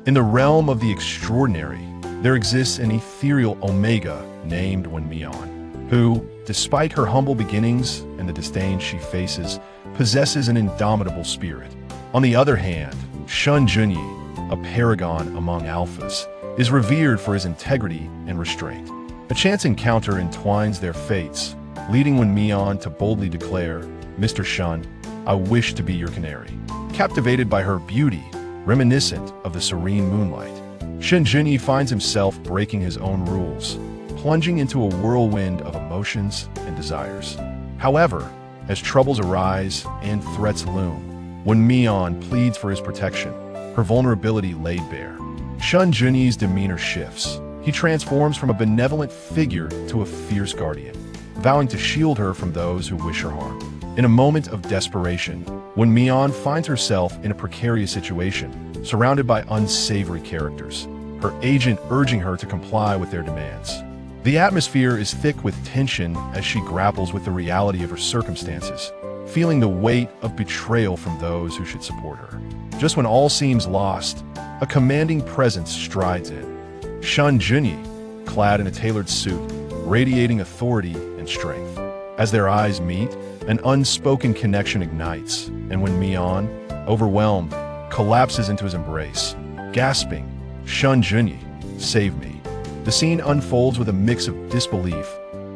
In the realm of the extraordinary, there exists an ethereal Omega named Wen Mian, who, despite her humble beginnings and the disdain she faces, possesses an indomitable spirit. On the other hand, Shen Junyi, a paragon among alphas, is revered for his integrity and restraint. A chance encounter entwines their fates, leading Wen Mian to boldly declare, "Mr. Shen, I wish to be your canary." Captivated by her beauty, reminiscent of the serene moonlight, Shen Junyi finds himself breaking his own rules, plunging into a whirlwind of emotions and desires. However, as troubles arise and threats loom, Wen Mian pleads for his protection, her vulnerability laid bare. Shen Junyi's demeanor shifts. He transforms from a benevolent figure to a fierce guardian, vowing to shield her from those who wish her harm. In a moment of desperation, Wen Mian finds herself in a precarious situation, surrounded by unsavory characters, her agent urging her to comply with their demands. The atmosphere is thick with tension as she grapples with the reality of her circumstances, feeling the weight of betrayal from those who should support her. Just when all seems lost, a commanding presence strides in. Shen Junyi, clad in a tailored suit, radiating authority and strength. As their eyes meet, an unspoken connection ignites, and Wen Mian, overwhelmed, collapses into his embrace, gasping, "Shen Junyi, save me." The scene unfolds with a mix of disbelief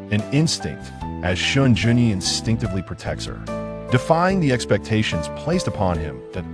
and instinct as Shen Junyi instinctively protects her, defying the expectations placed upon him that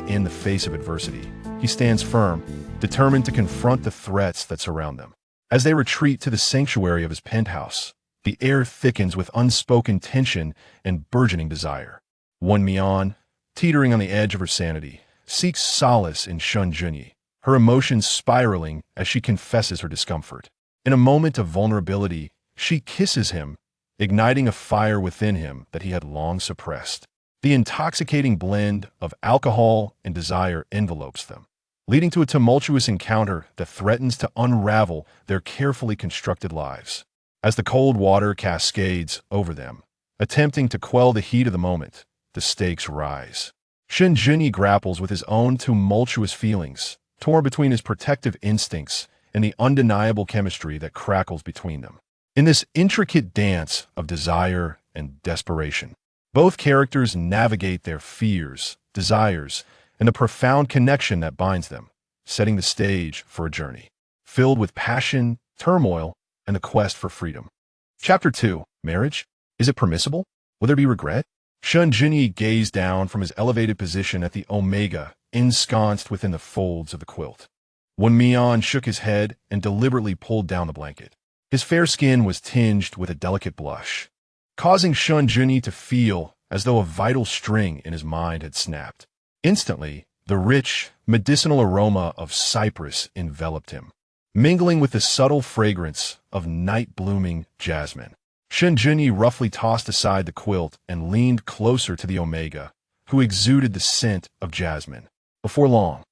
in the face of adversity, he stands firm, determined to confront the threats that surround them. As they retreat to the sanctuary of his penthouse, the air thickens with unspoken tension and burgeoning desire. Wen Mian, teetering on the edge of her sanity, seeks solace in Shen Junyi, her emotions spiraling as she confesses her discomfort. In a moment of vulnerability, she kisses him, igniting a fire within him that he had long suppressed. The intoxicating blend of alcohol and desire envelopes them, leading to a tumultuous encounter that threatens to unravel their carefully constructed lives. As the cold water cascades over them, attempting to quell the heat of the moment, the stakes rise. Shen Junyi grapples with his own tumultuous feelings, torn between his protective instincts and the undeniable chemistry that crackles between them. In this intricate dance of desire and desperation, both characters navigate their fears, desires, and the profound connection that binds them, setting the stage for a journey filled with passion, turmoil, and the quest for freedom. Chapter 2. Marriage? Is it permissible? Will there be regret? Shen Junyi gazed down from his elevated position at the Omega ensconced within the folds of the quilt. Wen Mian shook his head and deliberately pulled down the blanket. His fair skin was tinged with a delicate blush, causing Shen Junyi to feel as though a vital string in his mind had snapped. Instantly, the rich, medicinal aroma of cypress enveloped him, mingling with the subtle fragrance of night-blooming jasmine. Shen Junyi roughly tossed aside the quilt and leaned closer to the Omega, who exuded the scent of jasmine. Before long,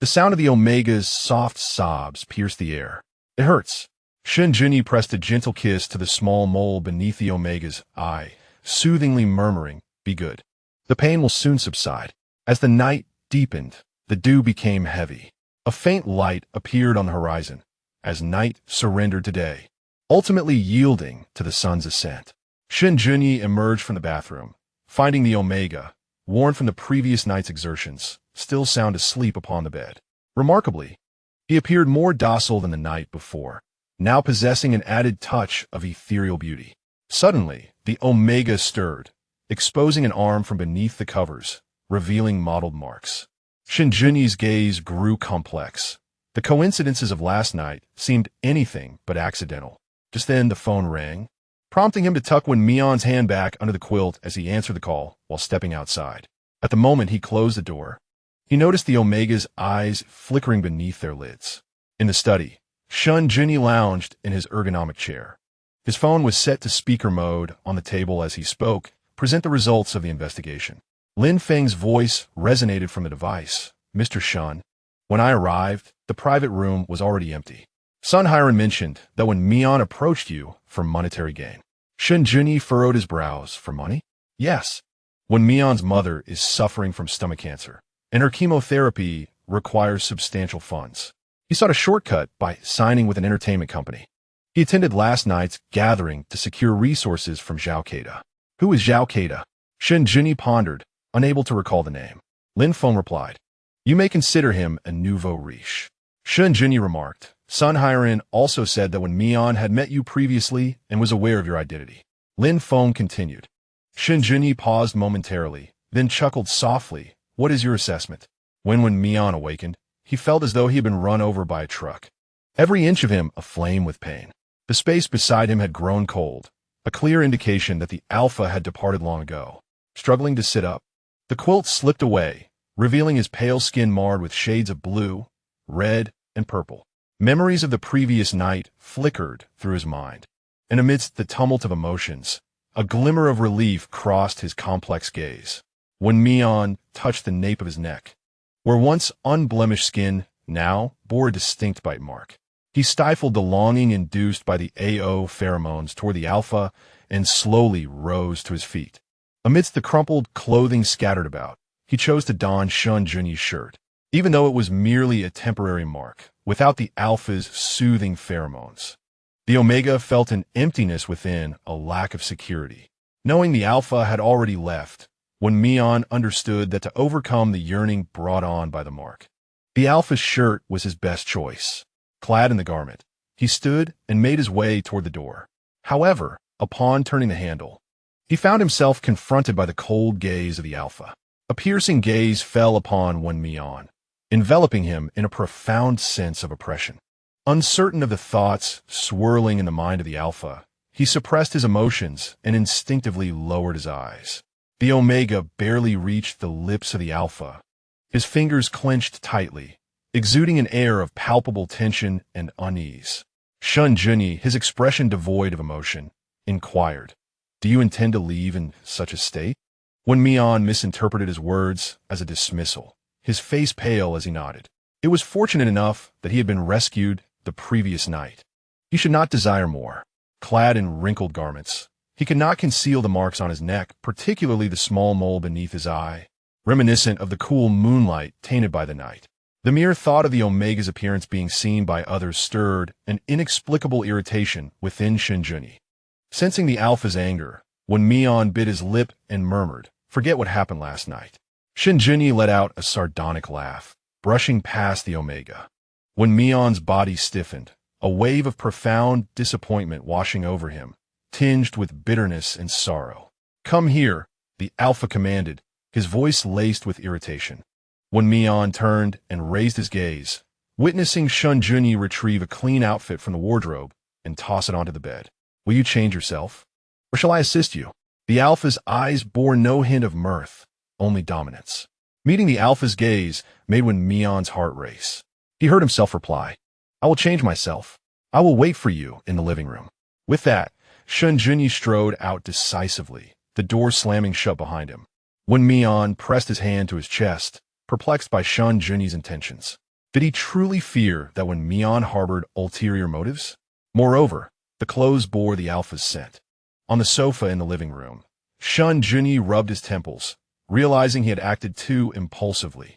the sound of the Omega's soft sobs pierced the air. "It hurts." Shen Junyi pressed a gentle kiss to the small mole beneath the Omega's eye, soothingly murmuring, "Be good. The pain will soon subside." As the night deepened, the dew became heavy. A faint light appeared on the horizon, as night surrendered to day, ultimately yielding to the sun's ascent. Shen Junyi emerged from the bathroom, finding the Omega, worn from the previous night's exertions, still sound asleep upon the bed. Remarkably, he appeared more docile than the night before, now possessing an added touch of ethereal beauty. Suddenly, the Omega stirred, exposing an arm from beneath the covers, revealing mottled marks. Shen Junyi's gaze grew complex. The coincidences of last night seemed anything but accidental. Just then the phone rang, prompting him to tuck Wen Mian's hand back under the quilt as he answered the call while stepping outside. At the moment he closed the door, he noticed the Omega's eyes flickering beneath their lids. In the study, Shen Junyi lounged in his ergonomic chair. His phone was set to speaker mode on the table as he spoke, present the results of the investigation. Lin Feng's voice resonated from the device. "Mr. Shen, when I arrived, the private room was already empty. Sun Hiren mentioned that when Mian approached you for monetary gain." Shen Junyi furrowed his brows. "For money?" "Yes. When Mian's mother is suffering from stomach cancer, and her chemotherapy requires substantial funds. He sought a shortcut by signing with an entertainment company. He attended last night's gathering to secure resources from Zhao Keida. Who is Zhao Keida? Shen Junyi pondered, unable to recall the name. Lin Feng replied, "You may consider him a nouveau riche." Shen Junyi remarked, "Sun Hairen also said that Wen Mian had met you previously and was aware of your identity." Lin Feng continued. Shen Junyi paused momentarily, then chuckled softly. "What is your assessment?" When Wen Mian awakened, he felt as though he had been run over by a truck. Every inch of him aflame with pain. The space beside him had grown cold, a clear indication that the alpha had departed long ago. Struggling to sit up, the quilt slipped away, revealing his pale skin marred with shades of blue, red, and purple. Memories of the previous night flickered through his mind, and amidst the tumult of emotions, a glimmer of relief crossed his complex gaze. Wen Mian touched the nape of his neck, where once unblemished skin now bore a distinct bite mark. He stifled the longing induced by the AO pheromones toward the alpha and slowly rose to his feet. Amidst the crumpled clothing scattered about, he chose to don Shen Junyi's shirt, even though it was merely a temporary mark, without the alpha's soothing pheromones. The Omega felt an emptiness within, a lack of security. Knowing the alpha had already left, Wen Mian understood that to overcome the yearning brought on by the mark, the alpha's shirt was his best choice. Clad in the garment, he stood and made his way toward the door. However, upon turning the handle, he found himself confronted by the cold gaze of the alpha. A piercing gaze fell upon Wen Mian, enveloping him in a profound sense of oppression. Uncertain of the thoughts swirling in the mind of the alpha, he suppressed his emotions and instinctively lowered his eyes. The Omega barely reached the lips of the alpha. His fingers clenched tightly, exuding an air of palpable tension and unease. Shen Junyi, his expression devoid of emotion, inquired, "Do you intend to leave in such a state?" Wen Mian misinterpreted his words as a dismissal, his face pale as he nodded. It was fortunate enough that he had been rescued the previous night. He should not desire more. Clad in wrinkled garments, he could not conceal the marks on his neck, particularly the small mole beneath his eye, reminiscent of the cool moonlight tainted by the night. The mere thought of the Omega's appearance being seen by others stirred an inexplicable irritation within Shen Junyi. Sensing the alpha's anger, Wen Mian bit his lip and murmured, "Forget what happened last night." Shen Junyi let out a sardonic laugh, brushing past the Omega. Wen Mian's body stiffened, a wave of profound disappointment washing over him, tinged with bitterness and sorrow. "Come here," the alpha commanded, his voice laced with irritation. Wen Mian turned and raised his gaze, witnessing Shen Junyi retrieve a clean outfit from the wardrobe and toss it onto the bed. "Will you change yourself? Or shall I assist you?" The alpha's eyes bore no hint of mirth, only dominance. Meeting the alpha's gaze made Wen Mian's heart race. He heard himself reply, "I will change myself. I will wait for you in the living room." With that, Shen Junyi strode out decisively, the door slamming shut behind him. Wen Mian pressed his hand to his chest, perplexed by Shen Junyi's intentions. Did he truly fear that Wen Mian harbored ulterior motives? Moreover, the clothes bore the alpha's scent. On the sofa in the living room, Shen Junyi rubbed his temples, realizing he had acted too impulsively.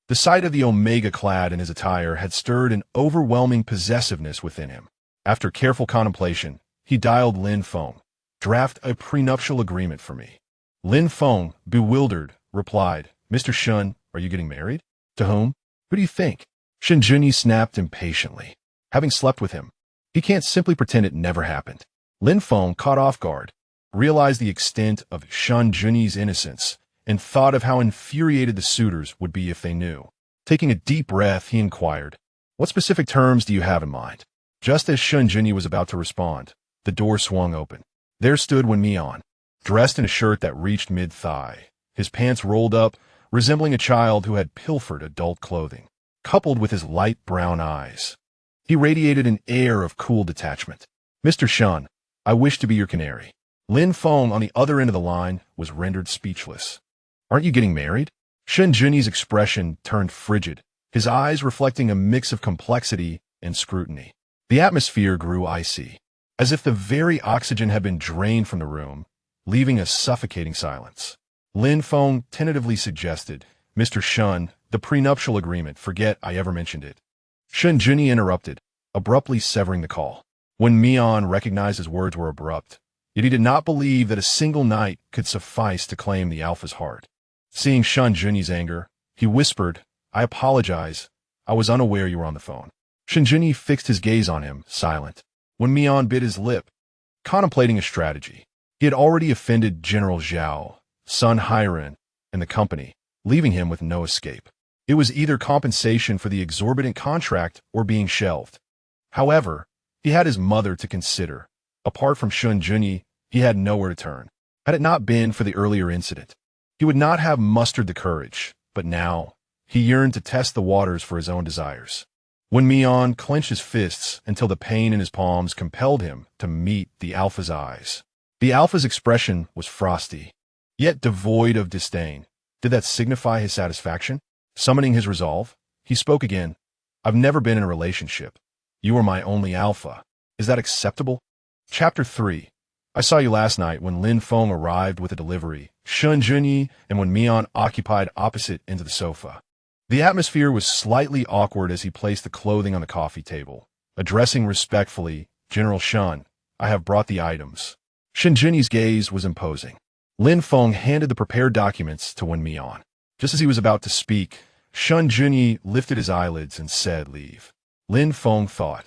The sight of the Omega clad in his attire had stirred an overwhelming possessiveness within him. After careful contemplation, he dialed Lin Feng. "Draft a prenuptial agreement for me." Lin Feng, bewildered, replied, "Mr. Shen, are you getting married? To whom? Who do you think?" Shen Junyi snapped impatiently. "Having slept with him. He can't simply pretend it never happened." Lin Feng, caught off guard, realized the extent of Shen Junyi's innocence and thought of how infuriated the suitors would be if they knew. Taking a deep breath, he inquired, "What specific terms do you have in mind?" Just as Shen Junyi was about to respond, the door swung open. There stood Wen Mian, dressed in a shirt that reached mid-thigh, his pants rolled up, resembling a child who had pilfered adult clothing, coupled with his light brown eyes. He radiated an air of cool detachment. "Mr. Shen, I wish to be your canary." Lin Feng, on the other end of the line, was rendered speechless. "Aren't you getting married?" Shen Junyi's expression turned frigid, his eyes reflecting a mix of complexity and scrutiny. The atmosphere grew icy, as if the very oxygen had been drained from the room, leaving a suffocating silence. Lin Feng tentatively suggested, "Mr. Shen, The prenuptial agreement, forget I ever mentioned it. Shen Junyi interrupted, abruptly severing the call. Wen Mian recognized his words were abrupt, yet he did not believe that a single night could suffice to claim the alpha's heart. Seeing Shen Junyi's anger, he whispered, I apologize. I was unaware you were on the phone. Shen Junyi fixed his gaze on him, silent. Wen Mian bit his lip, contemplating a strategy. He had already offended General Zhao, Sun Hairen, and the company, leaving him with no escape. It was either compensation for the exorbitant contract or being shelved. However, he had his mother to consider. Apart from Shen Junyi, he had nowhere to turn. Had it not been for the earlier incident, he would not have mustered the courage, but now he yearned to test the waters for his own desires. Wen Mian clenched his fists until the pain in his palms compelled him to meet the alpha's eyes. The alpha's expression was frosty, yet devoid of disdain. Did that signify his satisfaction? Summoning his resolve, he spoke again. I've never been in a relationship. You are my only alpha. Is that acceptable? Chapter 3. I saw you last night when Lin Feng arrived with a delivery. Shen Junyi and Wen Mian occupied opposite ends of the sofa. The atmosphere was slightly awkward as he placed the clothing on the coffee table. Addressing respectfully, General Shen, I have brought the items. Shen Junyi's gaze was imposing. Lin Feng handed the prepared documents to Wen Mian. Just as he was about to speak, Shen Junyi lifted his eyelids and said, leave. Lin Feng thought,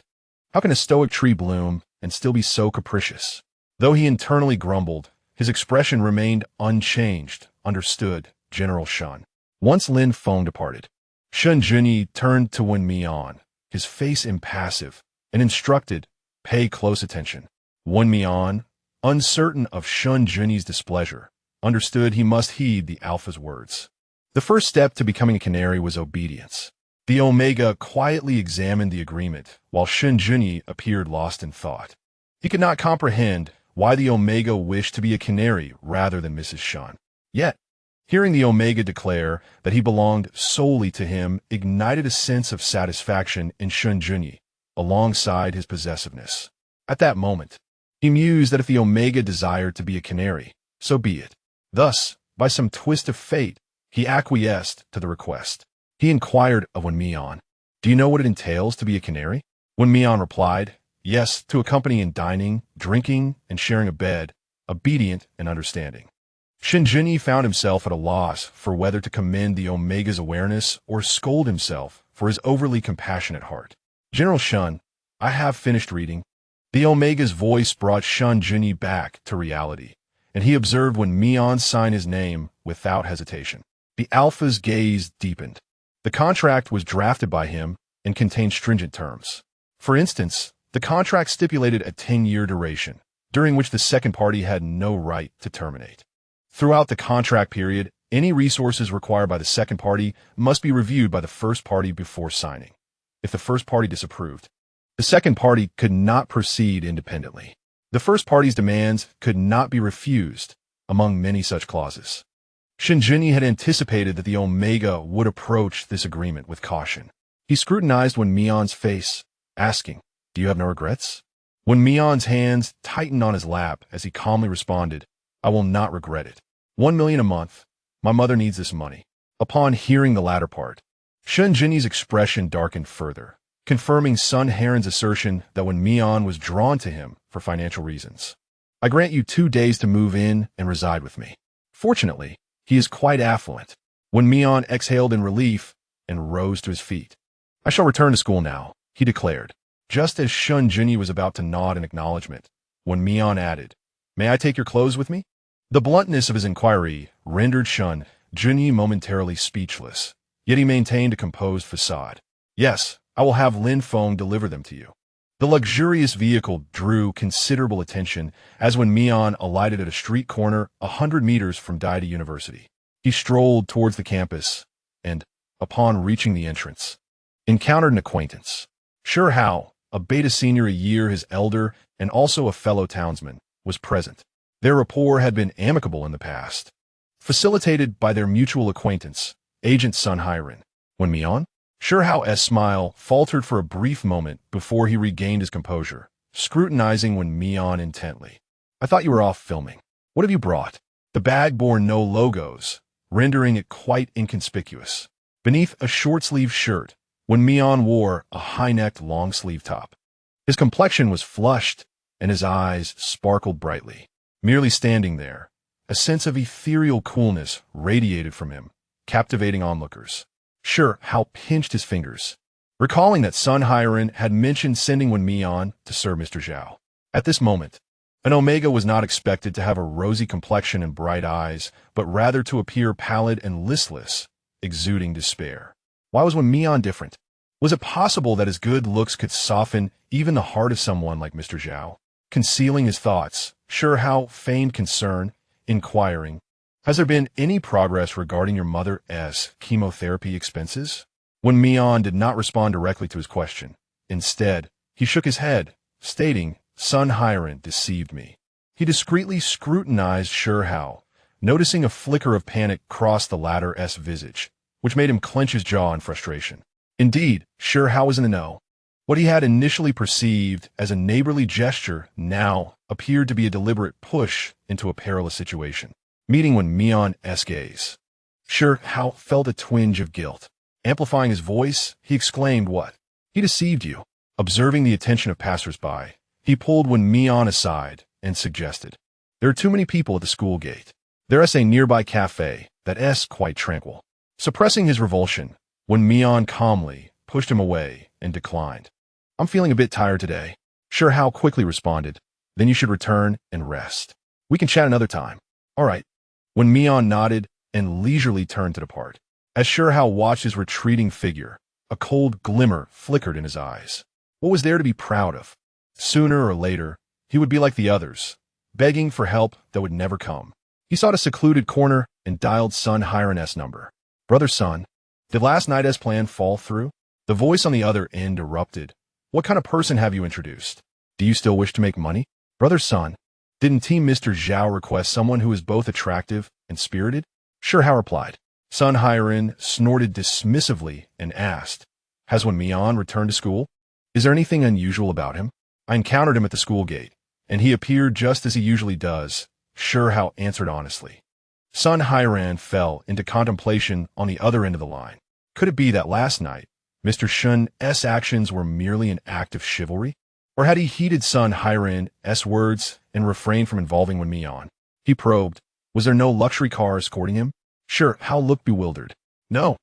how can a stoic tree bloom and still be so capricious? Though he internally grumbled, his expression remained unchanged. Understood, General Shen. Once Lin Feng departed, Shen Junyi turned to Wen Mian, his face impassive, and instructed, pay close attention. Wen Mian, uncertain of Shen Junyi's displeasure, understood he must heed the alpha's words. The first step to becoming a canary was obedience. The Omega quietly examined the agreement, while Shen Junyi appeared lost in thought. He could not comprehend why the Omega wished to be a canary rather than Mrs. Shen. Yet, hearing the Omega declare that he belonged solely to him ignited a sense of satisfaction in Shen Junyi, alongside his possessiveness. At that moment, he mused that if the Omega desired to be a canary, so be it. Thus, by some twist of fate, he acquiesced to the request. He inquired of Wen Mian, do you know what it entails to be a canary? Wen Mian replied, yes, to accompany in dining, drinking, and sharing a bed, obedient and understanding. Shen Junyi found himself at a loss for whether to commend the Omega's awareness or scold himself for his overly compassionate heart. General Shen, I have finished reading. The Omega's voice brought Shen Junyi back to reality, and he observed Wen Mian sign his name without hesitation. The alpha's gaze deepened. The contract was drafted by him and contained stringent terms. For instance, the contract stipulated a 10-year duration, during which the second party had no right to terminate. Throughout the contract period, any resources required by the second party must be reviewed by the first party before signing. If the first party disapproved, the second party could not proceed independently. The first party's demands could not be refused, among many such clauses. Shen Junyi had anticipated that the Omega would approach this agreement with caution. He scrutinized Wen Mian's face, asking, do you have no regrets? Wen Mian's hands tightened on his lap as he calmly responded, I will not regret it. 1 million a month. My mother needs this money. Upon hearing the latter part, Shen Junyi's expression darkened further, confirming Sun Heron's assertion that Wen Mian was drawn to him for financial reasons. I grant you 2 days to move in and reside with me. Fortunately, he is quite affluent. Wen Mian exhaled in relief and rose to his feet. I shall return to school now, he declared. Just as Shen Junyi was about to nod in acknowledgement, Wen Mian added, may I take your clothes with me? The bluntness of his inquiry rendered Shen Junyi momentarily speechless, yet he maintained a composed facade. Yes, I will have Lin Feng deliver them to you. The luxurious vehicle drew considerable attention as Wen Mian alighted at a street corner 100 meters from Daida University. He strolled towards the campus and, upon reaching the entrance, encountered an acquaintance. Sure Hao, a beta senior a year his elder and also a fellow townsman, was present. Their rapport had been amicable in the past, facilitated by their mutual acquaintance, Agent Sun Hairen. Wen Mian? Sure Hao's smile faltered for a brief moment before he regained his composure, scrutinizing Wen Mian intently. I thought you were off filming. What have you brought? The bag bore no logos, rendering it quite inconspicuous. beneath a short-sleeved shirt, Wen Mian wore a high-necked long-sleeve top. His complexion was flushed, and his eyes sparkled brightly. Merely standing there, a sense of ethereal coolness radiated from him, captivating onlookers. Sure, Hao pinched his fingers, recalling that Sun Hairen had mentioned sending Wen Mian to serve Mr. Zhao. At this moment, an Omega was not expected to have a rosy complexion and bright eyes, but rather to appear pallid and listless, exuding despair. Why was Wen Mian different? Was it possible that his good looks could soften even the heart of someone like Mr. Zhao? Concealing his thoughts, Sure Hao feigned concern, inquiring, "Has there been any progress regarding your mother's chemotherapy expenses?" Wen Mian did not respond directly to his question. Instead, he shook his head, stating, "Sun Hairen deceived me." He discreetly scrutinized Sure Hao, noticing a flicker of panic cross the latter's visage, which made him clench his jaw in frustration. Indeed, Sure Hao was in the know. What he had initially perceived as a neighborly gesture now appeared to be a deliberate push into a perilous situation. Meeting Wen Mian's gaze, Sure Hao felt a twinge of guilt. Amplifying his voice, he exclaimed, "What? He deceived you." Observing the attention of passers-by, he pulled Wen Mian aside and suggested, "There are too many people at the school gate. There's a nearby cafe that's quite tranquil." Suppressing his revulsion, Wen Mian calmly pushed him away and declined. "I'm feeling a bit tired today." Sure Hao quickly responded, "Then you should return and rest. We can chat another time." "All right." Wen Mian nodded and leisurely turned to depart. As Sure Hao watched his retreating figure, a cold glimmer flickered in his eyes. What was there to be proud of? Sooner or later, he would be like the others, begging for help that would never come. He sought a secluded corner and dialed Sun Hairen's number. "Brother Sun, did last night's plan fall through?" The voice on the other end erupted. "What kind of person have you introduced? Do you still wish to make money?" "Brother Sun, didn't Team Mr. Zhao request someone who is both attractive and spirited?" Sure Hao replied. Sun Hairen snorted dismissively and asked, "Has Wen Mian returned to school? Is there anything unusual about him?" "I encountered him at the school gate, and he appeared just as he usually does," Sure Hao answered honestly. Sun Hairen fell into contemplation on the other end of the line. Could it be that last night, Mr. Shen's actions were merely an act of chivalry? Or had he heeded Sun Hairen's words and refrained from involving Wen Mian? He probed, was there no luxury car escorting him? Sure Hao looked bewildered. No.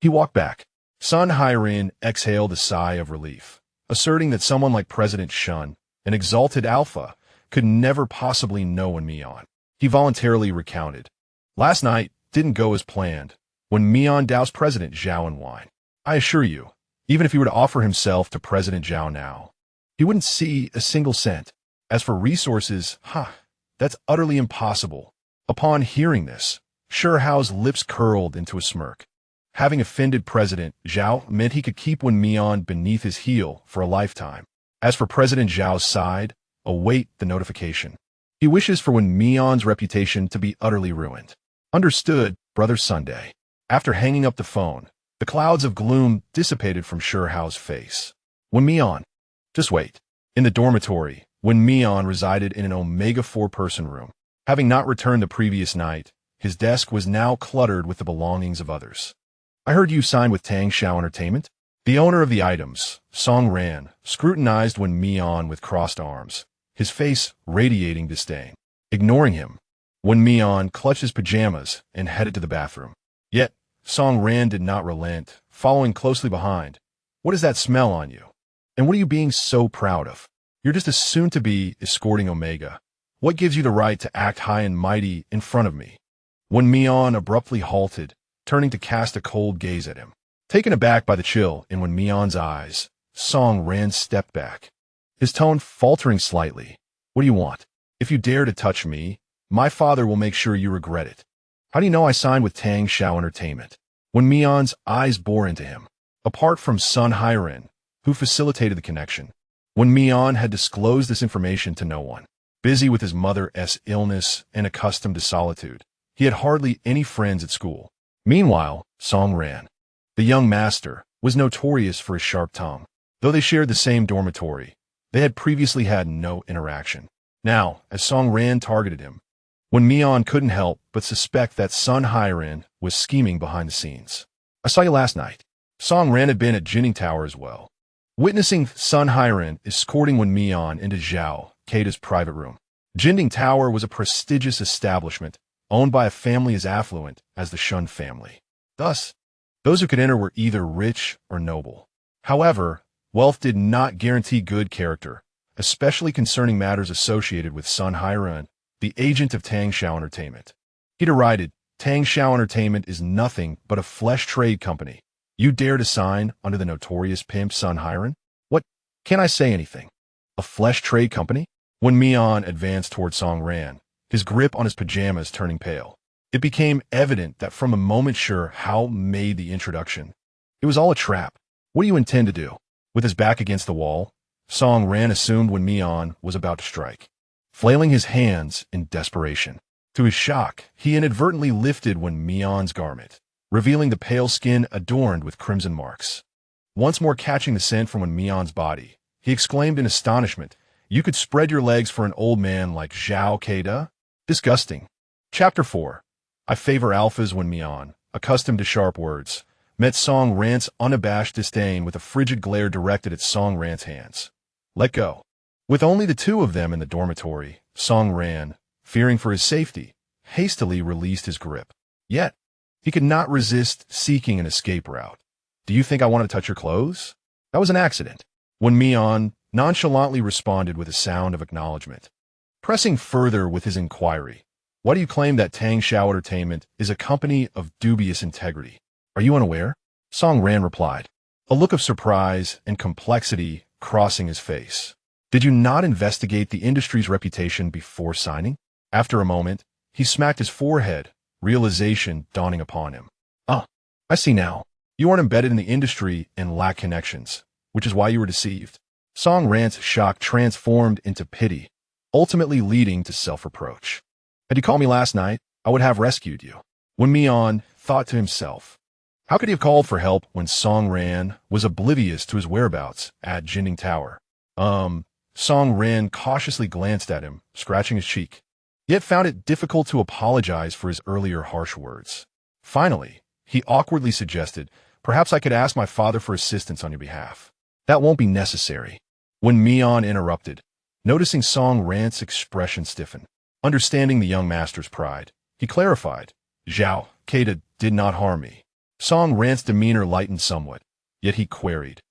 He walked back. Sun Hairen exhaled a sigh of relief, asserting that someone like President Shen, an exalted alpha, could never possibly know Wen Mian. He voluntarily recounted. "Last night didn't go as planned. Wen Mian doused President Zhao in wine. I assure you, even if he were to offer himself to President Zhao now, he wouldn't see a single cent. As for resources, that's utterly impossible." Upon hearing this, Sure Hao's lips curled into a smirk. Having offended President Zhao meant he could keep Wen Mian beneath his heel for a lifetime. As for President Zhao's side, await the notification. He wishes for Wen Mian's reputation to be utterly ruined. Understood, Brother Sunday. After hanging up the phone, the clouds of gloom dissipated from Sure Hao's face. Wen Mian. Just wait. In the dormitory, Wen Mian resided in an Omega 4-person room. Having not returned the previous night, his desk was now cluttered with the belongings of others. "I heard you signed with Tang Xiao Entertainment?" The owner of the items, Song Ran, scrutinized Wen Mian with crossed arms, his face radiating disdain. Ignoring him, Wen Mian clutched his pajamas and headed to the bathroom. Yet, Song Ran did not relent, following closely behind. "What is that smell on you? And what are you being so proud of? You're just a soon-to-be escorting Omega. What gives you the right to act high and mighty in front of me?" Wen Mian abruptly halted, turning to cast a cold gaze at him. Taken aback by the chill in Wen Mian's eyes, Song Ran stepped back, his tone faltering slightly. "What do you want? If you dare to touch me, my father will make sure you regret it." "How do you know I signed with Tang Xiao Entertainment?" Wen Mian's eyes bore into him. Apart from Sun Hairen, who facilitated the connection, Wen Mian had disclosed this information to no one. Busy with his mother's illness and accustomed to solitude, he had hardly any friends at school. Meanwhile, Song Ran, the young master, was notorious for his sharp tongue. Though they shared the same dormitory, they had previously had no interaction. Now, as Song Ran targeted him, Wen Mian couldn't help but suspect that Sun Hairen was scheming behind the scenes. I saw you last night. Song Ran had been at Jinning Tower as well. Witnessing Sun Hairen escorting Wen Mian into Zhao Keida's private room. Jinning Tower was a prestigious establishment owned by a family as affluent as the Shen family. Thus, those who could enter were either rich or noble. However, wealth did not guarantee good character, especially concerning matters associated with Sun Hairen, the agent of Tang Xiao Entertainment. He derided, Tang Xiao Entertainment is nothing but a flesh trade company. You dare to sign under the notorious pimp Sun Hairen? What? Can't I say anything? A flesh trade company? When Mian advanced toward Song Ran, his grip on his pajamas turning pale, it became evident that from a moment sure Hao made the introduction. It was all a trap. What do you intend to do? With his back against the wall, Song Ran assumed when Mian was about to strike, flailing his hands in desperation. To his shock, he inadvertently lifted Wen Mian's garment, revealing the pale skin adorned with crimson marks. Once more catching the scent from Wen Mian's body, he exclaimed in astonishment, "You could spread your legs for an old man like Zhao Keida? Disgusting." Chapter 4. I favor alphas. Wen Mian, accustomed to sharp words, met Song Ran's unabashed disdain with a frigid glare directed at Song Ran's hands. Let go. With only the two of them in the dormitory, Song Ran, fearing for his safety, hastily released his grip. Yet, he could not resist seeking an escape route. Do you think I want to touch your clothes? That was an accident. Wen Mian nonchalantly responded with a sound of acknowledgement. Pressing further with his inquiry, why do you claim that Tang Xiao Entertainment is a company of dubious integrity? Are you unaware? Song Ran replied, a look of surprise and complexity crossing his face. Did you not investigate the industry's reputation before signing? After a moment, he smacked his forehead, realization dawning upon him. Ah, I see now. You aren't embedded in the industry and lack connections, which is why you were deceived. Song Ran's shock transformed into pity, ultimately leading to self-reproach. Had you called me last night, I would have rescued you. Wen Mian thought to himself, how could he have called for help when Song Ran was oblivious to his whereabouts at Jinning Tower? Song Ran cautiously glanced at him, scratching his cheek, yet found it difficult to apologize for his earlier harsh words. Finally, he awkwardly suggested, perhaps I could ask my father for assistance on your behalf. That won't be necessary. Wen Mian interrupted, noticing Song Ran's expression stiffen. Understanding the young master's pride, he clarified, Zhao Keida did not harm me. Song Ran's demeanor lightened somewhat, yet he queried,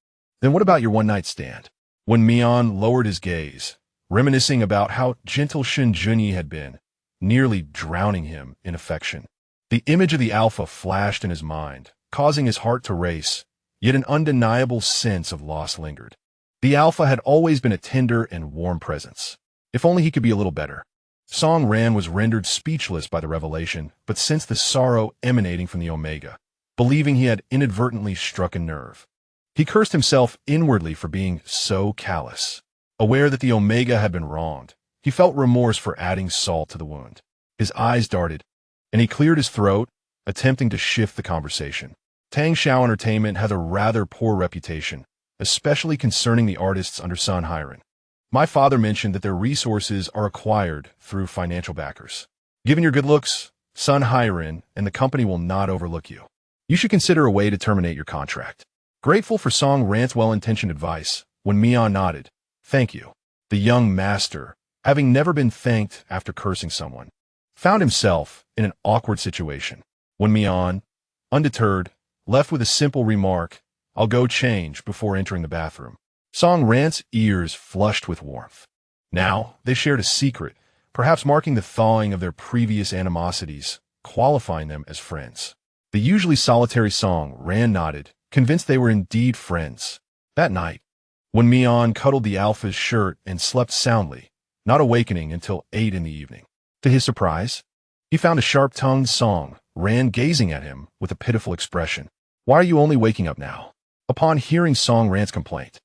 then what about your one-night stand? Wen Mian lowered his gaze, reminiscing about how gentle Shen Junyi had been, nearly drowning him in affection. The image of the alpha flashed in his mind, causing his heart to race, yet an undeniable sense of loss lingered. The alpha had always been a tender and warm presence. If only he could be a little better. Song Ran was rendered speechless by the revelation, but sensed the sorrow emanating from the Omega, believing he had inadvertently struck a nerve. He cursed himself inwardly for being so callous. Aware that the Omega had been wronged, he felt remorse for adding salt to the wound. His eyes darted, and he cleared his throat, attempting to shift the conversation. Tang Xiao Entertainment has a rather poor reputation, especially concerning the artists under Sun Hairen. My father mentioned that their resources are acquired through financial backers. Given your good looks, Sun Hairen and the company will not overlook you. You should consider a way to terminate your contract. Grateful for Song Ran's well-intentioned advice, Wen Mian nodded. Thank you. The young master, having never been thanked after cursing someone, found himself in an awkward situation. Wen Mian, undeterred, left with a simple remark, I'll go change before entering the bathroom. Song Ran's ears flushed with warmth. Now, they shared a secret, perhaps marking the thawing of their previous animosities, qualifying them as friends. The usually solitary Song Ran nodded, convinced they were indeed friends. That night, Wen Mian cuddled the alpha's shirt and slept soundly, not awakening until 8 in the evening. To his surprise, he found a sharp-tongued Song Ran gazing at him with a pitiful expression. Why are you only waking up now? Upon hearing Song Ran's complaint,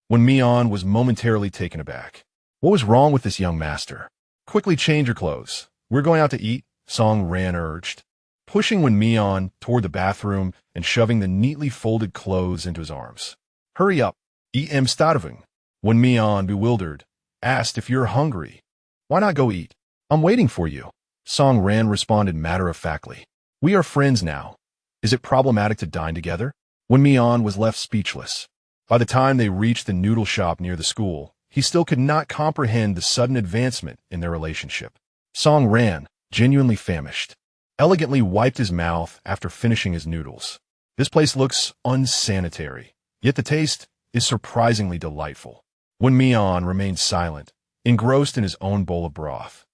Wen Mian was momentarily taken aback. What was wrong with this young master? Quickly change your clothes. We're going out to eat, Song Ran urged, pushing Wen Mian toward the bathroom and shoving the neatly folded clothes into his arms. Hurry up. Em starving. Wen Mian, bewildered, asked if you're hungry. Why not go eat? I'm waiting for you. Song Ran responded matter-of-factly. We are friends now. Is it problematic to dine together? Wen Mian was left speechless. By the time they reached the noodle shop near the school, he still could not comprehend the sudden advancement in their relationship. Song Ran, genuinely famished, elegantly wiped his mouth after finishing his noodles. This place looks unsanitary, yet the taste is surprisingly delightful. Wen Mian remained silent, engrossed in his own bowl of broth.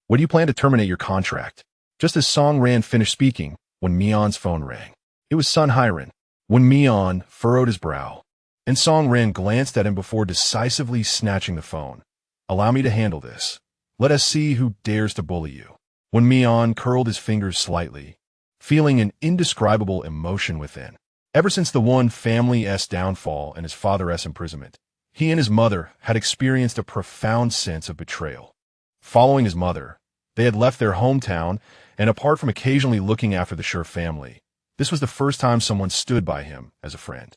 When do you plan to terminate your contract? Just as Song Ran finished speaking, Wen Mian's phone rang. It was Sun Hiran. Wen Mian furrowed his brow, and Song Ran glanced at him before decisively snatching the phone. Allow me to handle this. Let us see who dares to bully you. Wen Mian curled his fingers slightly, feeling an indescribable emotion within. Ever since the Wen family's downfall and his father's imprisonment, he and his mother had experienced a profound sense of betrayal. Following his mother, they had left their hometown, and apart from occasionally looking after the Sher family, this was the first time someone stood by him as a friend.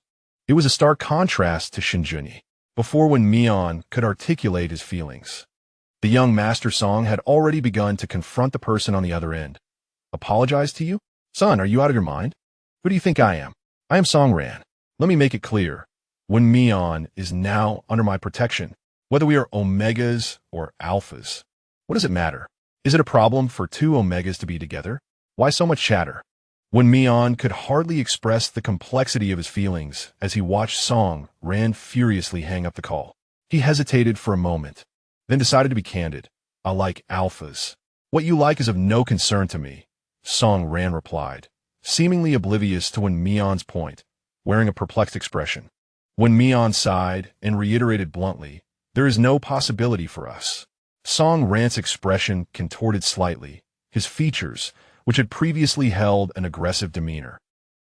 It was a stark contrast to Shen Junyi. Before Wen Mian could articulate his feelings, the young master Song had already begun to confront the person on the other end. Apologize to you? Son, are you out of your mind? Who do you think I am? I am Song Ran. Let me make it clear. Wen Mian is now under my protection. Whether we are omegas or alphas, what does it matter? Is it a problem for two omegas to be together? Why so much chatter? Wen Mian could hardly express the complexity of his feelings as he watched Song Ran furiously hang up the call. He hesitated for a moment, then decided to be candid. I like alphas. What you like is of no concern to me, Song Ran replied, seemingly oblivious to Wen Mian's point, wearing a perplexed expression. Wen Mian sighed and reiterated bluntly, there is no possibility for us. Song Ran's expression contorted slightly, his features, which had previously held an aggressive demeanor,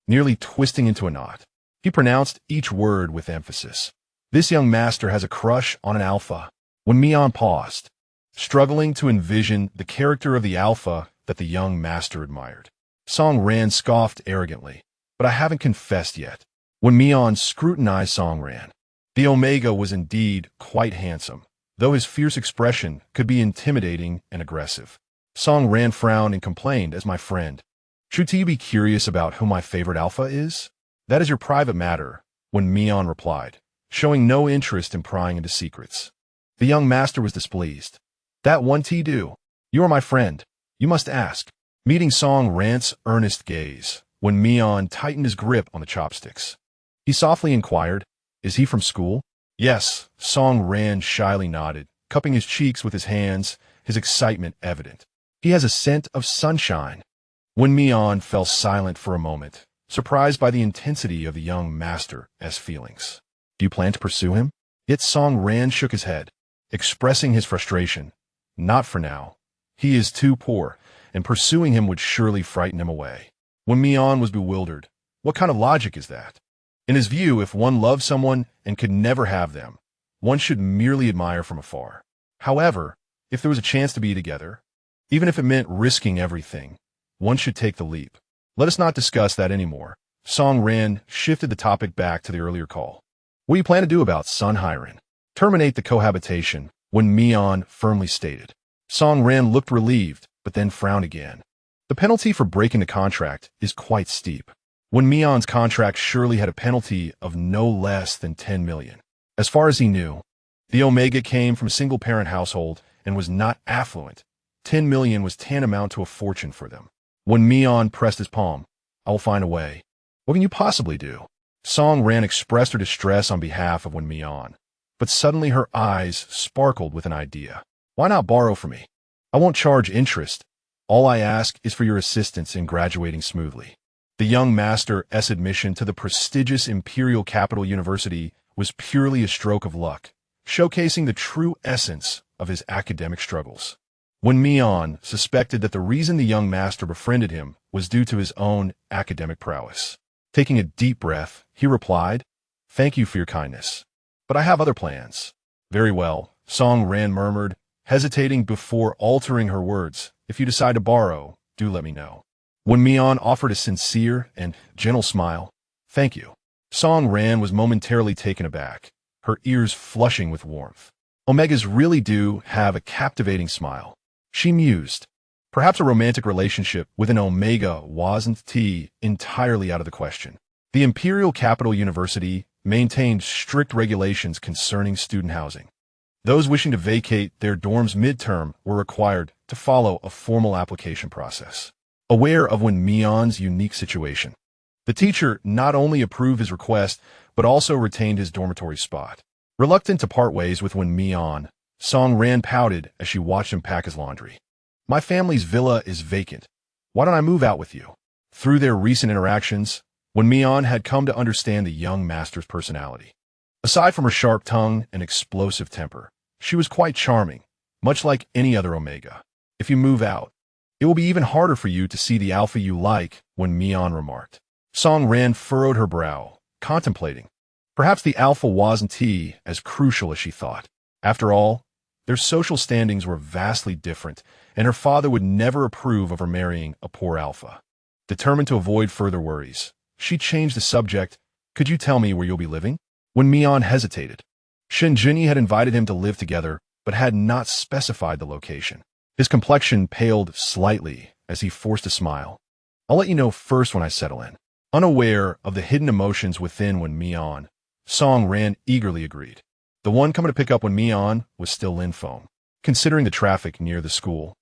nearly twisting into a knot. He pronounced each word with emphasis. This young master has a crush on an alpha. Wen Mian paused, struggling to envision the character of the alpha that the young master admired. Song Ran scoffed arrogantly, but I haven't confessed yet. Wen Mian scrutinized Song Ran. The Omega was indeed quite handsome, though his fierce expression could be intimidating and aggressive. Song Ran frowned and complained, as my friend. Should you be curious about who my favorite alpha is? That is your private matter, Wen Mian replied, showing no interest in prying into secrets. The young master was displeased. That one do. You are my friend. You must ask. Meeting Song Ran's earnest gaze, Wen Mian tightened his grip on the chopsticks. He softly inquired, is he from school? Yes, Song Ran shyly nodded, cupping his cheeks with his hands, his excitement evident. He has a scent of sunshine. Wen Mian fell silent for a moment, surprised by the intensity of the young master's feelings. Do you plan to pursue him? Yet Song Ran shook his head, expressing his frustration. Not for now. He is too poor, and pursuing him would surely frighten him away. Wen Mian was bewildered. What kind of logic is that? In his view, if one loves someone and could never have them, one should merely admire from afar. However, if there was a chance to be together, even if it meant risking everything, one should take the leap. Let us not discuss that anymore. Song Ran shifted the topic back to the earlier call. What do you plan to do about Sun Hiran? Terminate the cohabitation, Wen Mian firmly stated. Song Ran looked relieved, but then frowned again. The penalty for breaking the contract is quite steep. Wen Mian's contract surely had a penalty of no less than 10 million. As far as he knew, the Omega came from a single-parent household and was not affluent. 10 million was tantamount to a fortune for them. Wen Mian pressed his palm. I will find a way. What can you possibly do? Song Ran expressed her distress on behalf of Wen Mian, but suddenly her eyes sparkled with an idea. Why not borrow from me? I won't charge interest. All I ask is for your assistance in graduating smoothly. The young master's admission to the prestigious Imperial Capital University was purely a stroke of luck, showcasing the true essence of his academic struggles. Wen Mian suspected that the reason the young master befriended him was due to his own academic prowess. Taking a deep breath, he replied, Thank you for your kindness, but I have other plans. Very well, Song Ran murmured, hesitating before altering her words. If you decide to borrow, do let me know. Wen Mian offered a sincere and gentle smile. Thank you. Song Ran was momentarily taken aback, her ears flushing with warmth. Omegas really do have a captivating smile. She mused. Perhaps a romantic relationship with an omega wasn't entirely out of the question. The Imperial Capital University maintained strict regulations concerning student housing. Those wishing to vacate their dorms midterm were required to follow a formal application process. Aware of Wen Mian's unique situation, the teacher not only approved his request, but also retained his dormitory spot. Reluctant to part ways with Wen Mian, Song Ran pouted as she watched him pack his laundry. My family's villa is vacant. Why don't I move out with you? Through their recent interactions, Wen Mian had come to understand the young master's personality. Aside from her sharp tongue and explosive temper, she was quite charming, much like any other omega. If you move out, it will be even harder for you to see the alpha you like, Wen Mian remarked. Song Ran furrowed her brow, contemplating. Perhaps the alpha wasn't as crucial as she thought. After all, their social standings were vastly different, and her father would never approve of her marrying a poor alpha. Determined to avoid further worries, she changed the subject. Could you tell me where you'll be living? Wen Mian hesitated. Shen Junyi had invited him to live together, but had not specified the location. His complexion paled slightly as he forced a smile. I'll let you know first when I settle in. Unaware of the hidden emotions within Wen Mian, Song Ran eagerly agreed. The one coming to pick up Wen Mian was still Lin Feng. Considering the traffic near the school,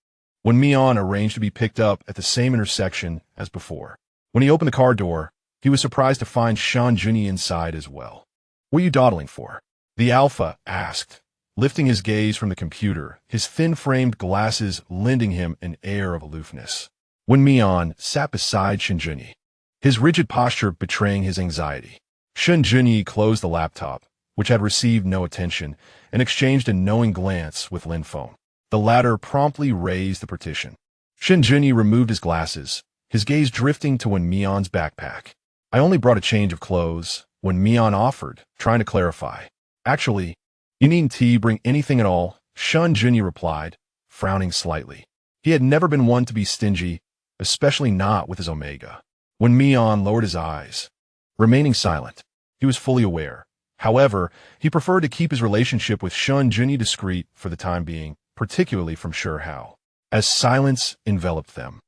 Wen Mian arranged to be picked up at the same intersection as before. When he opened the car door, he was surprised to find Shen Junyi inside as well. What are you dawdling for? The alpha asked, lifting his gaze from the computer, his thin-framed glasses lending him an air of aloofness. Wen Mian sat beside Shen Junyi, his rigid posture betraying his anxiety. Shen Junyi closed the laptop, which had received no attention, and exchanged a knowing glance with Lin Feng. The latter promptly raised the partition. Shen Junyi removed his glasses, his gaze drifting to Wen Mian's backpack. I only brought a change of clothes, Wen Mian offered, trying to clarify. Actually, you needn't bring anything at all, Shen Junyi replied, frowning slightly. He had never been one to be stingy, especially not with his omega. Wen Mian lowered his eyes, remaining silent. He was fully aware. However, he preferred to keep his relationship with Shen Junyi discreet for the time being, particularly from Sure Hao. As silence enveloped them,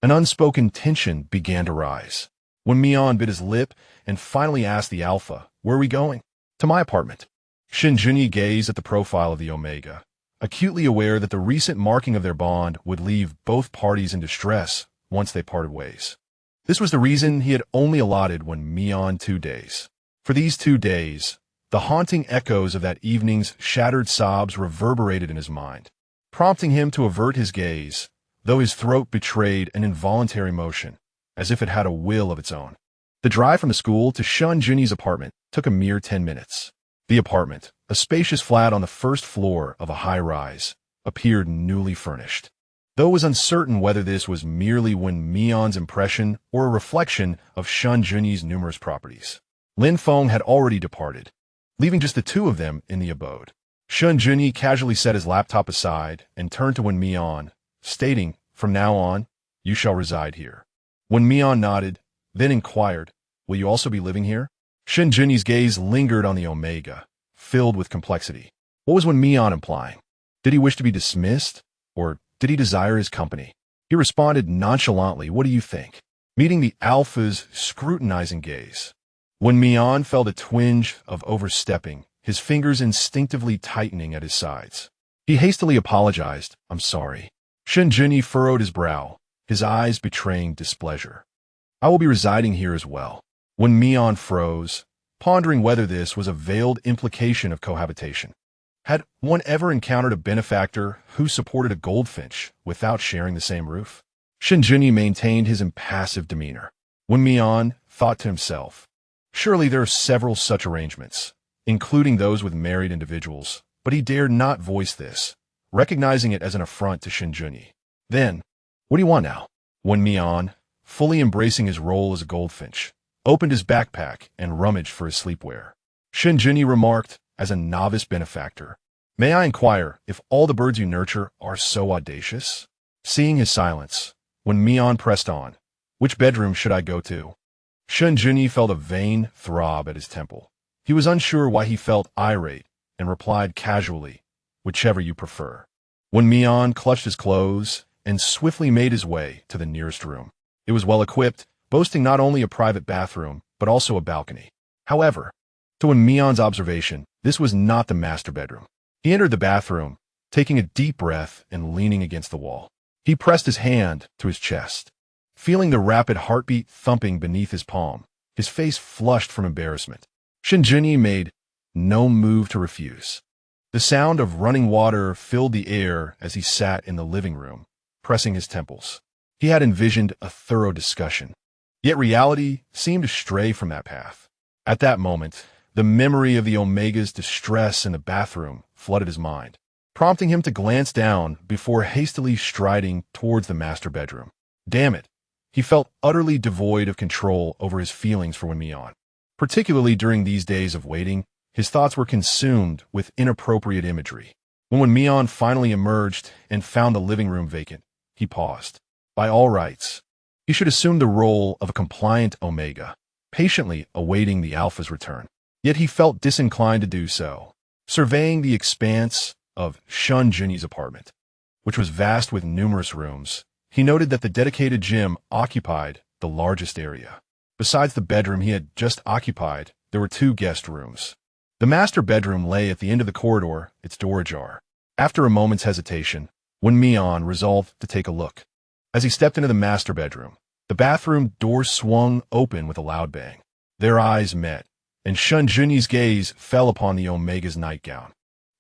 an unspoken tension began to rise. Wen Mian bit his lip and finally asked the alpha, where are we going? To my apartment. Shen Junyi gazed at the profile of the omega, acutely aware that the recent marking of their bond would leave both parties in distress once they parted ways. This was the reason he had only allotted Wen Mian 2 days. For these 2 days, the haunting echoes of that evening's shattered sobs reverberated in his mind, prompting him to avert his gaze, though his throat betrayed an involuntary motion, as if it had a will of its own. The drive from the school to Shen Junyi's apartment took a mere 10 minutes. The apartment, a spacious flat on the first floor of a high-rise, appeared newly furnished. Though it was uncertain whether this was merely Wen Mian's impression or a reflection of Shen Junyi's numerous properties. Lin Feng had already departed, leaving just the two of them in the abode. Shen Junyi casually set his laptop aside and turned to Wen Mian, stating, from now on, you shall reside here. Wen Mian nodded, then inquired, will you also be living here? Shen Junyi's gaze lingered on the omega, filled with complexity. What was Wen Mian implying? Did he wish to be dismissed, or did he desire his company? He responded nonchalantly, what do you think? Meeting the alpha's scrutinizing gaze. Wen Mian felt a twinge of overstepping, his fingers instinctively tightening at his sides. He hastily apologized, I'm sorry. Shen Junyi furrowed his brow, his eyes betraying displeasure. I will be residing here as well. Wen Mian froze, pondering whether this was a veiled implication of cohabitation. Had one ever encountered a benefactor who supported a goldfinch without sharing the same roof? Shen Junyi maintained his impassive demeanor. Wen Mian thought to himself, surely there are several such arrangements, including those with married individuals, but he dared not voice this, recognizing it as an affront to Shen Junyi. Then, what do you want now? Wen Mian, fully embracing his role as a goldfinch, opened his backpack and rummaged for his sleepwear. Shen Junyi remarked, as a novice benefactor, may I inquire if all the birds you nurture are so audacious? Seeing his silence, Wen Mian pressed on, which bedroom should I go to? Shen Junyi felt a vain throb at his temple. He was unsure why he felt irate and replied casually, whichever you prefer. Wen Mian clutched his clothes and swiftly made his way to the nearest room. It was well equipped, boasting not only a private bathroom, but also a balcony. However, to Wen Mian's observation, this was not the master bedroom. He entered the bathroom, taking a deep breath and leaning against the wall. He pressed his hand to his chest. Feeling the rapid heartbeat thumping beneath his palm, his face flushed from embarrassment. Shen Junyi made no move to refuse. The sound of running water filled the air as he sat in the living room, pressing his temples. He had envisioned a thorough discussion. Yet reality seemed to stray from that path. At that moment, the memory of the Omega's distress in the bathroom flooded his mind, prompting him to glance down before hastily striding towards the master bedroom. Damn it! He felt utterly devoid of control over his feelings for Wen Mian. Particularly during these days of waiting, his thoughts were consumed with inappropriate imagery. When Wen Mian finally emerged and found the living room vacant, he paused. By all rights, he should assume the role of a compliant Omega, patiently awaiting the Alpha's return. Yet he felt disinclined to do so. Surveying the expanse of Shen Junyi's apartment, which was vast with numerous rooms, he noted that the dedicated gym occupied the largest area. Besides the bedroom he had just occupied, there were 2 guest rooms. The master bedroom lay at the end of the corridor, its door ajar. After a moment's hesitation, Wen Mian resolved to take a look. As he stepped into the master bedroom, the bathroom door swung open with a loud bang. Their eyes met, and Shen Junyi's gaze fell upon the Omega's nightgown.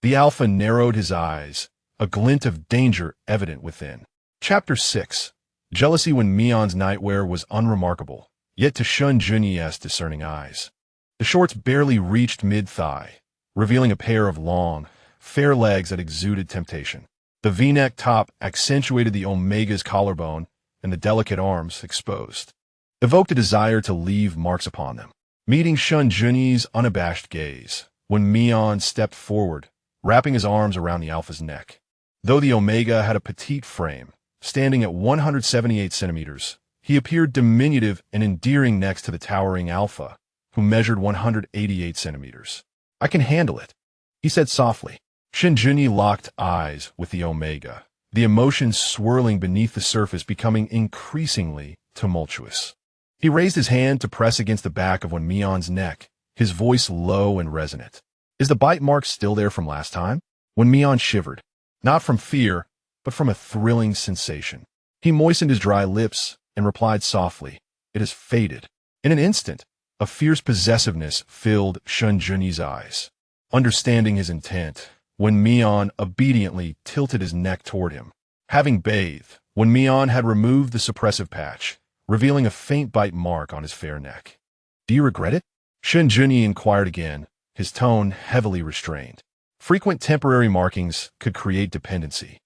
The Alpha narrowed his eyes, a glint of danger evident within. Chapter 6. Jealousy. Wen Mian's nightwear was unremarkable, yet to Shen Junyi's discerning eyes, the shorts barely reached mid-thigh, revealing a pair of long, fair legs that exuded temptation. The V-neck top accentuated the Omega's collarbone, and the delicate arms, exposed, evoked a desire to leave marks upon them. Meeting Shen Junyi's unabashed gaze, Wen Mian stepped forward, wrapping his arms around the Alpha's neck. Though the Omega had a petite frame, standing at 178 centimeters, he appeared diminutive and endearing next to the towering Alpha, who measured 188 centimeters. "I can handle it," he said softly. Shen Junyi locked eyes with the Omega, the emotions swirling beneath the surface becoming increasingly tumultuous. He raised his hand to press against the back of Wen Mian's neck, his voice low and resonant. "Is the bite mark still there from last time?" Wen Mian shivered, not from fear, but from a thrilling sensation. He moistened his dry lips and replied softly, "It has faded." In an instant, a fierce possessiveness filled Shen Junyi's eyes. Understanding his intent, Wen Mian obediently tilted his neck toward him. Having bathed, Wen Mian had removed the suppressive patch, revealing a faint bite mark on his fair neck. "Do you regret it?" Shen Junyi inquired again, his tone heavily restrained. Frequent temporary markings could create dependency,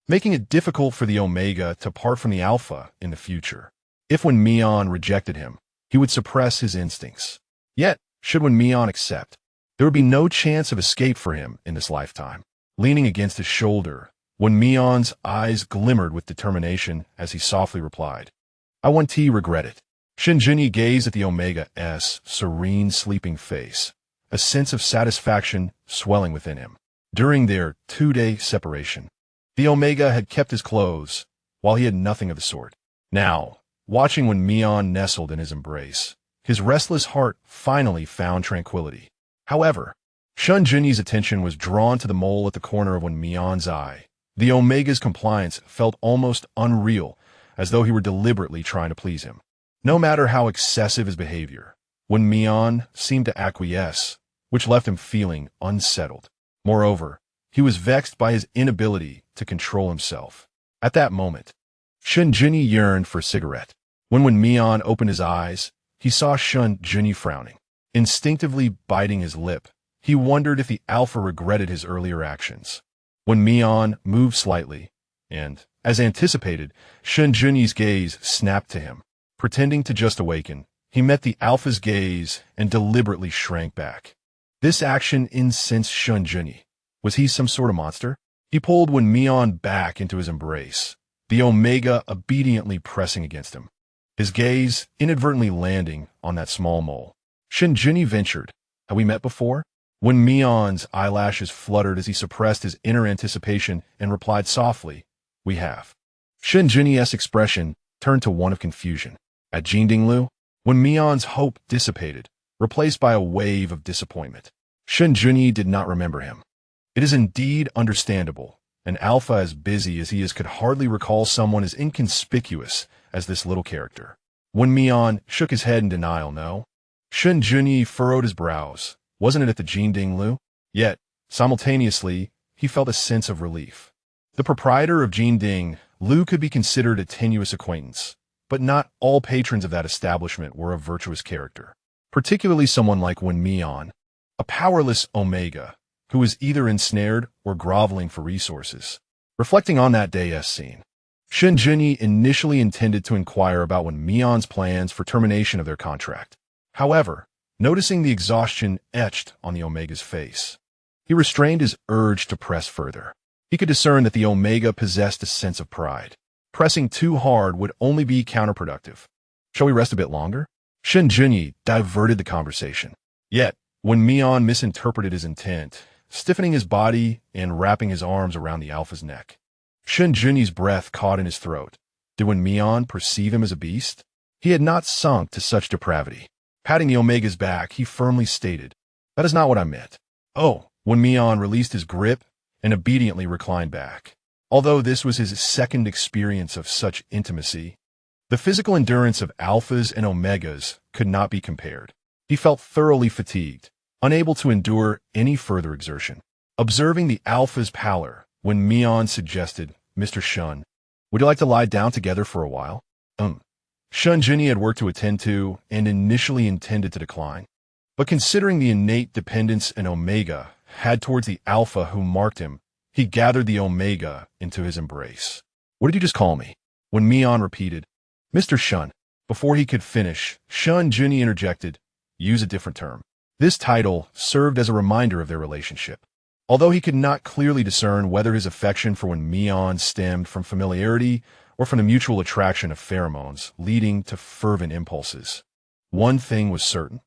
making it difficult for the Omega to part from the Alpha in the future. If Wen Mian rejected him, he would suppress his instincts. Yet, should Wen Mian accept, there would be no chance of escape for him in this lifetime. Leaning against his shoulder, Wen Mian's eyes glimmered with determination as he softly replied, "I won't regret it." Shen Junyi gazed at the Omega's serene, sleeping face, a sense of satisfaction swelling within him. During their 2-day separation, the Omega had kept his clothes, while he had nothing of the sort. Now, watching Wen Mian nestled in his embrace, his restless heart finally found tranquility. However, Shen Junyi's attention was drawn to the mole at the corner of Wen Mian's eye. The Omega's compliance felt almost unreal, as though he were deliberately trying to please him. No matter how excessive his behavior, Wen Mian seemed to acquiesce, which left him feeling unsettled. Moreover, he was vexed by his inability to control himself. At that moment, Shen Junyi yearned for a cigarette. When Wen Mian opened his eyes, he saw Shen Junyi frowning. Instinctively biting his lip, he wondered if the Alpha regretted his earlier actions. Wen Mian moved slightly, and, as anticipated, Shen Junyi's gaze snapped to him. Pretending to just awaken, he met the Alpha's gaze and deliberately shrank back. This action incensed Shen Junyi. Was he some sort of monster? He pulled Wen Mian back into his embrace, the Omega obediently pressing against him, his gaze inadvertently landing on that small mole. Shen Junyi ventured, "Have we met before?" Wen Mian's eyelashes fluttered as he suppressed his inner anticipation and replied softly, "We have." Shen Junyi's expression turned to one of confusion. At Jingdinglu, Wen Mian's hope dissipated, replaced by a wave of disappointment. Shen Junyi did not remember him. It is indeed understandable. An alpha as busy as he is could hardly recall someone as inconspicuous as this little character. Wen Mian shook his head in denial. No. Shen Junyi furrowed his brows. Wasn't it at the Jingdinglu? Yet, simultaneously, he felt a sense of relief. The proprietor of Jingdinglu could be considered a tenuous acquaintance, but not all patrons of that establishment were of virtuous character, particularly someone like Wen Mian, a powerless omega, who was either ensnared or groveling for resources. Reflecting on that day's scene, Shen Junyi initially intended to inquire about Wen Mian's plans for termination of their contract. However, noticing the exhaustion etched on the omega's face, he restrained his urge to press further. He could discern that the omega possessed a sense of pride. Pressing too hard would only be counterproductive. Shall we rest a bit longer? Shen Junyi diverted the conversation. Yet, Wen Mian misinterpreted his intent, stiffening his body and wrapping his arms around the alpha's neck. Shen Junyi's breath caught in his throat. Did Wen Mian perceive him as a beast? He had not sunk to such depravity. Patting the omega's back, he firmly stated, "That is not what I meant." Oh, Wen Mian released his grip and obediently reclined back. Although this was his second experience of such intimacy, the physical endurance of alphas and omegas could not be compared. He felt thoroughly fatigued, unable to endure any further exertion. Observing the alpha's pallor, Wen Mian suggested, "Mr. Shen, would you like to lie down together for a while?" Shen Junyi had work to attend to and initially intended to decline. But considering the innate dependence an omega had towards the alpha who marked him, he gathered the omega into his embrace. "What did you just call me?" Wen Mian repeated, "Mr. Shen." Before he could finish, Shen Junyi interjected, "Use a different term." This title served as a reminder of their relationship. Although he could not clearly discern whether his affection for Wen Mian stemmed from familiarity or from the mutual attraction of pheromones leading to fervent impulses, one thing was certain.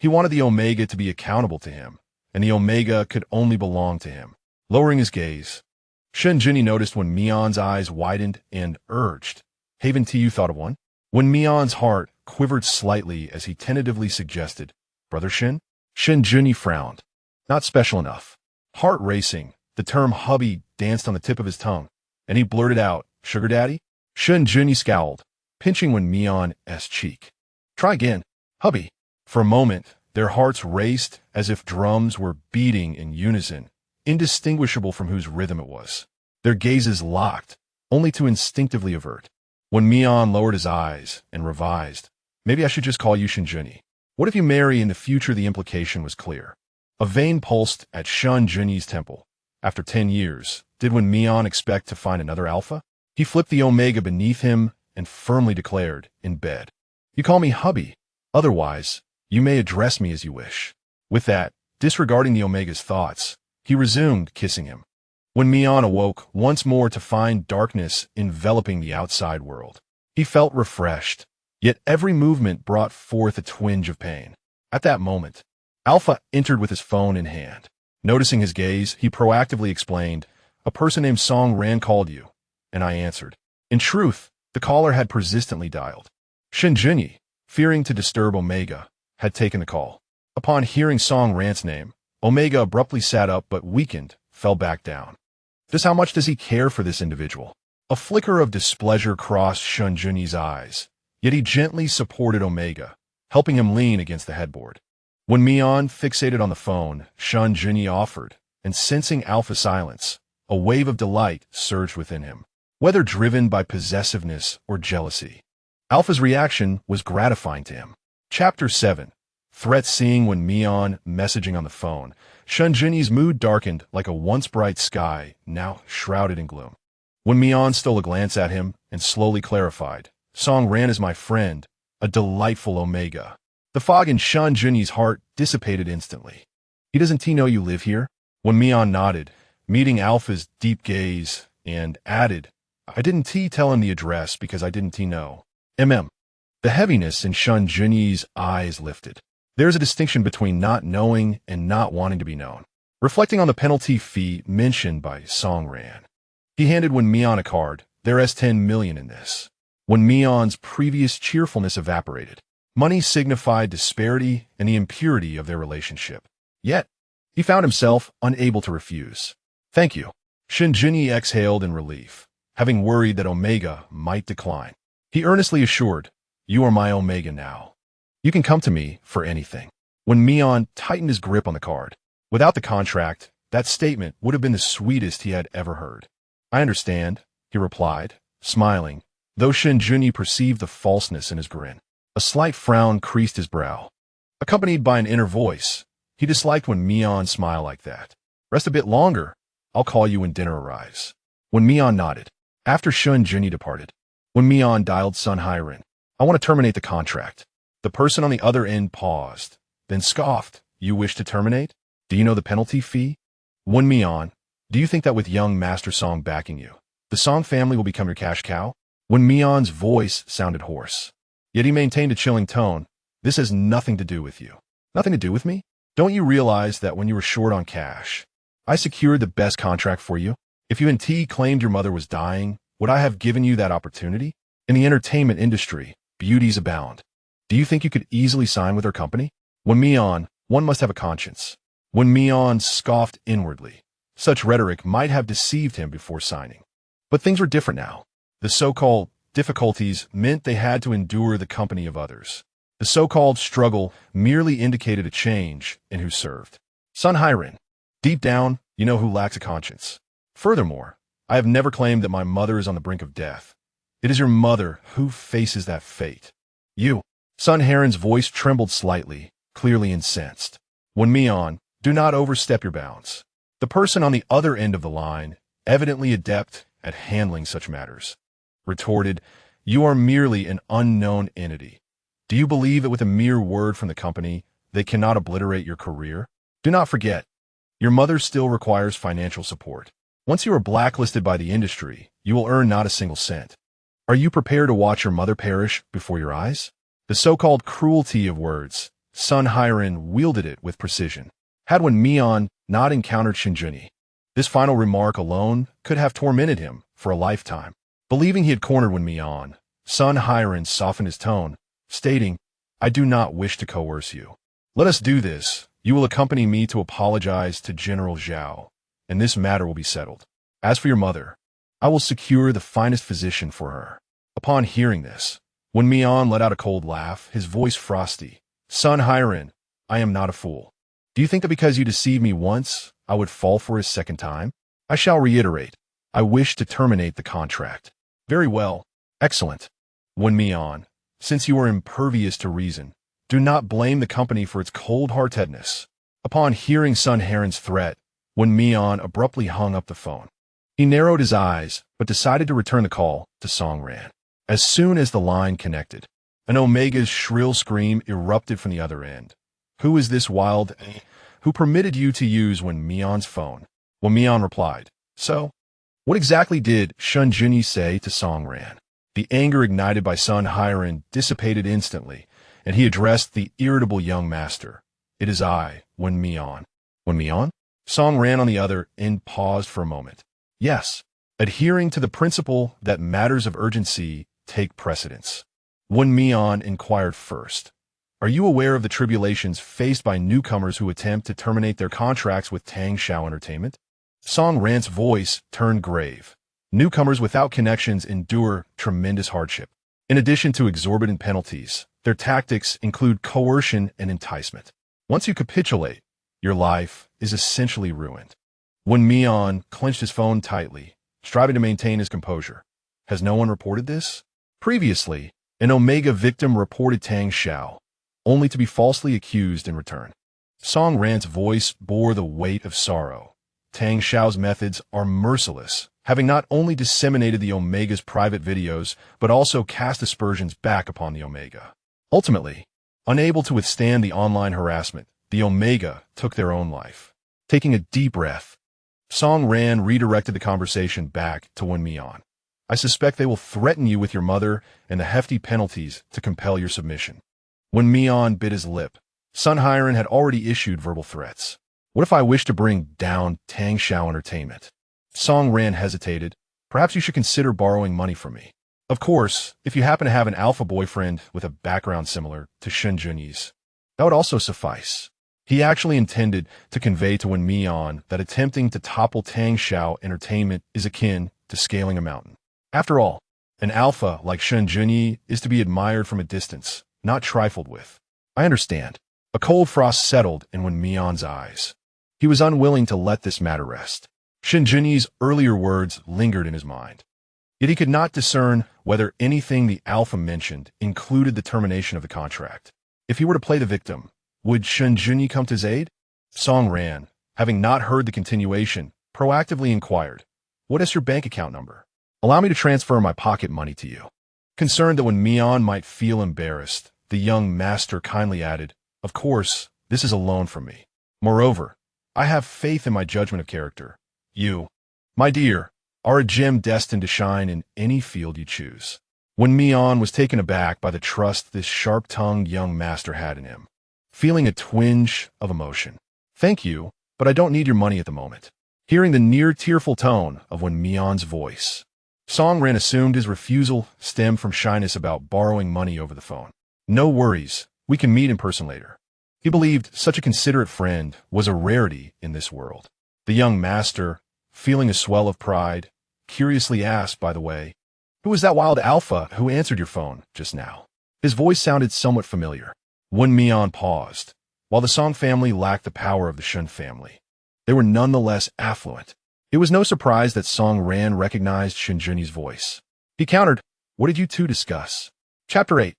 He wanted the omega to be accountable to him, and the omega could only belong to him. Lowering his gaze, Shen Junyi noticed Wen Mian's eyes widened and urged, "Haven't you thought of one?" Wen Mian's heart quivered slightly as he tentatively suggested, "Brother Shen?" Shen Junyi frowned. Not special enough. Heart racing, the term hubby danced on the tip of his tongue, and he blurted out, "Sugar daddy?" Shen Junyi scowled, pinching Wen Mian's cheek. "Try again, hubby." For a moment, their hearts raced as if drums were beating in unison, indistinguishable from whose rhythm it was. Their gazes locked, only to instinctively avert. Wen Mian lowered his eyes and revised, "Maybe I should just call you Shen Junyi. What if you marry in the future?" The implication was clear. A vein pulsed at Shen Junyi's temple. After 10 years, did Wen Mian expect to find another alpha? He flipped the omega beneath him and firmly declared, in bed, "You call me hubby. Otherwise, you may address me as you wish." With that, disregarding the omega's thoughts, he resumed kissing him. Wen Mian awoke once more to find darkness enveloping the outside world. He felt refreshed, yet every movement brought forth a twinge of pain. At that moment, Alpha entered with his phone in hand. Noticing his gaze, he proactively explained, "A person named Song Ran called you," and I answered. In truth, the caller had persistently dialed. Shen Junyi, fearing to disturb Omega, had taken the call. Upon hearing Song Ran's name, Omega abruptly sat up but weakened, fell back down. Just how much does he care for this individual? A flicker of displeasure crossed Shen Junyi's eyes, yet he gently supported Omega, helping him lean against the headboard. When Mian fixated on the phone, Shen Junyi offered, and sensing Alpha's silence, a wave of delight surged within him. Whether driven by possessiveness or jealousy, Alpha's reaction was gratifying to him. Chapter 7. Threat. Seeing Wen Mian messaging on the phone, Shen Junyi's mood darkened like a once bright sky, now shrouded in gloom. Wen Mian stole a glance at him and slowly clarified, "Song Ran is my friend, a delightful Omega." The fog in Shen Junyi's heart dissipated instantly. Doesn't he know you live here?" Wen Mian nodded, meeting Alpha's deep gaze, and added, "I didn't tell him the address because I didn't know." The heaviness in Shen Junyi's eyes lifted. There's a distinction between not knowing and not wanting to be known. Reflecting on the penalty fee mentioned by Song Ran, he handed Wen Mian a card, There's 10 million in this. When Mian's previous cheerfulness evaporated, money signified disparity and the impurity of their relationship. Yet, he found himself unable to refuse. Thank you. Shen Junyi exhaled in relief, having worried that Omega might decline. He earnestly assured, you are my Omega now. You can come to me for anything. When Mian tightened his grip on the card, without the contract, that statement would have been the sweetest he had ever heard. I understand, he replied, smiling, though Shen Junyi perceived the falseness in his grin. A slight frown creased his brow, accompanied by an inner voice. He disliked when Mian smiled like that. Rest a bit longer. I'll call you when dinner arrives. When Mian nodded, after Shen Junyi departed, when Mian dialed Sun Hairen, I want to terminate the contract. The person on the other end paused, then scoffed. You wish to terminate? Do you know the penalty fee? Wen Mian, do you think that with young Master Song backing you, the Song family will become your cash cow? Wen Mian's voice sounded hoarse, yet he maintained a chilling tone. This has nothing to do with you. Nothing to do with me? Don't you realize that when you were short on cash, I secured the best contract for you? If you and claimed your mother was dying, would I have given you that opportunity? In the entertainment industry, beauties abound. Do you think you could easily sign with her company? Wen Mian, one must have a conscience. Wen Mian scoffed inwardly. Such rhetoric might have deceived him before signing. But things were different now. The so-called difficulties meant they had to endure the company of others. The so-called struggle merely indicated a change in who served. Sun Hairen, deep down, you know who lacks a conscience. Furthermore, I have never claimed that my mother is on the brink of death. It is your mother who faces that fate. You. Sun Hairen's voice trembled slightly, clearly incensed. Wen Mian, do not overstep your bounds. The person on the other end of the line, evidently adept at handling such matters, retorted, you are merely an unknown entity. Do you believe that with a mere word from the company, they cannot obliterate your career? Do not forget, your mother still requires financial support. Once you are blacklisted by the industry, you will earn not a single cent. Are you prepared to watch your mother perish before your eyes? The so-called cruelty of words, Sun Hairen wielded it with precision. Had Wen Mian not encountered Shen Junyi, this final remark alone could have tormented him for a lifetime. Believing he had cornered Wen Mian, Sun Hairen softened his tone, stating, I do not wish to coerce you. Let us do this. You will accompany me to apologize to General Zhao, and this matter will be settled. As for your mother, I will secure the finest physician for her. Upon hearing this, Wen Mian let out a cold laugh, his voice frosty. Sun Hairen, I am not a fool. Do you think that because you deceived me once, I would fall for it a second time? I shall reiterate. I wish to terminate the contract. Very well. Excellent. Wen Mian, since you are impervious to reason, do not blame the company for its cold-heartedness. Upon hearing Sun Hairen's threat, Wen Mian abruptly hung up the phone. He narrowed his eyes, but decided to return the call to Song Ran. As soon as the line connected, an Omega's shrill scream erupted from the other end. Who is this wild who permitted you to use Wen Mian's phone? Wen Mian replied, so? What exactly did Shen Junyi say to Song Ran? The anger ignited by Sun Hairen dissipated instantly, and he addressed the irritable young master. It is I, Wen Mian. Wen Mian? Song Ran on the other end paused for a moment. Yes, adhering to the principle that matters of urgency take precedence. Wen Mian inquired first. Are you aware of the tribulations faced by newcomers who attempt to terminate their contracts with Tang Shao Entertainment? Song Ran's voice turned grave. Newcomers without connections endure tremendous hardship. In addition to exorbitant penalties, their tactics include coercion and enticement. Once you capitulate, your life is essentially ruined. Wen Mian clenched his phone tightly, striving to maintain his composure. Has no one reported this? Previously, an Omega victim reported Tang Shao, only to be falsely accused in return. Song Ran's voice bore the weight of sorrow. Tang Shao's methods are merciless, having not only disseminated the Omega's private videos, but also cast aspersions back upon the Omega. Ultimately, unable to withstand the online harassment, the Omega took their own life. Taking a deep breath, Song Ran redirected the conversation back to Wen Mian. I suspect they will threaten you with your mother and the hefty penalties to compel your submission. Wen Mian bit his lip. Sun Hairen had already issued verbal threats. What if I wish to bring down Tang Shao Entertainment? Song Ran hesitated, Perhaps you should consider borrowing money from me. Of course, if you happen to have an alpha boyfriend with a background similar to Shen Junyi's, that would also suffice. He actually intended to convey to Wen Mian that attempting to topple Tang Xiao Entertainment is akin to scaling a mountain. After all, an alpha like Shen Junyi is to be admired from a distance, not trifled with. I understand. A cold frost settled in Wen Mian's eyes. He was unwilling to let this matter rest. Shen Junyi's earlier words lingered in his mind. Yet he could not discern whether anything the alpha mentioned included the termination of the contract. If he were to play the victim, would Shen Junyi come to his aid? Song Ran, having not heard the continuation, proactively inquired, "What is your bank account number? Allow me to transfer my pocket money to you." Concerned that Wen Mian might feel embarrassed, the young master kindly added, "Of course, this is a loan from me. Moreover, I have faith in my judgment of character. You, my dear, are a gem destined to shine in any field you choose." Wen Mian was taken aback by the trust this sharp-tongued young master had in him, feeling a twinge of emotion. "Thank you, but I don't need your money at the moment." Hearing the near-tearful tone of Wen Mian's voice, Song Ran assumed his refusal stemmed from shyness about borrowing money over the phone. "No worries, we can meet in person later." He believed such a considerate friend was a rarity in this world. The young master, feeling a swell of pride, curiously asked, "By the way, who was that wild alpha who answered your phone just now?" His voice sounded somewhat familiar. Wen Mian paused. While the Song family lacked the power of the Shen family, they were nonetheless affluent. It was no surprise that Song Ran recognized Shen Junyi's voice. He countered, "What did you two discuss?" Chapter 8.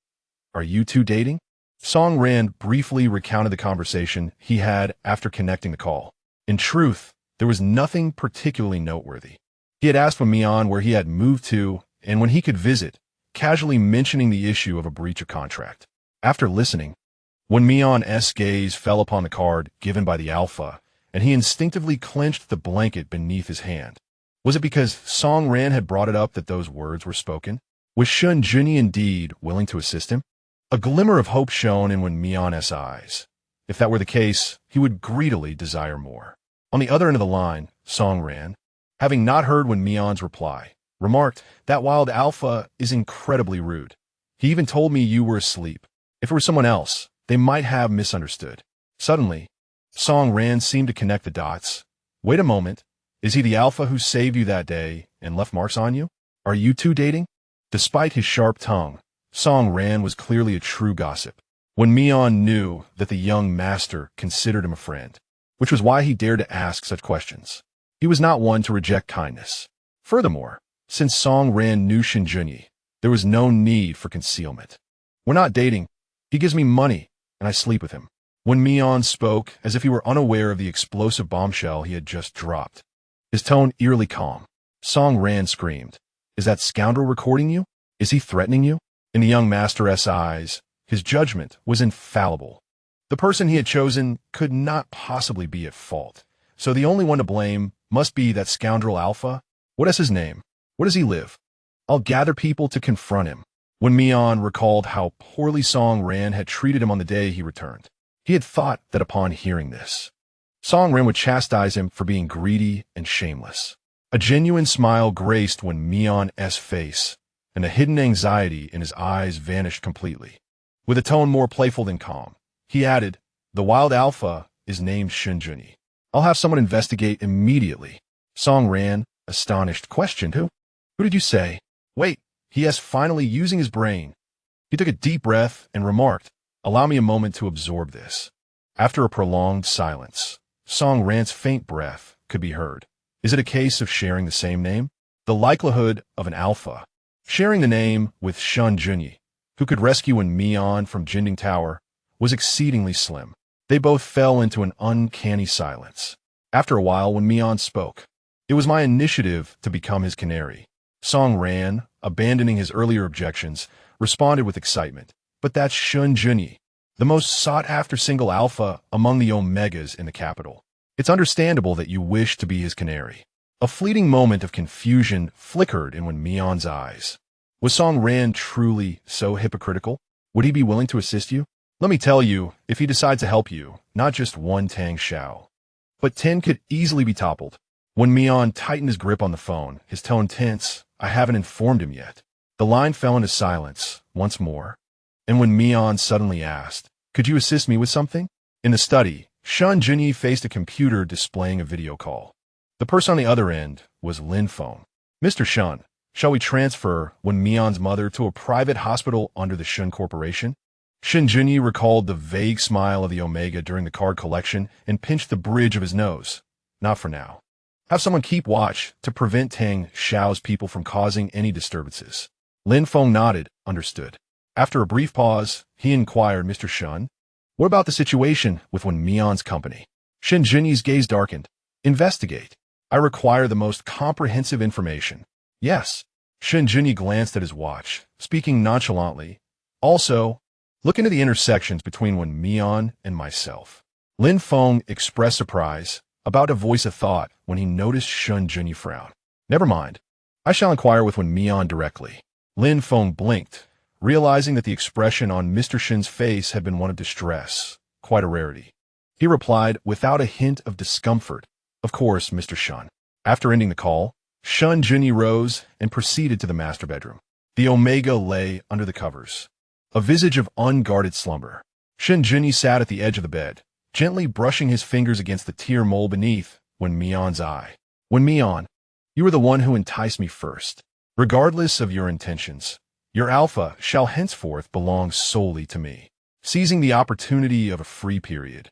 Are you two dating? Song Ran briefly recounted the conversation he had after connecting the call. In truth, there was nothing particularly noteworthy. He had asked Wen Mian where he had moved to and when he could visit, casually mentioning the issue of a breach of contract. After listening, Wen Mian's gaze fell upon the card given by the alpha, and he instinctively clenched the blanket beneath his hand. Was it because Song Ran had brought it up that those words were spoken? Was Shen Junyi indeed willing to assist him? A glimmer of hope shone in Wen Mian's eyes. If that were the case, he would greedily desire more. On the other end of the line, Song Ran, having not heard Wen Mian's reply, remarked, "That wild alpha is incredibly rude. He even told me you were asleep. If it were someone else, they might have misunderstood." Suddenly, Song Ran seemed to connect the dots. "Wait a moment. Is he the alpha who saved you that day and left marks on you? Are you two dating?" Despite his sharp tongue, Song Ran was clearly a true gossip. Wen Mian knew that the young master considered him a friend, which was why he dared to ask such questions. He was not one to reject kindness. Furthermore, since Song Ran knew Shen Junyi, there was no need for concealment. "We're not dating. He gives me money, and I sleep with him." Wen Mian spoke as if he were unaware of the explosive bombshell he had just dropped. His tone eerily calm. Song Ran screamed, "Is that scoundrel recording you? Is he threatening you?" In the young master's eyes, his judgment was infallible. The person he had chosen could not possibly be at fault, so the only one to blame must be that scoundrel alpha. What is his name? Where does he live? I'll gather people to confront him. Wen Mian recalled how poorly Song Ran had treated him on the day he returned. He had thought that upon hearing this, Song Ran would chastise him for being greedy and shameless. A genuine smile graced Wen Mian's face, and the hidden anxiety in his eyes vanished completely. With a tone more playful than calm, he added, "The wild alpha is named Shen Junyi. I'll have someone investigate immediately." Song Ran, astonished, questioned, "Who? Who did you say?" "Wait," he asked, finally using his brain. He took a deep breath and remarked, "Allow me a moment to absorb this." After a prolonged silence, Song Ran's faint breath could be heard. Is it a case of sharing the same name? The likelihood of an alpha sharing the name with Shen Junyi, who could rescue Wen Mian from Jinding Tower, was exceedingly slim. They both fell into an uncanny silence. After a while, Wen Mian spoke. "It was my initiative to become his canary." Song Ran, abandoning his earlier objections, responded with excitement. "But that's Shen Junyi, the most sought-after single alpha among the Omegas in the capital. It's understandable that you wish to be his canary." A fleeting moment of confusion flickered in Wen Mian's eyes. Was Song Ran truly so hypocritical? Would he be willing to assist you? Let me tell you, if he decides to help you, not just one Tang Xiao, but 10 could easily be toppled. Wen Mian tightened his grip on the phone, his tone tense. I haven't informed him yet. The line fell into silence once more. And Wen Mian suddenly asked, could you assist me with something? In the study, Shen Junyi faced a computer displaying a video call. The person on the other end was Lin Feng. Mr. Shen, shall we transfer Wen Mian's mother to a private hospital under the Shen Corporation? Shen Junyi recalled the vague smile of the Omega during the card collection and pinched the bridge of his nose. Not for now. Have someone keep watch to prevent Tang Xiao's people from causing any disturbances. Lin Feng nodded, understood. After a brief pause, he inquired, Mr. Shen, what about the situation with Wen Mian's company? Shen Junyi's gaze darkened. Investigate. I require the most comprehensive information. Yes. Shen Junyi glanced at his watch, speaking nonchalantly. Also, look into the intersections between Wen Mian and myself. Lin Feng expressed surprise, about to voice a thought when he noticed Shen Junyi frown. Never mind. I shall inquire with Wen Mian directly. Lin Feng blinked, realizing that the expression on Mr. Shen's face had been one of distress, quite a rarity. He replied without a hint of discomfort, of course, Mr. Shen. After ending the call, Shen Junyi rose and proceeded to the master bedroom. The Omega lay under the covers, a visage of unguarded slumber. Shen Junyi sat at the edge of the bed, gently brushing his fingers against the tear mole beneath Wen Mian's eye. Wen Mian, you were the one who enticed me first. Regardless of your intentions, your alpha shall henceforth belong solely to me. Seizing the opportunity of a free period,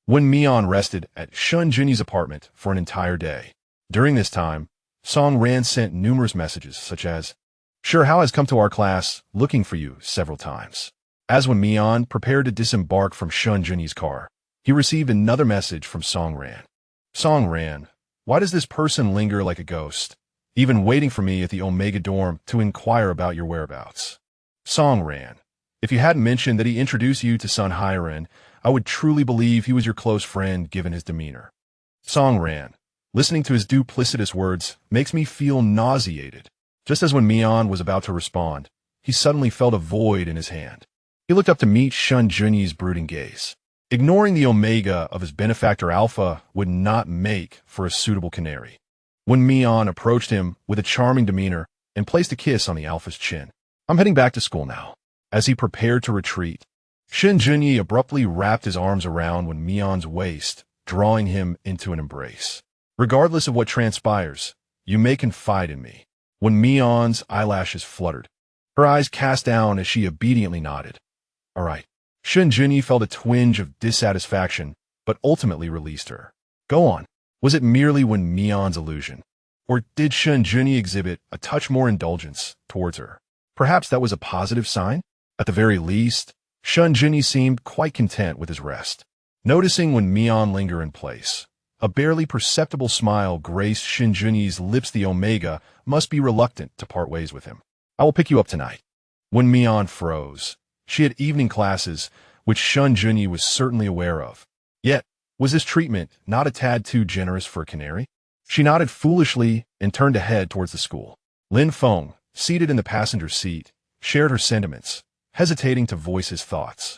Wen Mian rested at Shen Junyi's apartment for an entire day. During this time, Song Ran sent numerous messages such as, Sure Hao has come to our class looking for you several times. As Wen Mian prepared to disembark from Shen Junyi's car, he received another message from Song Ran. Song Ran, why does this person linger like a ghost, even waiting for me at the Omega dorm to inquire about your whereabouts? Song Ran, if you hadn't mentioned that he introduced you to Sun Hairen, I would truly believe he was your close friend given his demeanor. Song Ran, listening to his duplicitous words makes me feel nauseated. Just as Wen Mian was about to respond, he suddenly felt a void in his hand. He looked up to meet Shen Junyi's brooding gaze. Ignoring the Omega of his benefactor Alpha would not make for a suitable canary. Wen Mian approached him with a charming demeanor and placed a kiss on the Alpha's chin. I'm heading back to school now. As he prepared to retreat, Shen Junyi abruptly wrapped his arms around Wen Mian's waist, drawing him into an embrace. Regardless of what transpires, you may confide in me. Wen Mian's eyelashes fluttered. Her eyes cast down as she obediently nodded. All right. Shen Junyi felt a twinge of dissatisfaction, but ultimately released her. Go on. Was it merely Wen Mian's illusion? Or did Shen Junyi exhibit a touch more indulgence towards her? Perhaps that was a positive sign? At the very least, Shen Junyi seemed quite content with his rest. Noticing Wen Mian linger in place, a barely perceptible smile graced Shen Junyi's lips. The Omega must be reluctant to part ways with him. I will pick you up tonight. Wen Mian froze. She had evening classes, which Shen Junyi was certainly aware of. Yet, was this treatment not a tad too generous for a canary? She nodded foolishly and turned to head towards the school. Lin Feng, seated in the passenger seat, shared her sentiments, hesitating to voice his thoughts.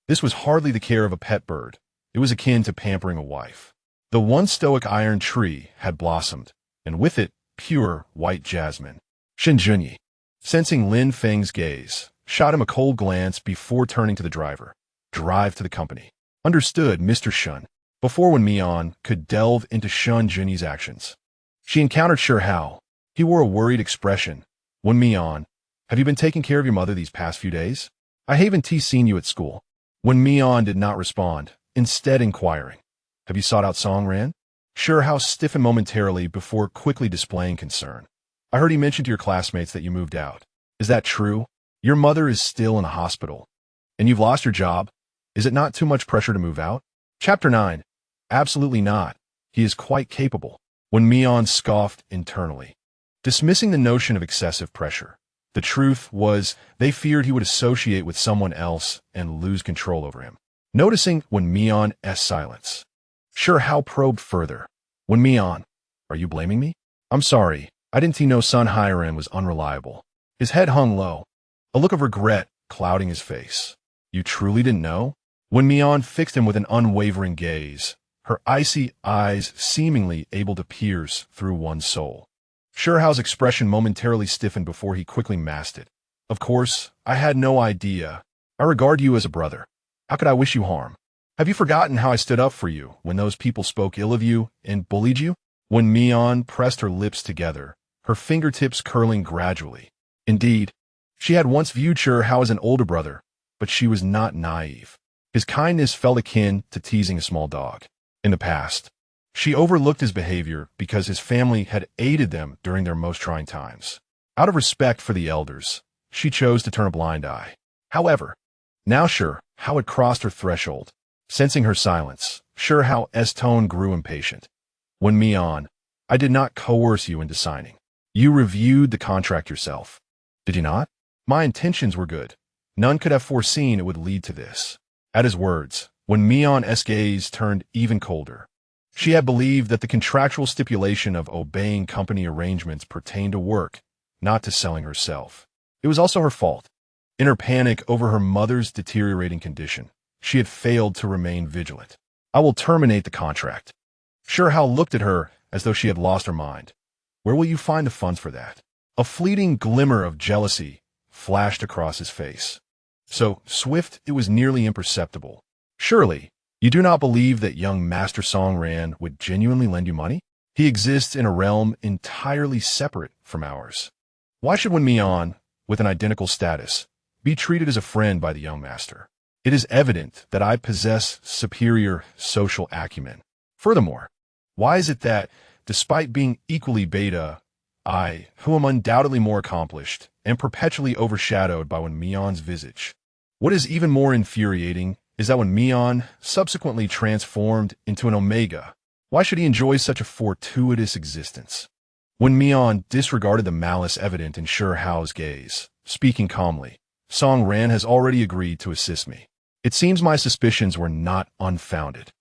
This was hardly the care of a pet bird. It was akin to pampering a wife. The once stoic iron tree had blossomed, and with it, pure white jasmine. Shen Junyi, sensing Lin Feng's gaze, shot him a cold glance before turning to the driver. Drive to the company. Understood, Mr. Shen. Before Wen Mian could delve into Shen Junyi's actions, she encountered Sure Hao. He wore a worried expression. Wen Mian, have you been taking care of your mother these past few days? I haven't seen you at school. Wen Mian did not respond, instead inquiring, have you sought out Song Ran? Sure Hao stiffened momentarily before quickly displaying concern. I heard he mentioned to your classmates that you moved out. Is that true? Your mother is still in a hospital. And you've lost your job. Is it not too much pressure to move out? Chapter 9. Absolutely not. He is quite capable. Wen Mian scoffed internally, dismissing the notion of excessive pressure. The truth was, they feared he would associate with someone else and lose control over him. Noticing Wen Mian's silence, Sure Hao probed further. Wen Mian, are you blaming me? I'm sorry. I didn't know Sun Hairen was unreliable. His head hung low, a look of regret clouding his face. You truly didn't know? Wen Mian fixed him with an unwavering gaze, her icy eyes seemingly able to pierce through one's soul. Sherhao's expression momentarily stiffened before he quickly masked it. Of course, I had no idea. I regard you as a brother. How could I wish you harm? Have you forgotten how I stood up for you when those people spoke ill of you and bullied you? Wen Mian pressed her lips together, her fingertips curling gradually. Indeed, she had once viewed Sherhao as an older brother, but she was not naive. His kindness felt akin to teasing a small dog. In the past, she overlooked his behavior because his family had aided them during their most trying times. Out of respect for the elders, she chose to turn a blind eye. However, now Sherhao had crossed her threshold. Sensing her silence, Sherhao's tone grew impatient. Wen Mian, I did not coerce you into signing. You reviewed the contract yourself. Did you not? My intentions were good. None could have foreseen it would lead to this. At his words, Wen Mian's gaze turned even colder. She had believed that the contractual stipulation of obeying company arrangements pertained to work, not to selling herself. It was also her fault. In her panic over her mother's deteriorating condition, she had failed to remain vigilant. I will terminate the contract. Sherhao looked at her as though she had lost her mind. Where will you find the funds for that? A fleeting glimmer of jealousy flashed across his face. So swift it was nearly imperceptible. Surely, you do not believe that young Master Song Ran would genuinely lend you money? He exists in a realm entirely separate from ours. Why should Wen Mian, with an identical status, be treated as a friend by the young master? It is evident that I possess superior social acumen. Furthermore, why is it that, despite being equally beta, I, who am undoubtedly more accomplished, am perpetually overshadowed by Wen Mian's visage? What is even more infuriating is that Wen Mian subsequently transformed into an Omega. Why should he enjoy such a fortuitous existence? Wen Mian disregarded the malice evident in Sherhao's gaze, speaking calmly. Song Ran has already agreed to assist me. It seems my suspicions were not unfounded.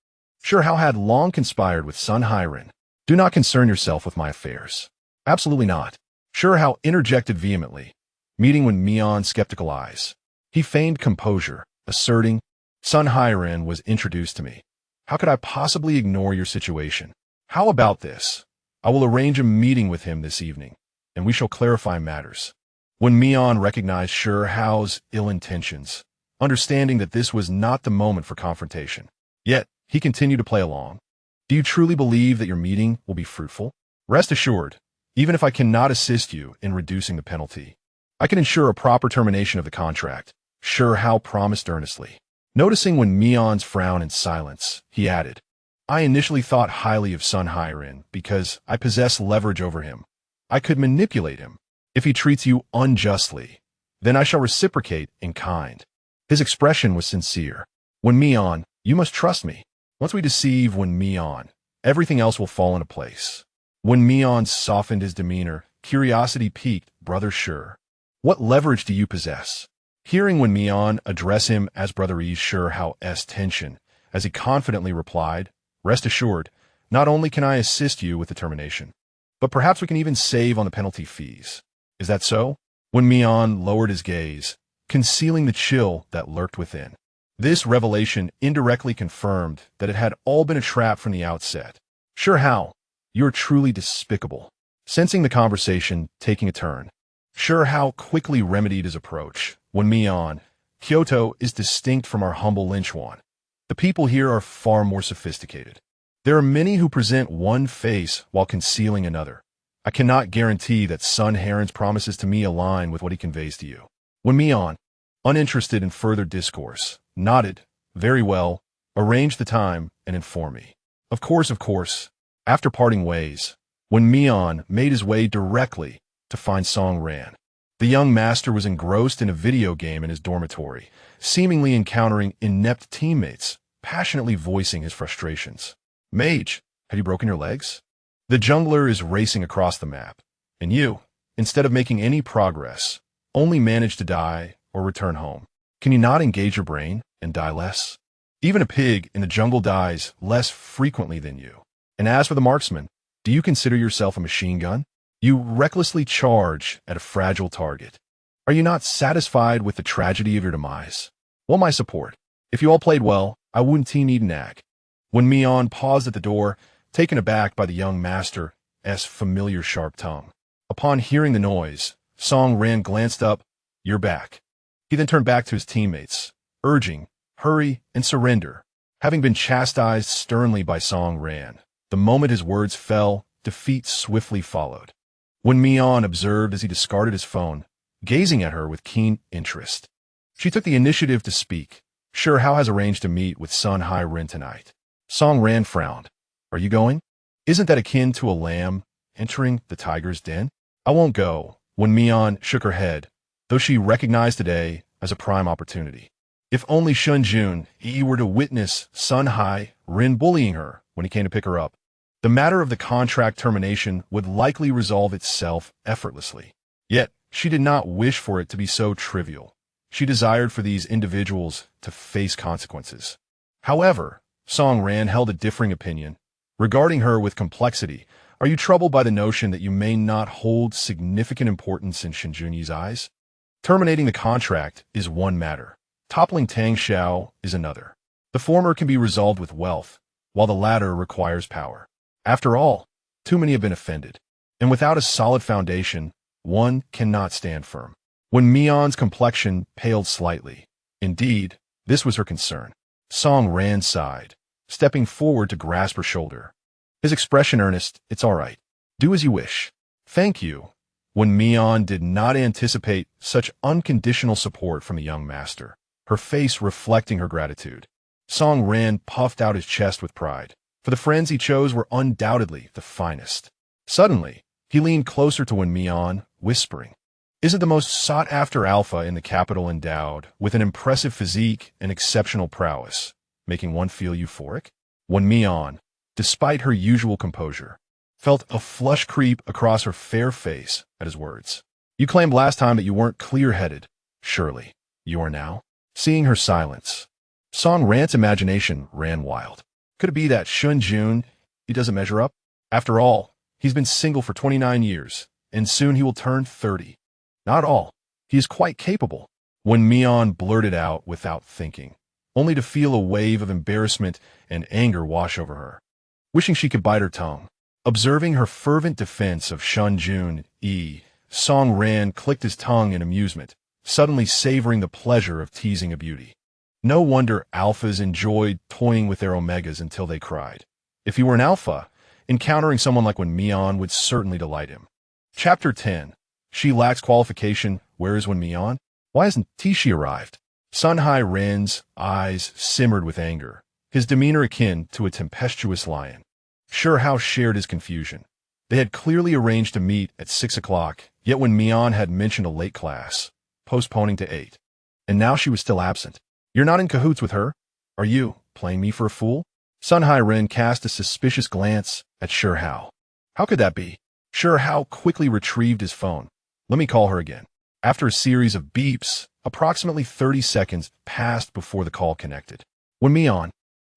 Sherhao had long conspired with Sun Hairen. Do not concern yourself with my affairs. Absolutely not. Sherhao interjected vehemently, meeting Wen Mian's skeptical eyes. He feigned composure, asserting, Sun Hairen was introduced to me. How could I possibly ignore your situation? How about this? I will arrange a meeting with him this evening, and we shall clarify matters. Wen Mian recognized Sherhao's ill intentions, understanding that this was not the moment for confrontation. Yet, he continued to play along. Do you truly believe that your meeting will be fruitful? Rest assured, even if I cannot assist you in reducing the penalty, I can ensure a proper termination of the contract, Sherhao promised earnestly. Noticing Wen Mian's frown in silence, he added, I initially thought highly of Sun Hairen because I possess leverage over him. I could manipulate him. If he treats you unjustly, then I shall reciprocate in kind. His expression was sincere. Wen Mian, you must trust me. Once we deceive Wen Mian, everything else will fall into place. Wen Mian softened his demeanor, curiosity piqued, Brother Sher. What leverage do you possess? Hearing Wen Mian address him as Brother eased Sherhao's tension, as he confidently replied, Rest assured, not only can I assist you with the termination, but perhaps we can even save on the penalty fees. Is that so? Wen Mian lowered his gaze, concealing the chill that lurked within. This revelation indirectly confirmed that it had all been a trap from the outset. Sherhao, you're truly despicable. Sensing the conversation taking a turn, Sherhao quickly remedied his approach. Wen Mian, Kyoto is distinct from our humble Linchuan. The people here are far more sophisticated. There are many who present one face while concealing another. I cannot guarantee that Sun Hairen's promises to me align with what he conveys to you. Wen Mian, uninterested in further discourse, nodded, Very well, arrange the time and inform me. Of course. After parting ways, Wen Mian made his way directly to find Song Ran. The young master was engrossed in a video game in his dormitory, seemingly encountering inept teammates, passionately voicing his frustrations. Mage, have you broken your legs? The jungler is racing across the map, and you, instead of making any progress, only manage to die or return home. Can you not engage your brain and die less? Even a pig in the jungle dies less frequently than you. And as for the marksman, do you consider yourself a machine gun? You recklessly charge at a fragile target. Are you not satisfied with the tragedy of your demise? Want my support? If you all played well, I wouldn't need nag. Wen Mian paused at the door, taken aback by the young master's familiar sharp tongue. Upon hearing the noise, Song Ran glanced up. "You're back." He then turned back to his teammates, urging, "Hurry and surrender." Having been chastised sternly by Song Ran, the moment his words fell, defeat swiftly followed. Wen Mian observed as he discarded his phone, gazing at her with keen interest. She took the initiative to speak. "Sure, Hao has arranged to meet with Sun Hai Ren tonight." Song Ran frowned. "Are you going? Isn't that akin to a lamb entering the tiger's den?" "I won't go." Wen Mian shook her head, though she recognized today as a prime opportunity. If only Shen Junyi were to witness Sun Hai Ren bullying her when he came to pick her up, the matter of the contract termination would likely resolve itself effortlessly. Yet, she did not wish for it to be so trivial. She desired for these individuals to face consequences. However, Song Ran held a differing opinion. Regarding her with complexity, "Are you troubled by the notion that you may not hold significant importance in Shen Junyi's eyes? Terminating the contract is one matter. Toppling Tang Xiao is another. The former can be resolved with wealth, while the latter requires power. After all, too many have been offended, and without a solid foundation, one cannot stand firm." When Mian's complexion paled slightly, indeed, this was her concern. Song Ran sighed, stepping forward to grasp her shoulder. His expression earnest. "It's all right. Do as you wish." "Thank you." When Mian did not anticipate such unconditional support from the young master, her face reflecting her gratitude. Song Ran puffed out his chest with pride, for the friends he chose were undoubtedly the finest. Suddenly, he leaned closer to Wen Mian, whispering, "Isn't the most sought-after alpha in the capital endowed with an impressive physique and exceptional prowess, making one feel euphoric?" Wen Mian, despite her usual composure, felt a flush creep across her fair face at his words. "You claimed last time that you weren't clear-headed. Surely, you are now?" Seeing her silence, Song Ran's imagination ran wild. Could it be that Shen Junyi doesn't measure up? After all, he's been single for 29 years, and soon he will turn 30. Not all. He is quite capable. Wen Mian blurted out without thinking, only to feel a wave of embarrassment and anger wash over her. Wishing she could bite her tongue. Observing her fervent defense of Shen Junyi, Song Ran clicked his tongue in amusement, suddenly savoring the pleasure of teasing a beauty. No wonder alphas enjoyed toying with their omegas until they cried. If he were an alpha, encountering someone like Wen Mian would certainly delight him. Chapter 10. She lacks qualification. Where is Wen Mian? Why hasn't she arrived? Sun Hai Ren's eyes simmered with anger, his demeanor akin to a tempestuous lion. Sure, Hao shared his confusion. They had clearly arranged to meet at 6 o'clock, yet Wen Mian had mentioned a late class, postponing to 8. And now she was still absent. "You're not in cahoots with her? Are you playing me for a fool?" Sun Hai Ren cast a suspicious glance at Sure Hao. How could that be? Sure Hao quickly retrieved his phone. "Let me call her again." After a series of beeps, approximately 30 seconds passed before the call connected. "Wen Mian,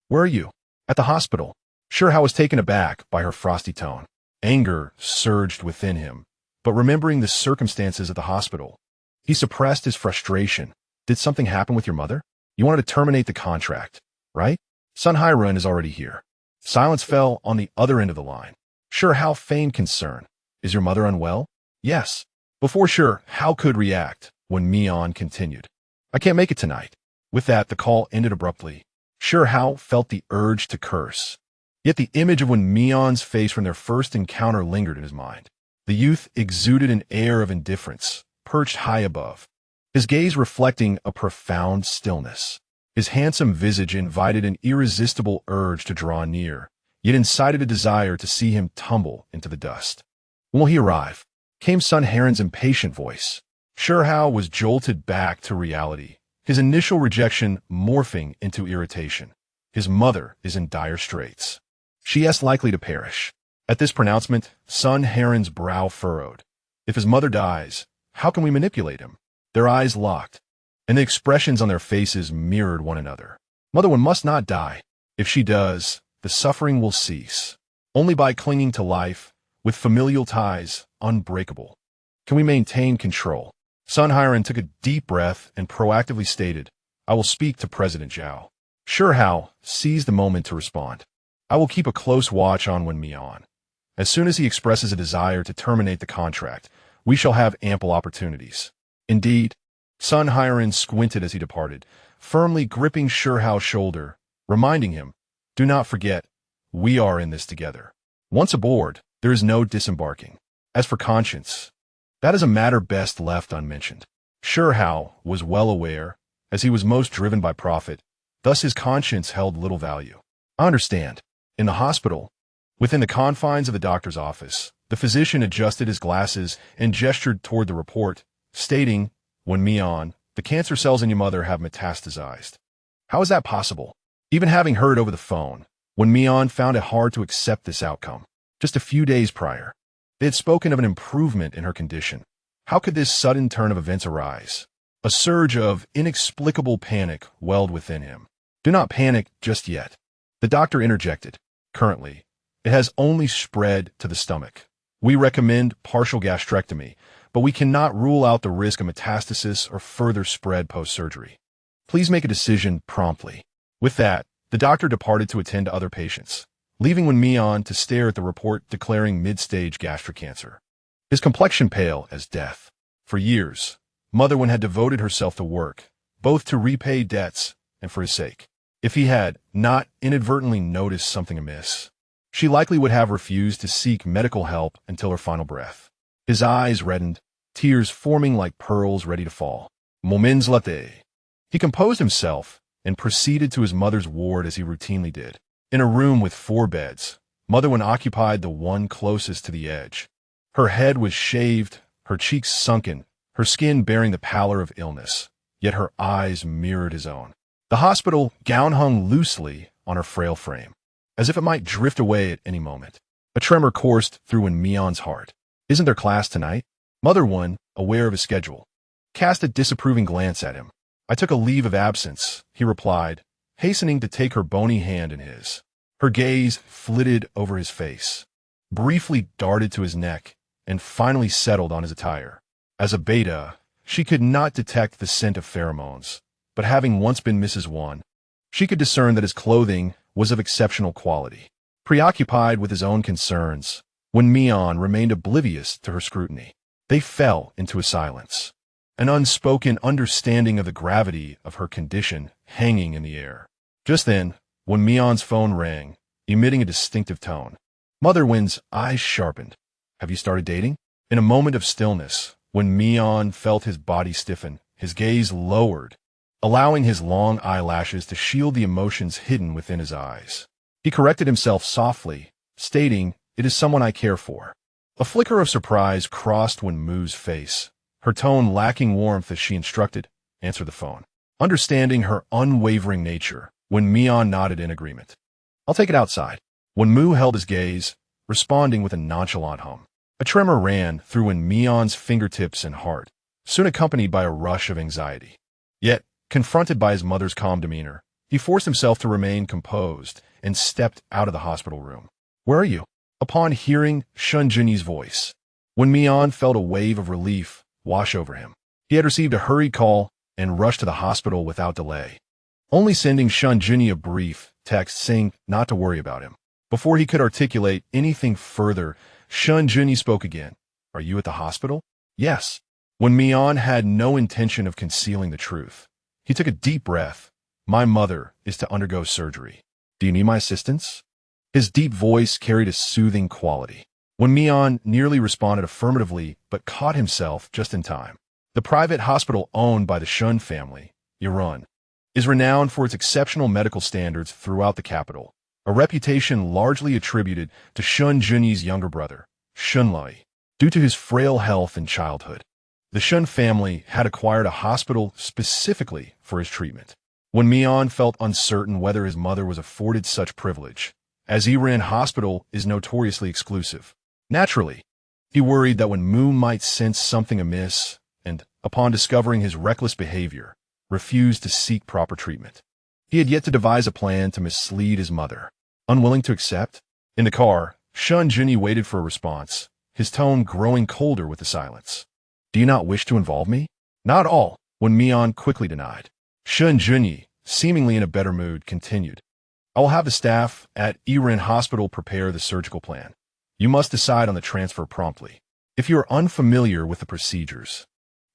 where are you?" "At the hospital." Sure Hao was taken aback by her frosty tone. Anger surged within him, but remembering the circumstances at the hospital, he suppressed his frustration. "Did something happen with your mother? You wanted to terminate the contract, right?" "Sun Hai Ren is already here." Silence fell on the other end of the line. Sure Hao feigned concern. "Is your mother unwell?" "Yes." Before Sure Hao could react, Wen Mian continued, "I can't make it tonight." With that, the call ended abruptly. Sure Hao felt the urge to curse. Yet the image of Wen Mian's face from their first encounter lingered in his mind. The youth exuded an air of indifference, perched high above, his gaze reflecting a profound stillness. His handsome visage invited an irresistible urge to draw near, yet incited a desire to see him tumble into the dust. "When will he arrive?" came Sun Heron's impatient voice. Sure Hao was jolted back to reality, his initial rejection morphing into irritation. His mother is in dire straits. She is likely to perish. At this pronouncement, Sun Heron's brow furrowed. If his mother dies, how can we manipulate him? Their eyes locked, and the expressions on their faces mirrored one another. Mother Wen must not die. If she does, the suffering will cease. Only by clinging to life, with familial ties unbreakable, can we maintain control. Sun Hiren took a deep breath and proactively stated, "I will speak to President Zhao." Hao seized the moment to respond. I will keep a close watch on Wen Mian. As soon as he expresses a desire to terminate the contract, we shall have ample opportunities. Indeed, Sun Hairan squinted as he departed, firmly gripping Hao's shoulder, reminding him, do not forget, we are in this together. Once aboard, there is no disembarking. As for conscience, that is a matter best left unmentioned. Hao was well aware, as he was most driven by profit, thus his conscience held little value. I understand. In the hospital, within the confines of the doctor's office, the physician adjusted his glasses and gestured toward the report, stating, Wen Mian, the cancer cells in your mother have metastasized. How is that possible? Even having heard over the phone, Wen Mian found it hard to accept this outcome. Just a few days prior, they had spoken of an improvement in her condition. How could this sudden turn of events arise? A surge of inexplicable panic welled within him. Do not panic just yet. The doctor interjected. Currently, it has only spread to the stomach. We recommend partial gastrectomy, but we cannot rule out the risk of metastasis or further spread post-surgery. Please make a decision promptly. With that, the doctor departed to attend to other patients, leaving Wen Mian to stare at the report declaring mid-stage gastric cancer. His complexion pale as death. For years, Mother Wen had devoted herself to work, both to repay debts and for his sake. If he had not inadvertently noticed something amiss, she likely would have refused to seek medical help until her final breath. His eyes reddened, tears forming like pearls ready to fall. Moments latte. He composed himself and proceeded to his mother's ward as he routinely did. In a room with 4 beds, Mother Wen occupied the one closest to the edge. Her head was shaved, her cheeks sunken, her skin bearing the pallor of illness, yet her eyes mirrored his own. The hospital gown hung loosely on her frail frame, as if it might drift away at any moment. A tremor coursed through Wen Mian's heart. Isn't there class tonight? Mother Wen, aware of his schedule, cast a disapproving glance at him. I took a leave of absence, he replied, hastening to take her bony hand in his. Her gaze flitted over his face, briefly darted to his neck, and finally settled on his attire. As a beta, she could not detect the scent of pheromones, but having once been Mrs. Wan, she could discern that his clothing was of exceptional quality. Preoccupied with his own concerns, Wen Mian remained oblivious to her scrutiny. They fell into a silence, an unspoken understanding of the gravity of her condition hanging in the air. Just then, Wen Mian's phone rang, emitting a distinctive tone. Mother Wen's eyes sharpened. Have you started dating? In a moment of stillness, Wen Mian felt his body stiffen, his gaze lowered, allowing his long eyelashes to shield the emotions hidden within his eyes. He corrected himself softly, stating, it is someone I care for. A flicker of surprise crossed Wen Mu's face. Her tone lacking warmth as she instructed, answer the phone. Understanding her unwavering nature, Wen Mian nodded in agreement. I'll take it outside. Wen Mu held his gaze, responding with a nonchalant hum. A tremor ran through Wen Mian's fingertips and heart, soon accompanied by a rush of anxiety. Yet, confronted by his mother's calm demeanor, he forced himself to remain composed and stepped out of the hospital room. Where are you? Upon hearing Shen Junyi's voice, Wen Mian felt a wave of relief wash over him. He had received a hurried call and rushed to the hospital without delay, only sending Shen Junyi a brief text saying not to worry about him. Before he could articulate anything further, Shen Junyi spoke again. Are you at the hospital? Yes. Wen Mian had no intention of concealing the truth. He took a deep breath. My mother is to undergo surgery. Do you need my assistance? His deep voice carried a soothing quality. Wen Mian nearly responded affirmatively, but caught himself just in time. The private hospital owned by the Shen family, Yirun, is renowned for its exceptional medical standards throughout the capital, a reputation largely attributed to Shen Junyi's younger brother, Shen Junyi. Due to his frail health in childhood, the Shen family had acquired a hospital specifically for his treatment. Wen Mian felt uncertain whether his mother was afforded such privilege, as Yiren Hospital is notoriously exclusive. Naturally, he worried that Wen Mu might sense something amiss and, upon discovering his reckless behavior, refused to seek proper treatment. He had yet to devise a plan to mislead his mother. Unwilling to accept? In the car, Shen Junyi waited for a response, his tone growing colder with the silence. Do you not wish to involve me? Not at all, Wen Mian quickly denied. Shen Junyi, seemingly in a better mood, continued. I will have the staff at Iran Hospital prepare the surgical plan. You must decide on the transfer promptly. If you are unfamiliar with the procedures,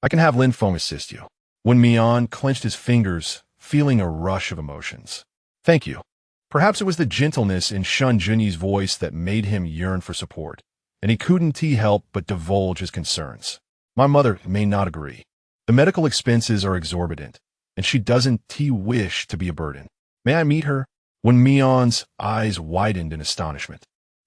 I can have Lin Feng assist you. Wen Mian clenched his fingers, feeling a rush of emotions. Thank you. Perhaps it was the gentleness in Shen Junyi's voice that made him yearn for support, and he couldn't help but divulge his concerns. My mother may not agree. The medical expenses are exorbitant, and she doesn't wish to be a burden. May I meet her? Wen Mian's eyes widened in astonishment.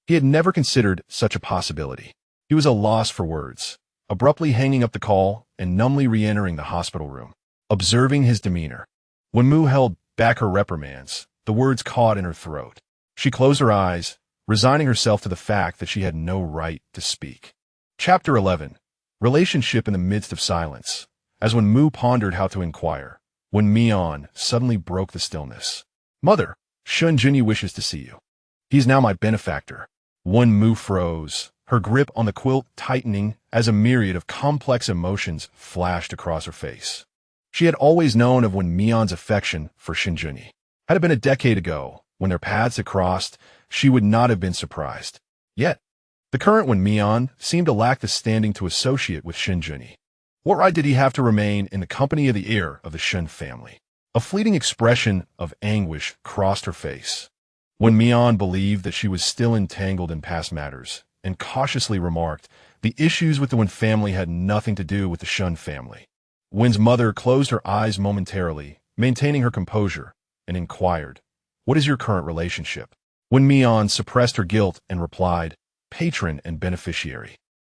He had never considered such a possibility. He was at a loss for words, abruptly hanging up the call and numbly re-entering the hospital room. Observing his demeanor, when Mu held back her reprimands, the words caught in her throat. She closed her eyes, resigning herself to the fact that she had no right to speak. Chapter 11. Relationship in the midst of silence. As when Mu pondered how to inquire, Wen Mian suddenly broke the stillness. Mother, Shen Junyi wishes to see you. He is now my benefactor. Wen Mu froze, her grip on the quilt tightening as a myriad of complex emotions flashed across her face. She had always known of Wen Mian's affection for Shen Junyi. Had it been a decade ago, when their paths had crossed, she would not have been surprised. Yet, the current Wen Mian seemed to lack the standing to associate with Shen Junyi. What right did he have to remain in the company of the heir of the Shen family? A fleeting expression of anguish crossed her face. Wen Mian believed that she was still entangled in past matters, and cautiously remarked, the issues with the Wen family had nothing to do with the Shen family. Wen's mother closed her eyes momentarily, maintaining her composure, and inquired, what is your current relationship? Wen Mian suppressed her guilt and replied, patron and beneficiary.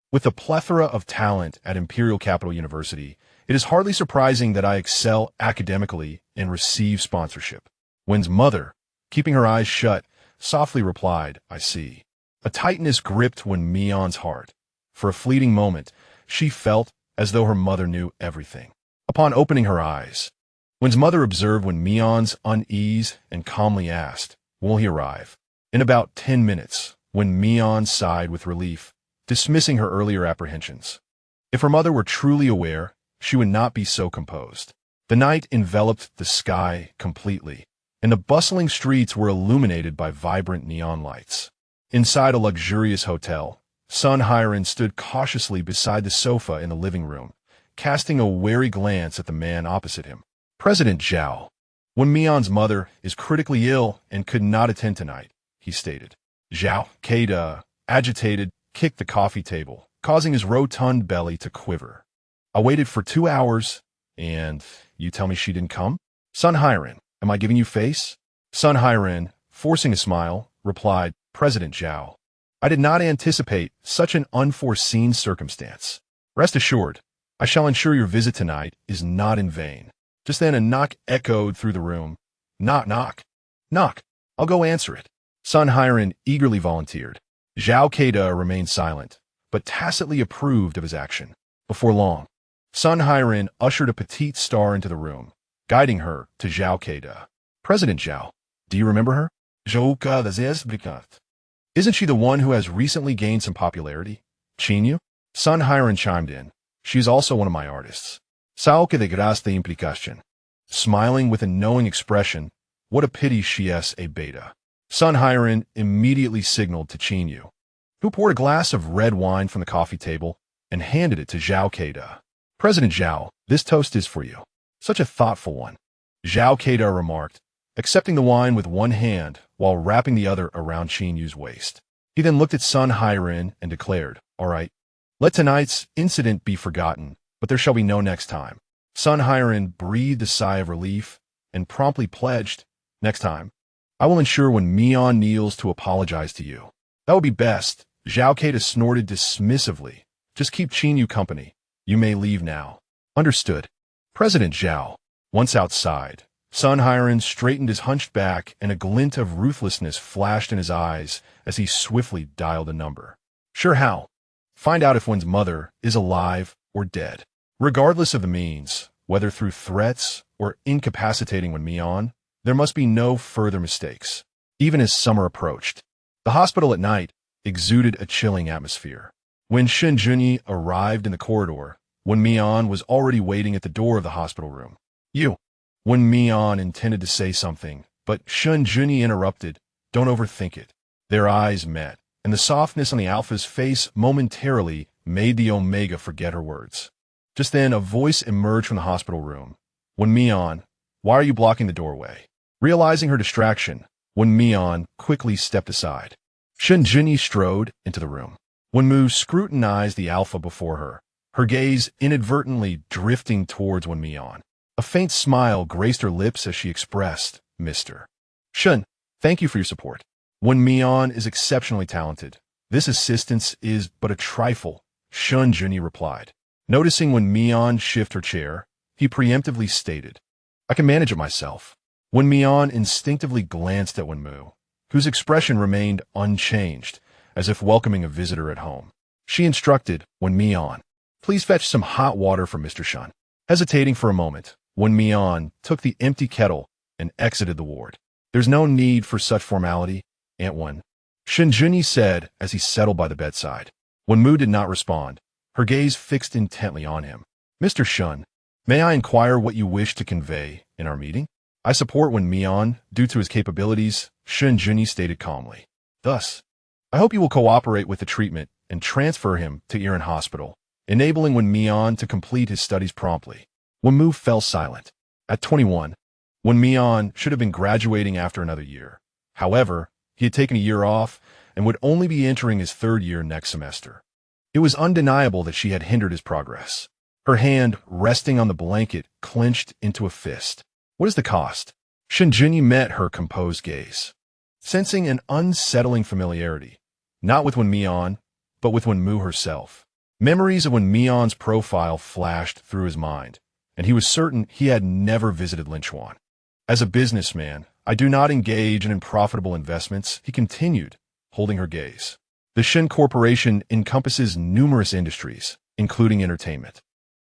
With the plethora of talent at Imperial Capital University, it is hardly surprising that I excel academically and receive sponsorship. Wen's mother, keeping her eyes shut, softly replied, I see. A tightness gripped Wen Mian's heart. For a fleeting moment, she felt as though her mother knew everything. Upon opening her eyes, Wen's mother observed Wen Mian's unease and calmly asked, will he arrive? In about 10 minutes, Wen Mian sighed with relief, dismissing her earlier apprehensions. If her mother were truly aware, she would not be so composed. The night enveloped the sky completely, and the bustling streets were illuminated by vibrant neon lights. Inside a luxurious hotel, Sun Hiren stood cautiously beside the sofa in the living room, casting a wary glance at the man opposite him. President Zhao. Wen Mian's mother is critically ill and could not attend tonight, he stated. Zhao, Kada, agitated, kicked the coffee table, causing his rotund belly to quiver. I waited for 2 hours, and you tell me she didn't come? Sun Hiren, am I giving you face? Sun Hiren, forcing a smile, replied, President Zhao. I did not anticipate such an unforeseen circumstance. Rest assured, I shall ensure your visit tonight is not in vain. Just then a knock echoed through the room. Knock, knock. Knock. I'll go answer it. Sun Hiren eagerly volunteered. Zhao Kada remained silent, but tacitly approved of his action. Before long, Sun Hiren ushered a petite star into the room, guiding her to Zhao Kada. President Zhao, do you remember her? Isn't she the one who has recently gained some popularity? Chinyu? Sun Hiren chimed in. She is also one of my artists. Sao que de graça de implicación. Smiling with a knowing expression, what a pity she is a beta. Sun Hiren immediately signaled to Chinyu, who poured a glass of red wine from the coffee table and handed it to Zhao Kada. President Zhao, this toast is for you. Such a thoughtful one. Zhao Kada remarked, accepting the wine with one hand while wrapping the other around Chinyu's waist. He then looked at Sun Hiren and declared, all right, let tonight's incident be forgotten, but there shall be no next time. Sun Hiren breathed a sigh of relief and promptly pledged, next time, I will ensure Wen Mian kneels to apologize to you. That would be best. Zhao Kada snorted dismissively. Just keep Chinyu company. You may leave now. Understood. President Zhao. Once outside, Sun Hiren straightened his hunched back and a glint of ruthlessness flashed in his eyes as he swiftly dialed a number. Sure how. Find out if Wen's mother is alive or dead. Regardless of the means, whether through threats or incapacitating Wen Mian, there must be no further mistakes. Even as summer approached, the hospital at night exuded a chilling atmosphere. When Shen Junyi arrived in the corridor, Wen Mian was already waiting at the door of the hospital room. You. Wen Mian intended to say something, but Shen Junyi interrupted. Don't overthink it. Their eyes met, and the softness on the alpha's face momentarily made the Omega forget her words. Just then, a voice emerged from the hospital room. Wen Mian, why are you blocking the doorway? Realizing her distraction, Wen Mian quickly stepped aside. Shen Junyi strode into the room. Wen Mu scrutinized the alpha before her gaze inadvertently drifting towards Wen Mian. A faint smile graced her lips as she expressed, Mr. Shen, thank you for your support. Wen Mian is exceptionally talented. This assistance is but a trifle, Shen Junyi replied. Noticing Wen Mian shift her chair, he preemptively stated, I can manage it myself. Wen Mian instinctively glanced at Wen Mu, whose expression remained unchanged, as if welcoming a visitor at home. She instructed Wen Mian, please fetch some hot water for Mr. Shen. Hesitating for a moment, Wen Mian took the empty kettle and exited the ward. There's no need for such formality, Aunt Wen, Shen Junyi said as he settled by the bedside. Wen Mu did not respond, her gaze fixed intently on him. Mr. Shen, may I inquire what you wish to convey in our meeting? I support Wen Mian due to his capabilities, Shen Junyi stated calmly. Thus, I hope you will cooperate with the treatment and transfer him to Iran Hospital, enabling Wen Mian to complete his studies promptly. Wen Mu fell silent. At 21, Wen Mian should have been graduating after another year. However, he had taken a year off and would only be entering his third year next semester. It was undeniable that she had hindered his progress. Her hand, resting on the blanket, clenched into a fist. What is the cost? Shen Junyi met her composed gaze, sensing an unsettling familiarity, not with Wen Mian, but with Wen Mu herself. Memories of Wen Mian's profile flashed through his mind, and he was certain he had never visited Linchuan. As a businessman, I do not engage in unprofitable investments, he continued, holding her gaze. The Shen Corporation encompasses numerous industries, including entertainment.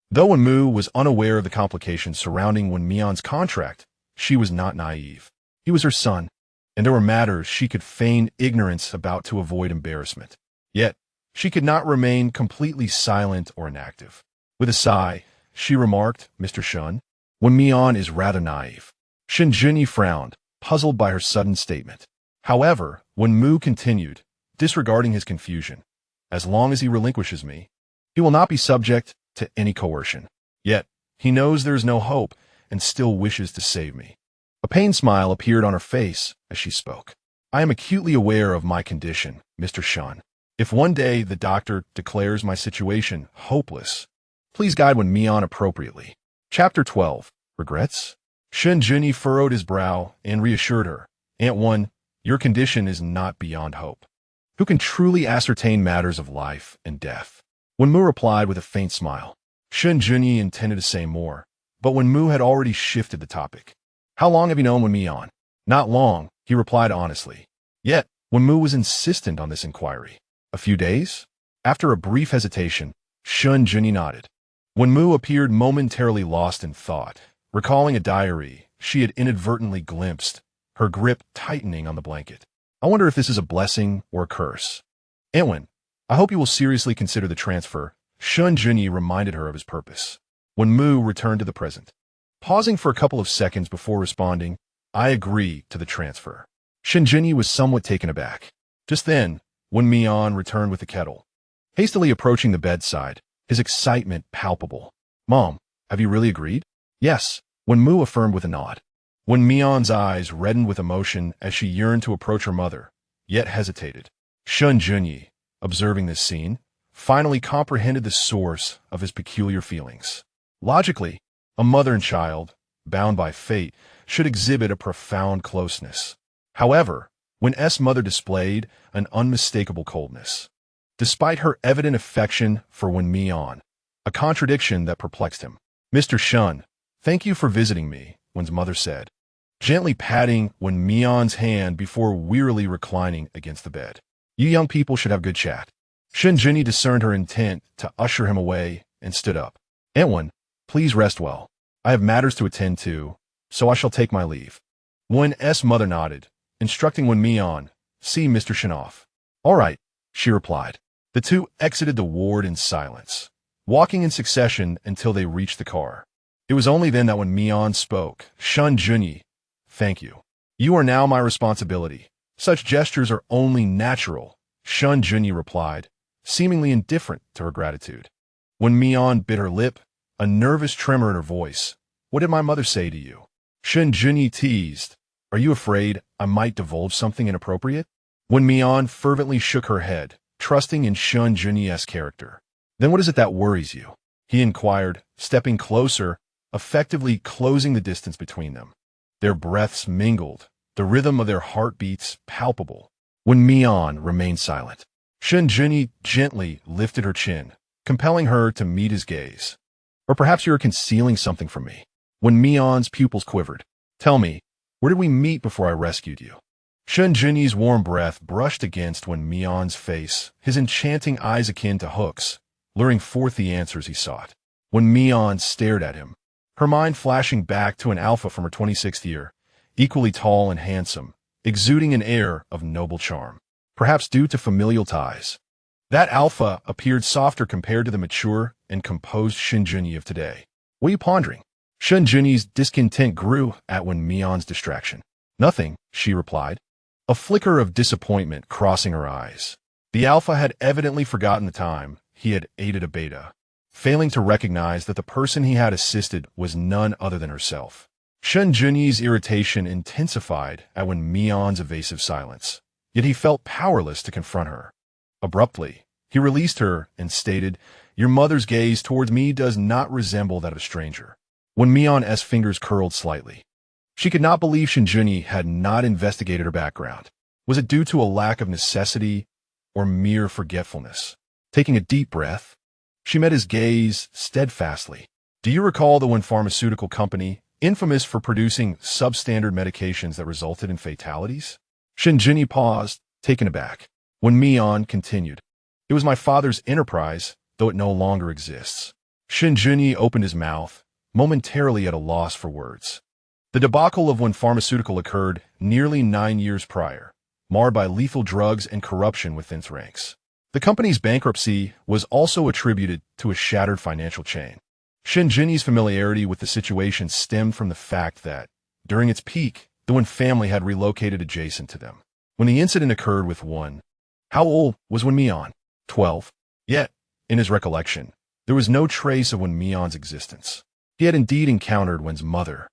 Though Wen Mu was unaware of the complications surrounding Wen Mian's contract, she was not naive. He was her son, and there were matters she could feign ignorance about to avoid embarrassment. Yet, she could not remain completely silent or inactive. With a sigh, she remarked, Mr. Shen, Wen Mian is rather naive. Shen Junyi frowned, puzzled by her sudden statement. However, Wen Mu continued, disregarding his confusion, as long as he relinquishes me, he will not be subject to any coercion. Yet, he knows there is no hope and still wishes to save me. A pained smile appeared on her face as she spoke. I am acutely aware of my condition, Mr. Shen. If one day the doctor declares my situation hopeless, please guide Wen Mian appropriately. Chapter 12. Regrets? Shen Junyi furrowed his brow and reassured her. Aunt Wen, your condition is not beyond hope. Who can truly ascertain matters of life and death? Wen Mu replied with a faint smile. Shen Junyi intended to say more, but Wen Mu had already shifted the topic. How long have you known Wen Mian? Not long, he replied honestly. Yet, Wen Mu was insistent on this inquiry. A few days? After a brief hesitation, Shen Junyi nodded. Wen Mu appeared momentarily lost in thought, recalling a diary she had inadvertently glimpsed, her grip tightening on the blanket. I wonder if this is a blessing or a curse. Aunt Wen, I hope you will seriously consider the transfer. Shen Junyi reminded her of his purpose. Wen Mu returned to the present. Pausing for a couple of seconds before responding, I agree to the transfer. Shen Junyi was somewhat taken aback. Just then, Wen Mian returned with the kettle. Hastily approaching the bedside, his excitement palpable. Mom, have you really agreed? Yes, Wen Mu affirmed with a nod. Wen Mian's eyes reddened with emotion as she yearned to approach her mother, yet hesitated. Shen Junyi, observing this scene, finally comprehended the source of his peculiar feelings. Logically, a mother and child, bound by fate, should exhibit a profound closeness. However, Wen S. mother displayed an unmistakable coldness, despite her evident affection for Wen Mian, a contradiction that perplexed him. Mr. Shen, thank you for visiting me, Wen's mother said, gently patting Wen Mian's hand before wearily reclining against the bed. You young people should have good chat. Shen Junyi discerned her intent to usher him away and stood up. Aunt Wen, please rest well. I have matters to attend to, so I shall take my leave. Wen S. mother nodded, instructing Wen Mian, see Mr. Shen off. All right, she replied. The two exited the ward in silence, walking in succession until they reached the car. It was only then that Wen Mian spoke. Shen Junyi, thank you. You are now my responsibility. Such gestures are only natural, Shen Junyi replied, seemingly indifferent to her gratitude. Wen Mian bit her lip, a nervous tremor in her voice. What did my mother say to you? Shen Junyi teased. Are you afraid I might divulge something inappropriate? Wen Mian fervently shook her head, trusting in Shen Junyi's character. Then what is it that worries you? He inquired, stepping closer, effectively closing the distance between them. Their breaths mingled, the rhythm of their heartbeats palpable. Wen Mian remained silent. Shen Junyi gently lifted her chin, compelling her to meet his gaze. Or perhaps you are concealing something from me. Wen Mian's pupils quivered. Tell me, where did we meet before I rescued you? Shen Junyi's warm breath brushed against Wen Mian's face, his enchanting eyes akin to hooks, luring forth the answers he sought. Wen Mian stared at him, her mind flashing back to an alpha from her 26th year, equally tall and handsome, exuding an air of noble charm, perhaps due to familial ties. That alpha appeared softer compared to the mature and composed Shen Junyi of today. What are you pondering? Shen Junyi's discontent grew at Wen Mian's distraction. Nothing, she replied, a flicker of disappointment crossing her eyes. The alpha had evidently forgotten the time he had aided a beta, failing to recognize that the person he had assisted was none other than herself. Shen Junyi's irritation intensified at Wen Mian's evasive silence, yet he felt powerless to confront her. Abruptly, he released her and stated, Your mother's gaze towards me does not resemble that of a stranger. Wen Mian's fingers curled slightly. She could not believe Shen Junyi had not investigated her background. Was it due to a lack of necessity or mere forgetfulness? Taking a deep breath, she met his gaze steadfastly. Do you recall the Wen Pharmaceutical Company, infamous for producing substandard medications that resulted in fatalities? Shen Junyi paused, taken aback. Wen Mian continued. It was my father's enterprise, though it no longer exists. Shen Junyi opened his mouth, momentarily at a loss for words. The debacle of Wen Pharmaceutical occurred nearly 9 years prior, marred by lethal drugs and corruption within its ranks. The company's bankruptcy was also attributed to a shattered financial chain. Shen Junyi's familiarity with the situation stemmed from the fact that, during its peak, the Wen family had relocated adjacent to them. When the incident occurred with Wen, how old was Wen Mian? 12. Yet, in his recollection, there was no trace of Wen Mian's existence. He had indeed encountered Wen's mother,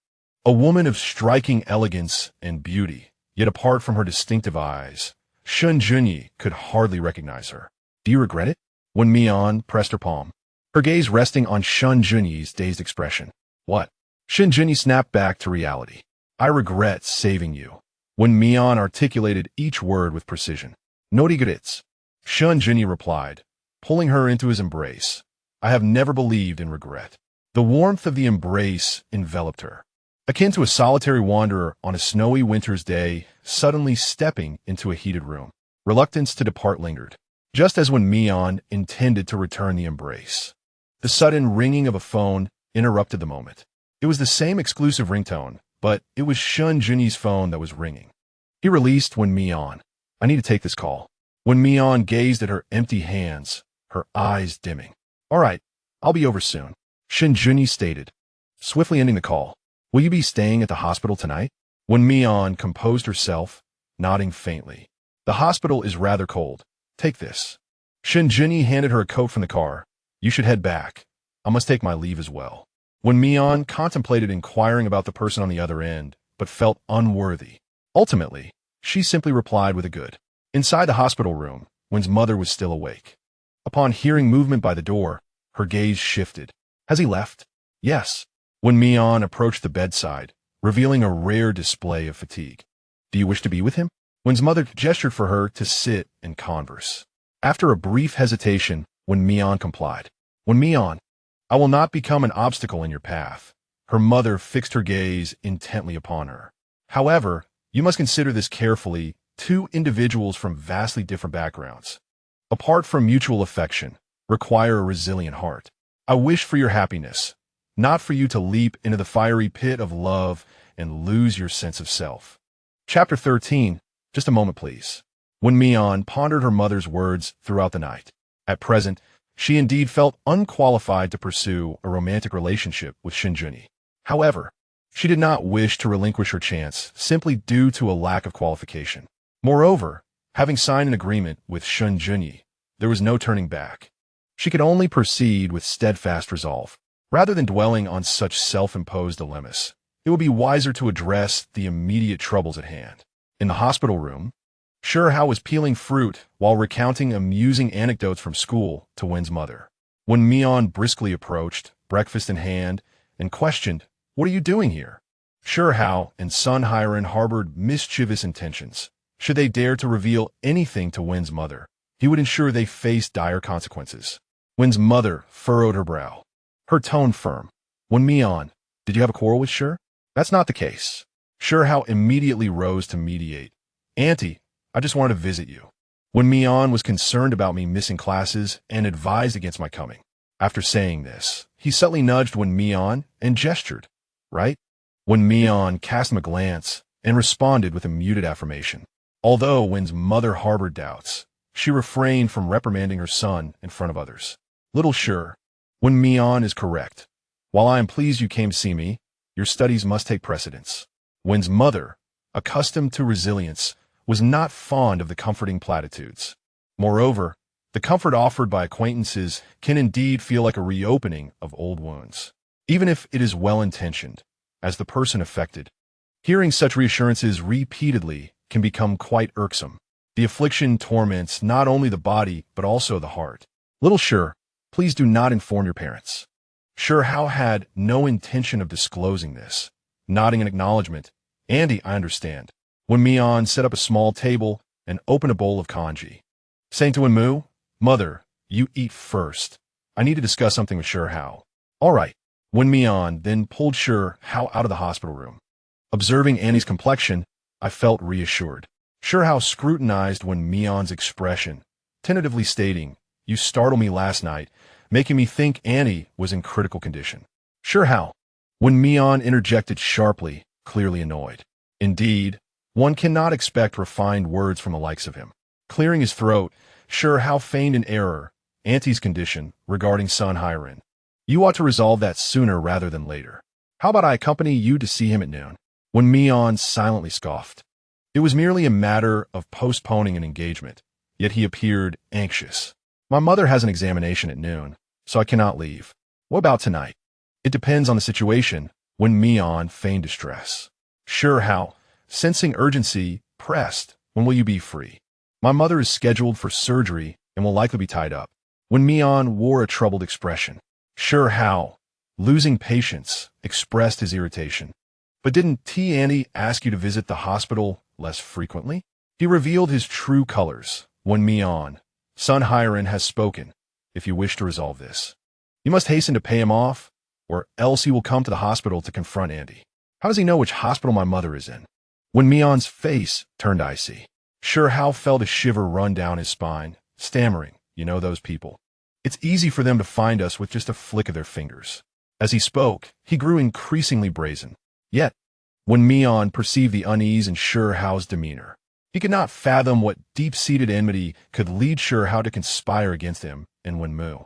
a woman of striking elegance and beauty, yet apart from her distinctive eyes, Shen Junyi could hardly recognize her. Do you regret it? Wen Mian pressed her palm, her gaze resting on Shen Junyi's dazed expression. What? Shen Junyi snapped back to reality. I regret saving you. Wen Mian articulated each word with precision. No regrets. Shen Junyi replied, pulling her into his embrace. I have never believed in regret. The warmth of the embrace enveloped her, akin to a solitary wanderer on a snowy winter's day suddenly stepping into a heated room. Reluctance to depart lingered, just as Wen Mian intended to return the embrace. The sudden ringing of a phone interrupted the moment. It was the same exclusive ringtone, but it was Shen Junyi's phone that was ringing. He released Wen Mian. I need to take this call. Wen Mian gazed at her empty hands, her eyes dimming. All right, I'll be over soon, Shen Junyi stated, swiftly ending the call. Will you be staying at the hospital tonight? Wen Mian composed herself, nodding faintly. The hospital is rather cold. Take this. Shen Junyi handed her a coat from the car. You should head back. I must take my leave as well. Wen Mian contemplated inquiring about the person on the other end, but felt unworthy. Ultimately, she simply replied with a good. Inside the hospital room, Wen's mother was still awake. Upon hearing movement by the door, her gaze shifted. Has he left? Yes. Wen Mian approached the bedside, revealing a rare display of fatigue. Do you wish to be with him? Wen's mother gestured for her to sit and converse. After a brief hesitation, Wen Mian complied. Wen Mian, I will not become an obstacle in your path. Her mother fixed her gaze intently upon her. However, you must consider this carefully. 2 individuals from vastly different backgrounds, apart from mutual affection, require a resilient heart. I wish for your happiness, not for you to leap into the fiery pit of love and lose your sense of self. Chapter 13. Just a moment, please. Wen Mian pondered her mother's words throughout the night. At present, She indeed felt unqualified to pursue a romantic relationship with Shen Junyi. However, she did not wish to relinquish her chance simply due to a lack of qualification. Moreover, having signed an agreement with Shen Junyi, there was no turning back. She could only proceed with steadfast resolve. Rather than dwelling on such self-imposed dilemmas, it would be wiser to address the immediate troubles at hand. In the hospital room, Hao was peeling fruit while recounting amusing anecdotes from school to Wen's mother. Wen Mian briskly approached, breakfast in hand, and questioned, "What are you doing here?" Hao and Sun Hiren harbored mischievous intentions. Should they dare to reveal anything to Wen's mother, he would ensure they faced dire consequences. Wen's mother furrowed her brow, her tone firm. "Wen Mian, did you have a quarrel with Shi?" "That's not the case." Hao immediately rose to mediate. "Auntie, I just wanted to visit you. Wen Mian was concerned about me missing classes and advised against my coming." After saying this, he subtly nudged Wen Mian and gestured, "Right?" Wen Mian cast him a glance and responded with a muted affirmation. Although Wen's mother harbored doubts, she refrained from reprimanding her son in front of others. "Little Shi, Wen Mian is correct. While I am pleased you came to see me, your studies must take precedence." Wen's mother, accustomed to resilience, was not fond of the comforting platitudes. Moreover, the comfort offered by acquaintances can indeed feel like a reopening of old wounds, even if it is well-intentioned, as the person affected. Hearing such reassurances repeatedly can become quite irksome. The affliction torments not only the body but also the heart. "Little Shi, please do not inform your parents." Hao had no intention of disclosing this. Nodding in acknowledgement, "Auntie, I understand." Wen Mian set up a small table and opened a bowl of congee. Saying to Wen Mu, "Mother, you eat first. I need to discuss something with Hao." "All right." Wen Mian then pulled Hao out of the hospital room. Observing Annie's complexion, I felt reassured. Hao scrutinized Wen Mian's expression, tentatively stating, "You startled me last night, making me think Annie was in critical condition." "Hao." Wen Mian interjected sharply, clearly annoyed. Indeed, one cannot expect refined words from the likes of him. Clearing his throat, Hao feigned an error, Auntie's condition, regarding Sun Hiren. "You ought to resolve that sooner rather than later. How about I accompany you to see him at noon?" Wen Mian silently scoffed. It was merely a matter of postponing an engagement, yet he appeared anxious. "My mother has an examination at noon, so I cannot leave." "What about tonight?" "It depends on the situation." Wen Mian feigned distress. Hao, sensing urgency, pressed, "When will you be free?" "My mother is scheduled for surgery and will likely be tied up." Wen Mian wore a troubled expression. Hao, losing patience, expressed his irritation. "But didn't Auntie ask you to visit the hospital less frequently?" He revealed his true colors. "Wen Mian, Sun Hiren has spoken. If you wish to resolve this, you must hasten to pay him off, or else he will come to the hospital to confront Auntie." "How does he know which hospital my mother is in?" Wen Mian's face turned icy. Hao felt a shiver run down his spine, stammering, "You know those people. It's easy for them to find us with just a flick of their fingers." As he spoke, he grew increasingly brazen. Yet, Wen Mian perceived the unease in Hao's demeanor. He could not fathom what deep-seated enmity could lead Hao to conspire against him and Wen Mu.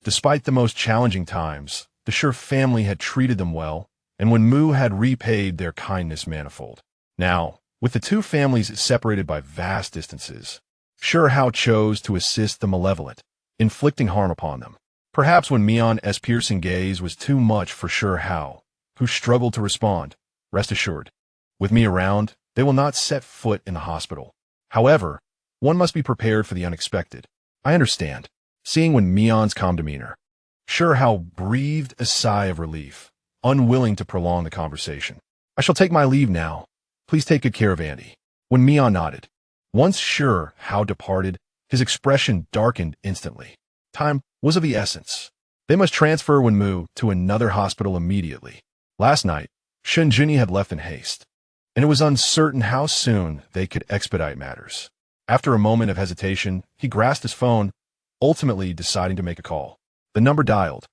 Despite the most challenging times, the Shi family had treated them well, and Wen Mu had repaid their kindness manifold. Now, with the two families separated by vast distances, Hao chose to assist the malevolent, inflicting harm upon them. Perhaps Wen Mian's piercing gaze was too much for Hao, who struggled to respond. "Rest assured, with me around, they will not set foot in the hospital. However, one must be prepared for the unexpected." "I understand." Seeing Wen Mian's calm demeanor, Hao breathed a sigh of relief, unwilling to prolong the conversation. "I shall take my leave now. Please take good care of Auntie." Wen Mian nodded. Once Hao departed, his expression darkened instantly. Time was of the essence. They must transfer Wen Mu to another hospital immediately. Last night, Shen Junyi had left in haste, and it was uncertain how soon they could expedite matters. After a moment of hesitation, he grasped his phone, ultimately deciding to make a call. The number dialed,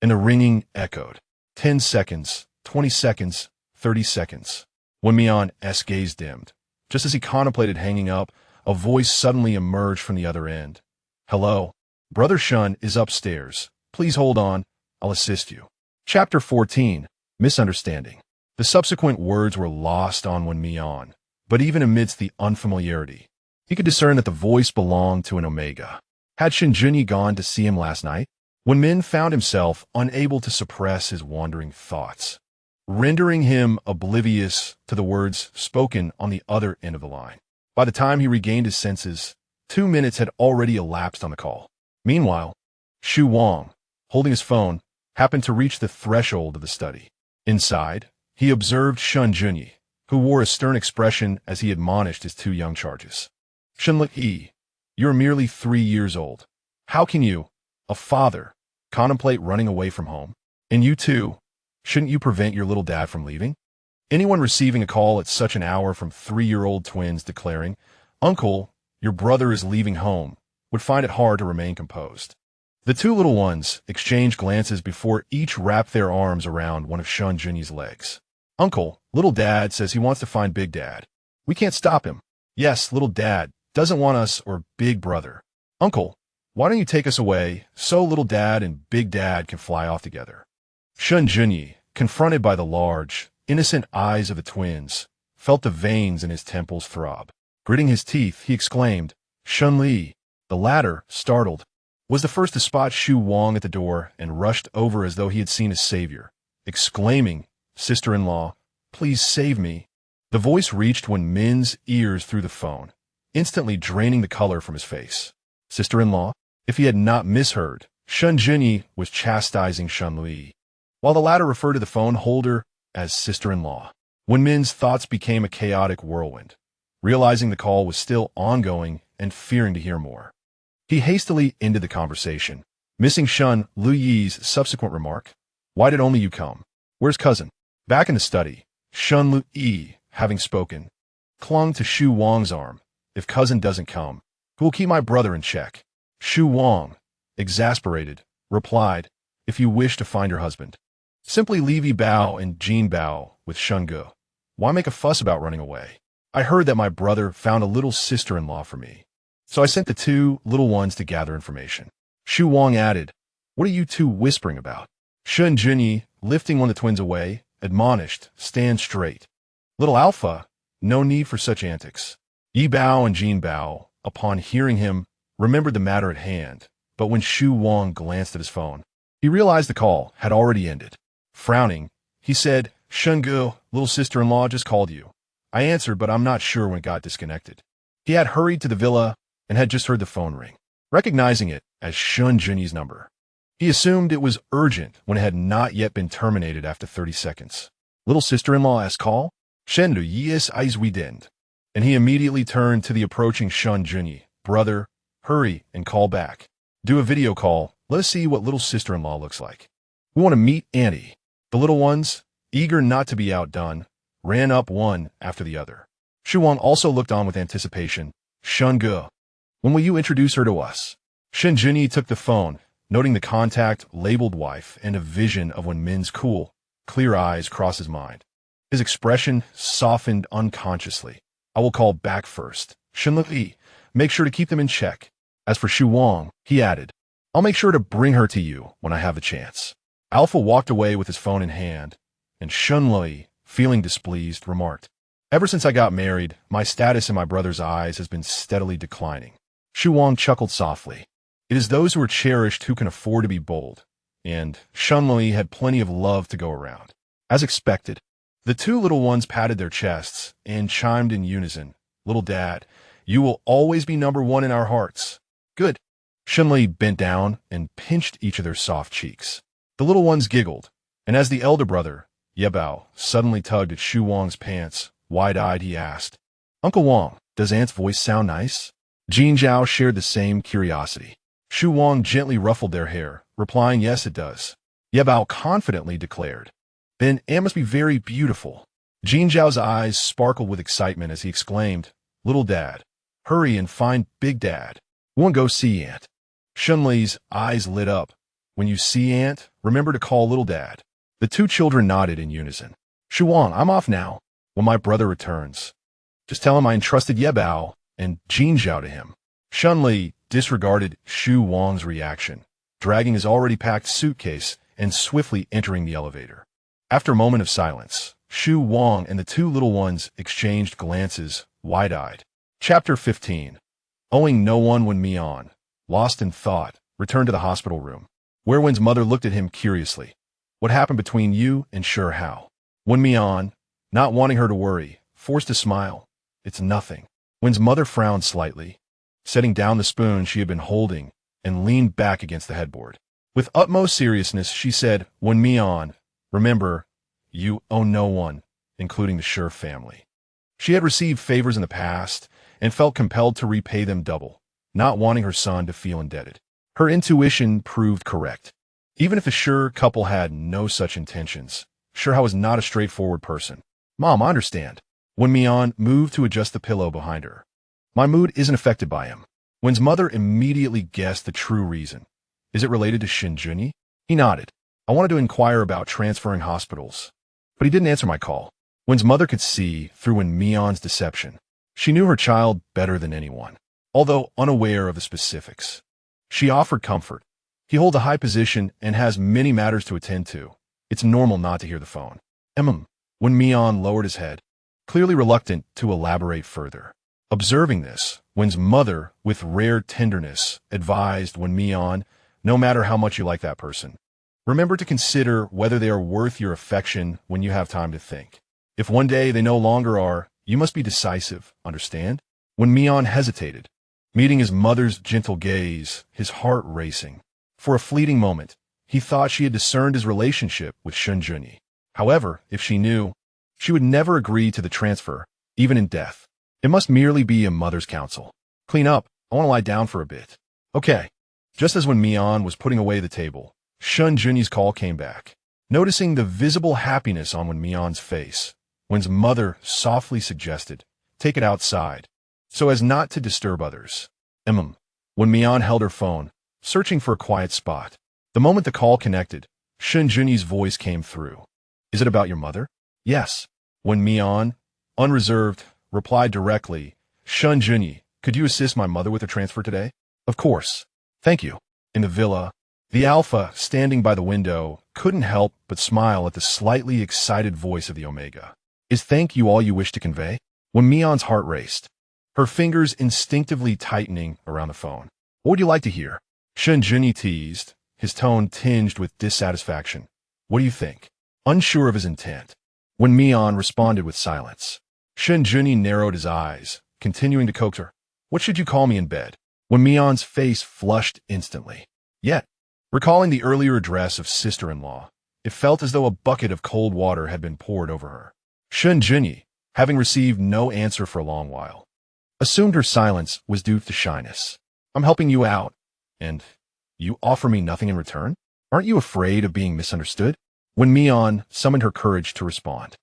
and the ringing echoed. 10 seconds, 20 seconds, 30 seconds. Wen Mian's gaze dimmed. Just as he contemplated hanging up, a voice suddenly emerged from the other end. "Hello?" Brother Shen is upstairs. Please hold on. I'll assist you. Chapter 14. Misunderstanding. The subsequent words were lost on Wen Mian, but even amidst the unfamiliarity, he could discern that the voice belonged to an Omega. Had Shen Junyi gone to see him last night? Wen Min found himself unable to suppress his wandering thoughts, rendering him oblivious to the words spoken on the other end of the line. By the time he regained his senses, 2 minutes had already elapsed on the call. Meanwhile, Xu Wang, holding his phone, happened to reach the threshold of the study. Inside, he observed Shen Junyi, who wore a stern expression as he admonished his 2 young charges. Shen Junyi, you're merely 3 years old. How can you, a father, contemplate running away from home? And you too, shouldn't you prevent your little dad from leaving? Anyone receiving a call at such an hour from 3-year-old twins declaring, "Uncle, your brother is leaving home," would find it hard to remain composed. The 2 little ones exchanged glances before each wrapped their arms around one of Shen Junyi's legs. "Uncle, little dad says he wants to find Big Dad. We can't stop him." "Yes, little dad doesn't want us or Big Brother." "Uncle, why don't you take us away so little dad and Big Dad can fly off together?" Shen Junyi, confronted by the large, innocent eyes of the twins, felt the veins in his temples throb. Gritting his teeth, he exclaimed, "Shen Li." The latter, startled, was the first to spot Xu Wang at the door and rushed over as though he had seen a savior, exclaiming, "Sister-in-law, please save me." The voice reached Wen Min's ears through the phone, instantly draining the color from his face. Sister-in-law? If he had not misheard, Shen Junyi was chastising Shen Li, while the latter referred to the phone holder as sister-in-law. Wen Min's thoughts became a chaotic whirlwind, realizing the call was still ongoing and fearing to hear more. He hastily ended the conversation, missing Shen Luyi's subsequent remark, "Why did only you come? Where's cousin?" Back in the study, Shen Luyi, having spoken, clung to Xu Wang's arm. "If cousin doesn't come, who will keep my brother in check?" Xu Wang, exasperated, replied, "If you wish to find your husband, simply leave Yi Bao and Jin Bao with Shen Ge. Why make a fuss about running away? I heard that my brother found a little sister-in-law for me, so I sent the 2 little ones to gather information." Xu Wang added, "What are you 2 whispering about?" Shen Junyi, lifting one of the twins away, admonished, "Stand straight. Little Alpha, no need for such antics." Yi Bao and Jin Bao, upon hearing him, remembered the matter at hand, but when Xu Wang glanced at his phone, he realized the call had already ended. Frowning, he said, "Shen Ge, little sister-in-law just called you." I answered, but I'm not sure when it got disconnected. He had hurried to the villa and had just heard the phone ring, recognizing it as Shen Junyi's number. He assumed it was urgent when it had not yet been terminated after 30 seconds. "Little sister-in-law's call? Shen Junyi's eyes widened," and he immediately turned to the approaching Shen Junyi. "Brother, hurry and call back. Do a video call. Let us see what little sister-in-law looks like. We want to meet Auntie." The little ones, eager not to be outdone, ran up one after the other. Xu Wang also looked on with anticipation. "Shen Ge, when will you introduce her to us?" Shen Junyi took the phone, noting the contact labeled wife, and a vision of Wen Min's cool, clear eyes crossed his mind. His expression softened unconsciously. "I will call back first. Shen Li, make sure to keep them in check. As for Xu Wang," he added, "I'll make sure to bring her to you when I have the chance." Alpha walked away with his phone in hand, and Shen Li, feeling displeased, remarked, "Ever since I got married, my status in my brother's eyes has been steadily declining." Xu Wang chuckled softly. It is those who are cherished who can afford to be bold, and Shen Li had plenty of love to go around. As expected, the 2 little ones patted their chests and chimed in unison, "Little dad, you will always be number 1 in our hearts." "Good." Shen Li bent down and pinched each of their soft cheeks. The little ones giggled, and as the elder brother, Yi Bao, suddenly tugged at Xu Wang's pants, wide-eyed, he asked, "Uncle Wang, does Aunt's voice sound nice?" Jin Zhao shared the same curiosity. Xu Wang gently ruffled their hair, replying, "Yes, it does." Yi Bao confidently declared, "Then Aunt must be very beautiful." Jin Zhao's eyes sparkled with excitement as he exclaimed, "Little dad, hurry and find Big Dad. We want to go see Aunt." Shen Li's eyes lit up. "When you see Aunt, remember to call little dad." The 2 children nodded in unison. "Xu Wang, I'm off now. When my brother returns, just tell him I entrusted Yi Bao and Jin Zhao to him." Shen Li, disregarded Xu Wang's reaction, dragging his already packed suitcase and swiftly entering the elevator. After a moment of silence, Xu Wang and the two little ones exchanged glances, wide-eyed. Chapter 15. Owing no one. Wen Mian, lost in thought, returned to the hospital room, where Wen's mother looked at him curiously. What happened between you and Sure How? Wen Mian, not wanting her to worry, forced a smile. It's nothing. Wen's mother frowned slightly, setting down the spoon she had been holding, and leaned back against the headboard. With utmost seriousness, she said, Wen Mian, remember, you owe no one, including the Sure family. She had received favors in the past and felt compelled to repay them double, not wanting her son to feel indebted. Her intuition proved correct. Even if the Sure couple had no such intentions, Sure How was not a straightforward person. Mom, I understand. Wen Mian moved to adjust the pillow behind her. My mood isn't affected by him. Wen's mother immediately guessed the true reason. Is it related to Shen Junyi? He nodded. I wanted to inquire about transferring hospitals, but he didn't answer my call. Wen's mother could see through Wen Mian's deception. She knew her child better than anyone, although unaware of the specifics. She offered comfort. He holds a high position and has many matters to attend to. It's normal not to hear the phone. Wen Mian lowered his head, clearly reluctant to elaborate further. Observing this, Wen's mother, with rare tenderness, advised Wen Mian, no matter how much you like that person, remember to consider whether they are worth your affection when you have time to think. If one day they no longer are, you must be decisive, understand? Wen Mian hesitated, meeting his mother's gentle gaze, his heart racing. For a fleeting moment, he thought she had discerned his relationship with Shen Junyi. However, if she knew, she would never agree to the transfer, even in death. It must merely be a mother's counsel. Clean up. I want to lie down for a bit. Okay. Just as Wen Mian was putting away the table, Shen Junyi's call came back. Noticing the visible happiness on Wen Mian's face, Wen's mother softly suggested, take it outside, so as not to disturb others. Wen Mian held her phone, searching for a quiet spot. The moment the call connected, Shen Junyi's voice came through. Is it about your mother? Yes. Wen Mian, unreserved, replied directly, Shen Junyi, could you assist my mother with a transfer today? Of course. Thank you. In the villa, the alpha, standing by the window, couldn't help but smile at the slightly excited voice of the Omega. Is thank you all you wish to convey? Wen Mian's heart raced, her fingers instinctively tightening around the phone. What would you like to hear? Shen Junyi teased, his tone tinged with dissatisfaction. What do you think? Unsure of his intent, Wen Mian responded with silence. Shen Junyi narrowed his eyes, continuing to coax her. What should you call me in bed? Wen Mian's face flushed instantly. Yet, recalling the earlier address of sister-in-law, it felt as though a bucket of cold water had been poured over her. Shen Junyi, having received no answer for a long while, assumed her silence was due to shyness. I'm helping you out, and you offer me nothing in return? Aren't you afraid of being misunderstood? Wen Mian summoned her courage to respond.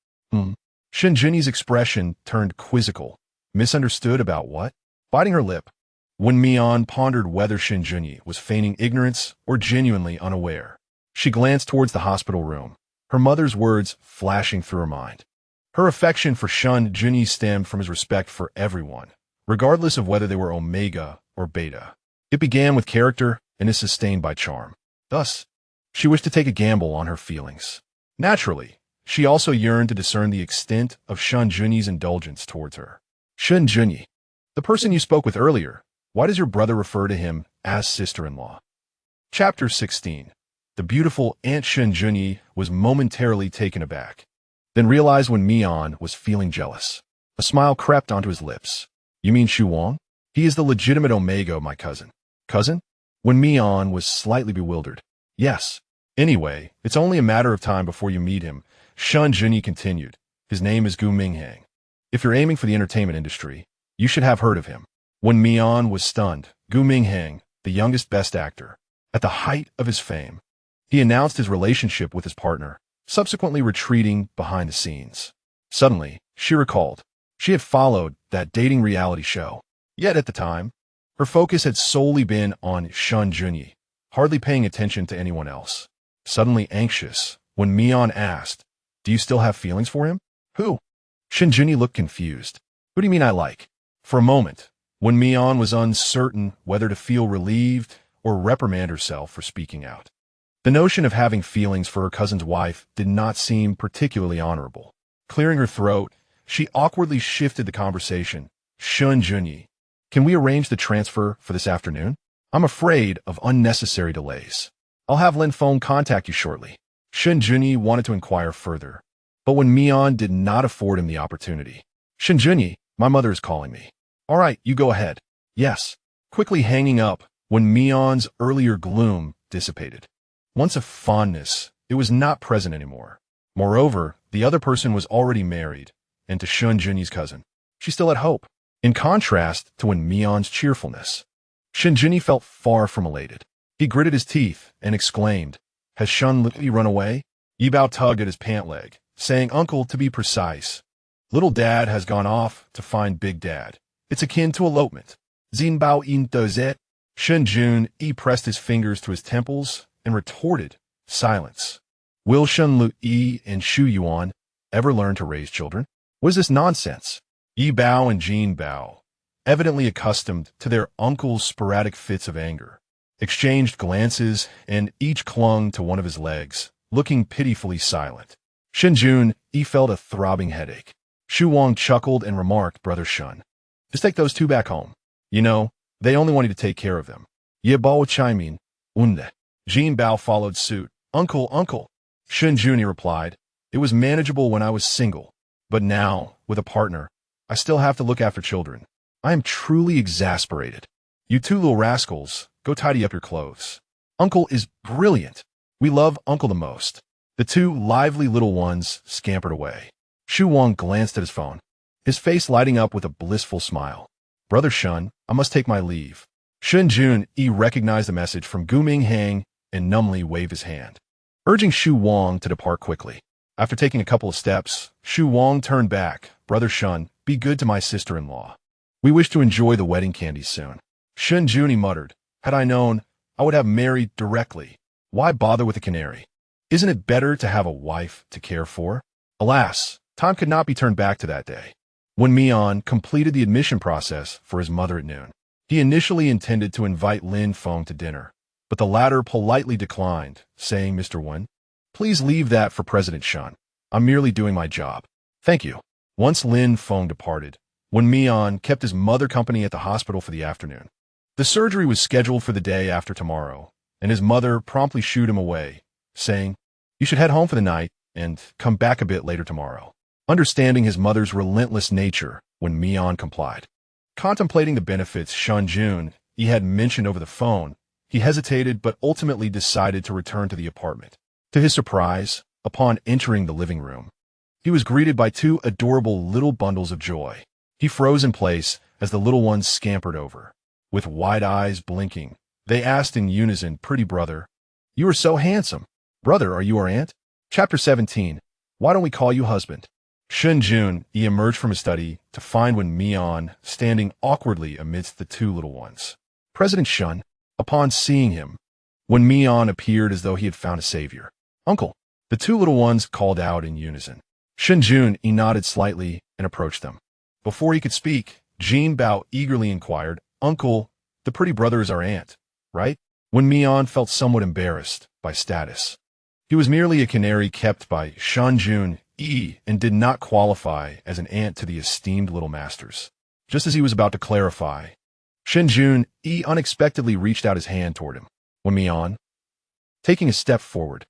Shen Junyi's expression turned quizzical. Misunderstood about what? Biting her lip, Wen Mian pondered whether Shen Junyi was feigning ignorance or genuinely unaware. She glanced towards the hospital room, her mother's words flashing through her mind. Her affection for Shen Junyi stemmed from his respect for everyone, regardless of whether they were Omega or Beta. It began with character and is sustained by charm. Thus, she wished to take a gamble on her feelings. Naturally, she also yearned to discern the extent of Shen Junyi's indulgence towards her. Shen Junyi, the person you spoke with earlier, why does your brother refer to him as sister-in-law? Chapter 16. The beautiful Aunt Shen Junyi was momentarily taken aback, then realized Wen Mian was feeling jealous. A smile crept onto his lips. You mean Xu Wang? He is the legitimate Omega, my cousin. Cousin? Wen Mian was slightly bewildered. Yes. Anyway, it's only a matter of time before you meet him, Shen Junyi continued. His name is Gu Minghang. If you're aiming for the entertainment industry, you should have heard of him. Wen Mian was stunned. Gu Minghang, the youngest best actor, at the height of his fame. He announced his relationship with his partner, subsequently retreating behind the scenes. Suddenly, she recalled. She had followed that dating reality show. Yet at the time, her focus had solely been on Shen Junyi, hardly paying attention to anyone else. Suddenly anxious, Wen Mian asked, do you still have feelings for him? Who? Shen Junyi looked confused. Who do you mean I like? For a moment, Wen Mian was uncertain whether to feel relieved or reprimand herself for speaking out. The notion of having feelings for her cousin's wife did not seem particularly honorable. Clearing her throat, she awkwardly shifted the conversation. Shen Junyi, can we arrange the transfer for this afternoon? I'm afraid of unnecessary delays. I'll have Lin Feng contact you shortly. Shen Junyi wanted to inquire further, but Wen Mian did not afford him the opportunity. Shen Junyi, my mother is calling me. All right, you go ahead. Yes. Quickly hanging up, Wen Mian's earlier gloom dissipated. Once a fondness, it was not present anymore. Moreover, the other person was already married, and to Shen Junyi's cousin. She still had hope, in contrast to Wen Mian's cheerfulness. Shen Junyi felt far from elated. He gritted his teeth and exclaimed, has Shen literally run away? Yi Bao tugged at his pant leg, saying uncle to be precise. Little dad has gone off to find big dad. It's akin to elopement. Xin Bao yin does it. Shen Junyi pressed his fingers to his temples and retorted, silence. Will Shen Lui and Shu Yuan ever learn to raise children? What is this nonsense? Yi Bao and Jin Bao, evidently accustomed to their uncle's sporadic fits of anger, exchanged glances and each clung to one of his legs, looking pitifully silent. Shen Junyi felt a throbbing headache. Shu Wang chuckled and remarked, Brother Shen, just take those two back home. You know, they only want you to take care of them. Ye Bao Chaimin, Unde. Jin Bao followed suit. Uncle. Shen Junyi replied, it was manageable when I was single, but now, with a partner, I still have to look after children. I am truly exasperated. You two little rascals, go tidy up your clothes. Uncle is brilliant. We love Uncle the most. The two lively little ones scampered away. Shu Wang glanced at his phone, his face lighting up with a blissful smile. Brother Shen, I must take my leave. Shen Junyi recognized the message from Gu Minghang and numbly waved his hand, urging Shu Wang to depart quickly. After taking a couple of steps, Shu Wang turned back. Brother Shen, be good to my sister-in-law. We wish to enjoy the wedding candies soon. Shen Junyi muttered, had I known, I would have married directly. Why bother with a canary? Isn't it better to have a wife to care for? Alas, time could not be turned back to that day. Wen Mian completed the admission process for his mother at noon. He initially intended to invite Lin Feng to dinner, but the latter politely declined, saying, Mr. Wen, please leave that for President Shen. I'm merely doing my job. Thank you. Once Lin Feng departed, Wen Mian kept his mother company at the hospital for the afternoon. The surgery was scheduled for the day after tomorrow, and his mother promptly shooed him away, saying, you should head home for the night and come back a bit later tomorrow. Understanding his mother's relentless nature, Wen Mian complied. Contemplating the benefits Shen Junyi had mentioned over the phone, he hesitated but ultimately decided to return to the apartment. To his surprise, upon entering the living room, he was greeted by two adorable little bundles of joy. He froze in place as the little ones scampered over. With wide eyes blinking, they asked in unison, pretty brother, you are so handsome. Brother, are you our aunt? Chapter 17. Why don't we call you husband? Shen Junyi emerged from his study to find Wen Mian standing awkwardly amidst the two little ones. President Shen, upon seeing him, Wen Mian appeared as though he had found a savior. Uncle, the two little ones called out in unison. Shen Junyi nodded slightly and approached them. Before he could speak, Jin Bao eagerly inquired, Uncle, the pretty brother is our aunt, right? Wen Mian felt somewhat embarrassed by status. He was merely a canary kept by Shen Junyi and did not qualify as an aunt to the esteemed little masters. Just as he was about to clarify, Shen Junyi unexpectedly reached out his hand toward him. Wen Mian, taking a step forward,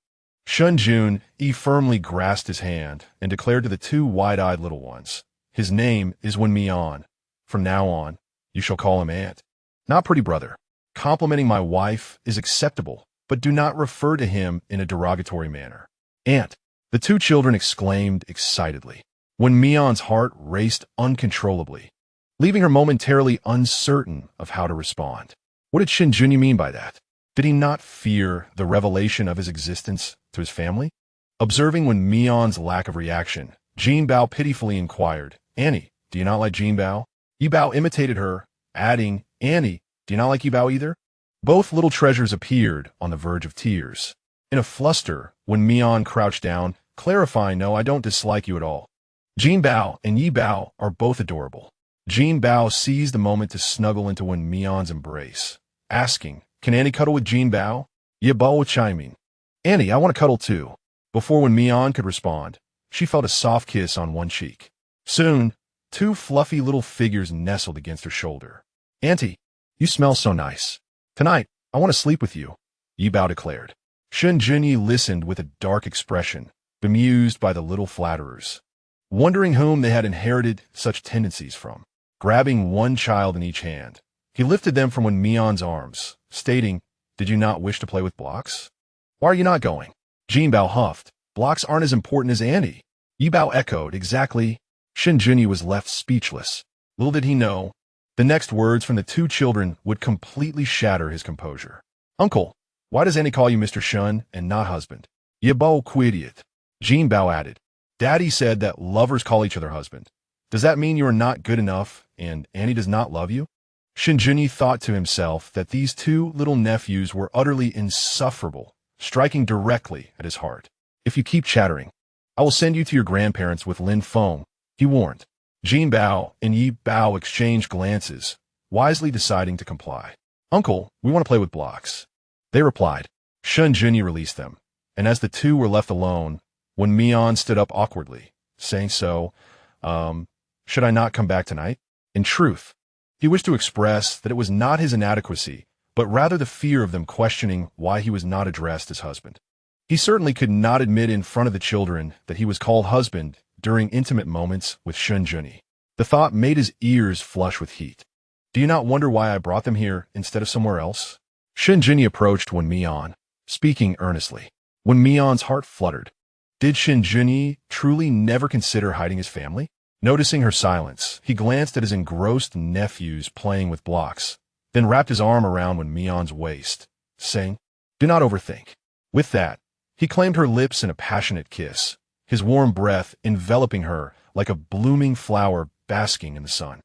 Shen Junyi firmly grasped his hand and declared to the two wide-eyed little ones, his name is Wen Mian. From now on, you shall call him aunt, not pretty brother. Complimenting my wife is acceptable, but do not refer to him in a derogatory manner. Aunt, the two children exclaimed excitedly. Wen Mian's heart raced uncontrollably, leaving her momentarily uncertain of how to respond. What did Shen Junyi mean by that? Did he not fear the revelation of his existence to his family? Observing Wen Mian's lack of reaction, Jin Bao pitifully inquired, Annie, do you not like Jin Bao? Yi Bao imitated her, adding, Annie, do you not like Yi Bao either? Both little treasures appeared on the verge of tears. In a fluster, Wen Mian crouched down, clarifying, no, I don't dislike you at all. Jin Bao and Yi Bao are both adorable. Jean Bao seized the moment to snuggle into Wen Mian's embrace, asking, "Can Annie cuddle with Jean Bao?" "Yeah, Bao with chiming. "Annie, I want to cuddle too." Before Wen Mian could respond, she felt a soft kiss on one cheek. Soon, two fluffy little figures nestled against her shoulder. "Auntie, you smell so nice. Tonight, I want to sleep with you," Yi Bao declared. Shen Junyi listened with a dark expression, bemused by the little flatterers, wondering whom they had inherited such tendencies from. Grabbing one child in each hand, he lifted them from Wen Mian's arms, stating, "Did you not wish to play with blocks? Why are you not going?" Jean Bao huffed. "Blocks aren't as important as Annie." Yi Bao echoed, "Exactly." Shen Junyi was left speechless. Little did he know, the next words from the two children would completely shatter his composure. "Uncle, why does Annie call you Mr. Shun and not husband?" "Ye Bao idiot." Jean Bao added, "Daddy said that lovers call each other husband. Does that mean you are not good enough and Annie does not love you?" Shen Junyi thought to himself that these two little nephews were utterly insufferable, striking directly at his heart. "If you keep chattering, I will send you to your grandparents with Lin Feng," he warned. Jean Bao and Yi Bao exchanged glances, wisely deciding to comply. "Uncle, we want to play with blocks," they replied. Shen Junyi released them, and as the two were left alone, Wen Mian stood up awkwardly, saying, should I not come back tonight?" In truth, he wished to express that it was not his inadequacy, but rather the fear of them questioning why he was not addressed as husband. He certainly could not admit in front of the children that he was called husband during intimate moments with Shen Junyi. The thought made his ears flush with heat. "Do you not wonder why I brought them here instead of somewhere else?" Shen Junyi approached Wen Mian, speaking earnestly. Wen Mian's heart fluttered. Did Shen Junyi truly never consider hiding his family? Noticing her silence, he glanced at his engrossed nephews playing with blocks, then wrapped his arm around Wen Mian's waist, saying, "Do not overthink." With that, he claimed her lips in a passionate kiss, his warm breath enveloping her like a blooming flower basking in the sun.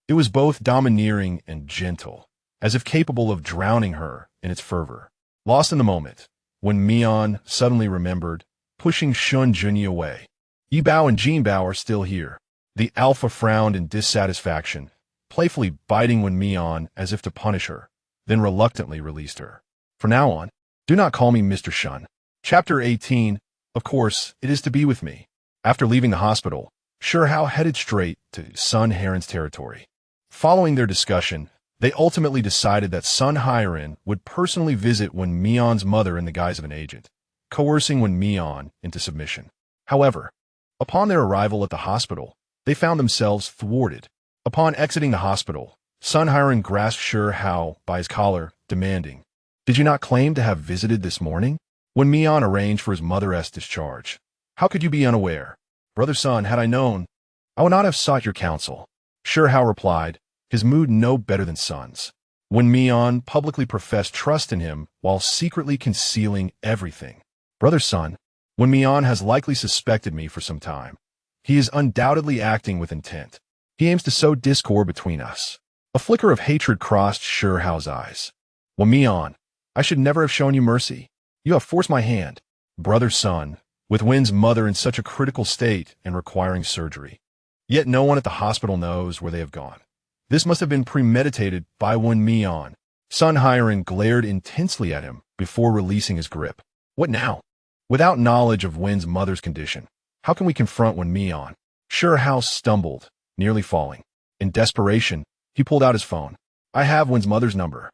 It was both domineering and gentle, as if capable of drowning her in its fervor. Lost in the moment, Wen Mian suddenly remembered, pushing Shen Junyi away. "Yi Bao and Jean Bao are still here." The alpha frowned in dissatisfaction, playfully biting Wen Mian as if to punish her, then reluctantly released her. "From now on, do not call me Mr. Shun." Chapter 18. Of course, it is to be with me. After leaving the hospital, Shihao headed straight to Sun Heron's territory. Following their discussion, they ultimately decided that Sun Heron would personally visit Wen Mian's mother in the guise of an agent, coercing Wen Mian into submission. However, upon their arrival at the hospital, they found themselves thwarted. Upon exiting the hospital, Sun Heron grasped Shihao by his collar, demanding, "Did you not claim to have visited this morning?" Wen Mian arranged for his mother's discharge. "How could you be unaware? Brother Sun, had I known, I would not have sought your counsel." Shihao replied, his mood no better than Sun's. Wen Mian publicly professed trust in him while secretly concealing everything. "Brother Sun, Wen Mian has likely suspected me for some time. He is undoubtedly acting with intent. He aims to sow discord between us." A flicker of hatred crossed Shihao's eyes. "Wen Mian, I should never have shown you mercy. You have forced my hand." Brother Sun, with Wen's mother in such a critical state and requiring surgery. Yet no one at the hospital knows where they have gone. This must have been premeditated by Wen Mian. Sun Heron glared intensely at him before releasing his grip. "What now?" Without knowledge of Wen's mother's condition, how can we confront Wen Mian? Shihao stumbled, nearly falling. In desperation, he pulled out his phone. "I have Wen's mother's number."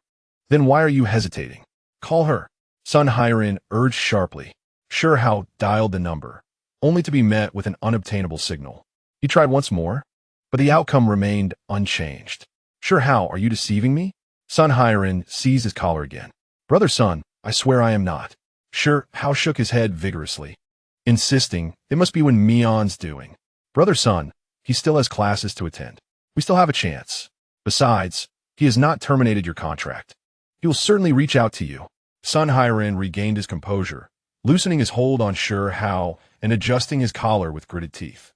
"Then why are you hesitating? Call her." Sun Heron urged sharply. Shihao dialed the number, only to be met with an unobtainable signal. He tried once more, but the outcome remained unchanged. "Shihao, are you deceiving me?" Sun Heron seized his collar again. "Brother Sun, I swear I am not." Shihao shook his head vigorously, insisting it must be Wen Mian's doing. "Brother Sun, he still has classes to attend. We still have a chance. Besides, he has not terminated your contract. He will certainly reach out to you." Sun Heron regained his composure, loosening his hold on Shihao and adjusting his collar with gritted teeth.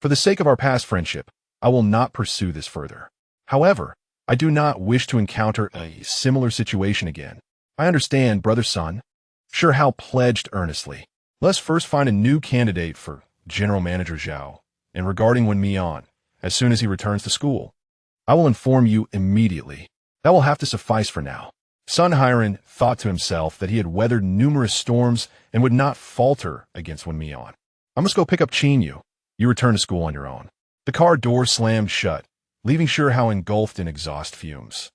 "For the sake of our past friendship, I will not pursue this further. However, I do not wish to encounter a similar situation again. I understand, Brother Sun." Shihao pledged earnestly. "Let's first find a new candidate for General Manager Zhao, and regarding Wen Mian, as soon as he returns to school, I will inform you immediately. That will have to suffice for now. Sun Hiren thought to himself that he had weathered numerous storms and would not falter against Wen Mian. I must go pick up Yu. You return to school on your own. The car door slammed shut, leaving Hao engulfed in exhaust fumes.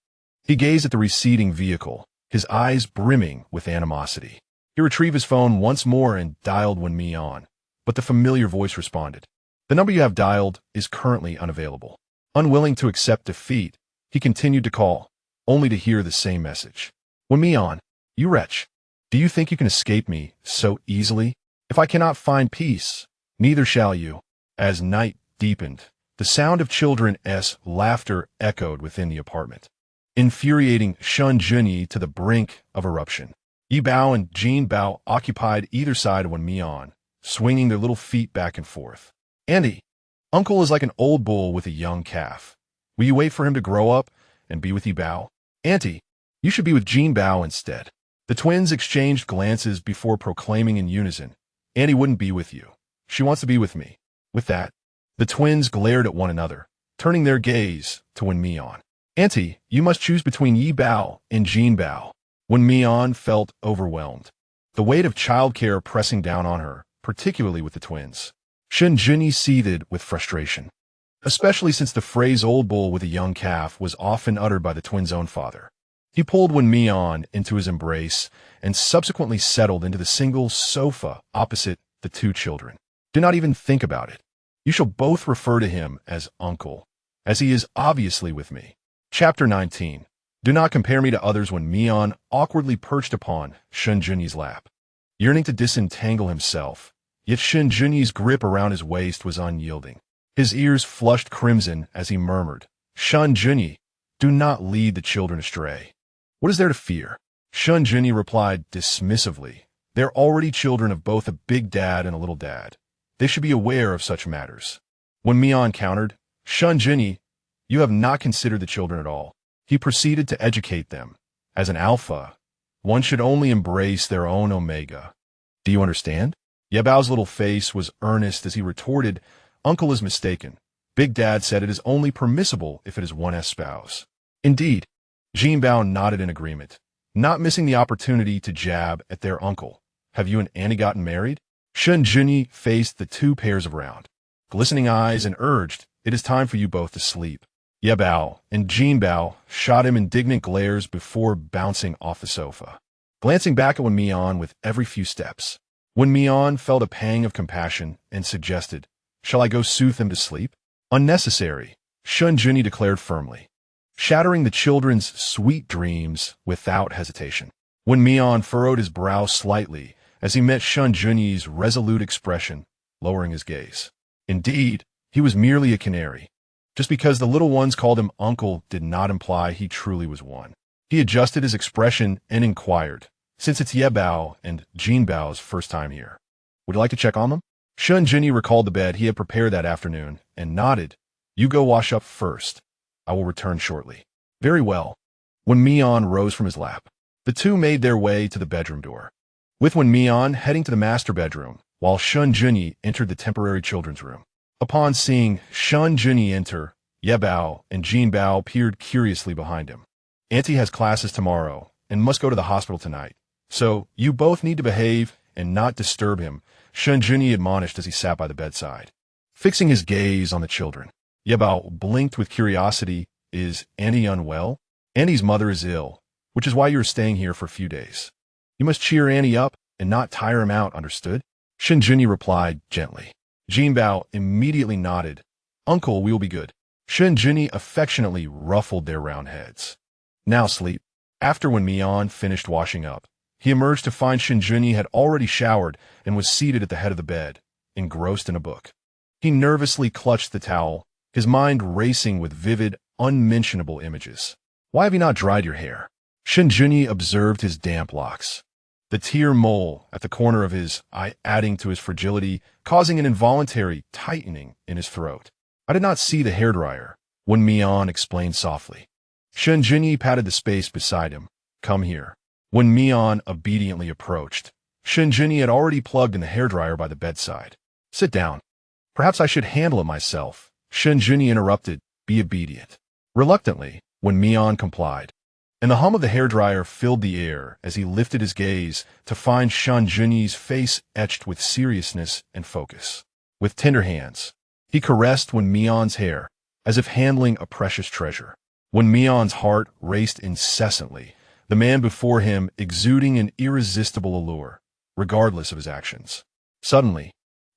He gazed at the receding vehicle, his eyes brimming with animosity. He retrieved his phone once more and dialed Wen Mian, but the familiar voice responded. The number you have dialed is currently unavailable. Unwilling to accept defeat, he continued to call, only to hear the same message. Wen Mian, you wretch, do you think you can escape me so easily? If I cannot find peace, neither shall you. As night deepened, the sound of children's laughter echoed within the apartment, infuriating Shen Junyi to the brink of eruption. Yi Bao and Jin Bao occupied either side of Wen Mian, swinging their little feet back and forth. Andy, Uncle is like an old bull with a young calf. Will you wait for him to grow up and be with Yi Bao? Auntie, you should be with Jin Bao instead. The twins exchanged glances before proclaiming in unison, Annie wouldn't be with you. She wants to be with me. With that, the twins glared at one another, turning their gaze to Wen Mian. Auntie, you must choose between Yi Bao and Jin Bao. Wen Mian felt overwhelmed, the weight of childcare pressing down on her, particularly with the twins. Shen Junyi seethed with frustration, especially since the phrase old bull with a young calf was often uttered by the twins' own father. He pulled Wen Mian into his embrace and subsequently settled into the single sofa opposite the two children. Do not even think about it. You shall both refer to him as Uncle, as he is obviously with me. Chapter 19. Do not compare me to others. Wen Mian awkwardly perched upon Shen Junyi's lap, yearning to disentangle himself, yet Shen Junyi's grip around his waist was unyielding. His ears flushed crimson as he murmured, Shen Junyi, do not lead the children astray. What is there to fear? Shen Junyi replied dismissively, they're already children of both a big dad and a little dad. They should be aware of such matters. Wen Mian countered, Shen Junyi, you have not considered the children at all. He proceeded to educate them. As an alpha, one should only embrace their own omega. Do you understand? Ye Bao's little face was earnest as he retorted, Uncle is mistaken. Big Dad said it is only permissible if it is one's spouse. Indeed. Jin Bao nodded in agreement, not missing the opportunity to jab at their uncle. Have you and Annie gotten married? Shen Junyi faced the two pairs of round, glistening eyes and urged, it is time for you both to sleep. Ye Bao and Jin Bao shot him indignant glares before bouncing off the sofa, glancing back at Wen Mian with every few steps. Wen Mian felt a pang of compassion and suggested, shall I go soothe them to sleep? Unnecessary, Shen Junyi declared firmly, shattering the children's sweet dreams without hesitation. Wen Mian furrowed his brow slightly as he met Shen Junyi's resolute expression, lowering his gaze. Indeed, he was merely a canary. Just because the little ones called him uncle did not imply he truly was one. He adjusted his expression and inquired, since it's Ye Bao and Jin Bao's first time here, would you like to check on them? Shen Junyi recalled the bed he had prepared that afternoon and nodded, you go wash up first. I will return shortly. Very well. Wen Mian rose from his lap. The two made their way to the bedroom door, with Wen Mian heading to the master bedroom, while Shen Junyi entered the temporary children's room. Upon seeing Shen Junyi enter, Ye Bao and Jin Bao peered curiously behind him. Auntie has classes tomorrow and must go to the hospital tonight, so you both need to behave and not disturb him, Shen Junyi admonished as he sat by the bedside. Fixing his gaze on the children, Ye Bao blinked with curiosity. Is Annie unwell? Annie's mother is ill, which is why you are staying here for a few days. You must cheer Annie up and not tire him out, understood? Shen Junyi replied gently. Jin Bao immediately nodded. Uncle, we will be good. Shen Junyi affectionately ruffled their round heads. Now sleep. After Wen Mian finished washing up, he emerged to find Shen Junyi had already showered and was seated at the head of the bed, engrossed in a book. He nervously clutched the towel, his mind racing with vivid, unmentionable images. Why have you not dried your hair? Shen Junyi observed his damp locks, the tear mole at the corner of his eye adding to his fragility, causing an involuntary tightening in his throat. I did not see the hairdryer, Wen Mian explained softly. Shen Junyi patted the space beside him. Come here. Wen Mian obediently approached. Shen Junyi had already plugged in the hairdryer by the bedside. Sit down. Perhaps I should handle it myself. Shen Junyi interrupted. Be obedient. Reluctantly, Wen Mian complied, and the hum of the hairdryer filled the air as he lifted his gaze to find Shen Junyi's face etched with seriousness and focus. With tender hands, he caressed Wen Mian's hair, as if handling a precious treasure. Wen Mian's heart raced incessantly, the man before him exuding an irresistible allure, regardless of his actions. Suddenly,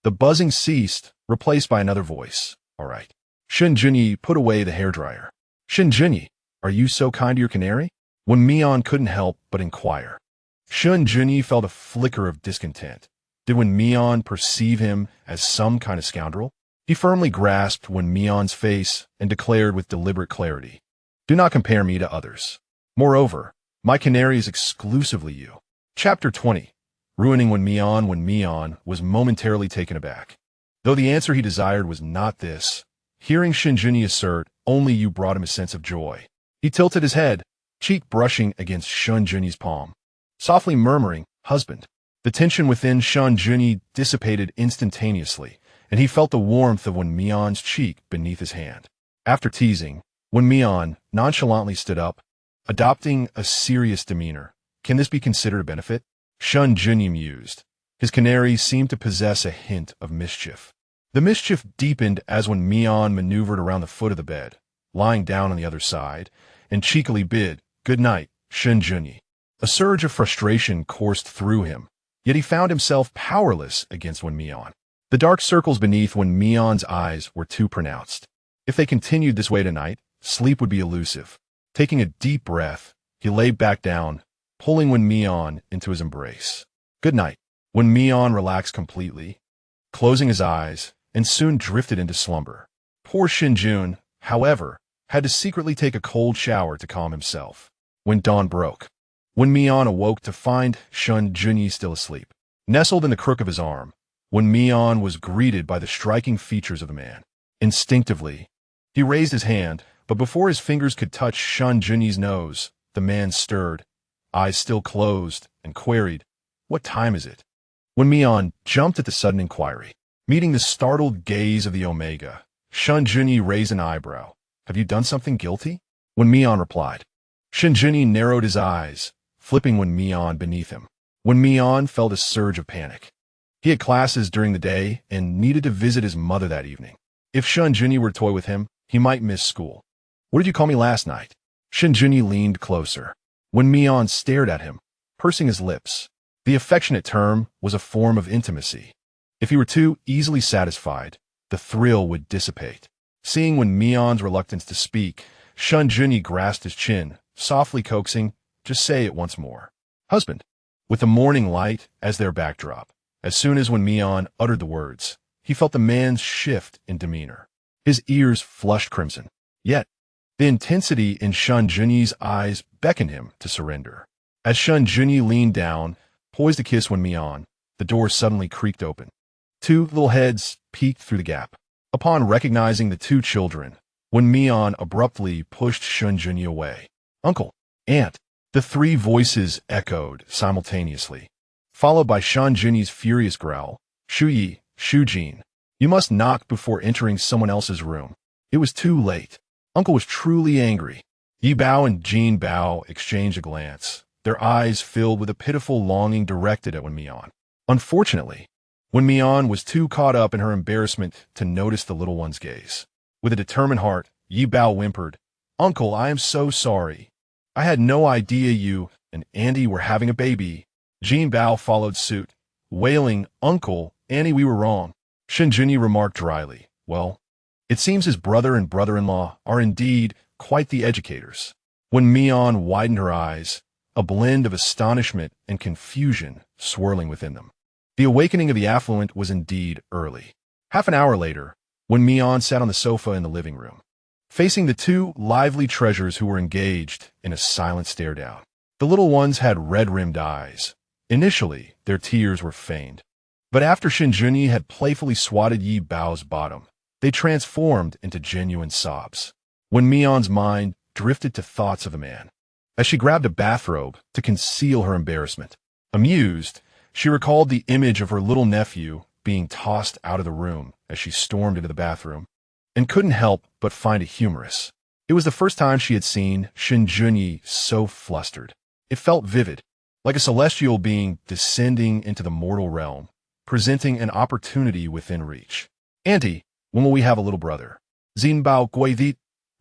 the buzzing ceased, replaced by another voice. "All right." Shen Junyi put away the hairdryer. "Shen Junyi, are you so kind to your canary?" Wen Mian couldn't help but inquire. Shen Junyi felt a flicker of discontent. Did Wen Mian perceive him as some kind of scoundrel? He firmly grasped Wen Mian's face and declared with deliberate clarity, "Do not compare me to others. Moreover, my canary is exclusively you." Chapter 20. Ruining Wen Mian. Wen Mian was momentarily taken aback. Though the answer he desired was not this, hearing Shen Junyi assert, "Only you," brought him a sense of joy. He tilted his head, cheek brushing against Shen Junyi's palm, softly murmuring, "Husband." The tension within Shen Junyi dissipated instantaneously, and he felt the warmth of Wen Mian's cheek beneath his hand. After teasing, Wen Mian nonchalantly stood up, adopting a serious demeanor. Can this be considered a benefit? Shen Junyi mused. His canary seemed to possess a hint of mischief. The mischief deepened as Wen Mian maneuvered around the foot of the bed, lying down on the other side, and cheekily bid, "Good night, Shen Junyi." A surge of frustration coursed through him, yet he found himself powerless against Wen Mian. The dark circles beneath Wen Mian's eyes were too pronounced. If they continued this way tonight, sleep would be elusive. Taking a deep breath, he lay back down, pulling Wen Mian into his embrace. "Good night." Wen Mian relaxed completely, closing his eyes, and soon drifted into slumber. Poor Shen Junyi, however, had to secretly take a cold shower to calm himself. When dawn broke, Wen Mian awoke to find Shen Junyi still asleep. Nestled in the crook of his arm, Wen Mian was greeted by the striking features of the man. Instinctively, he raised his hand, but before his fingers could touch Shen Junyi's nose, the man stirred, eyes still closed, and queried, "What time is it?" Wen Mian jumped at the sudden inquiry. Meeting the startled gaze of the Omega, Shen Junyi raised an eyebrow. "Have you done something guilty?" Wen Mian replied. Shen Junyi narrowed his eyes, flipping Wen Mian beneath him. Wen Mian felt a surge of panic. He had classes during the day and needed to visit his mother that evening. If Shen Junyi were to toy with him, he might miss school. "What did you call me last night?" Shen Junyi leaned closer. Wen Mian stared at him, pursing his lips. The affectionate term was a form of intimacy. If he were too easily satisfied, the thrill would dissipate. Seeing Wen Mian's reluctance to speak, Shen Junyi grasped his chin, softly coaxing, "Just say it once more." "Husband." With the morning light as their backdrop, as soon as Wen Mian uttered the words, he felt the man's shift in demeanor. His ears flushed crimson. Yet, the intensity in Shen Junyi's eyes beckoned him to surrender. As Shen Junyi leaned down, poised to kiss Wen Mian, the door suddenly creaked open. Two little heads peeked through the gap. Upon recognizing the two children, Wen Mian abruptly pushed Shen Junyi away. "Uncle, Aunt." The three voices echoed simultaneously, followed by Shen Junyi's furious growl, "Shuyi, Shujin, you must knock before entering someone else's room." It was too late. Uncle was truly angry. Yi Bao and Jin Bao exchanged a glance, their eyes filled with a pitiful longing directed at Wen Mian. Unfortunately, Wen Mian was too caught up in her embarrassment to notice the little one's gaze. With a determined heart, Yi Bao whimpered, "Uncle, I am so sorry. I had no idea you and Andy were having a baby." Jin Bao followed suit, wailing, "Uncle, Annie, we were wrong." Shen Junyi remarked dryly, "Well, it seems his brother and brother-in-law are indeed quite the educators." Wen Mian widened her eyes, a blend of astonishment and confusion swirling within them. The awakening of the affluent was indeed early. Half an hour later, Wen Mian sat on the sofa in the living room, facing the two lively treasures who were engaged in a silent stare-down. The little ones had red-rimmed eyes. Initially, their tears were feigned. But after Shen Junyi had playfully swatted Yi Bao's bottom, they transformed into genuine sobs. Wen Mian's mind drifted to thoughts of the man, as she grabbed a bathrobe to conceal her embarrassment. Amused, she recalled the image of her little nephew being tossed out of the room as she stormed into the bathroom, and couldn't help but find it humorous. It was the first time she had seen Shen Junyi so flustered. It felt vivid, like a celestial being descending into the mortal realm, presenting an opportunity within reach. Auntie, when will we have a little brother? Xin bao gui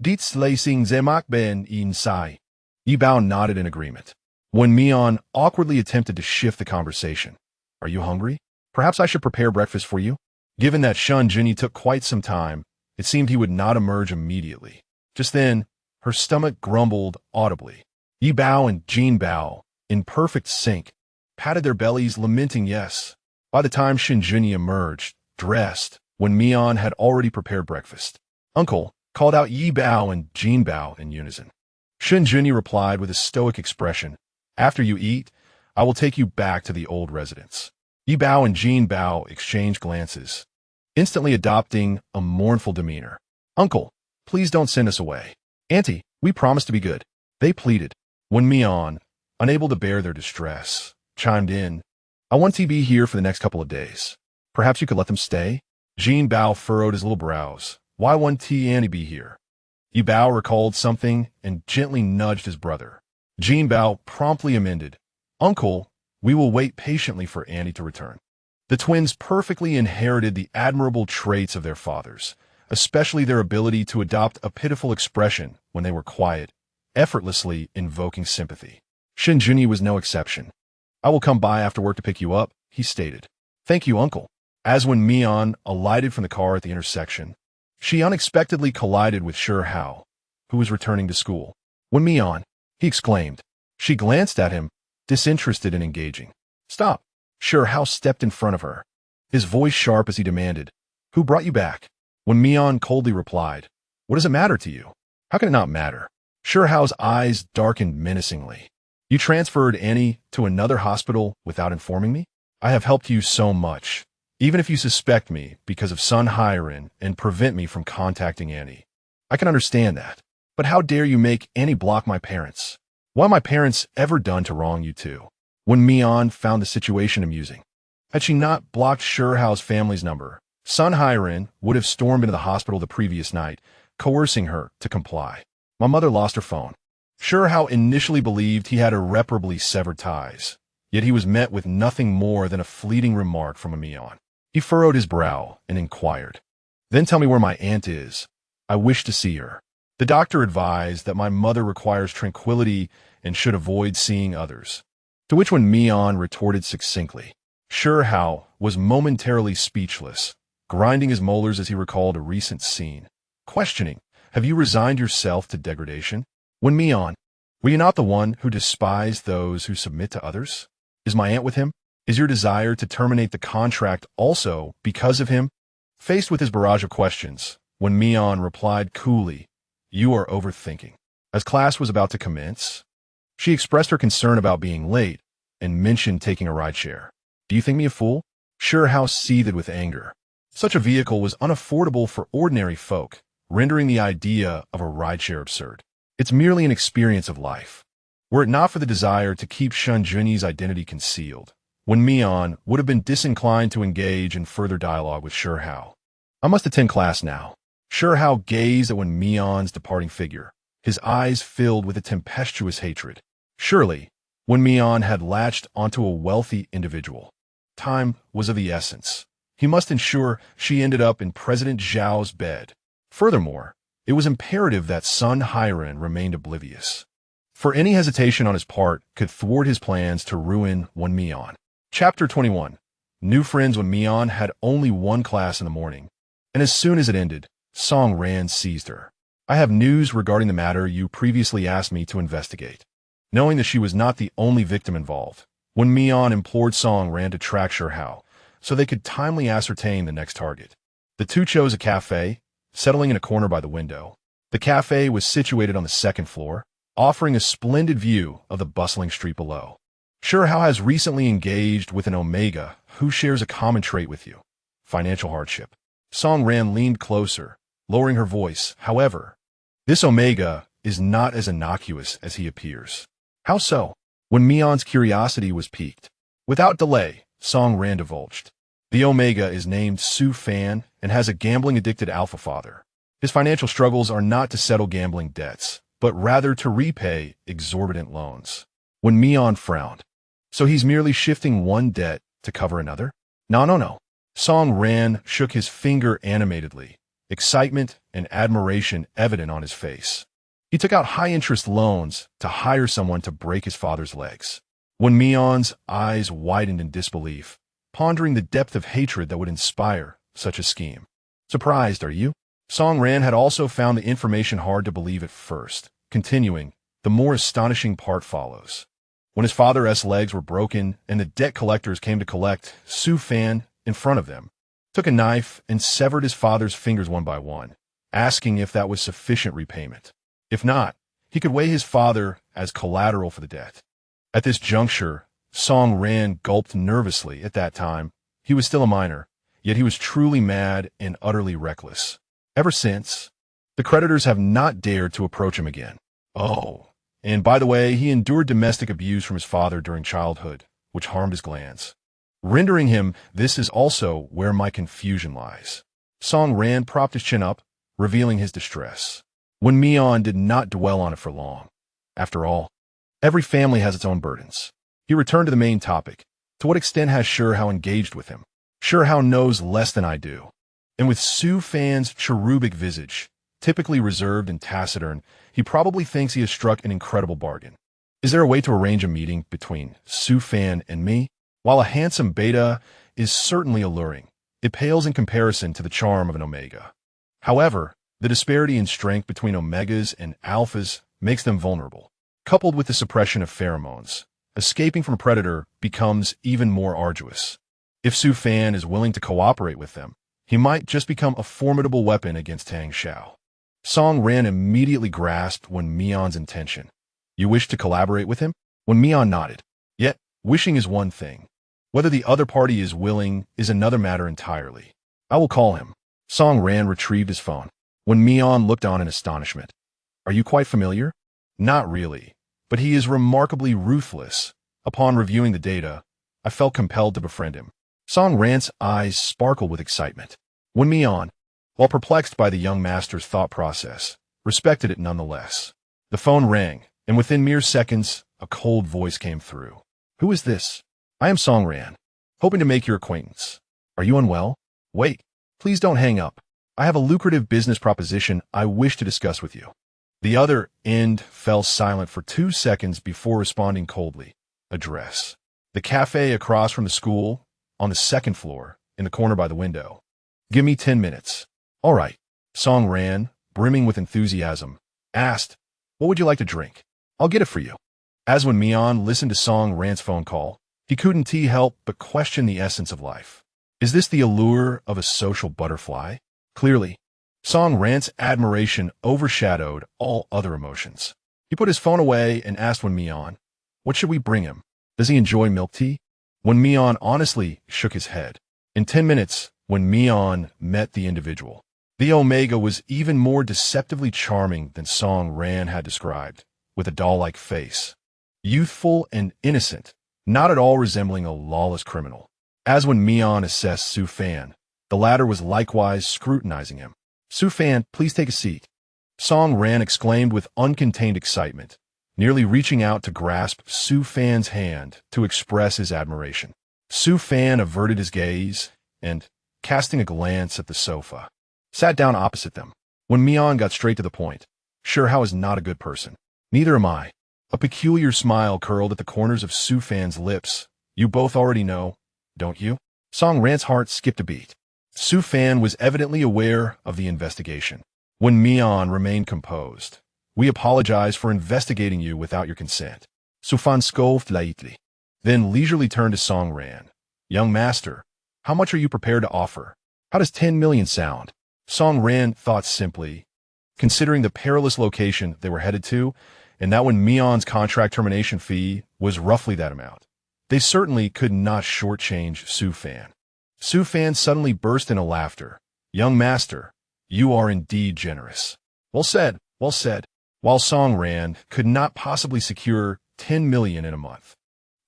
dit lacing zemak ben in sai. Yi Bao nodded in agreement. Wen Mian awkwardly attempted to shift the conversation. Are you hungry? Perhaps I should prepare breakfast for you? Given that Shen Junyi took quite some time, it seemed he would not emerge immediately. Just then, her stomach grumbled audibly. Yi Bao and Jin Bao, in perfect sync, patted their bellies, lamenting yes. By the time Shen Junyi emerged, dressed, Wen Mian had already prepared breakfast. Uncle, called out Yi Bao and Jin Bao in unison. Shen Junyi replied with a stoic expression, after you eat, I will take you back to the old residence. Yi Bao and Jin Bao exchanged glances, instantly adopting a mournful demeanor. Uncle, please don't send us away. Auntie, we promise to be good. They pleaded. Wen Mian, unable to bear their distress, chimed in. I want to be here for the next couple of days. Perhaps you could let them stay? Jin Bao furrowed his little brows. Why won't Annie be here? Yi Bao recalled something and gently nudged his brother. Jin Bao promptly amended. Uncle, we will wait patiently for Annie to return. The twins perfectly inherited the admirable traits of their fathers, especially their ability to adopt a pitiful expression when they were quiet, effortlessly invoking sympathy. Shen Junyi was no exception. I will come by after work to pick you up, he stated. Thank you, uncle. As Wen Mian alighted from the car at the intersection, she unexpectedly collided with Shi Hao, who was returning to school. Wen Mian, he exclaimed. She glanced at him, disinterested and engaging. Stop. Shi Hao stepped in front of her, his voice sharp as he demanded, Who brought you back? Wen Mian coldly replied, What does it matter to you? How can it not matter? Shi Hao's eyes darkened menacingly. You transferred Annie to another hospital without informing me? I have helped you so much, even if you suspect me because of Sun Hairen and prevent me from contacting Annie. I can understand that. But how dare you make Annie block my parents? What have my parents ever done to wrong you two? Wen Mian found the situation amusing. Had she not blocked Shi Hao's family's number, Sun Hairen would have stormed into the hospital the previous night, coercing her to comply. My mother lost her phone. Shi Hao initially believed he had irreparably severed ties, yet he was met with nothing more than a fleeting remark from Mian. He furrowed his brow and inquired, Then tell me where my aunt is. I wish to see her. The doctor advised that my mother requires tranquility and should avoid seeing others. To which Wen Mian retorted succinctly. Shi Hao was momentarily speechless, grinding his molars as he recalled a recent scene. Questioning, Have you resigned yourself to degradation? Wen Mian, were you not the one who despised those who submit to others? Is my aunt with him? Is your desire to terminate the contract also because of him? Faced with his barrage of questions, Wen Mian replied coolly, You are overthinking. As class was about to commence, she expressed her concern about being late and mentioned taking a rideshare. Do you think me a fool? Shi Hao seethed with anger. Such a vehicle was unaffordable for ordinary folk, rendering the idea of a rideshare absurd. It's merely an experience of life. Were it not for the desire to keep Shen Junyi's identity concealed, Wen Mian would have been disinclined to engage in further dialogue with Shi Hao. I must attend class now. Shi Hao gazed at Wen Mian's departing figure, his eyes filled with a tempestuous hatred. Surely, Wen Mian had latched onto a wealthy individual. Time was of the essence. He must ensure she ended up in President Zhao's bed. Furthermore, it was imperative that Sun Hairen remained oblivious, for any hesitation on his part could thwart his plans to ruin Wen Mian. Chapter 21. New friends. Wen Mian had only one class in the morning, and as soon as it ended, Song Ran seized her. I have news regarding the matter you previously asked me to investigate. Knowing that she was not the only victim involved, Wen Mian implored Song Ran to track Shi Hao so they could timely ascertain the next target. The two chose a cafe, settling in a corner by the window. The cafe was situated on the second floor, offering a splendid view of the bustling street below. Shi Hao has recently engaged with an Omega who shares a common trait with you: financial hardship. Song Ran leaned closer, lowering her voice. However, this Omega is not as innocuous as he appears. How so? When Mian's curiosity was piqued. Without delay, Song Ran divulged. The Omega is named Su Fan and has a gambling-addicted alpha father. His financial struggles are not to settle gambling debts, but rather to repay exorbitant loans. Wen Mian frowned. So he's merely shifting one debt to cover another? No. Song Ran shook his finger animatedly, excitement and admiration evident on his face. He took out high-interest loans to hire someone to break his father's legs. Wen Mian's eyes widened in disbelief, pondering the depth of hatred that would inspire such a scheme. Surprised, are you? Song Ran had also found the information hard to believe at first. Continuing, the more astonishing part follows. When his father's legs were broken and the debt collectors came to collect, Su Fan, in front of them, took a knife and severed his father's fingers one by one, asking if that was sufficient repayment. If not, he could weigh his father as collateral for the debt. At this juncture, Song Ran gulped nervously. At that time, he was still a minor, yet he was truly mad and utterly reckless. Ever since, the creditors have not dared to approach him again. Oh, and by the way, he endured domestic abuse from his father during childhood, which harmed his glands. Rendering him, this is also where my confusion lies. Song Ran propped his chin up, revealing his distress. Wen Mian did not dwell on it for long. After all, every family has its own burdens. He returned to the main topic. To what extent has Hao engaged with him? Hao knows less than I do. And with Su Fan's cherubic visage, typically reserved and taciturn, he probably thinks he has struck an incredible bargain. Is there a way to arrange a meeting between Su Fan and me? While a handsome beta is certainly alluring, it pales in comparison to the charm of an omega. However, the disparity in strength between omegas and alphas makes them vulnerable. Coupled with the suppression of pheromones, escaping from a predator becomes even more arduous. If Su Fan is willing to cooperate with them, he might just become a formidable weapon against Tang Xiao. Song Ran immediately grasped Wen Mian's intention. You wish to collaborate with him? Wen Mian nodded. Yet, wishing is one thing. Whether the other party is willing is another matter entirely. I will call him. Song Ran retrieved his phone. Wen Mian looked on in astonishment. Are you quite familiar? Not really, but he is remarkably ruthless. Upon reviewing the data, I felt compelled to befriend him. Song Ran's eyes sparkled with excitement. Wen Mian, while perplexed by the young master's thought process, respected it nonetheless. The phone rang, and within mere seconds, a cold voice came through. Who is this? I am Song Ran, hoping to make your acquaintance. Are you unwell? Wait, please don't hang up. I have a lucrative business proposition I wish to discuss with you. The other end fell silent for 2 seconds before responding coldly. Address. The cafe across from the school, on the 2nd floor, in the corner by the window. Give me 10 minutes. All right. Song Ran, brimming with enthusiasm, asked, what would you like to drink? I'll get it for you. As Wen Mian listened to Song Ran's phone call, he couldn't help but question the essence of life. Is this the allure of a social butterfly? Clearly, Song Ran's admiration overshadowed all other emotions. He put his phone away and asked Wen Mian, what should we bring him? Does he enjoy milk tea? Wen Mian honestly shook his head. In 10 minutes, Wen Mian met the individual. The Omega was even more deceptively charming than Song Ran had described, with a doll-like face. Youthful and innocent, not at all resembling a lawless criminal. As Wen Mian assessed Su Fan, the latter was likewise scrutinizing him. Su Fan, please take a seat. Song Ran exclaimed with uncontained excitement, nearly reaching out to grasp Su Fan's hand to express his admiration. Su Fan averted his gaze and, casting a glance at the sofa, sat down opposite them. Wen Mian got straight to the point. Hao is not a good person. Neither am I. A peculiar smile curled at the corners of Su Fan's lips. You both already know, don't you? Song Ran's heart skipped a beat. Su Fan was evidently aware of the investigation. Wen Mian remained composed. We apologize for investigating you without your consent. Su Fan scoffed lightly, then leisurely turned to Song Ran. Young master, how much are you prepared to offer? How does 10 million sound? Song Ran thought simply, considering the perilous location they were headed to, and that Wen Mian's contract termination fee was roughly that amount. They certainly could not shortchange Su Fan. Su Fan suddenly burst into laughter. Young master, you are indeed generous. Well said, well said. While Song Ran could not possibly secure 10 million in a month,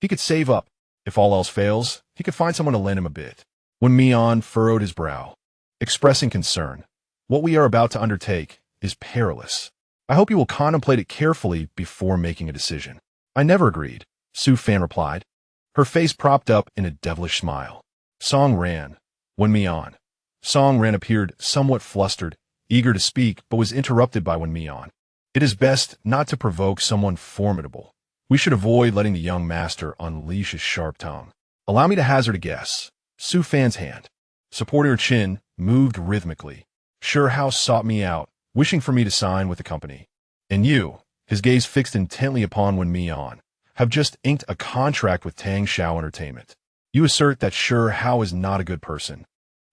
he could save up. If all else fails, he could find someone to lend him a bit. Wen Mian furrowed his brow, expressing concern. What we are about to undertake is perilous. I hope you will contemplate it carefully before making a decision." "I never agreed," Su Fan replied, her face propped up in a devilish smile. Song ran. Wen Mian. Song Ran appeared somewhat flustered, eager to speak, but was interrupted by Wen Mian. "It is best not to provoke someone formidable. We should avoid letting the young master unleash his sharp tongue. Allow me to hazard a guess." Su Fan's hand, supporting her chin, moved rhythmically. "Sure House sought me out, wishing for me to sign with the company. And you," his gaze fixed intently upon Wen Mian, "have just inked a contract with Tang Xiao Entertainment. You assert that Sure Hao is not a good person,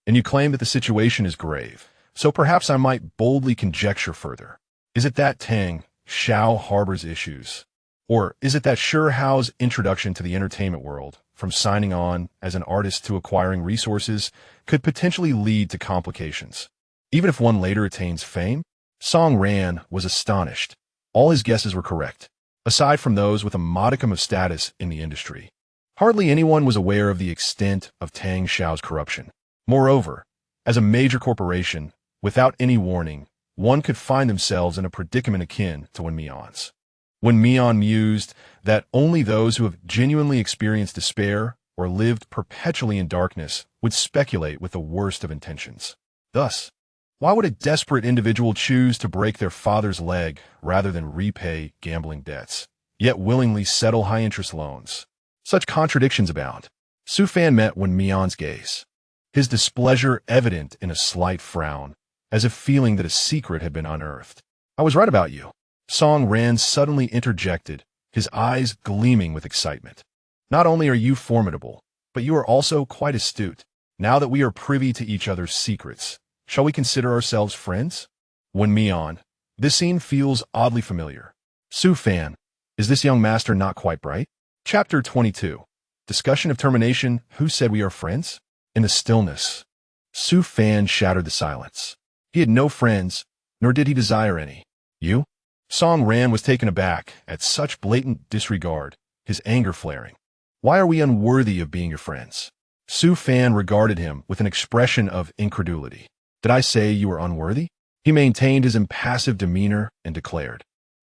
and you claim that the situation is grave. So perhaps I might boldly conjecture further. Is it that Tang Xiao harbors issues? Or is it that Sure Hao's introduction to the entertainment world, from signing on as an artist to acquiring resources, could potentially lead to complications, even if one later attains fame?" Song Ran was astonished. All his guesses were correct, aside from those with a modicum of status in the industry. Hardly anyone was aware of the extent of Tang Xiao's corruption. Moreover, as a major corporation, without any warning, one could find themselves in a predicament akin to Wen Mian's. Wen Mian mused that only those who have genuinely experienced despair or lived perpetually in darkness would speculate with the worst of intentions. Thus, why would a desperate individual choose to break their father's leg rather than repay gambling debts, yet willingly settle high-interest loans? Such contradictions abound. Su Fan met Wen Mian's gaze, his displeasure evident in a slight frown, as if feeling that a secret had been unearthed. "I was right about you," Song Ran suddenly interjected, his eyes gleaming with excitement. "Not only are you formidable, but you are also quite astute. Now that we are privy to each other's secrets, shall we consider ourselves friends?" Wen Mian. "This scene feels oddly familiar." Su Fan. "Is this young master not quite bright?" Chapter 22. Discussion of termination. Who said we are friends? In the stillness, Su Fan shattered the silence. He had no friends, nor did he desire any. "You?" Song Ran was taken aback at such blatant disregard, his anger flaring. "Why are we unworthy of being your friends?" Su Fan regarded him with an expression of incredulity. "Did I say you were unworthy?" He maintained his impassive demeanor and declared,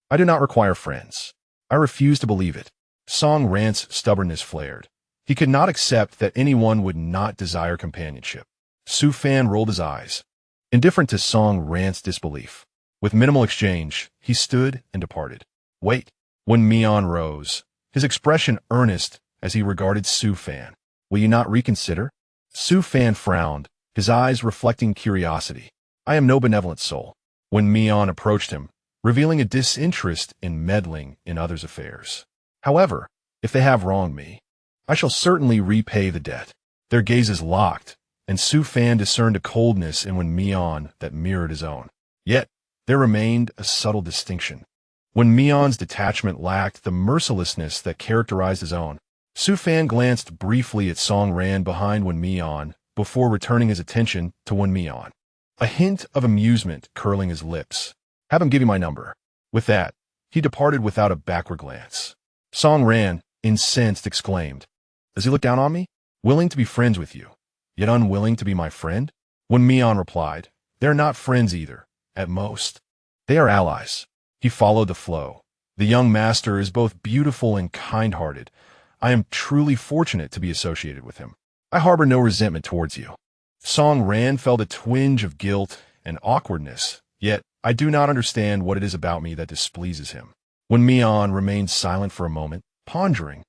"I do not require friends. I refuse to believe it." Song Ran's stubbornness flared. He could not accept that anyone would not desire companionship. Su Fan rolled his eyes, indifferent to Song Ran's disbelief. With minimal exchange, he stood and departed. "Wait." Wen Mian rose, his expression earnest as he regarded Su Fan. "Will you not reconsider?" Su Fan frowned, his eyes reflecting curiosity. "I am no benevolent soul." Wen Mian approached him, revealing a disinterest in meddling in others' affairs. "However, if they have wronged me, I shall certainly repay the debt." Their gazes locked, and Su Fan discerned a coldness in Wen Mian that mirrored his own. Yet, there remained a subtle distinction. Wen Mian's detachment lacked the mercilessness that characterized his own. Su Fan glanced briefly at Song Ran behind Wen Mian before returning his attention to Wen Mian, a hint of amusement curling his lips. "Have him give you my number." With that, he departed without a backward glance. Song Ran, incensed, exclaimed, "Does he look down on me? Willing to be friends with you, yet unwilling to be my friend?" Wen Mian replied, "They are not friends either. At most, they are allies." He followed the flow. "The young master is both beautiful and kind-hearted. I am truly fortunate to be associated with him. I harbor no resentment towards you." Song Ran felt a twinge of guilt and awkwardness, yet I do not understand what it is about me that displeases him. Wen Mian remained silent for a moment, pondering.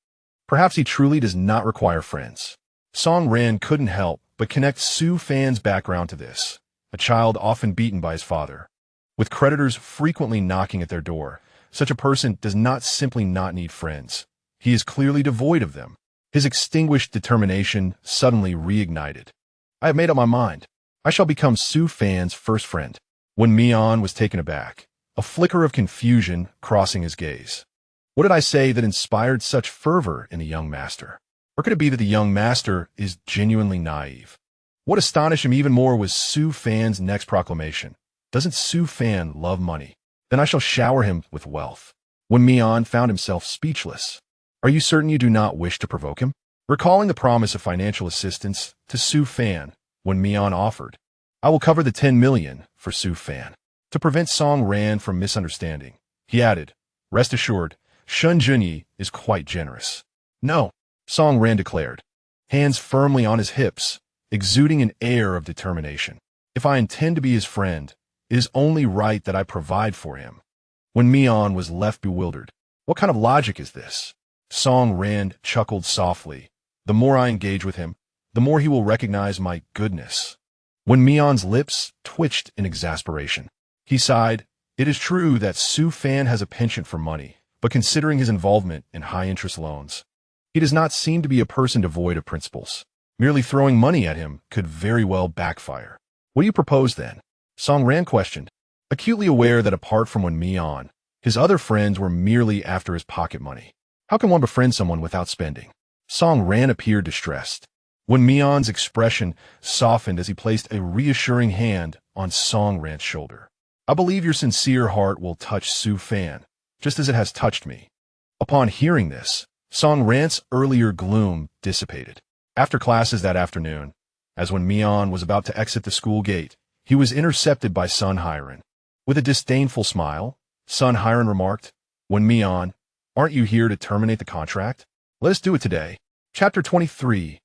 Perhaps he truly does not require friends. Song Ran couldn't help but connect Su Fan's background to this, a child often beaten by his father. With creditors frequently knocking at their door, such a person does not simply not need friends. He is clearly devoid of them. His extinguished determination suddenly reignited. "I have made up my mind. I shall become Su Fan's first friend." Wen Mian was taken aback, a flicker of confusion crossing his gaze. What did I say that inspired such fervor in the young master? Or could it be that the young master is genuinely naive? What astonished him even more was Su Fan's next proclamation. "Doesn't Su Fan love money? Then I shall shower him with wealth." Wen Mian found himself speechless. "Are you certain you do not wish to provoke him?" Recalling the promise of financial assistance to Su Fan, Wen Mian offered, I will cover the 10 million for Su Fan. To prevent Song Ran from misunderstanding, he added, rest assured, Shen Junyi is quite generous. No, Song Ran declared, hands firmly on his hips, exuding an air of determination. If I intend to be his friend, it is only right that I provide for him. Wen Mian was left bewildered. What kind of logic is this? Song Ran chuckled softly. The more I engage with him, the more he will recognize my goodness. Wen Mian's lips twitched in exasperation. He sighed. It is true that Su Fan has a penchant for money, but considering his involvement in high-interest loans, he does not seem to be a person devoid of principles. Merely throwing money at him could very well backfire. What do you propose then? Song Ran questioned, acutely aware that apart from Wen Mian, his other friends were merely after his pocket money. How can one befriend someone without spending? Song Ran appeared distressed. Wen Mian's expression softened as he placed a reassuring hand on Song Ran's shoulder. I believe your sincere heart will touch Su Fan, just as it has touched me. Upon hearing this, Song Ran's earlier gloom dissipated. After classes that afternoon, as Wen Mian was about to exit the school gate, he was intercepted by Sun Hiren. With a disdainful smile, Sun Hiren remarked, Wen Mian, aren't you here to terminate the contract? Let us do it today. Chapter 23,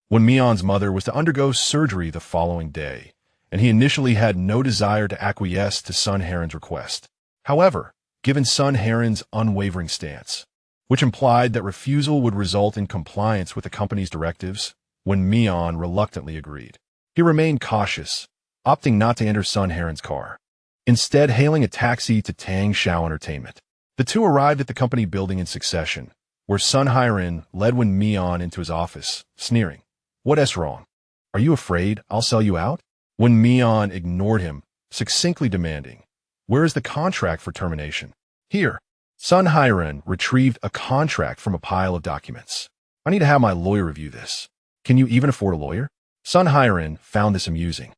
Wen Mian's mother was to undergo surgery the following day, and he initially had no desire to acquiesce to Sun Hiren's request. However, given Sun Hiren's unwavering stance, which implied that refusal would result in compliance with the company's directives, Wen Mian reluctantly agreed. He remained cautious, opting not to enter Sun Hiren's car, instead hailing a taxi to Tang Shao Entertainment. The two arrived at the company building in succession, where Sun Hiren led Wen Mian into his office, sneering, What's wrong? Are you afraid I'll sell you out? Wen Mian ignored him, succinctly demanding, Where is the contract for termination? Here. Sun Hiren retrieved a contract from a pile of documents. I need to have my lawyer review this. Can you even afford a lawyer? Sun Hiren found this amusing.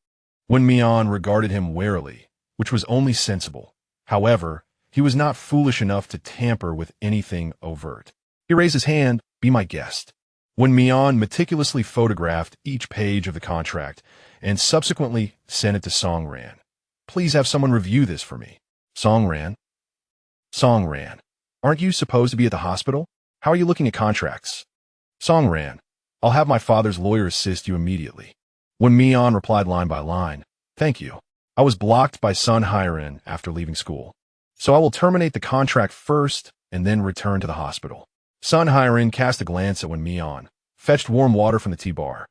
Wen Mian regarded him warily, which was only sensible. However, he was not foolish enough to tamper with anything overt. He raised his hand, be my guest. Wen Mian meticulously photographed each page of the contract and subsequently sent it to Song Ran. Please have someone review this for me. Song Ran, aren't you supposed to be at the hospital? How are you looking at contracts? Song Ran, I'll have my father's lawyer assist you immediately. Wen Mian replied line by line, thank you. I was blocked by Sun Hiren after leaving school, so I will terminate the contract first and then return to the hospital. Sun Hiren cast a glance at Wen Mian, fetched warm water from the tea bar,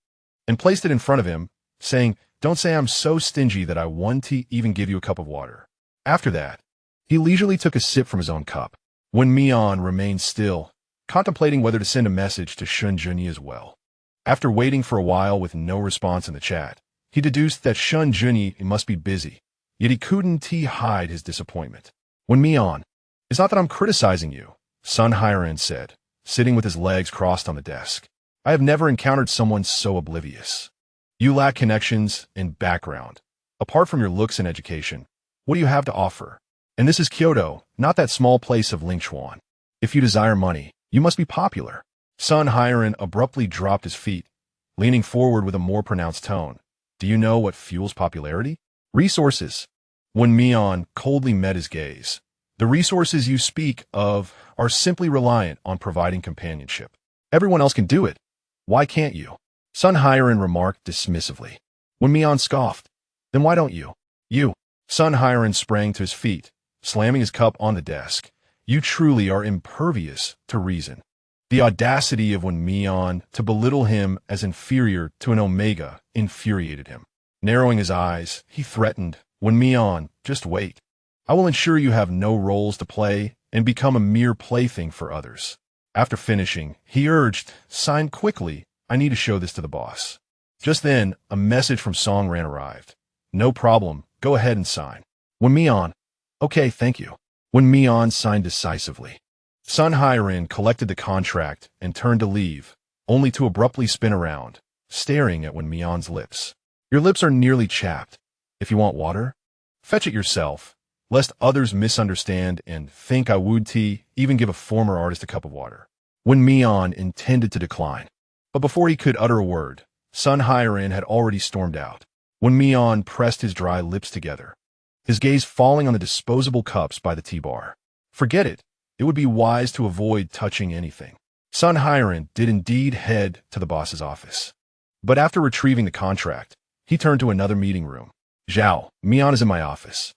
and placed it in front of him, saying, don't say I'm so stingy that I want to even give you a cup of water. After that, he leisurely took a sip from his own cup. Wen Mian remained still, contemplating whether to send a message to Shen Junyi as well. After waiting for a while with no response in the chat, he deduced that Shen Junyi must be busy, yet he couldn't hide his disappointment. Wen Mian, it's not that I'm criticizing you, Sun Hiren said, sitting with his legs crossed on the desk. I have never encountered someone so oblivious. You lack connections and background. Apart from your looks and education, what do you have to offer? And this is Kyoto, not that small place of Lingchuan. If you desire money, you must be popular. Sun Hiren abruptly dropped his feet, leaning forward with a more pronounced tone. Do you know what fuels popularity? Resources. Wen Mian coldly met his gaze. The resources you speak of are simply reliant on providing companionship. Everyone else can do it. Why can't you? Sun Hiren remarked dismissively. Wen Mian scoffed. Then why don't you? You. Sun Hiren sprang to his feet, slamming his cup on the desk. You truly are impervious to reason. The audacity of Wen Mian to belittle him as inferior to an omega infuriated him. Narrowing his eyes, he threatened, Wen Mian, just wait. I will ensure you have no roles to play and become a mere plaything for others. After finishing, he urged, sign quickly. I need to show this to the boss. Just then, a message from Song Ran arrived. No problem. Go ahead and sign. Wen Mian. Okay, thank you. Wen Mian signed decisively. Sun Hiren collected the contract and turned to leave, only to abruptly spin around, staring at Wen Mian's lips. Your lips are nearly chapped. If you want water, fetch it yourself, lest others misunderstand and think I would even give a former artist a cup of water. Wen Mian intended to decline, but before he could utter a word, Sun Hiren had already stormed out. Wen Mian pressed his dry lips together, his gaze falling on the disposable cups by the tea bar. Forget it. It would be wise to avoid touching anything. Sun Hiren did indeed head to the boss's office. But after retrieving the contract, he turned to another meeting room. Zhao, Mian is in my office.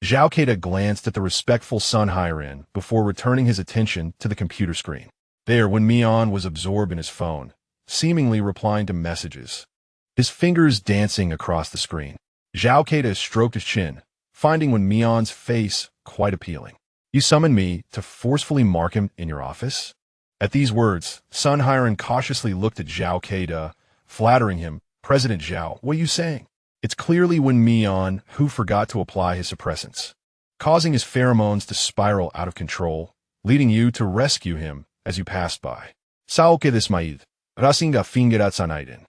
Zhao Keita glanced at the respectful Sun Hiren before returning his attention to the computer screen. There, Wen Mian was absorbed in his phone, seemingly replying to messages, his fingers dancing across the screen. Zhao Keita stroked his chin, finding Wen Mian's face quite appealing. You summoned me to forcefully mark him in your office? At these words, Sun Hiren cautiously looked at Zhao Keita, flattering him. President Zhao, what are you saying? It's clearly Wen Mian who forgot to apply his suppressants, causing his pheromones to spiral out of control, leading you to rescue him as you passed by. Saoke this maid, rasinga fingerat sanaiden.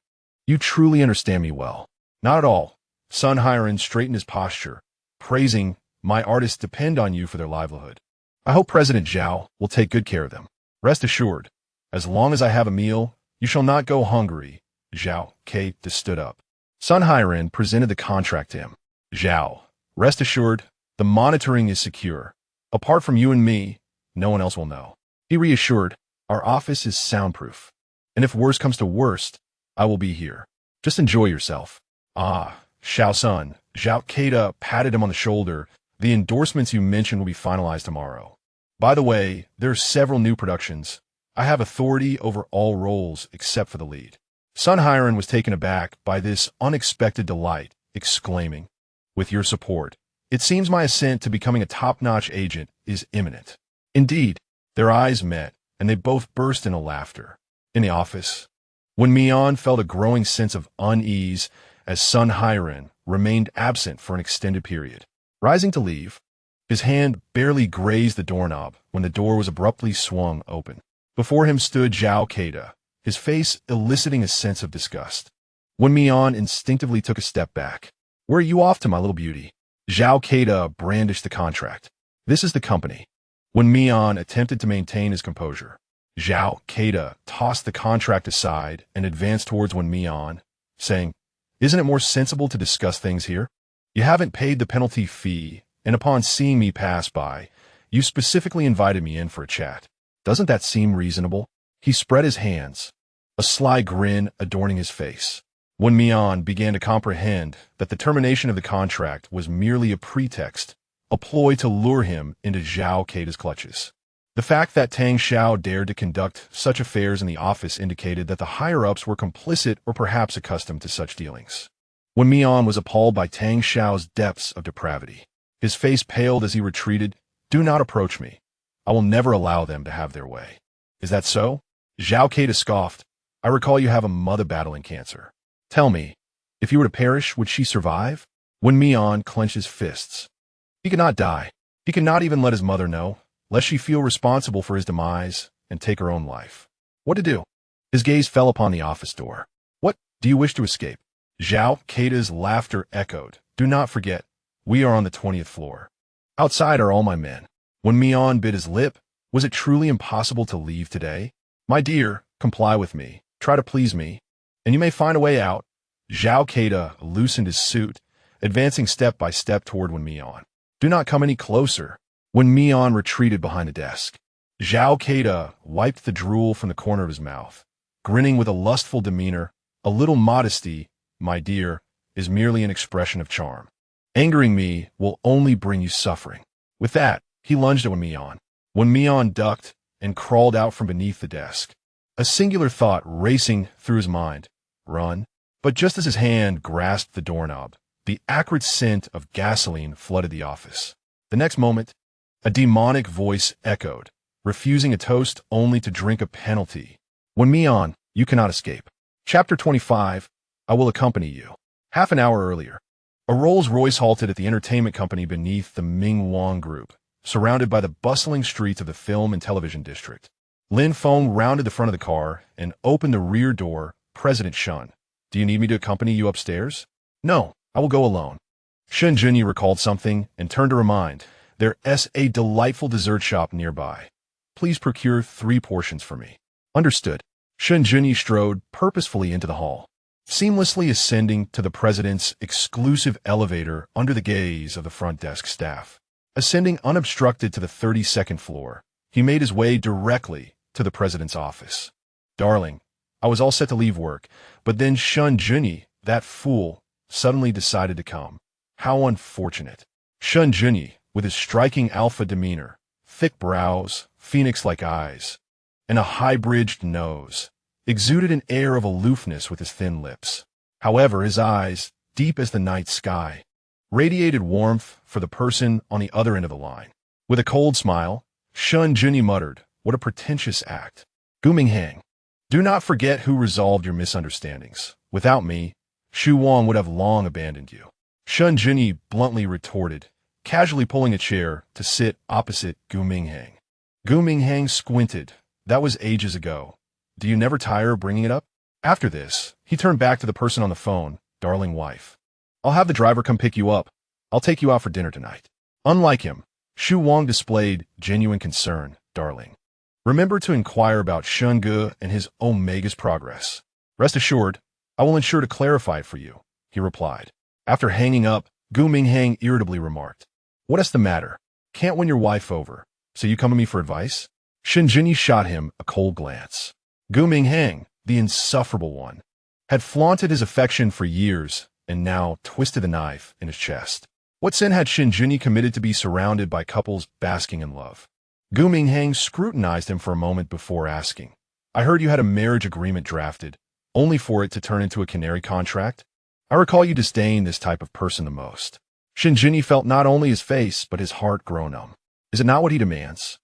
You truly understand me well. Not at all. Sun Hiren straightened his posture, praising, my artists depend on you for their livelihood. I hope President Zhao will take good care of them. Rest assured, as long as I have a meal, you shall not go hungry. Zhao Keita stood up. Sun Hiren presented the contract to him. Zhao, rest assured, the monitoring is secure. Apart from you and me, no one else will know. Be reassured, our office is soundproof. And if worst comes to worst, I will be here. Just enjoy yourself. Ah, Xiao Sun, Zhao Keita patted him on the shoulder. The endorsements you mentioned will be finalized tomorrow. By the way, there are several new productions. I have authority over all roles except for the lead. Sun Hiren was taken aback by this unexpected delight, exclaiming, with your support, it seems my ascent to becoming a top-notch agent is imminent. Indeed, their eyes met, and they both burst into laughter. In the office, Wen Mian felt a growing sense of unease as Sun Hiren remained absent for an extended period. Rising to leave, his hand barely grazed the doorknob when the door was abruptly swung open. Before him stood Zhao Keita, his face eliciting a sense of disgust. Wen Mian instinctively took a step back. Where are you off to, my little beauty? Zhao Keita brandished the contract. This is the company. Wen Mian attempted to maintain his composure. Zhao Keita tossed the contract aside and advanced towards Wen Mian, saying, Isn't it more sensible to discuss things here? You haven't paid the penalty fee, and upon seeing me pass by, you specifically invited me in for a chat. Doesn't that seem reasonable? He spread his hands, a sly grin adorning his face. Wen Mian began to comprehend that the termination of the contract was merely a pretext, a ploy to lure him into Zhao Keita's clutches. The fact that Tang Xiao dared to conduct such affairs in the office indicated that the higher-ups were complicit or perhaps accustomed to such dealings. Wen Mian was appalled by Tang Xiao's depths of depravity. His face paled as he retreated. Do not approach me. I will never allow them to have their way. Is that so? Zhao Keita scoffed. I recall you have a mother battling cancer. Tell me, if you were to perish, would she survive? Wen Mian clenched his fists. He could not die. He could not even let his mother know, lest she feel responsible for his demise and take her own life. What to do? His gaze fell upon the office door. What, do you wish to escape? Zhao Keita's laughter echoed. Do not forget, we are on the 20th floor. Outside are all my men. Wen Mian bit his lip. Was it truly impossible to leave today? My dear, comply with me. Try to please me, and you may find a way out. Zhao Keita loosened his suit, advancing step by step toward Wen Mian. Do not come any closer. Wen Mian retreated behind a desk. Zhao Keita wiped the drool from the corner of his mouth, grinning with a lustful demeanor. A little modesty, my dear, is merely an expression of charm. Angering me will only bring you suffering. With that, he lunged at Wen Mian. Wen Mian ducked and crawled out from beneath the desk, a singular thought racing through his mind. Run. But just as his hand grasped the doorknob, the acrid scent of gasoline flooded the office. The next moment, a demonic voice echoed, refusing a toast only to drink a penalty. Wen Mian, you cannot escape. Chapter 25, I will accompany you. Half an hour earlier, a Rolls-Royce halted at the entertainment company beneath the Ming Wang Group, surrounded by the bustling streets of the film and television district. Lin Feng rounded the front of the car and opened the rear door. President Shen, do you need me to accompany you upstairs? No, I will go alone. Shen Junyi recalled something and turned to remind, there's a delightful dessert shop nearby. Please procure 3 portions for me. Understood. Shen Junyi strode purposefully into the hall. seamlessly ascending to the president's exclusive elevator under the gaze of the front desk staff. Ascending unobstructed to the 32nd floor, he made his way directly to the president's office. "Darling, I was all set to leave work, but then Shen Junyi, that fool, suddenly decided to come. How unfortunate." Shen Junyi, with his striking alpha demeanor, thick brows, phoenix-like eyes, and a high-bridged nose, exuded an air of aloofness with his thin lips. However, his eyes, deep as the night sky, radiated warmth for the person on the other end of the line. With a cold smile, Shen Junyi muttered, "What a pretentious act. Gu Minghang, do not forget who resolved your misunderstandings. Without me, Xu Wang would have long abandoned you." Shen Junyi bluntly retorted, casually pulling a chair to sit opposite Gu Minghang. Gu Minghang squinted. "That was ages ago. Do you never tire of bringing it up?" After this, he turned back to the person on the phone. "Darling wife, I'll have the driver come pick you up. I'll take you out for dinner tonight." Unlike him, Xu Wang displayed genuine concern. "Darling, remember to inquire about Shen Ge and his Omega's progress. Rest assured, I will ensure to clarify it for you," he replied. After hanging up, Gu Minghang irritably remarked, "What is the matter? Can't win your wife over, so you come to me for advice?" Shen Junyi shot him a cold glance. Gu Minghang, the insufferable one, had flaunted his affection for years and now twisted the knife in his chest. What sin had Shen Junyi committed to be surrounded by couples basking in love? Gu Minghang scrutinized him for a moment before asking, "I heard you had a marriage agreement drafted, only for it to turn into a canary contract? I recall you disdain this type of person the most." Shen Junyi felt not only his face, but his heart grow numb. Is it not what he demands?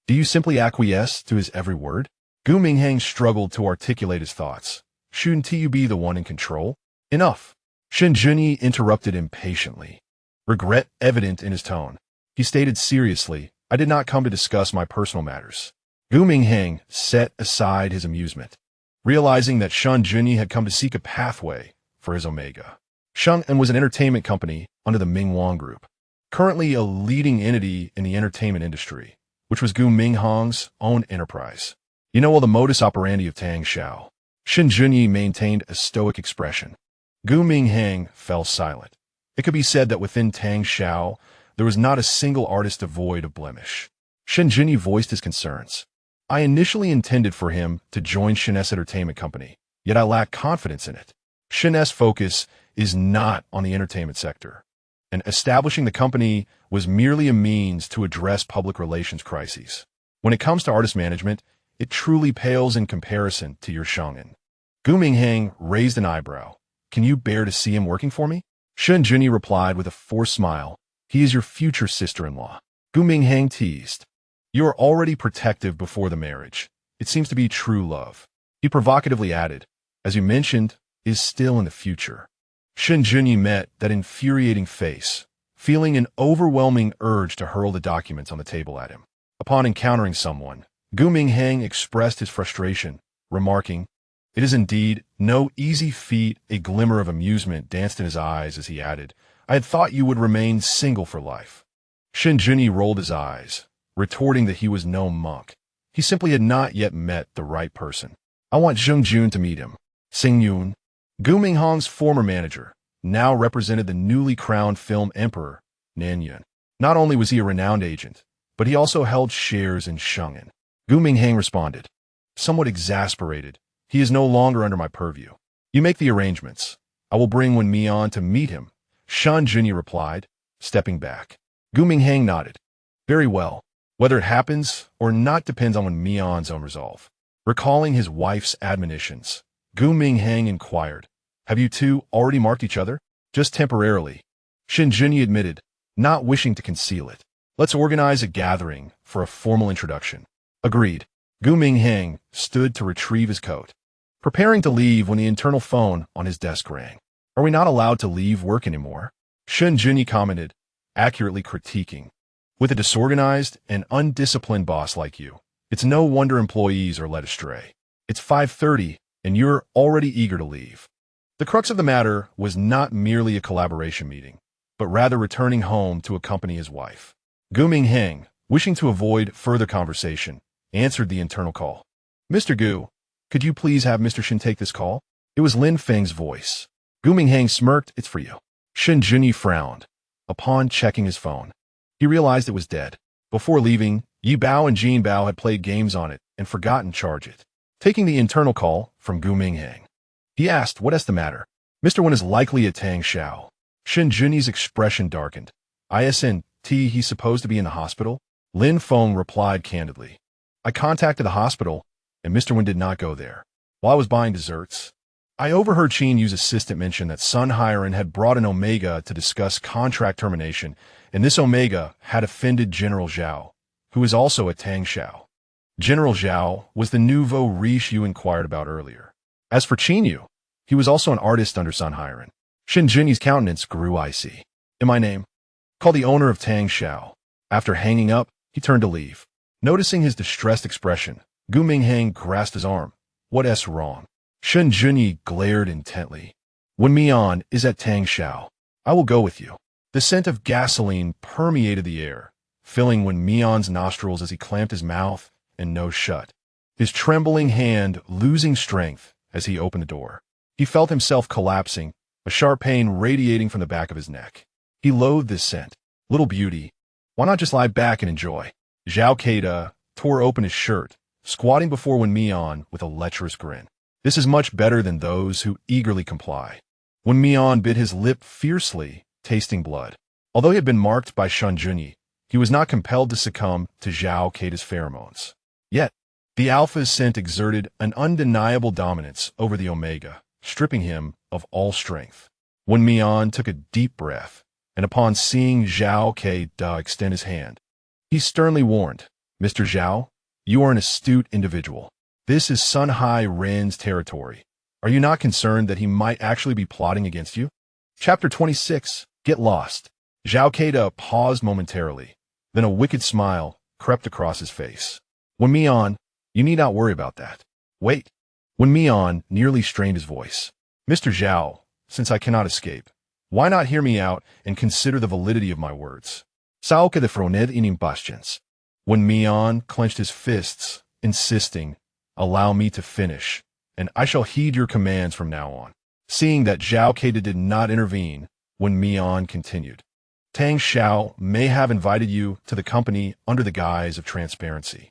Do you simply acquiesce to his every word? Gu Minghang struggled to articulate his thoughts. Shouldn't you be the one in control? Enough. Shen Junyi interrupted impatiently, regret evident in his tone. He stated seriously, "I did not come to discuss my personal matters." Gu Minghang set aside his amusement, realizing that Shen Junyi had come to seek a pathway for his Omega. Shen was an entertainment company under the Mingwang Group, currently a leading entity in the entertainment industry, which was Gu Minghang's own enterprise. "You know all the modus operandi of Tang Xiao." Shen Junyi maintained a stoic expression. Gu Minghang fell silent. It could be said that within Tang Xiao, there was not a single artist devoid of blemish. Shen Junyi voiced his concerns. "I initially intended for him to join Shen's entertainment company, yet I lack confidence in it. Shen's focus is not on the entertainment sector, and establishing the company was merely a means to address public relations crises. When it comes to artist management, it truly pales in comparison to your Shang'an." Gu Minghang raised an eyebrow. "Can you bear to see him working for me?" Shen Junyi replied with a forced smile, "He is your future sister-in-law." Gu Minghang teased, "You are already protective before the marriage. It seems to be true love." He provocatively added, "As you mentioned, is still in the future." Shen Junyi met that infuriating face, feeling an overwhelming urge to hurl the documents on the table at him. Upon encountering someone, Gu Minghang expressed his frustration, remarking, "It is indeed no easy feat." A glimmer of amusement danced in his eyes as he added, "I had thought you would remain single for life." Shen Junyi rolled his eyes, retorting that he was no monk. He simply had not yet met the right person. "I want Zheng Jun to meet him." Xing Yun, Gu Minghang's former manager, now represented the newly crowned film emperor, Nanyun. Not only was he a renowned agent, but he also held shares in Shang'an. Gu Minghang responded, somewhat exasperated, "He is no longer under my purview. You make the arrangements. I will bring Wen Mian to meet him." Shen Junyi replied, stepping back. Gu Minghang nodded. "Very well. Whether it happens or not depends on Wen Mian's own resolve." Recalling his wife's admonitions, Gu Minghang inquired, "Have you two already marked each other?" "Just temporarily," Shen Junyi admitted, not wishing to conceal it. "Let's organize a gathering for a formal introduction." Agreed. Gu Minghang stood to retrieve his coat, preparing to leave when the internal phone on his desk rang. "Are we not allowed to leave work anymore?" Shen Junyi commented, accurately critiquing, "With a disorganized and undisciplined boss like you, it's no wonder employees are led astray. It's 5:30, and you're already eager to leave." The crux of the matter was not merely a collaboration meeting, but rather returning home to accompany his wife. Gu Minghang, wishing to avoid further conversation, answered the internal call. "Mr. Gu, could you please have Mr. Shen take this call?" It was Lin Feng's voice. Gu Minghang smirked. It's for you. Shen Junyi frowned. Upon checking his phone, he realized it was dead. Before leaving, Yi Bao and Jin Bao had played games on it and forgotten to charge it. Taking the internal call from Gu Minghang, he asked, what is the matter? Mr. Wen is likely at Tang Shao. Shen Junyi's expression darkened. ISNT, he's supposed to be in the hospital? Lin Feng replied candidly. I contacted the hospital, and Mr. Wen did not go there. While I was buying desserts, I overheard Qin Yu's assistant mention that Sun Hiren had brought an Omega to discuss contract termination, and this Omega had offended General Zhao, who is also at Tang Shao. General Zhao was the nouveau riche you inquired about earlier. As for Qin Yu, he was also an artist under Sun Hiren. Shen Junyi's countenance grew icy. In my name, call the owner of Tang Shao. After hanging up, he turned to leave. Noticing his distressed expression, Gu Minghang grasped his arm. What's wrong? Shen Junyi glared intently. Wen Mian is at Tang Shao. I will go with you. The scent of gasoline permeated the air, filling Wen Mian's nostrils as he clamped his mouth and nose shut, his trembling hand losing strength as he opened the door. He felt himself collapsing, a sharp pain radiating from the back of his neck. He loathed this scent. Little beauty, why not just lie back and enjoy? Zhao Keida tore open his shirt, squatting before Wen Mian with a lecherous grin. This is much better than those who eagerly comply. Wen Mian bit his lip fiercely, tasting blood. Although he had been marked by Shen Junyi, he was not compelled to succumb to Zhao Keida's pheromones. Yet, the alpha's scent exerted an undeniable dominance over the Omega, stripping him of all strength. Wen Mian took a deep breath, and upon seeing Zhao Keida extend his hand, he sternly warned, Mr. Zhao, you are an astute individual. This is Sun Hiren's territory. Are you not concerned that he might actually be plotting against you? Chapter 26, Get Lost. Zhao Keida paused momentarily. Then a wicked smile crept across his face. Wen Mian, you need not worry about that. Wait. Wen Mian nearly strained his voice. Mr. Zhao, since I cannot escape, why not hear me out and consider the validity of my words? Sauka de froned in impatience. Wen Mian clenched his fists, insisting, allow me to finish, and I shall heed your commands from now on. Seeing that Zhao Keida did not intervene, Wen Mian continued. Tang Shao may have invited you to the company under the guise of transparency,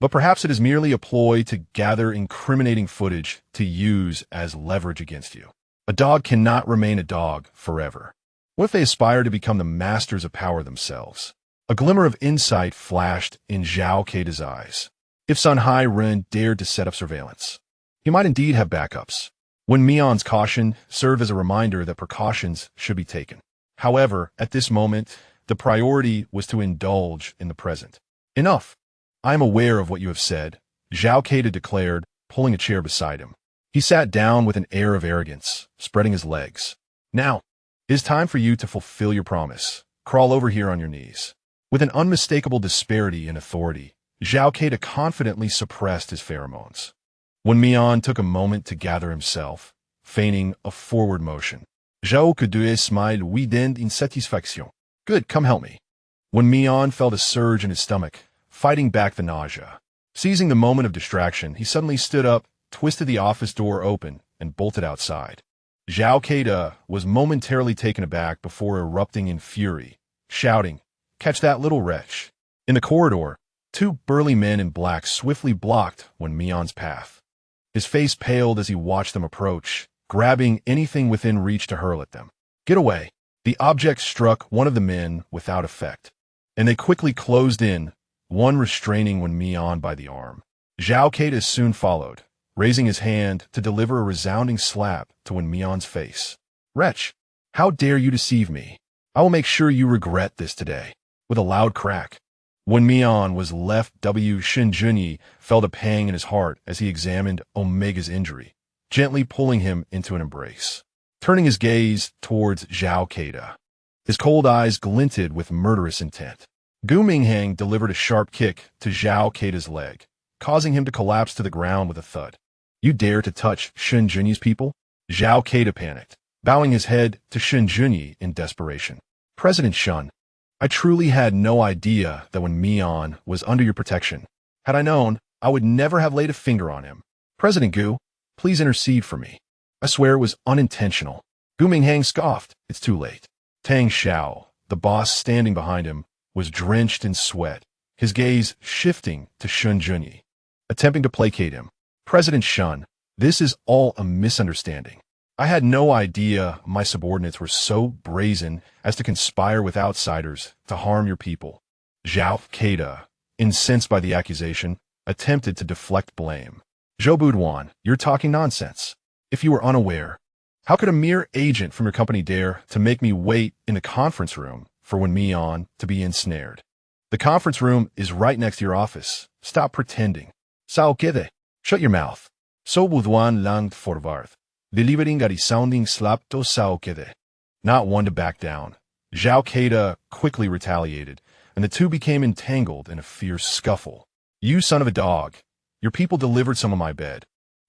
but perhaps it is merely a ploy to gather incriminating footage to use as leverage against you. A dog cannot remain a dog forever. What if they aspire to become the masters of power themselves? A glimmer of insight flashed in Zhao Keida's eyes. If Sun Hiren dared to set up surveillance, he might indeed have backups. Wen Mian's caution served as a reminder that precautions should be taken. However, at this moment, the priority was to indulge in the present. Enough. I am aware of what you have said, Zhao Keida declared, pulling a chair beside him. He sat down with an air of arrogance, spreading his legs. Now, it is time for you to fulfill your promise. Crawl over here on your knees. With an unmistakable disparity in authority, Zhao Keida confidently suppressed his pheromones. Wen Mian took a moment to gather himself, feigning a forward motion. Zhao Keida smiled with insatisfaction. Good, come help me. Wen Mian felt a surge in his stomach, fighting back the nausea. Seizing the moment of distraction, he suddenly stood up, twisted the office door open, and bolted outside. Zhao Keida was momentarily taken aback before erupting in fury, shouting, Catch that little wretch. In the corridor, two burly men in black swiftly blocked Wen Mian's path. His face paled as he watched them approach, grabbing anything within reach to hurl at them. Get away. The object struck one of the men without effect, and they quickly closed in, one restraining Wen Mian by the arm. Zhao Keida soon followed, raising his hand to deliver a resounding slap to Wen Mian's face. Wretch, how dare you deceive me? I will make sure you regret this today. With a loud crack, Wen Mian was left. Shen Junyi felt a pang in his heart as he examined Omega's injury, gently pulling him into an embrace. Turning his gaze towards Zhao Keida, his cold eyes glinted with murderous intent. Gu Minghang delivered a sharp kick to Zhao Keida's leg, causing him to collapse to the ground with a thud. You dare to touch Shen Junyi's people? Zhao Keida panicked, bowing his head to Shen Junyi in desperation. President Shen, I truly had no idea that Wen Mian was under your protection. Had I known, I would never have laid a finger on him. President Gu, please intercede for me. I swear it was unintentional. Gu Minghang scoffed. It's too late. Tang Xiao, the boss standing behind him, was drenched in sweat, his gaze shifting to Shen Junyi, attempting to placate him. President Shen, this is all a misunderstanding. I had no idea my subordinates were so brazen as to conspire with outsiders to harm your people. Zhao Keida, incensed by the accusation, attempted to deflect blame. Zhou Buduan, you're talking nonsense. If you were unaware, how could a mere agent from your company dare to make me wait in the conference room for Wen Mian to be ensnared? The conference room is right next to your office. Stop pretending. Sao quede. Shut your mouth. So Buduan langt forward. Delivering a resounding slap to Sao quede. Not one to back down. Zhao Keida quickly retaliated, and the two became entangled in a fierce scuffle. You son of a dog. Your people delivered some of my bed,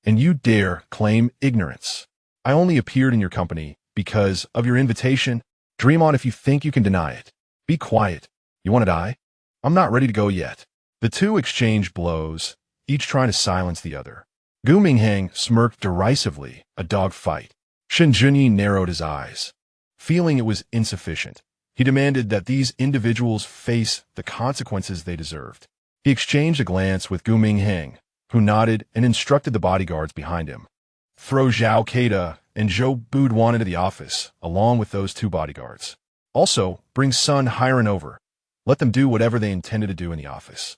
and you dare claim ignorance. I only appeared in your company because of your invitation. Dream on if you think you can deny it. Be quiet. You want to die? I'm not ready to go yet. The two exchanged blows, each trying to silence the other. Gu Minghang smirked derisively, a dog fight. Shen Junyi narrowed his eyes. Feeling it was insufficient, he demanded that these individuals face the consequences they deserved. He exchanged a glance with Gu Minghang, who nodded and instructed the bodyguards behind him. Throw Zhao Keida and Zhou Buduan into the office, along with those two bodyguards. Also, bring Sun Hiren over. Let them do whatever they intended to do in the office.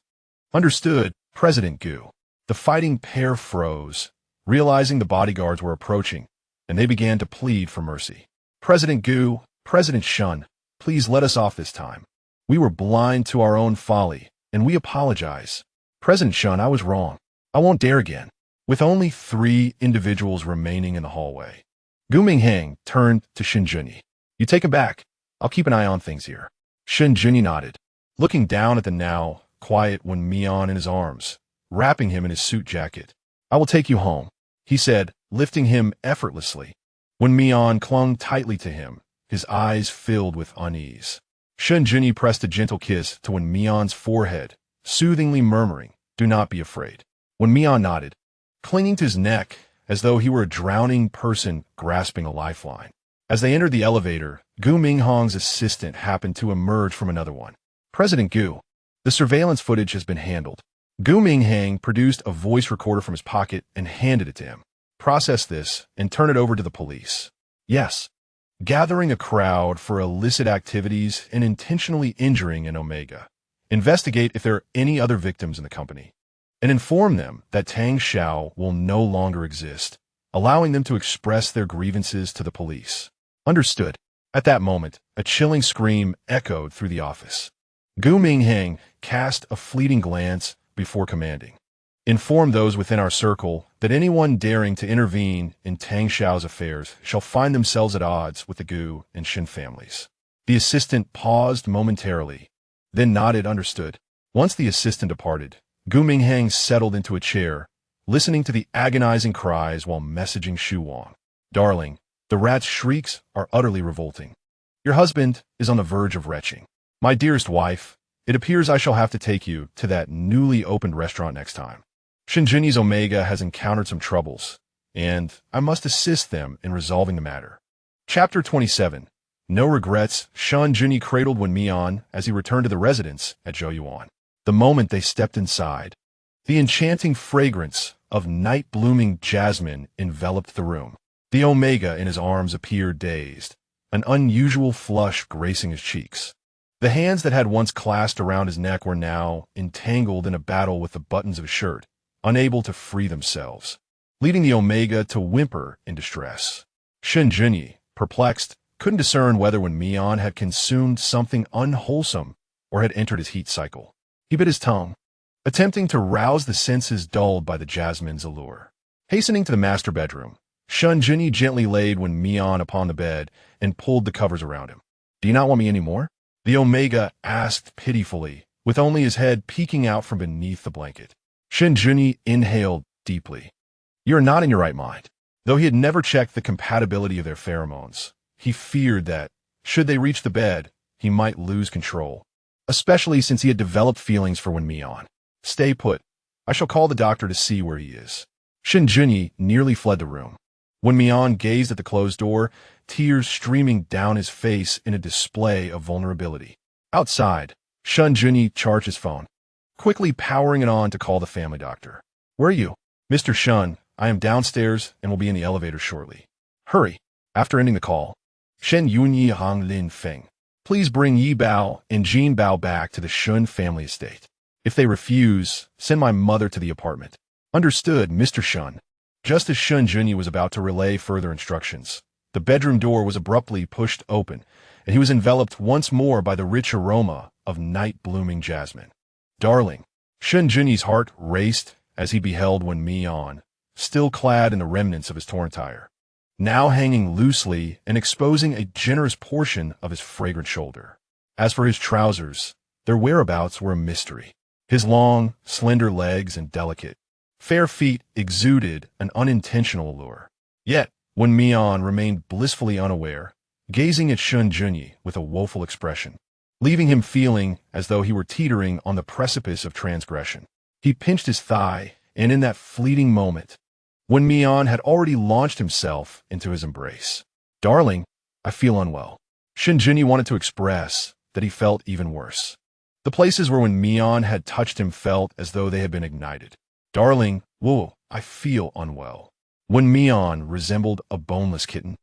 Understood, President Gu. The fighting pair froze, realizing the bodyguards were approaching, and they began to plead for mercy. President Gu, President Shen, please let us off this time. We were blind to our own folly, and we apologize. President Shen, I was wrong. I won't dare again. With only 3 individuals remaining in the hallway, Gu Minghang turned to Shen Junyi. You take him back. I'll keep an eye on things here. Shen Junyi nodded, looking down at the now quiet Wen Mian in his arms, wrapping him in his suit jacket. I will take you home, he said, lifting him effortlessly. Wen Mian clung tightly to him, his eyes filled with unease. Shen Junyi pressed a gentle kiss to Wen Mian's forehead, soothingly murmuring, do not be afraid. Wen Mian nodded, clinging to his neck as though he were a drowning person grasping a lifeline. As they entered the elevator, Gu Minghang's assistant happened to emerge from another one. President Gu, the surveillance footage has been handled. Gu Minghang produced a voice recorder from his pocket and handed it to him. Process this and turn it over to the police. Yes. Gathering a crowd for illicit activities and intentionally injuring an Omega. Investigate if there are any other victims in the company, and inform them that Tang Xiao will no longer exist, allowing them to express their grievances to the police. Understood. At that moment, a chilling scream echoed through the office. Gu Minghang cast a fleeting glance before commanding. Inform those within our circle that anyone daring to intervene in Tang Xiao's affairs shall find themselves at odds with the Gu and Shen families. The assistant paused momentarily, then nodded understood. Once the assistant departed, Gu Minghang settled into a chair, listening to the agonizing cries while messaging Xu Wang. Darling, the rat's shrieks are utterly revolting. Your husband is on the verge of retching. My dearest wife, it appears I shall have to take you to that newly opened restaurant next time. Shen Junyi's Omega has encountered some troubles, and I must assist them in resolving the matter. Chapter 27. No regrets, Shen Junyi cradled Wen Mian as he returned to the residence at Zhouyuan. The moment they stepped inside, the enchanting fragrance of night-blooming jasmine enveloped the room. The Omega in his arms appeared dazed, an unusual flush gracing his cheeks. The hands that had once clasped around his neck were now entangled in a battle with the buttons of his shirt, unable to free themselves, leading the Omega to whimper in distress. Shen Junyi, perplexed, couldn't discern whether Wen Mian had consumed something unwholesome or had entered his heat cycle. He bit his tongue, attempting to rouse the senses dulled by the jasmine's allure. Hastening to the master bedroom, Shen Junyi gently laid Wen Mian upon the bed and pulled the covers around him. Do you not want me anymore? The Omega asked pitifully, with only his head peeking out from beneath the blanket. Shen Junyi inhaled deeply. You are not in your right mind. Though he had never checked the compatibility of their pheromones, he feared that, should they reach the bed, he might lose control, especially since he had developed feelings for Wen Mian. Stay put. I shall call the doctor to see where he is. Shen Junyi nearly fled the room. Wen Mian gazed at the closed door, tears streaming down his face in a display of vulnerability. Outside, Shen Junyi charged his phone, quickly powering it on to call the family doctor. "Where are you?" "Mr. Shen, I am downstairs and will be in the elevator shortly." "Hurry." After ending the call, Shen Junyi Hong Lin Feng, "Please bring Yi Bao and Jin Bao back to the Shun family estate. If they refuse, send my mother to the apartment." "Understood, Mr. Shen." Just as Shen Junyi was about to relay further instructions, the bedroom door was abruptly pushed open, and he was enveloped once more by the rich aroma of night-blooming jasmine. "Darling." Shen Junyi's heart raced as he beheld Wen Mian, still clad in the remnants of his torn attire, now hanging loosely and exposing a generous portion of his fragrant shoulder. As for his trousers, their whereabouts were a mystery. His long, slender legs and delicate, fair feet exuded an unintentional allure. Yet, Wen Mian remained blissfully unaware, gazing at Shen Junyi with a woeful expression, leaving him feeling as though he were teetering on the precipice of transgression. He pinched his thigh, and in that fleeting moment, Wen Mian had already launched himself into his embrace. "Darling, I feel unwell." Shen Junyi wanted to express that he felt even worse. The places where Wen Mian had touched him felt as though they had been ignited. "Darling, whoa, I feel unwell." Wen Mian resembled a boneless kitten,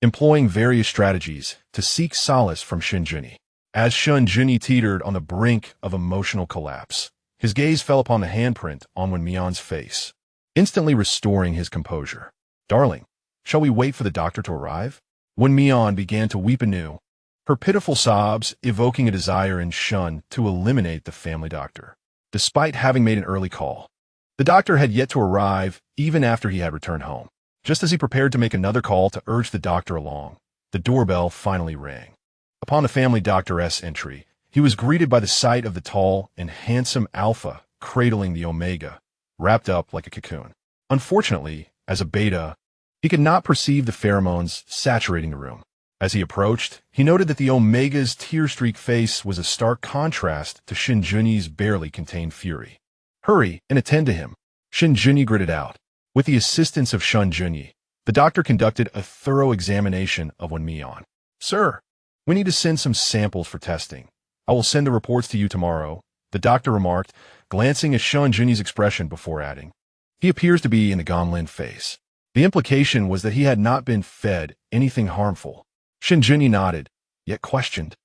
employing various strategies to seek solace from Shen Junyi. As Shen Junyi teetered on the brink of emotional collapse, his gaze fell upon the handprint on Wen Mian's face, instantly restoring his composure. "Darling, shall we wait for the doctor to arrive?" Wen Mian began to weep anew, her pitiful sobs evoking a desire in Shen to eliminate the family doctor. Despite having made an early call, the doctor had yet to arrive even after he had returned home. Just as he prepared to make another call to urge the doctor along, the doorbell finally rang. Upon the family doctor's entry, he was greeted by the sight of the tall and handsome Alpha cradling the Omega, wrapped up like a cocoon. Unfortunately, as a Beta, he could not perceive the pheromones saturating the room. As he approached, he noted that the Omega's tear-streaked face was a stark contrast to Shen Junyi's barely contained fury. "Hurry and attend to him," Shen Junyi gritted out. With the assistance of Shen Junyi, the doctor conducted a thorough examination of Wen Mian. "Sir, we need to send some samples for testing. I will send the reports to you tomorrow," the doctor remarked, glancing at Shen Junyi's expression before adding, "He appears to be in the Gonlin phase." The implication was that he had not been fed anything harmful. Shen Junyi nodded, yet questioned.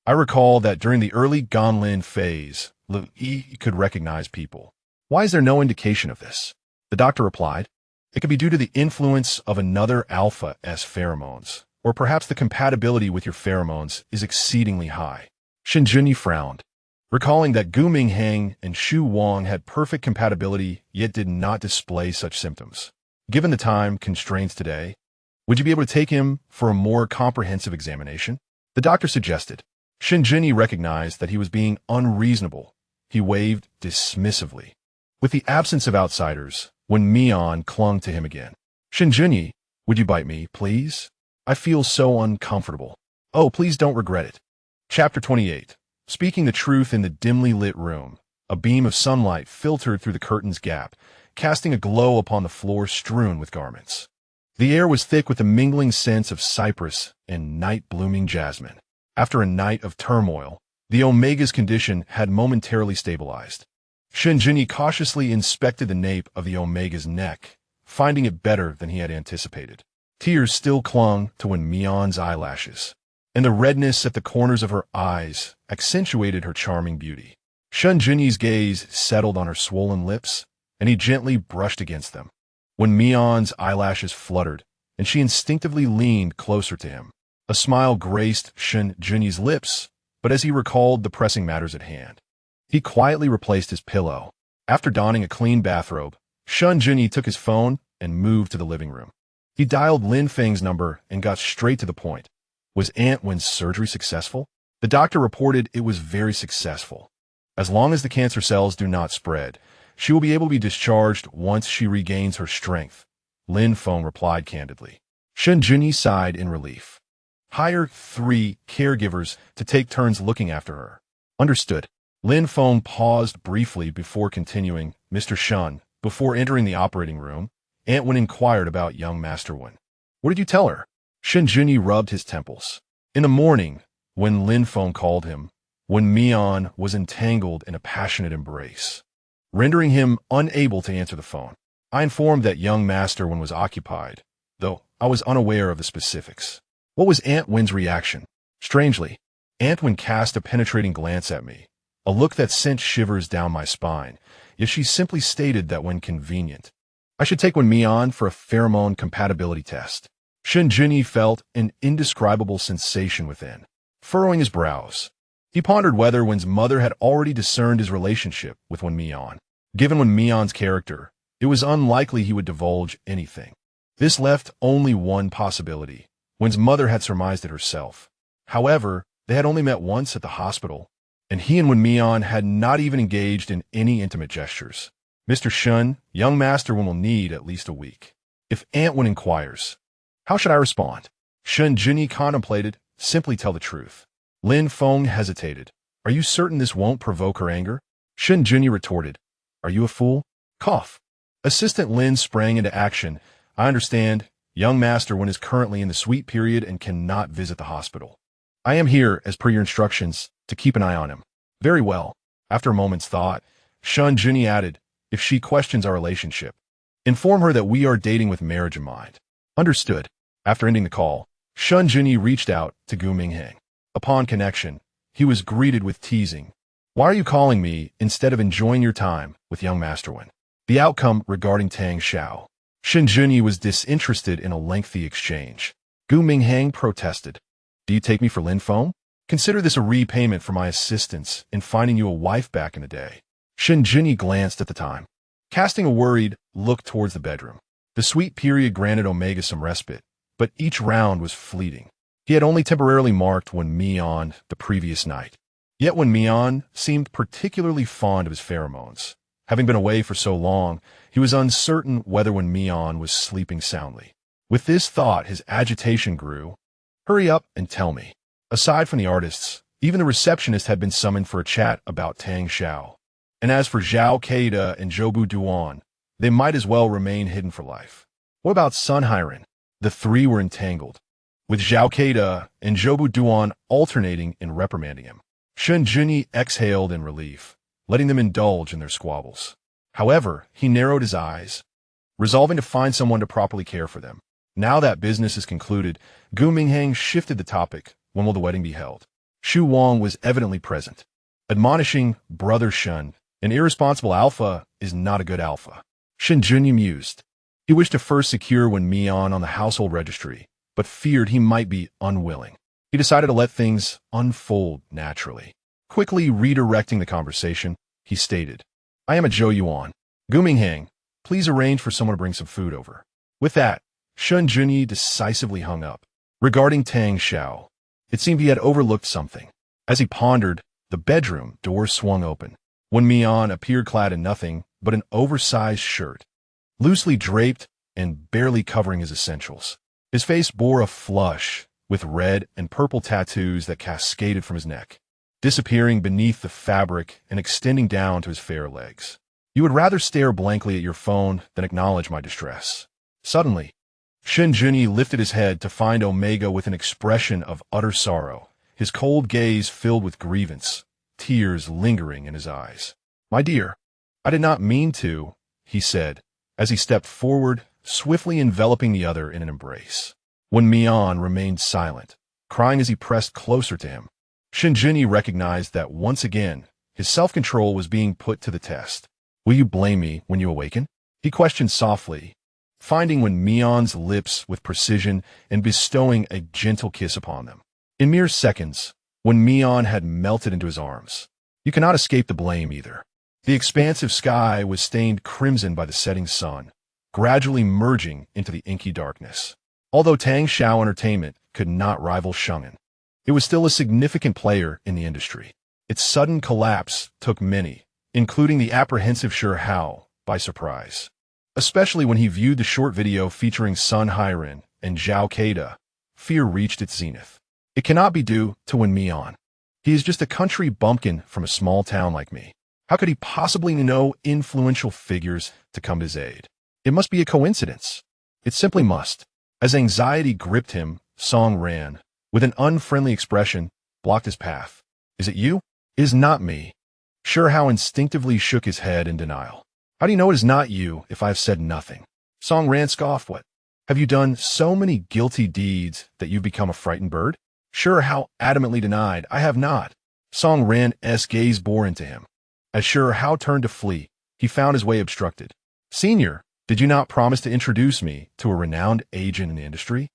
"I recall that during the early Gonlin phase, Yi could recognize people. Why is there no indication of this?" The doctor replied, "It could be due to the influence of another Alpha-S pheromones, or perhaps the compatibility with your pheromones is exceedingly high." Shen Junyi frowned, recalling that Gu Mingheng and Xu Wang had perfect compatibility yet did not display such symptoms. Given the time constraints today, would you be able to take him for a more comprehensive examination? The doctor suggested. Shen Junyi recognized that he was being unreasonable. He waved dismissively. With the absence of outsiders, Wen Mian clung to him again. "Shen Junyi, would you bite me, please? I feel so uncomfortable." "Oh, please don't regret it." Chapter 28. Speaking the truth in the dimly lit room, a beam of sunlight filtered through the curtain's gap, casting a glow upon the floor strewn with garments. The air was thick with the mingling scents of cypress and night-blooming jasmine. After a night of turmoil, the Omega's condition had momentarily stabilized. Shen Junyi cautiously inspected the nape of the Omega's neck, finding it better than he had anticipated. Tears still clung to Wen Mian's eyelashes, and the redness at the corners of her eyes accentuated her charming beauty. Shen Junyi's gaze settled on her swollen lips, and he gently brushed against them. Wen Mian's eyelashes fluttered, and she instinctively leaned closer to him. A smile graced Shen Junyi's lips, but as he recalled the pressing matters at hand, he quietly replaced his pillow. After donning a clean bathrobe, Shen Junyi took his phone and moved to the living room. He dialed Lin Feng's number and got straight to the point. Was Aunt Wen's surgery successful? The doctor reported it was very successful. As long as the cancer cells do not spread, she will be able to be discharged once she regains her strength, Lin Feng replied candidly. Shen Junyi sighed in relief. Hire 3 caregivers to take turns looking after her. Understood. Lin Feng paused briefly before continuing. Mr. Shen, before entering the operating room, Aunt Wen inquired about young Master Wen. What did you tell her? Shen Junyi rubbed his temples. In the morning, when Lin Feng called him, Wen Mian was entangled in a passionate embrace, rendering him unable to answer the phone. I informed that young master Wen was occupied, though I was unaware of the specifics. What was Aunt Wen's reaction? Strangely, Aunt Wen cast a penetrating glance at me, a look that sent shivers down my spine, yet she simply stated that when convenient, I should take Wen Mian for a pheromone compatibility test. Shen Junyi felt an indescribable sensation within, furrowing his brows. He pondered whether Wen's mother had already discerned his relationship with Wen Mian. Given Wen Mian's character, it was unlikely he would divulge anything. This left only one possibility. Wen's mother had surmised it herself. However, they had only met once at the hospital, and he and Wen Mian had not even engaged in any intimate gestures. Mr. Shen, young master Wen will need at least a week. If Aunt Wen inquires, how should I respond? Shen Junyi contemplated, simply tell the truth. Lin Feng hesitated. Are you certain this won't provoke her anger? Shen Junyi retorted. Are you a fool? Cough. Assistant Lin sprang into action. I understand. Young master Wen is currently in the sweet period and cannot visit the hospital. I am here, as per your instructions, to keep an eye on him. Very well. After a moment's thought, Shen Junyi added, if she questions our relationship, inform her that we are dating with marriage in mind. Understood. After ending the call, Shen Junyi reached out to Gu Mingheng. Upon connection, he was greeted with teasing. Why are you calling me instead of enjoying your time with young master Wen? The outcome regarding Tang Xiao. Shen Junyi was disinterested in a lengthy exchange. Gu Mingheng protested. Do you take me for Lin Feng? Consider this a repayment for my assistance in finding you a wife back in the day. Shen Junyi glanced at the time, casting a worried look towards the bedroom. The sweet period granted Omega some respite, but each round was fleeting. He had only temporarily marked Wen Mian the previous night. Yet Wen Mian seemed particularly fond of his pheromones. Having been away for so long, he was uncertain whether Wen Mian was sleeping soundly. With this thought, his agitation grew. Hurry up and tell me. Aside from the artists, even the receptionist had been summoned for a chat about Tang Xiao. And as for Zhao Keida and Zhou Duan, they might as well remain hidden for life. What about Sun Hairen? The three were entangled, with Zhao Keida and Zhou Duan alternating in reprimanding him. Shen Junyi exhaled in relief, letting them indulge in their squabbles. However, he narrowed his eyes, resolving to find someone to properly care for them. Now that business is concluded, Gu Mingheng shifted the topic. When will the wedding be held? Xu Wang was evidently present, admonishing Brother Shen, an irresponsible alpha is not a good alpha. Shen Junyi mused. He wished to first secure Wen Mian on the household registry, but feared he might be unwilling. He decided to let things unfold naturally. Quickly redirecting the conversation, he stated, I am at Zhou Yuan. Gu Mingheng, please arrange for someone to bring some food over. With that, Shen Junyi decisively hung up. Regarding Tang Xiao, it seemed he had overlooked something. As he pondered, the bedroom door swung open. Wen Mian appeared clad in nothing but an oversized shirt, loosely draped and barely covering his essentials. His face bore a flush, with red and purple tattoos that cascaded from his neck, disappearing beneath the fabric and extending down to his fair legs. You would rather stare blankly at your phone than acknowledge my distress. Suddenly, Shen Junyi lifted his head to find Omega with an expression of utter sorrow, his cold gaze filled with grievance, tears lingering in his eyes. My dear, I did not mean to, he said, as he stepped forward, swiftly enveloping the other in an embrace. Wen Mian remained silent, crying as he pressed closer to him. Shen Junyi recognized that once again, his self-control was being put to the test. Will you blame me when you awaken? He questioned softly, finding Wen Mian's lips with precision and bestowing a gentle kiss upon them. In mere seconds, Wen Mian had melted into his arms. You cannot escape the blame either. The expansive sky was stained crimson by the setting sun, gradually merging into the inky darkness. Although Tang Xiao Entertainment could not rival Sheng'an, it was still a significant player in the industry. Its sudden collapse took many, including the apprehensive Shi Hao, by surprise. Especially when he viewed the short video featuring Sun Hairen and Zhao Keida, fear reached its zenith. It cannot be due to Wen Mian. He is just a country bumpkin from a small town like me. How could he possibly know influential figures to come to his aid? It must be a coincidence. It simply must. As anxiety gripped him, Song ran, with an unfriendly expression, blocked his path. Is it you? It is not me. Sure Hao instinctively shook his head in denial. How do you know it is not you if I have said nothing? Song ran scoffed. What? Have you done so many guilty deeds that you've become a frightened bird? Sure Hao adamantly denied. I have not. Song Ran's gaze bore into him. As Sure Hao turned to flee, he found his way obstructed. Senior, did you not promise to introduce me to a renowned agent in the industry?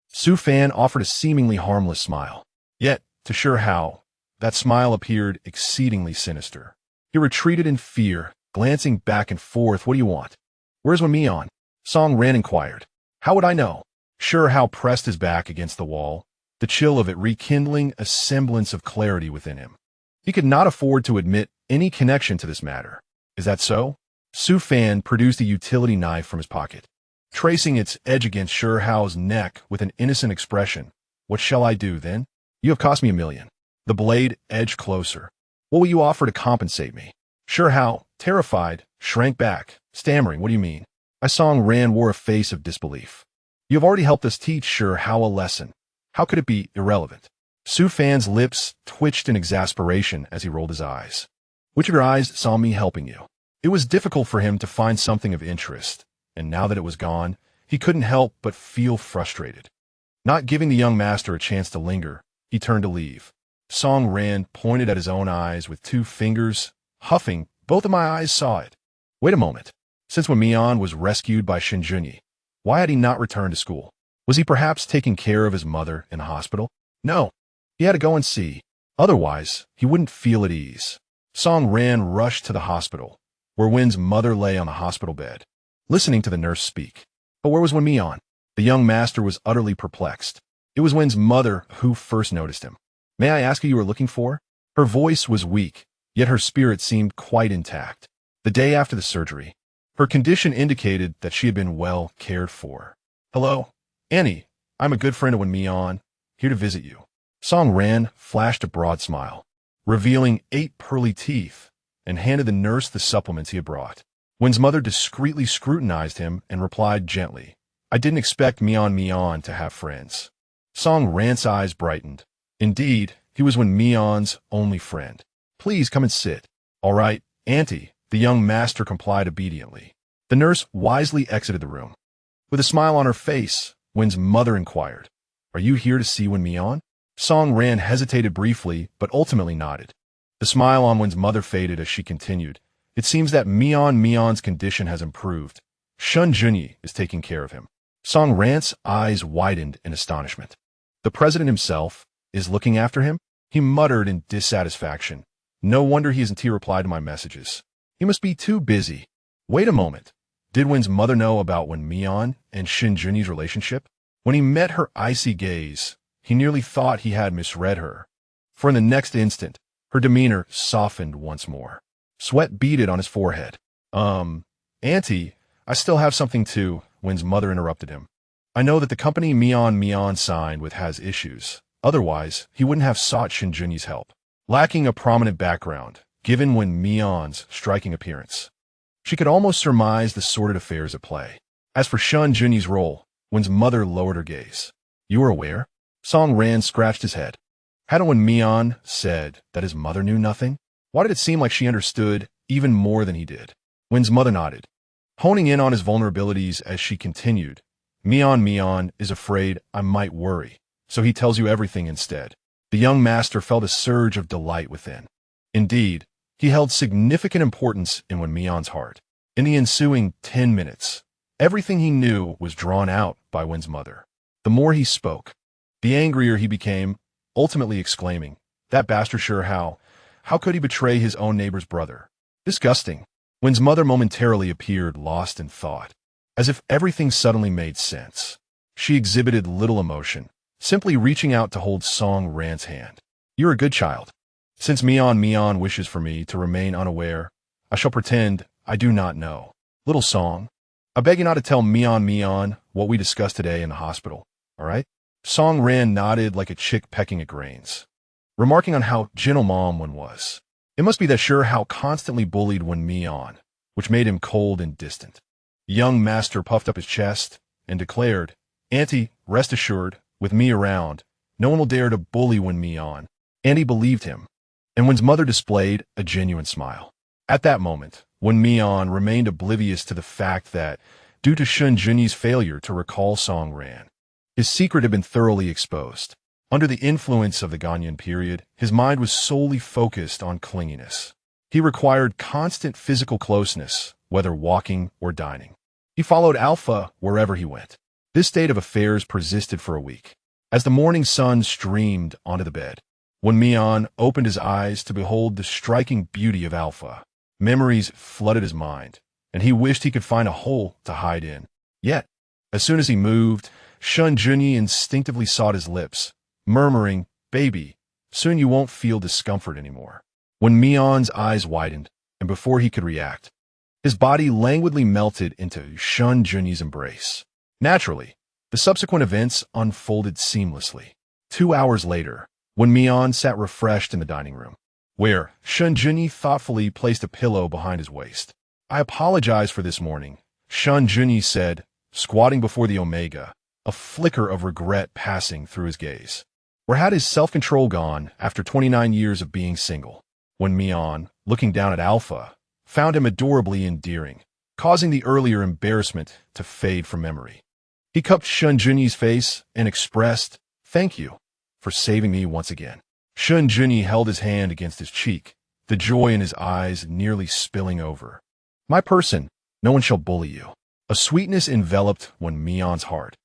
Su Fan offered a seemingly harmless smile. Yet, to Sure Hao, that smile appeared exceedingly sinister. He retreated in fear, glancing back and forth. What do you want? Where's Wen Mian? Song Ran inquired. How would I know? Sure Hao pressed his back against the wall, the chill of it rekindling a semblance of clarity within him. He could not afford to admit any connection to this matter. Is that so? Su Fan produced a utility knife from his pocket, tracing its edge against Sure Hao's neck with an innocent expression. What shall I do, then? You have cost me $1 million. The blade edged closer. What will you offer to compensate me? Sure Hao, terrified, shrank back, stammering. What do you mean? Song Ran wore a face of disbelief. You have already helped us teach Sure Hao a lesson. How could it be irrelevant? Su Fan's lips twitched in exasperation as he rolled his eyes. Which of your eyes saw me helping you? It was difficult for him to find something of interest, and now that it was gone, he couldn't help but feel frustrated. Not giving the young master a chance to linger, he turned to leave. Song Ran pointed at his own eyes with 2 fingers, huffing. Both of my eyes saw it. Wait a moment. Since Wen Mian was rescued by Shen Junyi, why had he not returned to school? Was he perhaps taking care of his mother in the hospital? No. He had to go and see. Otherwise, he wouldn't feel at ease. Song Ran rushed to the hospital, where Wen's mother lay on the hospital bed, listening to the nurse speak. But where was Wen Mian? The young master was utterly perplexed. It was Wen's mother who first noticed him. May I ask who you were looking for? Her voice was weak, yet her spirit seemed quite intact. The day after the surgery, her condition indicated that she had been well cared for. Hello, Annie. I'm a good friend of Wen Mian, here to visit you. Song Ran flashed a broad smile, revealing 8 pearly teeth, and handed the nurse the supplements he had brought. Wen's mother discreetly scrutinized him and replied gently, I didn't expect Mian to have friends. Song Ran's eyes brightened. Indeed, he was Wen Mian's only friend. Please come and sit. All right, Auntie. The young master complied obediently. The nurse wisely exited the room. With a smile on her face, Wen's mother inquired, Are you here to see Wen Mian? Song Ran hesitated briefly, but ultimately nodded. The smile on Wen's mother faded as she continued. It seems that Mian's condition has improved. Shen Junyi is taking care of him. Song Ran's eyes widened in astonishment. The president himself is looking after him? He muttered in dissatisfaction. No wonder he isn't replied to my messages. He must be too busy. Wait a moment. Did Wen's mother know about Wen Mian and Shen Junyi's relationship? When he met her icy gaze, he nearly thought he had misread her. For in the next instant, her demeanor softened once more. Sweat beaded on his forehead. Auntie, I still have something too, Wen's mother interrupted him. I know that the company Mian signed with has issues. Otherwise, he wouldn't have sought Shen Junyi's help. Lacking a prominent background, given Wen Mian's striking appearance, she could almost surmise the sordid affairs at play. As for Shen Junyi's role, Wen's mother lowered her gaze. You are aware? Song Ran scratched his head. Hadn't Wen Mian said that his mother knew nothing? Why did it seem like she understood even more than he did? Wen's mother nodded, honing in on his vulnerabilities as she continued. Mian is afraid I might worry, so he tells you everything instead. The young master felt a surge of delight within. Indeed, he held significant importance in Wen Mian's heart. In the ensuing 10 minutes, everything he knew was drawn out by Wen's mother. The more he spoke, the angrier he became, ultimately exclaiming, That bastard Sure Hao, how could he betray his own neighbor's brother? Disgusting. Wen's mother momentarily appeared lost in thought, as if everything suddenly made sense. She exhibited little emotion, simply reaching out to hold Song Ran's hand. You're a good child. Since Mian wishes for me to remain unaware, I shall pretend I do not know. Little Song, I beg you not to tell Mian what we discussed today in the hospital, all right? Song Ran nodded like a chick pecking at grains, remarking on how gentle Mom Wen was. It must be that Sure Hao constantly bullied Wen Mian, which made him cold and distant. The young master puffed up his chest and declared, "Auntie, rest assured, with me around, no one will dare to bully Wen Mian." Auntie believed him, and Wen's mother displayed a genuine smile. At that moment, Wen Mian remained oblivious to the fact that, due to Shen Junyi's failure to recall Song Ran, his secret had been thoroughly exposed. Under the influence of the Ganyan period, his mind was solely focused on clinginess. He required constant physical closeness, whether walking or dining. He followed Alpha wherever he went. This state of affairs persisted for a week. As the morning sun streamed onto the bed, Wen Mian opened his eyes to behold the striking beauty of Alpha. Memories flooded his mind, and he wished he could find a hole to hide in. Yet, as soon as he moved, Shen Junyi instinctively sought his lips, murmuring, "Baby, soon you won't feel discomfort anymore." Wen Mian's eyes widened, and before he could react, his body languidly melted into Shen Junyi's embrace. Naturally, the subsequent events unfolded seamlessly. 2 hours later, Wen Mian sat refreshed in the dining room, where Shen Junyi thoughtfully placed a pillow behind his waist. "I apologize for this morning," Shen Junyi said, squatting before the Omega, a flicker of regret passing through his gaze. Where had his self-control gone after 29 years of being single? Wen Mian, looking down at Alpha, found him adorably endearing, causing the earlier embarrassment to fade from memory. He cupped Shen Junyi's face and expressed, "Thank you for saving me once again." Shen Junyi held his hand against his cheek, the joy in his eyes nearly spilling over. "My person, no one shall bully you." A sweetness enveloped Wen Mian's heart.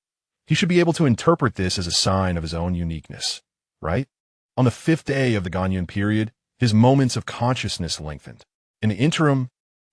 He should be able to interpret this as a sign of his own uniqueness, right? On the 5th day of the Ganyan period, his moments of consciousness lengthened. In the interim,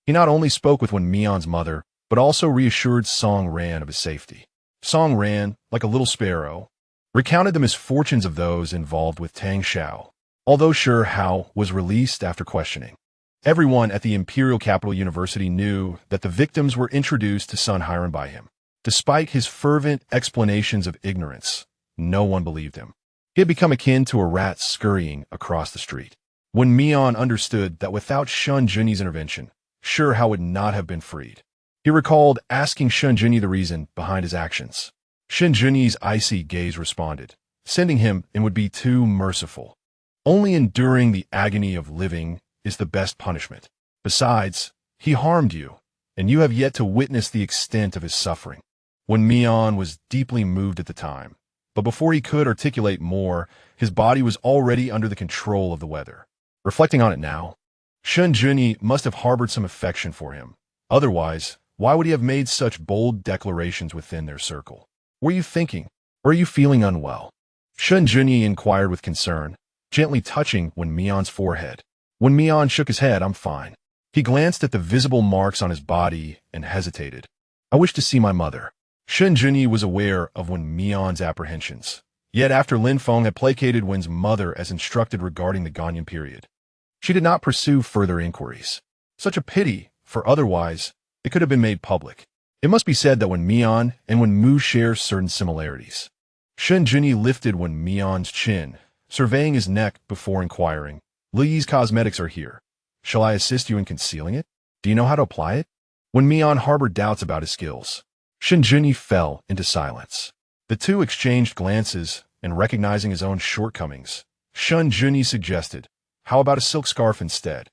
he not only spoke with Wen Mian's mother, but also reassured Song Ran of his safety. Song Ran, like a little sparrow, recounted the misfortunes of those involved with Tang Xiao, although Sure Hao was released after questioning. Everyone at the Imperial Capital University knew that the victims were introduced to Sun Hiran by him. Despite his fervent explanations of ignorance, no one believed him. He had become akin to a rat scurrying across the street. Wen Mian understood that without Shen Junyi's intervention, Sure Hao would not have been freed. He recalled asking Shen Junyi the reason behind his actions. Shen Junyi's icy gaze responded, sending him in would be too merciful. Only enduring the agony of living is the best punishment. Besides, he harmed you, and you have yet to witness the extent of his suffering. Wen Mian was deeply moved at the time, but before he could articulate more, his body was already under the control of the weather. Reflecting on it now, Shen Junyi must have harbored some affection for him. Otherwise, why would he have made such bold declarations within their circle? Were you thinking, or are you feeling unwell? Shen Junyi inquired with concern, gently touching Wen Mian's forehead. Wen Mian shook his head. "I'm fine." He glanced at the visible marks on his body and hesitated. "I wish to see my mother." Shen Junyi was aware of Wen Mian's apprehensions. Yet after Lin Feng had placated Wen's mother as instructed regarding the Ganyan period, she did not pursue further inquiries. Such a pity, for otherwise, it could have been made public. It must be said that Wen Mian and Wen Mu share certain similarities. Shen Junyi lifted Wen Mian's chin, surveying his neck before inquiring, "Li's cosmetics are here. Shall I assist you in concealing it? Do you know how to apply it?" Wen Mian harbored doubts about his skills. Shen Junyi fell into silence. The two exchanged glances, and recognizing his own shortcomings, Shen Junyi suggested, "How about a silk scarf instead?"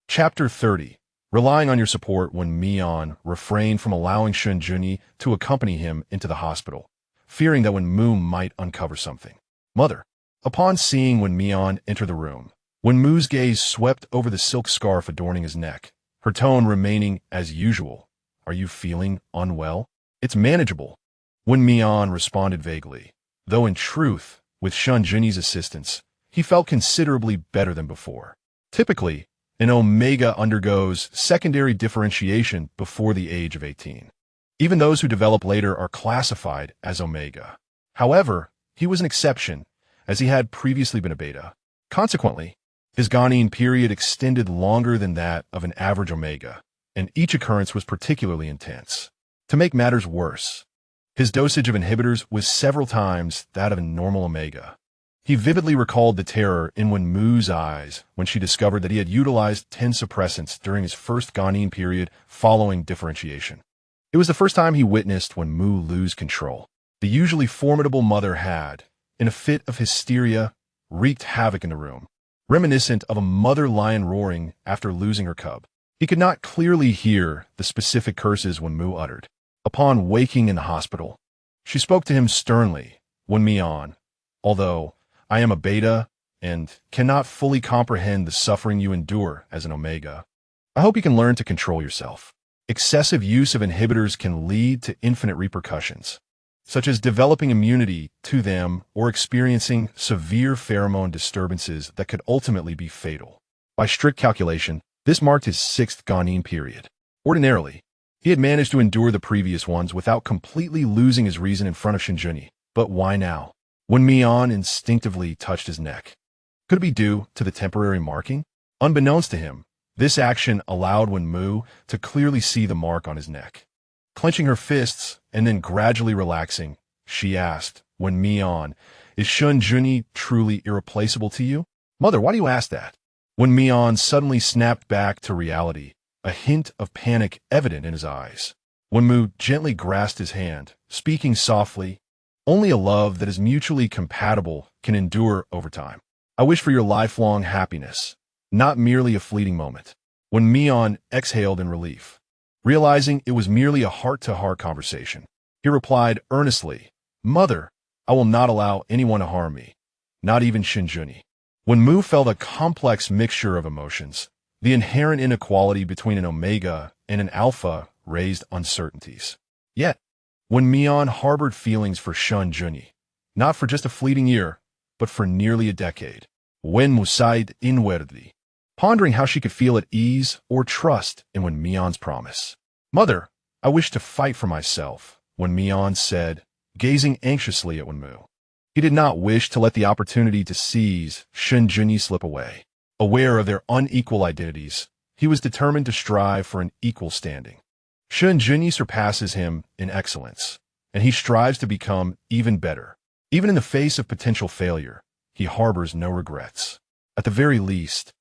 Chapter 30. Relying on your support, Wen Mian refrained from allowing Shen Junyi to accompany him into the hospital, fearing that Wen Mu might uncover something. "Mother." Upon seeing Wen Mian enter the room, Wen Mu's gaze swept over the silk scarf adorning his neck, her tone remaining as usual. "Are you feeling unwell?" "It's manageable," Wen Mian responded vaguely, though in truth, with Shen Junyi's assistance, he felt considerably better than before. Typically, an Omega undergoes secondary differentiation before the age of 18. Even those who develop later are classified as Omega. However, he was an exception, as he had previously been a Beta. Consequently, his Ganyan period extended longer than that of an average Omega, and each occurrence was particularly intense. To make matters worse, his dosage of inhibitors was several times that of a normal Omega. He vividly recalled the terror in Wen Mu's eyes when she discovered that he had utilized 10 suppressants during his first Ganyan period following differentiation. It was the first time he witnessed Wen Mu lose control. The usually formidable mother had, in a fit of hysteria, wreaked havoc in the room, reminiscent of a mother lion roaring after losing her cub. He could not clearly hear the specific curses Wen Mu uttered. Upon waking in the hospital, she spoke to him sternly. Wen Mian, although I am a beta and cannot fully comprehend the suffering you endure as an omega, I hope you can learn to control yourself. Excessive use of inhibitors can lead to infinite repercussions, such as developing immunity to them or experiencing severe pheromone disturbances that could ultimately be fatal. By strict calculation, this marked his 6th Ganin period. Ordinarily, he had managed to endure the previous ones without completely losing his reason in front of Shen Junyi. But why now? Wen Mian instinctively touched his neck. Could it be due to the temporary marking? Unbeknownst to him, this action allowed Wen Mu to clearly see the mark on his neck. Clenching her fists and then gradually relaxing, she asked, Wen Mian, is Shen Junyi truly irreplaceable to you? Mother, why do you ask that? Wen Mian suddenly snapped back to reality, a hint of panic evident in his eyes. Wen Mu gently grasped his hand, speaking softly, only a love that is mutually compatible can endure over time. I wish for your lifelong happiness, not merely a fleeting moment. Wen Mian exhaled in relief, realizing it was merely a heart-to-heart conversation. He replied earnestly, Mother, I will not allow anyone to harm me, not even Shen Junyi. Wen Mu felt a complex mixture of emotions. The inherent inequality between an omega and an alpha raised uncertainties. Yet, Wen Mian harbored feelings for Shen Junyi, not for just a fleeting year, but for nearly a decade. Wen Mu sighed inwardly, pondering how she could feel at ease or trust in Wen Mian's promise. Mother, I wish to fight for myself, Wen Mian said, gazing anxiously at Wen Mu. He did not wish to let the opportunity to seize Shen Junyi slip away. Aware of their unequal identities, he was determined to strive for an equal standing. Shen Junyi surpasses him in excellence, and he strives to become even better. Even in the face of potential failure, he harbors no regrets. At the very least,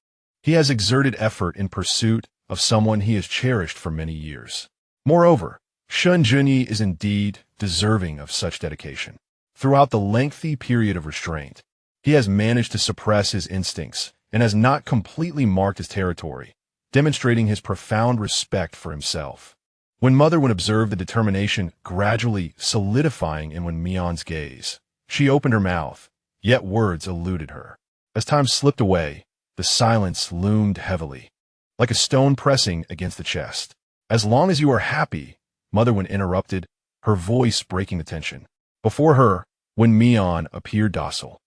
he has exerted effort in pursuit of someone he has cherished for many years. Moreover, Shen Junyi is indeed deserving of such dedication. Throughout the lengthy period of restraint, he has managed to suppress his instincts and has not completely marked his territory, demonstrating his profound respect for himself. When Mother would observe the determination gradually solidifying in Wen Mian's gaze, she opened her mouth, yet words eluded her. As time slipped away, the silence loomed heavily, like a stone pressing against the chest. As long as you are happy, Mother Wen interrupted, her voice breaking the tension. Before her, Wen Mian appeared docile,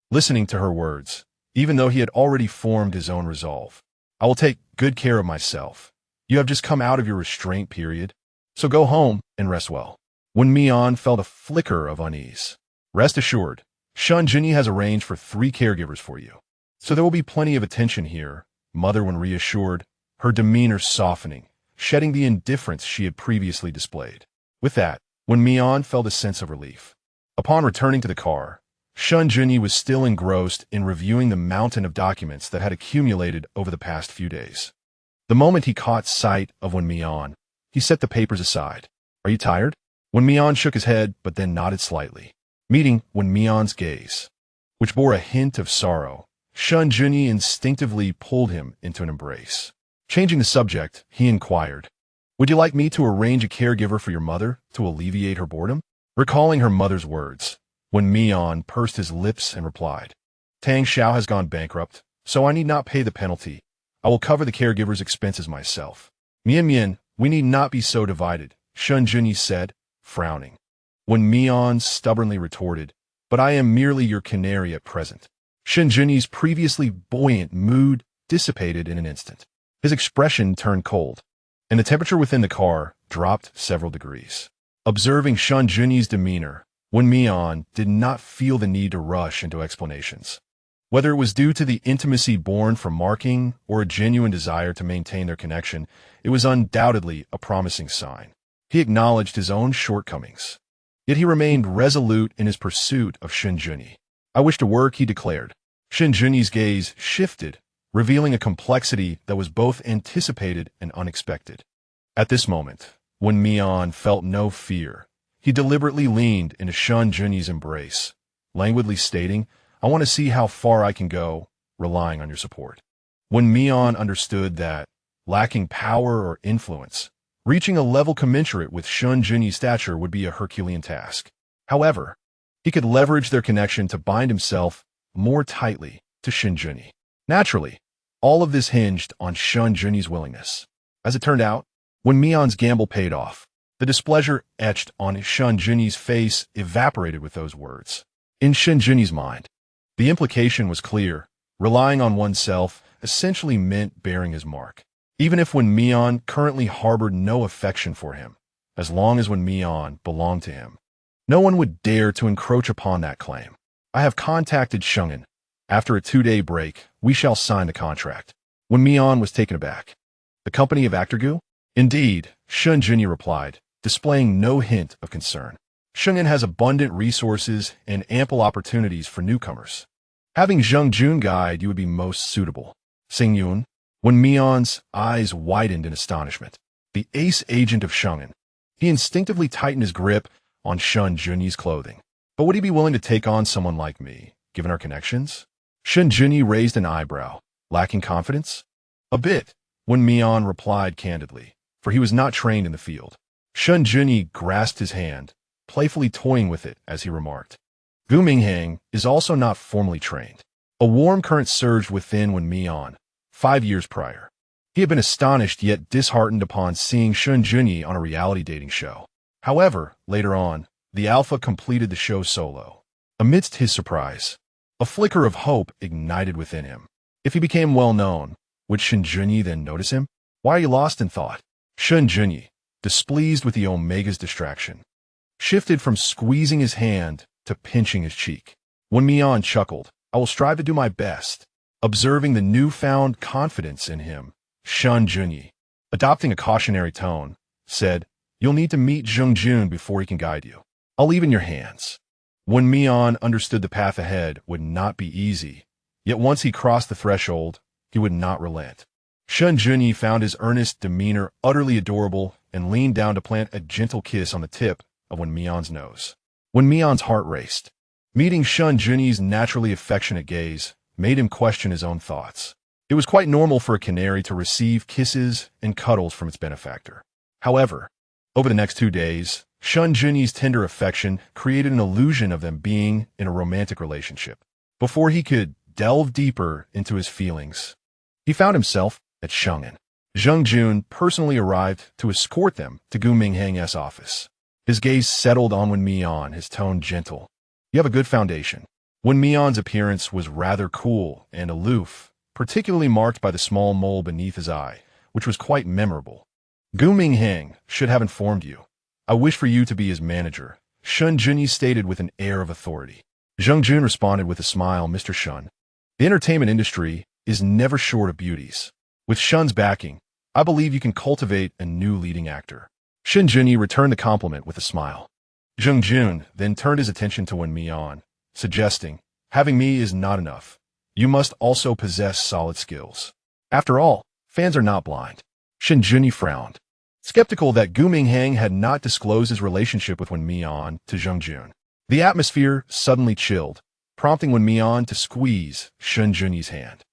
listening to her words, even though he had already formed his own resolve. I will take good care of myself. You have just come out of your restraint period, so go home and rest well. Wen Mian felt a flicker of unease. Rest assured, Shen Junyi has arranged for 3 caregivers for you, so there will be plenty of attention here, Mother Wen reassured, her demeanor softening, shedding the indifference she had previously displayed. With that, Wen Mian felt a sense of relief. Upon returning to the car, Shen Junyi was still engrossed in reviewing the mountain of documents that had accumulated over the past few days. The moment he caught sight of Wen Mian, he set the papers aside. Are you tired? Wen Mian shook his head but then nodded slightly, meeting Wen Mian's gaze, which bore a hint of sorrow. Shen Junyi instinctively pulled him into an embrace. Changing the subject, he inquired, Would you like me to arrange a caregiver for your mother to alleviate her boredom? Recalling her mother's words, Wen Mian pursed his lips and replied, Tang Xiao has gone bankrupt, so I need not pay the penalty. I will cover the caregiver's expenses myself. Mian, we need not be so divided, Shen Junyi said, frowning. Wen Mian stubbornly retorted, But I am merely your canary at present. Shen Junyi's previously buoyant mood dissipated in an instant. His expression turned cold, and the temperature within the car dropped several degrees. Observing Shen Junyi's demeanor, Wen Mian did not feel the need to rush into explanations. Whether it was due to the intimacy born from marking or a genuine desire to maintain their connection, it was undoubtedly a promising sign. He acknowledged his own shortcomings, yet he remained resolute in his pursuit of Shen Junyi. I wish to work, he declared. Shen Junyi's gaze shifted, revealing a complexity that was both anticipated and unexpected. At this moment, Wen Mian felt no fear. he deliberately leaned into Shen Junyi's embrace, languidly stating, "I want to see how far I can go, relying on your support." Wen Mian understood that, lacking power or influence, reaching a level commensurate with Shen Junyi's stature would be a Herculean task. However, he could leverage their connection to bind himself more tightly to Shen Junyi. Naturally, all of this hinged on Shen Junyi's willingness. As it turned out, when Mian's gamble paid off, the displeasure etched on Shen Junyi's face evaporated with those words. In Shen Junyi's mind, the implication was clear: relying on oneself essentially meant bearing his mark. Even if Wen Mian currently harbored no affection for him, as long as Wen Mian belonged to him, no one would dare to encroach upon that claim. "I have contacted Sheng'an. After a 2-day break, we shall sign the contract." Wen Mian was taken aback. "The company of Actor Gu?" "Indeed," Shen Junyi replied, displaying no hint of concern. "Sheng'an has abundant resources and ample opportunities for newcomers. Having Zheng Jun guide you would be most suitable." "Sing Yun?" Wen Mian's eyes widened in astonishment. The ace agent of Sheng'an. He instinctively tightened his grip on Shen Junyi's clothing. "But would he be willing to take on someone like me, given our connections?" Shen Junyi raised an eyebrow, lacking confidence. "A bit," Wen Mian replied candidly, for he was not trained in the field. Shen Junyi grasped his hand, playfully toying with it as he remarked, "Gu Minghang is also not formally trained." A warm current surged within Wen Mian. 5 years prior, he had been astonished yet disheartened upon seeing Shen Junyi on a reality dating show. However, later on, the alpha completed the show solo. Amidst his surprise, a flicker of hope ignited within him. If he became well known, would Shen Junyi then notice him? "Why are you lost in thought?" Shen Junyi, displeased with the Omega's distraction, shifted from squeezing his hand to pinching his cheek. Wen Mian chuckled, "I will strive to do my best." Observing the newfound confidence in him, Shen Junyi, adopting a cautionary tone, said, "You'll need to meet Zheng Jun before he can guide you. I'll leave in your hands." Wen Mian understood the path ahead would not be easy, yet once he crossed the threshold, he would not relent. Shen Junyi found his earnest demeanor utterly adorable and leaned down to plant a gentle kiss on the tip of Wen Mian's nose. Wen Mian's heart raced. Meeting Shen Junyi's naturally affectionate gaze made him question his own thoughts. It was quite normal for a canary to receive kisses and cuddles from its benefactor. However, over the next 2 days, Shen Junyi's tender affection created an illusion of them being in a romantic relationship. Before he could delve deeper into his feelings, he found himself at Sheng'an. Zheng Jun personally arrived to escort them to Gu Minghang's office. His gaze settled on Wen Mian, his tone gentle. "You have a good foundation." Wen Mian's appearance was rather cool and aloof, particularly marked by the small mole beneath his eye, which was quite memorable. "Gu Minghang should have informed you. I wish for you to be his manager," Shen Junyi stated with an air of authority. Zheng Jun responded with a smile, "Mr. Shen, the entertainment industry is never short of beauties. With Shen's backing, I believe you can cultivate a new leading actor." Shen Junyi returned the compliment with a smile. Zheng Jun then turned his attention to Wen Mian, suggesting, "Having me is not enough. You must also possess solid skills. After all, fans are not blind." Shen Junyi frowned, skeptical that Gu Minghang had not disclosed his relationship with Wen Mian to Zheng Jun. The atmosphere suddenly chilled, prompting Wen Mian to squeeze Shen Junyi's hand.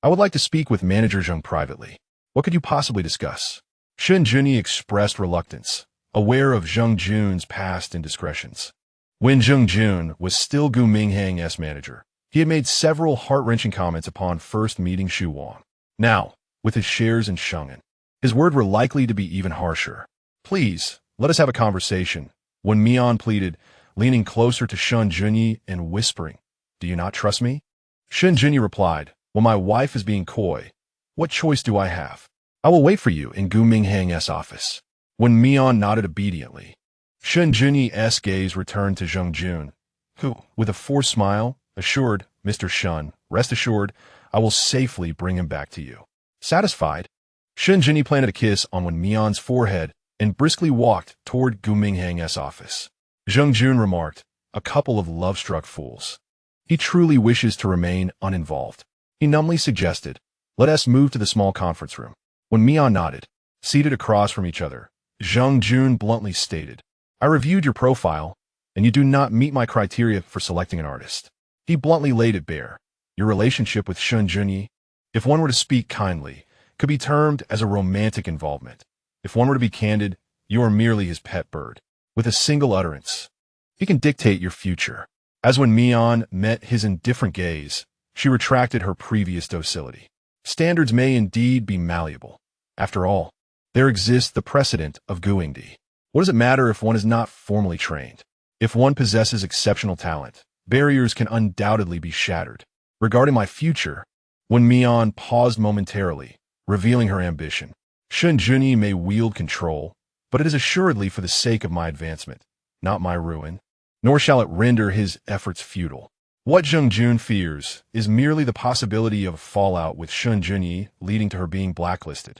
"I would like to speak with Manager Zheng privately. What could you possibly discuss?" Shen Junyi expressed reluctance, aware of Zheng Jun's past indiscretions. When Zheng Jun was still Gu Minghang's manager, he had made several heart-wrenching comments upon first meeting Xu Wang. Now, with his shares in Sheng'an, his words were likely to be even harsher. "Please, let us have a conversation," Wen Mian pleaded, leaning closer to Shen Junyi and whispering, "Do you not trust me?" Shen Junyi replied, "When my wife is being coy, what choice do I have? I will wait for you in Gu Minghang's office." Wen Mian nodded obediently. Shen Junyi's gaze returned to Zheng Jun, who, with a forced smile, assured, "Mr. Shen, rest assured, I will safely bring him back to you." Satisfied, Shen Junyi planted a kiss on Wen Mian's forehead and briskly walked toward Gu Minghang's office. Zheng Jun remarked, "A couple of love-struck fools. He truly wishes to remain uninvolved." He numbly suggested, "Let us move to the small conference room." Wen Mian nodded. Seated across from each other, Zheng Jun bluntly stated, "I I reviewed your profile, and you do not meet my criteria for selecting an artist. He bluntly laid it bare. Your relationship with Shen Junyi, if one were to speak kindly, could be termed as a romantic involvement. If one were to be candid, you are merely his pet bird. With a single utterance, he can dictate your future. As when Mian met his indifferent gaze, she retracted her previous docility. Standards may indeed be malleable. After all, there exists the precedent of Guingdi. What does it matter if one is not formally trained? If one possesses exceptional talent, barriers can undoubtedly be shattered. Regarding my future, when Mian paused momentarily, revealing her ambition, Shen Junyi may wield control, but it is assuredly for the sake of my advancement, not my ruin, nor shall it render his efforts futile. What Zheng Jun fears is merely the possibility of a fallout with Shen Junyi leading to her being blacklisted.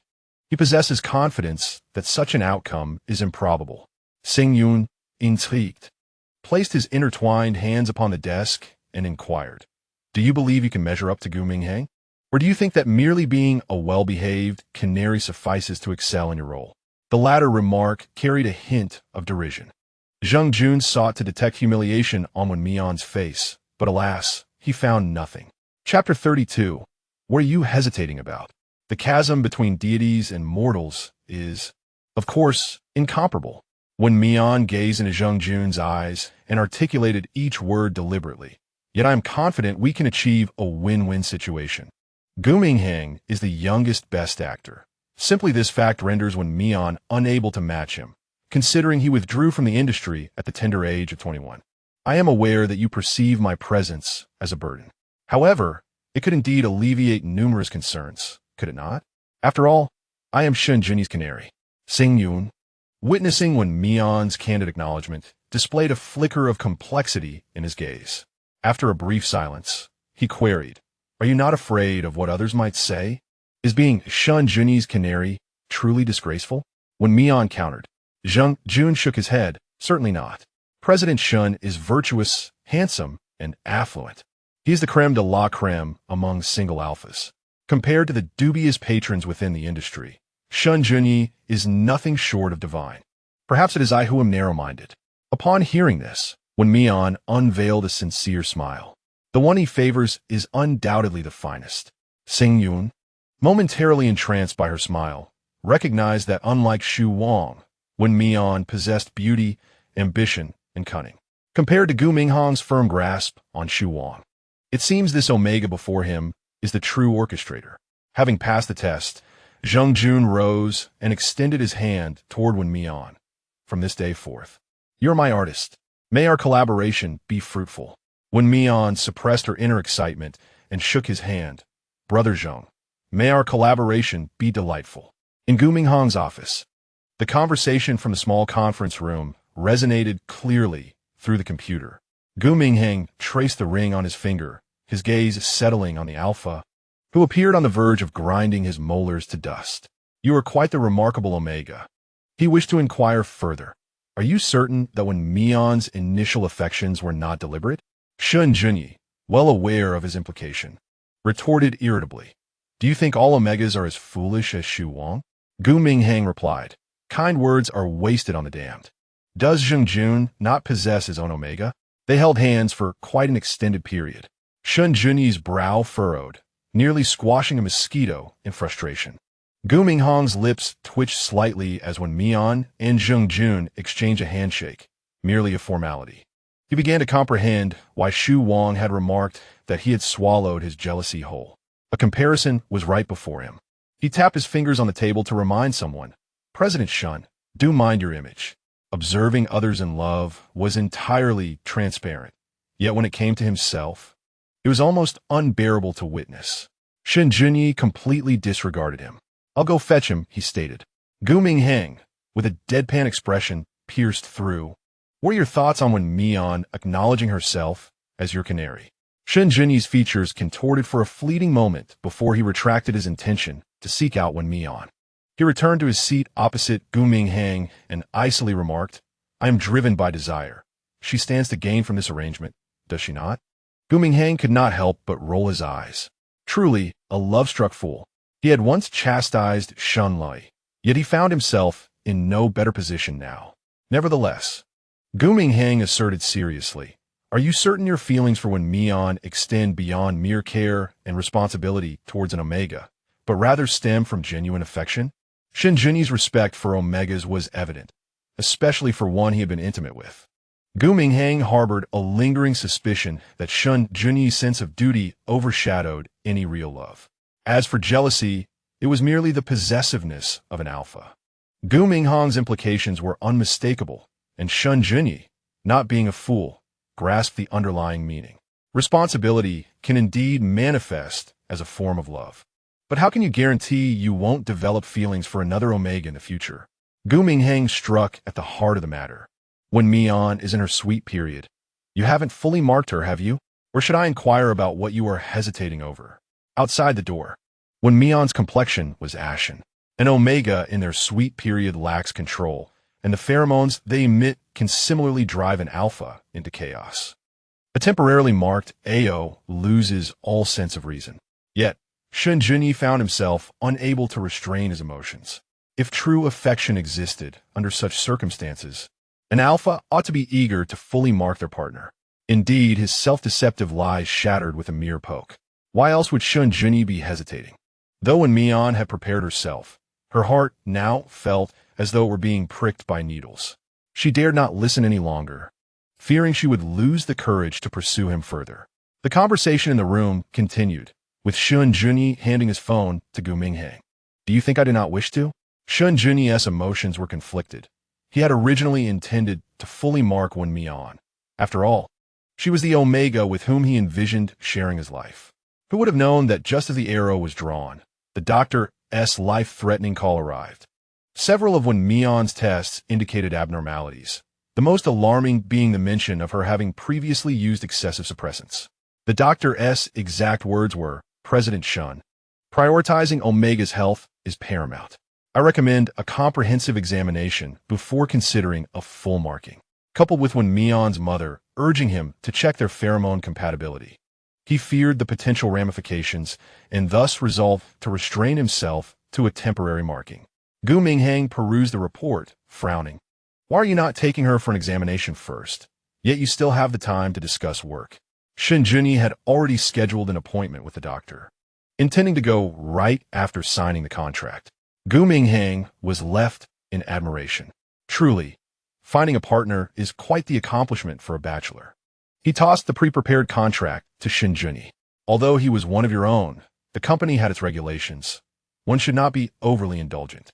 He possesses confidence that such an outcome is improbable. Xing Yun, intrigued, placed his intertwined hands upon the desk and inquired, "Do you believe you can measure up to Gu Mingheng? Or do you think that merely being a well-behaved canary suffices to excel in your role?" The latter remark carried a hint of derision. Zheng Jun sought to detect humiliation on Wen Mian's face, but alas, he found nothing. Chapter 32. What are you hesitating about? The chasm between deities and mortals is, of course, incomparable. Wen Mian gazed into Zheng Jun's eyes and articulated each word deliberately. Yet I am confident we can achieve a win-win situation. Gu Mingheng is the youngest best actor. Simply this fact renders Wen Mian unable to match him, considering he withdrew from the industry at the tender age of 21. I am aware that you perceive my presence as a burden. However, it could indeed alleviate numerous concerns, could it not? After all, I am Shen Junyi's canary. Xing Yun, witnessing Wen Mian's candid acknowledgement, displayed a flicker of complexity in his gaze. After a brief silence, he queried, "Are you not afraid of what others might say? Is being Shen Junyi's canary truly disgraceful?" Wen Mian countered. Zheng Jun shook his head. "Certainly not. President Shen is virtuous, handsome, and affluent. He is the creme de la creme among single alphas. Compared to the dubious patrons within the industry, Shen Junyi is nothing short of divine. Perhaps it is I who am narrow-minded." Upon hearing this, Wen Mian unveiled a sincere smile. The one he favors is undoubtedly the finest. Xing Yun, momentarily entranced by her smile, recognized that unlike Xu Wang, Wen Mian possessed beauty, ambition, and cunning. Compared to Gu Mingheng's firm grasp on Xu Wang, it seems this Omega before him is the true orchestrator. Having passed the test, Zheng Jun rose and extended his hand toward Wen Mian. "From this day forth, you're my artist. May our collaboration be fruitful." Wen Mian suppressed her inner excitement and shook his hand. "Brother Zheng, may our collaboration be delightful." In Gu Mingheng's office, the conversation from the small conference room resonated clearly through the computer. Gu Mingheng traced the ring on his finger, his gaze settling on the alpha, who appeared on the verge of grinding his molars to dust. "You are quite the remarkable Omega." He wished to inquire further. "Are you certain that Wen Mian's initial affections were not deliberate?" Shen Junyi, well aware of his implication, retorted irritably, "Do you think all Omegas are as foolish as Xu Wang?" Gu Mingheng replied, "Kind words are wasted on the damned. Does Zheng Jun not possess his own Omega?" They held hands for quite an extended period. Shen Junyi's brow furrowed, nearly squashing a mosquito in frustration. Gu Mingheng's lips twitched slightly as Wen Mian and Zheng Jun exchanged a handshake, merely a formality. He began to comprehend why Xu Wang had remarked that he had swallowed his jealousy whole. A comparison was right before him. He tapped his fingers on the table to remind someone, "President Shen, do mind your image." Observing others in love was entirely transparent, yet when it came to himself, it was almost unbearable to witness. Shen Junyi completely disregarded him. "I'll go fetch him," he stated. Gu Mingheng, with a deadpan expression, pierced through. "What are your thoughts on Wen Mian acknowledging herself as your canary?" Shen Junyi's features contorted for a fleeting moment before he retracted his intention to seek out Wen Mian. He returned to his seat opposite Gu Mingheng and icily remarked, "I am driven by desire. She stands to gain from this arrangement, does she not?" Gu Mingheng could not help but roll his eyes. Truly, a love-struck fool. He had once chastised Shen Lui, yet he found himself in no better position now. Nevertheless, Gu Minghang asserted seriously. Are you certain your feelings for Wen Mian extend beyond mere care and responsibility towards an Omega, but rather stem from genuine affection? Shen Junyi's respect for Omegas was evident, especially for one he had been intimate with. Gu Minghang harbored a lingering suspicion that Shen Junyi's sense of duty overshadowed any real love. As for jealousy, it was merely the possessiveness of an alpha. Gu Minghang's implications were unmistakable, and Shen Junyi, not being a fool, grasped the underlying meaning. Responsibility can indeed manifest as a form of love. But how can you guarantee you won't develop feelings for another Omega in the future? Gu Minghang struck at the heart of the matter. Wen Mian is in her sweet period. You haven't fully marked her, have you? Or should I inquire about what you are hesitating over? Outside the door, Wen Mian's complexion was ashen. An Omega in their sweet period lacks control, and the pheromones they emit can similarly drive an alpha into chaos. A temporarily marked AO loses all sense of reason. Yet, Shen Junyi found himself unable to restrain his emotions. If true affection existed under such circumstances, an alpha ought to be eager to fully mark their partner. Indeed, his self-deceptive lies shattered with a mere poke. Why else would Shen Junyi be hesitating? Though Wen Mian had prepared herself, her heart now felt as though it were being pricked by needles. She dared not listen any longer, fearing she would lose the courage to pursue him further. The conversation in the room continued, with Shen Junyi handing his phone to Gu Minghang. Do you think I do not wish to? Shen Junyi's emotions were conflicted. He had originally intended to fully mark Wen Mian. After all, she was the Omega with whom he envisioned sharing his life. Who would have known that just as the arrow was drawn, the doctor's life-threatening call arrived? Several of Wen Mian's tests indicated abnormalities, the most alarming being the mention of her having previously used excessive suppressants. The doctor's exact words were, President Shen, prioritizing Omega's health is paramount. I recommend a comprehensive examination before considering a full marking, coupled with Wen Mian's mother urging him to check their pheromone compatibility. He feared the potential ramifications and thus resolved to restrain himself to a temporary marking. Gu Minghang perused the report, frowning. Why are you not taking her for an examination first? Yet you still have the time to discuss work. Shen Junyi had already scheduled an appointment with the doctor, intending to go right after signing the contract. Gu Minghang was left in admiration. Truly, finding a partner is quite the accomplishment for a bachelor. He tossed the pre-prepared contract to Shen Junyi. Although he was one of your own, the company had its regulations. One should not be overly indulgent.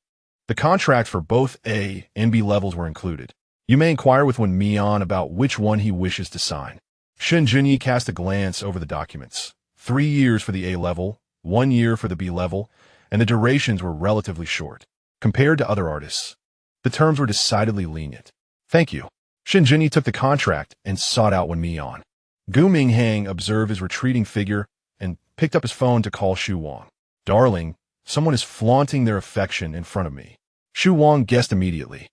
The contracts for both A and B levels were included. You may inquire with Wen Mian about which one he wishes to sign. Shen Junyi cast a glance over the documents. 3 years for the A level, 1 year for the B level, and the durations were relatively short. Compared to other artists, the terms were decidedly lenient. Thank you. Shen Junyi took the contract and sought out Wen Mian. Gu Minghang observed his retreating figure and picked up his phone to call Shu Wang. Darling, someone is flaunting their affection in front of me. Shu Wang guessed immediately.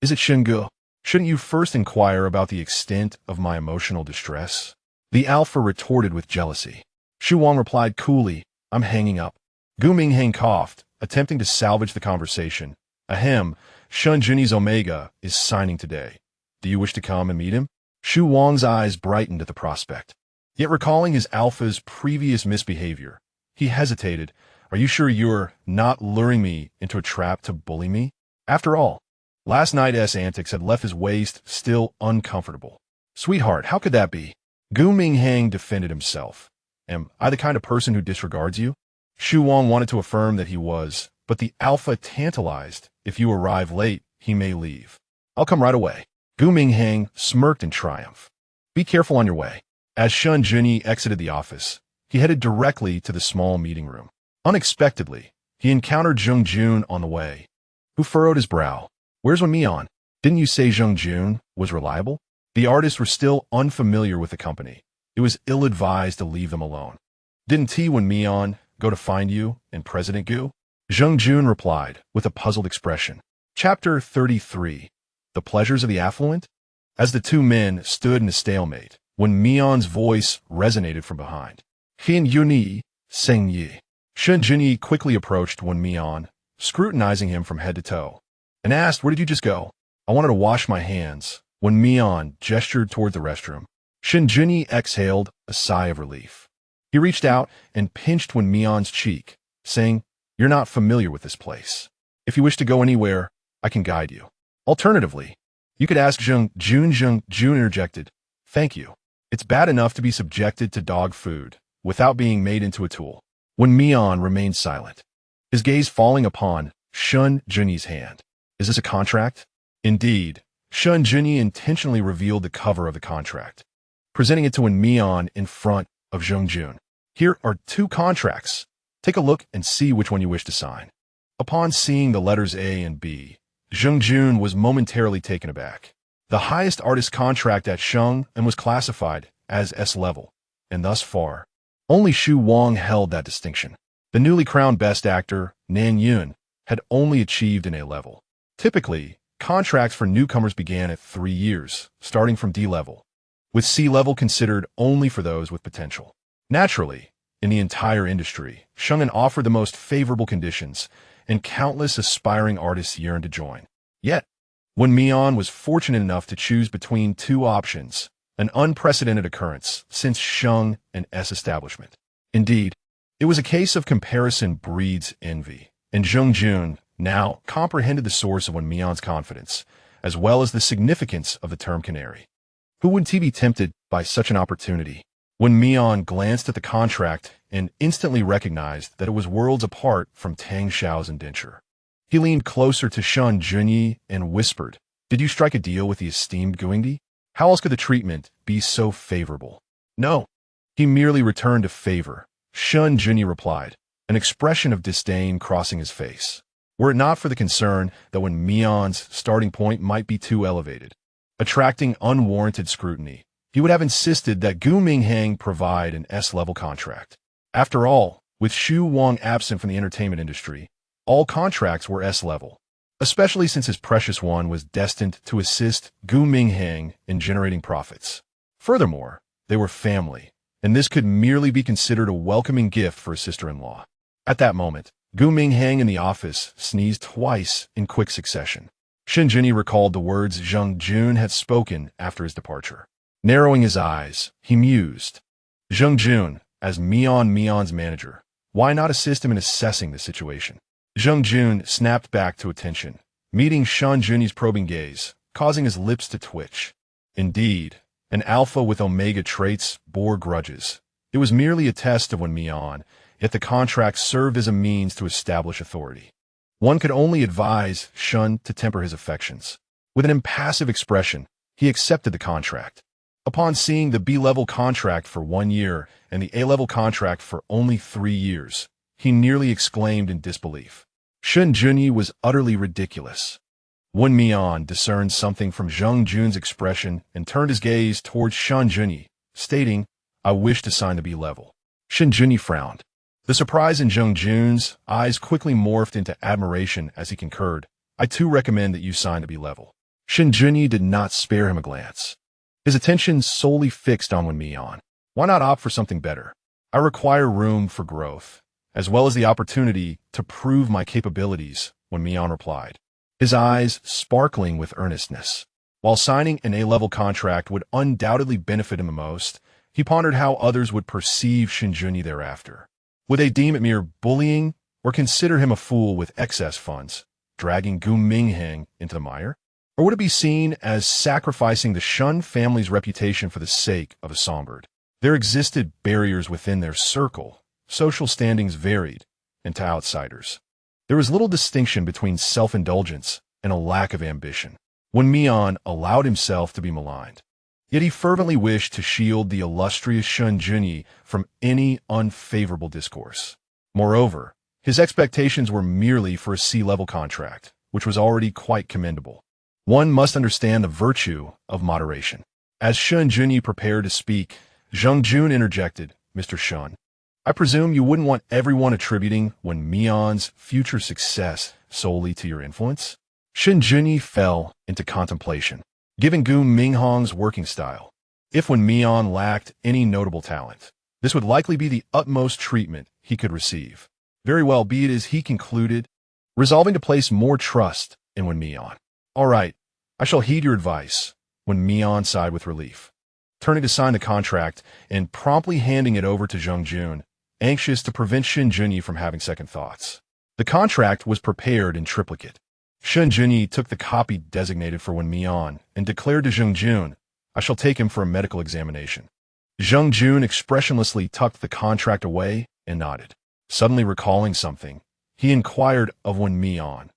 Is it Shen Gu? Shouldn't you first inquire about the extent of my emotional distress? The alpha retorted with jealousy. Shu Wang replied coolly, I'm hanging up. Gu Minghang coughed, attempting to salvage the conversation. Ahem, Shen Junyi's Omega is signing today. Do you wish to come and meet him? Shu Wang's eyes brightened at the prospect. Yet recalling his alpha's previous misbehavior, he hesitated. Are you sure you're not luring me into a trap to bully me? After all, last night's antics had left his waist still uncomfortable. Sweetheart, how could that be? Gu Minghang defended himself. Am I the kind of person who disregards you? Shu Wang wanted to affirm that he was, but the alpha tantalized. If you arrive late, he may leave. I'll come right away. Gu Minghang smirked in triumph. Be careful on your way. As Shen Junyi exited the office, he headed directly to the small meeting room. Unexpectedly, he encountered Zheng Jun on the way, who furrowed his brow. Where's Wen Mian? Didn't you say Zheng Jun was reliable? The artists were still unfamiliar with the company. It was ill-advised to leave them alone. Didn't Wen Mian go to find you and President Gu? Zheng Jun replied, with a puzzled expression. Chapter 33. The Pleasures of the Affluent? As the two men stood in a stalemate, Wen Mian's voice resonated from behind. Hin Yuni, Seng Yi. Shen Junyi quickly approached Wen Mian, scrutinizing him from head to toe, and asked, where did you just go? I wanted to wash my hands. When Mian gestured toward the restroom, Shen Junyi exhaled a sigh of relief. He reached out and pinched Wen Mian's cheek, saying, "You're not familiar with this place. If you wish to go anywhere, I can guide you. Alternatively, you could ask Zheng Jun." Zheng Jun interjected, "Thank you. It's bad enough to be subjected to dog food without being made into a tool." Wen Mian remained silent, his gaze falling upon Shen Junyi's hand. "Is this a contract?" Indeed, Shen Junyi intentionally revealed the cover of the contract, presenting it to Wen Mian in front of Zheng Jun. "Here are 2 contracts. Take a look and see which one you wish to sign." Upon seeing the letters A and B, Zheng Jun was momentarily taken aback. The highest artist contract at Sheng and was classified as S level, and thus far, only Xu Wang held that distinction. The newly crowned Best Actor, Nan Yun, had only achieved an A level. Typically, contracts for newcomers began at 3 years, starting from D level, with C level considered only for those with potential. Naturally, in the entire industry, Sheng offered the most favorable conditions, and countless aspiring artists yearned to join. Yet, Wen Mian was fortunate enough to choose between 2 options, an unprecedented occurrence since Sheng and S establishment. Indeed, it was a case of comparison breeds envy, and Zheng Jun now comprehended the source of Wen Mian's confidence, as well as the significance of the term canary. Who wouldn't he be tempted by such an opportunity? Wen Mian glanced at the contract and instantly recognized that it was worlds apart from Tang Xiao's indenture. He leaned closer to Shen Junyi and whispered, "Did you strike a deal with the esteemed Guingdi? How else could the treatment be so favorable?" "No, he merely returned a favor," Shen Junyi replied, an expression of disdain crossing his face. Were it not for the concern that Wen Mian's starting point might be too elevated, attracting unwarranted scrutiny, he would have insisted that Gu Minghang provide an S-level contract. After all, with Xu Wang absent from the entertainment industry, all contracts were S-level, especially since his precious one was destined to assist Gu Minghang in generating profits. Furthermore, they were family, and this could merely be considered a welcoming gift for a sister-in-law. At that moment, Gu Minghang in the office sneezed twice in quick succession. Shen Junyi recalled the words Zheng Jun had spoken after his departure. Narrowing his eyes, he mused. Zheng Jun, as Mian's manager, why not assist him in assessing the situation? Zheng Jun snapped back to attention, meeting Shen Junyi's probing gaze, causing his lips to twitch. Indeed, an alpha with omega traits bore grudges. It was merely a test of Wen Mian, yet the contract served as a means to establish authority. One could only advise Shen to temper his affections. With an impassive expression, he accepted the contract. Upon seeing the B-level contract for 1 year and the A-level contract for only 3 years, he nearly exclaimed in disbelief. Shen Junyi was utterly ridiculous. Wen Mian discerned something from Zheng Jun's expression and turned his gaze towards Shen Junyi, stating, "I wish to sign the B-level." Shen Junyi frowned. The surprise in Zheng Jun's eyes quickly morphed into admiration as he concurred, "I too recommend that you sign the B-level." Shen Junyi did not spare him a glance. His attention solely fixed on Wen Mian. "Why not opt for something better? I require room for growth, as well as the opportunity to prove my capabilities," Wen Mian replied, his eyes sparkling with earnestness. While signing an A-level contract would undoubtedly benefit him the most, he pondered how others would perceive Shen Junyi thereafter. Would they deem it mere bullying, or consider him a fool with excess funds, dragging Gu Minghang into the mire? Or would it be seen as sacrificing the Shen family's reputation for the sake of a songbird? There existed barriers within their circle. Social standings varied, and to outsiders, there was little distinction between self-indulgence and a lack of ambition. Wen Mian allowed himself to be maligned. Yet he fervently wished to shield the illustrious Shen Junyi from any unfavorable discourse. Moreover, his expectations were merely for a C-level contract, which was already quite commendable. One must understand the virtue of moderation. As Shen Junyi prepared to speak, Zheng Jun interjected, "Mr. Shen, I presume you wouldn't want everyone attributing Wen Mian's future success solely to your influence?" Shen Junyi fell into contemplation, given Gu Minghang's working style. If Wen Mian lacked any notable talent, this would likely be the utmost treatment he could receive. Very well, be it as he concluded, resolving to place more trust in Wen Mian. "All right, I shall heed your advice. Wen Mian sighed with relief, turning to sign the contract and promptly handing it over to Zheng Jun, anxious to prevent Shen Junyi from having second thoughts. The contract was prepared in triplicate. Shen Junyi took the copy designated for Wen Mian and declared to Zheng Jun, "I shall take him for a medical examination." Zheng Jun expressionlessly tucked the contract away and nodded. Suddenly recalling something, he inquired of Wen Mian,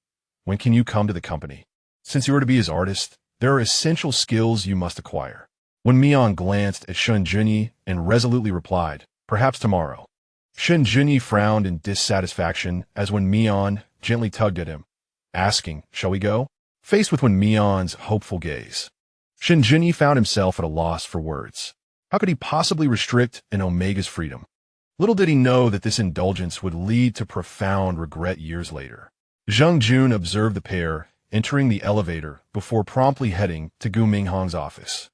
"When can you come to the company? Since you are to be his artist, there are essential skills you must acquire." Wen Mian glanced at Shen Junyi and resolutely replied, "Perhaps tomorrow." Shen Junyi frowned in dissatisfaction as Wen Mian gently tugged at him, asking, "Shall we go?" Faced with Wen Mian's hopeful gaze, Shen Junyi found himself at a loss for words. How could he possibly restrict an Omega's freedom? Little did he know that this indulgence would lead to profound regret years later. Zheng Jun observed the pair entering the elevator before promptly heading to Gu Minghang's office.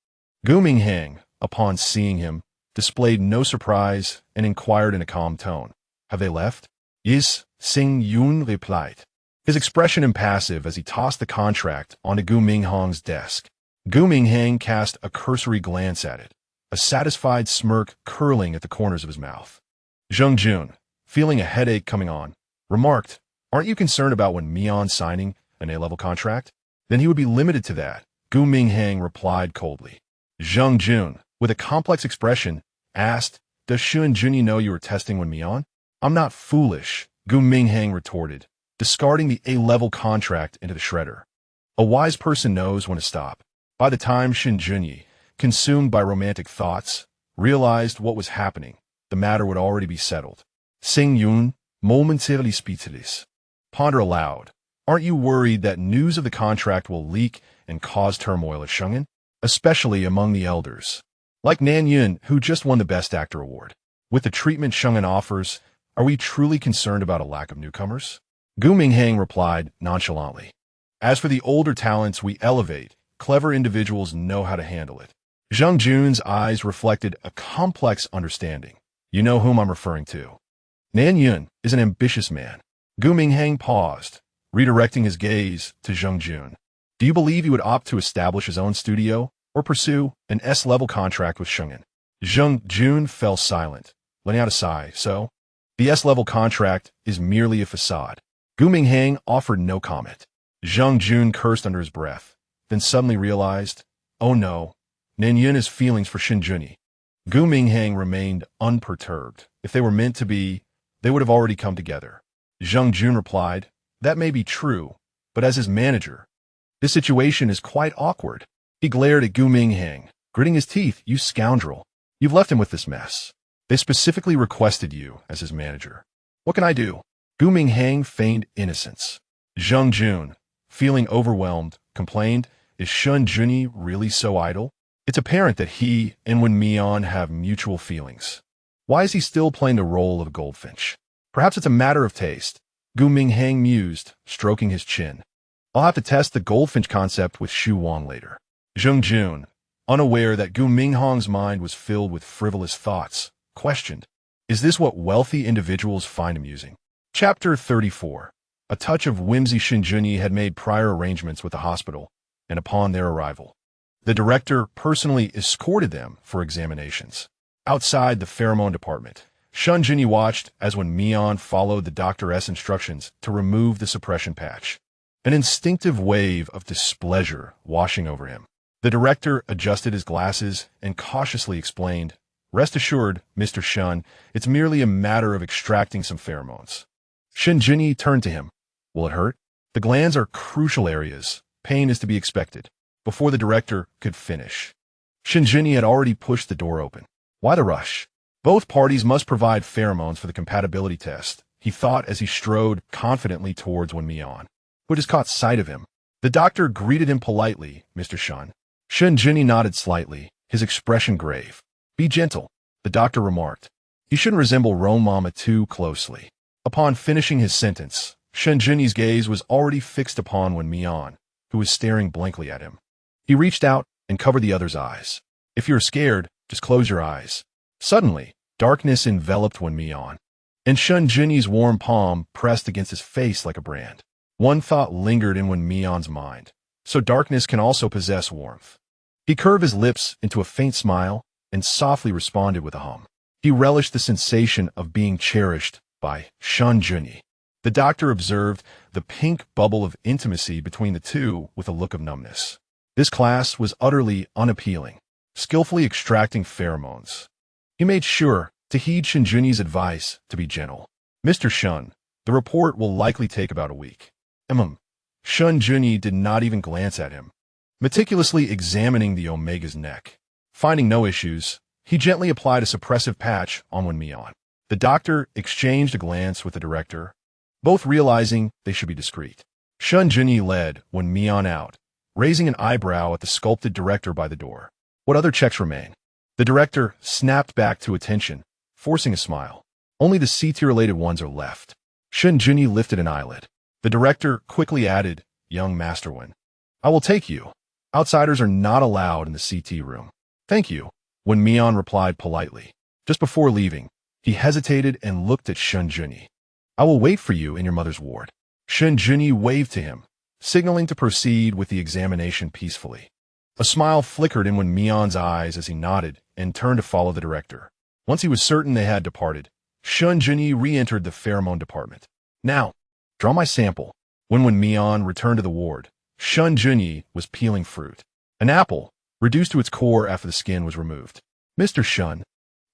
Gu Minghang, upon seeing him, displayed no surprise and inquired in a calm tone, "Have they left?" "Yes," Sing Yun replied, his expression impassive as he tossed the contract onto Gu Minghang's desk. Gu Minghang cast a cursory glance at it, a satisfied smirk curling at the corners of his mouth. Zheng Jun, feeling a headache coming on, remarked, "Aren't you concerned about Wen Mian signing an A-level contract? Then he would be limited to that," Gu Minghang replied coldly. Zheng Jun, with a complex expression, asked, "Does Shen Junyi know you were testing Wen Mian?" "I'm not foolish," Gu Minghang retorted, discarding the A-level contract into the shredder. A wise person knows when to stop. By the time Shen Junyi, consumed by romantic thoughts, realized what was happening, the matter would already be settled. Sing Yun, momentarily speechless, ponder aloud. "Aren't you worried that news of the contract will leak and cause turmoil at Sheng'an, especially among the elders? Like Nan Yun, who just won the Best Actor award. With the treatment Sheng'an offers, are we truly concerned about a lack of newcomers?" Gu Minghang replied nonchalantly, "As for the older talents we elevate, clever individuals know how to handle it." Zheng Jun's eyes reflected a complex understanding. "You know whom I'm referring to. Nan Yun is an ambitious man." Gu Minghang paused, redirecting his gaze to Zheng Jun. "Do you believe he would opt to establish his own studio or pursue an S-level contract with Sheng'an?" Zheng Jun fell silent, letting out a sigh. "So, the S-level contract is merely a facade." Gu Minghang offered no comment. Zheng Jun cursed under his breath, then suddenly realized, "Oh no, Nan Yun has feelings for Shen Junyi." Gu Minghang remained unperturbed. If they were meant to be, they would have already come together. Zheng Jun replied, "That may be true, but as his manager, this situation is quite awkward." He glared at Gu Minghang, gritting his teeth. "You scoundrel. You've left him with this mess. They specifically requested you as his manager. What can I do?" Gu Minghang feigned innocence. Zheng Jun, feeling overwhelmed, complained, "Is Shen Junyi really so idle? It's apparent that he and Wen Mian have mutual feelings. Why is he still playing the role of a goldfinch? Perhaps it's a matter of taste." Gu Minghang mused, stroking his chin. "I'll have to test the goldfinch concept with Xu Wang later." Zheng Jun, unaware that Gu Minghang's mind was filled with frivolous thoughts, questioned, "Is this what wealthy individuals find amusing?" Chapter 34. A touch of whimsy. Shen Junyi had made prior arrangements with the hospital, and upon their arrival, the director personally escorted them for examinations. Outside the pheromone department, Shen Junyi watched as Wen Mian followed the doctor's instructions to remove the suppression patch, an instinctive wave of displeasure washing over him. The director adjusted his glasses and cautiously explained, "Rest assured, Mr. Shen, it's merely a matter of extracting some pheromones." Shen Junyi turned to him. "Will it hurt?" "The glands are crucial areas. Pain is to be expected." Before the director could finish, Shen Junyi had already pushed the door open. Why the rush? Both parties must provide pheromones for the compatibility test, he thought as he strode confidently towards Wen Mian, who just caught sight of him. The doctor greeted him politely, "Mr. Shen." Shen Junyi nodded slightly, his expression grave. "Be gentle," the doctor remarked. "He shouldn't resemble Mama too closely." Upon finishing his sentence, Shen Junyi's gaze was already fixed upon Wen Mian, who was staring blankly at him. He reached out and covered the other's eyes. "If you're scared, just close your eyes." Suddenly, darkness enveloped Wen Mian, and Shen Junyi's warm palm pressed against his face like a brand. One thought lingered in Wen Mian's mind. So darkness can also possess warmth. He curved his lips into a faint smile and softly responded with a hum. He relished the sensation of being cherished by Shen Junyi. The doctor observed the pink bubble of intimacy between the two with a look of numbness. This class was utterly unappealing, skillfully extracting pheromones. He made sure to heed Shen Junyi's advice to be gentle. Mr. Shen, the report will likely take about a week. Shen Junyi did not even glance at him, meticulously examining the Omega's neck. Finding no issues, he gently applied a suppressive patch on Wen Mian. The doctor exchanged a glance with the director, both realizing they should be discreet. Shen Junyi led Wen Mian out, raising an eyebrow at the sculpted director by the door. What other checks remain? The director snapped back to attention, forcing a smile. Only the CT-related ones are left. Shen Junyi lifted an eyelid. The director quickly added, young Master Wen, I will take you. Outsiders are not allowed in the CT room. Thank you, Wen Mian replied politely. Just before leaving, he hesitated and looked at Shen Junyi. I will wait for you in your mother's ward. Shen Junyi waved to him, signaling to proceed with the examination peacefully. A smile flickered in Wen Mian's eyes as he nodded and turned to follow the director. Once he was certain they had departed, Shen Junyi re-entered the pheromone department. Now, draw my sample. When Wen Mian returned to the ward, Shen Junyi was peeling fruit. An apple, reduced to its core after the skin was removed. Mr. Shen,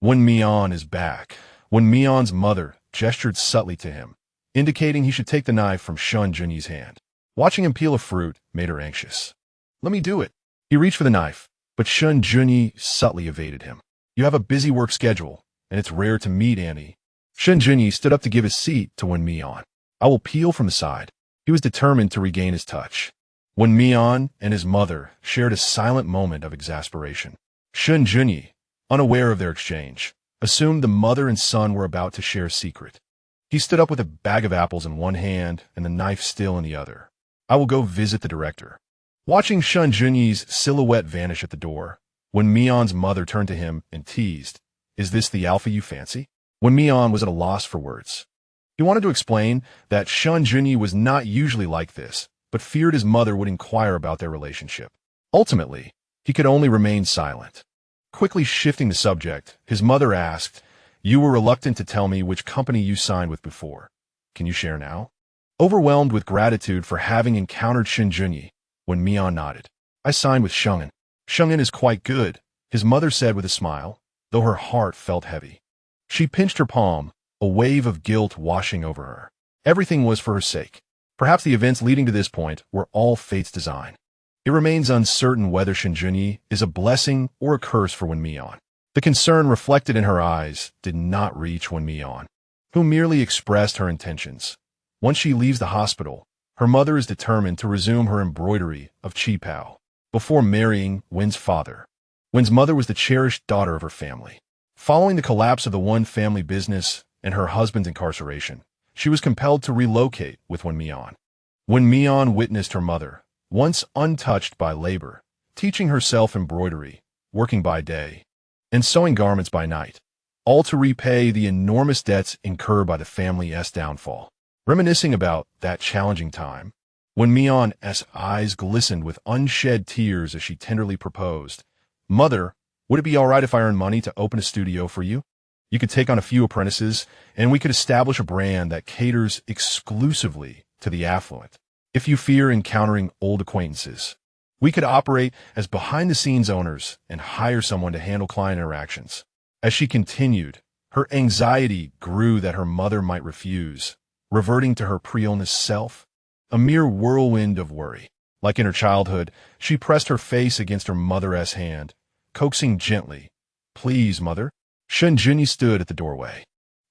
Wen Mian is back. Wen Mian's mother gestured subtly to him, indicating he should take the knife from Shen Junyi's hand. Watching him peel a fruit made her anxious. Let me do it. He reached for the knife, but Shen Junyi subtly evaded him. You have a busy work schedule, and it's rare to meet Annie. Shen Junyi stood up to give his seat to Wen Mian. I will peel from the side. He was determined to regain his touch. Wen Mian and his mother shared a silent moment of exasperation. Shen Junyi, unaware of their exchange, assumed the mother and son were about to share a secret. He stood up with a bag of apples in one hand and the knife still in the other. I will go visit the director. Watching Shen Junyi's silhouette vanish at the door, Wen Mian's mother turned to him and teased, Is this the alpha you fancy? Wen Mian was at a loss for words. He wanted to explain that Shen Junyi was not usually like this, but feared his mother would inquire about their relationship. Ultimately, he could only remain silent. Quickly shifting the subject, his mother asked, You were reluctant to tell me which company you signed with before. Can you share now? Overwhelmed with gratitude for having encountered Shen Junyi, Wen Mian nodded. I signed with Sheng'an. Sheng'an is quite good, his mother said with a smile, though her heart felt heavy. She pinched her palm, a wave of guilt washing over her. Everything was for her sake. Perhaps the events leading to this point were all fate's design. It remains uncertain whether Shen Junyi is a blessing or a curse for Wen Mian. The concern reflected in her eyes did not reach Wen Mian, who merely expressed her intentions. Once she leaves the hospital, her mother is determined to resume her embroidery of Qi Pao before marrying Wen's father. Wen's mother was the cherished daughter of her family. Following the collapse of the Wen family business and her husband's incarceration, she was compelled to relocate with Wen Mian. Wen Mian witnessed her mother, once untouched by labor, teaching herself embroidery, working by day, and sewing garments by night, all to repay the enormous debts incurred by the family's downfall. Reminiscing about that challenging time, Wen Mian's eyes glistened with unshed tears as she tenderly proposed, Mother, would it be all right if I earn money to open a studio for you? You could take on a few apprentices, and we could establish a brand that caters exclusively to the affluent. If you fear encountering old acquaintances, we could operate as behind-the-scenes owners and hire someone to handle client interactions. As she continued, her anxiety grew that her mother might refuse, reverting to her pre-illness self, a mere whirlwind of worry. Like in her childhood, she pressed her face against her mother's hand, coaxing gently, Please, Mother. Shen Junyi stood at the doorway,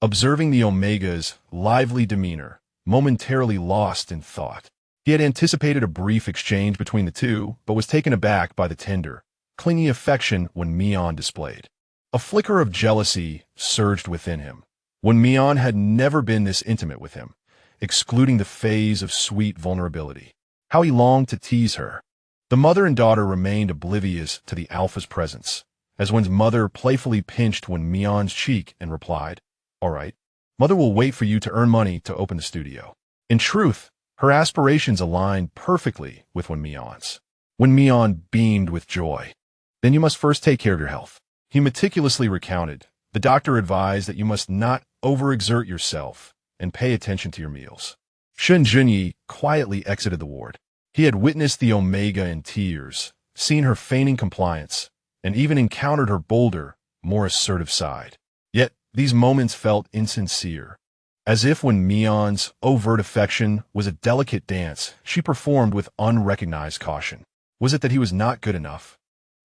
observing the Omega's lively demeanor, momentarily lost in thought. He had anticipated a brief exchange between the two, but was taken aback by the tender, clingy affection Wen Mian displayed. A flicker of jealousy surged within him. Wen Mian had never been this intimate with him, excluding the phase of sweet vulnerability. How he longed to tease her. The mother and daughter remained oblivious to the alpha's presence, as Wen's mother playfully pinched Wen Mian's cheek and replied, All right, Mother will wait for you to earn money to open the studio. In truth, her aspirations aligned perfectly with Wen Mian's. Wen Mian beamed with joy. Then you must first take care of your health. He meticulously recounted. The doctor advised that you must not overexert yourself and pay attention to your meals. Shen Junyi quietly exited the ward. He had witnessed the Omega in tears, seen her feigning compliance, and even encountered her bolder, more assertive side. Yet these moments felt insincere. As if Wen Mian's overt affection was a delicate dance she performed with unrecognized caution. Was it that he was not good enough?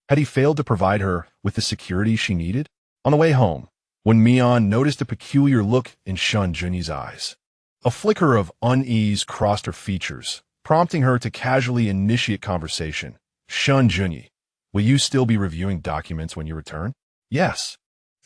Had he failed to provide her with the security she needed? On the way home, Wen Mian noticed a peculiar look in Shen Junyi's eyes. A flicker of unease crossed her features, prompting her to casually initiate conversation. Shen Junyi, will you still be reviewing documents when you return? Yes.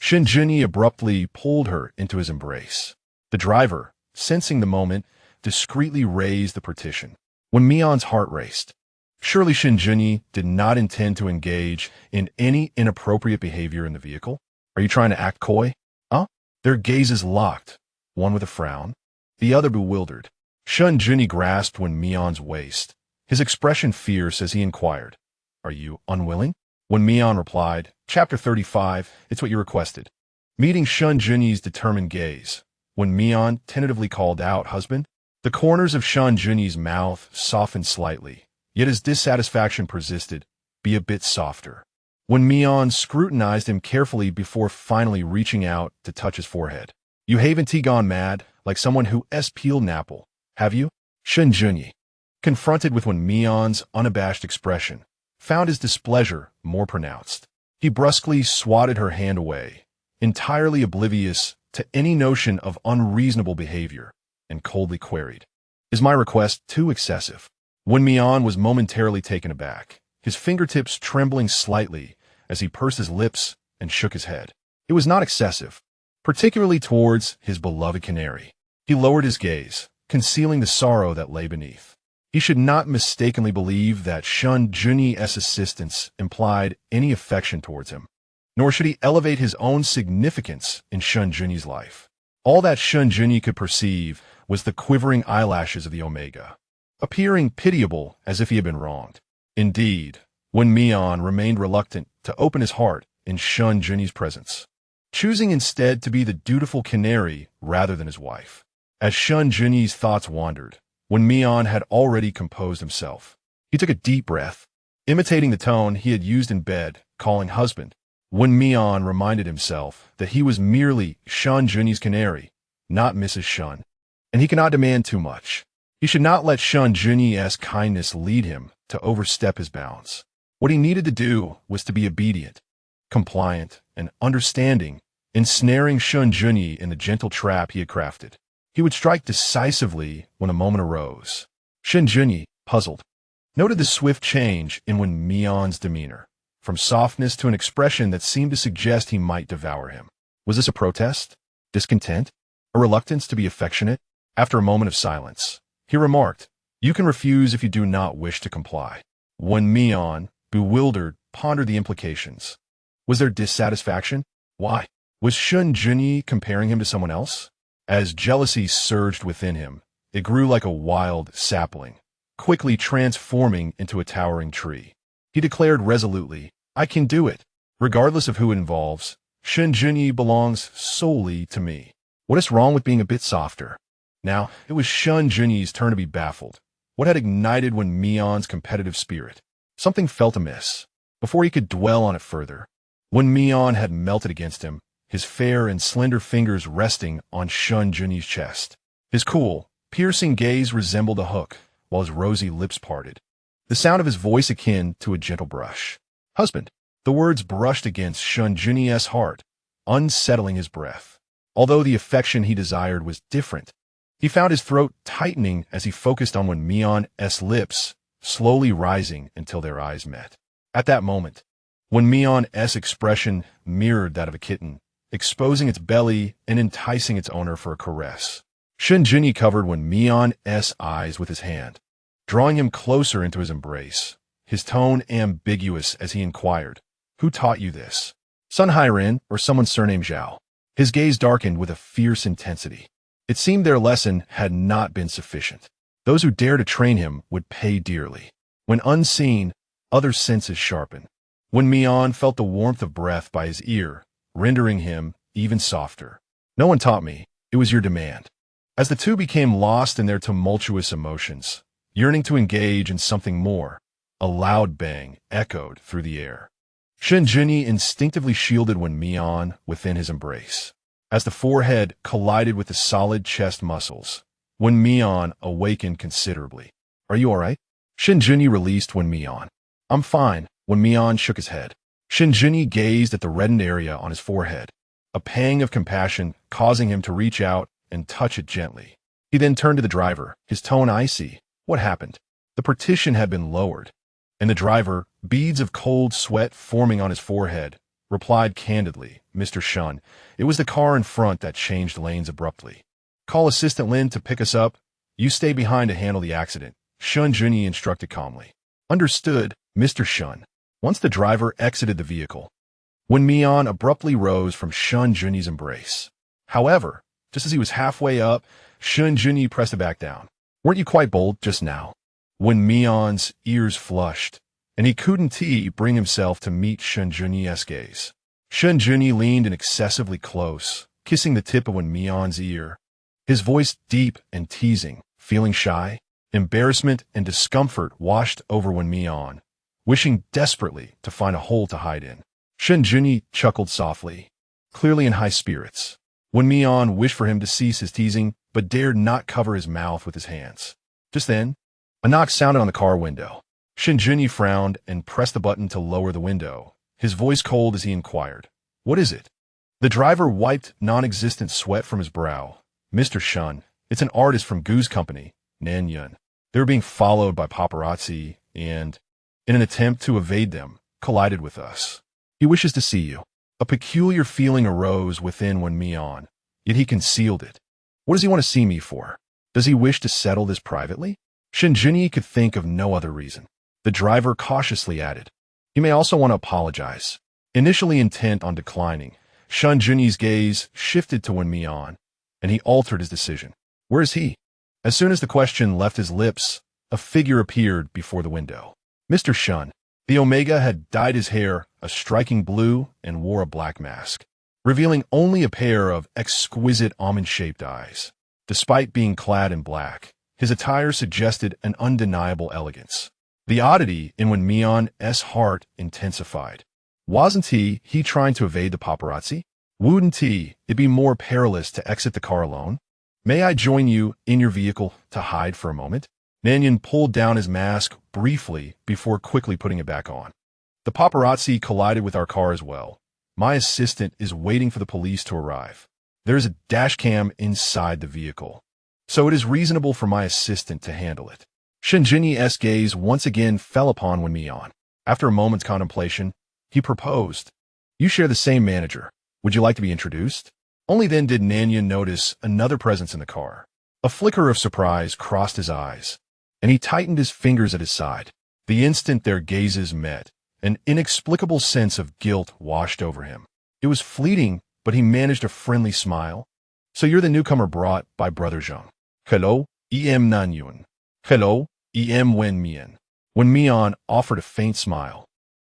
Shen Junyi abruptly pulled her into his embrace. The driver, sensing the moment, discreetly raised the partition. Wen Mian's heart raced. Surely Shen Junyi did not intend to engage in any inappropriate behavior in the vehicle? Are you trying to act coy? Huh? Their gazes locked, one with a frown, the other bewildered. Shen Junyi grasped Wen Mian's waist, his expression fierce as he inquired, Are you unwilling? Wen Mian replied, Chapter 35, it's what you requested. Meeting Shen Junyi's determined gaze, Wen Mian tentatively called out, Husband? The corners of Shen Junyi's mouth softened slightly, yet his dissatisfaction persisted. Be a bit softer. Wen Mian scrutinized him carefully before finally reaching out to touch his forehead. You haven't gone mad, like someone who's peeled an apple, have you? Shen Junyi, confronted with Wen Mian's unabashed expression, found his displeasure more pronounced. He brusquely swatted her hand away, entirely oblivious to any notion of unreasonable behavior, and coldly queried, Is my request too excessive? Wen Mian was momentarily taken aback, his fingertips trembling slightly as he pursed his lips and shook his head. It was not excessive, particularly towards his beloved canary. He lowered his gaze, concealing the sorrow that lay beneath. He should not mistakenly believe that Shen Junyi's assistance implied any affection towards him, nor should he elevate his own significance in Shen Junyi's life. All that Shen Junyi could perceive was the quivering eyelashes of the Omega, appearing pitiable as if he had been wronged. Indeed, Wen Mian remained reluctant to open his heart in Shen Junyi's presence, choosing instead to be the dutiful canary rather than his wife. As Shen Junyi's thoughts wandered, Wen Mian had already composed himself. He took a deep breath, imitating the tone he had used in bed, calling husband. Wen Mian reminded himself that he was merely Shen Junyi's canary, not Mrs. Shen, and he cannot demand too much. He should not let Shen Junyi's kindness lead him to overstep his bounds. What he needed to do was to be obedient, compliant, and understanding, ensnaring Shen Junyi in the gentle trap he had crafted. He would strike decisively when a moment arose. Shen Junyi, puzzled, noted the swift change in Wen Mian's demeanor, from softness to an expression that seemed to suggest he might devour him. Was this a protest? Discontent? A reluctance to be affectionate? After a moment of silence, he remarked, You can refuse if you do not wish to comply. Wen Mian, bewildered, pondered the implications. Was there dissatisfaction? Why? Was Shen Junyi comparing him to someone else? As jealousy surged within him, it grew like a wild sapling, quickly transforming into a towering tree. He declared resolutely, I can do it. Regardless of who it involves, Shen Junyi belongs solely to me. What is wrong with being a bit softer? Now, it was Shen Junyi's turn to be baffled. What had ignited Wen Mian's competitive spirit? Something felt amiss. Before he could dwell on it further, Wen Mian had melted against him, his fair and slender fingers resting on Shen Junyi's chest. His cool, piercing gaze resembled a hook, while his rosy lips parted. The sound of his voice akin to a gentle brush. Husband. The words brushed against Shen Junyi's heart, unsettling his breath. Although the affection he desired was different, he found his throat tightening as he focused on Wen Mian's lips, slowly rising until their eyes met. At that moment, Wen Mian's expression mirrored that of a kitten, exposing its belly and enticing its owner for a caress. Shen Junyi covered Wen Mian's eyes with his hand, drawing him closer into his embrace, his tone ambiguous as he inquired, Who taught you this? Sun Hairen or someone surnamed Zhao? His gaze darkened with a fierce intensity. It seemed their lesson had not been sufficient. Those who dare to train him would pay dearly. When unseen, other senses sharpen. Wen Mian felt the warmth of breath by his ear, rendering him even softer. No one taught me. It was your demand. As the two became lost in their tumultuous emotions, yearning to engage in something more, a loud bang echoed through the air. Shen Junyi instinctively shielded Wen Mian within his embrace. As the forehead collided with the solid chest muscles, Wen Mian awakened considerably. Are you all right? Shen Junyi released Wen Mian. I'm fine. Wen Mian shook his head. Shen Junyi gazed at the reddened area on his forehead, a pang of compassion causing him to reach out and touch it gently. He then turned to the driver, his tone icy. What happened? The partition had been lowered, and the driver, beads of cold sweat forming on his forehead, replied candidly, Mr. Shen, it was the car in front that changed lanes abruptly. Call Assistant Lin to pick us up. You stay behind to handle the accident, Shen Junyi instructed calmly. Understood, Mr. Shen. Once the driver exited the vehicle, Wen Mian abruptly rose from Shen Junyi's embrace. However, just as he was halfway up, Shen Junyi pressed it back down. Weren't you quite bold just now? Wen Mian's ears flushed, and he couldn't bring himself to meet Shen Junyi's gaze. Shen Junyi leaned in excessively close, kissing the tip of Wen Mian's ear, his voice deep and teasing. Feeling shy, embarrassment and discomfort washed over Wen Mian, wishing desperately to find a hole to hide in. Shen Junyi chuckled softly, clearly in high spirits. Wen Mian wished for him to cease his teasing, but dared not cover his mouth with his hands. Just then, a knock sounded on the car window. Shen Junyi frowned and pressed the button to lower the window, his voice cold as he inquired, What is it? The driver wiped non-existent sweat from his brow. Mr. Shen, it's an artist from Gu's company, Wen Mian. They were being followed by paparazzi and, in an attempt to evade them, collided with us. He wishes to see you. A peculiar feeling arose within Wen Mian, yet he concealed it. What does he want to see me for? Does he wish to settle this privately? Shen Junyi could think of no other reason. The driver cautiously added, He may also want to apologize. Initially intent on declining, Shen Junyi's gaze shifted to Wen Mian, and he altered his decision. Where is he? As soon as the question left his lips, a figure appeared before the window. Mr. Shen. The Omega had dyed his hair a striking blue and wore a black mask, revealing only a pair of exquisite almond-shaped eyes. Despite being clad in black, his attire suggested an undeniable elegance. The oddity in Wen Mian's heart intensified. Wasn't he trying to evade the paparazzi? Wouldn't it be more perilous to exit the car alone? May I join you in your vehicle to hide for a moment? Wen Mian pulled down his mask briefly before quickly putting it back on. The paparazzi collided with our car as well. My assistant is waiting for the police to arrive. There is a dash cam inside the vehicle, so it is reasonable for my assistant to handle it. Shen Junyi's gaze once again fell upon Wen Mian. After a moment's contemplation, he proposed, You share the same manager. Would you like to be introduced? Only then did Wen Mian notice another presence in the car. A flicker of surprise crossed his eyes, and he tightened his fingers at his side. The instant their gazes met, an inexplicable sense of guilt washed over him. It was fleeting, but he managed a friendly smile. So you're the newcomer brought by Brother Zhang. Hello, Em Nanyun. Hello, Em Wen Mian. Wen Mian offered a faint smile,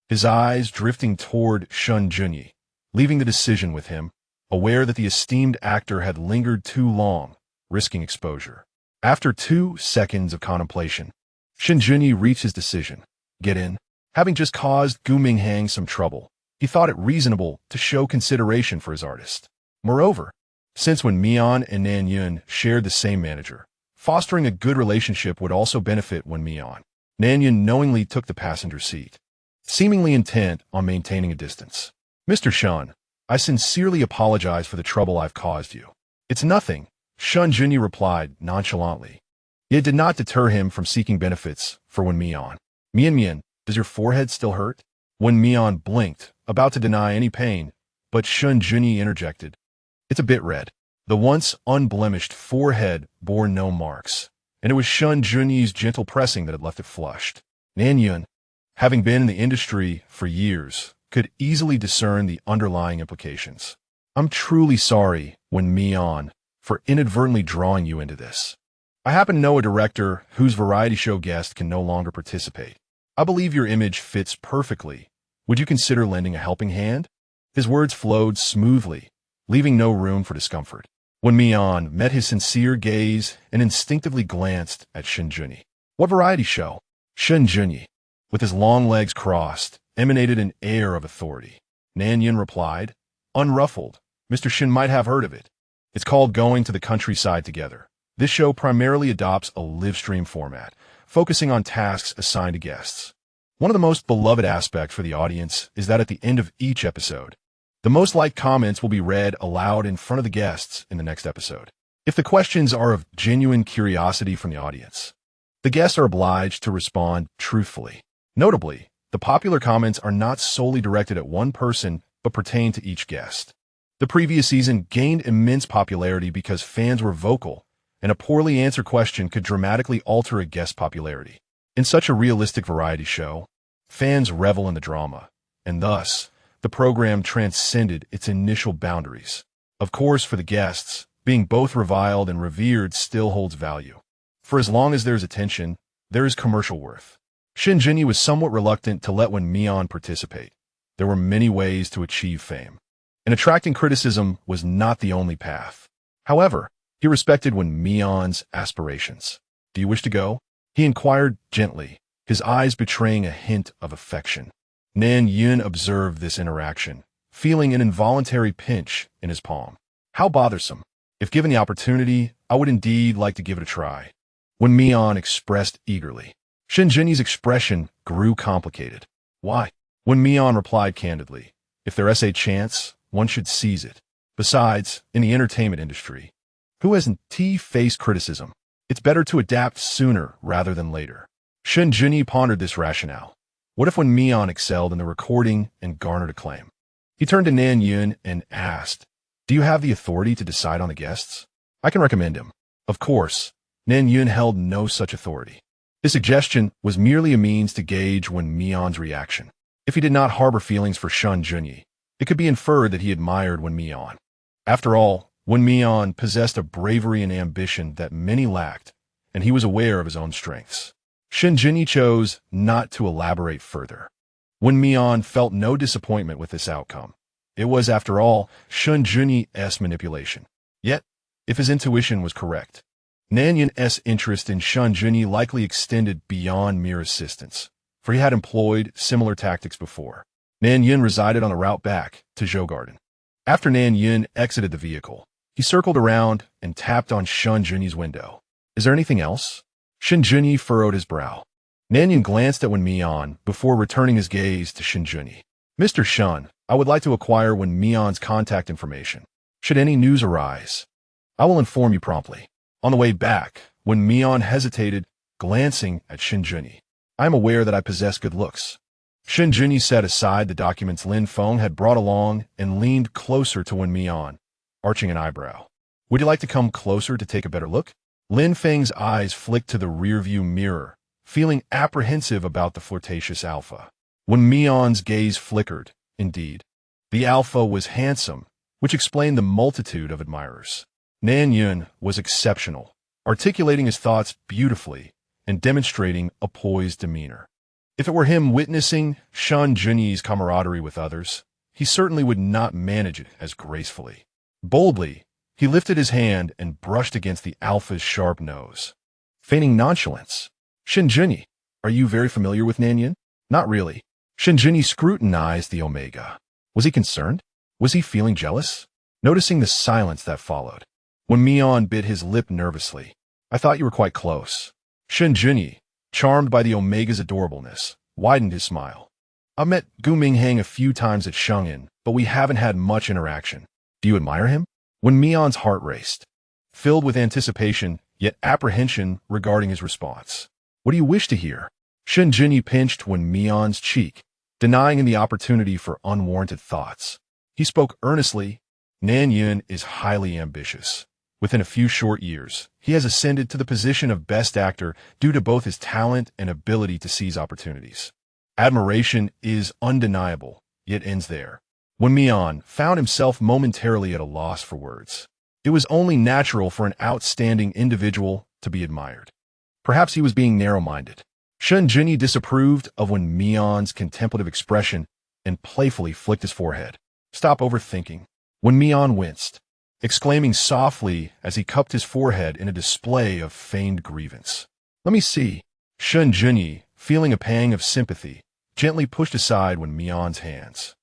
his eyes drifting toward Shen Junyi, leaving the decision with him, aware that the esteemed actor had lingered too long, risking exposure. After 2 seconds of contemplation, Shen Junyi reached his decision. Get in. Having just caused Gu Minghang some trouble, he thought it reasonable to show consideration for his artist. Moreover, since Wen Mian and Nanyun shared the same manager, fostering a good relationship would also benefit Wen Mian. Nanyun knowingly took the passenger seat, seemingly intent on maintaining a distance. Mr. Shen, I sincerely apologize for the trouble I've caused you. It's nothing, Shen Junyi replied nonchalantly. It did not deter him from seeking benefits for Wen Mian. Mian, does your forehead still hurt? Wen Mian blinked, about to deny any pain, but Shen Junyi interjected. It's a bit red. The once unblemished forehead bore no marks, and it was Shen Junyi's gentle pressing that had left it flushed. Nanyun, having been in the industry for years, could easily discern the underlying implications. I'm truly sorry, Wen Mian, for inadvertently drawing you into this. I happen to know a director whose variety show guest can no longer participate. I believe your image fits perfectly Would you consider lending a helping hand? His words flowed smoothly, leaving no room for discomfort. Wen Mian met his sincere gaze and instinctively glanced at Shen Junyi. What variety show? Shen Junyi, with his long legs crossed, emanated an air of authority. Nan Yin replied, unruffled. Mr. Shen might have heard of it. It's called Going to the Countryside Together. This show primarily adopts a live-stream format, focusing on tasks assigned to guests. One of the most beloved aspects for the audience is that at the end of each episode, the most liked comments will be read aloud in front of the guests in the next episode. If the questions are of genuine curiosity from the audience, the guests are obliged to respond truthfully. Notably, the popular comments are not solely directed at one person, but pertain to each guest. The previous season gained immense popularity because fans were vocal, and a poorly answered question could dramatically alter a guest's popularity. In such a realistic variety show, fans revel in the drama, and thus, the program transcended its initial boundaries. Of course, for the guests, being both reviled and revered still holds value. For as long as there is attention, there is commercial worth. Shen Junyi was somewhat reluctant to let Wen Mian participate. There were many ways to achieve fame, and attracting criticism was not the only path. However, he respected Wen Mian's aspirations. Do you wish to go? He inquired gently, his eyes betraying a hint of affection. Nan Yin observed this interaction, feeling an involuntary pinch in his palm. How bothersome. If given the opportunity, I would indeed like to give it a try. Wen Mian expressed eagerly. Shen Junyi's expression grew complicated. Why? Wen Mian replied candidly. If there is a chance, one should seize it. Besides, in the entertainment industry, who hasn't faced criticism? It's better to adapt sooner rather than later. Shen Junyi pondered this rationale. What if Wen Mian excelled in the recording and garnered acclaim? He turned to Nan Yin and asked, do you have the authority to decide on the guests? I can recommend him. Of course, Nan Yin held no such authority. His suggestion was merely a means to gauge Wen Mian's reaction. If he did not harbor feelings for Shen Junyi, it could be inferred that he admired Wen Mian. After all, Wen Mian possessed a bravery and ambition that many lacked, and he was aware of his own strengths. Shen Junyi chose not to elaborate further. Wen Mian felt no disappointment with this outcome. It was, after all, Shen Junyi's manipulation. Yet, if his intuition was correct, Nan Yin's interest in Shen Junyi likely extended beyond mere assistance, for he had employed similar tactics before. Nan Yin resided on the route back to Zhou Garden. After Nan Yin exited the vehicle, he circled around and tapped on Shen Junyi's window. Is there anything else? Shen Junyi furrowed his brow. Nan Yin glanced at Wen Mian before returning his gaze to Shen Junyi. Mr. Shen, I would like to acquire Wen Mian's contact information. Should any news arise, I will inform you promptly. On the way back, Wen Mian hesitated, glancing at Shen Junyi. I am aware that I possess good looks. Shen Junyi set aside the documents Lin Feng had brought along and leaned closer to Wen Mian, arching an eyebrow. Would you like to come closer to take a better look? Lin Feng's eyes flicked to the rearview mirror, feeling apprehensive about the flirtatious alpha. Wen Mian's gaze flickered, indeed. The alpha was handsome, which explained the multitude of admirers. Nan Yin was exceptional, articulating his thoughts beautifully and demonstrating a poised demeanor. If it were him witnessing Shen Junyi's camaraderie with others, he certainly would not manage it as gracefully. Boldly, he lifted his hand and brushed against the alpha's sharp nose. Feigning nonchalance. Shen Junyi, are you very familiar with Nan Yin? Not really. Shen Junyi scrutinized the Omega. Was he concerned? Was he feeling jealous? Noticing the silence that followed, Wen Mian bit his lip nervously. I thought you were quite close. Shen Junyi, charmed by the Omega's adorableness, widened his smile. I've met Gu Minghang a few times at Sheng'an, but we haven't had much interaction. Do you admire him? Wen Mian's heart raced, filled with anticipation, yet apprehension regarding his response. What do you wish to hear? Shen Junyi pinched Wen Mian's cheek, denying him the opportunity for unwarranted thoughts. He spoke earnestly. Nan Yin is highly ambitious. Within a few short years, he has ascended to the position of best actor due to both his talent and ability to seize opportunities. Admiration is undeniable, yet ends there. Wen Mian found himself momentarily at a loss for words. It was only natural for an outstanding individual to be admired. Perhaps he was being narrow-minded. Shen Junyi disapproved of Wen Mian's contemplative expression and playfully flicked his forehead. Stop overthinking. Wen Mian winced, exclaiming softly as he cupped his forehead in a display of feigned grievance. Let me see. Shen Junyi, feeling a pang of sympathy, gently pushed aside Wen Mian's hands.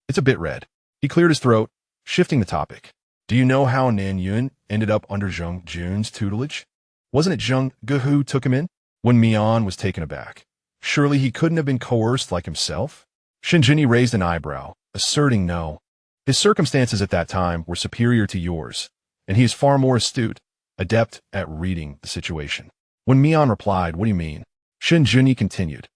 It's a bit red. He cleared his throat, shifting the topic. Do you know how Nan Yun ended up under Zheng Jun's tutelage? Wasn't it Zheng Ge who took him in? Wen Mian was taken aback. Surely he couldn't have been coerced like himself? Shen Junyi raised an eyebrow, asserting no. His circumstances at that time were superior to yours, and he is far more astute, adept at reading the situation. Wen Mian replied, what do you mean? Shen Junyi continued.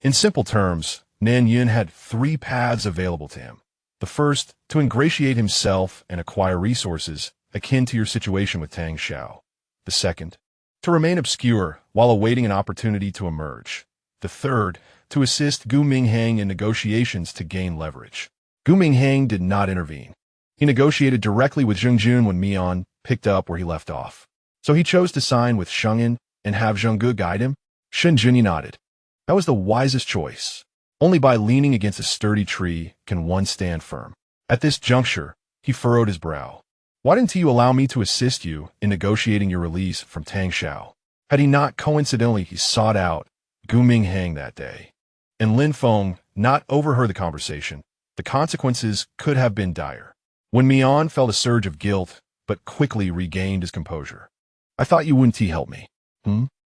In simple terms, Nan Yun had 3 paths available to him. The first, to ingratiate himself and acquire resources akin to your situation with Tang Xiao. The second, to remain obscure while awaiting an opportunity to emerge. The third, to assist Gu Minghang in negotiations to gain leverage. Gu Minghang did not intervene. He negotiated directly with Zheng Jun when Mian picked up where he left off. So he chose to sign with Sheng'an and have Zheng Ge guide him? Shen Junyi nodded. That was the wisest choice. Only by leaning against a sturdy tree can one stand firm. At this juncture, he furrowed his brow. Why didn't you allow me to assist you in negotiating your release from Tang Xiao? Had he not coincidentally sought out Gu Minghang that day? And Lin Feng not overheard the conversation. The consequences could have been dire. Wen Mian felt a surge of guilt, but quickly regained his composure. I thought you wouldn't help me.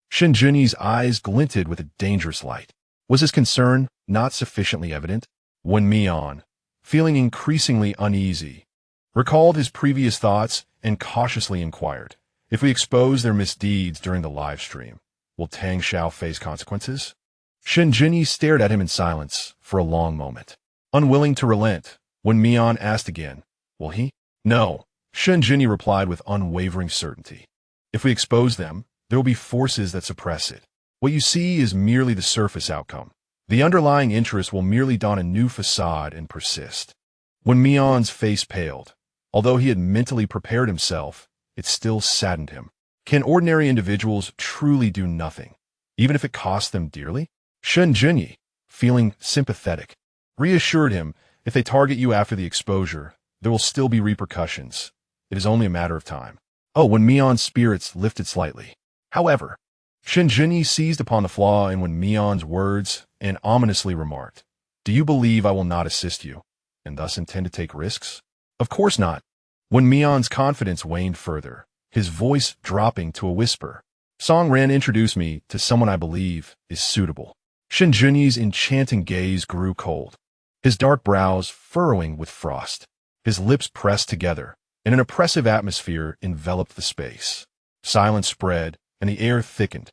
Shen Junyi's eyes glinted with a dangerous light. Was his concern not sufficiently evident? Wen Mian, feeling increasingly uneasy, recalled his previous thoughts and cautiously inquired, if we expose their misdeeds during the live stream, will Tang Xiao face consequences? Shen Junyi stared at him in silence for a long moment. Unwilling to relent, Wen Mian asked again, will he? No, Shen Junyi replied with unwavering certainty. If we expose them, there will be forces that suppress it. What you see is merely the surface outcome. The underlying interest will merely don a new facade and persist. Wen Mian's face paled. Although he had mentally prepared himself, it still saddened him. Can ordinary individuals truly do nothing, even if it costs them dearly? Shen Junyi, feeling sympathetic, reassured him, if they target you after the exposure, there will still be repercussions. It is only a matter of time. Oh, Wen Mian's spirits lifted slightly. However, Shen Junyi seized upon the flaw in Wen Mian's words and ominously remarked, do you believe I will not assist you, and thus intend to take risks? Of course not. Wen Mian's confidence waned further, his voice dropping to a whisper. Song Ran introduced me to someone I believe is suitable. Shen Junyi's enchanting gaze grew cold, his dark brows furrowing with frost. His lips pressed together, and an oppressive atmosphere enveloped the space. Silence spread, and the air thickened.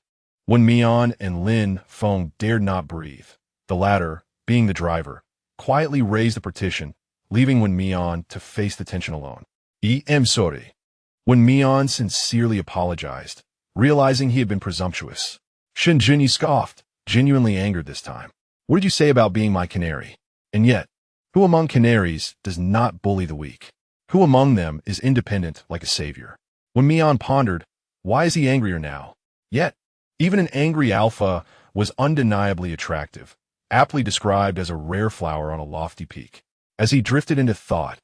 Wen Mian and Lin Feng dared not breathe. The latter, being the driver, quietly raised the partition, leaving Wen Mian to face the tension alone. I'm sorry. Wen Mian sincerely apologized, realizing he had been presumptuous. Shen Junyi scoffed, genuinely angered this time. What did you say about being my canary? And yet, who among canaries does not bully the weak? Who among them is independent like a savior? Wen Mian pondered, why is he angrier now? Yet, even an angry alpha was undeniably attractive, aptly described as a rare flower on a lofty peak. As he drifted into thought,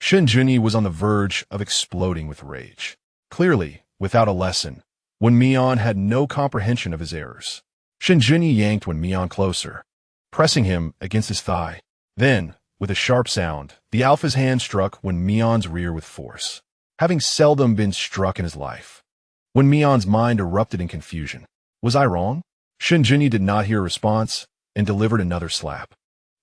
Shen Junyi was on the verge of exploding with rage. Clearly, without a lesson, Wen Mian had no comprehension of his errors. Shen Junyi yanked Wen Mian closer, pressing him against his thigh. Then, with a sharp sound, the alpha's hand struck Wen Mian's rear with force, having seldom been struck in his life. Wen Mian's mind erupted in confusion. Was I wrong? Shen Junyi did not hear a response and delivered another slap.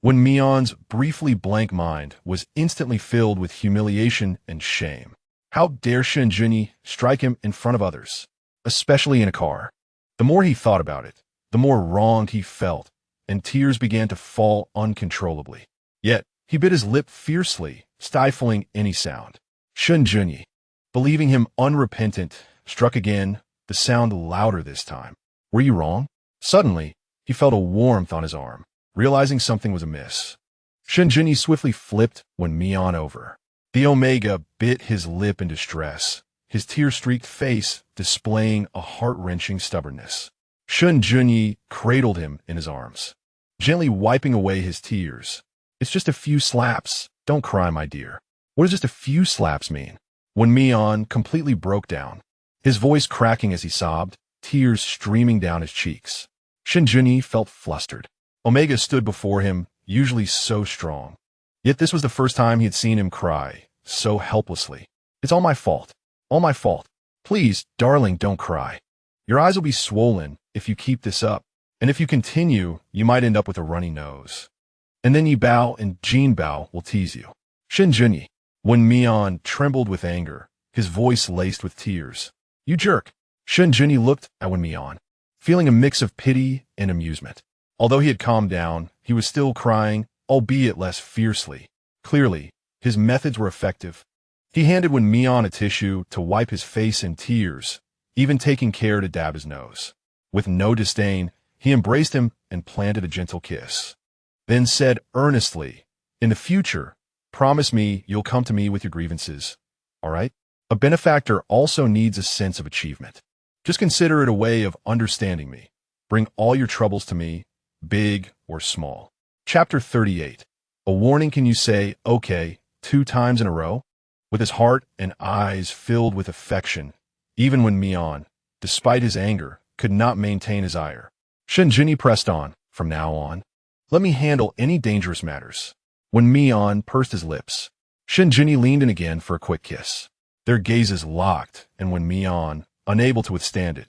Wen Mian's briefly blank mind was instantly filled with humiliation and shame. How dare Shen Junyi strike him in front of others, especially in a car? The more he thought about it, the more wronged he felt, and tears began to fall uncontrollably. Yet, he bit his lip fiercely, stifling any sound. Shen Junyi, believing him unrepentant, struck again, the sound louder this time. Were you wrong? Suddenly, he felt a warmth on his arm, realizing something was amiss. Shen Junyi swiftly flipped Wen Mian over. The Omega bit his lip in distress, his tear-streaked face displaying a heart-wrenching stubbornness. Shen Junyi cradled him in his arms. gently wiping away his tears. It's just a few slaps. Don't cry, my dear. What does just a few slaps mean? Wen Mian completely broke down, his voice cracking as he sobbed, tears streaming down his cheeks. Shen Junyi felt flustered. Omega stood before him, usually so strong. Yet this was the first time he had seen him cry, so helplessly. It's all my fault. All my fault. Please, darling, don't cry. Your eyes will be swollen if you keep this up, and if you continue, you might end up with a runny nose. And then Yi Bao and Jin Bao will tease you. Shen Junyi. Wen Mian trembled with anger, his voice laced with tears. You jerk. Shen Junyi looked at Wen Mian, feeling a mix of pity and amusement. Although he had calmed down, he was still crying, albeit less fiercely. Clearly, his methods were effective. He handed Wen Mian a tissue to wipe his face in tears, even taking care to dab his nose. With no disdain, he embraced him and planted a gentle kiss. Then said earnestly, in the future, promise me you'll come to me with your grievances, all right? A benefactor also needs a sense of achievement. Just consider it a way of understanding me. Bring all your troubles to me, big or small. Chapter 38. A warning. Can you say, okay, 2 times in a row? With his heart and eyes filled with affection, even Wen Mian, despite his anger, could not maintain his ire. Shen Junyi pressed on, from now on, let me handle any dangerous matters. Wen Mian pursed his lips. Shen Junyi leaned in again for a quick kiss. Their gazes locked, and Wen Mian, unable to withstand it,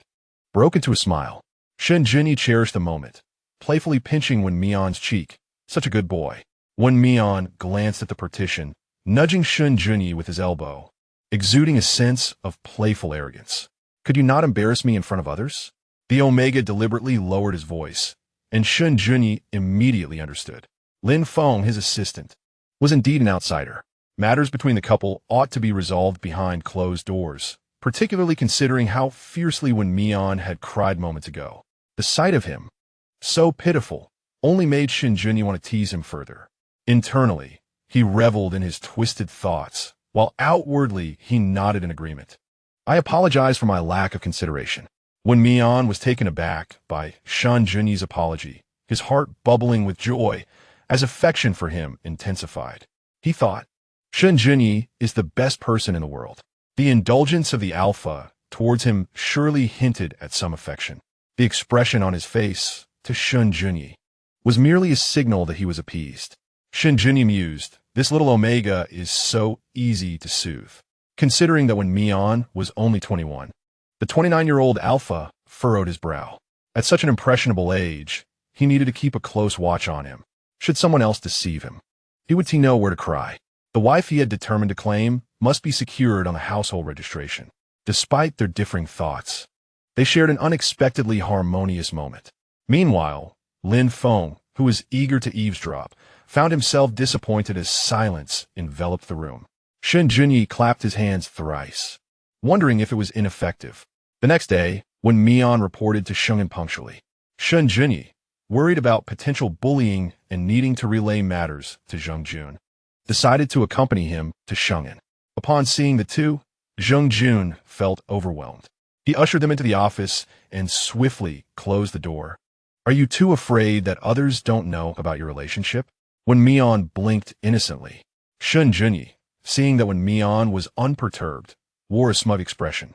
broke into a smile. Shen Junyi cherished the moment, playfully pinching Wen Mian's cheek. Such a good boy. Wen Mian glanced at the partition, nudging Shen Junyi with his elbow, exuding a sense of playful arrogance. Could you not embarrass me in front of others? The Omega deliberately lowered his voice, and Shen Junyi immediately understood. Lin Feng, his assistant, was indeed an outsider. Matters between the couple ought to be resolved behind closed doors, particularly considering how fiercely Wen Mian had cried moments ago. The sight of him, so pitiful, only made Shen Junyi want to tease him further. Internally, he reveled in his twisted thoughts, while outwardly he nodded in agreement. I apologize for my lack of consideration. Wen Mian was taken aback by Shen Junyi's apology, his heart bubbling with joy as affection for him intensified. He thought, Shen Junyi is the best person in the world. The indulgence of the alpha towards him surely hinted at some affection. The expression on his face, to Shen Junyi, was merely a signal that he was appeased. Shen Junyi mused, this little Omega is so easy to soothe. Considering that Wen Mian was only 21, the 29-year-old alpha furrowed his brow. At such an impressionable age, he needed to keep a close watch on him. Should someone else deceive him, he would know where to cry. The wife he had determined to claim must be secured on the household registration. Despite their differing thoughts, they shared an unexpectedly harmonious moment. Meanwhile, Lin Feng, who was eager to eavesdrop, found himself disappointed as silence enveloped the room. Shen Junyi clapped his hands thrice, wondering if it was ineffective. The next day, Wen Mian reported to Sheng'an punctually. Shen Junyi, worried about potential bullying and needing to relay matters to Zheng Jun, decided to accompany him to Sheng'an. Upon seeing the two, Zheng Jun felt overwhelmed. He ushered them into the office and swiftly closed the door. Are you too afraid that others don't know about your relationship? Wen Mian blinked innocently. Shen Junyi, seeing that Wen Mian was unperturbed, wore a smug expression.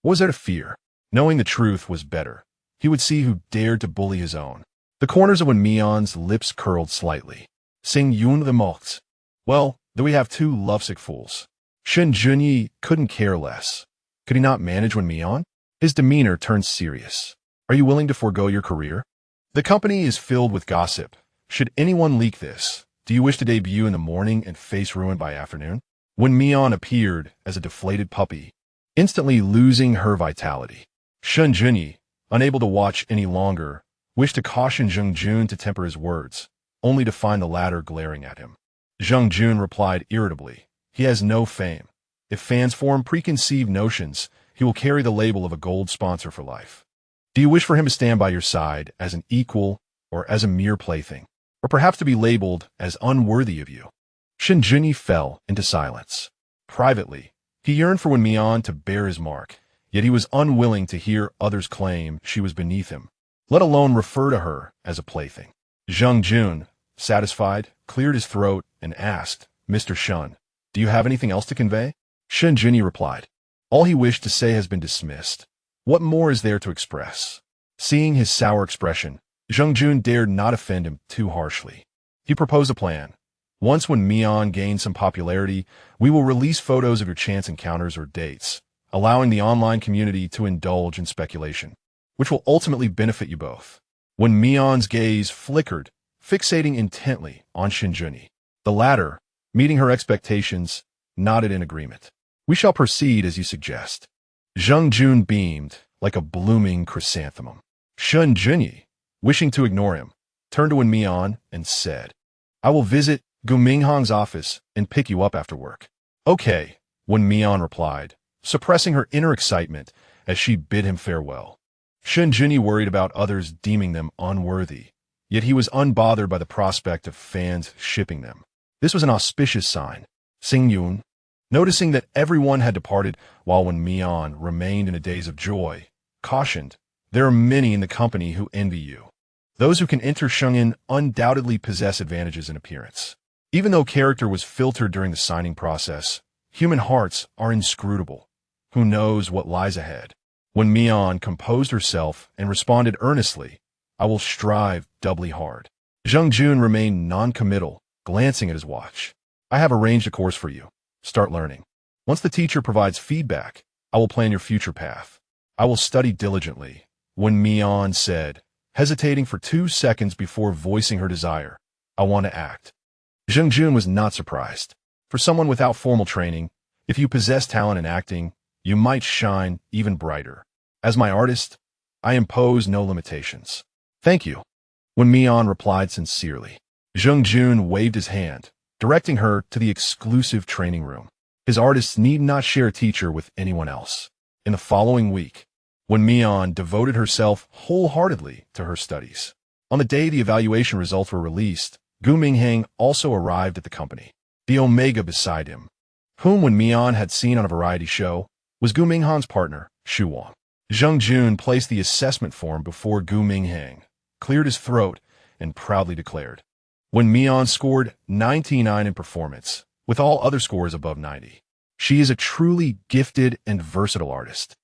What was there to fear? Knowing the truth was better. He would see who dared to bully his own. The corners of Wen Mian's lips curled slightly. Sing Yun the Mox. Well, then we have 2 lovesick fools. Shen Junyi couldn't care less. Could he not manage Wen Mian? His demeanor turned serious. Are you willing to forego your career? The company is filled with gossip. Should anyone leak this, do you wish to debut in the morning and face ruin by afternoon? Wen Mian appeared as a deflated puppy, instantly losing her vitality. Shen Junyi, unable to watch any longer, wished to caution Zheng Jun to temper his words, only to find the latter glaring at him. Zheng Jun replied irritably, he has no fame. If fans form preconceived notions, he will carry the label of a gold sponsor for life. Do you wish for him to stand by your side as an equal or as a mere plaything, or perhaps to be labeled as unworthy of you? Shen Junyi fell into silence. Privately, he yearned for Wen Mian to bear his mark, yet he was unwilling to hear others claim she was beneath him, let alone refer to her as a plaything. Zheng Jun, satisfied, cleared his throat and asked, Mr. Shen, do you have anything else to convey? Shen Junyi replied, all he wished to say has been dismissed. What more is there to express? Seeing his sour expression, Zheng Jun dared not offend him too harshly. He proposed a plan. Once Wen Mian gains some popularity, we will release photos of your chance encounters or dates, allowing the online community to indulge in speculation, which will ultimately benefit you both. Wen Mian's gaze flickered, fixating intently on Shen Junyi. The latter, meeting her expectations, nodded in agreement. We shall proceed as you suggest. Zheng Jun beamed like a blooming chrysanthemum. Shen Junyi, wishing to ignore him, turned to Wen Mian and said, I will visit Gu Minghang's office and pick you up after work. Okay, Wen Mian replied, suppressing her inner excitement as she bid him farewell. Shen Junyi worried about others deeming them unworthy, yet he was unbothered by the prospect of fans shipping them. This was an auspicious sign. Xing Yun, noticing that everyone had departed while Wen Mian remained in a daze of joy, cautioned, there are many in the company who envy you. Those who can enter Shengyin undoubtedly possess advantages in appearance. Even though character was filtered during the signing process, human hearts are inscrutable. Who knows what lies ahead? Wen Mian composed herself and responded earnestly, I will strive doubly hard. Zheng Jun remained non-committal, glancing at his watch. I have arranged a course for you. Start learning. Once the teacher provides feedback, I will plan your future path. I will study diligently, Wen Mian said, hesitating for 2 seconds before voicing her desire. I want to act. Zheng Jun was not surprised. For someone without formal training, if you possess talent in acting, you might shine even brighter. As my artist, I impose no limitations. Thank you. Wen Mian replied sincerely. Zheng Jun waved his hand, directing her to the exclusive training room. His artists need not share a teacher with anyone else. In the following week, Wen Mian devoted herself wholeheartedly to her studies. On the day the evaluation results were released, Gu Minghang also arrived at the company. The Omega beside him, whom Wen Mian had seen on a variety show, was Gu Minghang's partner, Xu Wang. Zheng Jun placed the assessment form before Gu Minghang, cleared his throat, and proudly declared, Wen Mian scored 99 in performance, with all other scores above 90. She is a truly gifted and versatile artist.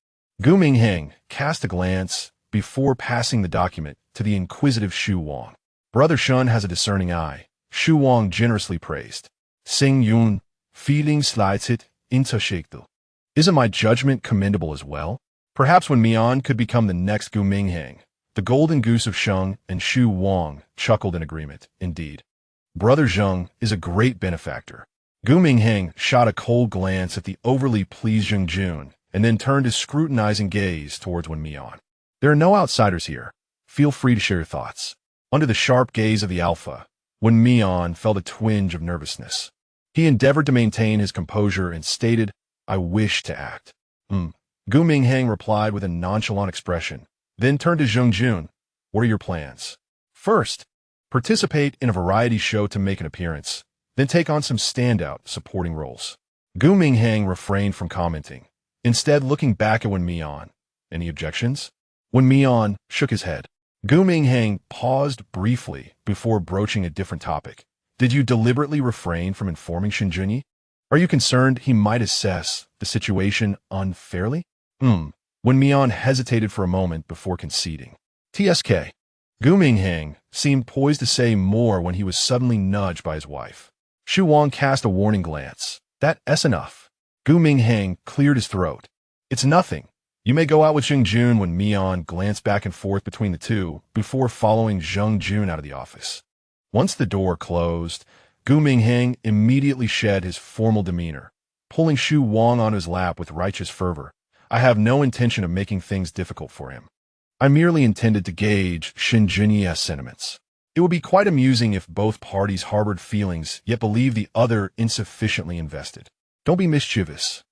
Gu Minghang cast a glance before passing the document to the inquisitive Xu Wang. Brother Shen has a discerning eye, Xu Wang generously praised. Xing Yun, feeling slides it into Shakespeare. Isn't my judgment commendable as well? Perhaps Wen Mian could become the next Gu Minghang. The golden goose of Sheng and Xu Wang chuckled in agreement. Indeed, Brother Zheng is a great benefactor. Gu Minghang shot a cold glance at the overly pleased Zheng Jun and then turned his scrutinizing gaze towards Wen Mian. There are no outsiders here. Feel free to share your thoughts. Under the sharp gaze of the alpha, Wen Mian felt a twinge of nervousness. He endeavored to maintain his composure and stated, I wish to act. Gu Minghang replied with a nonchalant expression, then turned to Zheng Jun. What are your plans? First, participate in a variety show to make an appearance, then take on some standout supporting roles. Gu Minghang refrained from commenting, instead looking back at Wen Mian. Any objections? Wen Mian shook his head. Gu Minghang paused briefly before broaching a different topic. Did you deliberately refrain from informing Shen Junyi? Are you concerned he might assess the situation unfairly? Wen Mian hesitated for a moment before conceding. TSK. Gu Minghang seemed poised to say more when he was suddenly nudged by his wife. Xu Wang cast a warning glance. That's enough. Gu Minghang cleared his throat. It's nothing. You may go out with Zheng Jun. Wen Mian glanced back and forth between the two before following Zheng Jun out of the office. Once the door closed, Gu Minghang immediately shed his formal demeanor, pulling Xu Wang on his lap with righteous fervor. I have no intention of making things difficult for him. I merely intended to gauge Shen Junyi's sentiments. It would be quite amusing if both parties harbored feelings yet believed the other insufficiently invested. Don't be mischievous.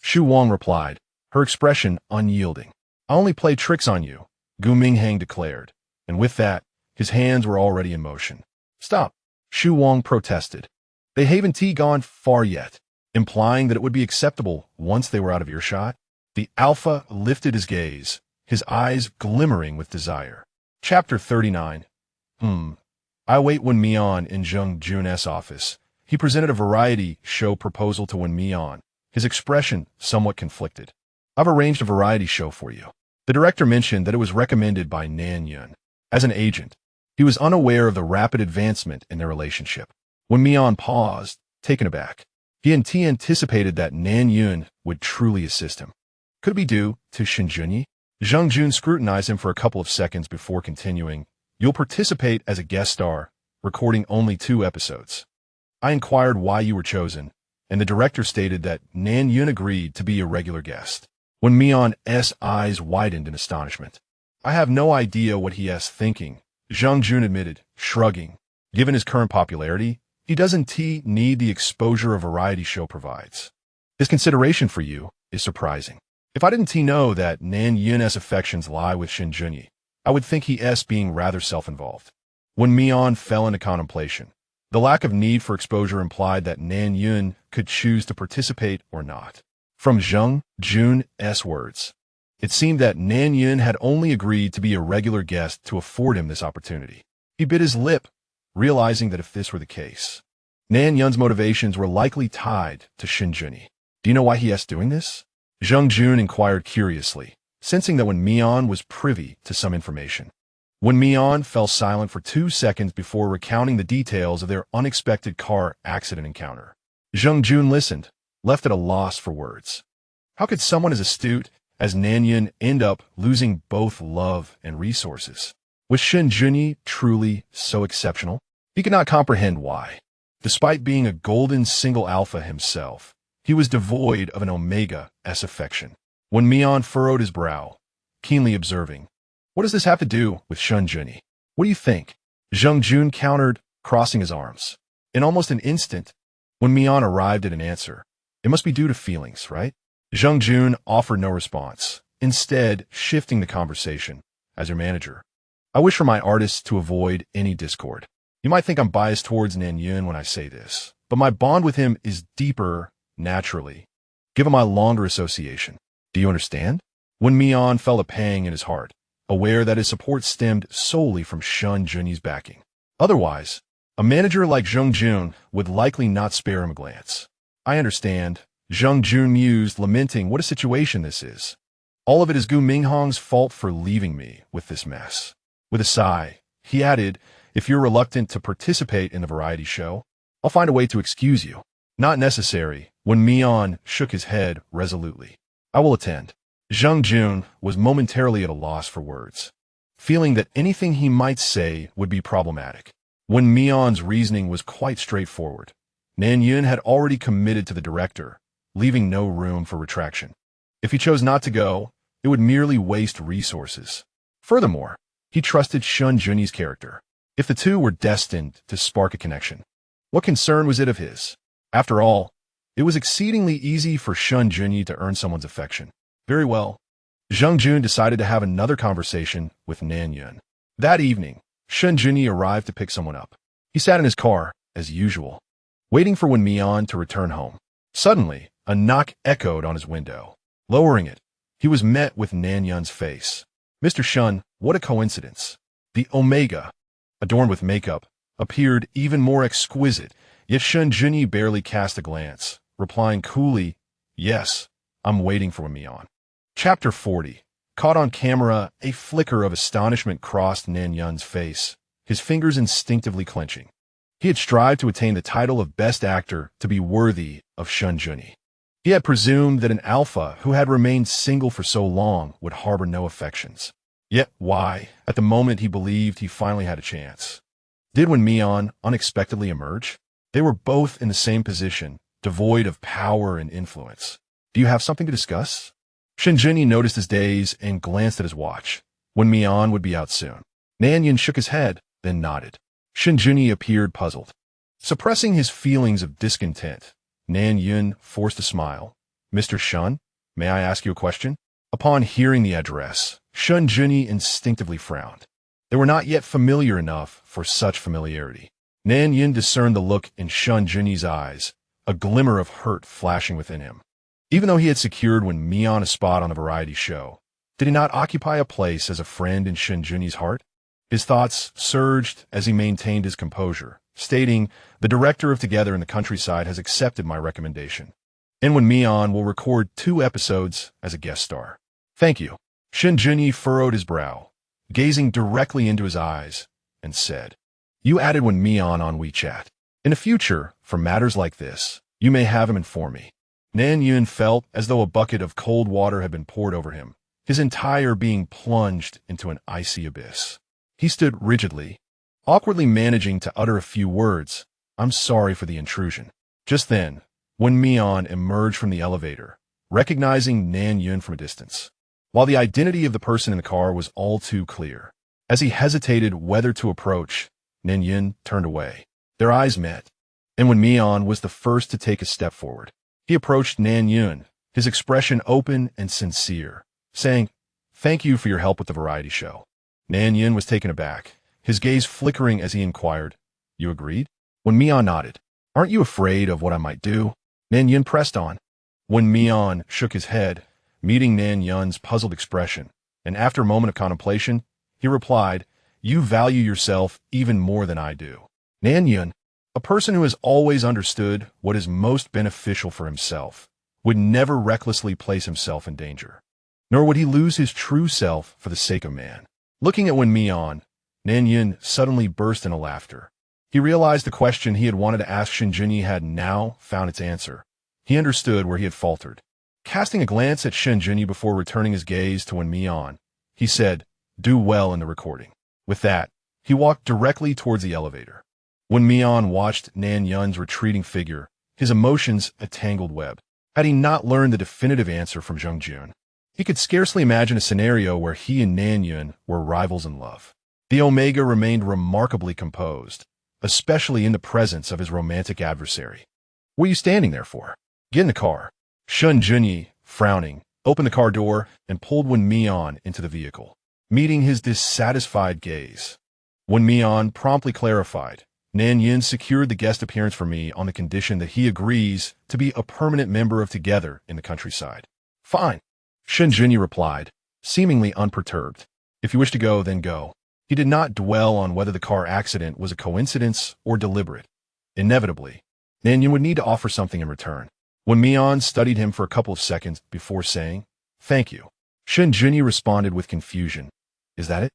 Xu Wang replied, her expression unyielding. I only play tricks on you, Gu Minghang declared, and with that, his hands were already in motion. Stop, Xu Wang protested. They haven't gone far yet, implying that it would be acceptable once they were out of earshot. The alpha lifted his gaze, his eyes glimmering with desire. Chapter 39. I await Wen Mian in Zheng Jun's office. He presented a variety show proposal to Wen Mian, his expression somewhat conflicted. I've arranged a variety show for you. The director mentioned that it was recommended by Nan Yun. As an agent, he was unaware of the rapid advancement in their relationship. Wen Mian paused, taken aback. He anticipated that Nan Yun would truly assist him. Could it be due to Shen Junyi? Zheng Jun scrutinized him for a couple of seconds before continuing. You'll participate as a guest star, recording only 2 episodes. I inquired why you were chosen, and the director stated that Nan Yun agreed to be a regular guest. Wen Mian's eyes widened in astonishment. I have no idea what he is thinking, Zheng Jun admitted, shrugging. Given his current popularity, he doesn't need the exposure a variety show provides. His consideration for you is surprising. If I didn't know that Nan Yun's affections lie with Shen Junyi, I would think he is being rather self-involved. Wen Mian fell into contemplation. The lack of need for exposure implied that Nan Yun could choose to participate or not. From Zheng Jun's words, it seemed that Nan Yun had only agreed to be a regular guest to afford him this opportunity. He bit his lip, realizing that if this were the case, Nan Yun's motivations were likely tied to Shen Junyi. Do you know why he is doing this? Zheng Jun inquired curiously, sensing that Wen Mian was privy to some information. Wen Mian fell silent for 2 seconds before recounting the details of their unexpected car accident encounter. Zheng Jun listened, left at a loss for words. How could someone as astute as Nan Yun end up losing both love and resources? Was Shen Junyi truly so exceptional? He could not comprehend why. Despite being a golden single alpha himself, he was devoid of an omega-s affection. Wen Mian furrowed his brow, keenly observing. What does this have to do with Shen Junyi? What do you think? Zheng Jun countered, crossing his arms. In almost an instant, Wen Mian arrived at an answer. It must be due to feelings, right? Zheng Jun offered no response, instead shifting the conversation. As your manager, I wish for my artists to avoid any discord. You might think I'm biased towards Nan Yun when I say this, but my bond with him is deeper, naturally, given my longer association. Do you understand? Wen Mian felt a pang in his heart, aware that his support stemmed solely from Shen Junyi's backing. Otherwise, a manager like Zheng Jun would likely not spare him a glance. I understand, Zheng Jun mused, lamenting what a situation this is. All of it is Gu Minghong's fault for leaving me with this mess. With a sigh, he added, if you're reluctant to participate in the variety show, I'll find a way to excuse you. Not necessary. Wen Mian shook his head resolutely. I will attend. Zheng Jun was momentarily at a loss for words, feeling that anything he might say would be problematic. Wen Mian's reasoning was quite straightforward. Nan Yun had already committed to the director, leaving no room for retraction. If he chose not to go, it would merely waste resources. Furthermore, he trusted Shen Junyi's character. If the two were destined to spark a connection, what concern was it of his? After all, it was exceedingly easy for Shen Junyi to earn someone's affection. Very well. Zheng Jun decided to have another conversation with Nan Yun. That evening, Shen Junyi arrived to pick someone up. He sat in his car, as usual, waiting for Wen Mian to return home. Suddenly, a knock echoed on his window. Lowering it, he was met with Nan Yun's face. Mr. Shen, what a coincidence. The Omega, adorned with makeup, appeared even more exquisite, yet Shen Junyi barely cast a glance, replying coolly, yes, I'm waiting for Wen Mian. Chapter 40. Caught on camera, a flicker of astonishment crossed Nan Yun's face, his fingers instinctively clenching. He had strived to attain the title of Best Actor to be worthy of Shen Junyi. He had presumed that an alpha who had remained single for so long would harbor no affections. Yet why, at the moment he believed he finally had a chance, did Wen Mian unexpectedly emerge? They were both in the same position, devoid of power and influence. Do you have something to discuss? Shen Junyi noticed his days and glanced at his watch. Wen Mian would be out soon. Nan Yun shook his head, then nodded. Shen Junyi appeared puzzled. Suppressing his feelings of discontent, Nan Yun forced a smile. Mr. Shen, may I ask you a question? Upon hearing the address, Shen Junyi instinctively frowned. They were not yet familiar enough for such familiarity. Nan Yun discerned the look in Shen Junyi's eyes, a glimmer of hurt flashing within him. Even though he had secured Wen Mian a spot on the variety show, did he not occupy a place as a friend in Shen Junyi's heart? His thoughts surged as he maintained his composure, stating, "The director of Together in the Countryside has accepted my recommendation. And Wen Mian will record 2 episodes as a guest star. Thank you." Shen Junyi furrowed his brow, gazing directly into his eyes, and said, "You added Wen Mian on WeChat. In the future, for matters like this, you may have him inform me." Nan Yun felt as though a bucket of cold water had been poured over him, his entire being plunged into an icy abyss. He stood rigidly, awkwardly managing to utter a few words, "I'm sorry for the intrusion." Just then, Wen Mian emerged from the elevator, recognizing Nan Yun from a distance. While the identity of the person in the car was all too clear, as he hesitated whether to approach, Nan Yun turned away. Their eyes met, and Wen Mian was the first to take a step forward. He approached Nan Yun, his expression open and sincere, saying, "Thank you for your help with the variety show." Nan Yun was taken aback, his gaze flickering as he inquired, "You agreed?" Wen Mian nodded. "Aren't you afraid of what I might do?" Nan Yun pressed on. Wen Mian shook his head, meeting Nan Yun's puzzled expression, and after a moment of contemplation, he replied, "You value yourself even more than I do." Nan Yun, a person who has always understood what is most beneficial for himself, would never recklessly place himself in danger, nor would he lose his true self for the sake of man. Looking at Wen Mian, Nan Yun suddenly burst into laughter. He realized the question he had wanted to ask Shen Junyi had now found its answer. He understood where he had faltered. Casting a glance at Shen Junyi before returning his gaze to Wen Mian, he said, "Do well in the recording." With that, he walked directly towards the elevator. Wen Mian watched Nan Yun's retreating figure, his emotions a tangled web. Had he not learned the definitive answer from Zheng Jun, he could scarcely imagine a scenario where he and Nan Yun were rivals in love. The Omega remained remarkably composed, especially in the presence of his romantic adversary. "What are you standing there for? Get in the car." Shen Junyi, frowning, opened the car door and pulled Wen Mian into the vehicle, meeting his dissatisfied gaze. Wen Mian promptly clarified, "Nan Yun secured the guest appearance for me on the condition that he agrees to be a permanent member of Together in the Countryside." "Fine," Shen Junyi replied, seemingly unperturbed. "If you wish to go, then go." He did not dwell on whether the car accident was a coincidence or deliberate. Inevitably, Nan Yun would need to offer something in return. Wen Mian studied him for a couple of seconds before saying, "Thank you." Shen Junyi responded with confusion. "Is that it?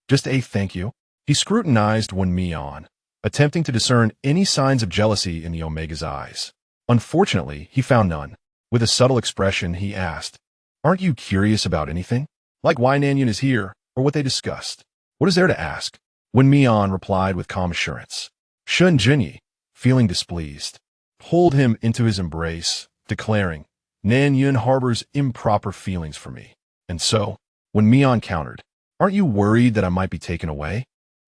Just a thank you?" He scrutinized Wen Mian, attempting to discern any signs of jealousy in the Omega's eyes. Unfortunately, he found none. With a subtle expression, he asked, "Aren't you curious about anything? Like why Nan Yun is here, or what they discussed?" "What is there to ask?" Wen Mian replied with calm assurance. Shen Junyi, feeling displeased, pulled him into his embrace, declaring, "Nan Yun harbors improper feelings for me." And so, Wen Mian countered, "Aren't you worried that I might be taken away?"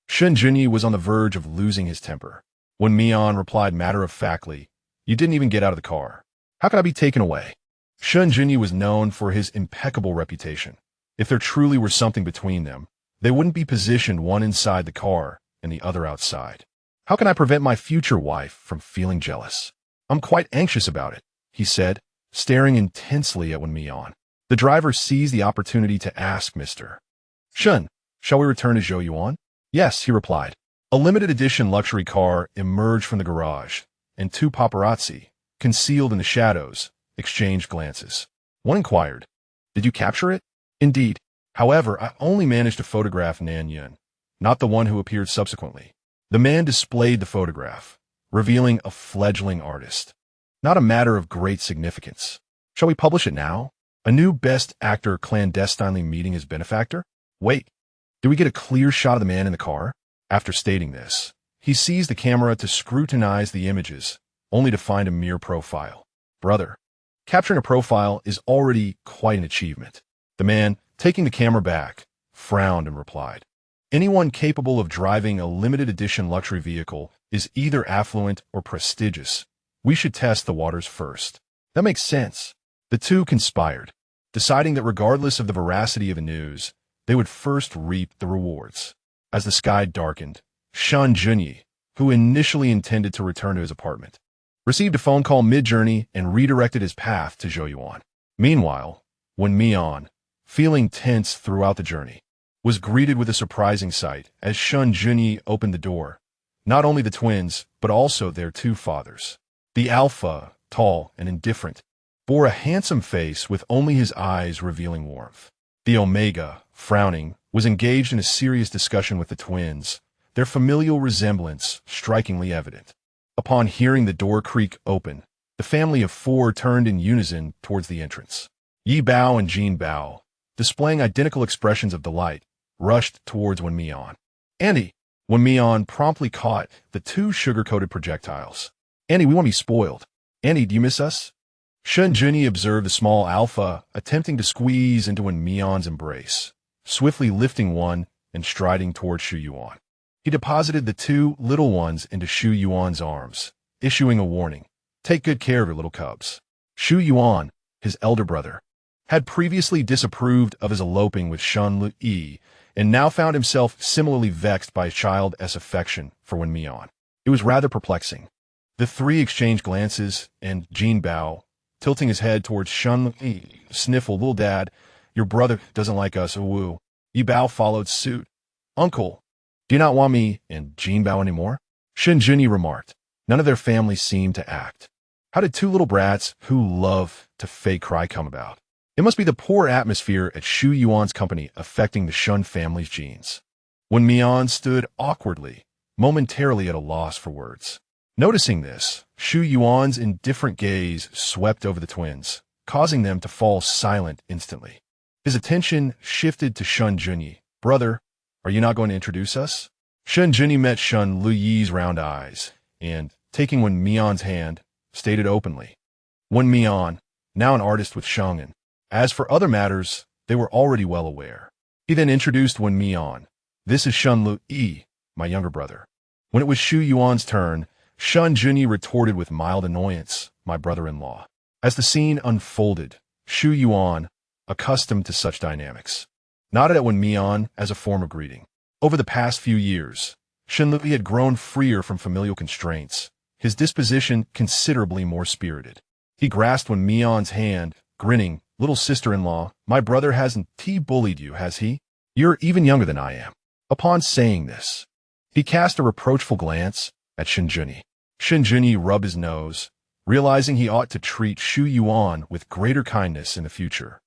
Shen Junyi was on the verge of losing his temper. Wen Mian replied matter-of-factly, "You didn't even get out of the car. How could I be taken away?" Shen Junyi was known for his impeccable reputation. If there truly were something between them, they wouldn't be positioned one inside the car and the other outside. "How can I prevent my future wife from feeling jealous? I'm quite anxious about it," he said, staring intensely at Wen Mian. The driver seized the opportunity to ask Mr. "Shen, shall we return to Zhou Yuan?" "Yes," he replied. A limited edition luxury car emerged from the garage, and 2 paparazzi, concealed in the shadows, exchanged glances. One inquired, "Did you capture it?" "Indeed. However, I only managed to photograph Nan Yun, not the one who appeared subsequently." The man displayed the photograph, revealing a fledgling artist. "Not a matter of great significance. Shall we publish it now? A new best actor clandestinely meeting his benefactor? Wait, do we get a clear shot of the man in the car?" After stating this, he seized the camera to scrutinize the images, only to find a mere profile. "Brother, capturing a profile is already quite an achievement." The man, taking the camera back, frowned and replied, "Anyone capable of driving a limited edition luxury vehicle is either affluent or prestigious. We should test the waters first." "That makes sense." The two conspired, deciding that regardless of the veracity of the news, they would first reap the rewards. As the sky darkened, Shen Junyi, who initially intended to return to his apartment, received a phone call mid-journey and redirected his path to Zhou Yuan. Meanwhile, Wen Mian, feeling tense throughout the journey, was greeted with a surprising sight as Shen Junyi opened the door. Not only the twins, but also their two fathers. The alpha, tall and indifferent, bore a handsome face with only his eyes revealing warmth. The omega, frowning, was engaged in a serious discussion with the twins, their familial resemblance strikingly evident. Upon hearing the door creak open, the family of four turned in unison towards the entrance. Yi Bao and Jin Bao, displaying identical expressions of delight, rushed towards Wen Mian. "Andy!" Wen Mian promptly caught the two sugar-coated projectiles. "Andy, we want to be spoiled. Andy, do you miss us?" Shen Junyi observed the small alpha attempting to squeeze into Wen Mian's embrace, swiftly lifting one and striding towards Shu Yuan. He deposited the two little ones into Shu Yuan's arms, issuing a warning. "Take good care of your little cubs." Shu Yuan, his elder brother, had previously disapproved of his eloping with Shen Junyi and now found himself similarly vexed by his child's affection for Wen Mian. It was rather perplexing. The three exchanged glances, and Jin Bao, tilting his head towards Shen Junyi, sniffled, "Little dad, your brother doesn't like us, woo." Yi Bao followed suit. "Uncle, do you not want me and Jin Bao anymore?" Shen Junyi remarked. None of their families seemed to act. How did two little brats who love to fake cry come about? It must be the poor atmosphere at Shu Yuan's company affecting the Shen family's genes. Wen Mian stood awkwardly, momentarily at a loss for words. Noticing this, Shu Yuan's indifferent gaze swept over the twins, causing them to fall silent instantly. His attention shifted to Shen Junyi. "Brother, are you not going to introduce us?" Shen Junyi met Shen Junyi's round eyes, and, taking Wen Mian's hand, stated openly. Wen Mian, now an artist with Shang'an. As for other matters, they were already well aware. He then introduced Wen Mian. "This is Shen Junyi, my younger brother." When it was Shu Yuan's turn, Shen Junyi retorted with mild annoyance, "My brother-in-law." As the scene unfolded, Shu Yuan, accustomed to such dynamics, nodded at Wen Mian as a form of greeting. Over the past few years, Shen Junyi had grown freer from familial constraints, his disposition considerably more spirited. He grasped Wen Mian's hand, grinning. "Little sister-in-law, my brother hasn't bullied you, has he? You're even younger than I am." Upon saying this, he cast a reproachful glance at Shen Junyi. Shen Junyi rubbed his nose, realizing he ought to treat Shu Yuan with greater kindness in the future.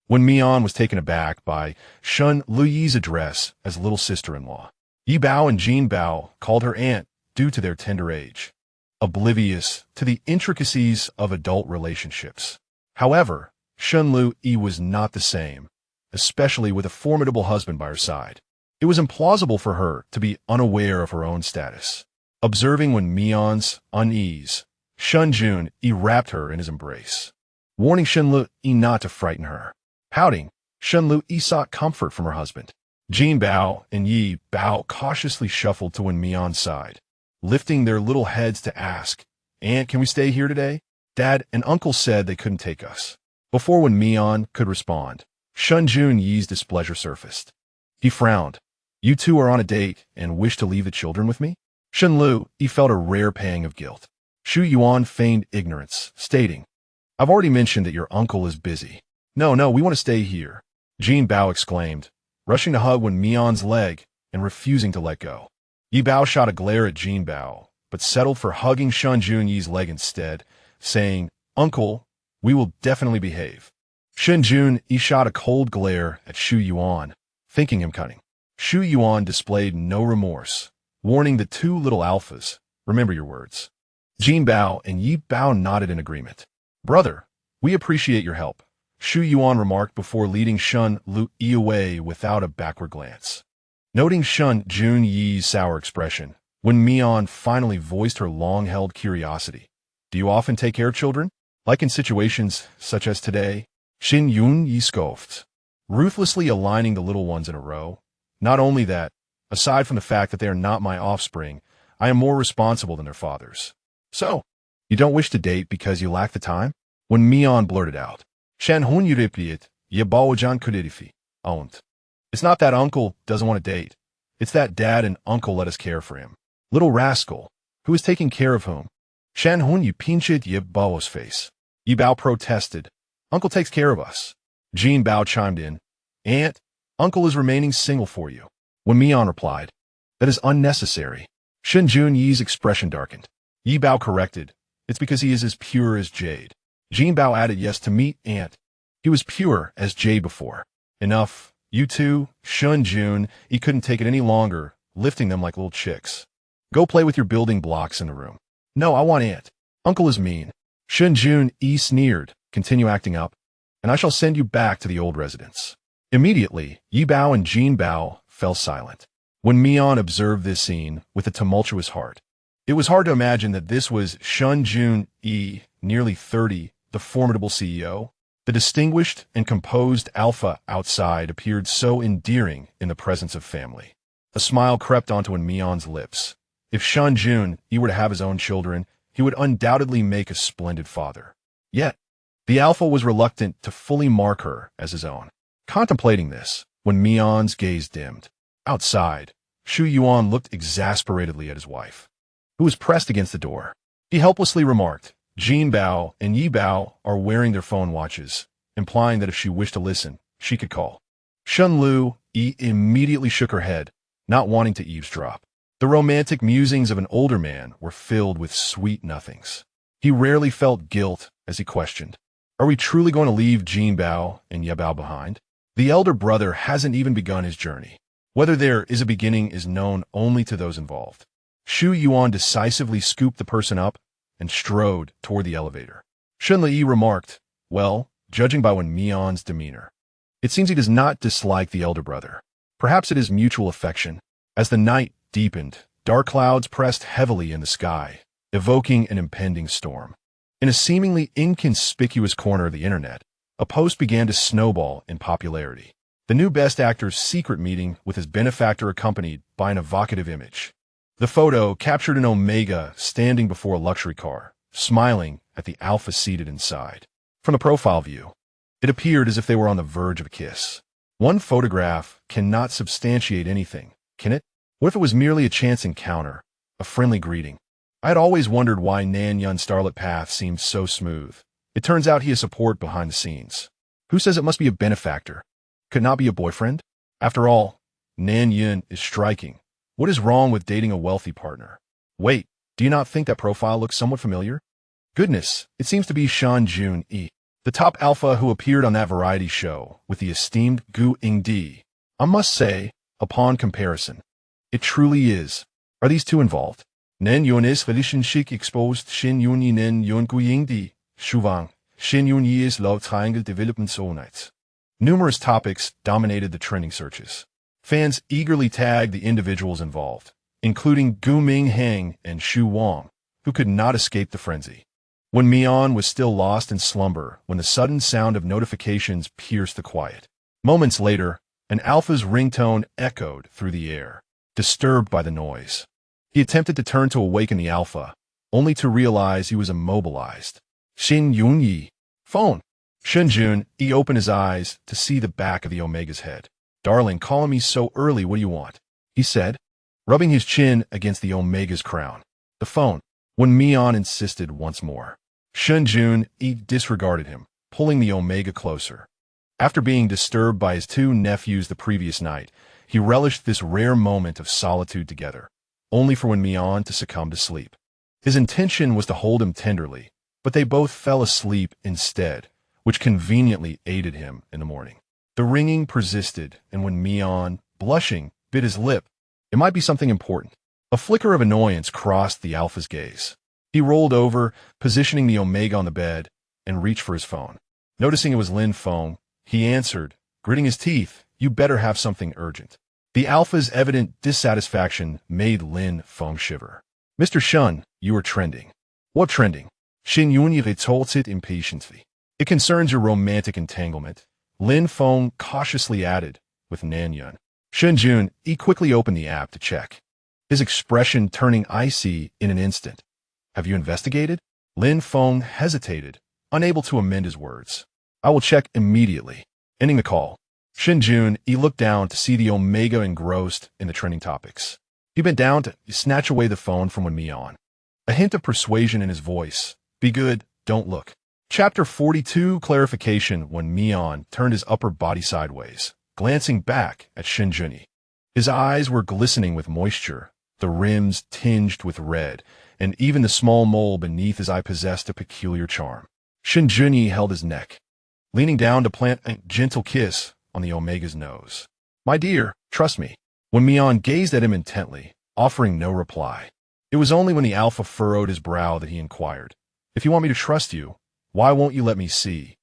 Wen Mian was taken aback by Shen Junyi's address as little sister-in-law. Yi Bao and Jin Bao called her aunt due to their tender age, oblivious to the intricacies of adult relationships. However, Shen Junyi was not the same, especially with a formidable husband by her side. It was implausible for her to be unaware of her own status. Observing Wen Mian's unease, Shen Junyi wrapped her in his embrace, warning Shen Junyi not to frighten her. Pouting, Shen Junyi sought comfort from her husband. Jin Bao and Yi Bao cautiously shuffled to Wen Mian's side, lifting their little heads to ask, "Aunt, can we stay here today? Dad and Uncle said they couldn't take us." Before Wen Mian could respond, Shen Junyi's displeasure surfaced. He frowned. "You two are on a date and wish to leave the children with me?" Shen Junyi felt a rare pang of guilt. Shu Yuan feigned ignorance, stating, "I've already mentioned that your uncle is busy." No, we want to stay here," Jin Bao exclaimed, rushing to hug Wen Mian's leg and refusing to let go. Yi Bao shot a glare at Jin Bao, but settled for hugging Shen Junyi's leg instead, saying, "Uncle, we will definitely behave." Shen Junyi shot a cold glare at Shu Yuan, thinking him cunning. Shu Yuan displayed no remorse, warning the two little alphas, "Remember your words." Jin Bao and Yi Bao nodded in agreement. "Brother, we appreciate your help," Shu Yuan remarked before leading Shen Junyi away without a backward glance. Noting Shen Junyi's sour expression, Wen Mian finally voiced her long-held curiosity. "Do you often take care of children? Like in situations such as today?" Shen Junyi scoffed, ruthlessly aligning the little ones in a row. "Not only that, aside from the fact that they are not my offspring, I am more responsible than their fathers." "So, you don't wish to date because you lack the time?" Wen Mian blurted out. "Shen Junyi replied, "Ye baojan kuridifi, aunt." "It's not that uncle doesn't want to date. It's that dad and uncle let us care for him." "Little rascal, who is taking care of whom?" Shen Junyi pinched Yi Bao's face. Yi Bao protested, "Uncle takes care of us." Jin Bao chimed in, "Aunt, Uncle is remaining single for you. Wen Mian replied, that is unnecessary. Shen Junyi's expression darkened. Yi Bao corrected, it's because he is as pure as jade. Jin Bao added yes to meet Aunt. He was pure as jade before. Enough. You two, Shen Jun, he couldn't take it any longer, lifting them like little chicks. Go play with your building blocks in the room. No, I want Aunt. Uncle is mean. Shen Junyi sneered, continue acting up, and I shall send you back to the old residence. Immediately, Yi Bao and Jin Bao fell silent. Wen Mian observed this scene with a tumultuous heart. It was hard to imagine that this was Shen Junyi, nearly 30, the formidable CEO. The distinguished and composed alpha outside appeared so endearing in the presence of family. A smile crept onto Wen Mian's lips. If Shen Junyi were to have his own children, he would undoubtedly make a splendid father. Yet, the alpha was reluctant to fully mark her as his own. Contemplating this, Wen Mian's gaze dimmed. Outside, Shu Yuan looked exasperatedly at his wife, who was pressed against the door. He helplessly remarked, Jin Bao and Yi Bao are wearing their phone watches, implying that if she wished to listen, she could call. Shen Lu immediately shook her head, not wanting to eavesdrop. The romantic musings of an older man were filled with sweet nothings. He rarely felt guilt as he questioned, are we truly going to leave Jin Bao and Yi Bao behind? The elder brother hasn't even begun his journey. Whether there is a beginning is known only to those involved. Shu Yuan decisively scooped the person up and strode toward the elevator. Shen Li remarked, well, judging by Wen Mian's demeanor, it seems he does not dislike the elder brother. Perhaps it is mutual affection. As the night deepened, dark clouds pressed heavily in the sky, evoking an impending storm. In a seemingly inconspicuous corner of the internet, a post began to snowball in popularity. The new best actor's secret meeting with his benefactor accompanied by an evocative image. The photo captured an Omega standing before a luxury car, smiling at the alpha seated inside. From the profile view, it appeared as if they were on the verge of a kiss. One photograph cannot substantiate anything, can it? What if it was merely a chance encounter, a friendly greeting? I had always wondered why Nan Yun's starlit path seemed so smooth. It turns out he has support behind the scenes. Who says it must be a benefactor? Could not be a boyfriend? After all, Nan Yun is striking. What is wrong with dating a wealthy partner? Wait, do you not think that profile looks somewhat familiar? Goodness, it seems to be Shen Junyi, the top alpha who appeared on that variety show with the esteemed Gu Yingdi. I must say, upon comparison, it truly is. Are these two involved? Nan Yun's relationship exposed Shen Junyi Nan Yun Gu Yingdi. Shuvang, Shen Junyi's love triangle development soul nights. Numerous topics dominated the trending searches. Fans eagerly tagged the individuals involved, including Gu Mingheng and Xu Wang, who could not escape the frenzy. Wen Mian was still lost in slumber when the sudden sound of notifications pierced the quiet. Moments later, an alpha's ringtone echoed through the air, disturbed by the noise. He attempted to turn to awaken the alpha, only to realize he was immobilized. Shen Junyi. Phone. Shen Junyi opened his eyes to see the back of the Omega's head. Darling, calling me so early, what do you want? He said, rubbing his chin against the Omega's crown. The phone. Wen Mian insisted once more. Shen Junyi disregarded him, pulling the Omega closer. After being disturbed by his two nephews the previous night, he relished this rare moment of solitude together, only for Wen Mian to succumb to sleep. His intention was to hold him tenderly, but they both fell asleep instead, which conveniently aided him in the morning. The ringing persisted, and when Mian, blushing, bit his lip, it might be something important. A flicker of annoyance crossed the alpha's gaze. He rolled over, positioning the Omega on the bed, and reached for his phone. Noticing it was Lin Feng, he answered, gritting his teeth, you better have something urgent. The alpha's evident dissatisfaction made Lin Feng shiver. Mr. Shen, you are trending. What trending? Shen Junyi retorted impatiently. It concerns your romantic entanglement, Lin Feng cautiously added, with Nan Yun. Shen Junyi quickly opened the app to check, his expression turning icy in an instant. Have you investigated? Lin Feng hesitated, unable to amend his words. I will check immediately. Ending the call, Shen Junyi looked down to see the Omega engrossed in the trending topics. He bent down to snatch away the phone from Wen Mian. A hint of persuasion in his voice. Be good, don't look. Chapter 42 Clarification. When Mian turned his upper body sideways, glancing back at Shen Junyi. His eyes were glistening with moisture, the rims tinged with red, and even the small mole beneath his eye possessed a peculiar charm. Shen Junyi held his neck, leaning down to plant a gentle kiss on the Omega's nose. "My dear, trust me." Wen Mian gazed at him intently, offering no reply. It was only when the Alpha furrowed his brow that he inquired, "If you want me to trust you, why won't you let me see?"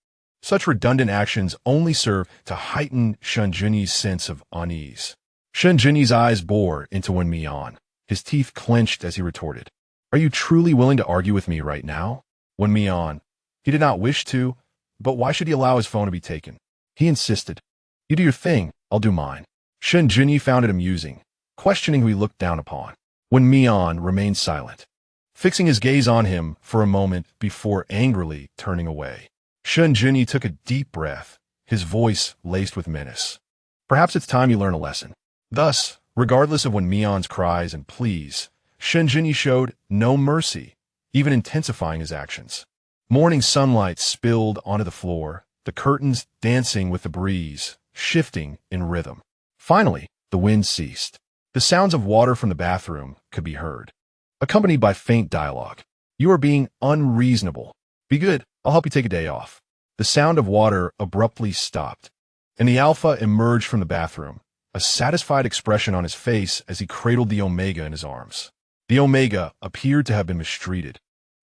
Such redundant actions only serve to heighten Shen Junyi's sense of unease. Shen Junyi's eyes bore into Wen Mian. His teeth clenched as he retorted, "Are you truly willing to argue with me right now?" Wen Mian, he did not wish to, but why should he allow his phone to be taken? He insisted, "You do your thing, I'll do mine." Shen Junyi found it amusing, questioning who he looked down upon. Wen Mian remained silent, fixing his gaze on him for a moment before angrily turning away. Shen Junyi took a deep breath, his voice laced with menace. "Perhaps it's time you learn a lesson." Thus, regardless of Wen Mian's cries and pleas, Shen Junyi showed no mercy, even intensifying his actions. Morning sunlight spilled onto the floor, the curtains dancing with the breeze, shifting in rhythm. Finally, the wind ceased. The sounds of water from the bathroom could be heard, accompanied by faint dialogue. "You are being unreasonable. Be good, I'll help you take a day off." The sound of water abruptly stopped, and the Alpha emerged from the bathroom, a satisfied expression on his face as he cradled the Omega in his arms. The Omega appeared to have been mistreated,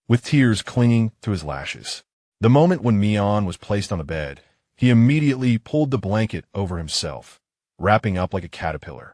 with tears clinging to his lashes. The moment when Mian was placed on the bed, he immediately pulled the blanket over himself, wrapping up like a caterpillar.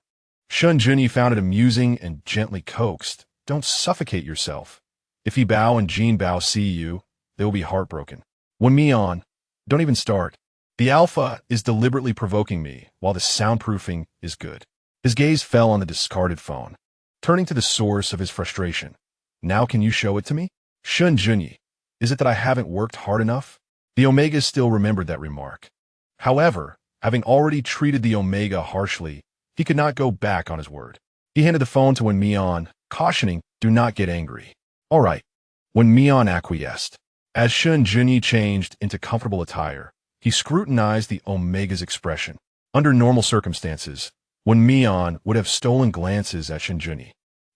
Shen Junyi found it amusing and gently coaxed, "Don't suffocate yourself. If He Bao and Jean Bao see you, they will be heartbroken." Wen Mian, "Don't even start. The Alpha is deliberately provoking me, while the soundproofing is good." His gaze fell on the discarded phone, turning to the source of his frustration. "Now can you show it to me?" "Shen Junyi, is it that I haven't worked hard enough?" The Omega still remembered that remark. However, having already treated the Omega harshly, he could not go back on his word. He handed the phone to Wen Mian, cautioning, "Do not get angry." "All right." Wen Mian acquiesced. As Shen Junyi changed into comfortable attire, he scrutinized the Omega's expression. Under normal circumstances, Wen Mian would have stolen glances at Shen Junyi,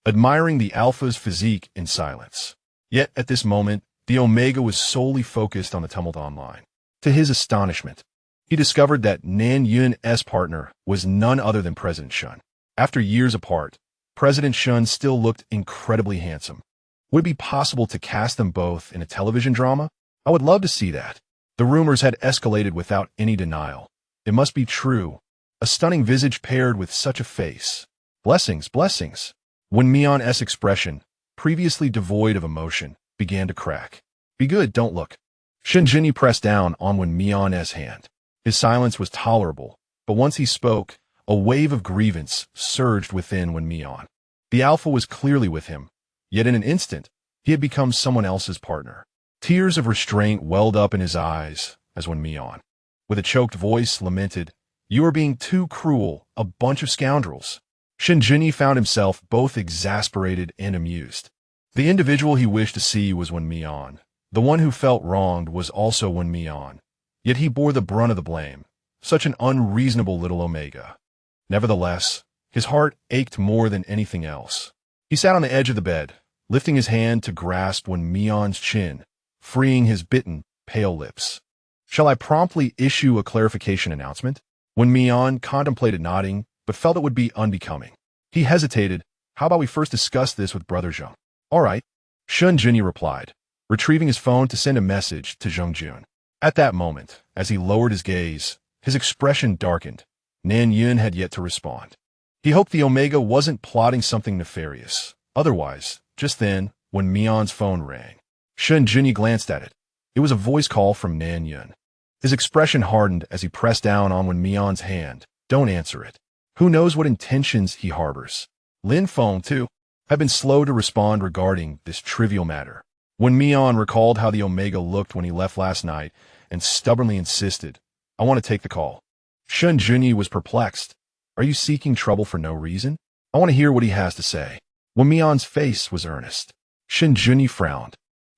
admiring the Alpha's physique in silence. Yet at this moment, the Omega was solely focused on the tumult online. To his astonishment, he discovered that Nan Yun's partner was none other than President Shen. After years apart, President Shen still looked incredibly handsome. Would it be possible to cast them both in a television drama? I would love to see that. The rumors had escalated without any denial. It must be true. A stunning visage paired with such a face. Blessings, blessings. Wen Mian's expression, previously devoid of emotion, began to crack. "Be good, don't look." Shen Junyi pressed down on Wen Mian's hand. His silence was tolerable, but once he spoke, a wave of grievance surged within Wen Mian. The Alpha was clearly with him, yet in an instant, he had become someone else's partner. Tears of restraint welled up in his eyes as Wen Mian, with a choked voice, lamented, "You are being too cruel, a bunch of scoundrels." Shen Junyi found himself both exasperated and amused. The individual he wished to see was Wen Mian. The one who felt wronged was also Wen Mian. Yet he bore the brunt of the blame. Such an unreasonable little Omega. Nevertheless, his heart ached more than anything else. He sat on the edge of the bed, lifting his hand to grasp Wen Mian's chin, freeing his bitten, pale lips. "Shall I promptly issue a clarification announcement?" Wen Mian contemplated nodding, but felt it would be unbecoming. He hesitated. "How about we first discuss this with Brother Zheng?" "All right," Shen Junyi replied, retrieving his phone to send a message to Zheng Jun. At that moment, as he lowered his gaze, his expression darkened. Nan Yun had yet to respond. He hoped the Omega wasn't plotting something nefarious. Otherwise, just then, when Mian's phone rang, Shen Junyi glanced at it. It was a voice call from Nan Yun. His expression hardened as he pressed down on Wen Mian's hand. "Don't answer it. Who knows what intentions he harbors?" Lin Feng, too, had been slow to respond regarding this trivial matter. Wen Mian recalled how the Omega looked when he left last night and stubbornly insisted, "I want to take the call." Shen Junyi was perplexed. "Are you seeking trouble for no reason? I want to hear what he has to say." Wen Mian's face was earnest. Shen Junyi frowned.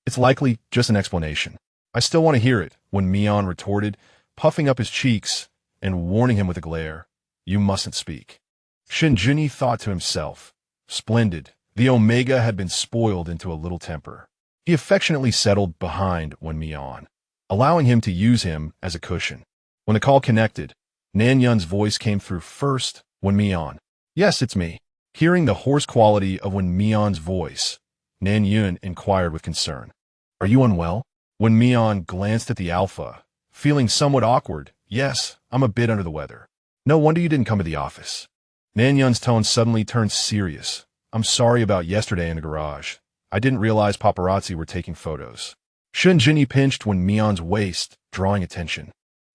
"It's likely just an explanation." "I still want to hear it," Wen Mian retorted, puffing up his cheeks and warning him with a glare, "You mustn't speak." Shen Junyi thought to himself, "Splendid, the Omega had been spoiled into a little temper." He affectionately settled behind Wen Mian, allowing him to use him as a cushion. When the call connected, Nan Yun's voice came through first. "Wen Mian." "Yes, it's me." Hearing the hoarse quality of Wen Mian's voice, Nan Yun inquired with concern, "Are you unwell?" Wen Mian glanced at the alpha, feeling somewhat awkward. "Yes, I'm a bit under the weather." "No wonder you didn't come to the office." Nan Yun's tone suddenly turned serious. "I'm sorry about yesterday in the garage. I didn't realize paparazzi were taking photos." Shen Junyi pinched Wen Mian's waist, drawing attention,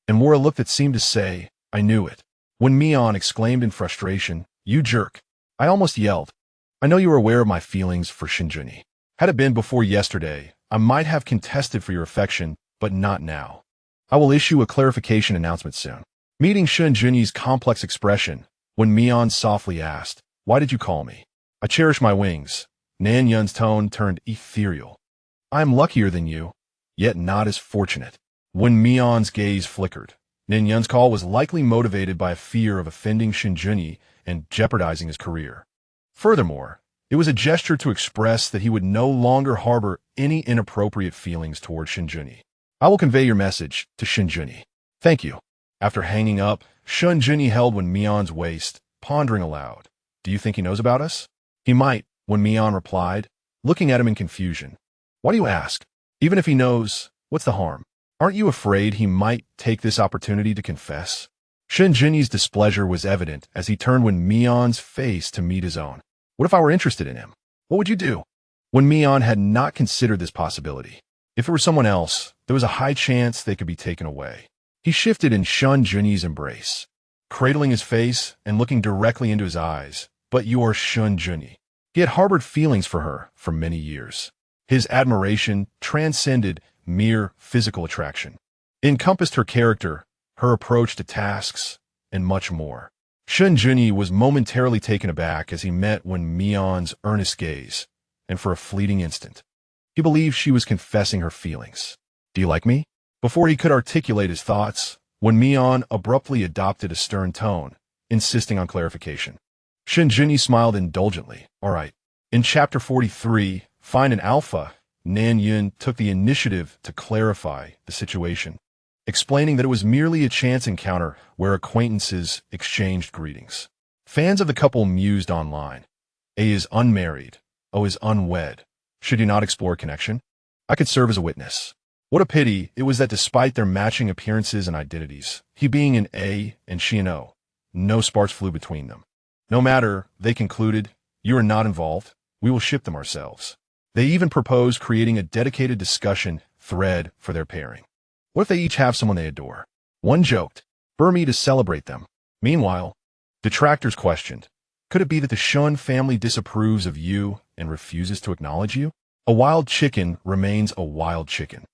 and wore a look that seemed to say, "I knew it." Wen Mian exclaimed in frustration, "You jerk." I almost yelled. "I know you were aware of my feelings for Shen Junyi. Had it been before yesterday, I might have contested for your affection, but not now. I will issue a clarification announcement soon." Meeting Shen Junyi's complex expression, Wen Mian softly asked, "Why did you call me?" "I cherish my wings." Nan Yun's tone turned ethereal. "I am luckier than you, yet not as fortunate." Wen Mian's gaze flickered. Nan Yun's call was likely motivated by a fear of offending Shen Junyi and jeopardizing his career. Furthermore, it was a gesture to express that he would no longer harbor any inappropriate feelings toward Shen Junyi. "I will convey your message to Shen Junyi." "Thank you." After hanging up, Shen Junyi held Wen Mian's waist, pondering aloud. "Do you think he knows about us?" "He might," Wen Mian replied, looking at him in confusion. "Why do you ask? Even if he knows, what's the harm? Aren't you afraid he might take this opportunity to confess?" Shen Junyi's displeasure was evident as he turned Wen Mian's face to meet his own. "What if I were interested in him? What would you do?" Wen Mian had not considered this possibility. If it were someone else, there was a high chance they could be taken away. He shifted in Shen Junyi's embrace, cradling his face and looking directly into his eyes. "But you're Shen Junyi." He had harbored feelings for her for many years. His admiration transcended mere physical attraction, encompassed her character, her approach to tasks, and much more. Shen Junyi was momentarily taken aback as he met Wen Mian's earnest gaze, and for a fleeting instant, he believed she was confessing her feelings. "Do you like me?" Before he could articulate his thoughts, Wen Mian abruptly adopted a stern tone, insisting on clarification. Shen Junyi smiled indulgently. "All right." In Chapter 43, Find an Alpha, Nan Yun took the initiative to clarify the situation, explaining that it was merely a chance encounter where acquaintances exchanged greetings. Fans of the couple mused online. A is unmarried, O is unwed. Should you not explore connection? I could serve as a witness. What a pity it was that despite their matching appearances and identities, he being an A and she an O, no sparks flew between them. "No matter," they concluded, "you are not involved. We will ship them ourselves." They even proposed creating a dedicated discussion thread for their pairing. What if they each have someone they adore? One joked, "Spur me to celebrate them." Meanwhile, detractors questioned, could it be that the Shun family disapproves of you and refuses to acknowledge you? A wild chicken remains a wild chicken.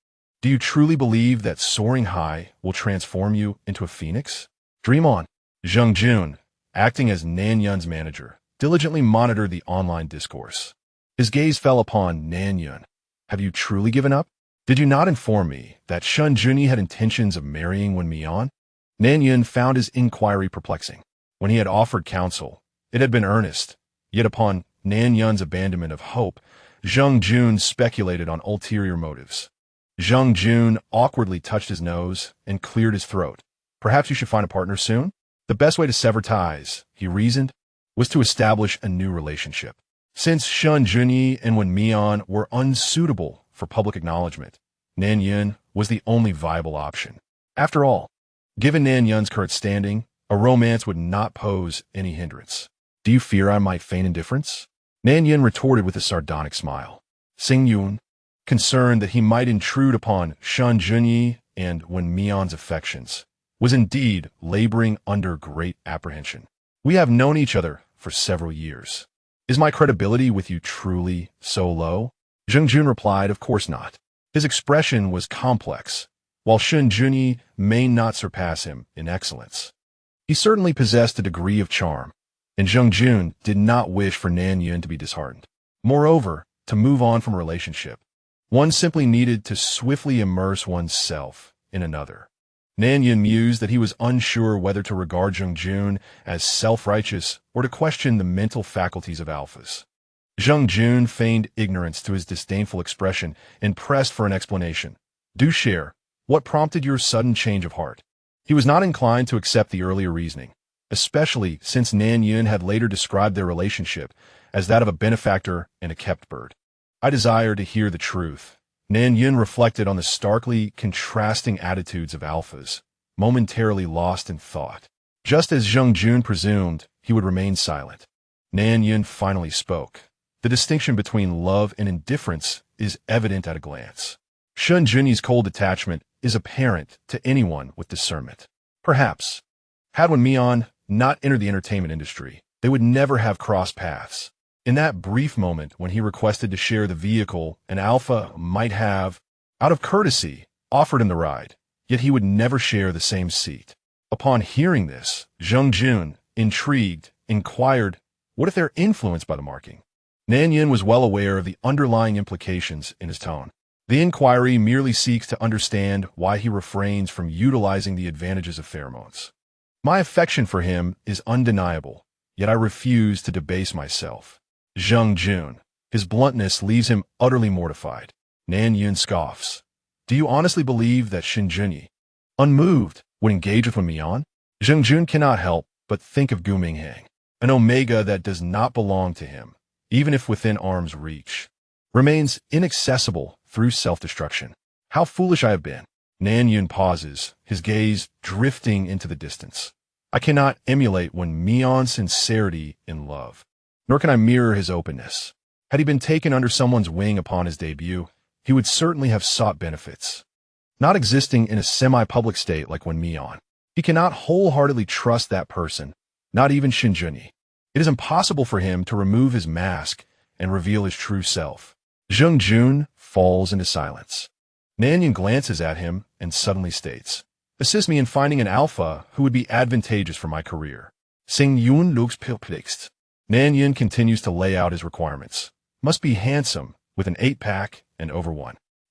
Do you truly believe that soaring high will transform you into a phoenix? Dream on. Zheng Jun, acting as Nan Yun's manager, diligently monitored the online discourse. His gaze fell upon Nan Yun. "Have you truly given up? Did you not inform me that Shen Junyi had intentions of marrying Wen Mian?" Nan Yun found his inquiry perplexing. When he had offered counsel, it had been earnest, yet upon Nan Yun's abandonment of hope, Zheng Jun speculated on ulterior motives. Zheng Jun awkwardly touched his nose and cleared his throat. "Perhaps you should find a partner soon? The best way to sever ties," he reasoned, "was to establish a new relationship." Since Shen Junyi and Wen Mian were unsuitable for public acknowledgement, Nan Yun was the only viable option. After all, given Nan Yun's current standing, a romance would not pose any hindrance. "Do you fear I might feign indifference?" Nan Yun retorted with a sardonic smile. Xing Yun, concerned that he might intrude upon Shen Junyi and Wen Mian's affections, was indeed laboring under great apprehension. "We have known each other for several years. Is my credibility with you truly so low?" Zheng Jun replied, "Of course not." His expression was complex. While Shen Junyi may not surpass him in excellence, he certainly possessed a degree of charm, and Zheng Jun did not wish for Nan Yun to be disheartened. Moreover, to move on from a relationship, one simply needed to swiftly immerse oneself in another. Nan Yin mused that he was unsure whether to regard Zheng Jun as self-righteous or to question the mental faculties of alphas. Zheng Jun feigned ignorance to his disdainful expression and pressed for an explanation. Do share. What prompted your sudden change of heart? He was not inclined to accept the earlier reasoning, especially since Nan Yin had later described their relationship as that of a benefactor and a kept bird. I desire to hear the truth. Nan Yin reflected on the starkly contrasting attitudes of alphas, momentarily lost in thought. Just as Zheng Jun presumed, he would remain silent. Nan Yin finally spoke. The distinction between love and indifference is evident at a glance. Shen Junyi's cold attachment is apparent to anyone with discernment. Perhaps, had Wen Mian not entered the entertainment industry, they would never have crossed paths. In that brief moment when he requested to share the vehicle, an alpha might have, out of courtesy, offered him the ride, yet he would never share the same seat. Upon hearing this, Zheng Jun, intrigued, inquired, what if they're influenced by the marking? Nan Yin was well aware of the underlying implications in his tone. The inquiry merely seeks to understand why he refrains from utilizing the advantages of pheromones. My affection for him is undeniable, yet I refuse to debase myself. Zheng Jun. His bluntness leaves him utterly mortified. Nan Yin scoffs. Do you honestly believe that Shen Junyi, unmoved, would engage with Wen Mian? Zheng Jun cannot help but think of Gu Minghang, an omega that does not belong to him, even if within arm's reach, remains inaccessible through self-destruction. How foolish I have been. Nan Yin pauses, his gaze drifting into the distance. I cannot emulate Wen Mian's sincerity in love, nor can I mirror his openness. Had he been taken under someone's wing upon his debut, he would certainly have sought benefits. Not existing in a semi-public state like Wen Mian, he cannot wholeheartedly trust that person, not even Shen Junyi. It is impossible for him to remove his mask and reveal his true self. Zheng Jun falls into silence. Nan Yin glances at him and suddenly states, assist me in finding an alpha who would be advantageous for my career. Sing Yun looks perplexed. Nan Yin continues to lay out his requirements. Must be handsome, with an 8-pack and over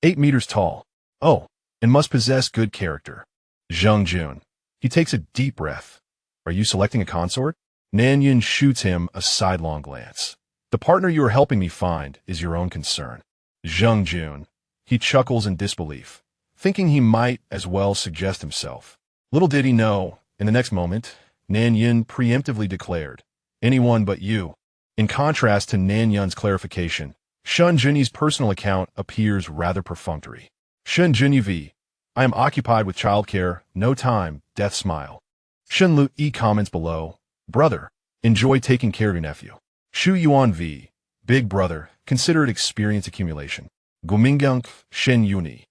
8 meters tall. Oh, and must possess good character. Zheng Jun. He takes a deep breath. Are you selecting a consort? Nan Yin shoots him a sidelong glance. The partner you are helping me find is your own concern. Zheng Jun. He chuckles in disbelief, thinking he might as well suggest himself. Little did he know, in the next moment, Nan Yin preemptively declared, anyone but you. In contrast to Nan Yin's clarification, Shen Junyi's personal account appears rather perfunctory. Shen Junyi v. I am occupied with childcare, no time, death smile. Shen Lu E comments below, brother, enjoy taking care of your nephew. Shu Yuan v. Big brother, consider it experience accumulation. Gumingyang Shen Junyi.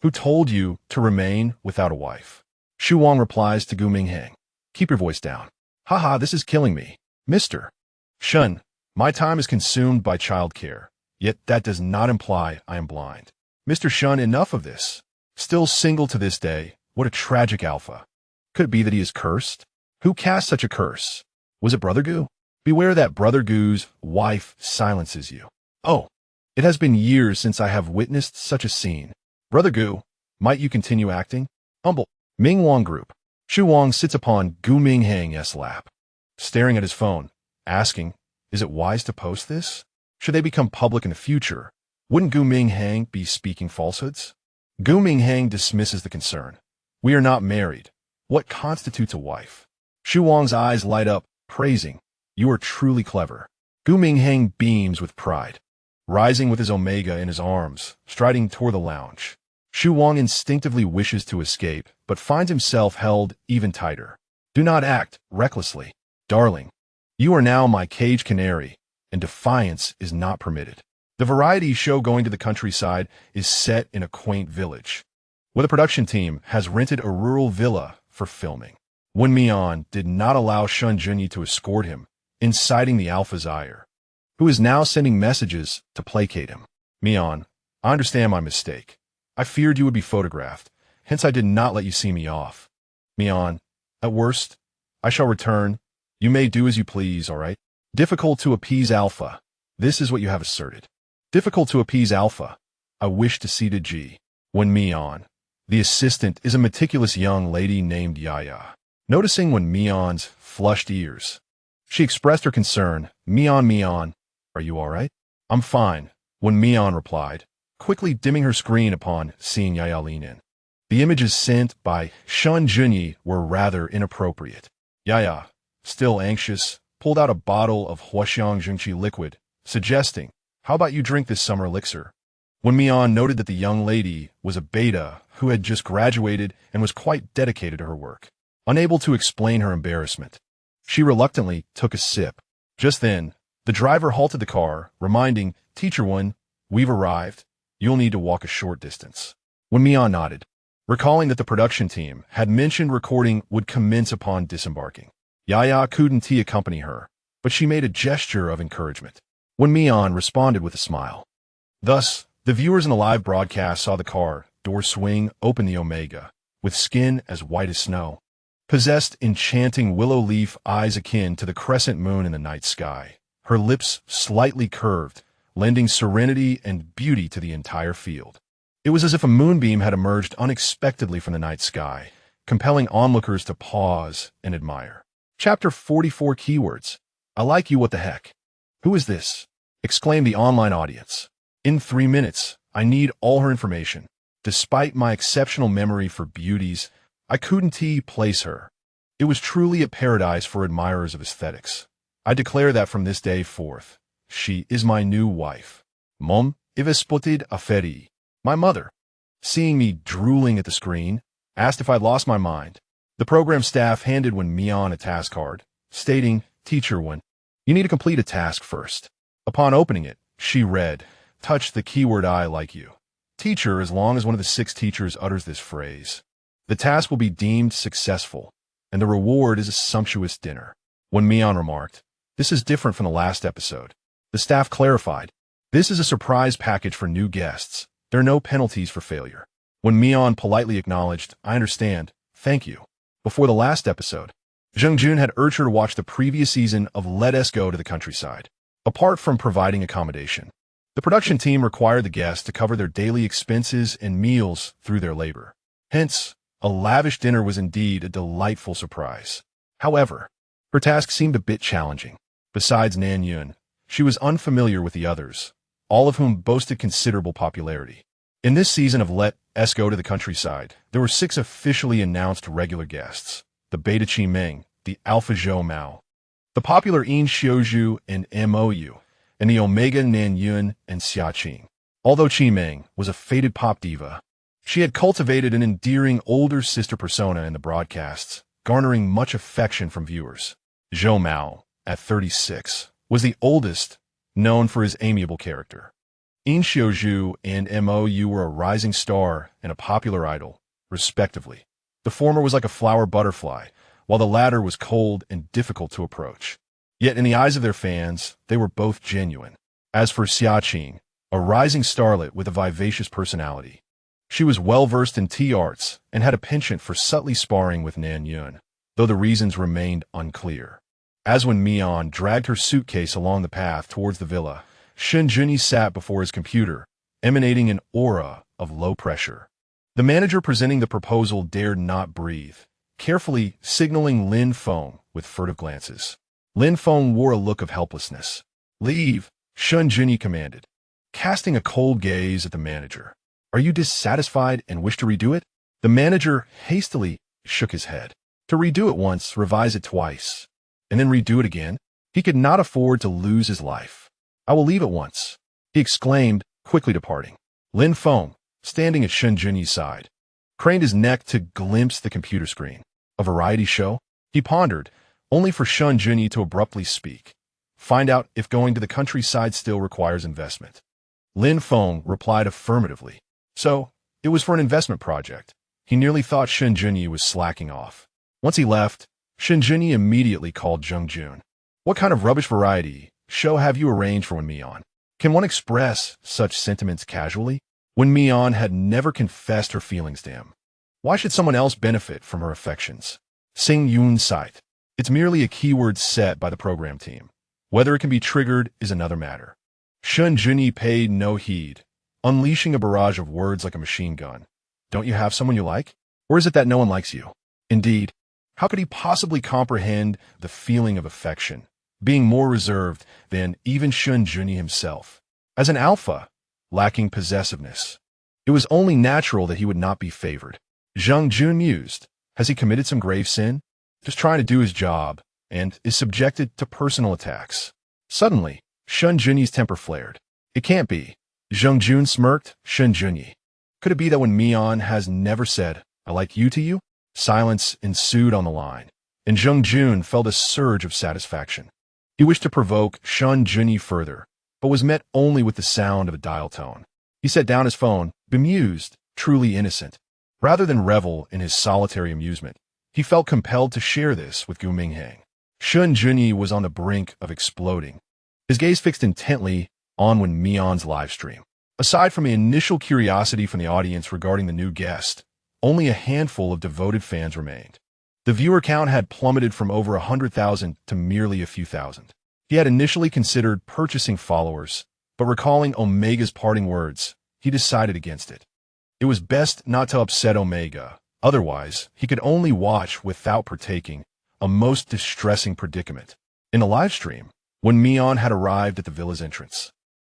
Who told you to remain without a wife? Shu Wang replies to Gu Minghang. Keep your voice down. Haha, this is killing me. Mr. Shen, my time is consumed by childcare, yet that does not imply I am blind. Mr. Shen, enough of this. Still single to this day, what a tragic alpha. Could it be that he is cursed? Who cast such a curse? Was it Brother Gu? Beware that Brother Gu's wife silences you. Oh, it has been years since I have witnessed such a scene. Brother Gu, might you continue acting? Humble. Ming Wang Group. Shu Wang sits upon Gu Minghang's lap, staring at his phone, asking, is it wise to post this? Should they become public in the future, wouldn't Gu Minghang be speaking falsehoods? Gu Minghang dismisses the concern. We are not married. What constitutes a wife? Shu Wang's eyes light up, praising. You are truly clever. Gu Minghang beams with pride, rising with his omega in his arms, striding toward the lounge. Shu Wang instinctively wishes to escape, but finds himself held even tighter. Do not act recklessly. Darling, you are now my cage canary, and defiance is not permitted. The variety show going to the countryside is set in a quaint village, where the production team has rented a rural villa for filming. Wen Mian did not allow Shen Junyi to escort him, inciting the alpha's ire, who is now sending messages to placate him. Mian, I understand my mistake. I feared you would be photographed, hence I did not let you see me off. Mian, at worst, I shall return. You may do as you please, all right? Difficult to appease alpha. This is what you have asserted. Difficult to appease alpha. I wish to see the G. Wen Mian. The assistant is a meticulous young lady named Yaya. Noticing Wen Mian's flushed ears, she expressed her concern. Mian, are you all right? I'm fine, Wen Mian replied, quickly dimming her screen upon seeing Yaya lean in. The images sent by Shen Junyi were rather inappropriate. Yaya, still anxious, pulled out a bottle of Huaxiang Jingqi liquid, suggesting, how about you drink this summer elixir? Wen Mian noted that the young lady was a beta who had just graduated and was quite dedicated to her work. Unable to explain her embarrassment, she reluctantly took a sip. Just then, the driver halted the car, reminding Teacher Wen, we've arrived. You'll need to walk a short distance. Wen Mian nodded, recalling that the production team had mentioned recording would commence upon disembarking. Yaya couldn't accompany her, but she made a gesture of encouragement. Wen Mian responded with a smile. Thus, the viewers in the live broadcast saw the car door swing open the Omega, with skin as white as snow, possessed enchanting willow leaf eyes akin to the crescent moon in the night sky, her lips slightly curved, lending serenity and beauty to the entire field. It was as if a moonbeam had emerged unexpectedly from the night sky, compelling onlookers to pause and admire. Chapter 44 Keywords. I like you, what the heck? Who is this? Exclaimed the online audience. In 3 minutes, I need all her information. Despite my exceptional memory for beauties, I couldn't place her. It was truly a paradise for admirers of aesthetics. I declare that from this day forth, she is my new wife. Mom, ivespotid aferi. My mother, seeing me drooling at the screen, asked if I'd lost my mind. The program staff handed Wen Mian a task card, stating, Teacher Wen, you need to complete a task first. Upon opening it, she read, touch the keyword I like you. Teacher, as long as one of the 6 teachers utters this phrase, the task will be deemed successful, and the reward is a sumptuous dinner. Wen Mian remarked, this is different from the last episode. The staff clarified, this is a surprise package for new guests. There are no penalties for failure. Wen Mian politely acknowledged, I understand, thank you. Before the last episode, Zheng Jun had urged her to watch the previous season of Let Us Go to the Countryside. Apart from providing accommodation, the production team required the guests to cover their daily expenses and meals through their labor. Hence, a lavish dinner was indeed a delightful surprise. However, her task seemed a bit challenging. Besides Nan Yun, she was unfamiliar with the others, all of whom boasted considerable popularity. In this season of Let Us Go to the Countryside, there were 6 officially announced regular guests: the Beta Chi Meng, the Alpha Zhou Mao, the popular Yin Xiuzhu and Mou, and the Omega Nan Yun and Xia Qing. Although Chi Meng was a faded pop diva, she had cultivated an endearing older sister persona in the broadcasts, garnering much affection from viewers. Zhou Mao, at 36, was the oldest, known for his amiable character. Yin Xiuzhu and Mou were a rising star and a popular idol, respectively. The former was like a flower butterfly, while the latter was cold and difficult to approach. Yet in the eyes of their fans, they were both genuine. As for Xia Qing, a rising starlet with a vivacious personality, she was well-versed in tea arts and had a penchant for subtly sparring with Nan Yun, though the reasons remained unclear. As Wen Mian dragged her suitcase along the path towards the villa, Shen Junyi sat before his computer, emanating an aura of low pressure. The manager presenting the proposal dared not breathe, carefully signaling Lin Feng with furtive glances. Lin Feng wore a look of helplessness. Leave, Shen Junyi commanded, casting a cold gaze at the manager. Are you dissatisfied and wish to redo it? The manager hastily shook his head. To redo it once, revise it twice, and then redo it again? He could not afford to lose his life. I will leave at once, he exclaimed, quickly departing. Lin Feng, standing at Shen Junyi's side, craned his neck to glimpse the computer screen. A variety show? He pondered, only for Shen Junyi to abruptly speak. Find out if going to the countryside still requires investment. Lin Feng replied affirmatively. So, it was for an investment project. He nearly thought Shen Junyi was slacking off. Once he left, Shen Junyi immediately called Zheng Jun. What kind of rubbish variety show have you arranged for Wen Mian? Can one express such sentiments casually? Wen Mian had never confessed her feelings to him. Why should someone else benefit from her affections? Sing Yun site. It's merely a keyword set by the program team. Whether it can be triggered is another matter. Shen Junyi paid no heed, unleashing a barrage of words like a machine gun. Don't you have someone you like? Or is it that no one likes you? Indeed, how could he possibly comprehend the feeling of affection, being more reserved than even Shen Junyi himself? As an alpha, lacking possessiveness, it was only natural that he would not be favored. Zhang Jun mused. Has he committed some grave sin? Just trying to do his job, and is subjected to personal attacks. Suddenly, Shen Junyi's temper flared. It can't be. Zhang Jun smirked. Shen Junyi. Could it be that Wen Mian has never said, I like you to you? Silence ensued on the line, and Zhang Jun felt a surge of satisfaction. He wished to provoke Shen Junyi further, but was met only with the sound of a dial tone. He set down his phone, bemused, truly innocent. Rather than revel in his solitary amusement, he felt compelled to share this with Gu Minghang. Shen Junyi was on the brink of exploding, his gaze fixed intently on Wen Mian's livestream. Aside from the initial curiosity from the audience regarding the new guest, only a handful of devoted fans remained. The viewer count had plummeted from over 100,000 to merely a few thousand. He had initially considered purchasing followers, but recalling Omega's parting words, he decided against it. It was best not to upset Omega, otherwise he could only watch without partaking, a most distressing predicament. In the live stream, when Mian had arrived at the villa's entrance,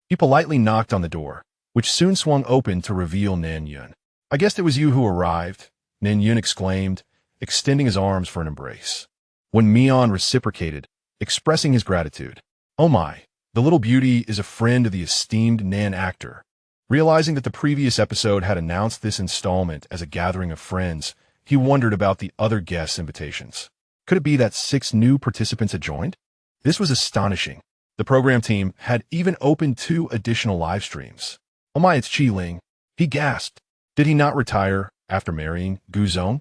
he politely knocked on the door, which soon swung open to reveal Nan Yun. I guessed it was you who arrived, Nan Yun exclaimed, extending his arms for an embrace. When Mian reciprocated, expressing his gratitude. Oh my, the little beauty is a friend of the esteemed Nan actor. Realizing that the previous episode had announced this installment as a gathering of friends, he wondered about the other guests' invitations. Could it be that 6 new participants had joined? This was astonishing. The program team had even opened 2 additional live streams. Oh my, it's Qi Ling. He gasped. Did he not retire after marrying Gu Zong?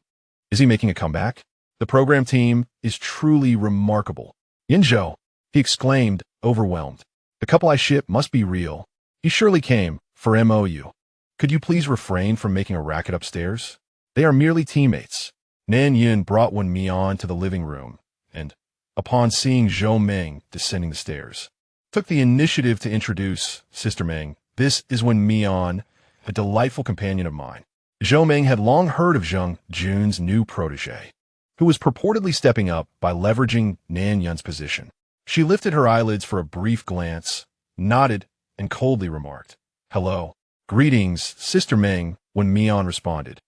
Is he making a comeback? The program team is truly remarkable. Yinzhou, he exclaimed, overwhelmed. The couple I ship must be real. He surely came for MOU. Could you please refrain from making a racket upstairs? They are merely teammates. Nan Yin brought Wen Mian to the living room, and, upon seeing Zhou Meng descending the stairs, took the initiative to introduce Sister Meng. This is Wen Mian, a delightful companion of mine. Zhou Meng had long heard of Zhang Jun's new protege, who was purportedly stepping up by leveraging Nan Yun's position. She lifted her eyelids for a brief glance, nodded, and coldly remarked, Hello. Greetings, Sister Meng, Wen Mian responded,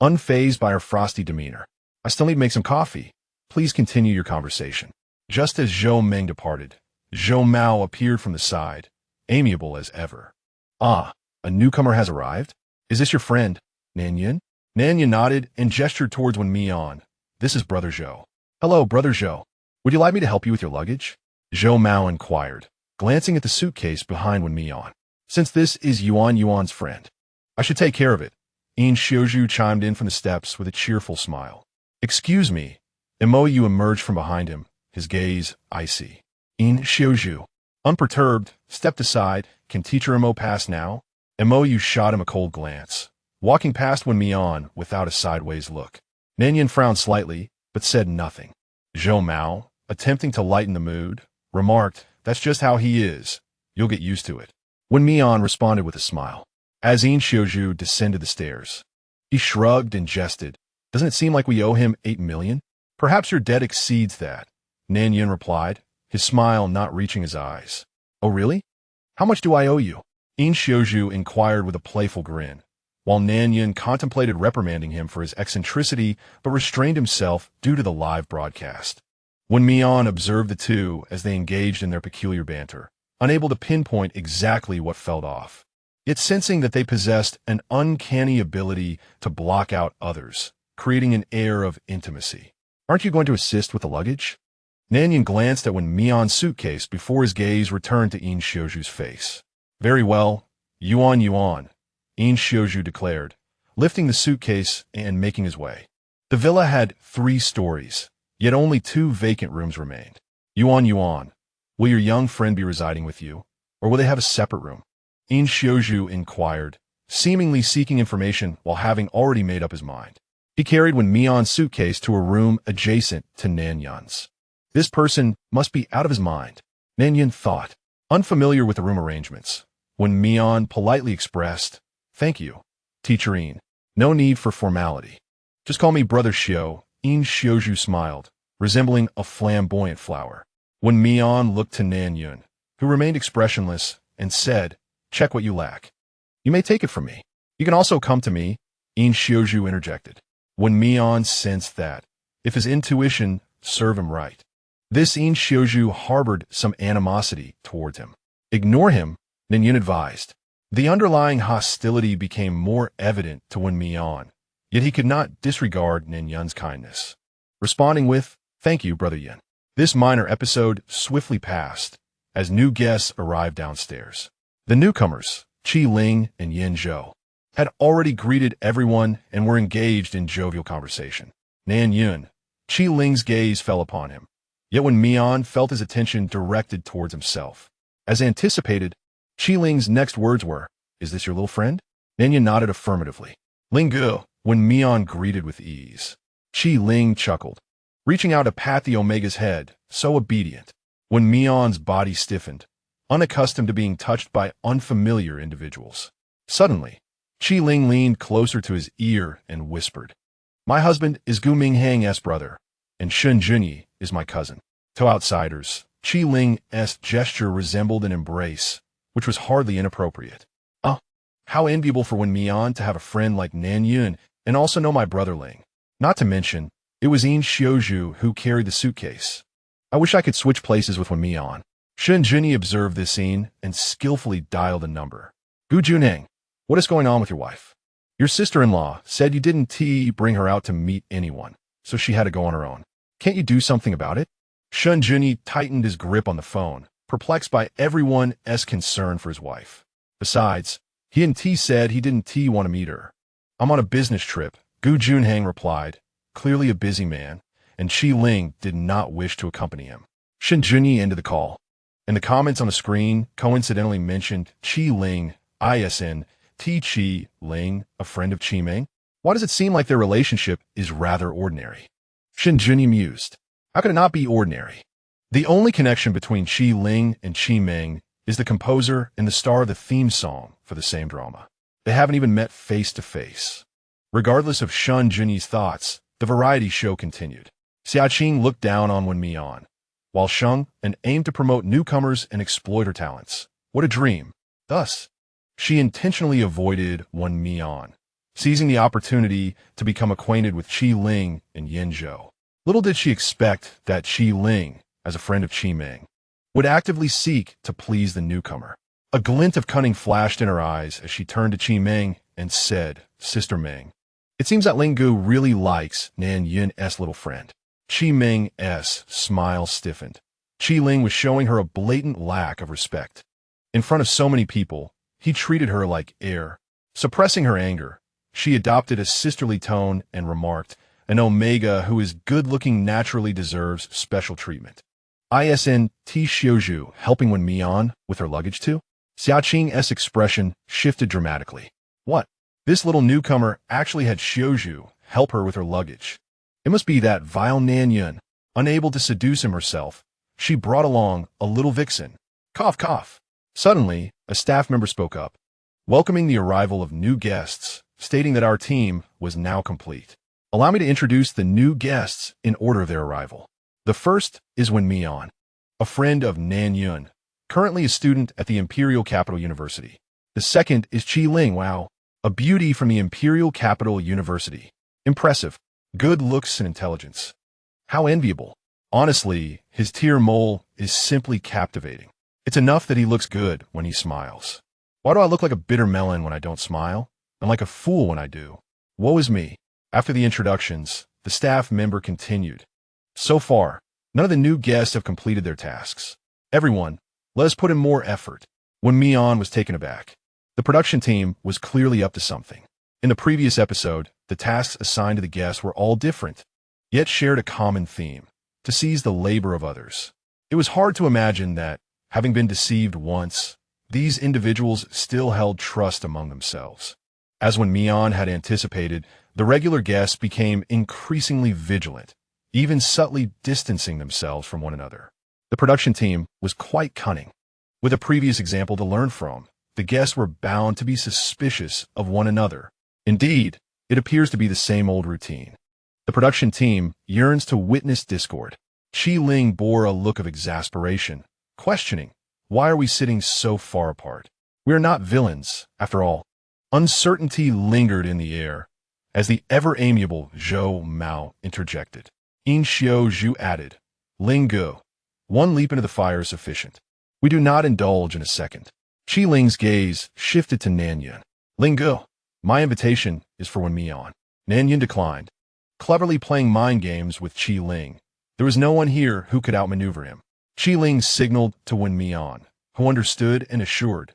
unfazed by her frosty demeanor. I still need to make some coffee. Please continue your conversation. Just as Zhou Meng departed, Zhou Mao appeared from the side, amiable as ever. Ah, a newcomer has arrived? Is this your friend, Nan Yin? Nan Yin nodded and gestured towards Wen Mian. This is Brother Zhou. Hello, Brother Zhou. Would you like me to help you with your luggage? Zhou Mao inquired, glancing at the suitcase behind Wen Mian. Since this is Yuan's friend, I should take care of it. Yin Xiuzhu chimed in from the steps with a cheerful smile. Excuse me. MOU emerged from behind him, his gaze icy. Yin Xiuzhu, unperturbed, stepped aside. Can Teacher Mo pass now? MOU shot him a cold glance, walking past Wen Mian without a sideways look. Nan Yin frowned slightly, but said nothing. Zhou Mao, attempting to lighten the mood, remarked, That's just how he is. You'll get used to it. Wen Mian responded with a smile. As Yin Xiuzhu descended the stairs, he shrugged and jested. Doesn't it seem like we owe him 8 million? Perhaps your debt exceeds that, Nan Yin replied, his smile not reaching his eyes. Oh really? How much do I owe you? Yin Xiuzhu inquired with a playful grin, while Nan Yin contemplated reprimanding him for his eccentricity but restrained himself due to the live broadcast. Wen Mian observed the two as they engaged in their peculiar banter, unable to pinpoint exactly what fell off, yet sensing that they possessed an uncanny ability to block out others, creating an air of intimacy. Aren't you going to assist with the luggage? Nan Yin glanced at Wen Mian's suitcase before his gaze returned to Yin Xiuzhu's face. Very well, Yuan, Yin Xiuzhu declared, lifting the suitcase and making his way. The villa had 3 stories, yet only 2 vacant rooms remained. Yuan, will your young friend be residing with you, or will they have a separate room? Yin Xiuzhu inquired, seemingly seeking information while having already made up his mind. He carried Wen Mian's suitcase to a room adjacent to Nan Yun's. This person must be out of his mind, Nan Yin thought. Unfamiliar with the room arrangements, Wen Mian politely expressed, Thank you, Teacher Yin. No need for formality. Just call me Brother Xiao. In Xiaozhu smiled, resembling a flamboyant flower. Wen Mian looked to Nan Yun, who remained expressionless, and said, check what you lack. You may take it from me. You can also come to me, In Xiaozhu interjected. Wen Mian sensed that, if his intuition served him right, this In Xiaozhu harbored some animosity towards him. Ignore him, Nan Yun advised. The underlying hostility became more evident to Wen Mian, yet he could not disregard Nan Yun's kindness. Responding with, thank you, Brother Yin. This minor episode swiftly passed as new guests arrived downstairs. The newcomers, Qi Ling and Yin Zhou, had already greeted everyone and were engaged in jovial conversation. Nan Yun, Qi Ling's gaze fell upon him, yet Wen Mian felt his attention directed towards himself. As anticipated, Qi Ling's next words were, is this your little friend? Nan Yun nodded affirmatively. Ling Gu, Wen Mian greeted with ease. Qi Ling chuckled, reaching out to pat the Omega's head, so obedient. Wen Mian's body stiffened, unaccustomed to being touched by unfamiliar individuals. Suddenly, Qi Ling leaned closer to his ear and whispered, my husband is Gu Minghang's brother, and Shen Junyi is my cousin. To outsiders, Qi Ling's gesture resembled an embrace, which was hardly inappropriate. How enviable for Wen Mian to have a friend like Nan Yun and also know my brother Ling. Not to mention, it was In Xiaozhu who carried the suitcase. I wish I could switch places with Wen Mian. Shen Junyi observed this scene and skillfully dialed a number. Gu Junheng, what is going on with your wife? Your sister-in-law said you didn't bring her out to meet anyone, so she had to go on her own. Can't you do something about it? Shen Junyi tightened his grip on the phone, perplexed by everyone's concern for his wife. Besides, he and T said he didn't want to meet her. I'm on a business trip, Gu Junheng replied, clearly a busy man, and Qi Ling did not wish to accompany him. Shen Junyi ended the call, and the comments on the screen coincidentally mentioned Qi Ling, ISN, T Qi Ling, a friend of Qi Ming. Why does it seem like their relationship is rather ordinary? Shen Junyi mused. How could it not be ordinary? The only connection between Qi Ling and Qi Ming is the composer and the star of the theme song for the same drama. They haven't even met face to face. Regardless of Shen Junyi's thoughts, the variety show continued. Xiaqing looked down on Wen Mian, while Sheng and aimed to promote newcomers and exploit her talents. What a dream. Thus, she intentionally avoided Wen Mian, seizing the opportunity to become acquainted with Qi Ling and Yin Zhou. Little did she expect that Qi Ling, as a friend of Qi Ming, would actively seek to please the newcomer. A glint of cunning flashed in her eyes as she turned to Qi Ming and said, Sister Ming, it seems that Ling Gu really likes Nan Yun's little friend. Qi Ming's smile stiffened. Qi Ling was showing her a blatant lack of respect. In front of so many people, he treated her like air. Suppressing her anger, she adopted a sisterly tone and remarked, an Omega who is good-looking naturally deserves special treatment. ISN T Xiaozhu helping Wen Mian with her luggage too? Xiaqing's expression shifted dramatically. What? This little newcomer actually had Xiaozhu help her with her luggage. It must be that vile Nan Yun, unable to seduce him herself, she brought along a little vixen. Cough, cough. Suddenly, a staff member spoke up, welcoming the arrival of new guests, stating that our team was now complete. Allow me to introduce the new guests in order of their arrival. The first is Wen Mian, a friend of Nan Yun, currently a student at the Imperial Capital University. The second is Qi Ling, wow, a beauty from the Imperial Capital University. Impressive, good looks and intelligence. How enviable. Honestly, his tear mole is simply captivating. It's enough that he looks good when he smiles. Why do I look like a bitter melon when I don't smile, and like a fool when I do? Woe is me. After the introductions, the staff member continued. So far, none of the new guests have completed their tasks. Everyone, let us put in more effort. Wen Mian was taken aback. The production team was clearly up to something. In the previous episode, the tasks assigned to the guests were all different, yet shared a common theme, to seize the labor of others. It was hard to imagine that, having been deceived once, these individuals still held trust among themselves. As Wen Mian had anticipated, the regular guests became increasingly vigilant, even subtly distancing themselves from one another. The production team was quite cunning. With a previous example to learn from, the guests were bound to be suspicious of one another. Indeed, It appears to be the same old routine. The production team yearns to witness discord. Qi Ling bore a look of exasperation, questioning, why are we sitting so far apart? We are not villains, after all. Uncertainty lingered in the air, as the ever-amiable Zhou Mao interjected. In Xiao Zhu added, Ling Go, one leap into the fire is sufficient. We do not indulge in a second. Qi Ling's gaze shifted to Nan Yun. Ling Go, my invitation is for Wen Mian. Nan Yun declined, cleverly playing mind games with Qi Ling. There was no one here who could outmaneuver him. Qi Ling signaled to Wen Mian, who understood and assured,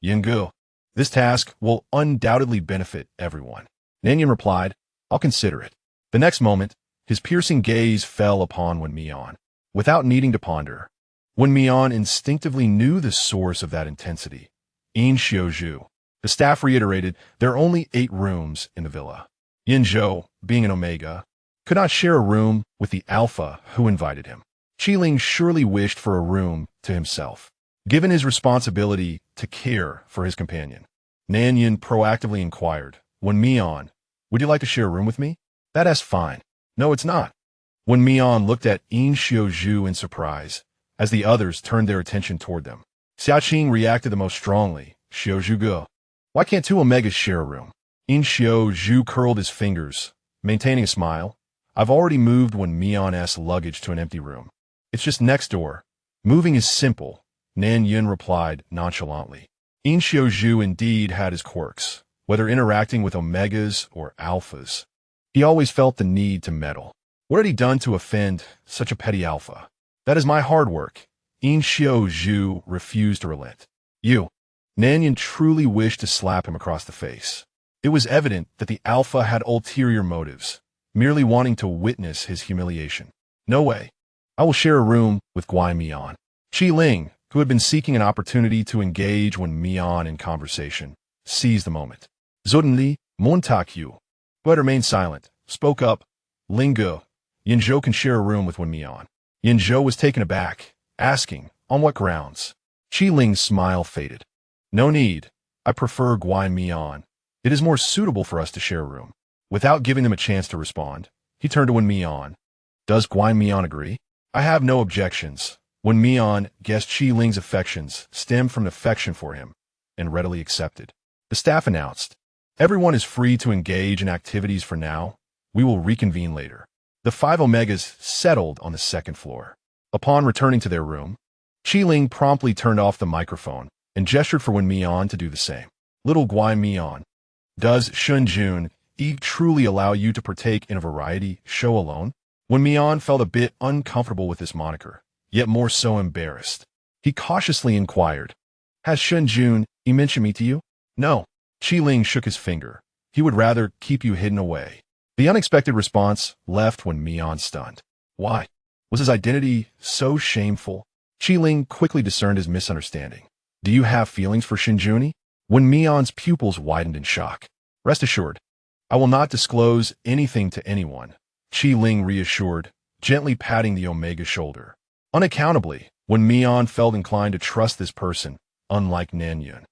Yin Go, this task will undoubtedly benefit everyone. Nan Yun replied, I'll consider it. The next moment, his piercing gaze fell upon Wen Mian. Without needing to ponder, Wen Mian instinctively knew the source of that intensity. In Xiaozhu. The staff reiterated, there are only 8 rooms in the villa. Yin Zhou, being an Omega, could not share a room with the Alpha who invited him. Qi Ling surely wished for a room to himself, given his responsibility to care for his companion. Nan Yun proactively inquired, Wen Mian, would you like to share a room with me? That's fine. No, it's not. Wen Mian looked at In Xiaozhu in surprise, as the others turned their attention toward them. Xiaoqing reacted the most strongly. Xiaozhu Go. Why can't 2 Omegas share a room? In Xiaozhu curled his fingers, maintaining a smile. I've already moved Wen Mian's luggage to an empty room. It's just next door. Moving is simple, Nan Yun replied nonchalantly. In Xiaozhu indeed had his quirks, whether interacting with Omegas or Alphas. He always felt the need to meddle. What had he done to offend such a petty Alpha? That is my hard work. In Xiaozhu refused to relent. You. Nan Yun truly wished to slap him across the face. It was evident that the Alpha had ulterior motives, merely wanting to witness his humiliation. No way. I will share a room with Guai Mian. Qi Ling, who had been seeking an opportunity to engage Wen Mian in conversation, seized the moment. Zodenli, Montaque, who had remained silent, spoke up. Ling Go, Yin Zhou can share a room with Wen Mian. Yin Zhou was taken aback, asking, on what grounds? Qi Ling's smile faded. No need. I prefer Guai Mian. It is more suitable for us to share a room. Without giving them a chance to respond, he turned to Wen Mian. Does Guai Mian agree? I have no objections. Wen Mian guessed Qi Ling's affections stemmed from an affection for him, and readily accepted. The staff announced, everyone is free to engage in activities for now. We will reconvene later. The 5 Omegas settled on the 2nd floor. Upon returning to their room, Qi Ling promptly turned off the microphone and gestured for Wen Mian to do the same. Little Guai Mian, does Shen Junyi truly allow you to partake in a variety show alone? Wen Mian felt a bit uncomfortable with this moniker, yet more so embarrassed. He cautiously inquired, has Shen Junyi mentioned me to you? No. Qi Ling shook his finger. He would rather keep you hidden away. The unexpected response left Wen Mian stunned. Why? Was his identity so shameful? Qi Ling quickly discerned his misunderstanding. Do you have feelings for Shen Junyi? Wen Mian's pupils widened in shock. Rest assured, I will not disclose anything to anyone, Qi Ling reassured, gently patting the Omega's shoulder. Unaccountably, Wen Mian felt inclined to trust this person, unlike Nan Yun.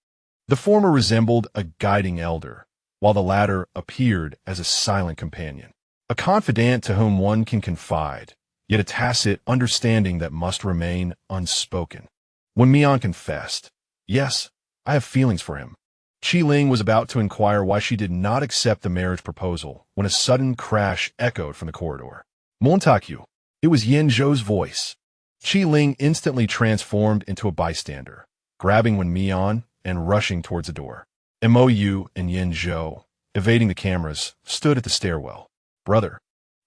The former resembled a guiding elder, while the latter appeared as a silent companion. A confidant to whom one can confide, yet a tacit understanding that must remain unspoken. Wen Mian confessed, yes, I have feelings for him. Qi Ling was about to inquire why she did not accept the marriage proposal when a sudden crash echoed from the corridor. Montaque. It was Yin Zhou's voice. Qi Ling instantly transformed into a bystander, grabbing Wen Mian and rushing towards the door. Mou and Yin Zhou, evading the cameras, stood at the stairwell. Brother,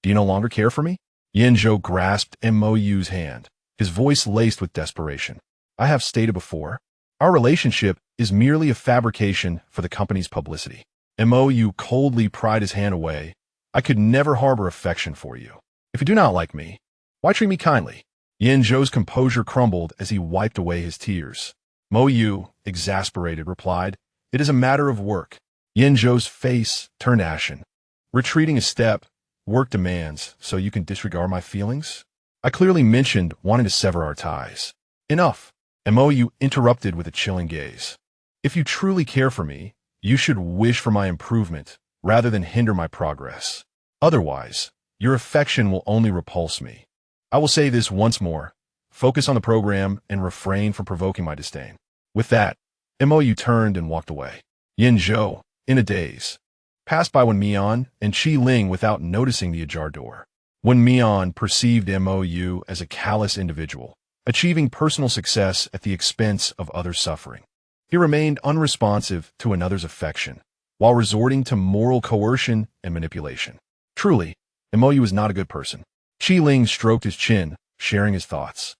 do you no longer care for me? Yin Zhou grasped Mou's hand, his voice laced with desperation. I have stated before, our relationship is merely a fabrication for the company's publicity. Mou coldly pried his hand away. I could never harbor affection for you. If you do not like me, why treat me kindly? Yin Zhou's composure crumbled as he wiped away his tears. Mou, exasperated, replied, it is a matter of work. Yin Zhou's face turned ashen. Retreating a step, work demands, so you can disregard my feelings? I clearly mentioned wanting to sever our ties. Enough. Mou interrupted with a chilling gaze. If you truly care for me, you should wish for my improvement, rather than hinder my progress. Otherwise, your affection will only repulse me. I will say this once more. Focus on the program and refrain from provoking my disdain. With that, Mou turned and walked away. Yin Zhou, in a daze, passed by Wen Mian and Qi Ling without noticing the ajar door. Wen Mian perceived Mou as a callous individual, achieving personal success at the expense of others' suffering. He remained unresponsive to another's affection, while resorting to moral coercion and manipulation. Truly, Mou was not a good person. Qi Ling stroked his chin, sharing his thoughts.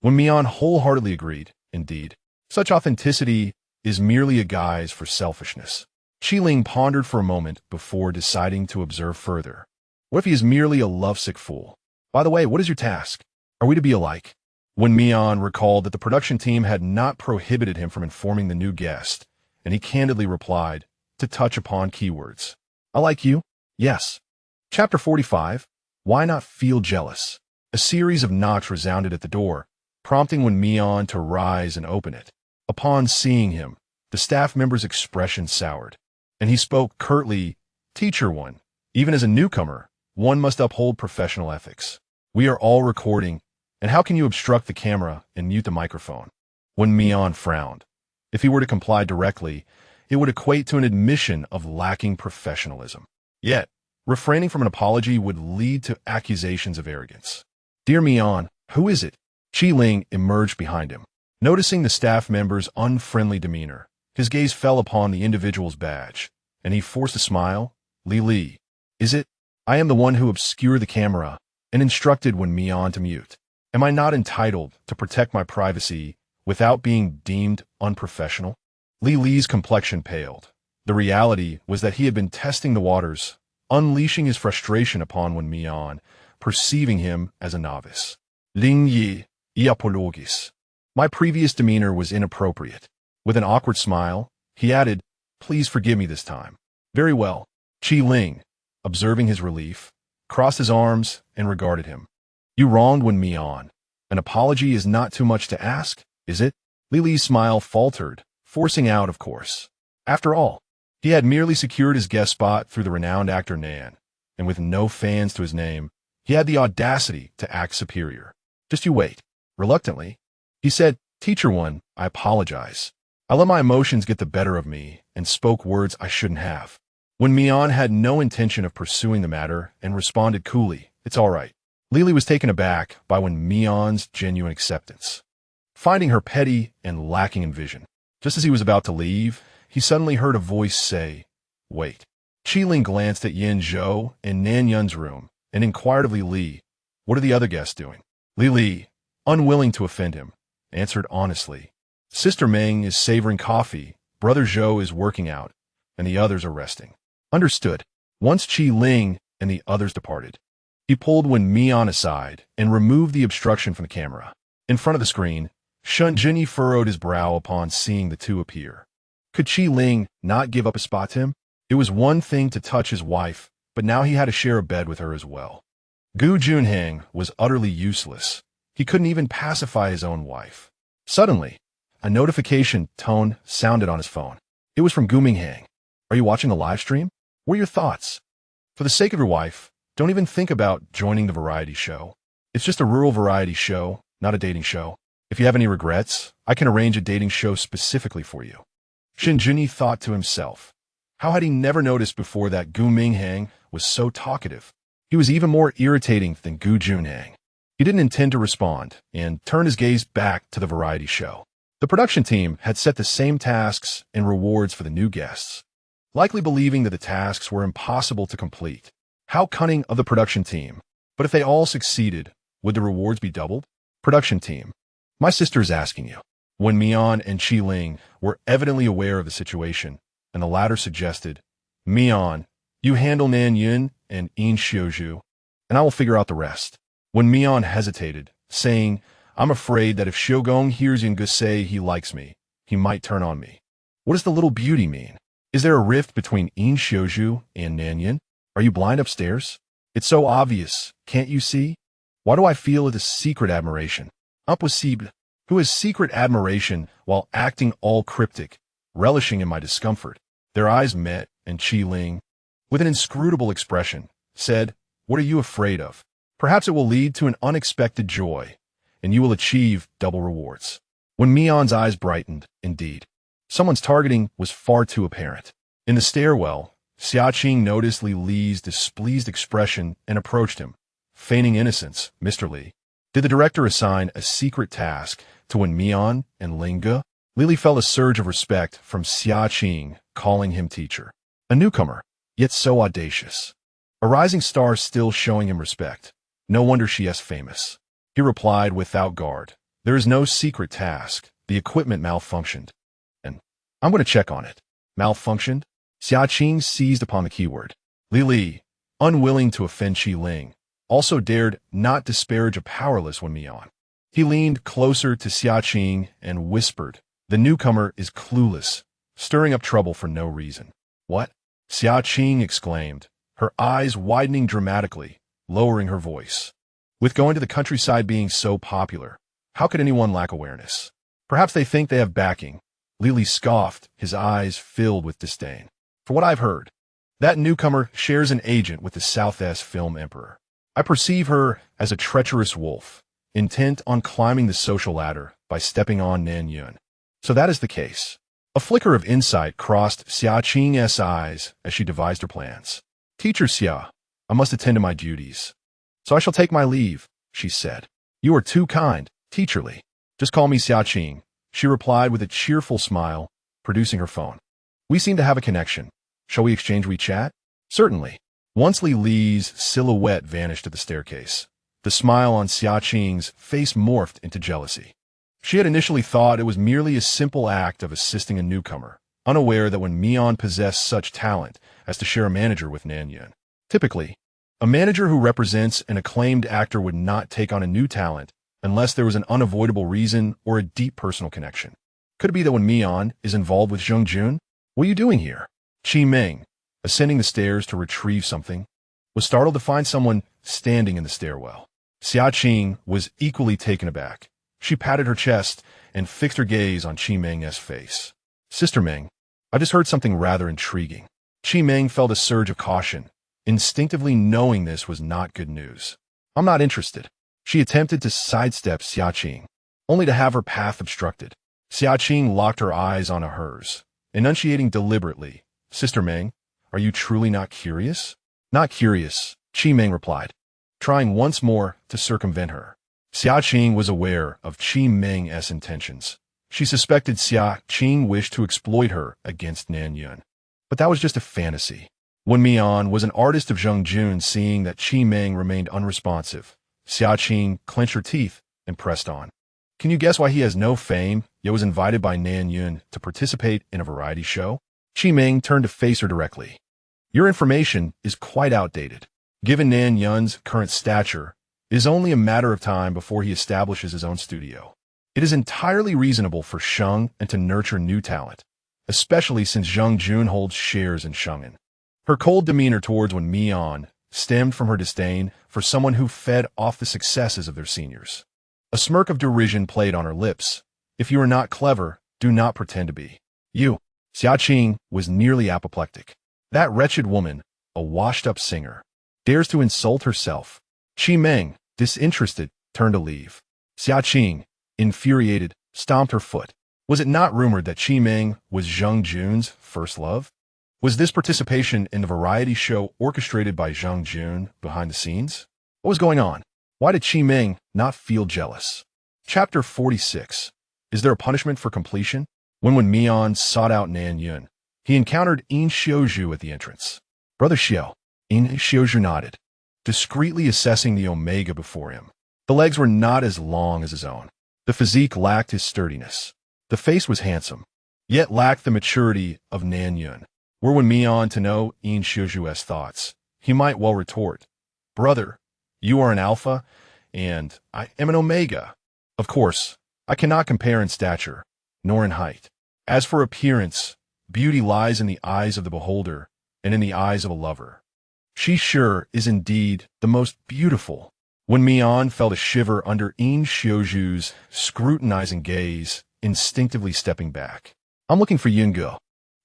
Wen Mian wholeheartedly agreed, indeed. Such authenticity is merely a guise for selfishness. Qi Ling pondered for a moment before deciding to observe further. What if he is merely a lovesick fool? By the way, what is your task? Are we to be alike? Wen Mian recalled that the production team had not prohibited him from informing the new guest, and he candidly replied, to touch upon keywords. I like you? Yes. Chapter 45. Why not feel jealous? A series of knocks resounded at the door, prompting Wen Mian to rise and open it. Upon seeing him, the staff member's expression soured, and he spoke curtly, Teacher Wen, even as a newcomer, one must uphold professional ethics. We are all recording, and how can you obstruct the camera and mute the microphone? Wen Mian frowned. If he were to comply directly, it would equate to an admission of lacking professionalism. Yet, refraining from an apology would lead to accusations of arrogance. Dear Mian, who is it? Qi Ling emerged behind him. Noticing the staff member's unfriendly demeanor, his gaze fell upon the individual's badge, and he forced a smile. Li. Is it? I am the one who obscured the camera and instructed Wen Mian to mute. Am I not entitled to protect my privacy without being deemed unprofessional? Li's complexion paled. The reality was that he had been testing the waters, unleashing his frustration upon Wen Mian, perceiving him as a novice. Ling Yi, apologis. My previous demeanor was inappropriate. With an awkward smile, he added, please forgive me this time. Very well. Qi Ling, observing his relief, crossed his arms and regarded him. You wronged Wen Mian. An apology is not too much to ask, is it? Li's smile faltered, forcing out, of course. After all, he had merely secured his guest spot through the renowned actor Nan, and with no fans to his name, he had the audacity to act superior. Just you wait. Reluctantly, he said, Teacher Wen, I apologize. I let my emotions get the better of me and spoke words I shouldn't have. Wen Mian had no intention of pursuing the matter and responded coolly, it's all right. Li was taken aback by Wen Mian's genuine acceptance, finding her petty and lacking in vision. Just as he was about to leave, he suddenly heard a voice say, wait. Qi Ling glanced at Yin Zhou in Nan Yun's room and inquired of Li, what are the other guests doing? Li, unwilling to offend him, answered honestly, Sister Meng is savoring coffee, Brother Zhou is working out, and the others are resting. Understood. Once Qi Ling and the others departed, he pulled Wen Mian aside and removed the obstruction from the camera. In front of the screen, Shen Junyi furrowed his brow upon seeing the two appear. Could Qi Ling not give up a spot to him? It was one thing to touch his wife, but now he had to share a bed with her as well. Gu Junheng was utterly useless. He couldn't even pacify his own wife. Suddenly, a notification tone sounded on his phone. It was from Gu Minghang. Are you watching the live stream? What are your thoughts? For the sake of your wife, don't even think about joining the variety show. It's just a rural variety show, not a dating show. If you have any regrets, I can arrange a dating show specifically for you. Shen Junyi thought to himself. How had he never noticed before that Gu Minghang was so talkative? He was even more irritating than Gu Junhang. He didn't intend to respond and turned his gaze back to the variety show. The production team had set the same tasks and rewards for the new guests, likely believing that the tasks were impossible to complete. How cunning of the production team. But if they all succeeded, would the rewards be doubled? Production team. My sister is asking you. Wen Mian and Qi Ling were evidently aware of the situation, and the latter suggested, Mian, you handle Nan Yun and Yin Xiuzhu, and I will figure out the rest. Wen Mian hesitated, saying, I'm afraid that if Xiugong hears Yin Ge say he likes me, he might turn on me. What does the little beauty mean? Is there a rift between Yin Xiuzhu and Nan Yun? Are you blind upstairs? It's so obvious, can't you see? Why do I feel this secret admiration? Impossible. Who has secret admiration while acting all cryptic, relishing in my discomfort? Their eyes met, and Qi Ling, with an inscrutable expression, said, "What are you afraid of? Perhaps it will lead to an unexpected joy, and you will achieve double rewards." When Mian's eyes brightened, indeed, someone's targeting was far too apparent. In the stairwell, Xiaqing noticed Li Li's displeased expression and approached him, feigning innocence. "Mr. Li, did the director assign a secret task to Wen Mian and Linge?" Li felt a surge of respect from Xiaqing, calling him teacher. A newcomer, yet so audacious. A rising star still showing him respect. No wonder she is famous. He replied without guard. "There is no secret task. The equipment malfunctioned. And I'm going to check on it." Malfunctioned? Xiaqing seized upon the keyword. Li, unwilling to offend Qi Ling, also dared not disparage a powerless Wen Mian. He leaned closer to Xiaqing and whispered, "The newcomer is clueless, stirring up trouble for no reason." "What?" Xiaqing exclaimed, her eyes widening dramatically, lowering her voice. With going to the countryside being so popular, how could anyone lack awareness? Perhaps they think they have backing. Li scoffed, his eyes filled with disdain. "For what I've heard, that newcomer shares an agent with the South-Est film emperor. I perceive her as a treacherous wolf, intent on climbing the social ladder by stepping on Nan Yun. So that is the case." A flicker of insight crossed Xiaqing's eyes as she devised her plans. "Teacher Xia, I must attend to my duties. So I shall take my leave," she said. "You are too kind, Teacher Li. Just call me Xiaqing," she replied with a cheerful smile, producing her phone. "We seem to have a connection. Shall we exchange WeChat?" "Certainly." Once Li's silhouette vanished at the staircase, the smile on Xiaqing's face morphed into jealousy. She had initially thought it was merely a simple act of assisting a newcomer, unaware that Wen Mian possessed such talent as to share a manager with Nan Yun. Typically, a manager who represents an acclaimed actor would not take on a new talent unless there was an unavoidable reason or a deep personal connection. Could it be that Wen Mian is involved with Zheng Jun? "What are you doing here?" Qi Ming, ascending the stairs to retrieve something, was startled to find someone standing in the stairwell. Xiaqing was equally taken aback. She patted her chest and fixed her gaze on Qi Ming's face. "Sister Ming, I just heard something rather intriguing." Qi Ming felt a surge of caution, instinctively knowing this was not good news. "I'm not interested." She attempted to sidestep Xiaqing, only to have her path obstructed. Xiaqing locked her eyes on hers, enunciating deliberately, "Sister Ming, are you truly not curious?" "Not curious," Qi Ming replied, trying once more to circumvent her. Xiaqing was aware of Qi Ming's intentions. She suspected Xiaqing wished to exploit her against Nan Yun. But that was just a fantasy. Wen Mian was an artist of Zheng Jun. Seeing that Qi Ming remained unresponsive, Xiaqing clenched her teeth and pressed on. "Can you guess why he has no fame, yet was invited by Nan Yun to participate in a variety show?" Qi Ming turned to face her directly. "Your information is quite outdated. Given Nan Yun's current stature, it is only a matter of time before he establishes his own studio. It is entirely reasonable for Sheng and to nurture new talent, especially since Zheng Jun holds shares in Sheng'an." Her cold demeanor towards Wen Mian stemmed from her disdain for someone who fed off the successes of their seniors. A smirk of derision played on her lips. "If you are not clever, do not pretend to be." "You." Xiaqing was nearly apoplectic. "That wretched woman, a washed-up singer, dares to insult herself." Qi Ming, disinterested, turned to leave. Xiaqing, infuriated, stomped her foot. Was it not rumored that Qi Ming was Zheng Jun's first love? Was this participation in the variety show orchestrated by Zheng Jun behind the scenes? What was going on? Why did Qi Ming not feel jealous? Chapter 46. Is there a punishment for completion? When Wen Mian sought out Nan Yun, he encountered Yin Xiuzhu at the entrance. "Brother Xiao." Yin Xiuzhu nodded, discreetly assessing the omega before him. The legs were not as long as his own. The physique lacked his sturdiness. The face was handsome, yet lacked the maturity of Nan Yun. Were Wen Mian to know Yin Xiuzhu's thoughts, he might well retort, "Brother, you are an alpha, and I am an omega. Of course, I cannot compare in stature, nor in height. As for appearance, beauty lies in the eyes of the beholder and in the eyes of a lover. She sure is indeed the most beautiful." Wen Mian felt a shiver under Yin Xiuzhu's scrutinizing gaze, instinctively stepping back. "I'm looking for Yunge.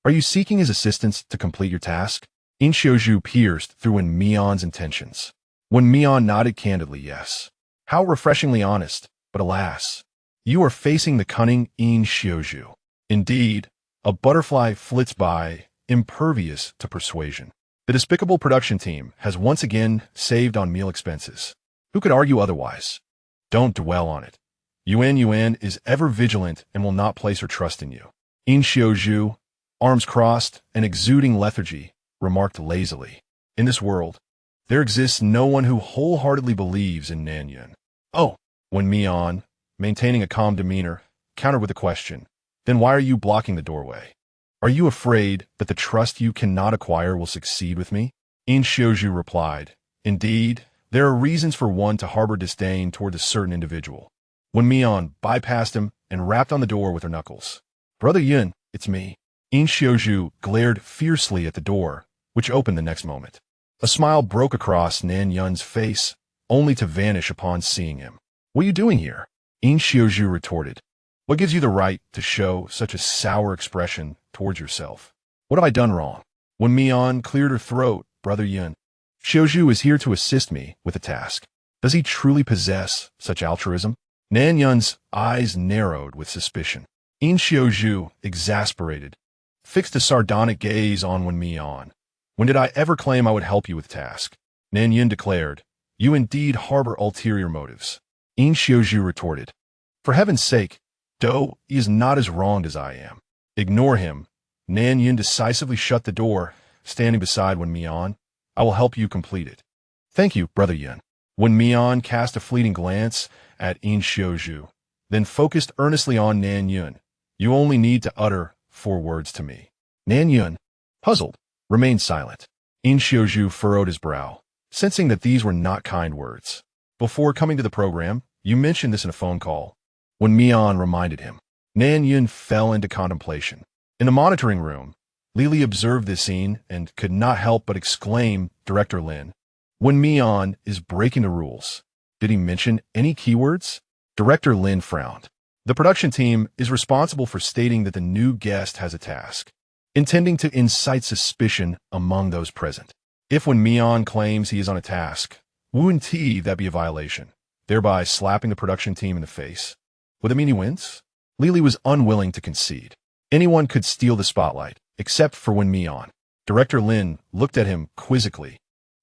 Are you seeking his assistance to complete your task?" In Xiaozhu pierced through Wen Mian's intentions. Wen Mian nodded candidly yes. How refreshingly honest, but alas, you are facing the cunning In Xiaozhu. Indeed, a butterfly flits by, impervious to persuasion. The despicable production team has once again saved on meal expenses. Who could argue otherwise? Don't dwell on it. Yuan is ever vigilant and will not place her trust in you. In Xiaozhu, arms crossed and exuding lethargy, remarked lazily. In this world, there exists no one who wholeheartedly believes in Nanyun. Oh, Wen Mian, maintaining a calm demeanor, countered with a question. Then why are you blocking the doorway? Are you afraid that the trust you cannot acquire will succeed with me? In Xiaozhu replied, Indeed, there are reasons for one to harbor disdain toward a certain individual. Wen Mian bypassed him and rapped on the door with her knuckles. Brother Yun, it's me. In Xiaozhu glared fiercely at the door, which opened the next moment. A smile broke across Nan Yun's face, only to vanish upon seeing him. What are you doing here? In Xiaozhu retorted. What gives you the right to show such a sour expression towards yourself? What have I done wrong? Wen Mian cleared her throat, Brother Yun. Xiaozhu is here to assist me with a task. Does he truly possess such altruism? Nan Yun's eyes narrowed with suspicion. In Xiaozhu, exasperated, fixed a sardonic gaze on Wen Mian. When did I ever claim I would help you with task? Nan Yun declared, You indeed harbor ulterior motives. In Xiaozhu retorted, For heaven's sake, Do, he is not as wronged as I am. Ignore him. Nan Yun decisively shut the door, standing beside Wen Mian. I will help you complete it. Thank you, Brother Yun. Wen Mian cast a fleeting glance at In Xiaozhu, then focused earnestly on Nan Yun. You only need to utter 4 words to me. Nan Yun, puzzled, remained silent. In Xiaozhu furrowed his brow, sensing that these were not kind words. Before coming to the program, you mentioned this in a phone call. Wen Mian reminded him. Nan Yun fell into contemplation. In the monitoring room, Lili observed this scene and could not help but exclaim, Director Lin, Wen Mian is breaking the rules. Did he mention any keywords? Director Lin frowned. The production team is responsible for stating that the new guest has a task, intending to incite suspicion among those present. If Wen Mian claims he is on a task, wouldn't that be a violation, thereby slapping the production team in the face? Would it mean he wins? Lili was unwilling to concede. Anyone could steal the spotlight, except for Wen Mian. Director Lin looked at him quizzically.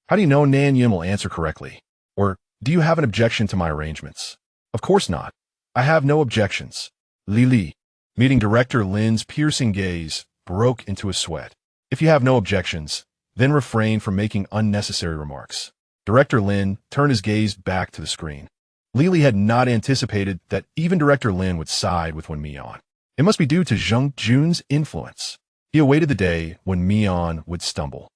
How do you know Nan Yun will answer correctly? Or do you have an objection to my arrangements? Of course not. I have no objections. Lili, meeting Director Lin's piercing gaze, broke into a sweat. If you have no objections, then refrain from making unnecessary remarks. Director Lin turned his gaze back to the screen. Lili had not anticipated that even Director Lin would side with Wen Mian. It must be due to Zheng Jun's influence. He awaited the day when Mian would stumble.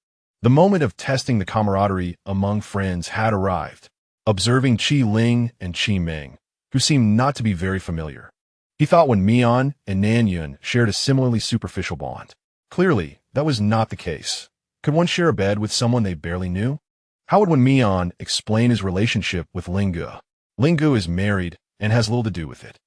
The moment of testing the camaraderie among friends had arrived, observing Qi Ling and Qi Ming, who seemed not to be very familiar. He thought Wen Mian and Nan Yun shared a similarly superficial bond. Clearly, that was not the case. Could one share a bed with someone they barely knew? How would Wen Mian explain his relationship with Lingu? Lingu is married and has little to do with it.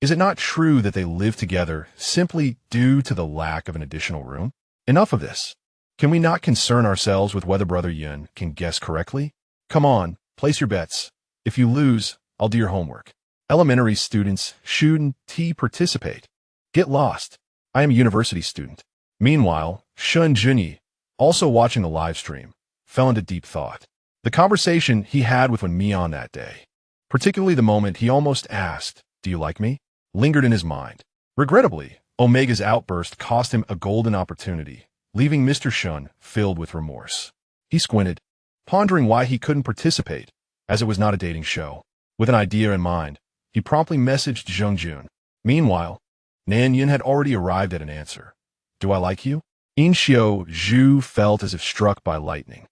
Is it not true that they live together simply due to the lack of an additional room? Enough of this. Can we not concern ourselves with whether Brother Yun can guess correctly? Come on, place your bets. If you lose, I'll do your homework. Elementary students shouldn't participate. Get lost. I am a university student. Meanwhile, Shen Junyi, also watching the live stream, fell into deep thought. The conversation he had with Wen Mian that day, particularly the moment he almost asked, Do you like me? Lingered in his mind. Regrettably, Omega's outburst cost him a golden opportunity, leaving Mr. Shun filled with remorse. He squinted, pondering why he couldn't participate, as it was not a dating show. With an idea in mind, he promptly messaged Zheng Jun. Meanwhile, Nan Yun had already arrived at an answer. Do I like you? In Xiaozhu felt as if struck by lightning,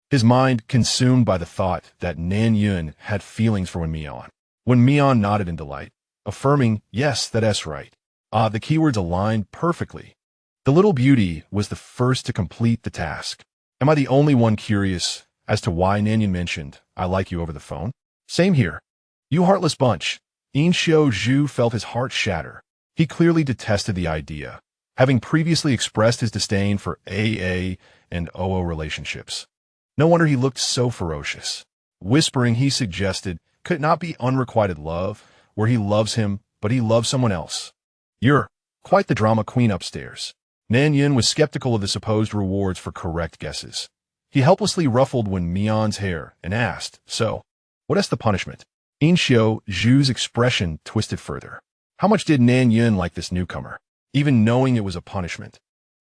his mind consumed by the thought that Nan Yun had feelings for Wen Mian. Wen Mian nodded in delight, affirming, Yes, that's right. The keywords aligned perfectly. The little beauty was the first to complete the task. Am I the only one curious as to why Nan Yun mentioned, I like you over the phone? Same here. You heartless bunch. In Xiaozhu felt his heart shatter. He clearly detested the idea, having previously expressed his disdain for AA and OO relationships. No wonder he looked so ferocious. Whispering, he suggested, could it not be unrequited love, where he loves him, but he loves someone else? You're quite the drama queen upstairs. Nan Yun was skeptical of the supposed rewards for correct guesses. He helplessly ruffled Wen Mian's hair and asked, so, what is the punishment? In Xiao Zhu's expression twisted further. How much did Nan Yun like this newcomer? Even knowing it was a punishment,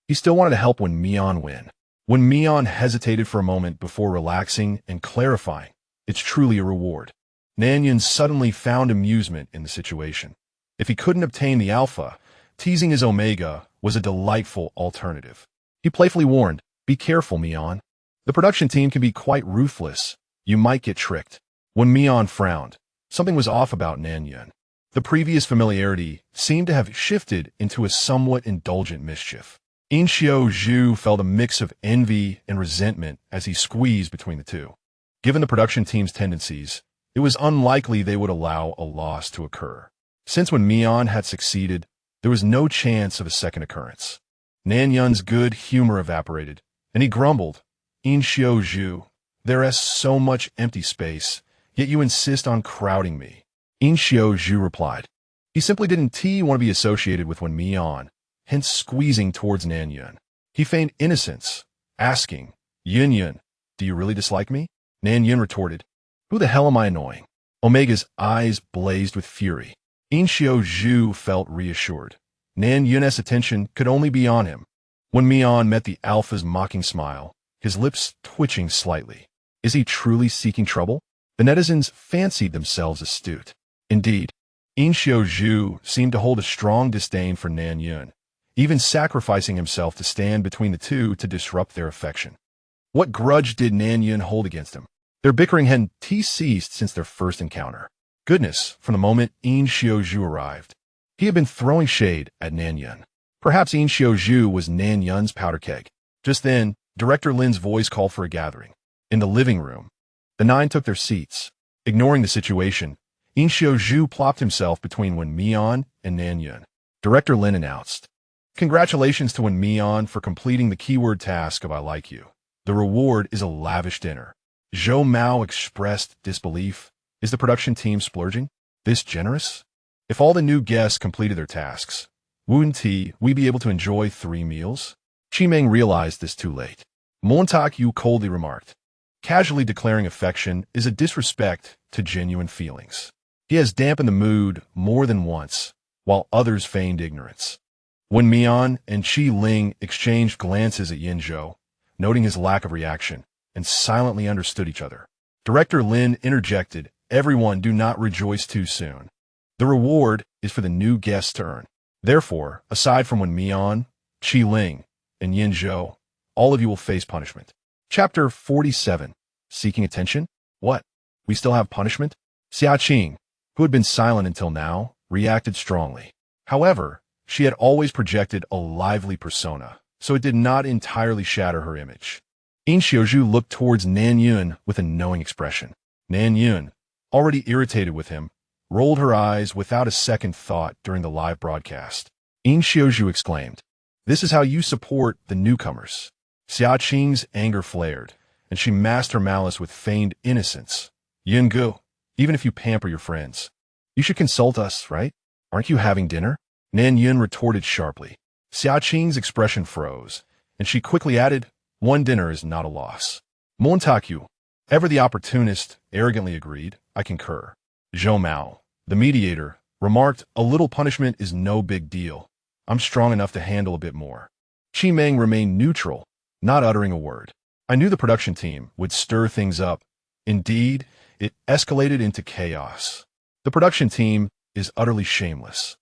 he still wanted to help Wen Mian win. Wen Mian hesitated for a moment before relaxing and clarifying, it's truly a reward. Nan Yun suddenly found amusement in the situation. If he couldn't obtain the alpha, teasing his omega was a delightful alternative. He playfully warned, be careful, Mian. The production team can be quite ruthless. You might get tricked. When Mian frowned, something was off about Nan Yun. The previous familiarity seemed to have shifted into a somewhat indulgent mischief. In Xiao Zhu felt a mix of envy and resentment as he squeezed between the two. Given the production team's tendencies, it was unlikely they would allow a loss to occur. Since when Mian had succeeded, there was no chance of a second occurrence. Nan Yun's good humor evaporated, and he grumbled, In Xiao Zhu, there is so much empty space, yet you insist on crowding me. In Xiao Zhu replied. He simply didn't want to be associated with Wen Mian, hence squeezing towards Nan Yun. He feigned innocence, asking, Yun Yun, do you really dislike me? Nan Yun retorted, who the hell am I annoying? Omega's eyes blazed with fury. In Xiao Zhu felt reassured. Nan Yun's attention could only be on him. When Mian met the alpha's mocking smile, his lips twitching slightly. Is he truly seeking trouble? The netizens fancied themselves astute. Indeed, In Xiao Zhu seemed to hold a strong disdain for Nan Yun, even sacrificing himself to stand between the two to disrupt their affection. What grudge did Nan Yun hold against him? Their bickering hadn't ceased since their first encounter. Goodness, from the moment In Xiao Zhu arrived, he had been throwing shade at Nan Yun. Perhaps In Xiao Zhu was Nan Yun's powder keg. Just then, Director Lin's voice called for a gathering. In the living room, the nine took their seats. Ignoring the situation, In Xiao Zhu plopped himself between Wen Mian and Nan Yun. Director Lin announced, Congratulations to Wen Mian for completing the keyword task of I like you. The reward is a lavish dinner. Zhou Mao expressed disbelief. Is the production team splurging? This generous? If all the new guests completed their tasks, wouldn't we be able to enjoy 3 meals? Qimeng realized this too late. Montauk Yu coldly remarked, casually declaring affection is a disrespect to genuine feelings. He has dampened the mood more than once, while others feigned ignorance. When Mian and Qi Ling exchanged glances at Yin Zhou, noting his lack of reaction, and silently understood each other, Director Lin interjected, everyone do not rejoice too soon. The reward is for the new guests to earn. Therefore, aside from Wen Mian, Qi Ling, and Yin Zhou, all of you will face punishment. Chapter 47. Seeking attention? What? We still have punishment? Xia Qing, who had been silent until now, reacted strongly. However, she had always projected a lively persona, so it did not entirely shatter her image. In Xiaozhu looked towards Nan Yun with a knowing expression. Nan Yun, already irritated with him, rolled her eyes without a second thought during the live broadcast. In Xiaozhu exclaimed, This is how you support the newcomers. Xia Qing's anger flared, and she masked her malice with feigned innocence. Yin Gu, even if you pamper your friends, you should consult us, right? Aren't you having dinner? Nan Yun retorted sharply. Xia Qing's expression froze, and she quickly added, One dinner is not a loss. Montaku, ever the opportunist, arrogantly agreed, I concur. Zhou Mao, the mediator, remarked, A little punishment is no big deal. I'm strong enough to handle a bit more. Qimeng remained neutral, not uttering a word. I knew the production team would stir things up. Indeed, it escalated into chaos. The production team is utterly shameless.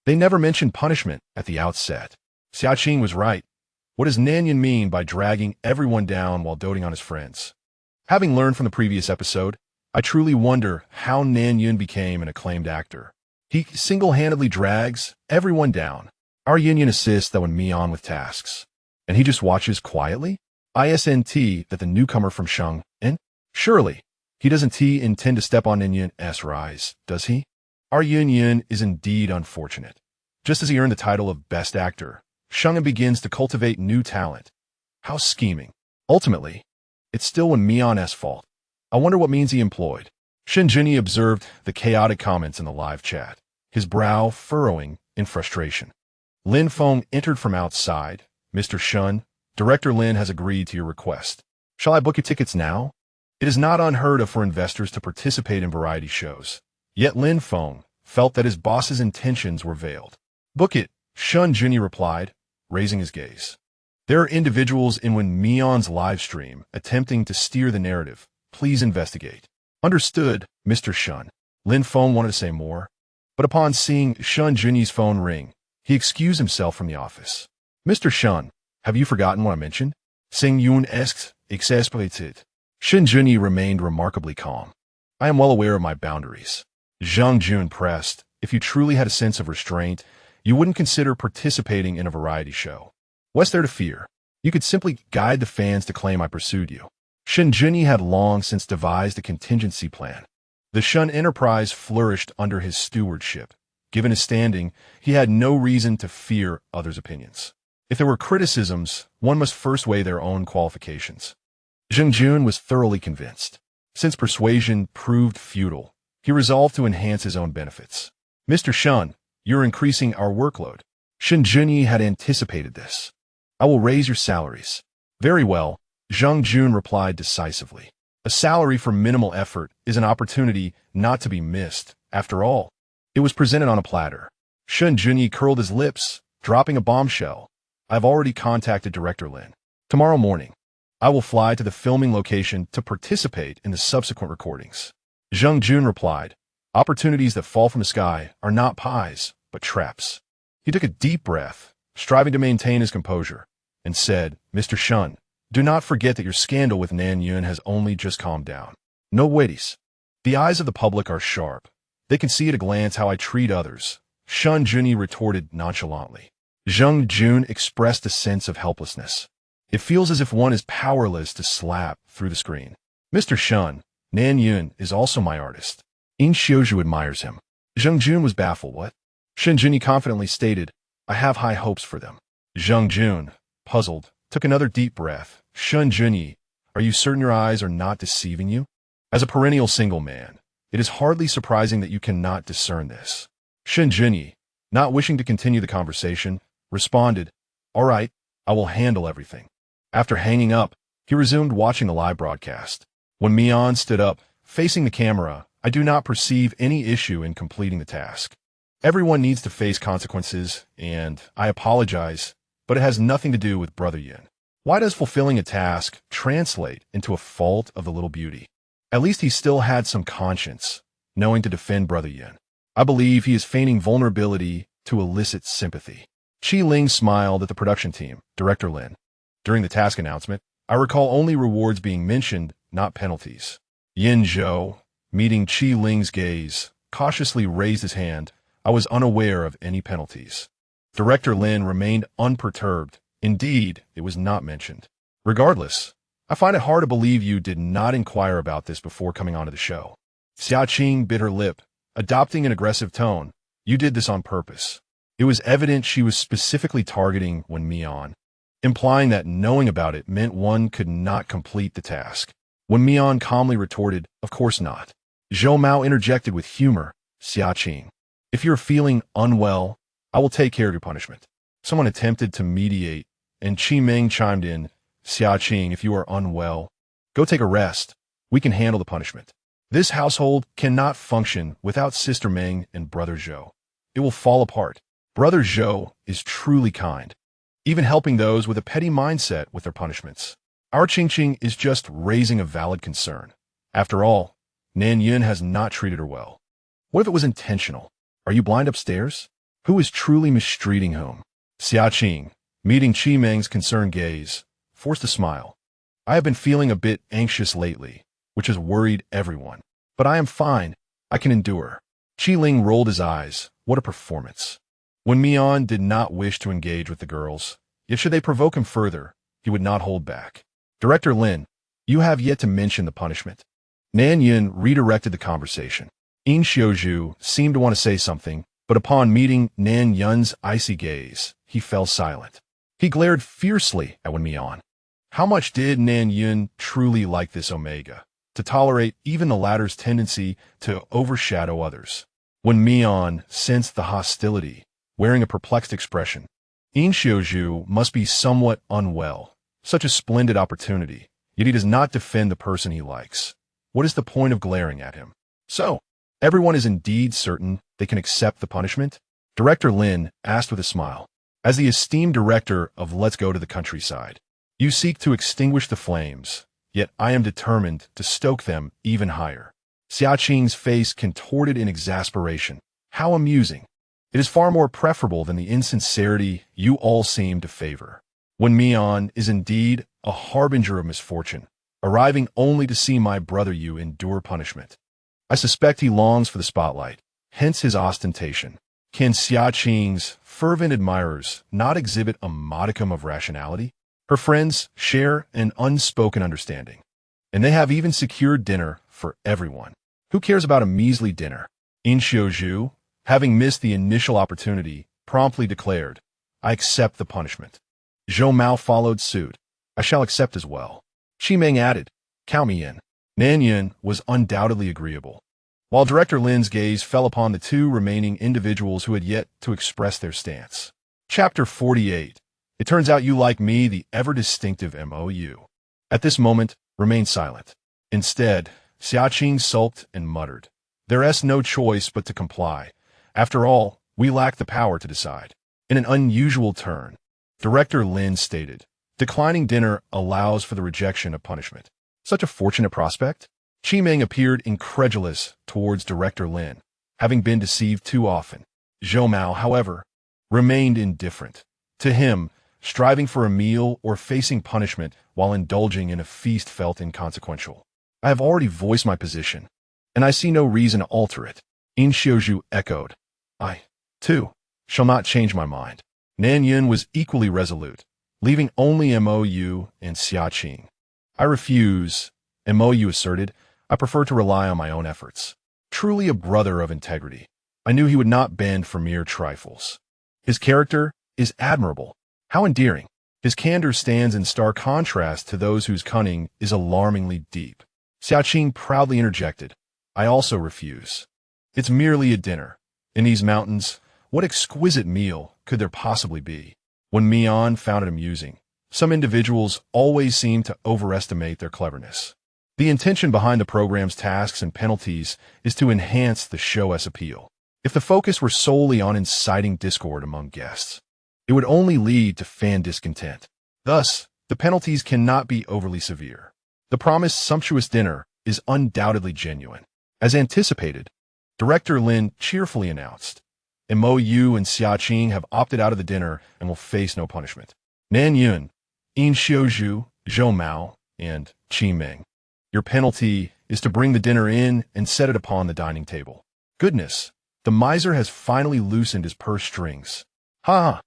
They never mentioned punishment at the outset. Xia Qing was right. What does Nan Yun mean by dragging everyone down while doting on his friends? Having learned from the previous episode, I truly wonder how Nan Yun became an acclaimed actor. He single-handedly drags everyone down. Our Yin assists that Wen Mian with tasks. And he just watches quietly? ISNT that the newcomer from Shang, and surely he doesn't intend to step on Yin Yun's rise, does he? Our Yin is indeed unfortunate. Just as he earned the title of Best Actor, Shang begins to cultivate new talent. How scheming. Ultimately, it's still Wen Mian's fault. I wonder what means he employed. Shen Junyi observed the chaotic comments in the live chat, his brow furrowing in frustration. Lin Feng entered from outside. Mr. Shun, Director Lin has agreed to your request. Shall I book your tickets now? It is not unheard of for investors to participate in variety shows. Yet Lin Feng felt that his boss's intentions were veiled. Book it, Shen Junyi replied, raising his gaze. There are individuals in Wen Mian's live stream attempting to steer the narrative. Please investigate. Understood, Mr. Shun. Lin Feng wanted to say more, but upon seeing Shen Junyi's phone ring, he excused himself from the office. Mr. Shun, have you forgotten what I mentioned? Sing Yun est exasperated. Shen Junyi remained remarkably calm. I am well aware of my boundaries. Zhang Jun pressed, if you truly had a sense of restraint, you wouldn't consider participating in a variety show. What's there to fear? You could simply guide the fans to claim I pursued you. Shen Junyi had long since devised a contingency plan. The Shun enterprise flourished under his stewardship. Given his standing, he had no reason to fear others' opinions. If there were criticisms, one must first weigh their own qualifications. Zhang Jun was thoroughly convinced. Since persuasion proved futile, he resolved to enhance his own benefits. Mr. Shun, you're increasing our workload. Shen Junyi had anticipated this. I will raise your salaries. Very well, Zhang Jun replied decisively. A salary for minimal effort is an opportunity not to be missed. After all, it was presented on a platter. Shen Junyi curled his lips, dropping a bombshell. I've already contacted Director Lin. Tomorrow morning, I will fly to the filming location to participate in the subsequent recordings. Zhang Jun replied, opportunities that fall from the sky are not pies, but traps. He took a deep breath, striving to maintain his composure, and said, Mr. Shun, do not forget that your scandal with Nan Yun has only just calmed down. No waities. The eyes of the public are sharp. They can see at a glance how I treat others. Shen Junyi retorted nonchalantly. Zhang Jun expressed a sense of helplessness. It feels as if one is powerless to slap through the screen. Mr. Shun, Nan Yun is also my artist. In Xiuzhu admires him. Zhang Jun was baffled. What? Shen Junyi confidently stated, I have high hopes for them. Zhang Jun, puzzled, took another deep breath. Shen Junyi, are you certain your eyes are not deceiving you? As a perennial single man, it is hardly surprising that you cannot discern this. Shen Junyi, not wishing to continue the conversation, responded, all right, I will handle everything. After hanging up, he resumed watching the live broadcast. When Mian stood up, facing the camera, I do not perceive any issue in completing the task. Everyone needs to face consequences, and I apologize, but it has nothing to do with Brother Yin. Why does fulfilling a task translate into a fault of the little beauty? At least he still had some conscience, knowing to defend Brother Yin. I believe he is feigning vulnerability to elicit sympathy. Qi Ling smiled at the production team, Director Lin. During the task announcement, I recall only rewards being mentioned, not penalties. Yin Zhou, meeting Qi Ling's gaze, cautiously raised his hand. I was unaware of any penalties. Director Lin remained unperturbed. Indeed, it was not mentioned. Regardless, I find it hard to believe you did not inquire about this before coming onto the show. Xia Qing bit her lip, adopting an aggressive tone. You did this on purpose. It was evident she was specifically targeting Wen Mian, implying that knowing about it meant one could not complete the task. Wen Mian calmly retorted, of course not. Zhou Mao interjected with humor, Xia Qing. If you're feeling unwell, I will take care of your punishment. Someone attempted to mediate, and Qi Meng chimed in, Xia Qing, if you are unwell, go take a rest. We can handle the punishment. This household cannot function without Sister Meng and Brother Zhou. It will fall apart. Brother Zhou is truly kind, even helping those with a petty mindset with their punishments. Our Qingqing is just raising a valid concern. After all, Nan Yun has not treated her well. What if it was intentional? Are you blind upstairs? Who is truly mistreating whom? Xia Qing, meeting Qi Meng's concerned gaze, forced a smile. I have been feeling a bit anxious lately, which has worried everyone. But I am fine. I can endure. Qi Ling rolled his eyes. What a performance. Wen Mian did not wish to engage with the girls, yet should they provoke him further, he would not hold back. Director Lin, you have yet to mention the punishment. Nan Yun redirected the conversation. In Xiuzhu seemed to want to say something, but upon meeting Nan Yun's icy gaze, he fell silent. He glared fiercely at Wen Mian. How much did Nan Yun truly like this Omega, to tolerate even the latter's tendency to overshadow others? When Mian sensed the hostility, wearing a perplexed expression, In Xiuzhu must be somewhat unwell. Such a splendid opportunity, yet he does not defend the person he likes. What is the point of glaring at him? So, everyone is indeed certain they can accept the punishment? Director Lin asked with a smile. As the esteemed director of Let's Go to the Countryside, you seek to extinguish the flames, yet I am determined to stoke them even higher. Xia Qing's face contorted in exasperation. How amusing. It is far more preferable than the insincerity you all seem to favor. Wen Mian is indeed a harbinger of misfortune, arriving only to see my brother you endure punishment. I suspect he longs for the spotlight, hence his ostentation. Can Xia Qing's fervent admirers not exhibit a modicum of rationality? Her friends share an unspoken understanding, and they have even secured dinner for everyone. Who cares about a measly dinner? In Xiuzhu, having missed the initial opportunity, promptly declared, I accept the punishment. Zhou Mao followed suit. I shall accept as well. Qi Meng added, count me in. Nan Yun was undoubtedly agreeable, while Director Lin's gaze fell upon the two remaining individuals who had yet to express their stance. Chapter 48. It turns out you like me, the ever-distinctive MOU. At this moment, remained silent. Instead, Xia Qing sulked and muttered, There's no choice but to comply. After all, we lack the power to decide. In an unusual turn, Director Lin stated, declining dinner allows for the rejection of punishment. Such a fortunate prospect? Qi Meng appeared incredulous towards Director Lin, having been deceived too often. Zhou Mao, however, remained indifferent. To him, striving for a meal or facing punishment while indulging in a feast felt inconsequential. I have already voiced my position, and I see no reason to alter it. In Xiuzhu echoed, I, too, shall not change my mind. Nan Yun was equally resolute, leaving only MOU and Xia Qing. I refuse, MOU asserted. I prefer to rely on my own efforts. Truly a brother of integrity, I knew he would not bend for mere trifles. His character is admirable. How endearing. His candor stands in stark contrast to those whose cunning is alarmingly deep. Xia Qing proudly interjected, I also refuse. It's merely a dinner. In these mountains, what exquisite meal could there possibly be? Wen Mian found it amusing. Some individuals always seem to overestimate their cleverness. The intention behind the program's tasks and penalties is to enhance the show's appeal. If the focus were solely on inciting discord among guests, it would only lead to fan discontent. Thus, the penalties cannot be overly severe. The promised sumptuous dinner is undoubtedly genuine. As anticipated, Director Lin cheerfully announced, MOU and Xia Qing have opted out of the dinner and will face no punishment. Nan Yun, In Xiuzhu, Zhou Mao, and Qi Meng. Your penalty is to bring the dinner in and set it upon the dining table. Goodness, the miser has finally loosened his purse strings. Ha!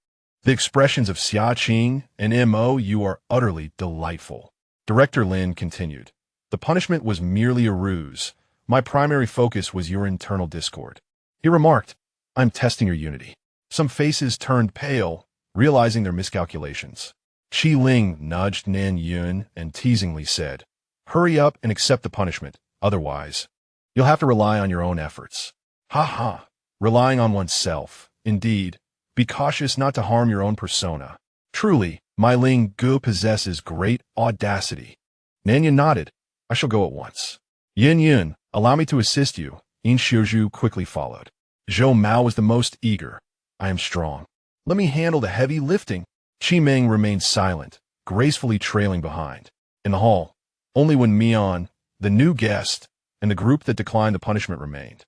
The expressions of Xia Qing and MOU are utterly delightful. Director Lin continued, the punishment was merely a ruse. My primary focus was your internal discord. He remarked, I'm testing your unity. Some faces turned pale, realizing their miscalculations. Qi Ling nudged Nan Yun and teasingly said, hurry up and accept the punishment, otherwise, you'll have to rely on your own efforts. Ha ha, relying on oneself. Indeed, be cautious not to harm your own persona. Truly, my Ling Gu possesses great audacity. Nan Yun nodded. I shall go at once. Yin Yun, allow me to assist you. In Xiuzhu quickly followed. Zhou Mao was the most eager. I am strong. Let me handle the heavy lifting. Qi Meng remained silent, gracefully trailing behind. In the hall, only Wen Mian, the new guest, and the group that declined the punishment remained.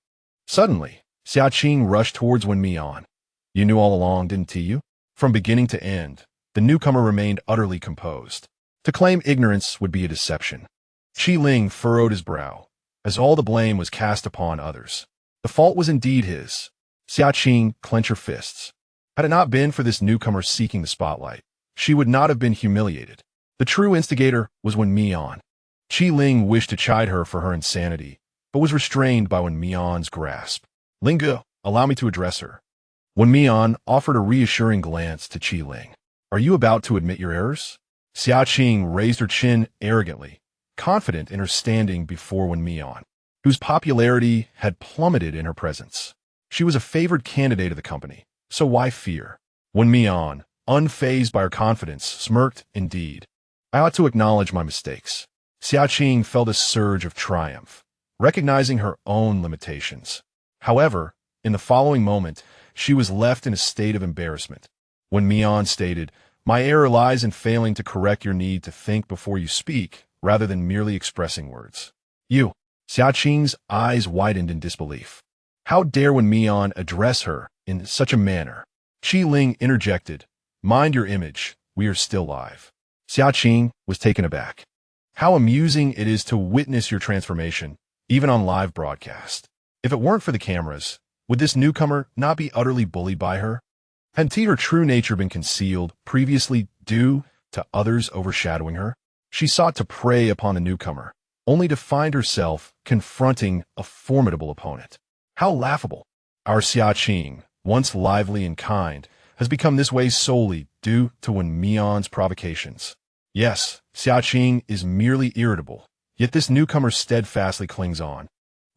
Suddenly, Xia Qing rushed towards Wen Mian. You knew all along, didn't you? From beginning to end, the newcomer remained utterly composed. To claim ignorance would be a deception. Qi Ling furrowed his brow, as all the blame was cast upon others. The fault was indeed his. Xia Qing clenched her fists. Had it not been for this newcomer seeking the spotlight, she would not have been humiliated. The true instigator was Wen Mian. Qi Ling wished to chide her for her insanity, but was restrained by Wen Mian's grasp. Lingu, allow me to address her. Wen Mian offered a reassuring glance to Qi Ling. Are you about to admit your errors? Xiaoqing raised her chin arrogantly, confident in her standing before Wen Mian, whose popularity had plummeted in her presence. She was a favored candidate of the company, so why fear? Wen Mian, unfazed by her confidence, smirked, indeed. I ought to acknowledge my mistakes. Xiaoqing felt a surge of triumph, recognizing her own limitations. However, in the following moment, she was left in a state of embarrassment. Wen Mian stated, "My error lies in failing to correct your need to think before you speak, rather than merely expressing words." You. Xiaoqing's eyes widened in disbelief. How dare Wen Mian address her in such a manner? Qi Ling interjected, "Mind your image, we are still live." Xiaoqing was taken aback. How amusing it is to witness your transformation, even on live broadcast. If it weren't for the cameras, would this newcomer not be utterly bullied by her? Hadn't her true nature been concealed previously due to others overshadowing her? She sought to prey upon the newcomer, only to find herself confronting a formidable opponent. How laughable! Our Xiaoqing, once lively and kind, has become this way solely due to Wen Mian's provocations. Yes, Xiaoqing is merely irritable, yet this newcomer steadfastly clings on,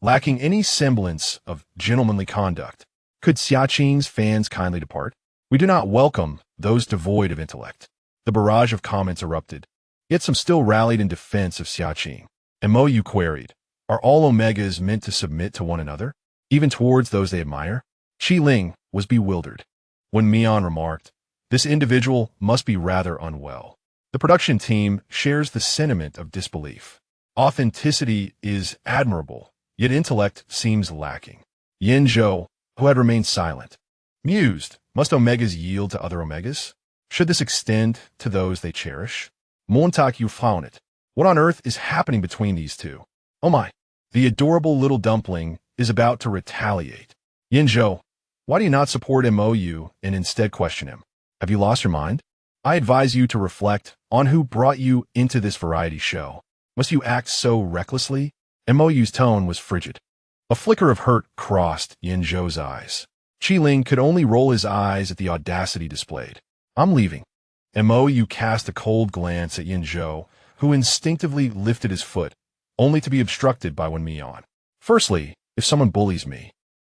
lacking any semblance of gentlemanly conduct. Could Xiaoqing's fans kindly depart? We do not welcome those devoid of intellect. The barrage of comments erupted, yet some still rallied in defense of Xiaoqing. Mou queried, "Are all Omegas meant to submit to one another, even towards those they admire?" Qi Ling was bewildered. When Mian remarked, "This individual must be rather unwell." The production team shares the sentiment of disbelief. Authenticity is admirable, yet intellect seems lacking. Yin Zhou, who had remained silent, mused, must Omegas yield to other Omegas? Should this extend to those they cherish? Montauk, you found it. What on earth is happening between these two? Oh my, the adorable little dumpling is about to retaliate. Yin Zhou, why do you not support Mou and instead question him? Have you lost your mind? I advise you to reflect on who brought you into this variety show. Must you act so recklessly? Mou's tone was frigid. A flicker of hurt crossed Yin Zhou's eyes. Qi Ling could only roll his eyes at the audacity displayed. I'm leaving. Mou cast a cold glance at Yin Zhou, who instinctively lifted his foot, only to be obstructed by Wen Mian. Firstly, if someone bullies me,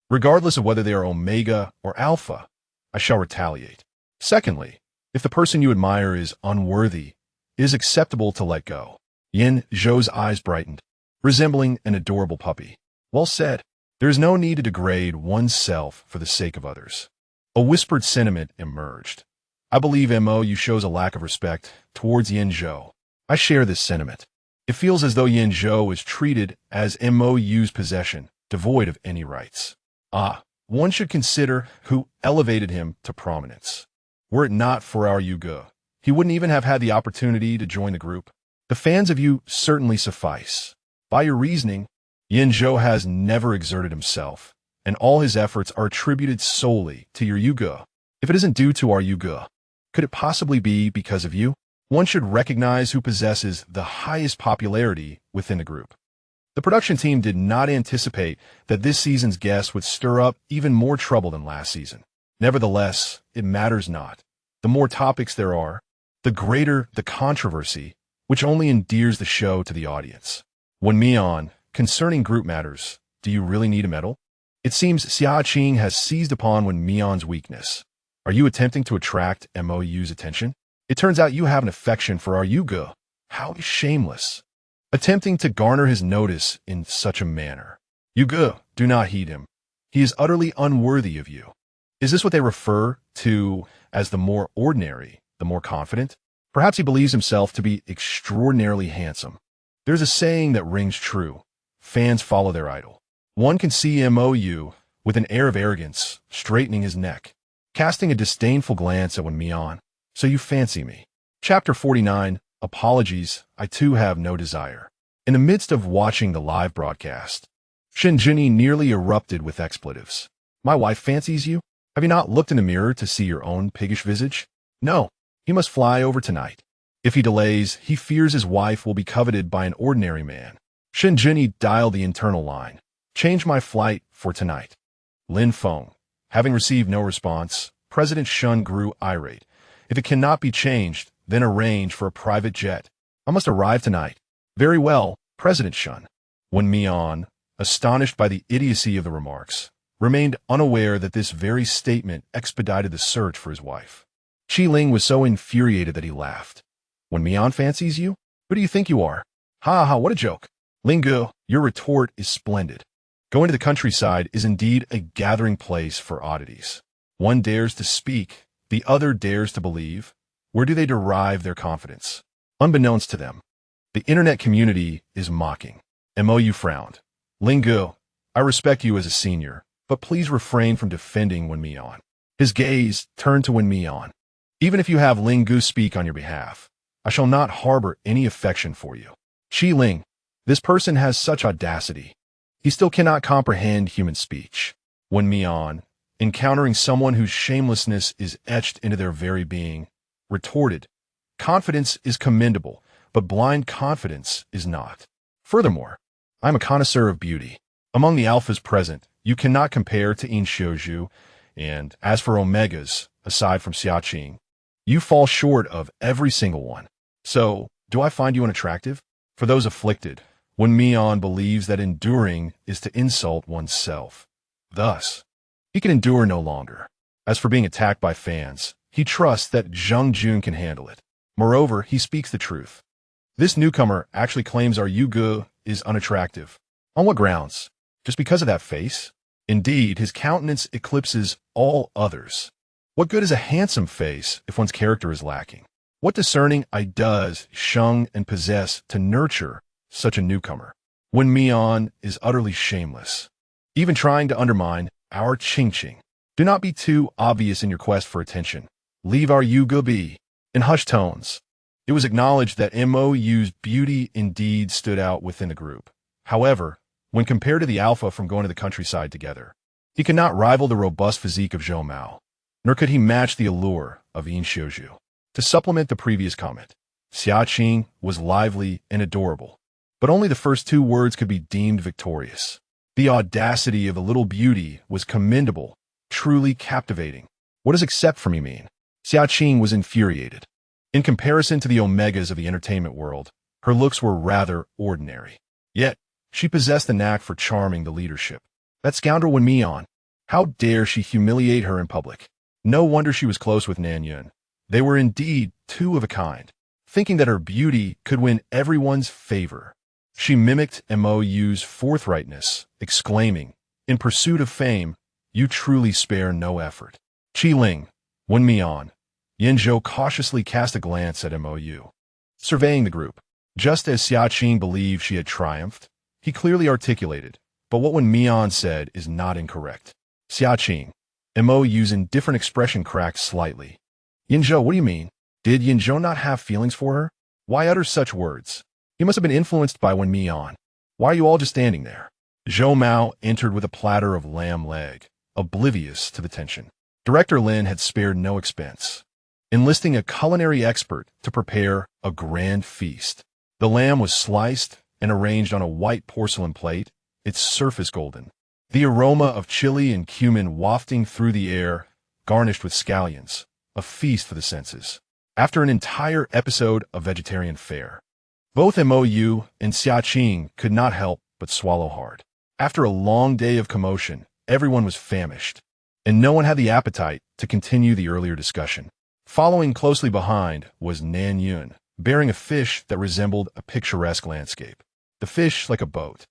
regardless of whether they are Omega or Alpha, I shall retaliate. Secondly, if the person you admire is unworthy, it is acceptable to let go. Yin Zhou's eyes brightened, resembling an adorable puppy. Well said. There is no need to degrade oneself for the sake of others. A whispered sentiment emerged. I believe Mou shows a lack of respect towards Yin Zhou. I share this sentiment. It feels as though Yin Zhou is treated as Mou's possession, devoid of any rights. One should consider who elevated him to prominence. Were it not for our Yuge, he wouldn't even have had the opportunity to join the group. The fans of you certainly suffice. By your reasoning, Yin Zhou has never exerted himself, and all his efforts are attributed solely to your Yuge. If it isn't due to our Yuge, could it possibly be because of you? One should recognize who possesses the highest popularity within the group. The production team did not anticipate that this season's guest would stir up even more trouble than last season. Nevertheless, it matters not. The more topics there are, the greater the controversy, which only endears the show to the audience. Wen Mian, concerning group matters, do you really need a medal? It seems Xiaoqing has seized upon Wen Mian's weakness. Are you attempting to attract Mou's attention? It turns out you have an affection for our Yuge. How shameless. Attempting to garner his notice in such a manner. Yuge, do not heed him. He is utterly unworthy of you. Is this what they refer to as the more ordinary, the more confident? Perhaps he believes himself to be extraordinarily handsome. There's a saying that rings true. Fans follow their idol. One can see Mou, with an air of arrogance, straightening his neck, casting a disdainful glance at Wen Mian. So you fancy me. Chapter 49, Apologies, I too have no desire. In the midst of watching the live broadcast, Shen Junyi nearly erupted with expletives. My wife fancies you? Have you not looked in the mirror to see your own piggish visage? No, he must fly over tonight. If he delays, he fears his wife will be coveted by an ordinary man. Shen Junyi dialed the internal line. Change my flight for tonight. Lin Feng. Having received no response, President Shun grew irate. If it cannot be changed, then arrange for a private jet. I must arrive tonight. Very well, President Shen. Wen Mian, astonished by the idiocy of the remarks, remained unaware that this very statement expedited the search for his wife. Qi Ling was so infuriated that he laughed. Wen Mian fancies you? Who do you think you are? Ha ha, what a joke. Lingu, your retort is splendid. Going to the countryside is indeed a gathering place for oddities. One dares to speak, the other dares to believe. Where do they derive their confidence? Unbeknownst to them, the internet community is mocking. Mou frowned. Lingu, I respect you as a senior, but please refrain from defending Wen Mian. His gaze turned to Wen Mian. Even if you have Lingu speak on your behalf, I shall not harbor any affection for you. Qi Ling, this person has such audacity. He still cannot comprehend human speech. Wen Mian, encountering someone whose shamelessness is etched into their very being, retorted, confidence is commendable, but blind confidence is not. Furthermore, I am a connoisseur of beauty. Among the alphas present, you cannot compare to Yin Xiuzhu, and as for omegas, aside from Xiaqing, you fall short of every single one. So, do I find you unattractive? For those afflicted, Wen Mian believes that enduring is to insult oneself. Thus, he can endure no longer. As for being attacked by fans, he trusts that Zheng Jun can handle it. Moreover, he speaks the truth. This newcomer actually claims our Yugu is unattractive. On what grounds? Just because of that face? Indeed, his countenance eclipses all others. What good is a handsome face if one's character is lacking? What discerning eye does shun and possess to nurture such a newcomer? Wen Mian is utterly shameless, even trying to undermine our Qingqing. Do not be too obvious in your quest for attention. Leave our Yugu be. In hushed tones, it was acknowledged that Mou's beauty indeed stood out within the group. However, when compared to the alpha from going to the countryside together, he could not rival the robust physique of Zhou Mao, nor could he match the allure of Yin Xiuzhu. To supplement the previous comment, Xiaqing was lively and adorable, but only the first two words could be deemed victorious. The audacity of the little beauty was commendable, truly captivating. What does accept from you mean? Xiaqing was infuriated. In comparison to the omegas of the entertainment world, her looks were rather ordinary. Yet, she possessed the knack for charming the leadership. That scoundrel Wen Mian. How dare she humiliate her in public? No wonder she was close with Nan Yun. They were indeed two of a kind. Thinking that her beauty could win everyone's favor, she mimicked Mou's forthrightness, exclaiming, in pursuit of fame, you truly spare no effort. Qi Ling, Wen Mian, Yin Zhou cautiously cast a glance at Mou. Surveying the group, just as Xiaqing believed she had triumphed, he clearly articulated, but what Wen Mian said is not incorrect. Xiaqing, Mou's indifferent expression cracked slightly. Yin Zhou, what do you mean? Did Yin Zhou not have feelings for her? Why utter such words? He must have been influenced by Wen Mian. Why are you all just standing there? Zhou Mao entered with a platter of lamb leg, oblivious to the tension. Director Lin had spared no expense, enlisting a culinary expert to prepare a grand feast. The lamb was sliced and arranged on a white porcelain plate, its surface golden. The aroma of chili and cumin wafting through the air, garnished with scallions, a feast for the senses. After an entire episode of vegetarian fare, both Mou and Xiaqing could not help but swallow hard. After a long day of commotion, everyone was famished, and no one had the appetite to continue the earlier discussion. Following closely behind was Nan Yun, bearing a fish that resembled a picturesque landscape. The fish, like a boat,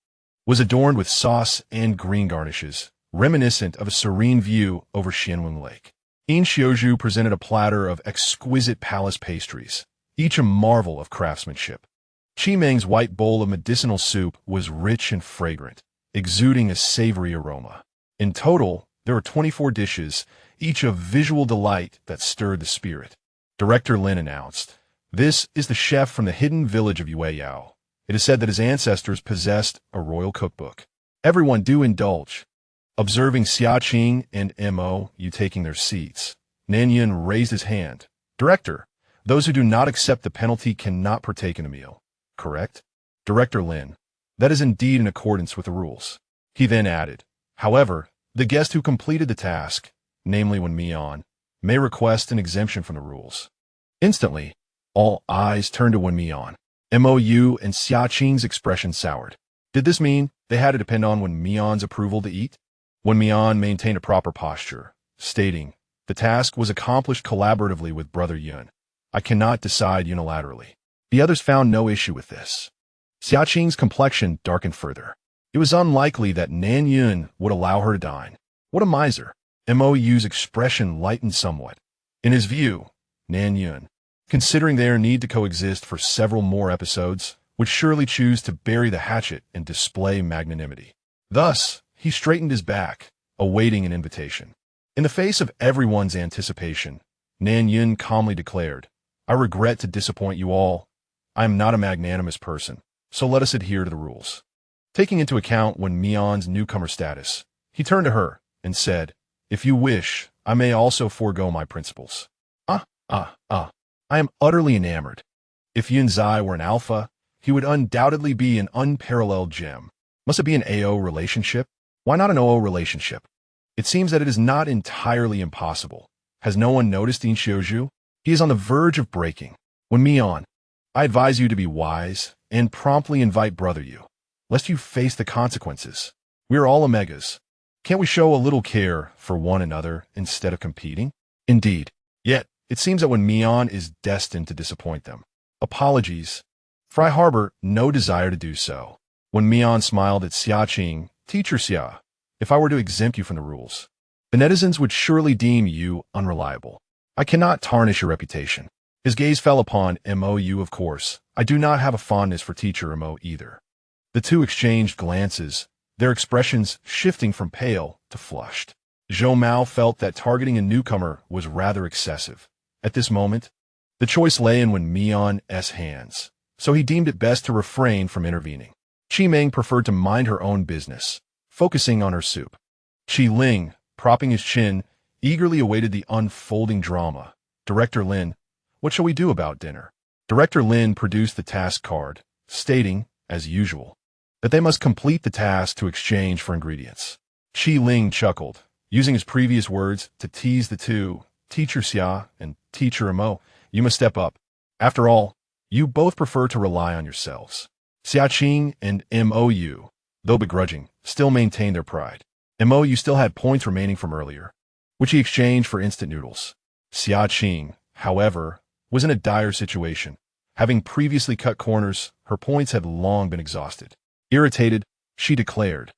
was adorned with sauce and green garnishes, reminiscent of a serene view over Xianwen Lake. Yin Xiuzhu presented a platter of exquisite palace pastries, each a marvel of craftsmanship. Qi Meng's white bowl of medicinal soup was rich and fragrant, exuding a savory aroma. In total, there were 24 dishes, each of visual delight that stirred the spirit. Director Lin announced, "This is the chef from the hidden village of Yueyao. It is said that his ancestors possessed a royal cookbook. Everyone do indulge." Observing Xiaqing and Mou taking their seats, Nan Yun raised his hand. "Director, those who do not accept the penalty cannot partake in a meal. Correct?" Director Lin, "That is indeed in accordance with the rules." He then added, "However, the guest who completed the task, namely Wen Mian, may request an exemption from the rules." Instantly, All eyes turned to Wen Mian. Mou and Xia Qing's expression soured. Did this mean they had to depend on Wen Mian's approval to eat? Wen Mian maintained a proper posture, stating, "The task was accomplished collaboratively with Brother Yun. I cannot decide unilaterally." The others found no issue with this. Xia Qing's complexion darkened further. It was unlikely that Nan Yun would allow her to dine. What a miser. Mou's expression lightened somewhat. In his view, Nan Yun, considering their need to coexist for several more episodes, would surely choose to bury the hatchet and display magnanimity. Thus, he straightened his back, awaiting an invitation. In the face of everyone's anticipation, Nan Yun calmly declared, "I regret to disappoint you all. I am not a magnanimous person, so let us adhere to the rules." Taking into account Wen Mian's newcomer status, he turned to her and said, "If you wish, I may also forego my principles." I am utterly enamored. If Yun Zai were an alpha, he would undoubtedly be an unparalleled gem. Must it be an AO relationship? Why not an OO relationship? It seems that it is not entirely impossible. Has no one noticed Yin Xiuzhu? He is on the verge of breaking. Wen Mian, I advise you to be wise and promptly invite Brother Yu, lest you face the consequences. We are all Omegas. Can't we show a little care for one another instead of competing? Indeed. Yet, it seems that Wen Mian is destined to disappoint them. Apologies, for I harbor no desire to do so. Wen Mian smiled at Xia Qing, "Teacher Xia, if I were to exempt you from the rules, the netizens would surely deem you unreliable. I cannot tarnish your reputation." His gaze fell upon Mou, of course. I do not have a fondness for Teacher Mo either. The two exchanged glances, their expressions shifting from pale to flushed. Zhou Mao felt that targeting a newcomer was rather excessive. At this moment, the choice lay in Wen Mian's hands, so he deemed it best to refrain from intervening. Qi Meng preferred to mind her own business, focusing on her soup. Qi Ling, propping his chin, eagerly awaited the unfolding drama. "Director Lin, what shall we do about dinner?" Director Lin produced the task card, stating, as usual, that they must complete the task to exchange for ingredients. Qi Ling chuckled, using his previous words to tease the two, "Teacher Xia and Teacher Mo, you must step up. After all, you both prefer to rely on yourselves." Xia Qing and Mou, though begrudging, still maintained their pride. Mou still had points remaining from earlier, which he exchanged for instant noodles. Xia Qing, however, was in a dire situation. Having previously cut corners, her points had long been exhausted. Irritated, she declared,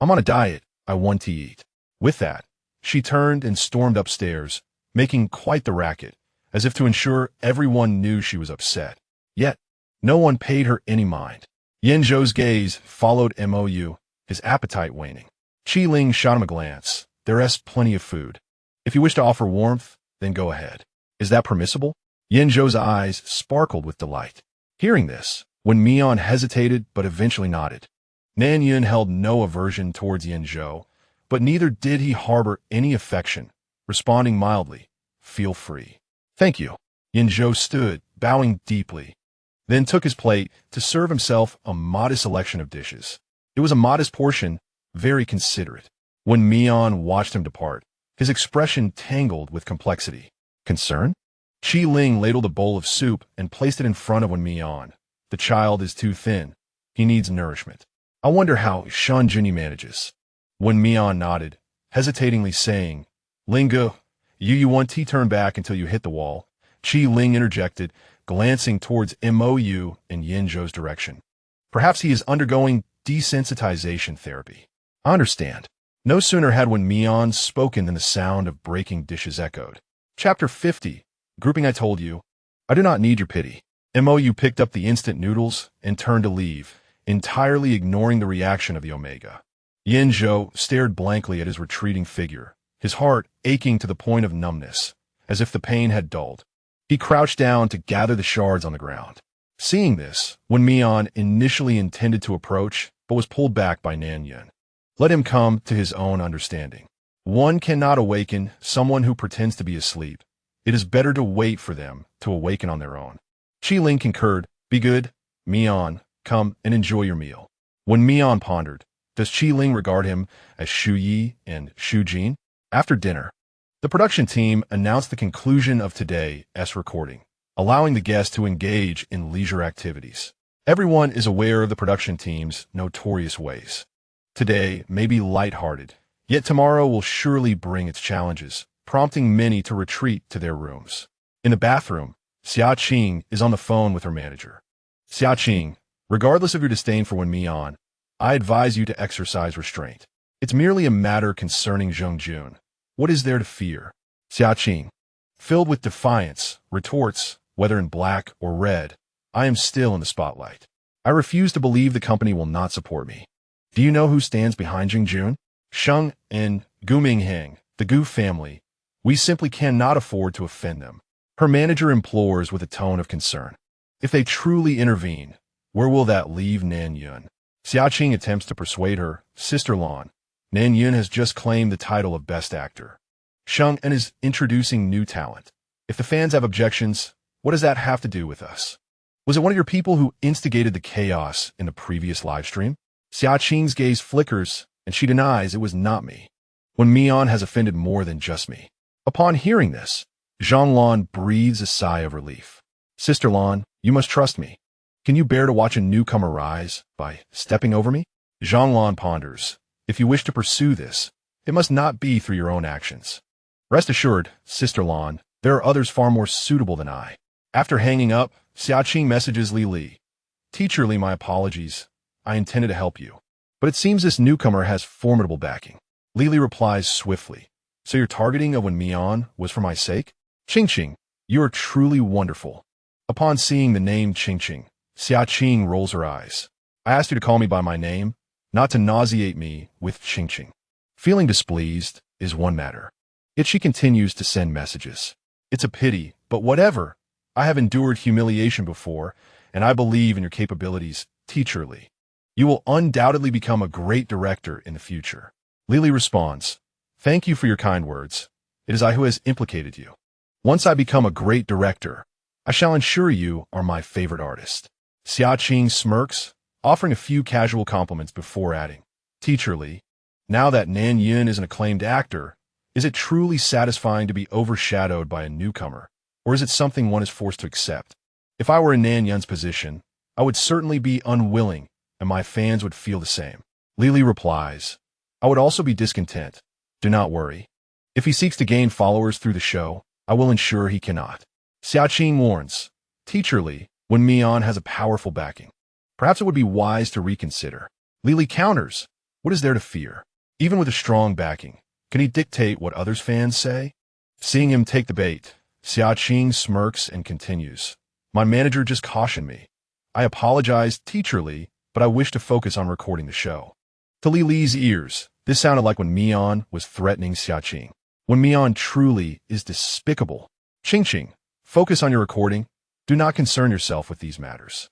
"I'm on a diet. I want to eat." With that, she turned and stormed upstairs, making quite the racket, as if to ensure everyone knew she was upset. Yet, no one paid her any mind. Yin Zhou's gaze followed Mou, his appetite waning. Qi Ling shot him a glance. "There is plenty of food. If you wish to offer warmth, then go ahead. Is that permissible?" Yin Zhou's eyes sparkled with delight. Hearing this, Wen Mian hesitated but eventually nodded. Nan Yun held no aversion towards Yin Zhou, but neither did he harbor any affection, responding mildly, "Feel free." "Thank you." Yin Zhou stood, bowing deeply, then took his plate to serve himself a modest selection of dishes. It was a modest portion, very considerate. When Mian watched him depart, his expression tangled with complexity. Concern? Qi Ling ladled a bowl of soup and placed it in front of Wen Mian. "The child is too thin. He needs nourishment. I wonder how Shen Junyi manages." Wen Mian nodded, hesitatingly saying, "Lingo, you want to turn back until you hit the wall." Qi Ling interjected, glancing towards Mou and Yin Zhou's direction. "Perhaps he is undergoing desensitization therapy." "I understand." No sooner had Wen Mian spoken than the sound of breaking dishes echoed. Chapter 50. Grouping. I told you, I do not need your pity. Mou picked up the instant noodles and turned to leave, entirely ignoring the reaction of the Omega. Yin Zhou stared blankly at his retreating figure, his heart aching to the point of numbness, as if the pain had dulled. He crouched down to gather the shards on the ground. Seeing this, Wen Mian initially intended to approach, but was pulled back by Nan Yun. Let him come to his own understanding. One cannot awaken someone who pretends to be asleep. It is better to wait for them to awaken on their own. Qi Ling concurred. "Be good, Mian, come and enjoy your meal." When Mian pondered, does Qi Ling regard him as Shu Yi and Shu Jin? After dinner, the production team announced the conclusion of today's recording. allowing the guests to engage in leisure activities. Everyone is aware of the production team's notorious ways. Today may be lighthearted, yet tomorrow will surely bring its challenges, prompting many to retreat to their rooms. In the bathroom, Xiaqing is on the phone with her manager. Xiaqing, regardless of your disdain for Wen Mian, I advise you to exercise restraint. It's merely a matter concerning Zheng Jun. What is there to fear? Xiaqing, filled with defiance, retorts, whether in black or red, I am still in the spotlight. I refuse to believe the company will not support me. Do you know who stands behind Zheng Jun? Sheng and Gu Mingheng, the Gu family. We simply cannot afford to offend them. Her manager implores with a tone of concern. If they truly intervene, where will that leave Nan Yun? Xiaqing attempts to persuade her, Sister Lan. Nan Yun has just claimed the title of Best Actor. Sheng and is introducing new talent. If the fans have objections, what does that have to do with us? Was it one of your people who instigated the chaos in the previous live stream? Xiaqing's gaze flickers, and she denies it was not me. Wen Mian has offended more than just me. Upon hearing this, Zhang Lan breathes a sigh of relief. Sister Lan, you must trust me. Can you bear to watch a newcomer rise by stepping over me? Zhang Lan ponders. If you wish to pursue this, it must not be through your own actions. Rest assured, Sister Lan, there are others far more suitable than I. After hanging up, Xiaqing messages Li Li. Teacher Li, my apologies. I intended to help you. But it seems this newcomer has formidable backing. Li Li replies swiftly. So your targeting of Wen Mian was for my sake? Qingqing, you are truly wonderful. Upon seeing the name Qingqing, Xiaqing rolls her eyes. I asked you to call me by my name, not to nauseate me with Qingqing. Feeling displeased is one matter. Yet she continues to send messages. It's a pity, but whatever. I have endured humiliation before, and I believe in your capabilities, Teacher Li. You will undoubtedly become a great director in the future. Li responds, Thank you for your kind words. It is I who has implicated you. Once I become a great director, I shall ensure you are my favorite artist. Xiaqing smirks, offering a few casual compliments before adding, Teacher Li, now that Nan Yun is an acclaimed actor, is it truly satisfying to be overshadowed by a newcomer, or is it something one is forced to accept? If I were in Nan Yun's position, I would certainly be unwilling, and my fans would feel the same. Li replies, I would also be discontent. Do not worry. If he seeks to gain followers through the show, I will ensure he cannot. Xiaqing warns, Teacher Li, Wen Mian has a powerful backing. Perhaps it would be wise to reconsider. Li counters, what is there to fear? Even with a strong backing, can he dictate what others' fans say? Seeing him take the bait, Xiaqing smirks and continues. My manager just cautioned me. I apologize, Teacher Li, but I wish to focus on recording the show. To Li's ears, this sounded like Wen Mian was threatening Xiaqing. Wen Mian truly is despicable. Qingqing, focus on your recording. Do not concern yourself with these matters.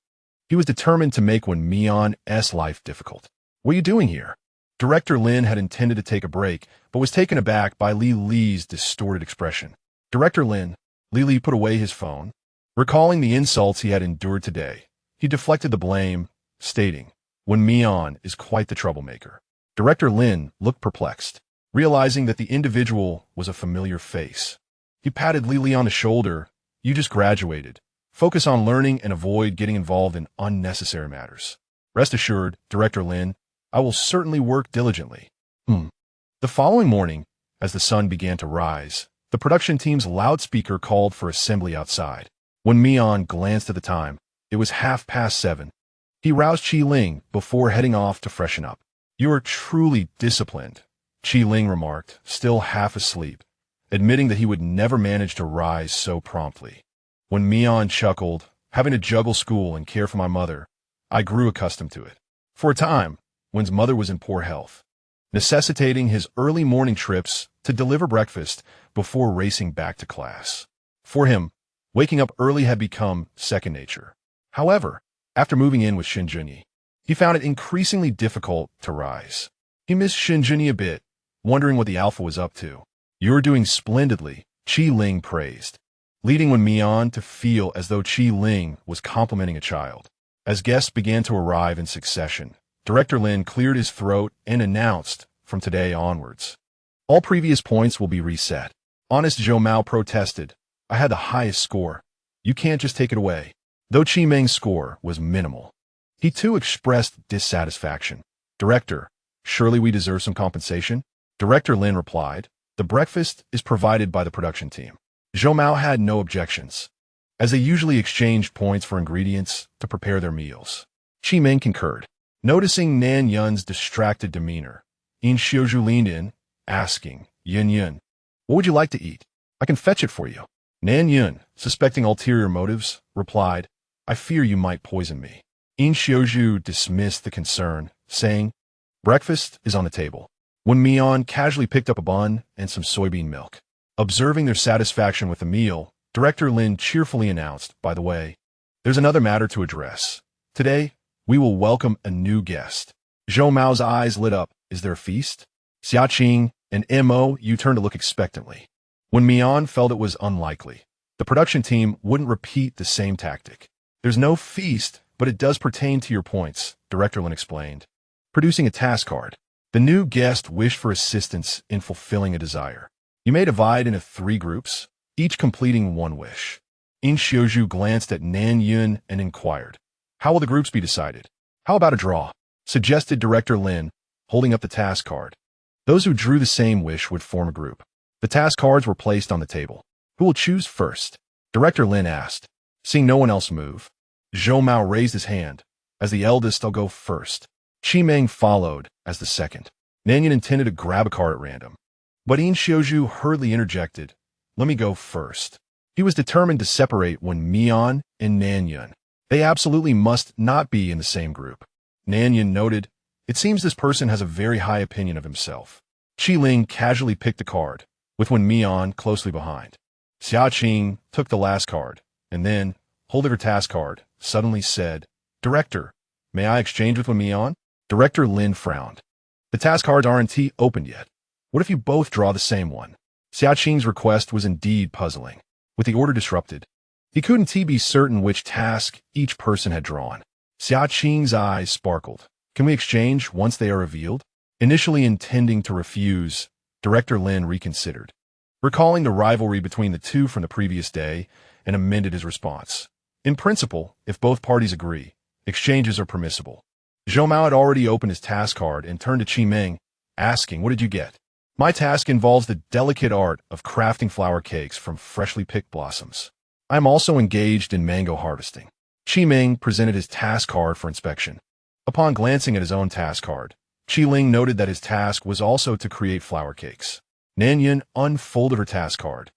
He was determined to make Wen Mian's life difficult. What are you doing here? Director Lin had intended to take a break, but was taken aback by Li's distorted expression. Director Lin, Li put away his phone. Recalling the insults he had endured today, he deflected the blame, stating, Wen Mian is quite the troublemaker. Director Lin looked perplexed, realizing that the individual was a familiar face. He patted Li on the shoulder. You just graduated. Focus on learning and avoid getting involved in unnecessary matters. Rest assured, Director Lin, I will certainly work diligently. The following morning, as the sun began to rise, the production team's loudspeaker called for assembly outside. When Mian glanced at the time, it was 7:30. He roused Qi Ling before heading off to freshen up. You are truly disciplined, Qi Ling remarked, still half asleep, admitting that he would never manage to rise so promptly. When Mian chuckled, having to juggle school and care for my mother, I grew accustomed to it. For a time, Wen's mother was in poor health, necessitating his early morning trips to deliver breakfast before racing back to class. For him, waking up early had become second nature. However, after moving in with Shen Junyi, he found it increasingly difficult to rise. He missed Shen Junyi a bit, wondering what the alpha was up to. You're doing splendidly, Qi Ling praised, leading Wen Mian to feel as though Qi Ling was complimenting a child. As guests began to arrive in succession, Director Lin cleared his throat and announced, from today onwards, all previous points will be reset. Honest Zhou Mao protested, I had the highest score. You can't just take it away. Though Qi Meng's score was minimal, he too expressed dissatisfaction. Director, surely we deserve some compensation? Director Lin replied, the breakfast is provided by the production team. Zhou Mao had no objections, as they usually exchanged points for ingredients to prepare their meals. Qi Meng concurred. Noticing Nan Yun's distracted demeanor, Yin Xiuzhu leaned in, asking, Yin Yun, what would you like to eat? I can fetch it for you. Nan Yun, suspecting ulterior motives, replied, I fear you might poison me. Yin Xiuzhu dismissed the concern, saying, breakfast is on the table. Wen Mian casually picked up a bun and some soybean milk. Observing their satisfaction with the meal, Director Lin cheerfully announced, by the way, there's another matter to address. Today, we will welcome a new guest. Zhou Mao's eyes lit up. Is there a feast? Xiaqing and Mo turned to look expectantly. Wen Mian felt it was unlikely. The production team wouldn't repeat the same tactic. There's no feast, but it does pertain to your points, Director Lin explained, producing a task card. The new guest wished for assistance in fulfilling a desire. You may divide into 3 groups, each completing 1 wish. Yin Xiuzhu glanced at Nan Yun and inquired, how will the groups be decided? How about a draw? Suggested Director Lin, holding up the task card. Those who drew the same wish would form a group. The task cards were placed on the table. Who will choose first? Director Lin asked. Seeing no one else move, Zhou Mao raised his hand. As the eldest, I'll go first. Qi Meng followed as the second. Nan Yun intended to grab a card at random, but Yin Xiuzhu hurriedly interjected, let me go first. He was determined to separate Wen Mian and Nan Yun. They absolutely must not be in the same group. Nan Yun noted, it seems this person has a very high opinion of himself. Qi Ling casually picked a card, with Wen Mian closely behind. Xiaqing took the last card, and then, holding her task card, suddenly said, Director, may I exchange with Wen Mian? Director Lin frowned. The task cards aren't opened yet. What if you both draw the same one? Xiaqing's request was indeed puzzling. With the order disrupted, he couldn't be certain which task each person had drawn. Xiaqing's eyes sparkled. Can we exchange once they are revealed? Initially intending to refuse, Director Lin reconsidered, recalling the rivalry between the two from the previous day, and amended his response. In principle, if both parties agree, exchanges are permissible. Zhou Mao had already opened his task card and turned to Qi Meng, asking, what did you get? My task involves the delicate art of crafting flower cakes from freshly picked blossoms. I am also engaged in mango harvesting. Qi Meng presented his task card for inspection. Upon glancing at his own task card, Qi Ling noted that his task was also to create flower cakes. Nan Yun unfolded her task card,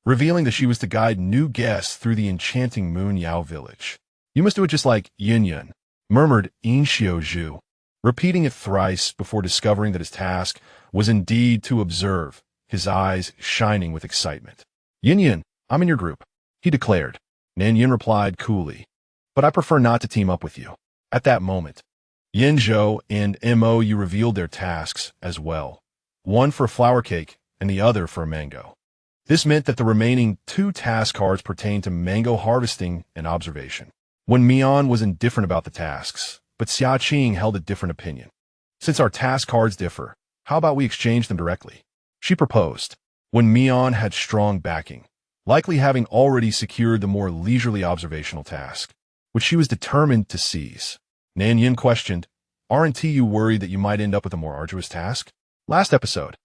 revealing that she was to guide new guests through the enchanting Moon Yao village. You must do it just like Yin Yun, murmured Yin Xiuzhu, repeating it thrice before discovering that his task was indeed to observe, his eyes shining with excitement. Yin Yun, I'm in your group, he declared. Nan Yun replied coolly, but I prefer not to team up with you. At that moment, Yin Zhou and Mo revealed their tasks as well, one for a flower cake and the other for a mango. This meant that the remaining 2 task cards pertained to mango harvesting and observation. Wen Mian was indifferent about the tasks, but Xiaqing held a different opinion. Since our task cards differ, how about we exchange them directly? She proposed. Wen Mian had strong backing, likely having already secured the more leisurely observational task, which she was determined to seize. Nan Yun questioned, aren't you worried that you might end up with a more arduous task? Last episode,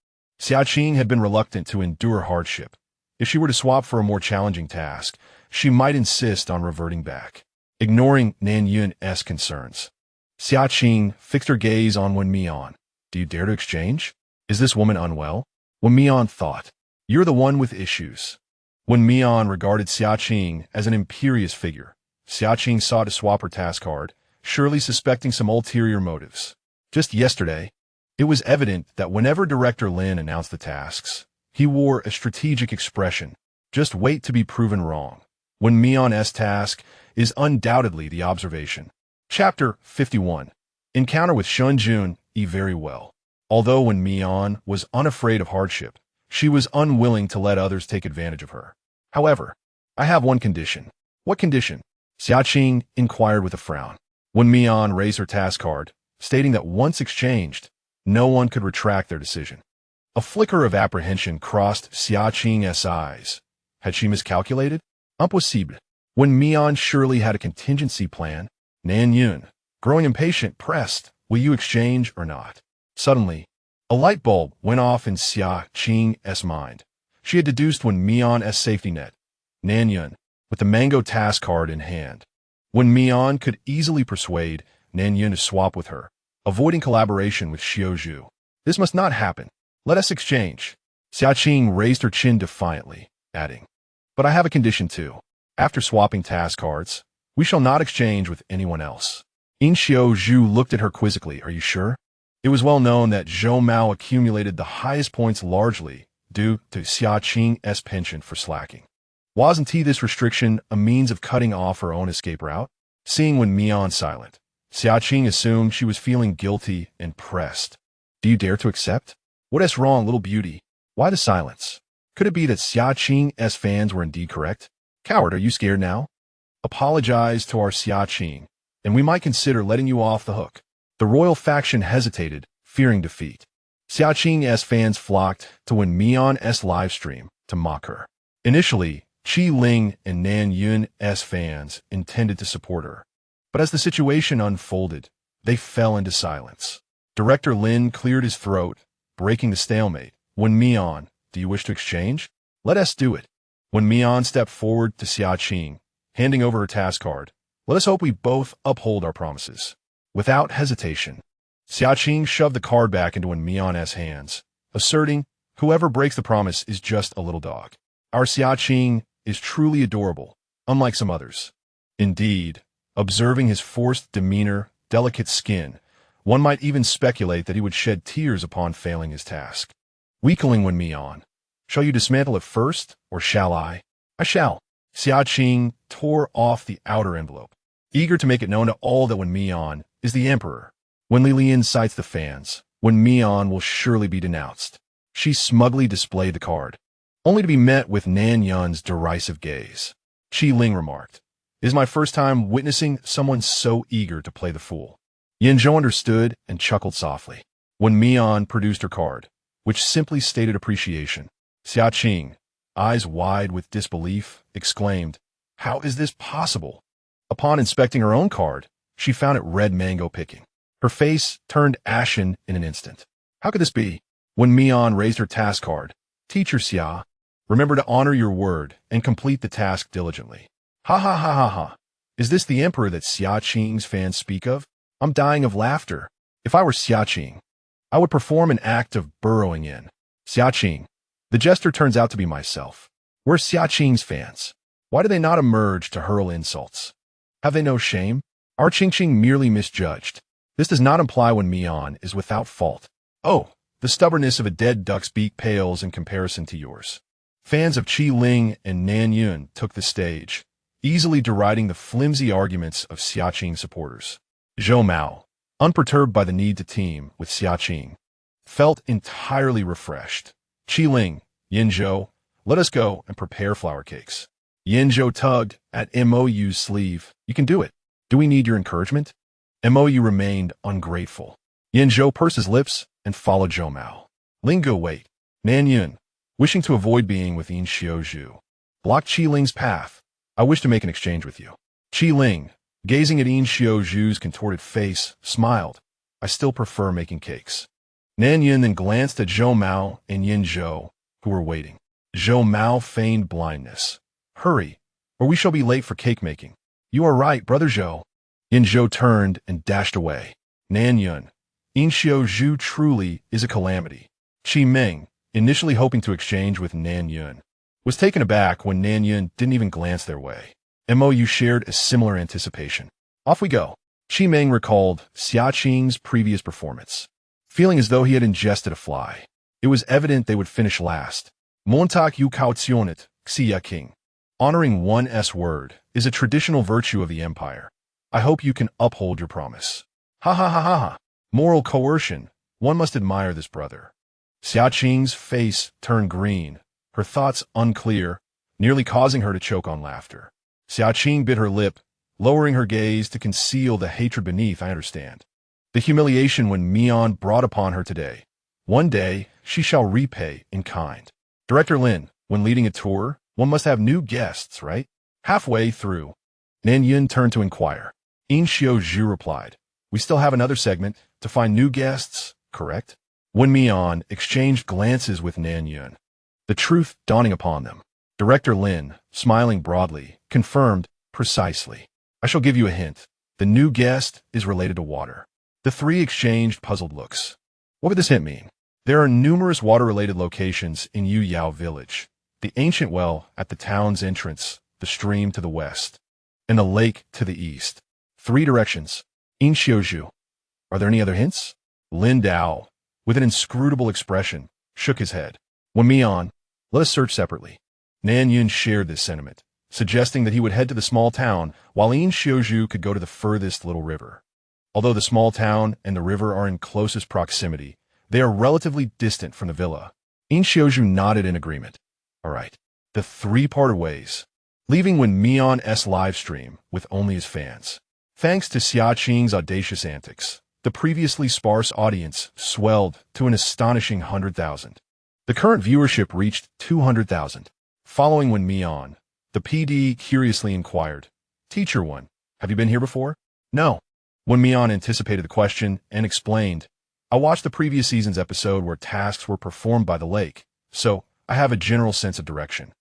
Xiaqing had been reluctant to endure hardship. If she were to swap for a more challenging task, she might insist on reverting back. Ignoring Nan Yun's concerns, Xiaqing fixed her gaze on Wen Mian. Do you dare to exchange? Is this woman unwell? Wen Mian thought, you're the one with issues. Wen Mian regarded Xiaqing as an imperious figure. Xiaqing sought to swap her task card, surely suspecting some ulterior motives. Just yesterday, it was evident that whenever Director Lin announced the tasks, he wore a strategic expression. Just wait to be proven wrong. Wen Mian's task is undoubtedly the observation. Chapter 51. Encounter with Shen Junyi very well. Although Wen Mian was unafraid of hardship, she was unwilling to let others take advantage of her. However, I have one condition. What condition? Xiaqing inquired with a frown. Wen Mian raised her task card, stating that once exchanged, no one could retract their decision. A flicker of apprehension crossed Xiaqing's eyes. Had she miscalculated? Impossible. Wen Mian surely had a contingency plan. Nan Yun, growing impatient, pressed, "Will you exchange or not?" Suddenly, a light bulb went off in Xia Qing's mind. She had deduced Wen Mian's safety net. Nan Yun, with the mango task card in hand. Wen Mian could easily persuade Nan Yun to swap with her, avoiding collaboration with Xiaozhu. This must not happen. Let us exchange. Xia Qing raised her chin defiantly, adding, "But I have a condition too. After swapping task cards, we shall not exchange with anyone else." In Xiaozhu looked at her quizzically. "Are you sure?" It was well known that Zhou Mao accumulated the highest points largely due to Xia Qing's penchant for slacking. Wasn't this restriction a means of cutting off her own escape route? Seeing Wen Mian silent, Xia Qing assumed she was feeling guilty and pressed. "Do you dare to accept? What is wrong, little beauty? Why the silence? Could it be that Xia Qing's fans were indeed correct? Coward, are you scared now? Apologize to our Xia Qing, and we might consider letting you off the hook." The royal faction hesitated, fearing defeat. Xia Qing's fans flocked to Wen Mian's livestream to mock her. Initially, Qi Ling and Nan Yun's fans intended to support her. But as the situation unfolded, they fell into silence. Director Lin cleared his throat, breaking the stalemate. "Wen Mian, do you wish to exchange? Let us do it." Wen Mian stepped forward to Xia Qing, handing over her task card. "Let us hope we both uphold our promises." Without hesitation, Xia Qing shoved the card back into Wen Mian's hands, asserting, "Whoever breaks the promise is just a little dog. Our Xia Qing is truly adorable, unlike some others." Indeed, observing his forced demeanor, delicate skin, one might even speculate that he would shed tears upon failing his task. Weakling Wen Mian, "Shall you dismantle it first, or shall I?" "I shall." Xia Qing tore off the outer envelope, eager to make it known to all that Wen Mian is the emperor. When Li incites the fans, Wen Mian will surely be denounced. She smugly displayed the card, only to be met with Nan Yun's derisive gaze. Qi Ling remarked, "It is my first time witnessing someone so eager to play the fool." Yin Zhou understood and chuckled softly. Wen Mian produced her card, which simply stated appreciation. Xia Qing, eyes wide with disbelief, exclaimed, "How is this possible?" Upon inspecting her own card, she found it read mango picking. Her face turned ashen in an instant. How could this be? When Mian raised her task card, "Teacher Xia, remember to honor your word and complete the task diligently." Ha ha ha ha ha. Is this the emperor that Xia Qing's fans speak of? I'm dying of laughter. If I were Xia Qing, I would perform an act of burrowing in. Xia Qing. The jester turns out to be myself. Where's Xia Qing's fans? Why do they not emerge to hurl insults? Have they no shame? Our Qingqing merely misjudged. This does not imply Wen Mian is without fault. Oh, the stubbornness of a dead duck's beak pales in comparison to yours. Fans of Qi Ling and Nan Yun took the stage, easily deriding the flimsy arguments of Xia Qing supporters. Zhou Mao, unperturbed by the need to team with Xia Qing, felt entirely refreshed. Qi Ling, Yin Zhou, let us go and prepare flower cakes. Yin Zhou tugged at Mou's sleeve. You can do it. Do we need your encouragement? Mou remained ungrateful. Yin Zhou pursed his lips and followed Zhou Mao. Ling go wait. Nan Yun, wishing to avoid being with Yin Xiaozhu, blocked Qi Ling's path. I wish to make an exchange with you. Qi Ling, gazing at Yin Xiaozhu's contorted face, smiled. I still prefer making cakes. Nan Yun then glanced at Zhou Mao and Yin Zhou, who were waiting. Zhou Mao feigned blindness. Hurry, or we shall be late for cake making. You are right, brother Zhou. Yin Zhou turned and dashed away. Nan Yun, Yin Xiaozhu truly is a calamity. Qi Ming, initially hoping to exchange with Nan Yun, was taken aback when Nan Yun didn't even glance their way. Mou shared a similar anticipation. Off we go. Qi Ming recalled Xia Qing's previous performance, feeling as though he had ingested a fly. It was evident they would finish last. Montak yu kautionet, Xia King. Honoring one's word is a traditional virtue of the empire. I hope you can uphold your promise. Ha ha ha ha ha. Moral coercion. One must admire this brother. Xia Qing's face turned green, her thoughts unclear, nearly causing her to choke on laughter. Xia Qing bit her lip, lowering her gaze to conceal the hatred beneath. I understand. The humiliation Wen Mian brought upon her today. One day, she shall repay in kind. Director Lin, when leading a tour, one must have new guests, right? Halfway through, Nan Yun turned to inquire. In Xiao Zhu replied, "We still have another segment to find new guests, correct?" Wen Mian exchanged glances with Nan Yun, the truth dawning upon them. Director Lin, smiling broadly, confirmed, "Precisely. I shall give you a hint. The new guest is related to water." The three exchanged puzzled looks. What would this hint mean? There are numerous water-related locations in Yu Yao village. The ancient well at the town's entrance, the stream to the west, and the lake to the east. 3 directions. In Xiaozhu. Are there any other hints? Lin Dao, with an inscrutable expression, shook his head. Wen Mian, let us search separately. Nan Yun shared this sentiment, suggesting that he would head to the small town, while In Xiaozhu could go to the furthest little river. Although the small town and the river are in closest proximity, they are relatively distant from the villa. In Xiaozhu nodded in agreement. All right. The 3 parted ways, leaving Wen Mian's live stream with only his fans. Thanks to Xia Qing's audacious antics, the previously sparse audience swelled to an astonishing 100,000. The current viewership reached 200,000. Following Wen Mian, the PD curiously inquired, "Teacher Wen, have you been here before?" "No." Wen Mian anticipated the question and explained, "I watched the previous season's episode where tasks were performed by the lake, so I have a general sense of direction."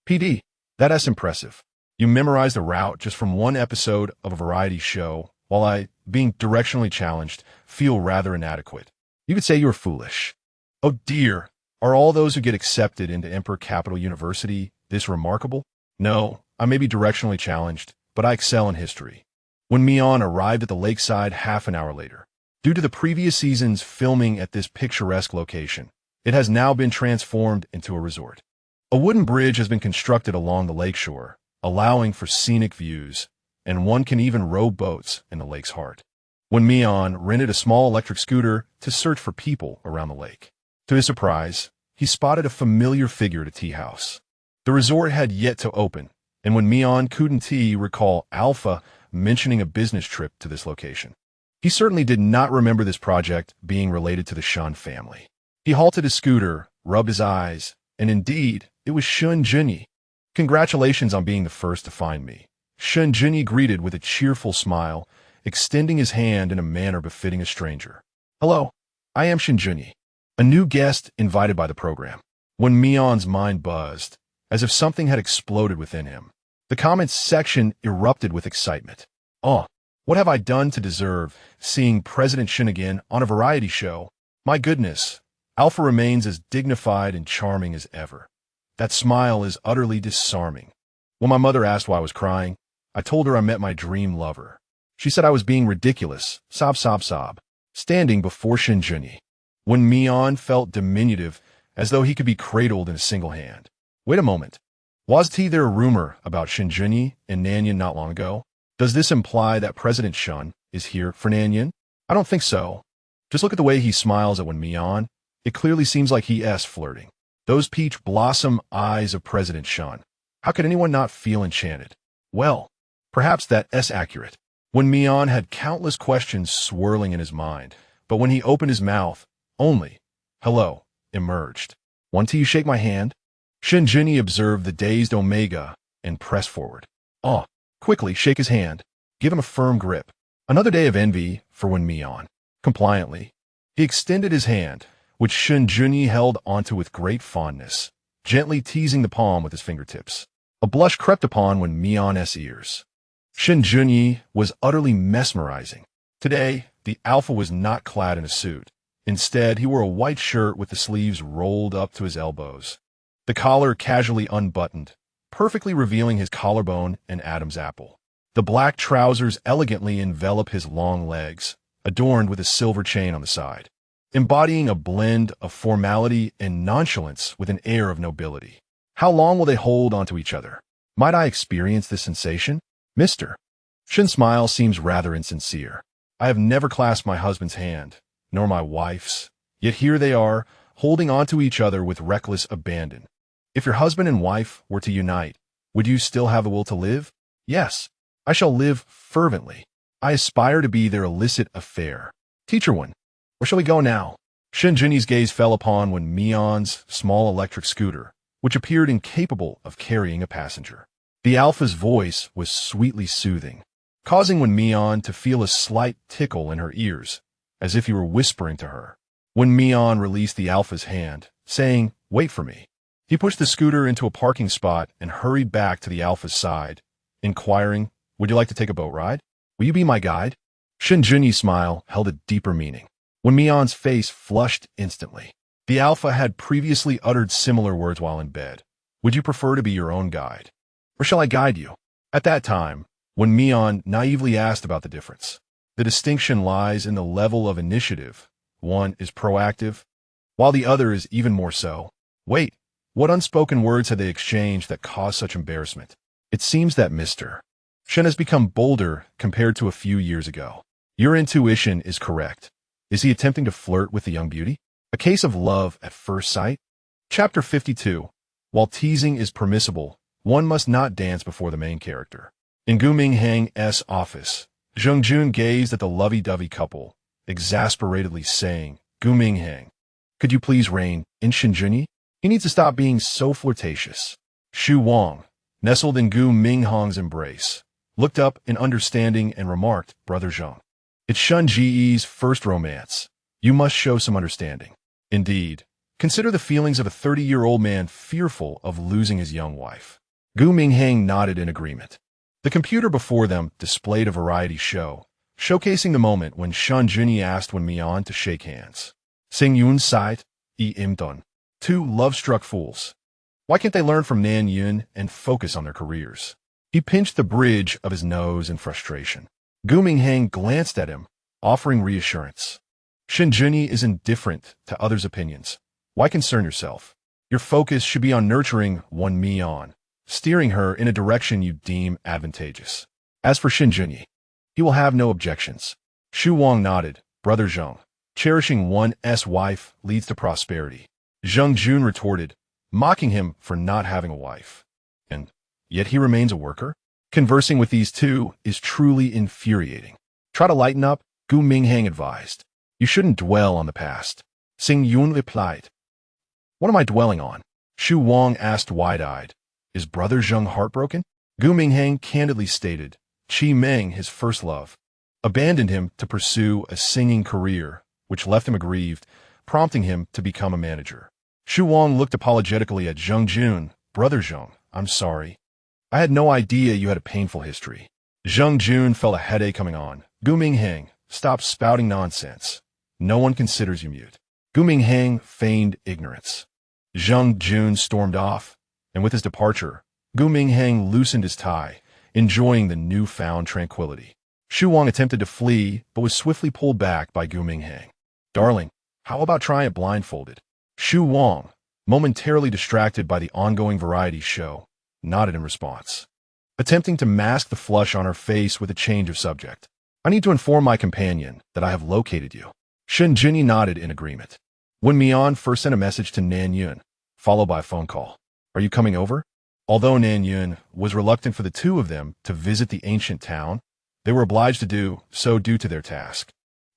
"PD, that's impressive. You memorized the route just from one episode of a variety show, while I, being directionally challenged, feel rather inadequate. You could say you were foolish." "Oh dear, are all those who get accepted into Emperor Capital University this remarkable?" "No, I may be directionally challenged, but I excel in history." Wen Mian arrived at the lakeside half an hour later. Due to the previous season's filming at this picturesque location, it has now been transformed into a resort. A wooden bridge has been constructed along the lakeshore, allowing for scenic views, and one can even row boats in the lake's heart. Wen Mian rented a small electric scooter to search for people around the lake. To his surprise, he spotted a familiar figure at a tea house. The resort had yet to open, and Wen Mian couldn't recall Alpha mentioning a business trip to this location. He certainly did not remember this project being related to the Shen family. He halted his scooter, rubbed his eyes, and indeed, it was Shen Junyi. "Congratulations on being the first to find me." Shen Junyi greeted with a cheerful smile, extending his hand in a manner befitting a stranger. "Hello, I am Shen Junyi, a new guest invited by the program." Wen Mian's mind buzzed, as if something had exploded within him. The comments section erupted with excitement. "Oh, what have I done to deserve seeing President Shen again on a variety show? My goodness, Alpha remains as dignified and charming as ever. That smile is utterly disarming." When my mother asked why I was crying, I told her I met my dream lover. She said I was being ridiculous, sob, sob, sob, standing before Shen Junyi. Wen Mian felt diminutive, as though he could be cradled in a single hand. Wait a moment. Wasn't there a rumor about Shen Junyi and Nanyan not long ago? Does this imply that President Shen is here for Nanyan? I don't think so. Just look at the way he smiles at Wen Mian. It clearly seems like he is flirting. Those peach blossom eyes of President Shen. How could anyone not feel enchanted? Well, perhaps that is accurate. Wen Mian had countless questions swirling in his mind, but when he opened his mouth, only "hello" emerged. "Want to shake my hand?" Shen Junyi observed the dazed Omega and pressed forward. "Oh, quickly shake his hand. Give him a firm grip." Another day of envy for Wen Mian. Compliantly, he extended his hand, which Shen Junyi held onto with great fondness, gently teasing the palm with his fingertips. A blush crept upon Wen Mian's ears. Shen Junyi was utterly mesmerizing. Today, the Alpha was not clad in a suit. Instead, he wore a white shirt with the sleeves rolled up to his elbows, the collar casually unbuttoned, perfectly revealing his collarbone and Adam's apple. The black trousers elegantly envelop his long legs, adorned with a silver chain on the side, embodying a blend of formality and nonchalance with an air of nobility. How long will they hold onto each other? Might I experience this sensation? Mr. Shen's smile seems rather insincere. I have never clasped my husband's hand, nor my wife's, yet here they are, holding onto each other with reckless abandon. If your husband and wife were to unite, would you still have the will to live? Yes, I shall live fervently. I aspire to be their illicit affair. Teacher Wen, where shall we go now? Shen Junyi's gaze fell upon Wen Mian's small electric scooter, which appeared incapable of carrying a passenger. The alpha's voice was sweetly soothing, causing Wen Mian to feel a slight tickle in her ears, as if he were whispering to her. Wen Mian released the alpha's hand, saying, "Wait for me." He pushed the scooter into a parking spot and hurried back to the alpha's side, inquiring, "Would you like to take a boat ride? Will you be my guide?" Shen Junyi's smile held a deeper meaning. Wen Mian's face flushed instantly. The alpha had previously uttered similar words while in bed. "Would you prefer to be your own guide? Or shall I guide you?" At that time, Wen Mian naively asked about the difference. The distinction lies in the level of initiative. One is proactive, while the other is even more so. Wait, what unspoken words had they exchanged that caused such embarrassment? It seems that Mr. Shen has become bolder compared to a few years ago. Your intuition is correct. Is he attempting to flirt with the young beauty? A case of love at first sight? Chapter 52. While teasing is permissible, one must not dance before the main character. In Gu Minghang's office, Zheng Jun gazed at the lovey-dovey couple, exasperatedly saying, "Gu Minghang, could you please rein in Shen Junyi? He needs to stop being so flirtatious." Xu Wang, nestled in Gu Minghang's embrace, looked up in understanding and remarked, "Brother Zheng, it's Shen Junyi's first romance. You must show some understanding. Indeed, consider the feelings of a 30-year-old man fearful of losing his young wife." Gu Minghang nodded in agreement. The computer before them displayed a variety show, showcasing the moment when Shen Junyi asked Wen Mian to shake hands. Sing Yun Sait, Im Dun. Two love-struck fools. Why can't they learn from Nan Yun and focus on their careers? He pinched the bridge of his nose in frustration. Gu Minghang glanced at him, offering reassurance. Shen Junyi is indifferent to others' opinions. Why concern yourself? Your focus should be on nurturing Wen Mian, steering her in a direction you deem advantageous. As for Shen Junyi, he will have no objections. Xu Wang nodded. Brother Zheng, cherishing one's wife leads to prosperity. Zheng Jun retorted, mocking him for not having a wife. And yet he remains a worker? Conversing with these two is truly infuriating. Try to lighten up, Gu Minghang advised. You shouldn't dwell on the past. Xing Yun replied. What am I dwelling on? Xu Wang asked wide-eyed. Is Brother Zheng heartbroken? Gu Minghang candidly stated, Qi Meng, his first love, abandoned him to pursue a singing career, which left him aggrieved, prompting him to become a manager. Xu Wang looked apologetically at Zheng Jun. Brother Zheng, I'm sorry. I had no idea you had a painful history. Zheng Jun felt a headache coming on. Gu Minghang, stop spouting nonsense. No one considers you mute. Gu Minghang feigned ignorance. Zheng Jun stormed off, and with his departure, Gu Minghang loosened his tie, enjoying the newfound tranquility. Xu Wang attempted to flee, but was swiftly pulled back by Gu Minghang. Darling, how about trying it blindfolded? Xu Wang, momentarily distracted by the ongoing variety show, nodded in response, attempting to mask the flush on her face with a change of subject. I need to inform my companion that I have located you. Shen Junyi nodded in agreement. Wen Mian first sent a message to Nan Yun, followed by a phone call. Are you coming over? Although Nan Yun was reluctant for the two of them to visit the ancient town, they were obliged to do so due to their task.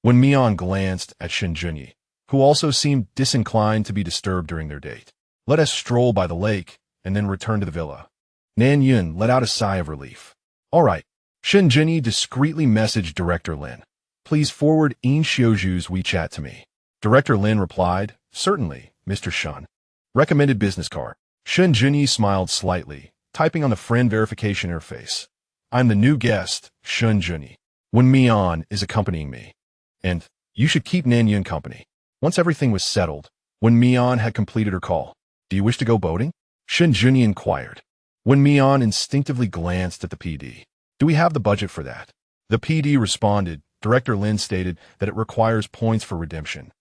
Wen Mian glanced at Shen Junyi, who also seemed disinclined to be disturbed during their date. Let us stroll by the lake and then return to the villa. Nan Yun let out a sigh of relief. All right. Shen Junyi discreetly messaged Director Lin. Please forward In Xiuju's WeChat to me. Director Lin replied, Certainly, Mr. Shen. Recommended business card. Shen Junyi smiled slightly, typing on the friend verification interface. I'm the new guest, Shen Junyi. Wen Mian is accompanying me. And you should keep Nan Yun company. Once everything was settled, Wen Mian had completed her call. Do you wish to go boating? Shen Junyi inquired. Wen Mian instinctively glanced at the PD. Do we have the budget for that? The PD responded. Director Lin stated that it requires points for redemption.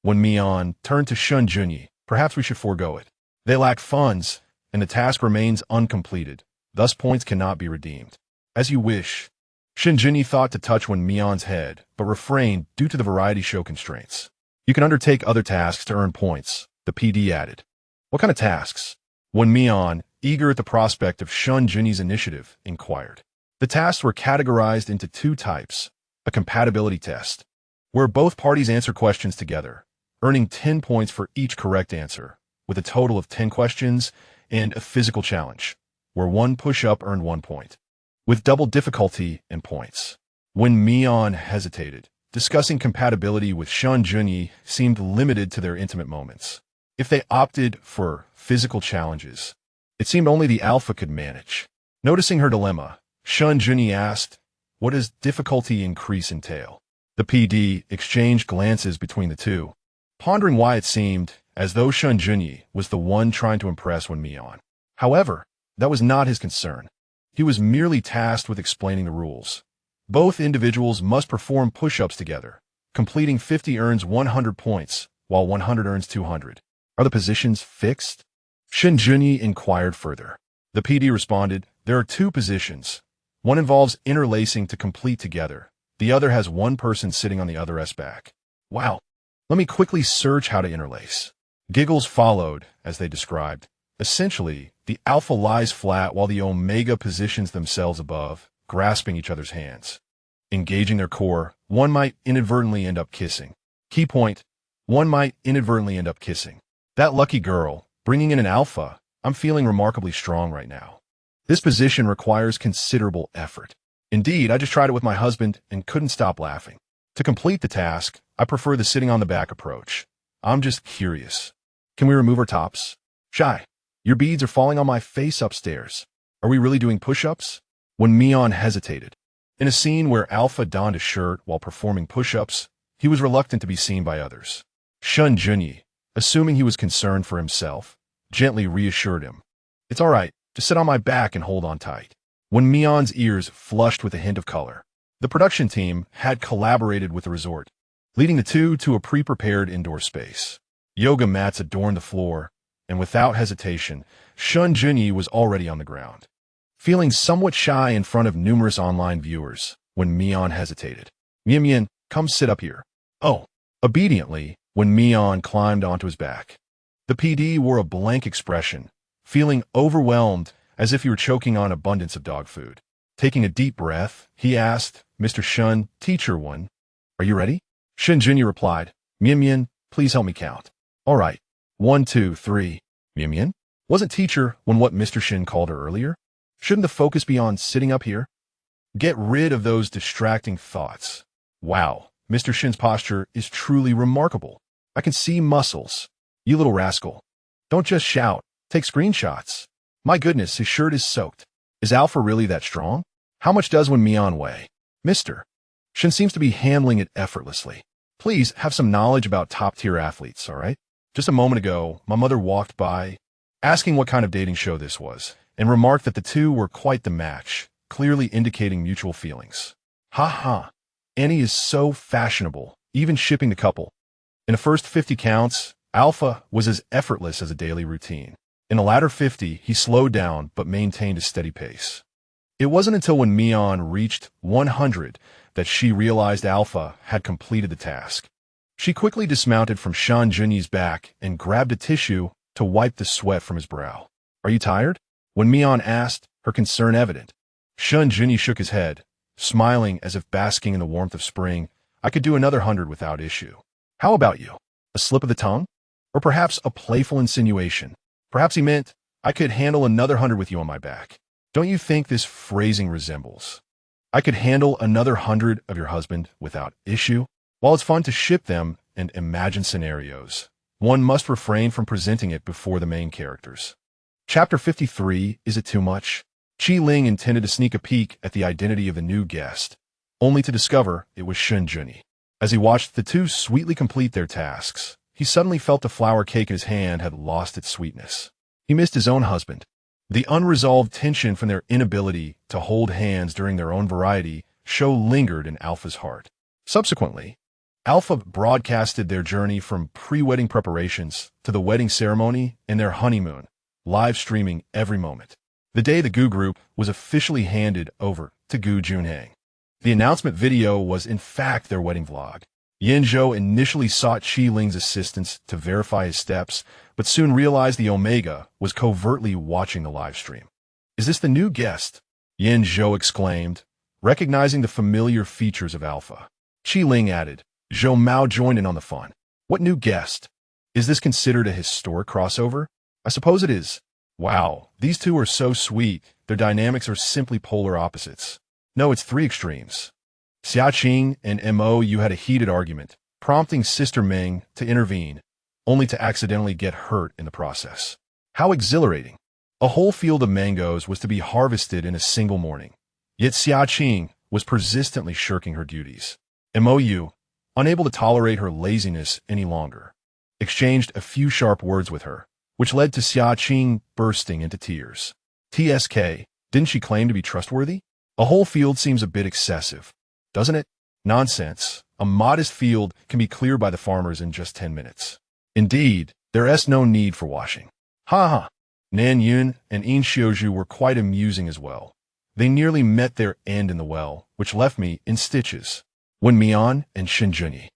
Wen Mian turned to Shen Junyi. Perhaps we should forego it. They lack funds, and the task remains uncompleted. Thus points cannot be redeemed. As you wish. Shen Junyi thought to touch Wen Mian's head, but refrained due to the variety show constraints. You can undertake other tasks to earn points, the PD added. What kind of tasks? Wen Mian, eager at the prospect of Shen Junyi's initiative, inquired. The tasks were categorized into two types. A compatibility test, where both parties answer questions together, earning 10 points for each correct answer, with a total of 10 questions, and a physical challenge, where one push-up earned 1 point, with double difficulty and points. Wen Mian hesitated. Discussing compatibility with Shen Junyi seemed limited to their intimate moments. If they opted for physical challenges, it seemed only the alpha could manage. Noticing her dilemma, Shen Junyi asked, "What does difficulty increase entail?" The PD exchanged glances between the two, pondering why it seemed as though Shen Junyi was the one trying to impress Wen Mian. However, that was not his concern. He was merely tasked with explaining the rules. Both individuals must perform push-ups together. Completing 50 earns 100 points, while 100 earns 200. Are the positions fixed? Shen Junyi inquired further. The PD responded, "There are 2 positions. One involves interlacing to complete together. The other has one person sitting on the other's back." Wow. Let me quickly search how to interlace. Giggles followed as they described. Essentially, the alpha lies flat while the omega positions themselves above, grasping each other's hands. Engaging their core, one might inadvertently end up kissing. Key point, one might inadvertently end up kissing. That lucky girl, bringing in an alpha. I'm feeling remarkably strong right now. This position requires considerable effort. Indeed, I just tried it with my husband and couldn't stop laughing. To complete the task, I prefer the sitting on the back approach. I'm just curious. Can we remove our tops? Shy. Your beads are falling on my face upstairs. Are we really doing push-ups? Wen Mian hesitated. In a scene where Alpha donned a shirt while performing push-ups, he was reluctant to be seen by others. Shen Junyi, assuming he was concerned for himself, gently reassured him. "It's all right. Just sit on my back and hold on tight." Wen Mian's ears flushed with a hint of color. The production team had collaborated with the resort, leading the two to a pre-prepared indoor space. Yoga mats adorned the floor, and without hesitation, Shen Junyi was already on the ground. Feeling somewhat shy in front of numerous online viewers, Wen Mian hesitated. "Mian, come sit up here." "Oh." Obediently, Wen Mian climbed onto his back. The PD wore a blank expression, feeling overwhelmed as if he were choking on abundance of dog food. Taking a deep breath, he asked, "Mr. Shen, Teacher Wen, are you ready?" Shen Junyi replied, "Mian, please help me count." "All right. 1, 2, 3. Mian? Wasn't Teacher Wen what Mr. Shen called her earlier? Shouldn't the focus be on sitting up here? Get rid of those distracting thoughts. Wow, Mr. Shen's posture is truly remarkable. I can see muscles. You little rascal. Don't just shout. Take screenshots. My goodness, his shirt is soaked. Is Alpha really that strong? How much does Wen Mian weigh? Mr. Shen seems to be handling it effortlessly. Please have some knowledge about top-tier athletes, all right? Just a moment ago, my mother walked by, asking what kind of dating show this was, and remarked that the two were quite the match, clearly indicating mutual feelings. Ha ha. Annie is so fashionable, even shipping the couple. In the first 50 counts, Alpha was as effortless as a daily routine. In the latter 50, he slowed down but maintained a steady pace. It wasn't until Wen Mian reached 100 that she realized Alpha had completed the task. She quickly dismounted from Shen Junyi's back and grabbed a tissue to wipe the sweat from his brow. "Are you tired?" Wen Mian asked, her concern evident. Shen Junyi shook his head, smiling as if basking in the warmth of spring. "I could do another 100 without issue." "How about you? A slip of the tongue? Or perhaps a playful insinuation? Perhaps he meant, I could handle another 100 with you on my back. Don't you think this phrasing resembles? I could handle another 100 of your husband without issue? While it's fun to ship them and imagine scenarios, one must refrain from presenting it before the main characters. Chapter 53, Is It Too Much? Qi Ling intended to sneak a peek at the identity of the new guest, only to discover it was Shen Junyi. As he watched the two sweetly complete their tasks, he suddenly felt the flower cake in his hand had lost its sweetness. He missed his own husband. The unresolved tension from their inability to hold hands during their own variety show lingered in Alpha's heart. Subsequently, Alpha broadcasted their journey from pre-wedding preparations to the wedding ceremony and their honeymoon, live streaming every moment. The day the Gu group was officially handed over to Gu Junhang. The announcement video was in fact their wedding vlog. Yan Zhou initially sought Qi Ling's assistance to verify his steps, but soon realized the Omega was covertly watching the live stream. "Is this the new guest?" Yan Zhou exclaimed, recognizing the familiar features of Alpha. Qi Ling added, "Zhou Mao joined in on the fun. What new guest? Is this considered a historic crossover?" "I suppose it is. Wow, these two are so sweet. Their dynamics are simply polar opposites. No, it's three extremes. Xiaqing and Mo Yu had a heated argument, prompting Sister Ming to intervene, only to accidentally get hurt in the process. How exhilarating! A whole field of mangoes was to be harvested in a single morning. Yet Xiaqing was persistently shirking her duties. Mo Yu, unable to tolerate her laziness any longer, exchanged a few sharp words with her, which led to Xiaqing bursting into tears. TSK, didn't she claim to be trustworthy? A whole field seems a bit excessive, doesn't it? Nonsense. A modest field can be cleared by the farmers in just 10 minutes. Indeed, there is no need for washing. Ha ha. Nan Yun and Yin Xiuzhu were quite amusing as well. They nearly met their end in the well, which left me in stitches. Wen Mian and Shen Junyi,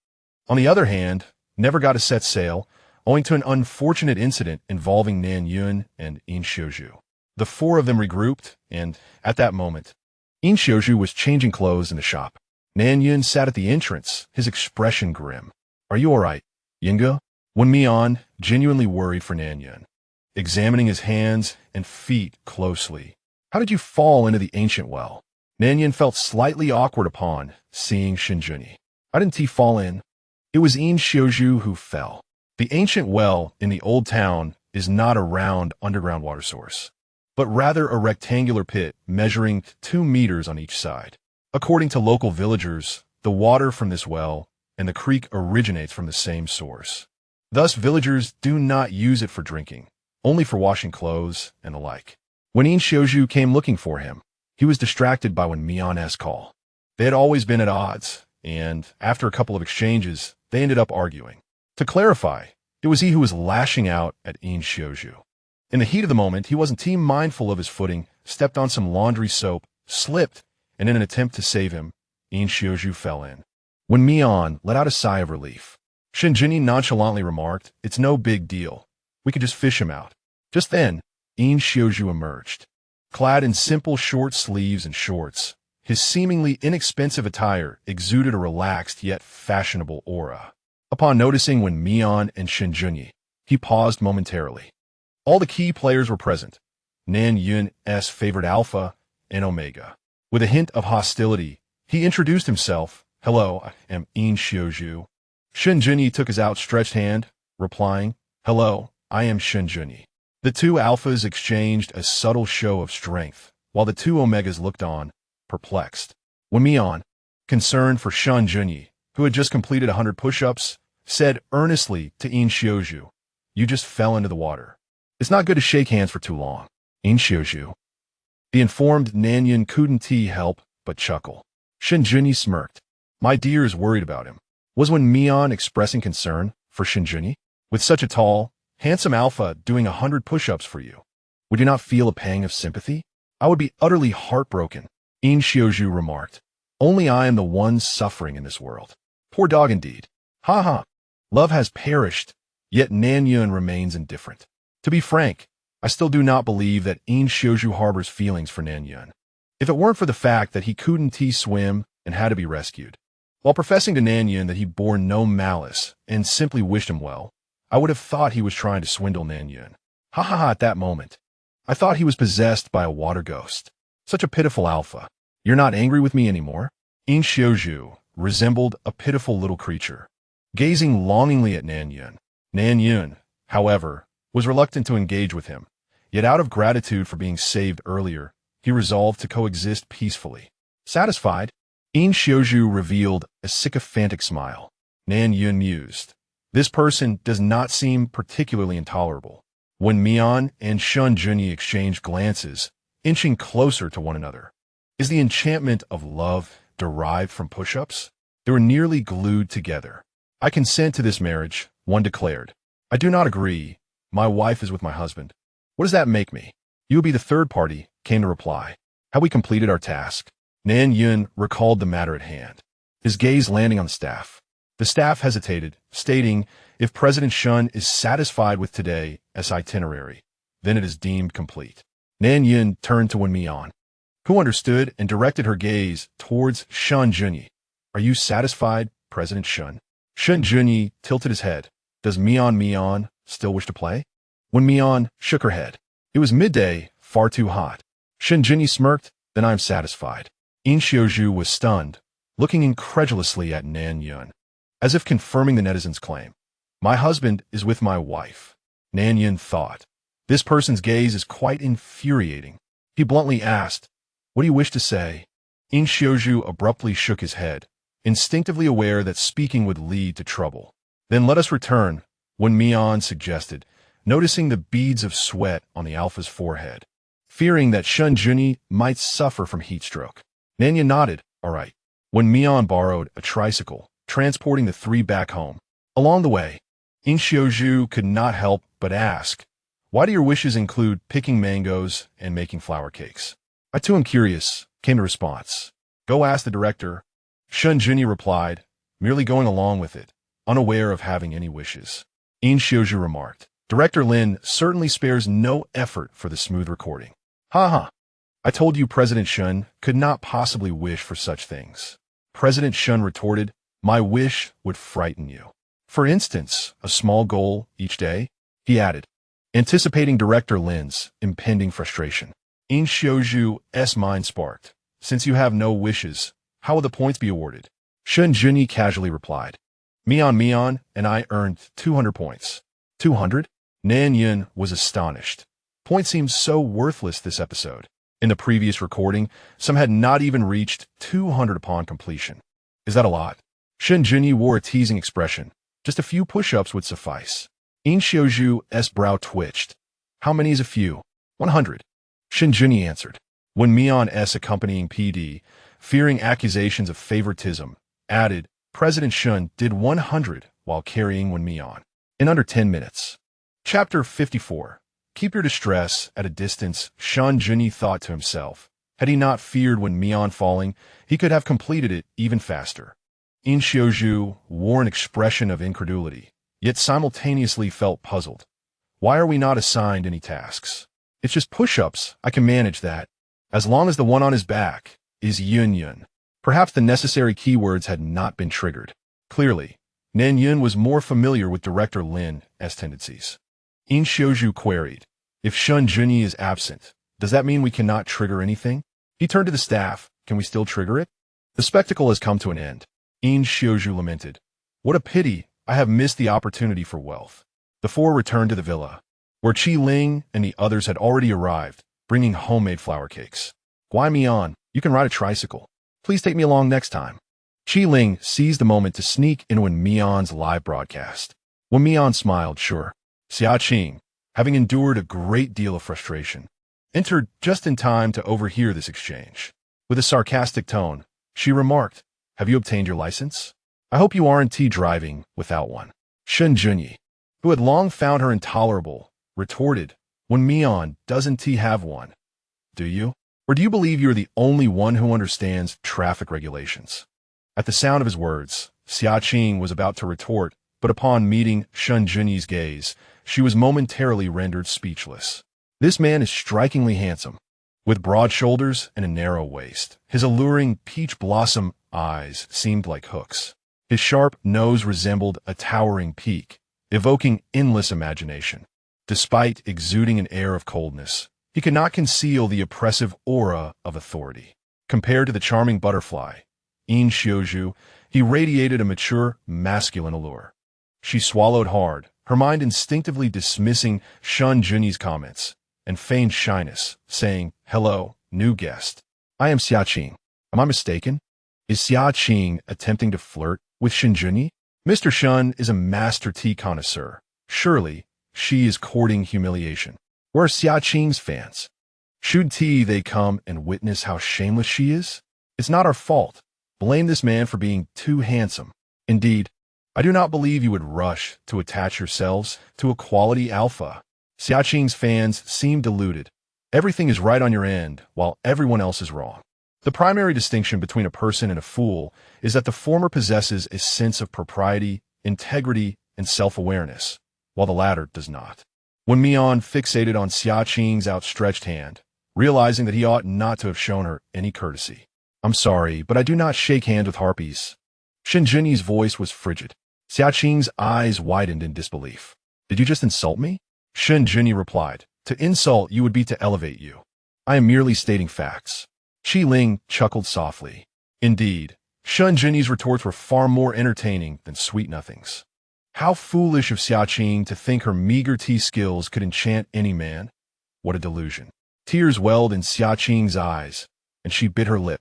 on the other hand, never got to set sail, owing to an unfortunate incident involving Nan Yun and Yin Xiuzhu. The four of them regrouped, and, at that moment, Yin Xiuzhu was changing clothes in the shop. Nan Yun sat at the entrance, his expression grim. Are you all right, Yinge? Wen Mian, genuinely worried for Nan Yun, examining his hands and feet closely. How did you fall into the ancient well? Nan Yun felt slightly awkward upon seeing Shen Junyi. How didn't he fall in? It was Yin Xiuzhu who fell. The ancient well in the old town is not a round underground water source, but rather a rectangular pit measuring 2 meters on each side. According to local villagers, the water from this well and the creek originates from the same source. Thus, villagers do not use it for drinking, only for washing clothes and the like. When Yin Xiuzhu came looking for him, he was distracted by Wen Mian's call. They had always been at odds, and after a couple of exchanges, they ended up arguing. To clarify, it was he who was lashing out at Yin Xiuzhu. In the heat of the moment, he wasn't too mindful of his footing, stepped on some laundry soap, slipped, and in an attempt to save him, Yin Xiuzhu fell in. Wen Mian let out a sigh of relief. Shen Junyi nonchalantly remarked, "It's no big deal. We could just fish him out." Just then, Yin Xiuzhu emerged. Clad in simple short sleeves and shorts, his seemingly inexpensive attire exuded a relaxed yet fashionable aura. Upon noticing Wen Mian and Shen Junyi, he paused momentarily. All the key players were present, Nan Yun's favorite Alpha and Omega. With a hint of hostility, he introduced himself. "Hello, I am Yin Xiuzhu." Shen Junyi took his outstretched hand, replying, "Hello, I am Shen Junyi." The two Alphas exchanged a subtle show of strength, while the two Omegas looked on, perplexed. Wen Mian, concerned for Shen Junyi, who had just completed 100 push-ups, said earnestly to Yin Xiuzhu, "You just fell into the water. It's not good to shake hands for too long." Yin Xiuzhu. The informed Nan Yun couldn't help but chuckle. Shen Junyi smirked. My dear is worried about him. Was Wen Mian expressing concern for Shen Junyi? With such a tall, handsome Alpha doing 100 push-ups for you, would you not feel a pang of sympathy? I would be utterly heartbroken, Yin Xiuzhu remarked. Only I am the one suffering in this world. Poor dog indeed. Ha ha. Love has perished, yet Nan Yun remains indifferent. To be frank, I still do not believe that Yin Xiuzhu harbors feelings for Nan Yun. If it weren't for the fact that he couldn't swim and had to be rescued, while professing to Nan Yun that he bore no malice and simply wished him well, I would have thought he was trying to swindle Nan Yun. Ha ha ha at that moment. I thought he was possessed by a water ghost. Such a pitiful Alpha. You're not angry with me anymore? Yin Xiuzhu resembled a pitiful little creature, gazing longingly at Nan Yun. Nan Yun, however, was reluctant to engage with him, yet out of gratitude for being saved earlier, he resolved to coexist peacefully. Satisfied, Yin Xiuzhu revealed a sycophantic smile. Nan Yun mused. This person does not seem particularly intolerable. Wen Mian and Shen Junyi exchanged glances, inching closer to one another. Is the enchantment of love derived from push-ups? They were nearly glued together. I consent to this marriage, one declared. I do not agree. My wife is with my husband. What does that make me? You will be the third party, came the reply. Have we completed our task? Nan Yun recalled the matter at hand, his gaze landing on the staff. The staff hesitated, stating, if President Shen is satisfied with today's itinerary, then it is deemed complete. Nan Yun turned to Wen Mian, who understood and directed her gaze towards Shen Junyi. Are you satisfied, President Shen? Shen Junyi tilted his head. Does Mian still wish to play? Wen Mian shook her head. It was midday, far too hot. Shen Junyi smirked, then I'm satisfied. In Xiaozhu was stunned, looking incredulously at Nan Yun, as if confirming the netizen's claim. My husband is with my wife. Nan Yun thought. This person's gaze is quite infuriating. He bluntly asked, what do you wish to say? In Xiaozhu abruptly shook his head, instinctively aware that speaking would lead to trouble. Then let us return, Wen Mian suggested, noticing the beads of sweat on the alpha's forehead, fearing that Shen Junyi might suffer from heat stroke. Nan Yun nodded, all right. Wen Mian borrowed a tricycle, transporting the three back home. Along the way, In Xiaozhu could not help but ask, why do your wishes include picking mangoes and making flour cakes? I too am curious, came the response. Go ask the director. Shen Junyi replied, merely going along with it, unaware of having any wishes. In Xiaozhu remarked, Director Lin certainly spares no effort for the smooth recording. Ha ha. I told you President Shen could not possibly wish for such things. President Shen retorted, my wish would frighten you. For instance, a small goal each day, he added, anticipating Director Lin's impending frustration. In Xiaozhu's mind sparked. Since you have no wishes, how will the points be awarded? Shen Junyi casually replied. Mian and I earned 200 points. 200? Nan Yun was astonished. Points seemed so worthless this episode. In the previous recording, some had not even reached 200 upon completion. Is that a lot? Shen Junyi wore a teasing expression. Just a few push-ups would suffice. In Xiaozhu's brow twitched. How many is a few? 100. Shen Junyi answered. Wen Mian's accompanying PD, fearing accusations of favoritism, added, President Shen did 100 while carrying Wen Mian. In under 10 minutes. Chapter 54. Keep your distress at a distance, Shen Junyi thought to himself. Had he not feared Wen Mian falling, he could have completed it even faster. In Xiaozhu wore an expression of incredulity, yet simultaneously felt puzzled. Why are we not assigned any tasks? It's just push-ups, I can manage that. As long as the one on his back is Yun. Perhaps the necessary keywords had not been triggered. Clearly, Nan Yun was more familiar with Director Lin's tendencies. In Xiaozhu queried, if Shen Junyi is absent, does that mean we cannot trigger anything? He turned to the staff, can we still trigger it? The spectacle has come to an end. In Xiaozhu lamented, what a pity, I have missed the opportunity for wealth. The four returned to the villa, where Qi Ling and the others had already arrived, bringing homemade flour cakes. Wen Mian, you can ride a tricycle. Please take me along next time. Qi Ling seized the moment to sneak into Wen Mian's live broadcast. Wen Mian smiled, sure. Xia Qing, having endured a great deal of frustration, entered just in time to overhear this exchange. With a sarcastic tone, she remarked, have you obtained your license? I hope you aren't driving without one. Shen Junyi, who had long found her intolerable, retorted, Wen Mian, doesn't he have one? Do you? Or do you believe you're the only one who understands traffic regulations? At the sound of his words, Xia Qing was about to retort, but upon meeting Shen Junyi's gaze, she was momentarily rendered speechless. This man is strikingly handsome, with broad shoulders and a narrow waist. His alluring peach blossom eyes seemed like hooks. His sharp nose resembled a towering peak, evoking endless imagination. Despite exuding an air of coldness, he could not conceal the oppressive aura of authority. Compared to the charming butterfly, In Xiaozhu, he radiated a mature, masculine allure. She swallowed hard, her mind instinctively dismissing Shen Junyi's comments, and feigned shyness, saying, hello, new guest. I am Xia Qing. Am I mistaken? Is Xia Qing attempting to flirt with Shen Junyi? Mr. Shen is a master tea connoisseur. Surely, she is courting humiliation. Where are Xia Qing's fans? Should they come and witness how shameless she is? It's not our fault. Blame this man for being too handsome. Indeed, I do not believe you would rush to attach yourselves to a quality alpha. Xia Qing's fans seem deluded. Everything is right on your end, while everyone else is wrong. The primary distinction between a person and a fool is that the former possesses a sense of propriety, integrity, and self-awareness, while the latter does not. Wen Mian fixated on Xia Qing's outstretched hand, realizing that he ought not to have shown her any courtesy. I'm sorry, but I do not shake hands with harpies. Shen Junyi's voice was frigid. Xia Qing's eyes widened in disbelief. Did you just insult me? Shen Junyi replied, To insult you would be to elevate you. I am merely stating facts. Qi Ling chuckled softly. Indeed, Shen Junyi's retorts were far more entertaining than sweet nothings. How foolish of Xiaqing to think her meager tea skills could enchant any man. What a delusion. Tears welled in Xiaqing's eyes, and she bit her lip,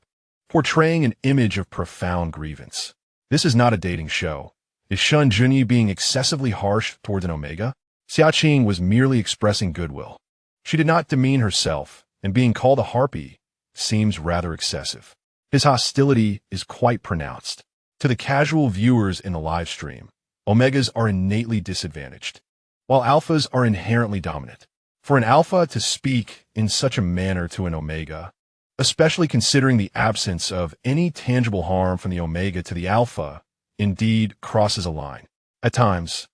portraying an image of profound grievance. This is not a dating show. Is Shen Junyi being excessively harsh towards an Omega? Xiaqing was merely expressing goodwill. She did not demean herself, and being called a harpy seems rather excessive. His hostility is quite pronounced. To the casual viewers in the live stream, Omegas are innately disadvantaged, while Alphas are inherently dominant. For an Alpha to speak in such a manner to an Omega, especially considering the absence of any tangible harm from the Omega to the Alpha, indeed crosses a line. At times,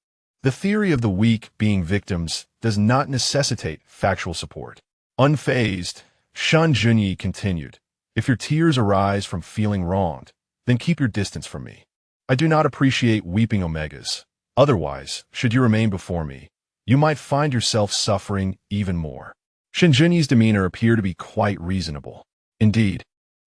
the theory of the weak being victims does not necessitate factual support. Unfazed, Shen Junyi continued, "If your tears arise from feeling wronged, then keep your distance from me. I do not appreciate weeping Omegas. Otherwise, should you remain before me, you might find yourself suffering even more." Shen Junyi's demeanor appeared to be quite reasonable. Indeed,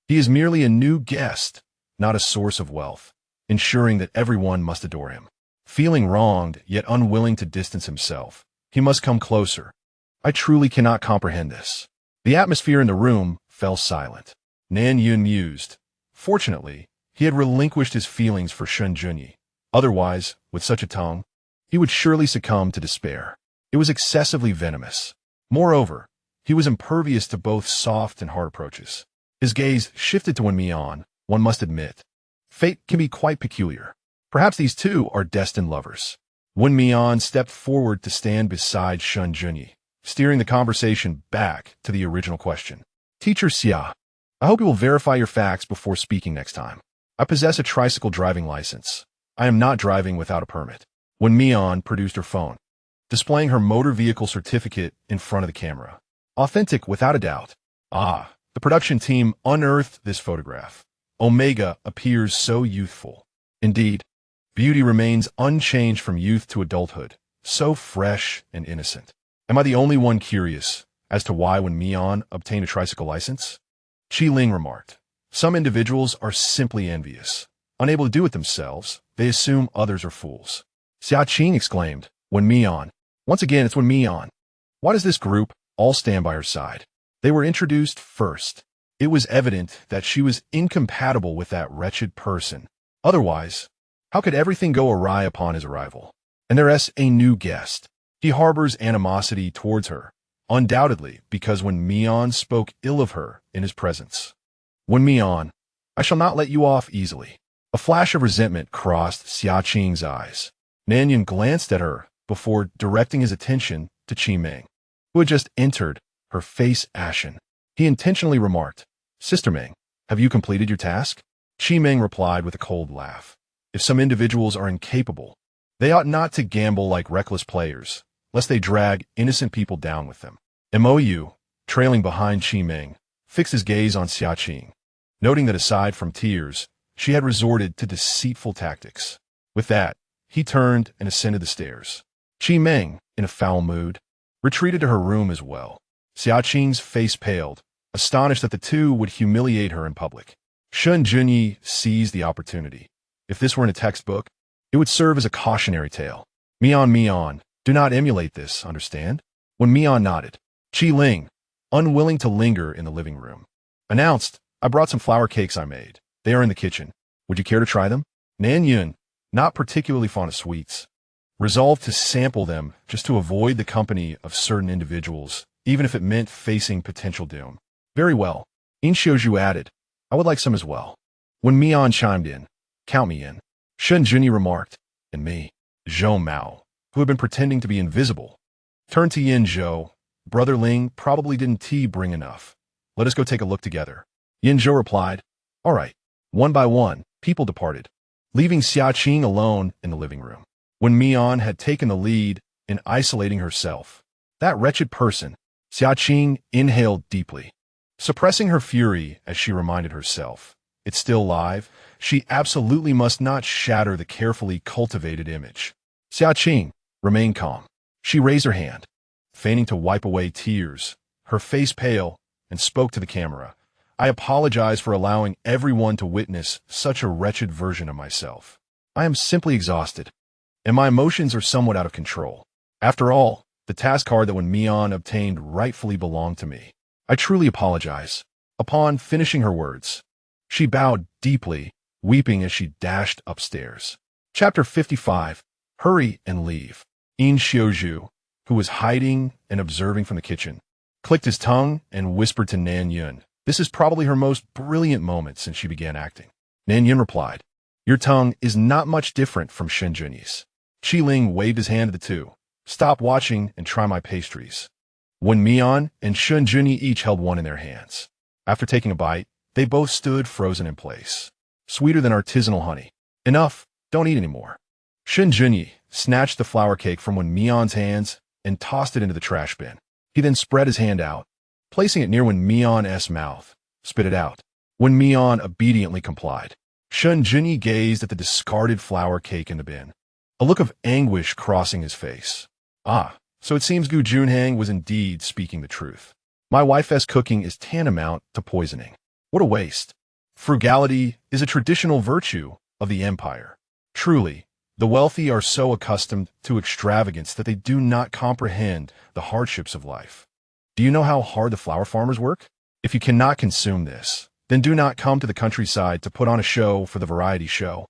he is merely a new guest, not a source of wealth, ensuring that everyone must adore him. Feeling wronged, yet unwilling to distance himself, he must come closer. I truly cannot comprehend this. The atmosphere in the room fell silent. Nan Yun mused. Fortunately, he had relinquished his feelings for Shen Junyi. Otherwise, with such a tongue, he would surely succumb to despair. It was excessively venomous. Moreover, he was impervious to both soft and hard approaches. His gaze shifted to Wen Mian, one must admit. Fate can be quite peculiar. Perhaps these two are destined lovers. Wen Mian stepped forward to stand beside Shen Junyi, steering the conversation back to the original question. Teacher Xia, I hope you will verify your facts before speaking next time. I possess a tricycle driving license. I am not driving without a permit. Wen Mian produced her phone, displaying her motor vehicle certificate in front of the camera. Authentic without a doubt. Ah, the production team unearthed this photograph. Omega appears so youthful. Indeed, beauty remains unchanged from youth to adulthood, so fresh and innocent. Am I the only one curious as to why Wen Mian obtained a tricycle license? Qi Ling remarked. Some individuals are simply envious. Unable to do it themselves, they assume others are fools. Xiaqing exclaimed, Wen Mian. Once again, it's Wen Mian. Why does this group all stand by her side? They were introduced first. It was evident that she was incompatible with that wretched person. Otherwise, how could everything go awry upon his arrival? And there's a new guest. He harbors animosity towards her, undoubtedly because Wen Mian spoke ill of her in his presence. Wen Mian, I shall not let you off easily. A flash of resentment crossed Xiaqing's eyes. Nan Yun glanced at her before directing his attention to Qi Meng, who had just entered, her face ashen. He intentionally remarked, Sister Meng, have you completed your task? Qi Meng replied with a cold laugh. If some individuals are incapable, they ought not to gamble like reckless players, lest they drag innocent people down with them. Mou, trailing behind Qi Meng, fixed his gaze on Xiaqing, noting that aside from tears, she had resorted to deceitful tactics. With that, he turned and ascended the stairs. Qi Meng, in a foul mood, retreated to her room as well. Xiaqing's face paled, astonished that the two would humiliate her in public. Shen Junyi seized the opportunity. If this were in a textbook, it would serve as a cautionary tale. Mian, do not emulate this, understand? When Mian nodded, Qi Ling, unwilling to linger in the living room, announced, I brought some flour cakes I made. They are in the kitchen. Would you care to try them? Nan Yun, not particularly fond of sweets, resolved to sample them just to avoid the company of certain individuals, even if it meant facing potential doom. Very well. In Xiuzhu added, I would like some as well. When Mian chimed in, count me in. Shen Junyi remarked, and me, Zhou Mao, who had been pretending to be invisible, turned to Yin Zhou. Brother Ling probably didn't bring enough. Let us go take a look together. Yin Zhou replied, all right. One by one, people departed, leaving Xiaqing alone in the living room. When Mian had taken the lead in isolating herself, that wretched person, Xiaqing inhaled deeply, suppressing her fury as she reminded herself, it's still live, she absolutely must not shatter the carefully cultivated image. Xiaqing, remain calm. She raised her hand, feigning to wipe away tears, her face pale, and spoke to the camera. I apologize for allowing everyone to witness such a wretched version of myself. I am simply exhausted, and my emotions are somewhat out of control. After all, the task card that Wen Mian obtained rightfully belonged to me. I truly apologize. Upon finishing her words, she bowed deeply, weeping as she dashed upstairs. Chapter 55. Hurry and leave. Yin Xiuzhu, who was hiding and observing from the kitchen, clicked his tongue and whispered to Nan Yun. This is probably her most brilliant moment since she began acting. Nan Yun replied, "Your tongue is not much different from Shen Junyi's." Qi Ling waved his hand to the two. "Stop watching and try my pastries." Wen Mian and Shen Junyi each held one in their hands. After taking a bite, they both stood frozen in place. Sweeter than artisanal honey. Enough, don't eat anymore. Shen Junyi snatched the flour cake from Wen Mian's hands and tossed it into the trash bin. He then spread his hand out, placing it near Wen Mian's mouth. "Spit it out." Wen Mian obediently complied. Shen Junyi gazed at the discarded flour cake in the bin, a look of anguish crossing his face. Ah, so it seems Gu Junhang was indeed speaking the truth. My wife's cooking is tantamount to poisoning. What a waste. Frugality is a traditional virtue of the empire. Truly, the wealthy are so accustomed to extravagance that they do not comprehend the hardships of life. Do you know how hard the flower farmers work? If you cannot consume this, then do not come to the countryside to put on a show for the variety show.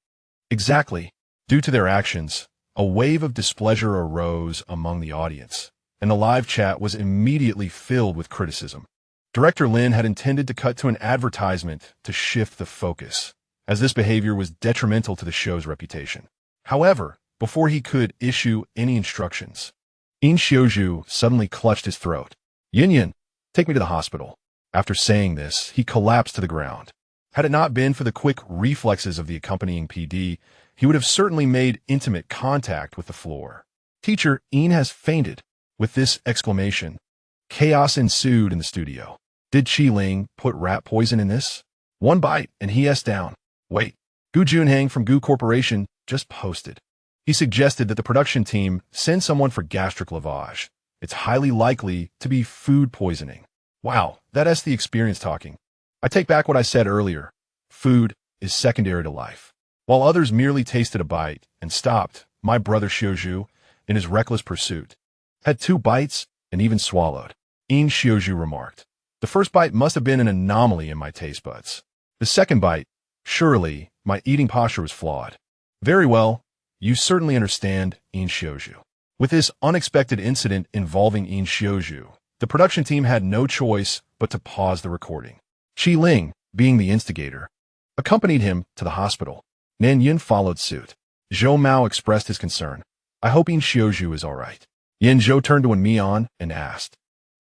Exactly. Due to their actions, a wave of displeasure arose among the audience, and the live chat was immediately filled with criticism. Director Lin had intended to cut to an advertisement to shift the focus, as this behavior was detrimental to the show's reputation. However, before he could issue any instructions, Yin Xiuzhu suddenly clutched his throat. "Yin Yin, take me to the hospital." After saying this, he collapsed to the ground. Had it not been for the quick reflexes of the accompanying PD, he would have certainly made intimate contact with the floor. "Teacher, Yin has fainted." With this exclamation, chaos ensued in the studio. Did Qi Ling put rat poison in this? One bite, and he is down. Wait, Gu Junhang from Gu Corporation just posted. He suggested that the production team send someone for gastric lavage. It's highly likely to be food poisoning. Wow, that's the experience talking. I take back what I said earlier. Food is secondary to life. While others merely tasted a bite and stopped, my brother Xiuzhu, in his reckless pursuit, had 2 bites and even swallowed. Yin Xiuzhu remarked, "The first bite must have been an anomaly in my taste buds. The second bite, surely my eating posture was flawed." "Very well, you certainly understand, Yin Xiuzhu." With this unexpected incident involving Yin Xiuzhu, the production team had no choice but to pause the recording. Qi Ling, being the instigator, accompanied him to the hospital. Nan Yun followed suit. Zhou Mao expressed his concern. "I hope Yin Xiuzhu is all right." Yin Zhou turned to Wen Mian and asked,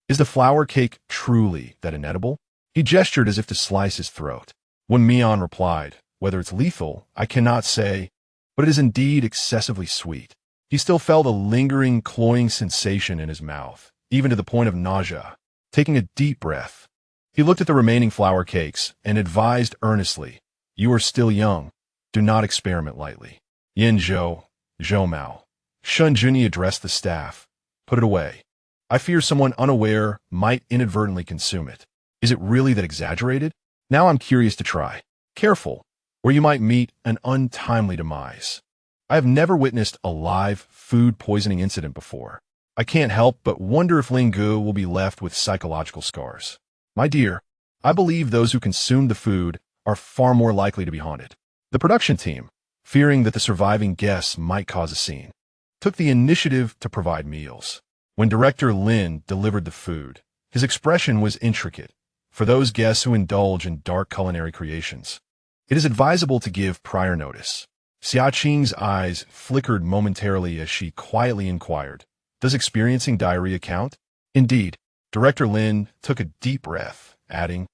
"Is the flour cake truly that inedible?" He gestured as if to slice his throat. Wen Mian replied, "Whether it's lethal, I cannot say, but it is indeed excessively sweet." He still felt a lingering, cloying sensation in his mouth, even to the point of nausea. Taking a deep breath, he looked at the remaining flour cakes and advised earnestly, "You are still young. Do not experiment lightly." Yin Zhou, Zhou Mao, Shen Junyi addressed the staff. "Put it away. I fear someone unaware might inadvertently consume it. Is it really that exaggerated? Now I'm curious to try. Careful, or you might meet an untimely demise." I have never witnessed a live food poisoning incident before. I can't help but wonder if Ling Gu will be left with psychological scars. My dear, I believe those who consumed the food are far more likely to be haunted. The production team, fearing that the surviving guests might cause a scene, took the initiative to provide meals. When Director Lin delivered the food, his expression was intricate. For those guests who indulge in dark culinary creations, it is advisable to give prior notice. Xia Qing's eyes flickered momentarily as she quietly inquired, "Does experiencing diarrhea count?" Indeed, Director Lin took a deep breath, adding,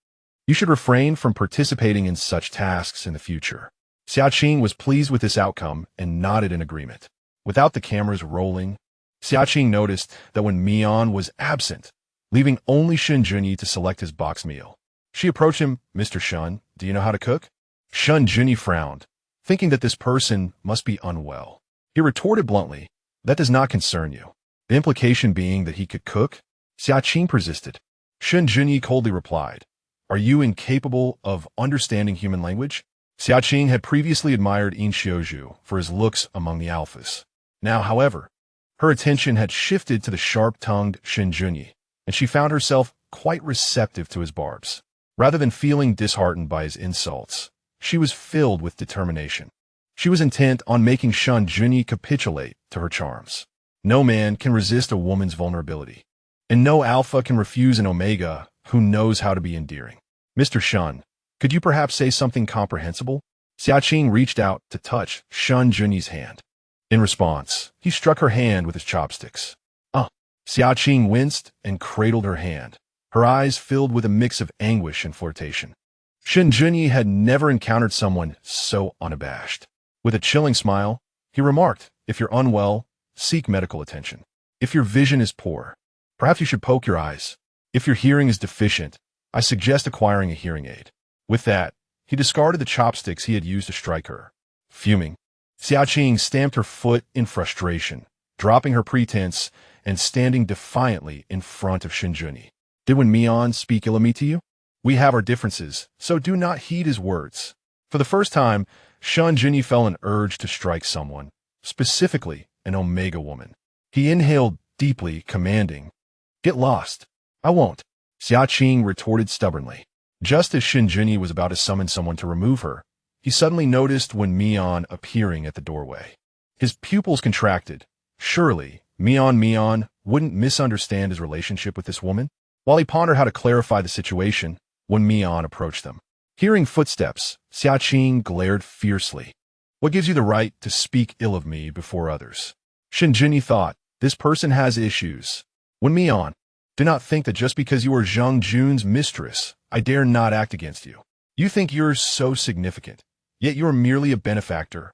"You should refrain from participating in such tasks in the future." Xia Qing was pleased with this outcome and nodded in agreement. Without the cameras rolling, Xia Qing noticed that Wen Mian was absent, leaving only Shen Junyi to select his box meal. She approached him. "Mr. Shen, do you know how to cook?" Shen Junyi frowned, thinking that this person must be unwell. He retorted bluntly, "That does not concern you." The implication being that he could cook? Xiaqing persisted. Shen Junyi coldly replied, "Are you incapable of understanding human language?" Xiaqing had previously admired Yin Xiuzhu for his looks among the alphas. Now, however, her attention had shifted to the sharp-tongued Shen Junyi, and she found herself quite receptive to his barbs. Rather than feeling disheartened by his insults, she was filled with determination. She was intent on making Shen Junyi capitulate to her charms. No man can resist a woman's vulnerability, and no alpha can refuse an omega who knows how to be endearing. "Mr. Shen, could you perhaps say something comprehensible?" Xiaqing reached out to touch Shen Junyi's hand. In response, he struck her hand with his chopsticks. Xiaqing winced and cradled her hand, her eyes filled with a mix of anguish and flirtation. Shen Junyi had never encountered someone so unabashed. With a chilling smile, he remarked, "If you're unwell, seek medical attention. If your vision is poor, perhaps you should poke your eyes. If your hearing is deficient, I suggest acquiring a hearing aid." With that, he discarded the chopsticks he had used to strike her. Fuming, Xiaqing stamped her foot in frustration, dropping her pretense and standing defiantly in front of Shen Junyi. "Did Wen Mian speak ill of me to you? We have our differences, so do not heed his words." For the first time, Shen Junyi felt an urge to strike someone, specifically an omega woman. He inhaled deeply, commanding, "Get lost." "I won't," Xiaqing retorted stubbornly. Just as Shen Junyi was about to summon someone to remove her, he suddenly noticed Wen Mian appearing at the doorway. His pupils contracted. Surely, Mian wouldn't misunderstand his relationship with this woman? While he pondered how to clarify the situation, Wen Mian approached them. Hearing footsteps, Xiaqing glared fiercely. "What gives you the right to speak ill of me before others?" Shen Junyi thought, "This person has issues. Wen Mian, do not think that just because you are Zhang Jun's mistress, I dare not act against you. You think you're so significant, yet you are merely a benefactor."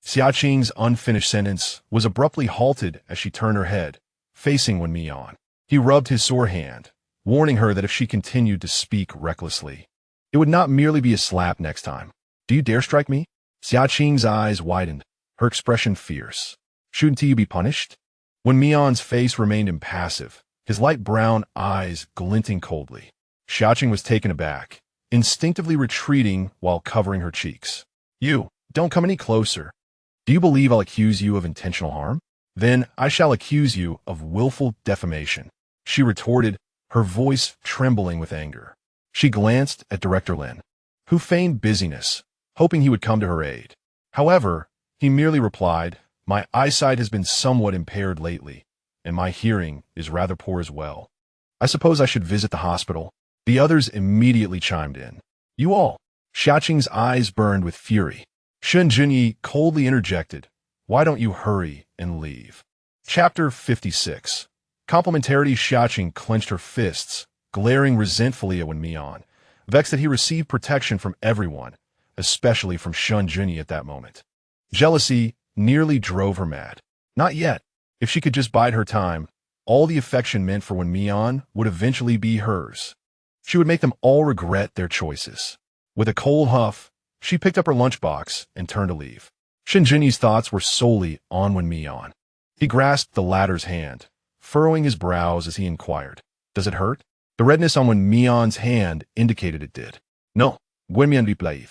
Xiaqing's unfinished sentence was abruptly halted as she turned her head, facing Wen Mian. He rubbed his sore hand, warning her that if she continued to speak recklessly, it would not merely be a slap next time. "Do you dare strike me?" Xiaqing's eyes widened, her expression fierce. "Shouldn't you be punished?" Wen Mian's face remained impassive, his light brown eyes glinting coldly. Xiaqing was taken aback, instinctively retreating while covering her cheeks. "You, don't come any closer. Do you believe I'll accuse you of intentional harm? Then I shall accuse you of willful defamation," she retorted, her voice trembling with anger. She glanced at Director Lin, who feigned busyness, hoping he would come to her aid. However, he merely replied, "My eyesight has been somewhat impaired lately, and my hearing is rather poor as well. I suppose I should visit the hospital." The others immediately chimed in. "You all." Xiaqing's eyes burned with fury. Shen Junyi coldly interjected, "Why don't you hurry and leave?" Chapter 56. Complementarity. Xiaqing clenched her fists, glaring resentfully at Wen Mian, vexed that he received protection from everyone, especially from Shen Junyi at that moment. Jealousy nearly drove her mad. Not yet. If she could just bide her time, all the affection meant for Wen Mian would eventually be hers. She would make them all regret their choices. With a cold huff, she picked up her lunchbox and turned to leave. Shen Junyi's thoughts were solely on Wen Mian. He grasped the latter's hand, furrowing his brows as he inquired, "Does it hurt?" The redness on Wen Mian's hand indicated it did. "No, Wen Mian replied.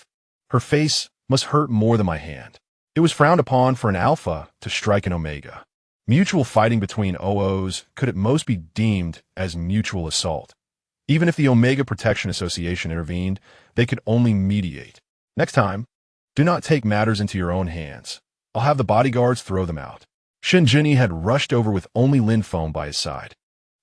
Her face must hurt more than my hand." It was frowned upon for an alpha to strike an omega. Mutual fighting between OOs could at most be deemed as mutual assault. Even if the Omega Protection Association intervened, they could only mediate. "Next time, do not take matters into your own hands. I'll have the bodyguards throw them out." Shen Junyi had rushed over with only Lin Feng by his side.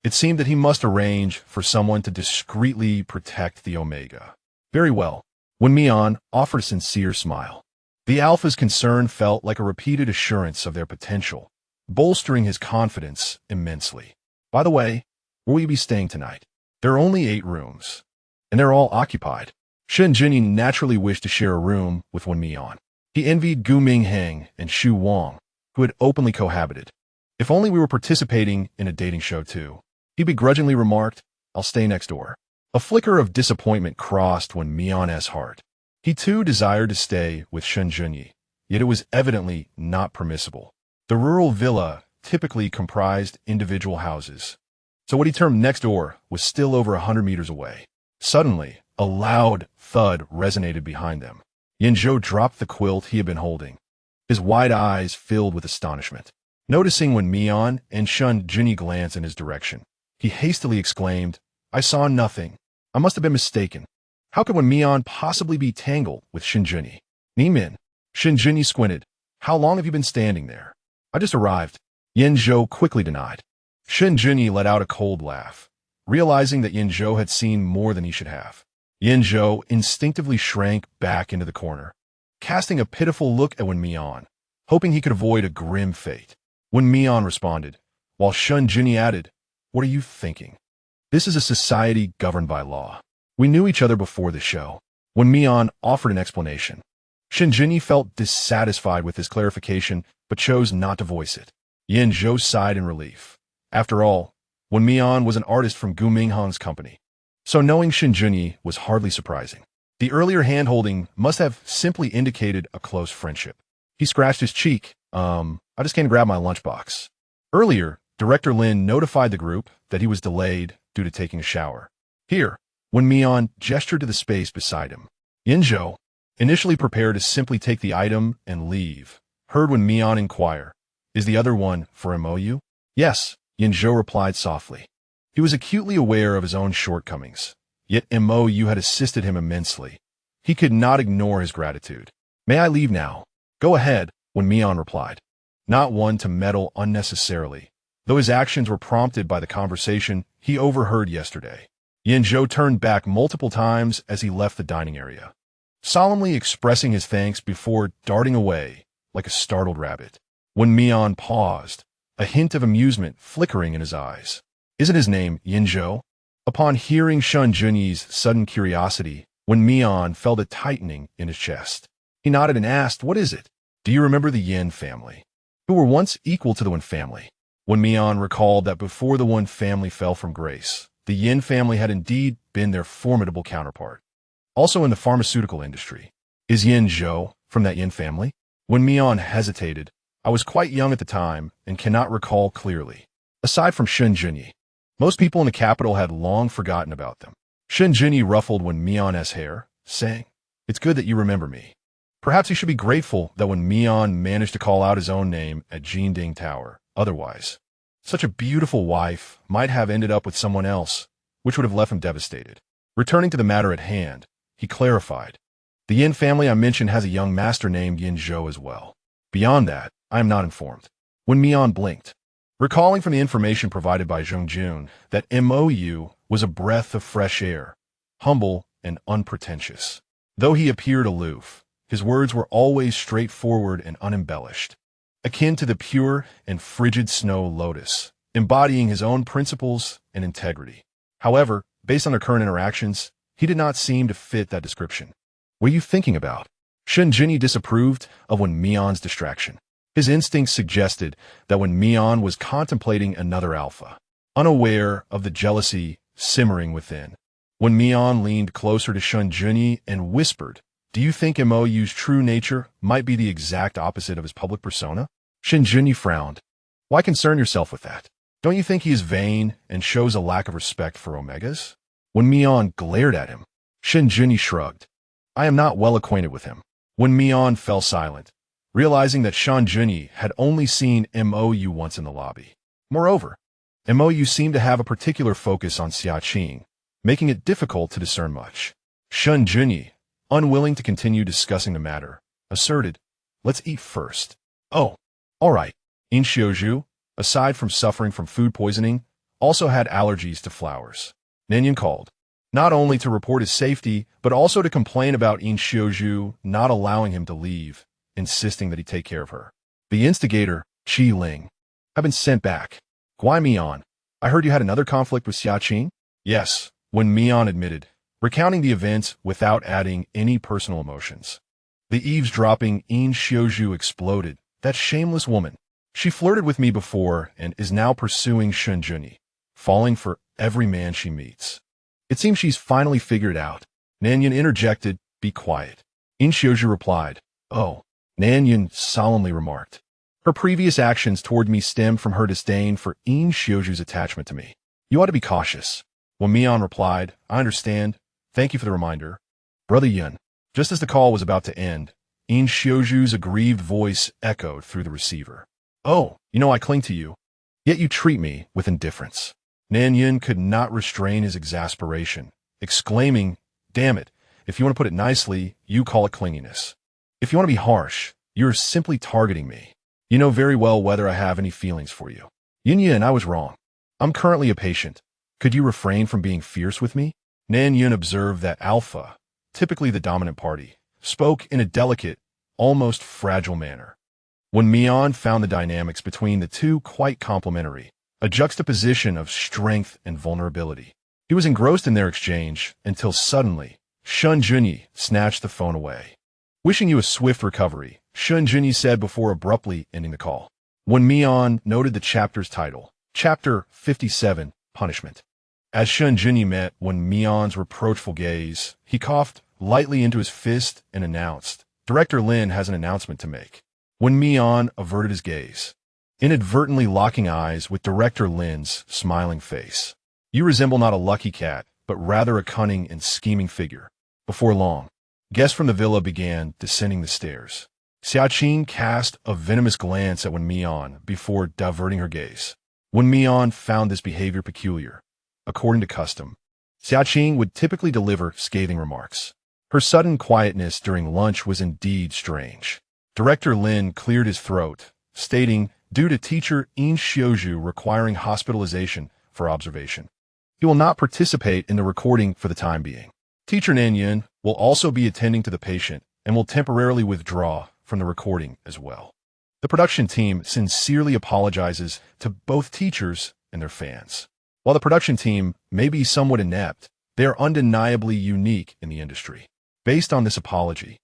It seemed that he must arrange for someone to discreetly protect the Omega. Very well. Wen Mian offered a sincere smile. The Alpha's concern felt like a repeated assurance of their potential, bolstering his confidence immensely. "By the way, where will you be staying tonight?" "There are only 8 rooms, and they're all occupied." Shen Junyi naturally wished to share a room with Wen Mian. He envied Gu Mingheng and Xu Wang, who had openly cohabited. "If only we were participating in a dating show too," he begrudgingly remarked. "I'll stay next door." A flicker of disappointment crossed Wen Mian's heart. He too desired to stay with Shen Junyi, yet it was evidently not permissible. The rural villa typically comprised individual houses. So what he termed next door was still over 100 meters away. Suddenly, a loud thud resonated behind them. Yinzhou dropped the quilt he had been holding. His wide eyes filled with astonishment. Noticing Wen Mian and Shen Junyi glance in his direction, he hastily exclaimed, "I saw nothing. I must have been mistaken. How could Wen Mian possibly be tangled with Shen Junyi?" "Nimin." Shen Junyi squinted. "How long have you been standing there?" "I just arrived." Yinzhou quickly denied. Shen Junyi let out a cold laugh, realizing that Yinzhou had seen more than he should have. Yinzhou instinctively shrank back into the corner, casting a pitiful look at Wen Mian, hoping he could avoid a grim fate. Wen Mian responded, while Shen Junyi added, "What are you thinking? This is a society governed by law. We knew each other before the show." Wen Mian offered an explanation. Shen Junyi felt dissatisfied with his clarification, but chose not to voice it. Yinzhou sighed in relief. After all, Wen Mian was an artist from Gu Minghang's company, so knowing Shen Junyi was hardly surprising. The earlier hand-holding must have simply indicated a close friendship. He scratched his cheek. I just came to grab my lunchbox." Earlier, Director Lin notified the group that he was delayed due to taking a shower. Here, Wen Mian gestured to the space beside him. Yinzhou, initially prepared to simply take the item and leave, heard Wen Mian inquire, "Is the other one for MOU?" "Yes," Yinzhou replied softly. He was acutely aware of his own shortcomings, yet MOU had assisted him immensely. He could not ignore his gratitude. "May I leave now?" "Go ahead," Wen Mian replied, not one to meddle unnecessarily, though his actions were prompted by the conversation he overheard yesterday. Yinzhou turned back multiple times as he left the dining area, solemnly expressing his thanks before darting away like a startled rabbit. Wen Mian paused, a hint of amusement flickering in his eyes. "Isn't his name Yinzhou?" Upon hearing Shen Junyi's sudden curiosity, Wen Mian felt a tightening in his chest. He nodded and asked, "What is it?" "Do you remember the Yin family, who were once equal to the Wen family?" Wen Mian recalled that before the Wen family fell from grace, the Yin family had indeed been their formidable counterpart. Also in the pharmaceutical industry. "Is Yinzhou from that Yin family?" Wen Mian hesitated. "I was quite young at the time and cannot recall clearly. Aside from Shen Junyi, most people in the capital had long forgotten about them." Shen Junyi ruffled Wen Mian's hair, saying, "It's good that you remember me." Perhaps he should be grateful that Wen Mian managed to call out his own name at Jinding Tower. Otherwise, such a beautiful wife might have ended up with someone else, which would have left him devastated. Returning to the matter at hand, he clarified, "The Yin family I mentioned has a young master named Yinzhou as well. Beyond that, I am not informed." Wen Mian blinked, recalling from the information provided by Zheng Jun that MOU was a breath of fresh air, humble and unpretentious. Though he appeared aloof, his words were always straightforward and unembellished, akin to the pure and frigid snow lotus, embodying his own principles and integrity. However, based on their current interactions, he did not seem to fit that description. "What are you thinking about?" Shen Junyi disapproved of Wen Mian's distraction. His instincts suggested that Wen Mian was contemplating another alpha, unaware of the jealousy simmering within. Wen Mian leaned closer to Shen Junyi and whispered, "Do you think MOU's true nature might be the exact opposite of his public persona?" Shen Junyi frowned. "Why concern yourself with that? Don't you think he is vain and shows a lack of respect for Omegas?" Wen Mian glared at him. Shen Junyi shrugged. "I am not well acquainted with him." Wen Mian fell silent, realizing that Shen Junyi had only seen MOU once in the lobby. Moreover, MOU seemed to have a particular focus on Xiaqing, making it difficult to discern much. Shen Junyi, unwilling to continue discussing the matter, asserted, "Let's eat first." "Oh, all right." In Xiaozhu, aside from suffering from food poisoning, also had allergies to flowers. Ninian called, not only to report his safety, but also to complain about In Xiaozhu not allowing him to leave, insisting that he take care of her. The instigator, Qi Ling, had been sent back. "Guai Mian, I heard you had another conflict with Xiaqing?" "Yes," Wen Mian admitted, recounting the events without adding any personal emotions. The eavesdropping In Xiaozhu exploded. "That shameless woman. She flirted with me before and is now pursuing Shen Junyi, falling for every man she meets. It seems she's finally figured it out." Nanyan interjected, "Be quiet." In Xiaozhu replied, "Oh." Nanyan solemnly remarked, Her previous actions toward me stemmed from her disdain for Yin Xiuju's attachment to me. You ought to be cautious. Wen Mian replied, I understand. Thank you for the reminder. Brother Yun. Just as the call was about to end, Yin Xiuju's aggrieved voice echoed through the receiver. Oh, you know I cling to you. Yet you treat me with indifference. Nan Yun could not restrain his exasperation, exclaiming, Damn it, if you want to put it nicely, you call it clinginess. If you want to be harsh, you're simply targeting me. You know very well whether I have any feelings for you. Yin, I was wrong. I'm currently a patient. Could you refrain from being fierce with me? Nan Yun observed that Alpha, typically the dominant party, spoke in a delicate, almost fragile manner. Wen Mian found the dynamics between the two quite complementary, a juxtaposition of strength and vulnerability. He was engrossed in their exchange until suddenly, Shen Junyi snatched the phone away. Wishing you a swift recovery, Shen Junyi said before abruptly ending the call. Wen Mian noted the chapter's title, Chapter 57, Punishment. As Shen Junyi met Wen Mian's reproachful gaze, he coughed lightly into his fist and announced, Director Lin has an announcement to make. Wen Mian averted his gaze, inadvertently locking eyes with Director Lin's smiling face. You resemble not a lucky cat, but rather a cunning and scheming figure. Before long, guests from the villa began descending the stairs. Xiaqing cast a venomous glance at Wen Mian before diverting her gaze. Wen Mian found this behavior peculiar. According to custom, Xiaqing would typically deliver scathing remarks. Her sudden quietness during lunch was indeed strange. Director Lin cleared his throat, stating, due to teacher Yin Xiuju requiring hospitalization for observation, he will not participate in the recording for the time being. Teacher Nan Yun will also be attending to the patient and will temporarily withdraw from the recording as well. The production team sincerely apologizes to both teachers and their fans. While the production team may be somewhat inept, they are undeniably unique in the industry. Based on this apology,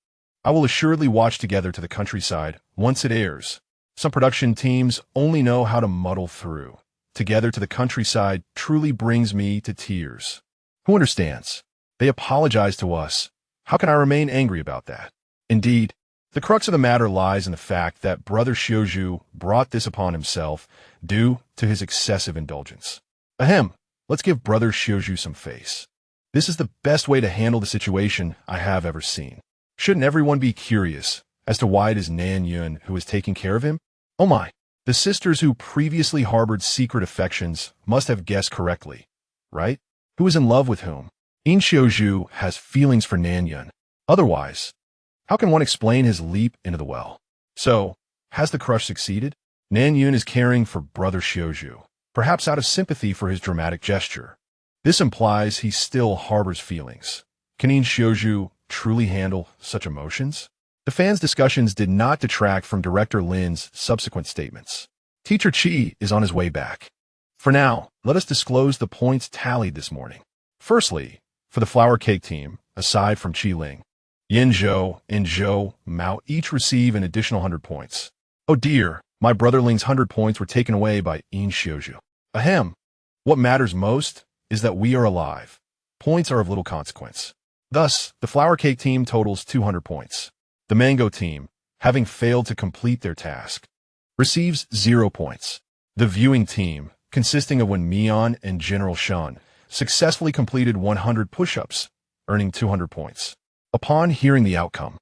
I will assuredly watch Together to the Countryside once it airs. Some production teams only know how to muddle through. Together to the Countryside truly brings me to tears. Who understands? They apologize to us. How can I remain angry about that? Indeed, the crux of the matter lies in the fact that Brother Xiuju brought this upon himself due to his excessive indulgence. Ahem, let's give Brother Xiuju some face. This is the best way to handle the situation I have ever seen. Shouldn't everyone be curious as to why it is Nan Yun who is taking care of him? Oh my, the sisters who previously harbored secret affections must have guessed correctly, right? Who is in love with whom? Yin Xiuju has feelings for Nan Yun. Otherwise, how can one explain his leap into the well? So, has the crush succeeded? Nan Yun is caring for Brother Xiuju, perhaps out of sympathy for his dramatic gesture. This implies he still harbors feelings. Can Yin Xiuju truly handle such emotions? The fans' discussions did not detract from Director Lin's subsequent statements. Teacher Qi is on his way back. For now, let us disclose the points tallied this morning. Firstly, for the flower cake team, aside from Qi Ling, Yin Zhou and Zhou Mao each receive an additional 100 points. Oh dear, my brother Ling's 100 points were taken away by Yin Xiuju. Ahem. What matters most is that we are alive. Points are of little consequence. Thus, the flower cake team totals 200 points. The mango team, having failed to complete their task, receives 0 points. The viewing team, consisting of Wen Mian and General Shen, successfully completed 100 push-ups, earning 200 points. Upon hearing the outcome,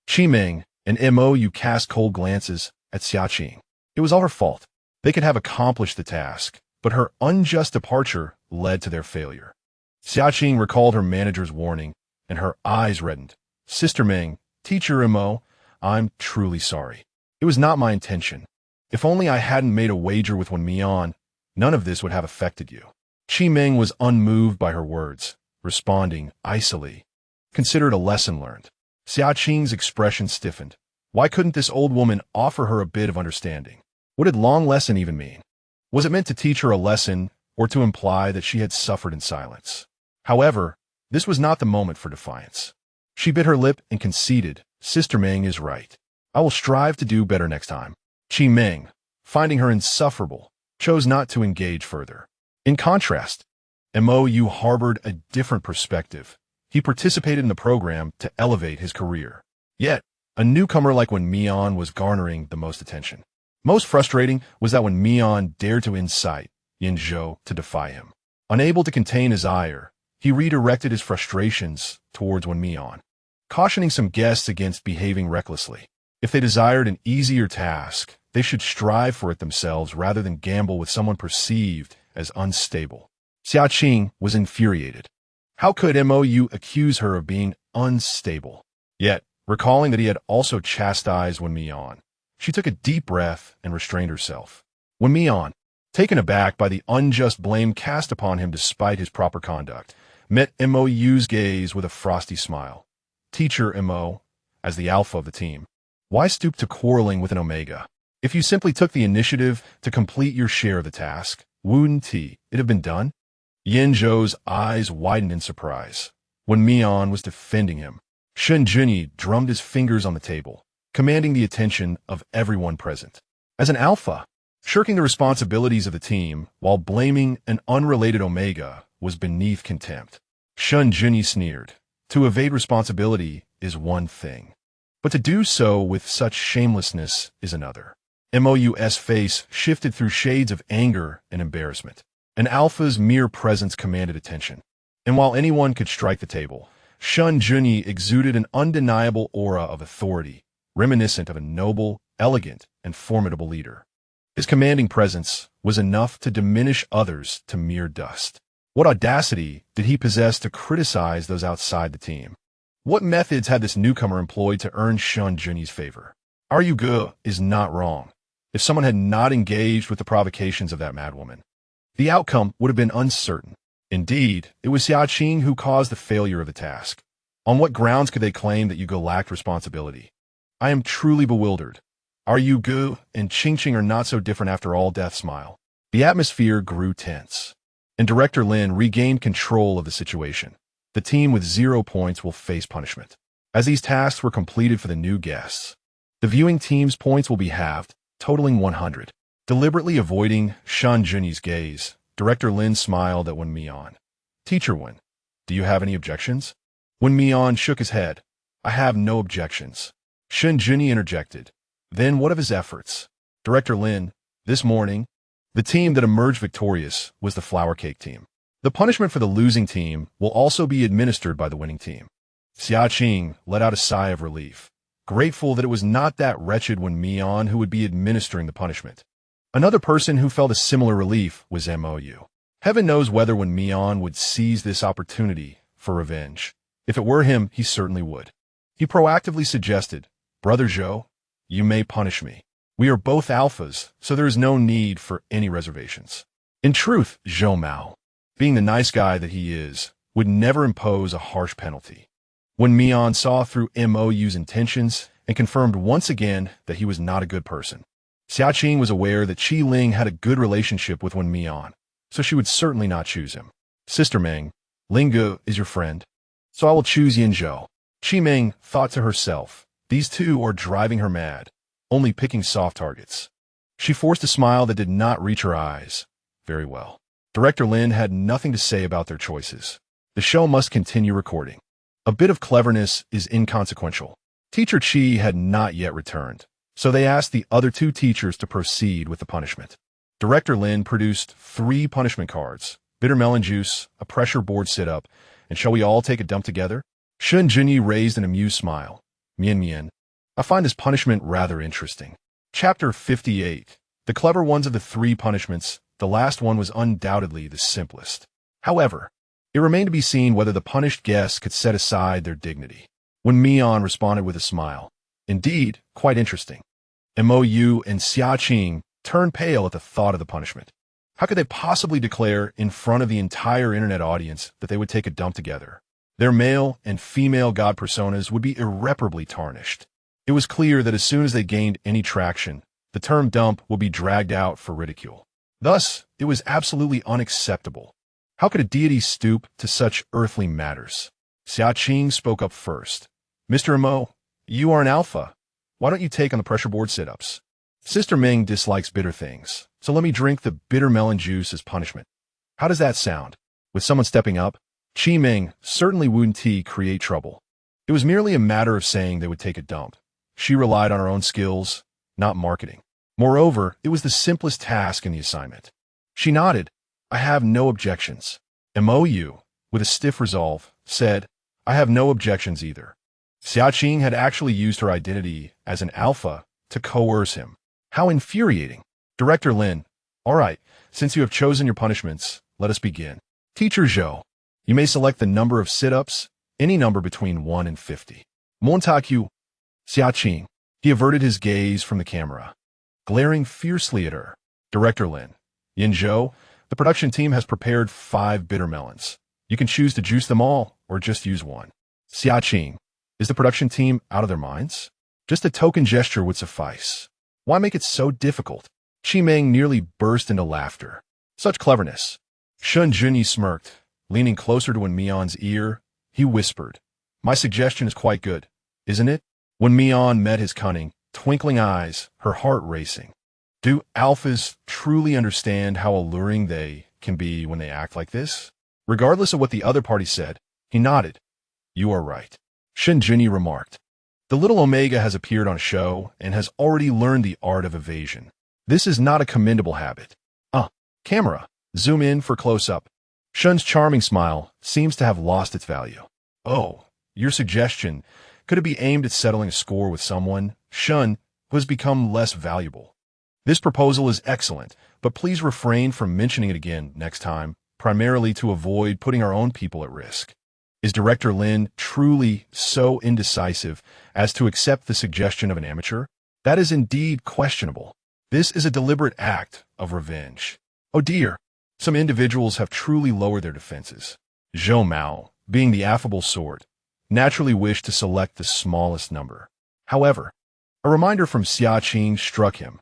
Qimeng and Mou cast cold glances at Xiaqing. It was all her fault. They could have accomplished the task, but her unjust departure led to their failure. Xiaqing recalled her manager's warning, and her eyes reddened. Sister Meng, Teacher Mo, I'm truly sorry. It was not my intention. If only I hadn't made a wager with Wen Mian, none of this would have affected you. Qimeng was unmoved by her words, responding icily. Consider it a lesson learned. Xiaqing's expression stiffened. Why couldn't this old woman offer her a bit of understanding? What did long lesson even mean? Was it meant to teach her a lesson or to imply that she had suffered in silence? However, this was not the moment for defiance. She bit her lip and conceded, Sister Meng is right. I will strive to do better next time. Qimeng, finding her insufferable, chose not to engage further. In contrast, Mou harbored a different perspective. He participated in the program to elevate his career. Yet, a newcomer like Wen Mian was garnering the most attention. Most frustrating was that when Mian dared to incite Yin Zhou to defy him. Unable to contain his ire, he redirected his frustrations towards Wen Mian, cautioning some guests against behaving recklessly. If they desired an easier task, they should strive for it themselves rather than gamble with someone perceived as unstable. Xia Qing was infuriated. How could Mou accuse her of being unstable? Yet, recalling that he had also chastised Wen Mian, she took a deep breath and restrained herself. Wen Mian, taken aback by the unjust blame cast upon him despite his proper conduct, met Mou's gaze with a frosty smile. Teacher Mo, as the alpha of the team, why stoop to quarreling with an omega? If you simply took the initiative to complete your share of the task, wouldn't it have been done? Yin Zhou's eyes widened in surprise. When Mian was defending him, Shen Junyi drummed his fingers on the table, commanding the attention of everyone present. As an alpha, shirking the responsibilities of the team while blaming an unrelated omega was beneath contempt. Shen Junyi sneered. To evade responsibility is one thing, but to do so with such shamelessness is another. Mou's face shifted through shades of anger and embarrassment. An alpha's mere presence commanded attention. And while anyone could strike the table, Shen Junyi exuded an undeniable aura of authority, reminiscent of a noble, elegant, and formidable leader. His commanding presence was enough to diminish others to mere dust. What audacity did he possess to criticize those outside the team? What methods had this newcomer employed to earn Shen Junyi's favor? Argugo is not wrong. If someone had not engaged with the provocations of that madwoman, the outcome would have been uncertain. Indeed, it was Xia Qing who caused the failure of the task. On what grounds could they claim that Yugo lacked responsibility? I am truly bewildered. Argugo and Qing are not so different after all, Death smile. The atmosphere grew tense, and Director Lin regained control of the situation. The team with 0 points will face punishment. As these tasks were completed for the new guests, the viewing team's points will be halved, totaling 100. Deliberately avoiding Shen Junyi's gaze, Director Lin smiled at Wen Mian. Teacher Wen, do you have any objections? Wen Mian shook his head. I have no objections. Shen Junyi interjected. Then what of his efforts? Director Lin, this morning, the team that emerged victorious was the flower cake team. The punishment for the losing team will also be administered by the winning team. Xia Qing let out a sigh of relief, grateful that it was not that wretched Wen Mian who would be administering the punishment. Another person who felt a similar relief was Mou. Heaven knows whether Wen Mian would seize this opportunity for revenge. If it were him, he certainly would. He proactively suggested, Brother Zhou, you may punish me. We are both alphas, so there is no need for any reservations. In truth, Zhou Mao, being the nice guy that he is, would never impose a harsh penalty. Wen Mian saw through Mou's intentions and confirmed once again that he was not a good person. Xia Qing was aware that Qi Ling had a good relationship with Wen Mian, so she would certainly not choose him. Sister Meng, Lingu is your friend, so I will choose Yin Zhou. Qi Meng thought to herself, these two are driving her mad, only picking soft targets. She forced a smile that did not reach her eyes. Very well. Director Lin had nothing to say about their choices. The show must continue recording. A bit of cleverness is inconsequential. Teacher Qi had not yet returned, so they asked the other 2 teachers to proceed with the punishment. Director Lin produced 3 punishment cards, bitter melon juice, a pressure board sit-up, and shall we all take a dump together? Shen Junyi raised an amused smile. Mian, I find this punishment rather interesting. Chapter 58. The clever ones of the 3 punishments, the last one was undoubtedly the simplest. However, it remained to be seen whether the punished guests could set aside their dignity. Wen Mian responded with a smile. Indeed, quite interesting. Mou and Xia Qing turned pale at the thought of the punishment. How could they possibly declare in front of the entire internet audience that they would take a dump together? Their male and female god personas would be irreparably tarnished. It was clear that as soon as they gained any traction, the term dump would be dragged out for ridicule. Thus, it was absolutely unacceptable. How could a deity stoop to such earthly matters? Xia Qing spoke up first. Mr. Mo, you are an alpha. Why don't you take on the pressure board sit-ups? Sister Ming dislikes bitter things, so let me drink the bitter melon juice as punishment. How does that sound? With someone stepping up, Qi Ming certainly wouldn't create trouble. It was merely a matter of saying they would take a dump. She relied on her own skills, not marketing. Moreover, it was the simplest task in the assignment. She nodded. I have no objections. MOU, with a stiff resolve, said, I have no objections either. Xiaqing had actually used her identity as an alpha to coerce him. How infuriating. Director Lin, all right, since you have chosen your punishments, let us begin. Teacher Zhou, you may select the number of sit-ups, any number between 1 and 50. Montague, Xiaqing, he averted his gaze from the camera, glaring fiercely at her. Director Lin, Yin Zhou, the production team has prepared 5 bitter melons. You can choose to juice them all or just use one. Xiaqing, is the production team out of their minds? Just a token gesture would suffice. Why make it so difficult? Qi Meng nearly burst into laughter. Such cleverness. Shen Junyi smirked. Leaning closer to Wen Mian's ear, he whispered, my suggestion is quite good, isn't it? Wen Mian met his cunning, twinkling eyes, her heart racing. Do alphas truly understand how alluring they can be when they act like this? Regardless of what the other party said, he nodded. You are right. Shen Junyi remarked. The little Omega has appeared on a show and has already learned the art of evasion. This is not a commendable habit. Camera, zoom in for close-up. Shen's charming smile seems to have lost its value. Oh, your suggestion, could it be aimed at settling a score with someone, Shen, who has become less valuable? This proposal is excellent, but please refrain from mentioning it again next time, primarily to avoid putting our own people at risk. Is Director Lin truly so indecisive as to accept the suggestion of an amateur? That is indeed questionable. This is a deliberate act of revenge. Oh dear, some individuals have truly lowered their defenses. Zhou Mao, being the affable sort, naturally wished to select the smallest number. However, a reminder from Xiaqing struck him.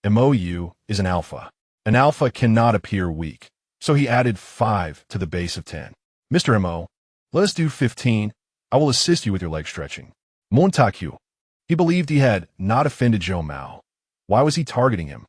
MOU is an alpha. An alpha cannot appear weak, so he added 5 to the base of 10. Mr. MO, let us do 15. I will assist you with your leg stretching. Montague, he believed he had not offended Zhou Mao. Why was he targeting him?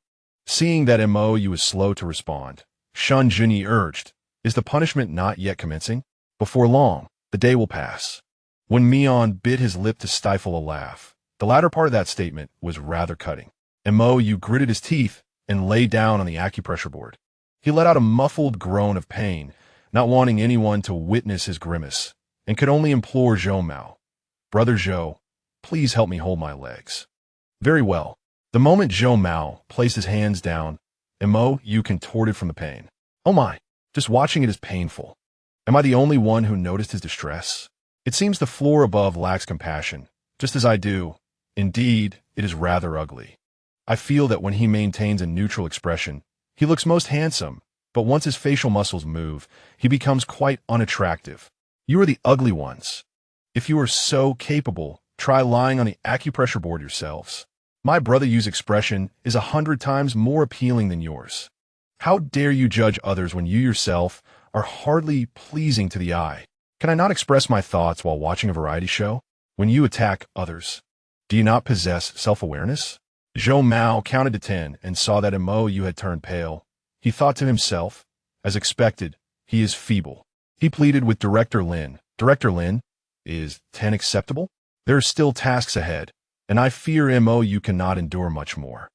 Seeing that MOU was slow to respond, Shen Junyi urged, is the punishment not yet commencing? Before long, the day will pass. Wen Mian bit his lip to stifle a laugh. The latter part of that statement was rather cutting. MOU gritted his teeth and lay down on the acupressure board. He let out a muffled groan of pain, not wanting anyone to witness his grimace, and could only implore Zhou Mao, Brother Zhou, please help me hold my legs. Very well. The moment Zhou Mao placed his hands down, MOU contorted from the pain. Oh my, just watching it is painful. Am I the only one who noticed his distress? It seems the floor above lacks compassion, just as I do. Indeed, it is rather ugly. I feel that when he maintains a neutral expression, he looks most handsome, but once his facial muscles move, he becomes quite unattractive. You are the ugly ones. If you are so capable, try lying on the acupressure board yourselves. My brother Yu's expression is 100 times more appealing than yours. How dare you judge others when you yourself are hardly pleasing to the eye? Can I not express my thoughts while watching a variety show? When you attack others, do you not possess self-awareness? Zhou Mao counted to 10 and saw that MOU had turned pale. He thought to himself, as expected, he is feeble. He pleaded with Director Lin. Director Lin, is 10 acceptable? There are still tasks ahead, and I fear MOU cannot endure much more.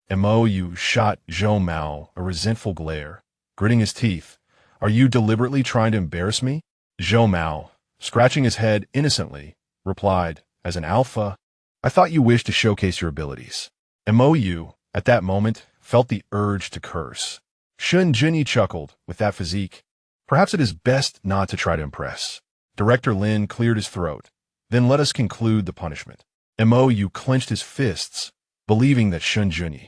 MOU shot Zhou Mao a resentful glare, gritting his teeth. Are you deliberately trying to embarrass me? Zhou Mao, scratching his head innocently, replied, as an alpha, I thought you wished to showcase your abilities. MOU, at that moment, felt the urge to curse. Shen Junyi chuckled with that physique. Perhaps it is best not to try to impress. Director Lin cleared his throat. Then let us conclude the punishment. MOU clenched his fists, believing that Shen Junyi,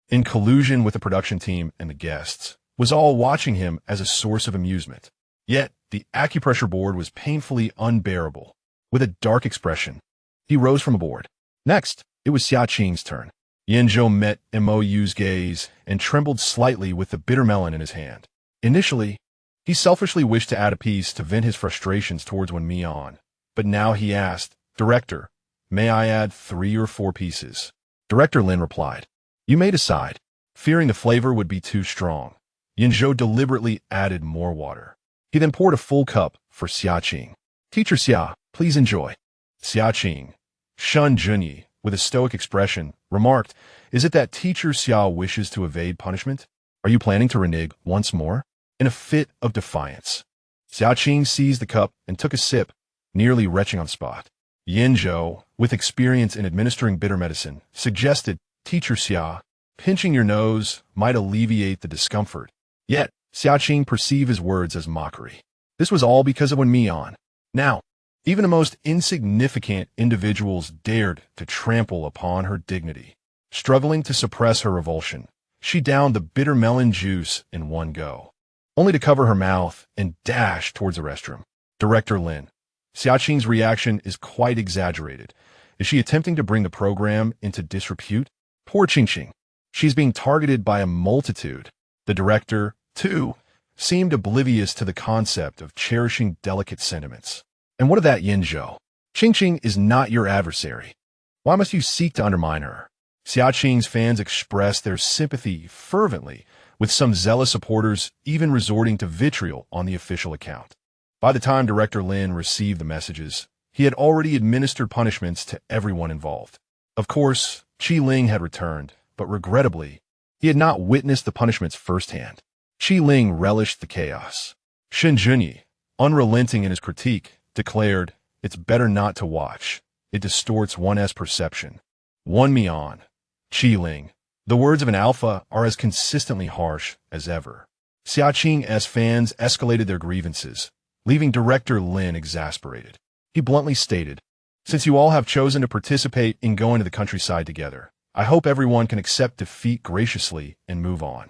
in collusion with the production team and the guests, was all watching him as a source of amusement. Yet, the acupressure board was painfully unbearable. With a dark expression, he rose from a board. Next, it was Xiaqing's turn. Yanzhou met MOU's gaze and trembled slightly with the bitter melon in his hand. Initially, he selfishly wished to add a piece to vent his frustrations towards Wen Mian, but now he asked, Director, may I add 3 or 4 pieces? Director Lin replied, You may decide. Fearing the flavor would be too strong, Yanzhou deliberately added more water. He then poured a full cup for Xiaqing. Teacher Xia, please enjoy. Xiaqing, Shen Junyi, with a stoic expression, remarked, "Is it that teacher Xiao wishes to evade punishment? Are you planning to renege once more?" In a fit of defiance, Xiaoqing seized the cup and took a sip, nearly retching on the spot. Yin Zhou, with experience in administering bitter medicine, suggested, "Teacher Xia, pinching your nose might alleviate the discomfort." Yet, Xiaoqing perceived his words as mockery. This was all because of Wen Mian. Now, even the most insignificant individuals dared to trample upon her dignity. Struggling to suppress her revulsion, she downed the bitter melon juice in one go, only to cover her mouth and dash towards the restroom. Director Lin. Xiaoqing's reaction is quite exaggerated. Is she attempting to bring the program into disrepute? Poor Qingqing. She's being targeted by a multitude. The director, too, seemed oblivious to the concept of cherishing delicate sentiments. And what of that Yin Zhou? Qingqing is not your adversary. Why must you seek to undermine her? Xiaoqing's fans expressed their sympathy fervently, with some zealous supporters even resorting to vitriol on the official account. By the time Director Lin received the messages, he had already administered punishments to everyone involved. Of course, Qi Ling had returned, but regrettably, he had not witnessed the punishments firsthand. Qi Ling relished the chaos. Shen Junyi, unrelenting in his critique, declared, "It's better not to watch. It distorts one's perception." Wen Mian, Qi Ling, the words of an alpha are as consistently harsh as ever. Xiaoqing's fans escalated their grievances, leaving Director Lin exasperated. He bluntly stated, "Since you all have chosen to participate in going to the countryside together, I hope everyone can accept defeat graciously and move on."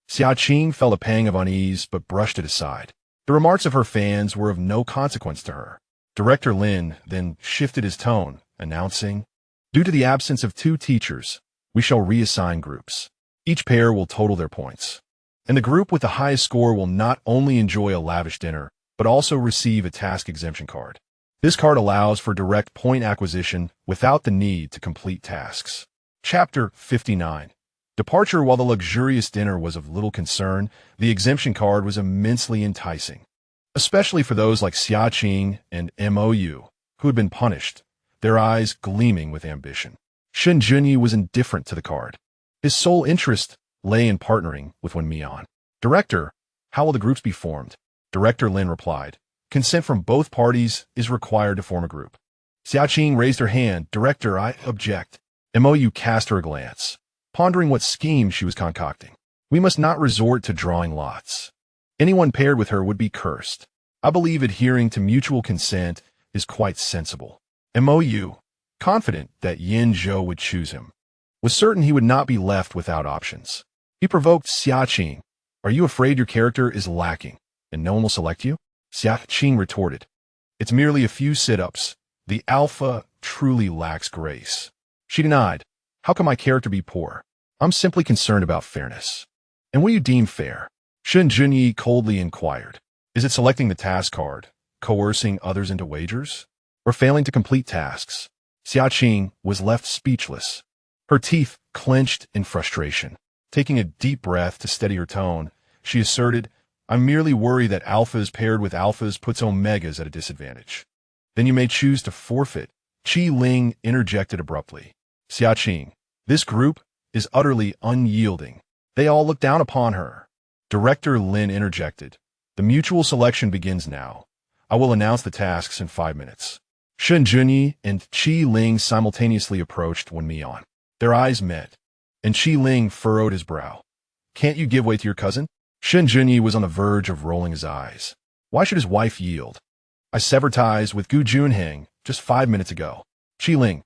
Xiaoqing felt a pang of unease but brushed it aside. The remarks of her fans were of no consequence to her. Director Lin then shifted his tone, announcing, "Due to the absence of 2 teachers, we shall reassign groups. Each pair will total their points. And the group with the highest score will not only enjoy a lavish dinner, but also receive a task exemption card. This card allows for direct point acquisition without the need to complete tasks." Chapter 59. Departure. While the luxurious dinner was of little concern, the exemption card was immensely enticing, especially for those like Xiaoqing and Mou, who had been punished, their eyes gleaming with ambition. Shen Junyi was indifferent to the card. His sole interest lay in partnering with Wen Mian. "Director, how will the groups be formed?" Director Lin replied, "Consent from both parties is required to form a group." Xiaoqing raised her hand. "Director, I object." Mou cast her a glance, pondering what scheme she was concocting. "We must not resort to drawing lots. Anyone paired with her would be cursed. I believe adhering to mutual consent is quite sensible." Mou, confident that Yin Zhou would choose him, was certain he would not be left without options. He provoked Xiaoqing. "Are you afraid your character is lacking, and no one will select you?" Xiaoqing retorted, "It's merely a few sit-ups. The alpha truly lacks grace." She denied, "How can my character be poor? I'm simply concerned about fairness." "And what do you deem fair?" Shen Junyi coldly inquired. "Is it selecting the task card, coercing others into wagers, or failing to complete tasks?" Xiaoqing was left speechless. Her teeth clenched in frustration. Taking a deep breath to steady her tone, she asserted, "I'm merely worried that alphas paired with alphas puts omegas at a disadvantage." "Then you may choose to forfeit." Qi Ling interjected abruptly. "Xiaoqing, this group is utterly unyielding. They all look down upon her." Director Lin interjected, "The mutual selection begins now. I will announce the tasks in 5 minutes." Shen Junyi and Qi Ling simultaneously approached Wen Mian. Their eyes met, and Qi Ling furrowed his brow. "Can't you give way to your cousin?" Shen Junyi was on the verge of rolling his eyes. Why should his wife yield? "I severed ties with Gu Junheng just 5 minutes ago." Qi Ling,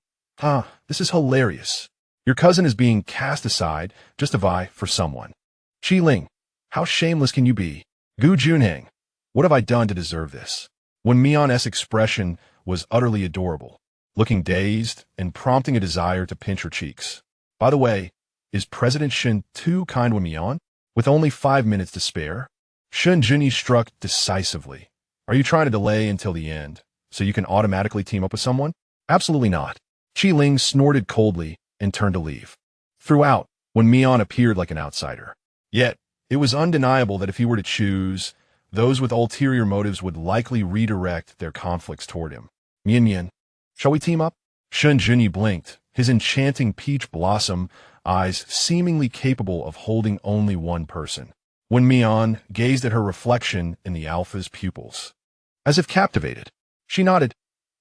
this is hilarious. Your cousin is being cast aside just to vie for someone. Qi Ling, how shameless can you be? Gu Junheng, what have I done to deserve this? Wen Mian's expression was utterly adorable, looking dazed and prompting a desire to pinch her cheeks. By the way, is President Shen too kind Wen Mian? With only 5 minutes to spare? Shen Junyi struck decisively. Are you trying to delay until the end, so you can automatically team up with someone? Absolutely not. Qi Ling snorted coldly and turned to leave. Throughout, Wen Mian appeared like an outsider. Yet, it was undeniable that if he were to choose, those with ulterior motives would likely redirect their conflicts toward him. "Mian Mian, shall we team up?" Shen Junyi blinked, his enchanting peach blossom eyes seemingly capable of holding only one person. Wen Mian gazed at her reflection in the alpha's pupils. As if captivated, she nodded.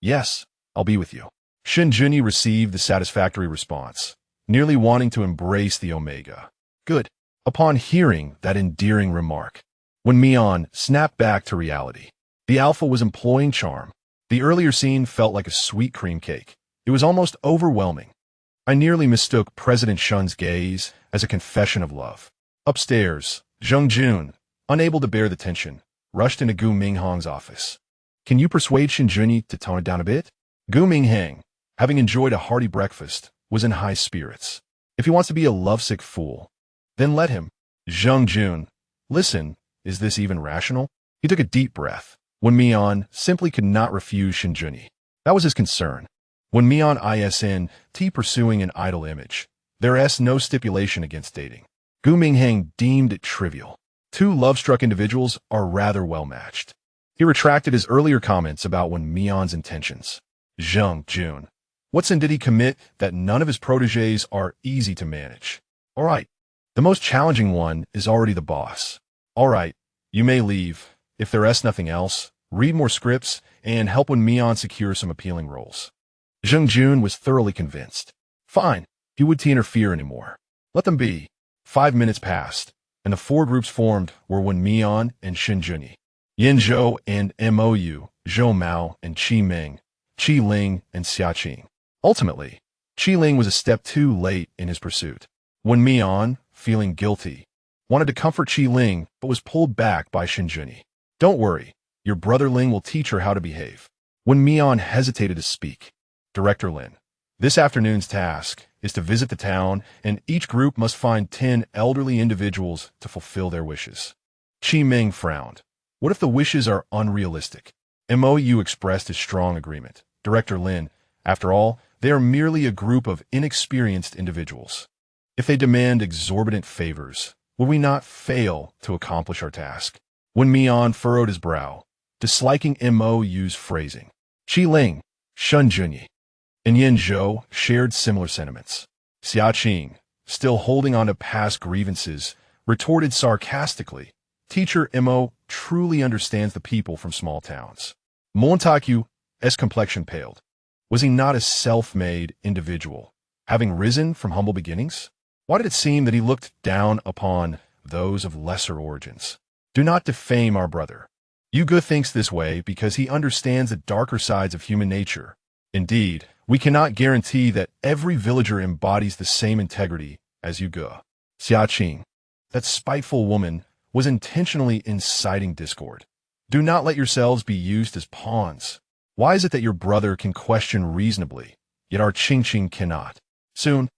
Yes, I'll be with you. Shen Junyi received the satisfactory response, nearly wanting to embrace the Omega. Good. Upon hearing that endearing remark, Wen Mian snapped back to reality. The alpha was employing charm. The earlier scene felt like a sweet cream cake. It was almost overwhelming. I nearly mistook President Shun's gaze as a confession of love. Upstairs, Zheng Jun, unable to bear the tension, rushed into Gu Minghang's office. Can you persuade Shen Junyi to tone it down a bit? Gu Minghang, having enjoyed a hearty breakfast, was in high spirits. If he wants to be a lovesick fool, then let him. Zheng Jun, listen, is this even rational? He took a deep breath. Wen Mian simply could not refuse Shen Junyi. That was his concern. Wen Mian isn't pursuing an idle image. There is no stipulation against dating. Gu Minghang deemed it trivial. Two love-struck individuals are rather well-matched. He retracted his earlier comments about Wen Mian's intentions. Zheng Jun, what sin did he commit that none of his protégés are easy to manage? All right, the most challenging one is already the boss. All right, you may leave. If there is nothing else, read more scripts and help Wen Mian secure some appealing roles. Zheng Jun was thoroughly convinced. Fine, he wouldn't interfere anymore. Let them be. 5 minutes passed, and the four groups formed were Wen Mian and Shen Junyi, Yin Zhou and Mou, Zhou Mao and Qi Ming, Qi Ling and Xia Qing. Ultimately, Qi Ling was a step too late in his pursuit. Wen Mian, feeling guilty, wanted to comfort Qi Ling but was pulled back by Shen Junyi. Don't worry, your brother Ling will teach her how to behave. Wen Mian hesitated to speak. Director Lin, this afternoon's task is to visit the town, and each group must find 10 elderly individuals to fulfill their wishes. Qi Ming frowned. What if the wishes are unrealistic? Mou expressed his strong agreement. Director Lin, after all, they are merely a group of inexperienced individuals. If they demand exorbitant favors, will we not fail to accomplish our task? Wen Mian furrowed his brow, disliking Mou's phrasing. Qi Ling, Shen Junyi, and Yin Zhou shared similar sentiments. Xia Qing, still holding on to past grievances, retorted sarcastically, Teacher Mo truly understands the people from small towns. Montague's complexion paled. Was he not a self-made individual, having risen from humble beginnings? Why did it seem that he looked down upon those of lesser origins? Do not defame our brother. Yuge thinks this way because he understands the darker sides of human nature. Indeed, we cannot guarantee that every villager embodies the same integrity as Yuge. Xia Qing, that spiteful woman, was intentionally inciting discord. Do not let yourselves be used as pawns. Why is it that your brother can question reasonably, yet our Qing cannot? Soon,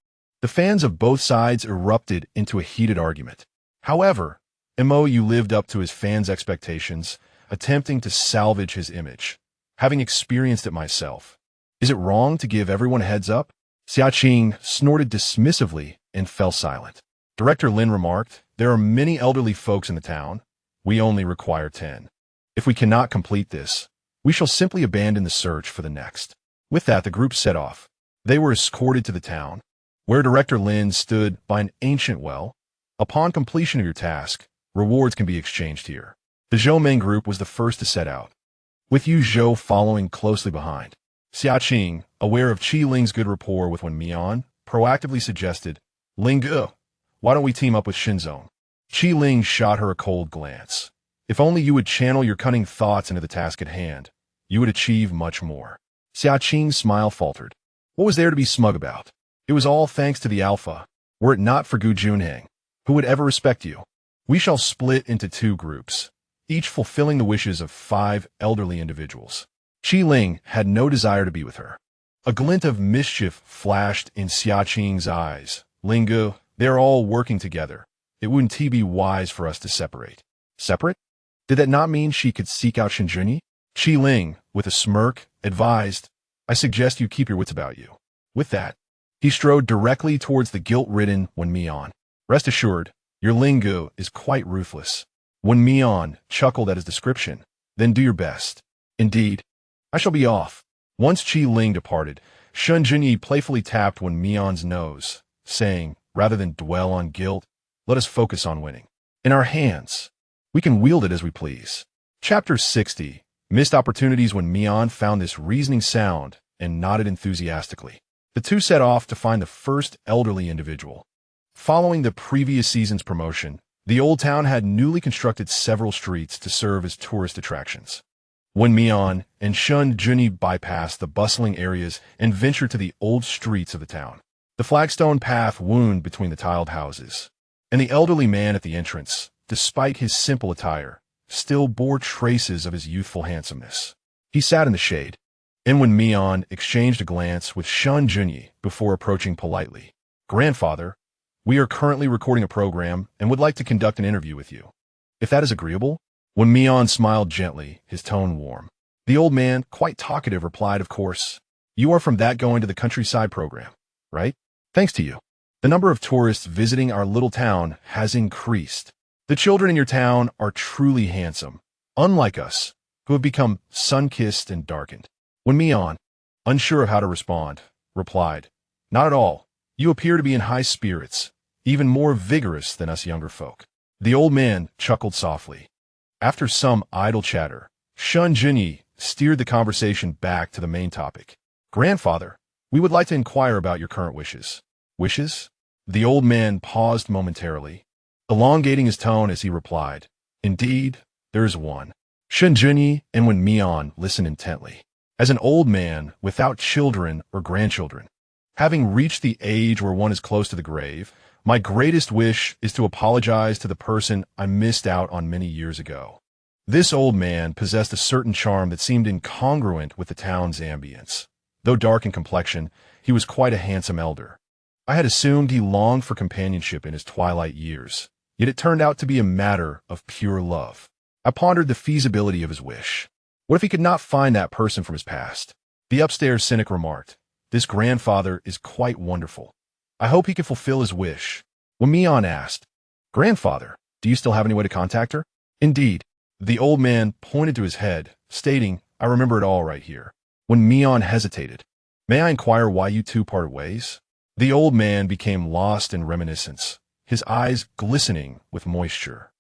the fans of both sides erupted into a heated argument. However, Mou lived up to his fans' expectations, attempting to salvage his image. Having experienced it myself, is it wrong to give everyone a heads up? Xia Qing snorted dismissively and fell silent. Director Lin remarked, there are many elderly folks in the town. We only require 10. If we cannot complete this, we shall simply abandon the search for the next. With that, the group set off. They were escorted to the town, where Director Lin stood by an ancient well. Upon completion of your task, rewards can be exchanged here. The Zhou Ming group was the first to set out, with Yu Zhou following closely behind. Xia Qing, aware of Qi Ling's good rapport with Wen Mian, proactively suggested, Ling Ge, why don't we team up with Shinzong? Qi Ling shot her a cold glance. If only you would channel your cunning thoughts into the task at hand, you would achieve much more. Xia Qing's smile faltered. What was there to be smug about? It was all thanks to the Alpha. Were it not for Gu Junheng, who would ever respect you? We shall split into 2 groups, each fulfilling the wishes of 5 elderly individuals. Qi Ling had no desire to be with her. A glint of mischief flashed in Xia Qing's eyes. Lingu, they're all working together. It wouldn't be wise for us to separate. Separate? Did that not mean she could seek out Shen Junyi? Qi Ling, with a smirk, advised, I suggest you keep your wits about you. With that, he strode directly towards the guilt-ridden Wen Mian. Rest assured, your Lingu is quite ruthless. Wen Mian chuckled at his description. Then do your best. Indeed, I shall be off. Once Qi Ling departed, Shen Junyi playfully tapped Wen Mian's nose, saying, rather than dwell on guilt, let us focus on winning. In our hands, we can wield it as we please. Chapter 60. Missed opportunities. Wen Mian found this reasoning sound and nodded enthusiastically. The two set off to find the first elderly individual. Following the previous season's promotion, the old town had newly constructed several streets to serve as tourist attractions. Wen Mian and Shen Junyi bypassed the bustling areas and ventured to the old streets of the town. The flagstone path wound between the tiled houses, and the elderly man at the entrance, despite his simple attire, still bore traces of his youthful handsomeness. He sat in the shade, and Wen Mian exchanged a glance with Shen Junyi before approaching politely. Grandfather, we are currently recording a program and would like to conduct an interview with you. If that is agreeable? Wen Mian smiled gently, his tone warm. The old man, quite talkative, replied, of course. You are from that going to the countryside program, right? Thanks to you, the number of tourists visiting our little town has increased. The children in your town are truly handsome, unlike us, who have become sun-kissed and darkened. Wen Mian, unsure of how to respond, replied, not at all. You appear to be in high spirits, even more vigorous than us younger folk. The old man chuckled softly. After some idle chatter, Shen Junyi steered the conversation back to the main topic. Grandfather, we would like to inquire about your current wishes. Wishes? The old man paused momentarily, elongating his tone as he replied, indeed, there is one. Shen Junyi and Wen Mian listened intently. As an old man without children or grandchildren, having reached the age where one is close to the grave, my greatest wish is to apologize to the person I missed out on many years ago. This old man possessed a certain charm that seemed incongruent with the town's ambience. Though dark in complexion, he was quite a handsome elder. I had assumed he longed for companionship in his twilight years, yet it turned out to be a matter of pure love. I pondered the feasibility of his wish. What if he could not find that person from his past? The upstairs cynic remarked, this grandfather is quite wonderful. I hope he can fulfill his wish. Wen Mian asked, Grandfather, do you still have any way to contact her? Indeed. The old man pointed to his head, stating, I remember it all right here. Wen Mian hesitated. May I inquire why you two parted ways? The old man became lost in reminiscence, his eyes glistening with moisture.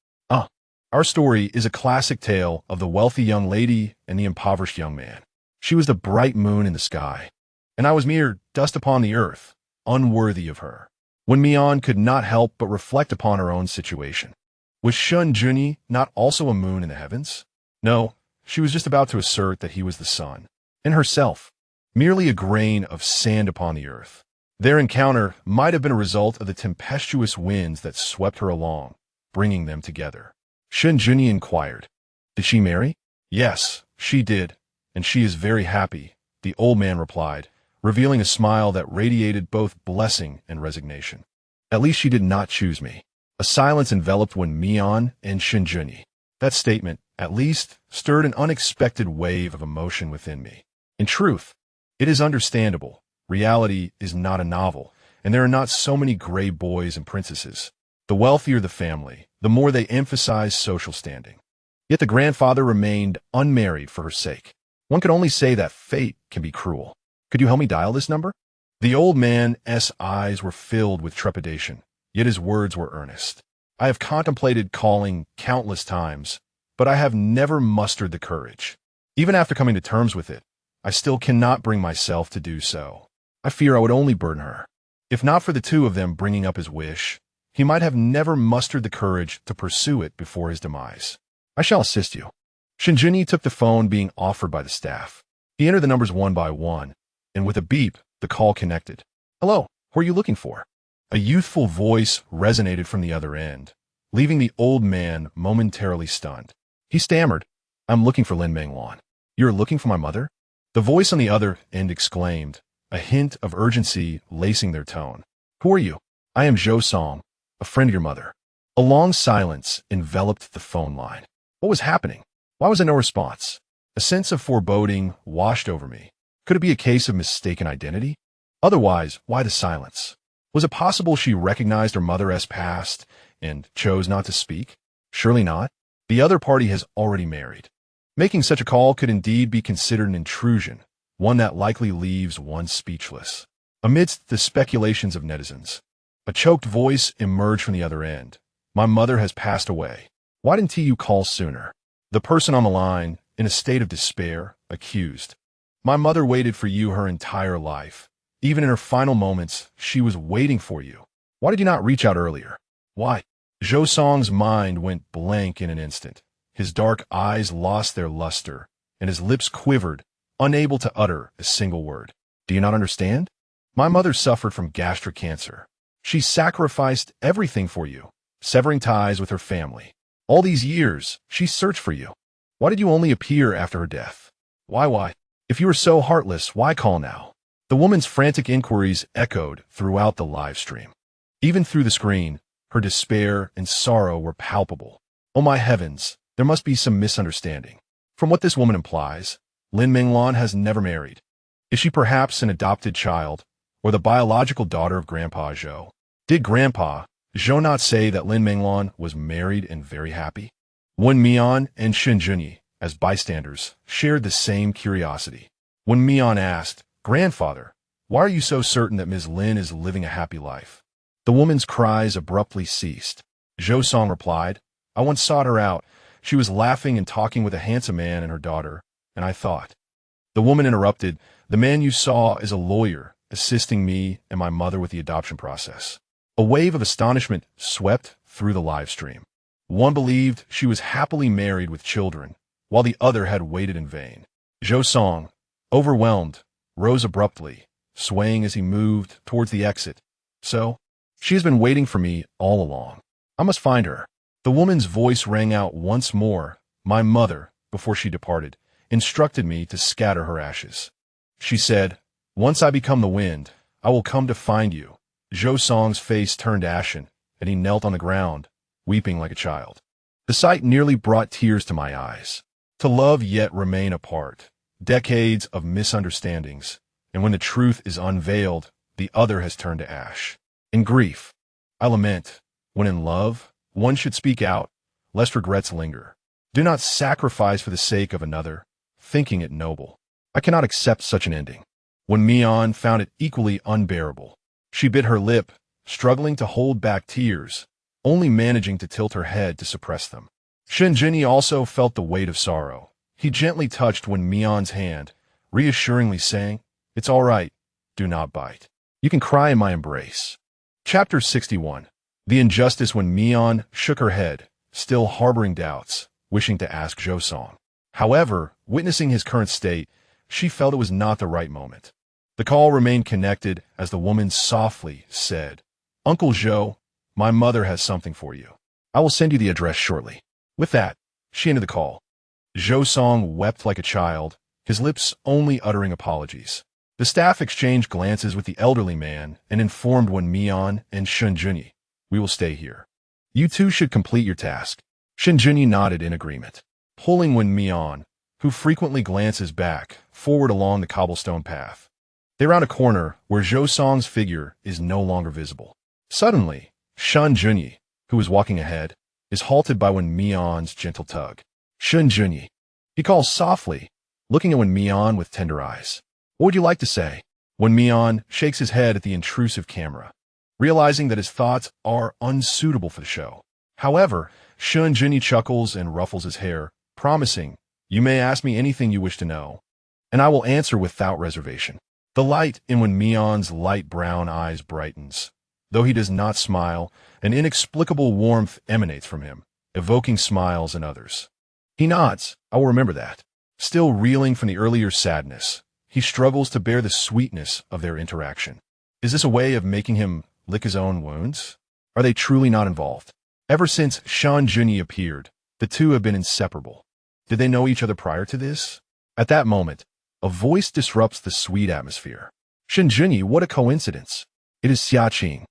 Our story is a classic tale of the wealthy young lady and the impoverished young man. She was the bright moon in the sky, and I was mere dust upon the earth, unworthy of her. Wen Mian could not help but reflect upon her own situation. Was Shen Junyi not also a moon in the heavens? No, she was just about to assert that he was the sun, and herself, merely a grain of sand upon the earth. Their encounter might have been a result of the tempestuous winds that swept her along, bringing them together. Shen Junyi inquired, did she marry? Yes, she did, and she is very happy, the old man replied, revealing a smile that radiated both blessing and resignation. At least she did not choose me. A silence enveloped Wen Mian and Shen Junyi. That statement, at least, stirred an unexpected wave of emotion within me. In truth, it is understandable. Reality is not a novel, and there are not so many gray boys and princesses. The wealthier the family, the more they emphasize social standing. Yet the grandfather remained unmarried for her sake. One could only say that fate can be cruel. Could you help me dial this number? The old man's eyes were filled with trepidation, yet his words were earnest. I have contemplated calling countless times, but I have never mustered the courage. Even after coming to terms with it, I still cannot bring myself to do so. I fear I would only burden her. If not for the two of them bringing up his wish, he might have never mustered the courage to pursue it before his demise. I shall assist you. Shen Junyi took the phone being offered by the staff. He entered the numbers one by one, and with a beep, the call connected. Hello, who are you looking for? A youthful voice resonated from the other end, leaving the old man momentarily stunned. He stammered, I'm looking for Lin Menglan. You're looking for my mother? The voice on the other end exclaimed, a hint of urgency lacing their tone. Who are you? I am Zhou Song, a friend of your mother. A long silence enveloped the phone line. What was happening? Why was there no response? A sense of foreboding washed over me. Could it be a case of mistaken identity? Otherwise, why the silence? Was it possible she recognized her mother as past and chose not to speak? Surely not. The other party has already married. Making such a call could indeed be considered an intrusion, one that likely leaves one speechless. Amidst the speculations of netizens, a choked voice emerged from the other end. My mother has passed away. Why didn't you call sooner? The person on the line, in a state of despair, accused. My mother waited for you her entire life. Even in her final moments, she was waiting for you. Why did you not reach out earlier? Why? Zhou Song's mind went blank in an instant. His dark eyes lost their luster, and his lips quivered, unable to utter a single word. Do you not understand? My mother suffered from gastric cancer. She sacrificed everything for you, severing ties with her family. All these years, she searched for you. Why did you only appear after her death? Why? If you were so heartless, why call now? The woman's frantic inquiries echoed throughout the live stream. Even through the screen, her despair and sorrow were palpable. Oh my heavens, there must be some misunderstanding. From what this woman implies, Lin Minglan has never married. Is she perhaps an adopted child, or the biological daughter of Grandpa Zhou? Did Grandpa Zhou not say that Lin Minglan was married and very happy? Wen Mian and Shen Junyi, as bystanders, shared the same curiosity. When Mian asked, "Grandfather, why are you so certain that Ms. Lin is living a happy life?" The woman's cries abruptly ceased. Zhou Song replied, "I once sought her out. She was laughing and talking with a handsome man and her daughter, and I thought." The woman interrupted, "The man you saw is a lawyer, assisting me and my mother with the adoption process." A wave of astonishment swept through the live stream. One believed she was happily married with children, while the other had waited in vain. Zhou Song, overwhelmed, rose abruptly, swaying as he moved towards the exit. "So, she has been waiting for me all along. I must find her." The woman's voice rang out once more. My mother, before she departed, instructed me to scatter her ashes. She said, "Once I become the wind, I will come to find you." Zhou Song's face turned ashen, and he knelt on the ground, weeping like a child. The sight nearly brought tears to my eyes. To love yet remain apart, decades of misunderstandings, and when the truth is unveiled, the other has turned to ash. In grief, I lament, when in love, one should speak out, lest regrets linger. Do not sacrifice for the sake of another, thinking it noble. I cannot accept such an ending. When Mian found it equally unbearable, she bit her lip, struggling to hold back tears, only managing to tilt her head to suppress them. Shen Junyi also felt the weight of sorrow. He gently touched Wen Mian's hand, reassuringly saying, "It's all right. Do not bite. You can cry in my embrace." Chapter 61. The injustice. When Mian shook her head, still harboring doubts, wishing to ask Zhou Song. However, witnessing his current state, she felt it was not the right moment. The call remained connected as the woman softly said, "Uncle Zhou, my mother has something for you. I will send you the address shortly." With that, she ended the call. Zhou Song wept like a child, his lips only uttering apologies. The staff exchanged glances with the elderly man and informed Wen Mian and Shen Junyi, "We will stay here. You two should complete your task." Shen Junyi nodded in agreement, pulling Wen Mian, who frequently glances back, forward along the cobblestone path. They round a corner where Zhou Song's figure is no longer visible. Suddenly, Shen Junyi, who is walking ahead, is halted by Wen Mian's gentle tug. "Shen Junyi," he calls softly, looking at Wen Mian with tender eyes. "What would you like to say?" Wen Mian shakes his head at the intrusive camera, realizing that his thoughts are unsuitable for the show. However, Shen Junyi chuckles and ruffles his hair, promising, "You may ask me anything you wish to know, and I will answer without reservation." The light in Wen Mian's light brown eyes brightens. Though he does not smile, an inexplicable warmth emanates from him, evoking smiles in others. He nods. "I will remember that." Still reeling from the earlier sadness, he struggles to bear the sweetness of their interaction. Is this a way of making him lick his own wounds? Are they truly not involved? Ever since Shen Junyi appeared, the two have been inseparable. Did they know each other prior to this? At that moment, a voice disrupts the sweet atmosphere. "Shen Junyi, what a coincidence." It is Xiaqing.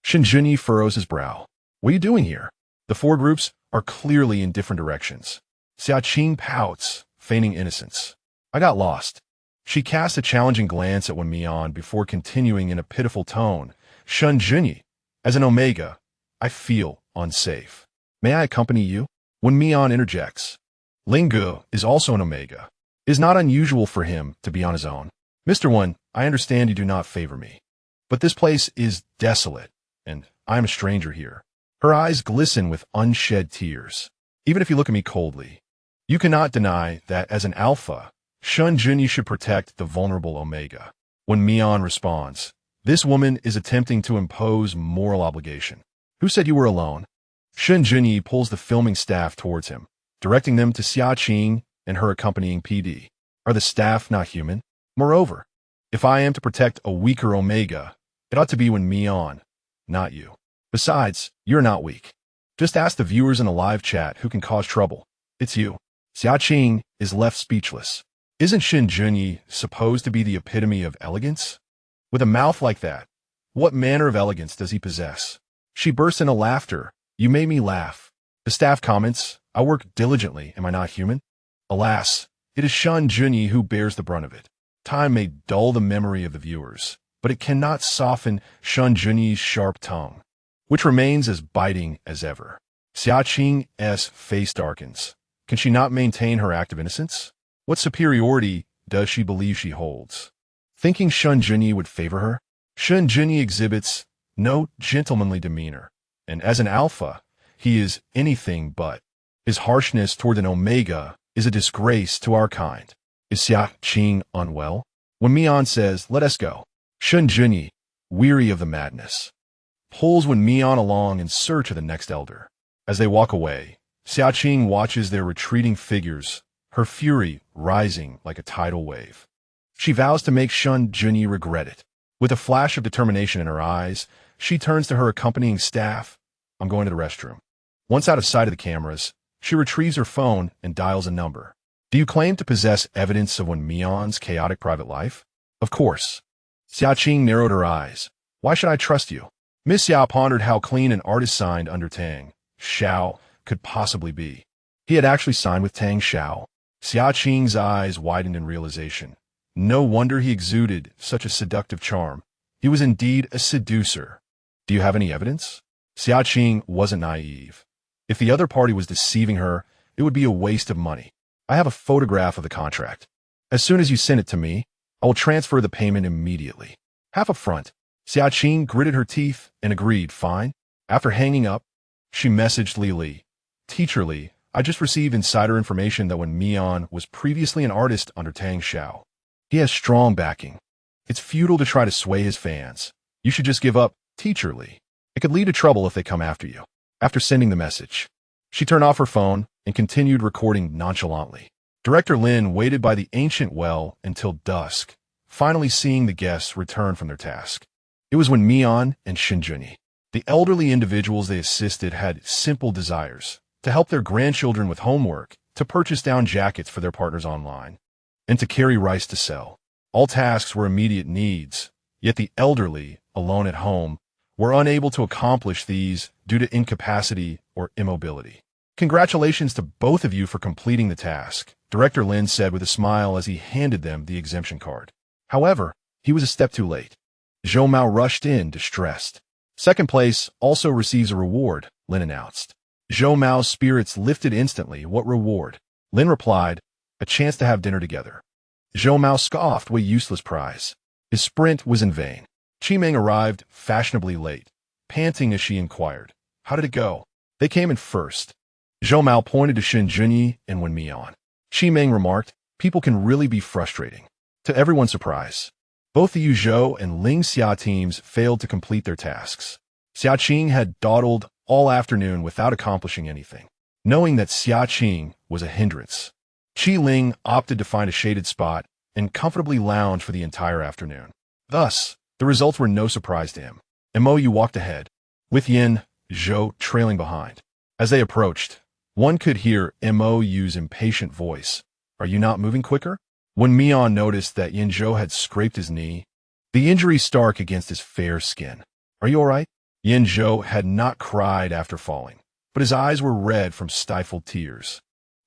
Shen Junyi furrows his brow. "What are you doing here?" The four groups are clearly in different directions. Xiaqing pouts, feigning innocence. "I got lost." She casts a challenging glance at Wen Mian before continuing in a pitiful tone. "Shen Junyi, as an Omega, I feel unsafe. May I accompany you?" Wen Mian interjects. "Ling Gu is also an Omega. It is not unusual for him to be on his own. Mr. Wen, I understand you do not favor me, but this place is desolate, and I am a stranger here. Her eyes glisten with unshed tears. Even if you look at me coldly, you cannot deny that as an alpha, Shen Junyi should protect the vulnerable Omega. When Mian responds, this woman is attempting to impose moral obligation. Who said you were alone? Shen Junyi pulls the filming staff towards him, directing them to Xia Qing and her accompanying PD. Are the staff not human? Moreover, if I am to protect a weaker Omega, it ought to be Wen Mian, not you. Besides, you're not weak. Just ask the viewers in a live chat who can cause trouble. It's you. Xia Qing is left speechless. Isn't Shen Junyi supposed to be the epitome of elegance? With a mouth like that, what manner of elegance does he possess? She bursts into laughter. You made me laugh. The staff comments, I work diligently, am I not human? Alas, it is Shen Junyi who bears the brunt of it. Time may dull the memory of the viewers, but it cannot soften Shen Junyi's sharp tongue, which remains as biting as ever. Xia Qing's face darkens. Can she not maintain her act of innocence? What superiority does she believe she holds? Thinking Shen Junyi would favor her, Shen Junyi exhibits no gentlemanly demeanor, and as an alpha, he is anything but. His harshness toward an Omega is a disgrace to our kind. Is Xia Qing unwell? When Mian says, let us go, Shen Junyi, weary of the madness, pulls Wen Mian along in search of the next elder. As they walk away, Xia Qing watches their retreating figures, her fury rising like a tidal wave. She vows to make Shen Junyi regret it. With a flash of determination in her eyes, she turns to her accompanying staff. I'm going to the restroom. Once out of sight of the cameras, she retrieves her phone and dials a number. Do you claim to possess evidence of Wen Mian's chaotic private life? Of course. Xia Qing narrowed her eyes. Why should I trust you? Miss Xiao pondered how clean an artist signed under Tang Xiao could possibly be. He had actually signed with Tang Xiao. Xia Qing's eyes widened in realization. No wonder he exuded such a seductive charm. He was indeed a seducer. Do you have any evidence? Xia Qing wasn't naive. If the other party was deceiving her, it would be a waste of money. I have a photograph of the contract. As soon as you send it to me, I will transfer the payment immediately. Half up front. Xia Qing gritted her teeth and agreed, fine. After hanging up, she messaged Li Li. Teacher Li, I just received insider information that Wen Mian was previously an artist under Tang Xiao. He has strong backing. It's futile to try to sway his fans. You should just give up, Teacher Li. It could lead to trouble if they come after you. After sending the message, she turned off her phone and continued recording nonchalantly. Director Lin waited by the ancient well until dusk, finally seeing the guests return from their task. It was Wen Mian and Shen Junyi. The elderly individuals they assisted had simple desires: to help their grandchildren with homework, to purchase down jackets for their partners online, and to carry rice to sell. All tasks were immediate needs, yet the elderly, alone at home, were unable to accomplish these due to incapacity or immobility. Congratulations to both of you for completing the task, Director Lin said with a smile as he handed them the exemption card. However, he was a step too late. Zhou Mao rushed in, distressed. Second place also receives a reward, Lin announced. Zhou Mao's spirits lifted instantly. What reward? Lin replied, a chance to have dinner together. Zhou Mao scoffed, what useless prize. His sprint was in vain. Qimeng arrived fashionably late, panting as she inquired, how did it go? They came in first. Zhou Mao pointed to Shen Junyi and Wen Mian. Qimeng remarked, people can really be frustrating. To everyone's surprise, both the Yuzhou and Ling Xia teams failed to complete their tasks. Xia Qing had dawdled all afternoon without accomplishing anything. Knowing that Xia Qing was a hindrance, Qi Ling opted to find a shaded spot and comfortably lounge for the entire afternoon. Thus, the results were no surprise to him. Mo Yu walked ahead, with Yin Zhou trailing behind. As they approached, one could hear Mo Yu's impatient voice. Are you not moving quicker? When Mian noticed that Yin Zhou had scraped his knee, the injury stark against his fair skin. Are you all right? Yin Zhou had not cried after falling, but his eyes were red from stifled tears.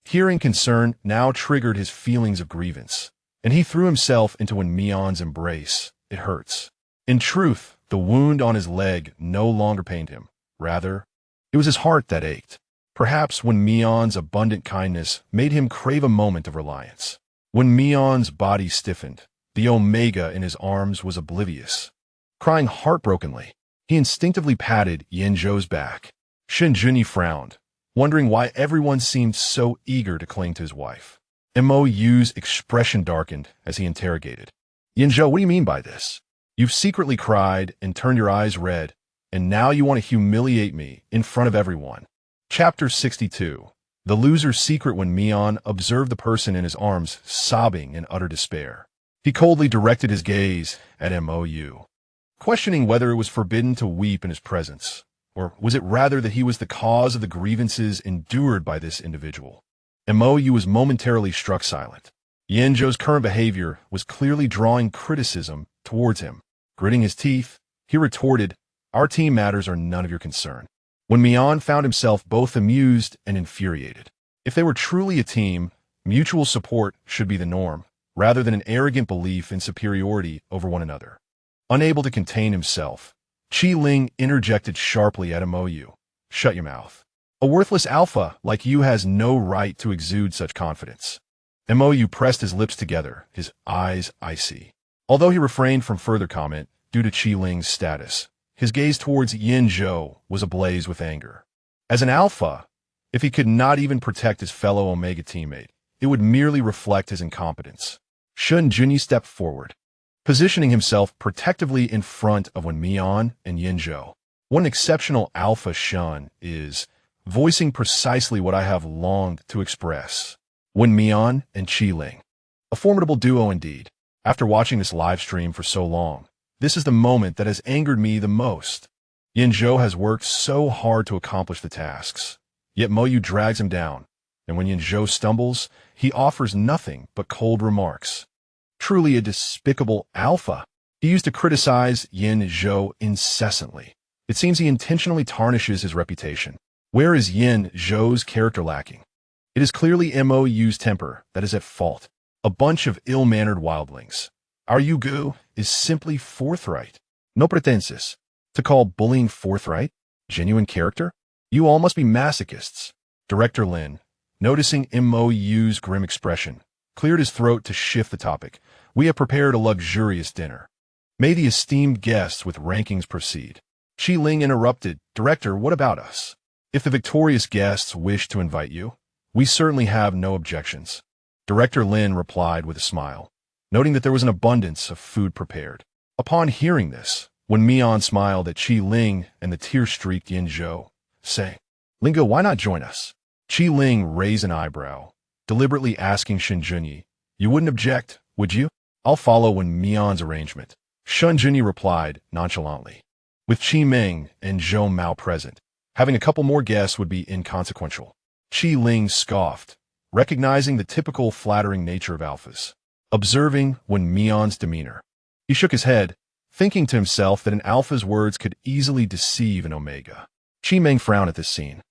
Hearing concern now triggered his feelings of grievance, and he threw himself into Wen Mian's embrace. It hurts. In truth, the wound on his leg no longer pained him. Rather, it was his heart that ached. Perhaps Wen Mian's abundant kindness made him crave a moment of reliance. When Mian's body stiffened, the Omega in his arms was oblivious. Crying heartbrokenly, he instinctively patted Yin Zhou's back. Shen Junyi frowned, wondering why everyone seemed so eager to cling to his wife. Mo's expression darkened as he interrogated. Yin Zhou, what do you mean by this? You've secretly cried and turned your eyes red, and now you want to humiliate me in front of everyone. Chapter 62. The loser's secret. When Mian observed the person in his arms sobbing in utter despair, he coldly directed his gaze at Mou, questioning whether it was forbidden to weep in his presence, or was it rather that he was the cause of the grievances endured by this individual. Mou was momentarily struck silent. Yin Zhou's current behavior was clearly drawing criticism towards him. Gritting his teeth, he retorted, "Our team matters are none of your concern." When Mian found himself both amused and infuriated. If they were truly a team, mutual support should be the norm, rather than an arrogant belief in superiority over one another. Unable to contain himself, Qi Ling interjected sharply at Mou. "Shut your mouth. A worthless alpha like you has no right to exude such confidence." Mou pressed his lips together, his eyes icy. Although he refrained from further comment due to Qi Ling's status, his gaze towards Yin Zhou was ablaze with anger. As an alpha, if he could not even protect his fellow Omega teammate, it would merely reflect his incompetence. Shen Junyi stepped forward, positioning himself protectively in front of Wen Mian and Yin Zhou. "What an exceptional alpha Shen is, voicing precisely what I have longed to express. Wen Mian and Qi Ling. A formidable duo indeed. After watching this live stream for so long, this is the moment that has angered me the most. Yin Zhou has worked so hard to accomplish the tasks, yet Mou drags him down, and when Yin Zhou stumbles, he offers nothing but cold remarks. Truly a despicable alpha." He used to criticize Yin Zhou incessantly. It seems he intentionally tarnishes his reputation. Where is Yin Zhou's character lacking? It is clearly Mou's temper that is at fault. A bunch of ill-mannered wildlings. Our Yugu is simply forthright. No pretenses. To call bullying forthright? Genuine character? You all must be masochists. Director Lin, noticing Mou's grim expression, cleared his throat to shift the topic. "We have prepared a luxurious dinner. May the esteemed guests with rankings proceed." Qi Ling interrupted. "Director, what about us? If the victorious guests wish to invite you, we certainly have no objections." Director Lin replied with a smile, noting that there was an abundance of food prepared. Upon hearing this, Wen Mian smiled at Qi Ling and the tear-streaked Yin Zhou, saying, "Lingo, why not join us?" Qi Ling raised an eyebrow, deliberately asking Shen Junyi, "You wouldn't object, would you?" "I'll follow Wen Mian's arrangement," Shen Junyi replied nonchalantly. With Qi Ming and Zhou Mao present, having a couple more guests would be inconsequential. Qi Ling scoffed, recognizing the typical flattering nature of alphas. Observing Wen Mian's demeanor, he shook his head, thinking to himself that an alpha's words could easily deceive an Omega. Qi Ming frowned at this scene.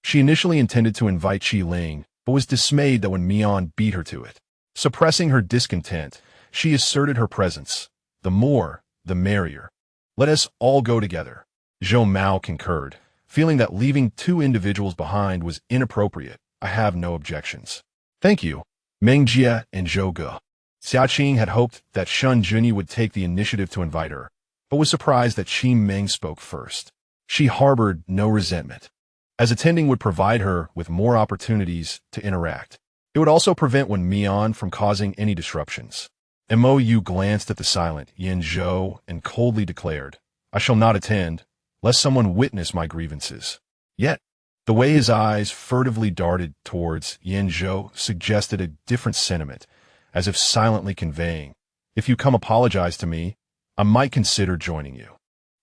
She initially intended to invite Qi Ling, but was dismayed that Wen Mian beat her to it. Suppressing her discontent, she asserted her presence. "The more, the merrier. Let us all go together." Zhou Mao concurred, feeling that leaving two individuals behind was inappropriate. "I have no objections." "Thank you." Meng Jie and Zhou Ge. Xiaqing had hoped that Shen Junyi would take the initiative to invite her, but was surprised that Qi Ming spoke first. She harbored no resentment, as attending would provide her with more opportunities to interact. It would also prevent Wen Mian from causing any disruptions. Mou glanced at the silent Yin Zhou and coldly declared, "I shall not attend, lest someone witness my grievances." Yet, the way his eyes furtively darted towards Yin Zhou suggested a different sentiment, as if silently conveying, "If you come apologize to me, I might consider joining you."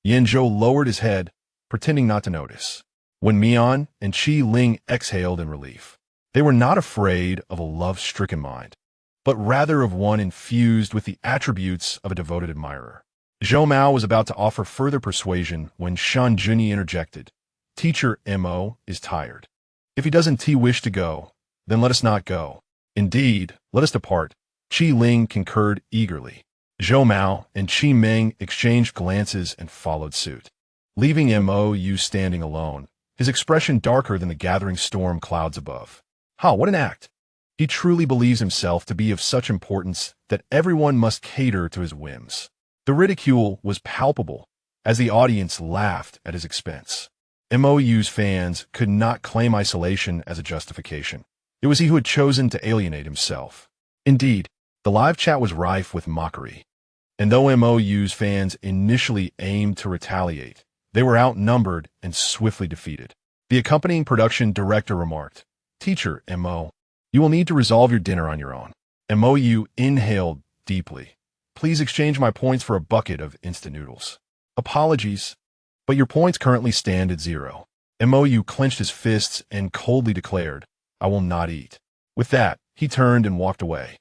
Yin Zhou lowered his head, pretending not to notice. Wen Mian and Qi Ling exhaled in relief. They were not afraid of a love-stricken mind, but rather of one infused with the attributes of a devoted admirer. Zhou Mao was about to offer further persuasion when Shen Junyi interjected. "Teacher Mo is tired. If he doesn't wish to go, then let us not go. Indeed, let us depart." Qi Ling concurred eagerly. Zhou Mao and Qi Ming exchanged glances and followed suit. Leaving Mou standing alone, his expression darker than the gathering storm clouds above. "Ha, what an act! He truly believes himself to be of such importance that everyone must cater to his whims. The ridicule was palpable as the audience laughed at his expense. MOU's fans could not claim isolation as a justification. It was he who had chosen to alienate himself. Indeed, the live chat was rife with mockery. And though MOU's fans initially aimed to retaliate, they were outnumbered and swiftly defeated. The accompanying production director remarked, "Teacher, MO, you will need to resolve your dinner on your own." MOU inhaled deeply. "Please exchange my points for a bucket of instant noodles." "Apologies, but your points currently stand at 0. MOU clenched his fists and coldly declared, "I will not eat." With that, he turned and walked away.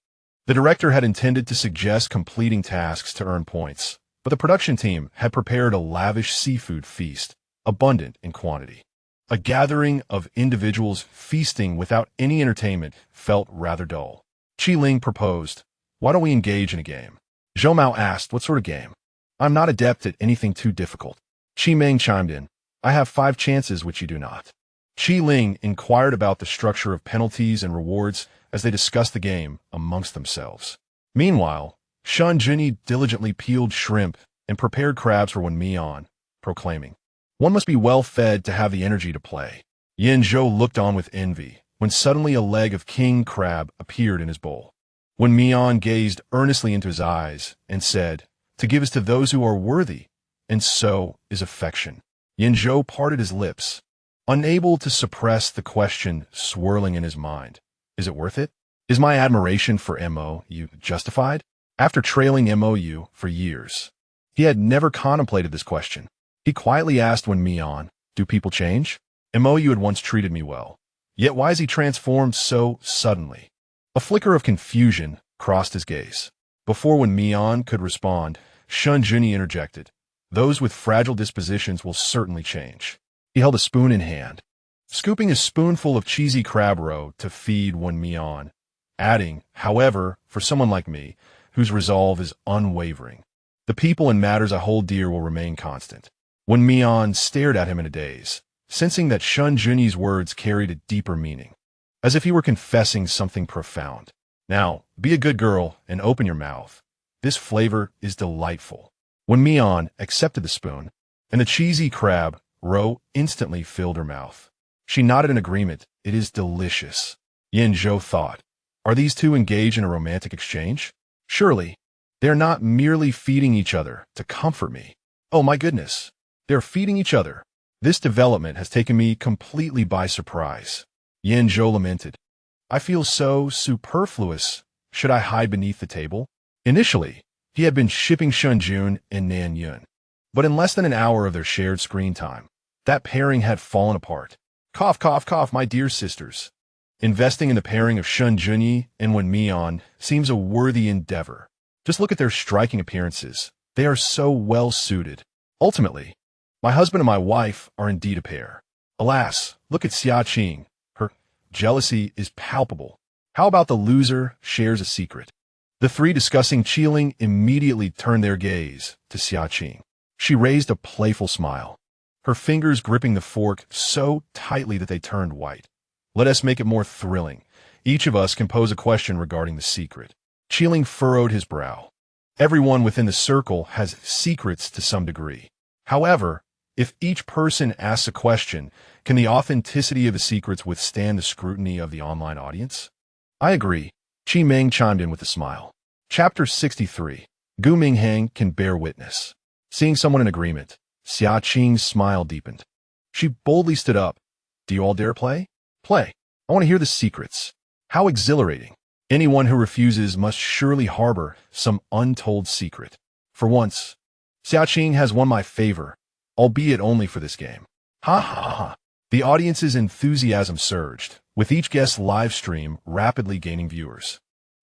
The director had intended to suggest completing tasks to earn points, but the production team had prepared a lavish seafood feast, abundant in quantity. A gathering of individuals feasting without any entertainment felt rather dull. Qi Ling proposed, "Why don't we engage in a game?" Zhou Mao asked, "What sort of game?" "I'm not adept at anything too difficult." Qi Meng chimed in, "I have 5 chances which you do not." Qi Ling inquired about the structure of penalties and rewards as they discussed the game amongst themselves. Meanwhile, Shen Junyi diligently peeled shrimp and prepared crabs for Wen Mian, proclaiming, "One must be well fed to have the energy to play." Yin Zhou looked on with envy when suddenly a leg of king crab appeared in his bowl. Wen Mian gazed earnestly into his eyes and said, "To give is to those who are worthy, and so is affection." Yin Zhou parted his lips, unable to suppress the question swirling in his mind. Is it worth it? Is my admiration for MOU justified? After trailing MOU for years, he had never contemplated this question. He quietly asked Wen Mian, "Do people change? MOU had once treated me well. Yet why is he transformed so suddenly?" A flicker of confusion crossed his gaze. Before Wen Mian could respond, Shen Junyi interjected, "Those with fragile dispositions will certainly change." He held a spoon in hand, scooping a spoonful of cheesy crab roe to feed Wen Mian, adding, "However, for someone like me, whose resolve is unwavering, the people and matters I hold dear will remain constant." Wen Mian stared at him in a daze, sensing that Shen Junyi's words carried a deeper meaning, as if he were confessing something profound. "Now, be a good girl and open your mouth. This flavor is delightful." Wen Mian accepted the spoon, and the cheesy crab roe instantly filled her mouth. She nodded in agreement. "It is delicious." Yin Zhou thought, "Are these two engaged in a romantic exchange? Surely, they are not merely feeding each other to comfort me. Oh my goodness, they are feeding each other. This development has taken me completely by surprise." Yin Zhou lamented, "I feel so superfluous. Should I hide beneath the table?" Initially, he had been shipping Shen Jun and Nan Yun, but in less than an hour of their shared screen time, that pairing had fallen apart. Cough, cough, cough, my dear sisters. Investing in the pairing of Shen Junyi and Wen Mian seems a worthy endeavor. Just look at their striking appearances. They are so well suited. Ultimately, my husband and my wife are indeed a pair. Alas, look at Xia Qing. Her jealousy is palpable. How about the loser shares a secret? The three discussing Qi Ling immediately turned their gaze to Xia Qing. She raised a playful smile, her fingers gripping the fork so tightly that they turned white. "Let us make it more thrilling. Each of us can pose a question regarding the secret." Qi Ling furrowed his brow. Everyone within the circle has secrets to some degree. However, if each person asks a question, can the authenticity of the secrets withstand the scrutiny of the online audience? "I agree," Qi Meng chimed in with a smile. Chapter 63. Gu Minghang can bear witness. Seeing someone in agreement, Xia Qing's smile deepened. She boldly stood up. "Do you all dare play? Play. I want to hear the secrets." How exhilarating. Anyone who refuses must surely harbor some untold secret. For once, Xia Qing has won my favor, albeit only for this game. Ha ha ha. The audience's enthusiasm surged, with each guest's live stream rapidly gaining viewers.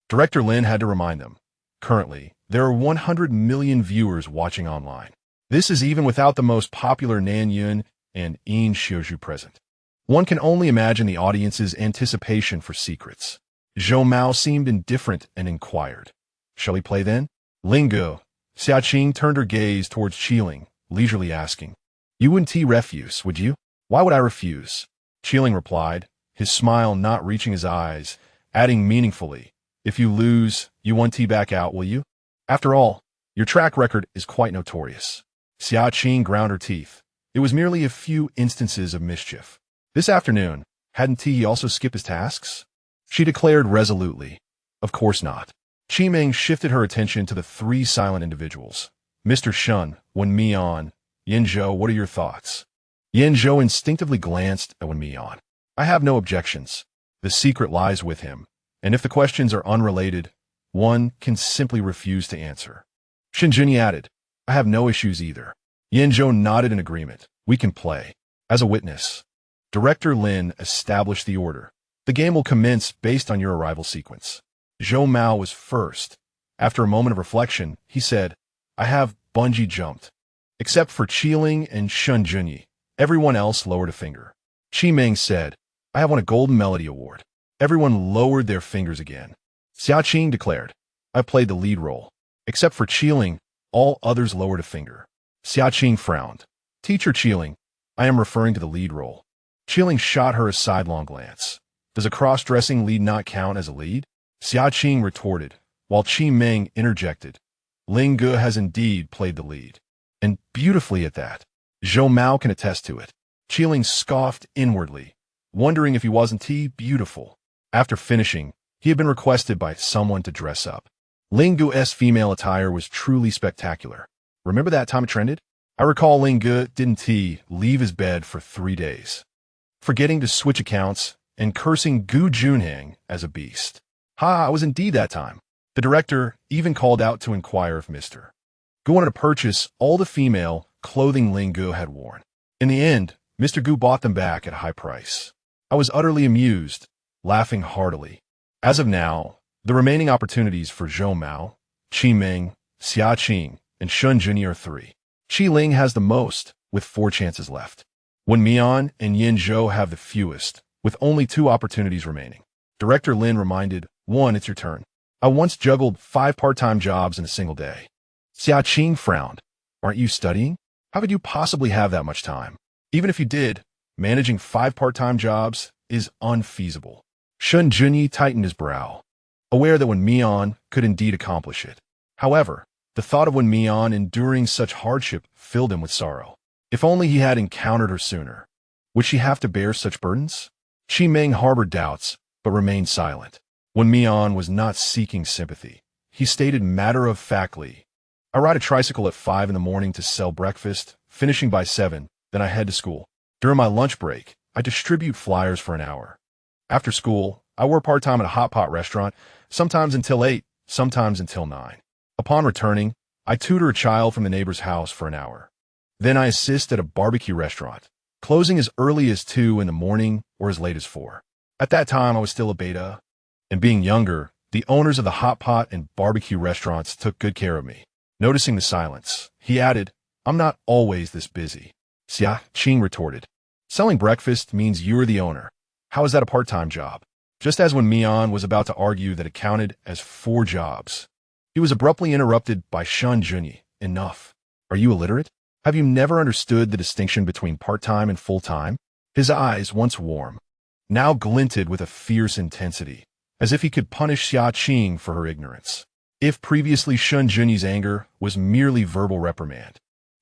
Director Lin had to remind them, currently, there are 100 million viewers watching online. This is even without the most popular Nan Yun and Yin Xiuzhu present. One can only imagine the audience's anticipation for secrets. Zhou Mao seemed indifferent and inquired, "Shall we play then?" Lingo. Xia Qing turned her gaze towards Qi Ling, leisurely asking, "You wouldn't refuse, would you?" "Why would I refuse?" Qi Ling replied, his smile not reaching his eyes adding meaningfully, if you lose, you won't tee back out, will you? After all, your track record is quite notorious. Xia Qing ground her teeth. It was merely a few instances of mischief. This afternoon, hadn't he also skipped his tasks? She declared resolutely. Of course not. Qi Ming shifted her attention to the three silent individuals. Mr. Shen, Wen Mian, Yin Zhou, what are your thoughts? Yin Zhou instinctively glanced at Wen Mian. I have no objections. The secret lies with him, and if the questions are unrelated, one can simply refuse to answer. Shen Junyi added, I have no issues either. Yin Zhou nodded in agreement. We can play. As a witness, Director Lin established the order. The game will commence based on your arrival sequence. Zhou Mao was first. After a moment of reflection, he said, I have bungee jumped. Except for Qiling and Shen Junyi, everyone else lowered a finger. Qi Ming said, I have won a Golden Melody Award. Everyone lowered their fingers again. Xia Qing declared, I played the lead role. Except for Qiling, all others lowered a finger. Xia Qing frowned. Teacher Qiling, I am referring to the lead role. Qiling shot her a sidelong glance. Does a cross-dressing lead not count as a lead? Xia Qing retorted, while Qi Ming interjected. Ling Ge has indeed played the lead. And beautifully at that. Zhou Mao can attest to it. Qiling scoffed inwardly, wondering if he wasn't beautiful. After finishing, he had been requested by someone to dress up. Ling Ge's female attire was truly spectacular. Remember that time it trended? I recall Ling Ge didn't leave his bed for 3 days, forgetting to switch accounts and cursing Gu Junheng as a beast. I was indeed that time. The director even called out to inquire if Mr. Gu wanted to purchase all the female clothing Ling Ge had worn. In the end, Mr. Gu bought them back at a high price. I was utterly amused, laughing heartily. As of now, the remaining opportunities for Zhou Mao, Qi Ming, Xia Qing, and Shen Junyi are 3. Qi Ling has the most, with 4 chances left. Wen Mian and Yin Zhou have the fewest, with only 2 opportunities remaining. Director Lin reminded, 1, it's your turn. I once juggled 5 part-time jobs in a single day. Xia Qing frowned. Aren't you studying? How could you possibly have that much time? Even if you did, managing 5 part-time jobs is unfeasible. Shen Junyi tightened his brow, aware that Wen Mian could indeed accomplish it. However, the thought of Wen Mian enduring such hardship filled him with sorrow. If only he had encountered her sooner. Would she have to bear such burdens? Qi Ming harbored doubts, but remained silent. Wen Mian was not seeking sympathy. He stated matter-of-factly, I ride a tricycle at 5 in the morning to sell breakfast, finishing by 7, then I head to school. During my lunch break, I distribute flyers for an hour. After school, I work part-time at a hot pot restaurant, sometimes until 8, sometimes until 9. Upon returning, I tutor a child from the neighbor's house for an hour. Then I assist at a barbecue restaurant, closing as early as 2 in the morning or as late as 4. At that time, I was still a beta, and being younger, the owners of the hot pot and barbecue restaurants took good care of me. Noticing the silence, he added, I'm not always this busy. Xia Qing retorted, selling breakfast means you're the owner. How is that a part-time job? Just as when Mian was about to argue that it counted as 4 jobs, he was abruptly interrupted by Shen Junyi. Enough. Are you illiterate? Have you never understood the distinction between part-time and full-time? His eyes, once warm, now glinted with a fierce intensity, as if he could punish Xia Qing for her ignorance. If previously Shen Junyi's anger was merely verbal reprimand,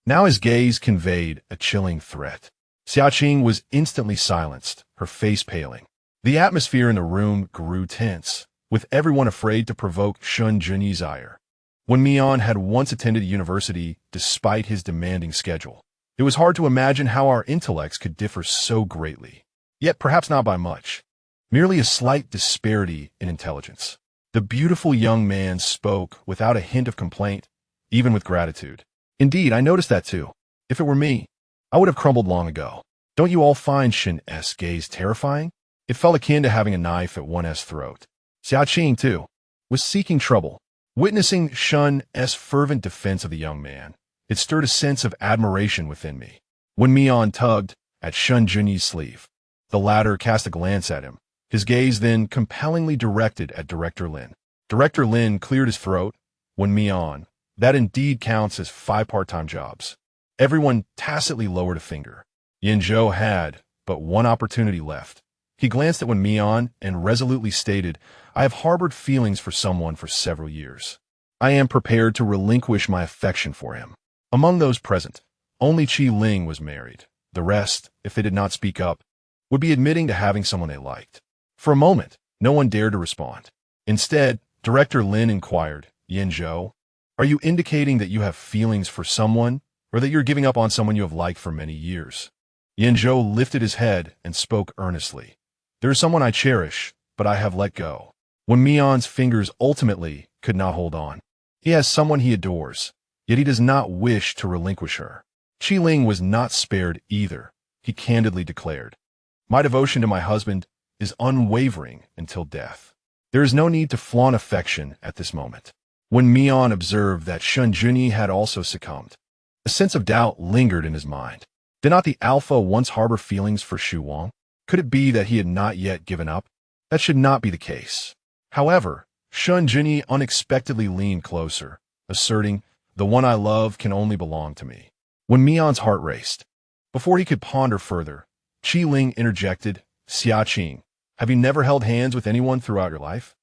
now his gaze conveyed a chilling threat. Xia Qing was instantly silenced, her face paling. The atmosphere in the room grew tense, with everyone afraid to provoke Shen Junyi's ire. Wen Mian had once attended university despite his demanding schedule. It was hard to imagine how our intellects could differ so greatly, yet perhaps not by much. Merely a slight disparity in intelligence. The beautiful young man spoke without a hint of complaint, even with gratitude. Indeed, I noticed that too. If it were me, I would have crumbled long ago. Don't you all find Shen's gaze terrifying? It felt akin to having a knife at one's throat. Xia Qing, too, was seeking trouble. Witnessing Shen's fervent defense of the young man, it stirred a sense of admiration within me. Wen Mian tugged at Shen Junyi's sleeve. The latter cast a glance at him, his gaze then compellingly directed at Director Lin. Director Lin cleared his throat. Wen Mian, that indeed counts as 5 part-time jobs. Everyone tacitly lowered a finger. Yin Zhou had but 1 opportunity left. He glanced at Wen Mian and resolutely stated, I have harbored feelings for someone for several years. I am prepared to relinquish my affection for him. Among those present, only Qi Ling was married. The rest, if they did not speak up, would be admitting to having someone they liked. For a moment, no one dared to respond. Instead, Director Lin inquired, Yin Zhou, are you indicating that you have feelings for someone, or that you're giving up on someone you have liked for many years? Yin Zhou lifted his head and spoke earnestly. There is someone I cherish, but I have let go. Wen Mian's fingers ultimately could not hold on. He has someone he adores, yet he does not wish to relinquish her. Qi Ling was not spared either. He candidly declared, my devotion to my husband is unwavering until death. There is no need to flaunt affection at this moment. Wen Mian observed that Shen Junyi had also succumbed. A sense of doubt lingered in his mind. Did not the alpha once harbor feelings for Xu Wang? Could it be that he had not yet given up? That should not be the case. However, Shen Junyi unexpectedly leaned closer, asserting, the one I love can only belong to me. Wen Mian's heart raced. Before he could ponder further, Qi Ling interjected, Xia Qing, have you never held hands with anyone throughout your life?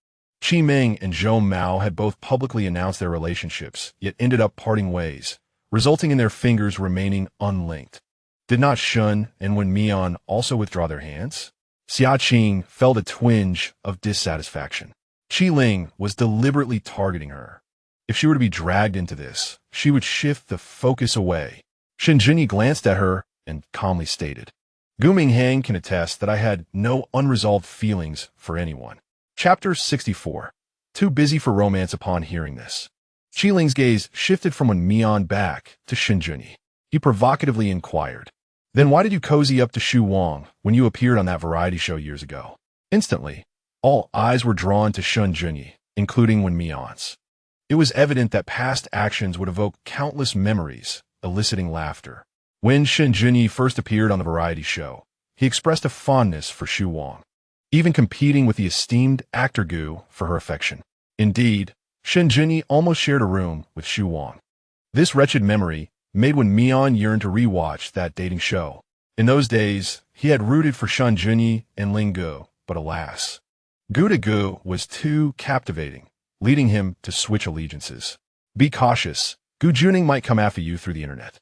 Qi Ming and Zhou Mao had both publicly announced their relationships, yet ended up parting ways, resulting in their fingers remaining unlinked. Did not Shen and Wen Mian also withdraw their hands? Xia Qing felt a twinge of dissatisfaction. Qi Ling was deliberately targeting her. If she were to be dragged into this, she would shift the focus away. Shen Junyi glanced at her and calmly stated, Gu Minghang can attest that I had no unresolved feelings for anyone. Chapter 64. Too busy for romance upon hearing this. Qi Ling's gaze shifted from Wen Mian back to Shen Junyi. He provocatively inquired, then why did you cozy up to Xu Wang when you appeared on that variety show years ago? Instantly, all eyes were drawn to Shen Junyi, including Wen Mian's. It was evident that past actions would evoke countless memories, eliciting laughter. When Shen Junyi first appeared on the variety show, he expressed a fondness for Xu Wang, even competing with the esteemed actor Gu for her affection. Indeed, Shen Junyi almost shared a room with Xu Wang. This wretched memory made Wen Mian yearn to rewatch that dating show. In those days, he had rooted for Shen Junyi and Ling Gu, but alas, Gu to Gu was too captivating, leading him to switch allegiances. Be cautious, Gu Juning might come after you through the internet.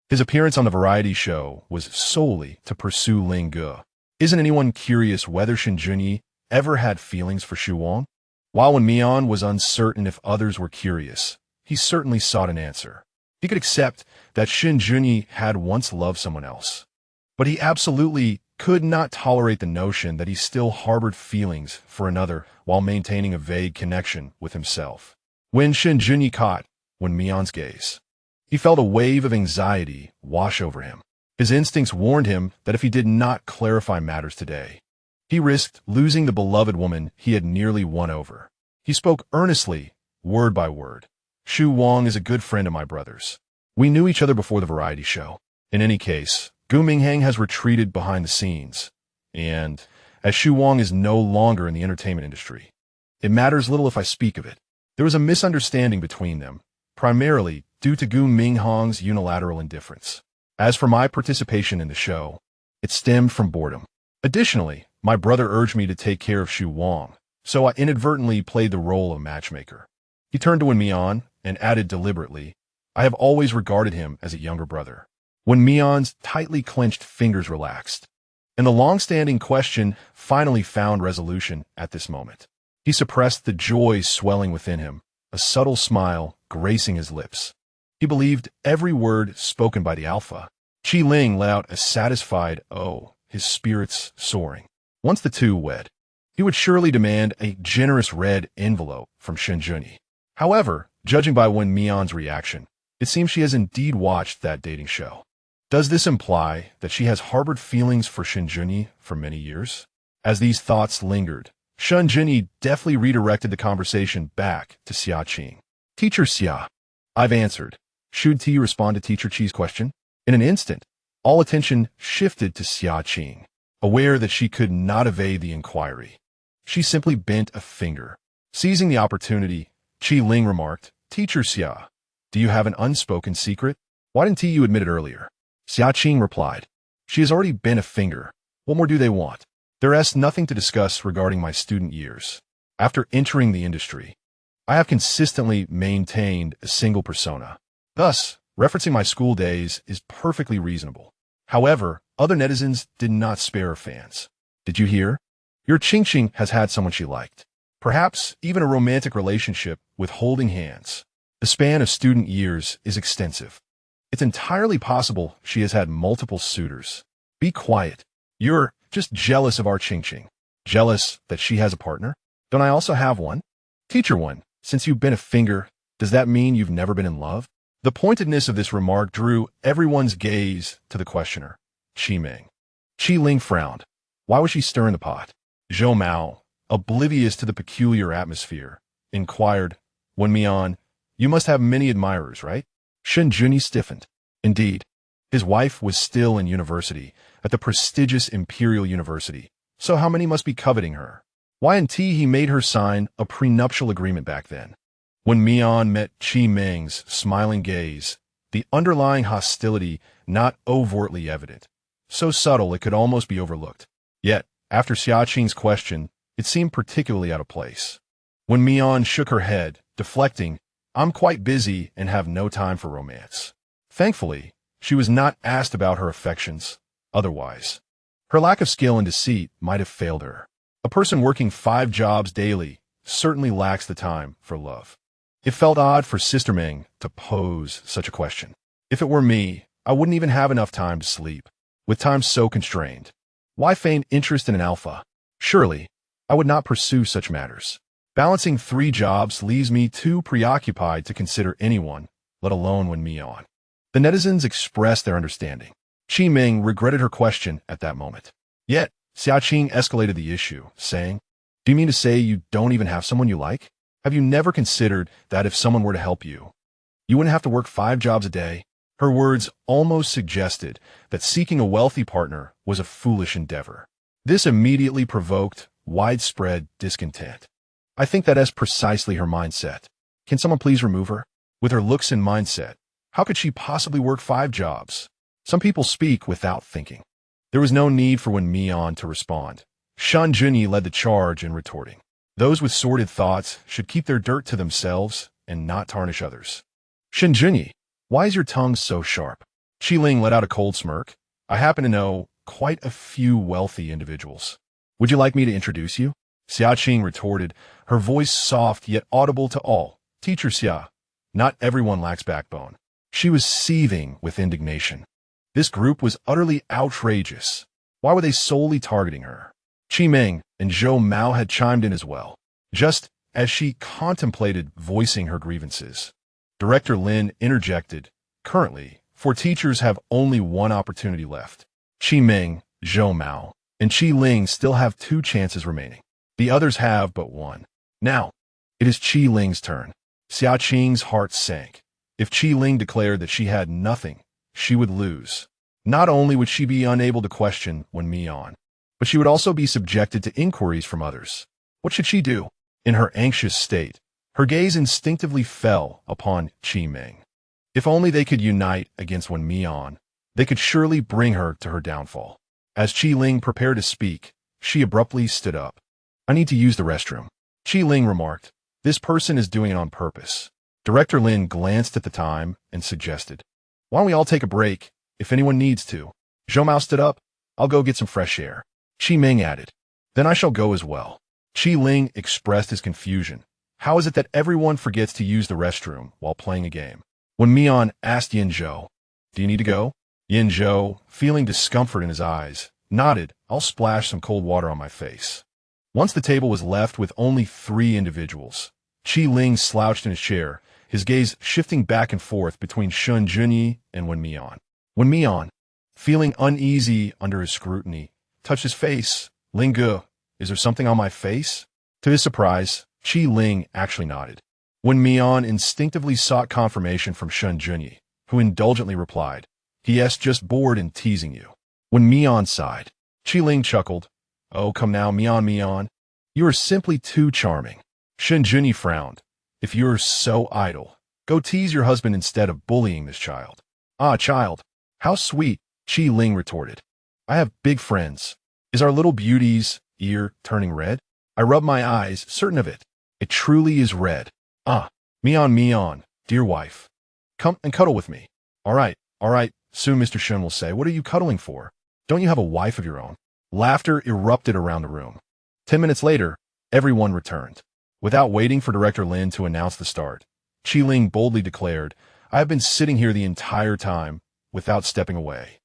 His appearance on the variety show was solely to pursue Ling Gu. Isn't anyone curious whether Shen Junyi ever had feelings for Xu Wang? While Wen Mian was uncertain if others were curious, he certainly sought an answer. He could accept that Shen Junyi had once loved someone else, but he absolutely could not tolerate the notion that he still harbored feelings for another while maintaining a vague connection with himself. When Shen Junyi caught Wen Mian's gaze, he felt a wave of anxiety wash over him. His instincts warned him that if he did not clarify matters today, he risked losing the beloved woman he had nearly won over. He spoke earnestly, word by word. Xu Wang is a good friend of my brother's. We knew each other before the variety show. In any case, Gu Minghang has retreated behind the scenes, and as Xu Wang is no longer in the entertainment industry, it matters little if I speak of it. There was a misunderstanding between them, primarily due to Gu Minghang's unilateral indifference. As for my participation in the show, it stemmed from boredom. Additionally, my brother urged me to take care of Xu Wang, so I inadvertently played the role of matchmaker. He turned to Wen Mian and added deliberately, I have always regarded him as a younger brother. Wen Mian's tightly clenched fingers relaxed, and the long-standing question finally found resolution at this moment. He suppressed the joy swelling within him, a subtle smile gracing his lips. He believed every word spoken by the alpha. Qi Ling let out a satisfied "oh," his spirits soaring. Once the two wed, he would surely demand a generous red envelope from Shen Junyi. However, judging by Wen Mian's reaction, it seems she has indeed watched that dating show. Does this imply that she has harbored feelings for Shen Junyi for many years? As these thoughts lingered, Shen Junyi deftly redirected the conversation back to Xia Qing. Teacher Xia, I've answered. Should Ti respond to Teacher Qi's question? In an instant, all attention shifted to Xia Qing, aware that she could not evade the inquiry. She simply bent a finger. Seizing the opportunity, Qi Ling remarked, Teacher Xia, do you have an unspoken secret? Why didn't you admit it earlier? Xia Qing replied, she has already bent a finger. What more do they want? There is nothing to discuss regarding my student years. After entering the industry, I have consistently maintained a single persona. Thus, referencing my school days is perfectly reasonable. However, other netizens did not spare her fans. Did you hear? Your Qingqing has had someone she liked. Perhaps even a romantic relationship with holding hands. The span of student years is extensive. It's entirely possible she has had multiple suitors. Be quiet. You're just jealous of our Qingqing. Jealous that she has a partner? Don't I also have one? Teacher one, since you've been a finger, does that mean you've never been in love? The pointedness of this remark drew everyone's gaze to the questioner, Qi Ming. Qi Ling frowned. Why was she stirring the pot? Zhou Mao, oblivious to the peculiar atmosphere, inquired, Wen Mian, you must have many admirers, right? Shen Junyi stiffened. Indeed. His wife was still in university, at the prestigious Imperial University, so how many must be coveting her? Y&T he made her sign a prenuptial agreement back then. When Mian met Qi Ming's smiling gaze, the underlying hostility not overtly evident, so subtle it could almost be overlooked. Yet, after Xiaqing's question, it seemed particularly out of place. When Mian shook her head, deflecting, I'm quite busy and have no time for romance. Thankfully, she was not asked about her affections. Otherwise, her lack of skill and deceit might have failed her. A person working 5 jobs daily certainly lacks the time for love. It felt odd for Sister Ming to pose such a question. If it were me, I wouldn't even have enough time to sleep. With time so constrained, why feign interest in an alpha? Surely, I would not pursue such matters. Balancing 3 jobs leaves me too preoccupied to consider anyone, let alone Wen Mian. The netizens expressed their understanding. Qi Ming regretted her question at that moment. Yet, Xiaqing escalated the issue, saying, Do you mean to say you don't even have someone you like? Have you never considered that if someone were to help you, you wouldn't have to work 5 jobs a day? Her words almost suggested that seeking a wealthy partner was a foolish endeavor. This immediately provoked widespread discontent. I think that is precisely her mindset. Can someone please remove her? With her looks and mindset, how could she possibly work 5 jobs? Some people speak without thinking. There was no need for Wen Mian to respond. Shen Junyi led the charge in retorting. Those with sordid thoughts should keep their dirt to themselves and not tarnish others. Shen Junyi, why is your tongue so sharp? Qi Ling let out a cold smirk. I happen to know quite a few wealthy individuals. Would you like me to introduce you? Xiaqing retorted, her voice soft yet audible to all. Teacher Xia, not everyone lacks backbone. She was seething with indignation. This group was utterly outrageous. Why were they solely targeting her? Qi Ming and Zhou Mao had chimed in as well, just as she contemplated voicing her grievances. Director Lin interjected, Currently, 4 teachers have only one opportunity left. Qi Ming, Zhou Mao, and Qi Ling still have 2 chances remaining. The others have but one. Now, it is Qi Ling's turn. Xiaqing's heart sank. If Qi Ling declared that she had nothing, she would lose. Not only would she be unable to question Wen Mian, but she would also be subjected to inquiries from others. What should she do? In her anxious state, her gaze instinctively fell upon Qi Ming. If only they could unite against Wen Mian, they could surely bring her to her downfall. As Qi Ling prepared to speak, she abruptly stood up. I need to use the restroom. Qi Ling remarked, This person is doing it on purpose. Director Lin glanced at the time and suggested, Why don't we all take a break, if anyone needs to? Zhou Mao stood up. I'll go get some fresh air. Qi Ming added, Then I shall go as well. Qi Ling expressed his confusion. How is it that everyone forgets to use the restroom while playing a game? When Mian asked Yin Zhou, Do you need to go? Yin Zhou, feeling discomfort in his eyes, nodded, I'll splash some cold water on my face. Once the table was left with only 3 individuals, Qi Ling slouched in his chair, his gaze shifting back and forth between Shen Junyi and Wen Mian. Wen Mian, feeling uneasy under his scrutiny, touched his face. Ling Ge, is there something on my face? To his surprise, Qi Ling actually nodded. Wen Mian instinctively sought confirmation from Shen Junyi, who indulgently replied, He.S. just bored and teasing you. Wen Mian sighed. Qi Ling chuckled. Oh, come now, Mian. You are simply too charming. Shen Junyi frowned. If you're so idle, go tease your husband instead of bullying this child. Ah, child. How sweet, Qi Ling retorted. I have big friends. Is our little beauty's ear turning red? I rub my eyes, certain of it. It truly is red. Ah, Mian, dear wife. Come and cuddle with me. All right, soon Mr. Shen will say, what are you cuddling for? Don't you have a wife of your own? Laughter erupted around the room. 10 minutes later, everyone returned. Without waiting for Director Lin to announce the start, Qi Ling boldly declared, I have been sitting here the entire time, without stepping away.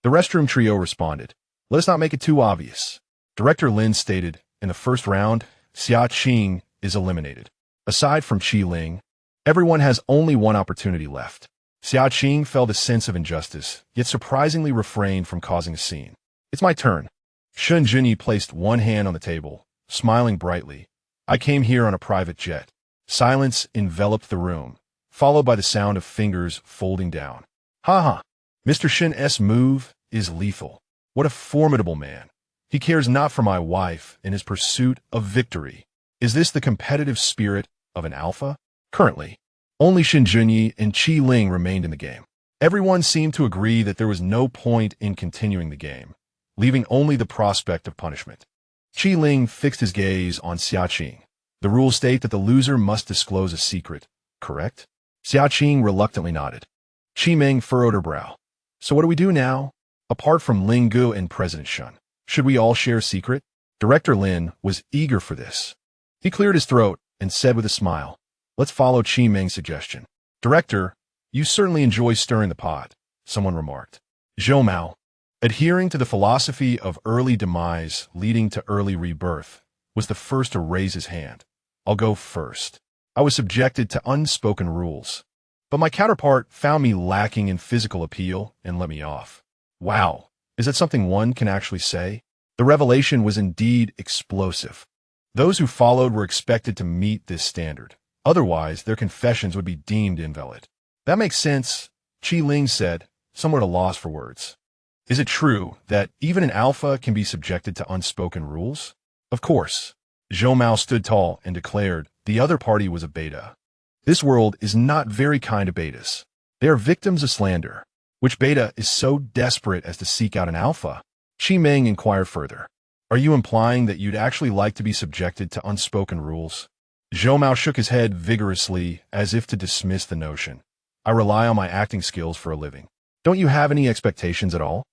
The restroom trio responded, let us not make it too obvious. Director Lin stated, in the first round, Xia Qing is eliminated. Aside from Qi Ling, everyone has only one opportunity left. Xia Qing felt a sense of injustice, yet surprisingly refrained from causing a scene. It's my turn. Shen Junyi placed one hand on the table, smiling brightly. I came here on a private jet. Silence enveloped the room, followed by the sound of fingers folding down. Ha ha! Mr. Shen's move is lethal. What a formidable man. He cares not for my wife in his pursuit of victory. Is this the competitive spirit of an alpha? Currently, only Shen Junyi and Qi Ling remained in the game. Everyone seemed to agree that there was no point in continuing the game, leaving only the prospect of punishment. Qi Ling fixed his gaze on Xia Qing. The rules state that the loser must disclose a secret, correct? Xia Qing reluctantly nodded. Qi Ming furrowed her brow. So what do we do now? Apart from Ling Gu and President Shen, should we all share a secret? Director Lin was eager for this. He cleared his throat and said with a smile, let's follow Qi Ming's suggestion. Director, you certainly enjoy stirring the pot, someone remarked. Zhou Mao, adhering to the philosophy of early demise leading to early rebirth, was the first to raise his hand. I'll go first. I was subjected to unspoken rules, but my counterpart found me lacking in physical appeal and let me off. Wow, is that something one can actually say? The revelation was indeed explosive. Those who followed were expected to meet this standard. Otherwise, their confessions would be deemed invalid. That makes sense, Qi Ling said, somewhat at a loss for words. Is it true that even an alpha can be subjected to unspoken rules? Of course. Zhou Mao stood tall and declared the other party was a beta. This world is not very kind to betas. They are victims of slander. Which beta is so desperate as to seek out an alpha? Qi Ming inquired further. Are you implying that you'd actually like to be subjected to unspoken rules? Zhou Mao shook his head vigorously as if to dismiss the notion. I rely on my acting skills for a living. Don't you have any expectations at all?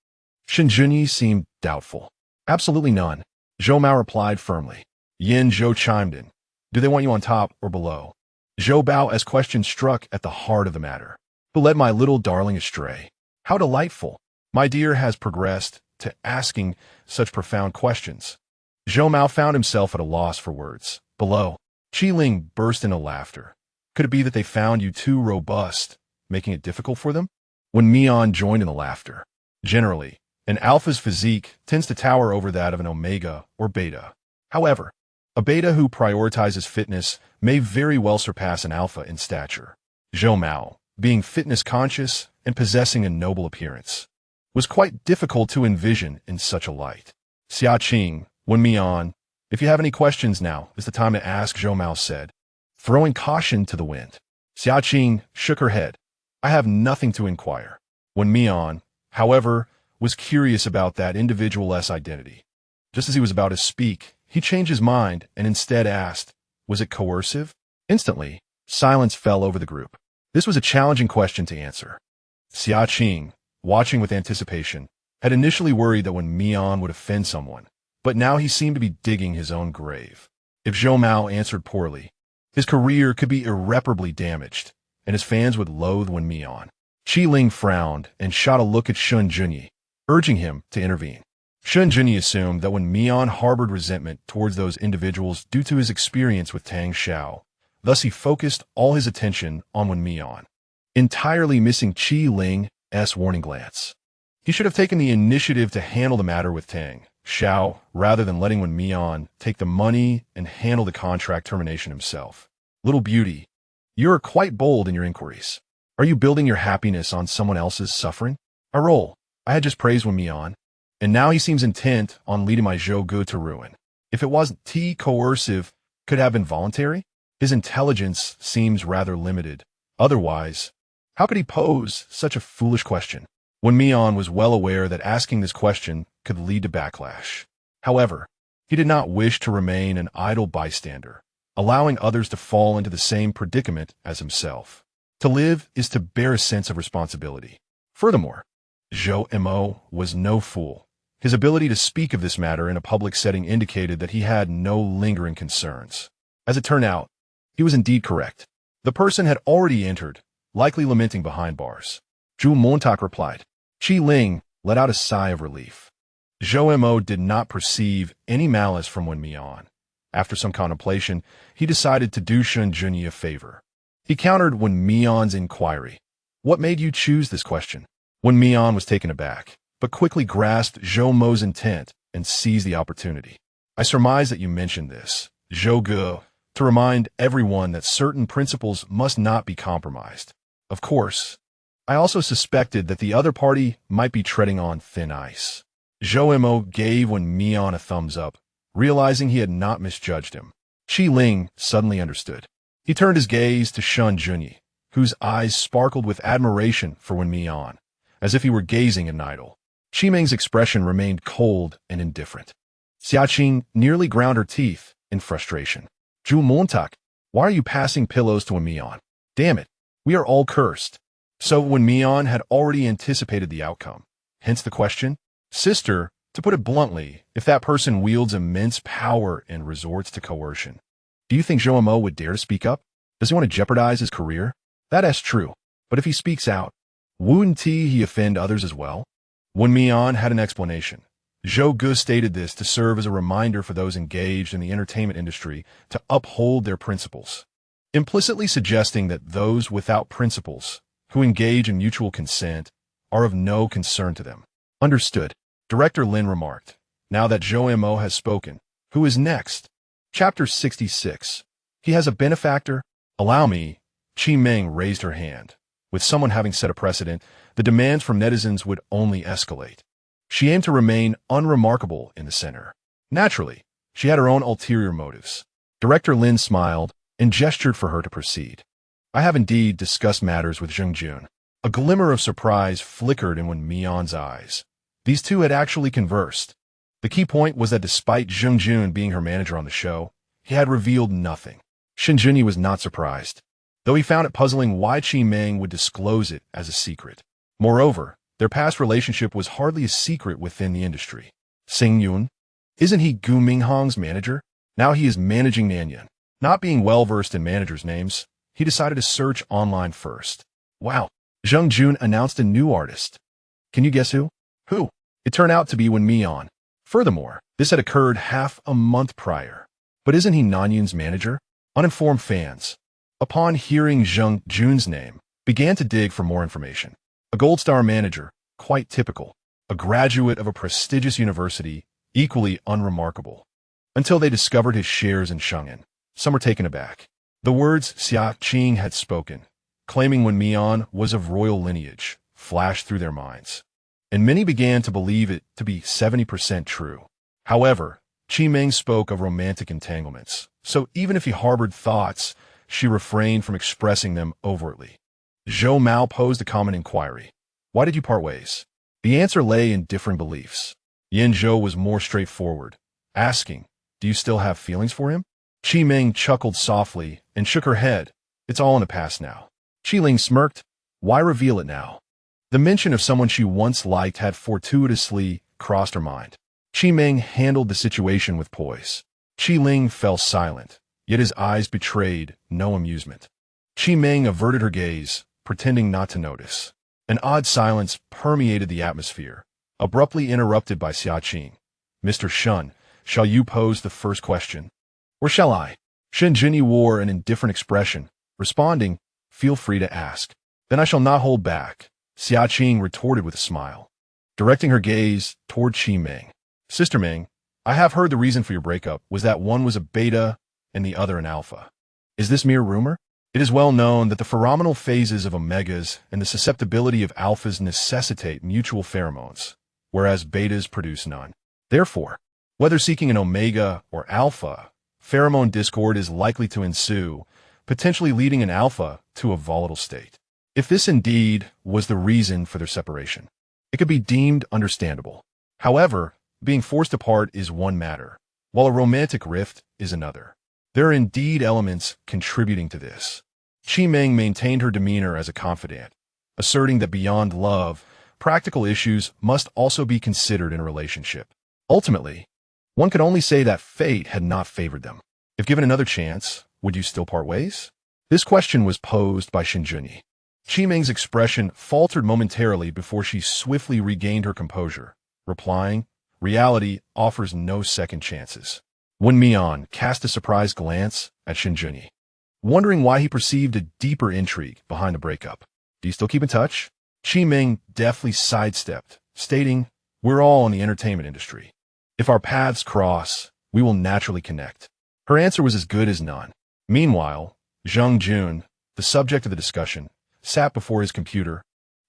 Shen Junyi seemed doubtful. Absolutely none. Zhou Mao replied firmly. Yin Zhou chimed in. Do they want you on top or below? Zhou Bao's question struck at the heart of the matter. Who led my little darling astray? How delightful. My dear has progressed to asking such profound questions. Zhou Mao found himself at a loss for words. Below. Qi Ling burst into laughter. Could it be that they found you too robust, making it difficult for them? Wen Mian joined in the laughter. Generally, an alpha's physique tends to tower over that of an omega or beta. However, a beta who prioritizes fitness may very well surpass an alpha in stature. Zhou Mao, being fitness-conscious and possessing a noble appearance, was quite difficult to envision in such a light. Xia Qing, Wen Mian, if you have any questions now is the time to ask, Zhou Mao said, throwing caution to the wind. Xia Qing shook her head. I have nothing to inquire. Wen Mian, however, was curious about that individual's identity. Just as he was about to speak, he changed his mind and instead asked, was it coercive? Instantly, silence fell over the group. This was a challenging question to answer. Xia Qing, watching with anticipation, had initially worried that Wen Mian would offend someone, but now he seemed to be digging his own grave. If Zhou Mao answered poorly, his career could be irreparably damaged, and his fans would loathe Wen Mian. Qi Ling frowned and shot a look at Shen Junyi, urging him to intervene. Shen Junyi assumed that Wen Mian harbored resentment towards those individuals due to his experience with Tang Xiao. Thus he focused all his attention on Wen Mian, entirely missing Qi Ling's warning glance. He should have taken the initiative to handle the matter with Tang Xiao rather than letting Wen Mian take the money and handle the contract termination himself. Little beauty, you are quite bold in your inquiries. Are you building your happiness on someone else's suffering? I roll. I had just praised Wen Mian, and now he seems intent on leading my Zhou Gu to ruin. If it wasn't coercive, could have been voluntary? His intelligence seems rather limited. Otherwise, how could he pose such a foolish question? Wen Mian was well aware that asking this question could lead to backlash. However, he did not wish to remain an idle bystander, allowing others to fall into the same predicament as himself. To live is to bear a sense of responsibility. Furthermore, Zhou Mo was no fool. His ability to speak of this matter in a public setting indicated that he had no lingering concerns. As it turned out, he was indeed correct. The person had already entered, likely lamenting behind bars. Zhu Montauk replied. Qi Ling let out a sigh of relief. Zhou Mo did not perceive any malice from Wen Mian. After some contemplation, he decided to do Shen Junyi a favor. He countered Wen Mian's inquiry. What made you choose this question? Wen Mian was taken aback, but quickly grasped Zhou Mo's intent and seized the opportunity. I surmise that you mentioned this, Zhou Ge, to remind everyone that certain principles must not be compromised. Of course, I also suspected that the other party might be treading on thin ice. Zhou Mo gave Wen Mian a thumbs up, realizing he had not misjudged him. Qi Ling suddenly understood. He turned his gaze to Shen Junyi, whose eyes sparkled with admiration for Wen Mian, as if he were gazing at an idol. Qi Ming's expression remained cold and indifferent. Xiaqing nearly ground her teeth in frustration. Zhu Montauk, why are you passing pillows to Wen Mian? Damn it, we are all cursed. So Wen Mian had already anticipated the outcome. Hence the question, Sister, to put it bluntly, if that person wields immense power and resorts to coercion, do you think Zhou Mo would dare to speak up? Does he want to jeopardize his career? That's true, but if he speaks out, wouldn't he offend others as well? Wen Mian had an explanation. Zhou Ge stated this to serve as a reminder for those engaged in the entertainment industry to uphold their principles, implicitly suggesting that those without principles, who engage in mutual consent, are of no concern to them. Understood. Director Lin remarked. Now that Zhou Mo has spoken, who is next? Chapter 66. He has a benefactor? Allow me. Qi Ming raised her hand. With someone having set a precedent, the demands from netizens would only escalate. She aimed to remain unremarkable in the center. Naturally, she had her own ulterior motives. Director Lin smiled and gestured for her to proceed. I have indeed discussed matters with Zheng Jun. A glimmer of surprise flickered in Wen Mian's eyes. These two had actually conversed. The key point was that despite Zheng Jun being her manager on the show, he had revealed nothing. Shen Junyi was not surprised, though he found it puzzling why Qi Ming would disclose it as a secret. Moreover, their past relationship was hardly a secret within the industry. Xing Yun? Isn't he Gu Minghong's manager? Now he is managing Nanyan. Not being well-versed in managers' names, he decided to search online first. Wow, Zheng Jun announced a new artist. Can you guess who? Who? It turned out to be Wen Mian. Furthermore, this had occurred half a month prior. But isn't he Nanyun's manager? Uninformed fans, upon hearing Zheng Jun's name, began to dig for more information. A Gold Star manager, quite typical. A graduate of a prestigious university, equally unremarkable. Until they discovered his shares in Sheng'an. Some were taken aback. The words Xia Qing had spoken, claiming Wen Mian was of royal lineage, flashed through their minds. And many began to believe it to be 70% true. However, Qi Ming spoke of romantic entanglements, so even if he harbored thoughts, she refrained from expressing them overtly. Zhou Mao posed a common inquiry. Why did you part ways? The answer lay in differing beliefs. Yan Zhou was more straightforward, asking, do you still have feelings for him? Qi Ming chuckled softly and shook her head. It's all in the past now. Qi Ling smirked. Why reveal it now? The mention of someone she once liked had fortuitously crossed her mind. Qi Ming handled the situation with poise. Qi Ling fell silent, yet his eyes betrayed no amusement. Qi Ming averted her gaze, pretending not to notice. An odd silence permeated the atmosphere, abruptly interrupted by Xia Qing. Mr. Shen, shall you pose the first question? Or shall I? Shen Junyi wore an indifferent expression, responding, feel free to ask. Then I shall not hold back. Xia Qing retorted with a smile, directing her gaze toward Qi Ming. Sister Ming, I have heard the reason for your breakup was that one was a beta and the other an alpha. Is this mere rumor? It is well known that the pheromonal phases of omegas and the susceptibility of alphas necessitate mutual pheromones, whereas betas produce none. Therefore, whether seeking an omega or alpha, pheromone discord is likely to ensue, potentially leading an alpha to a volatile state. If this indeed was the reason for their separation, it could be deemed understandable. However, being forced apart is one matter, while a romantic rift is another. There are indeed elements contributing to this. Qi Meng maintained her demeanor as a confidant, asserting that beyond love, practical issues must also be considered in a relationship. Ultimately, one could only say that fate had not favored them. If given another chance, would you still part ways? This question was posed by Shen Junyi. Qi Meng's expression faltered momentarily before she swiftly regained her composure, replying, "Reality offers no second chances." Wen Mian cast a surprised glance at Shen Junyi, wondering why he perceived a deeper intrigue behind the breakup. "Do you still keep in touch?" Qi Meng deftly sidestepped, stating, "We're all in the entertainment industry. If our paths cross, we will naturally connect." Her answer was as good as none. Meanwhile, Zhang Jun, the subject of the discussion, sat before his computer,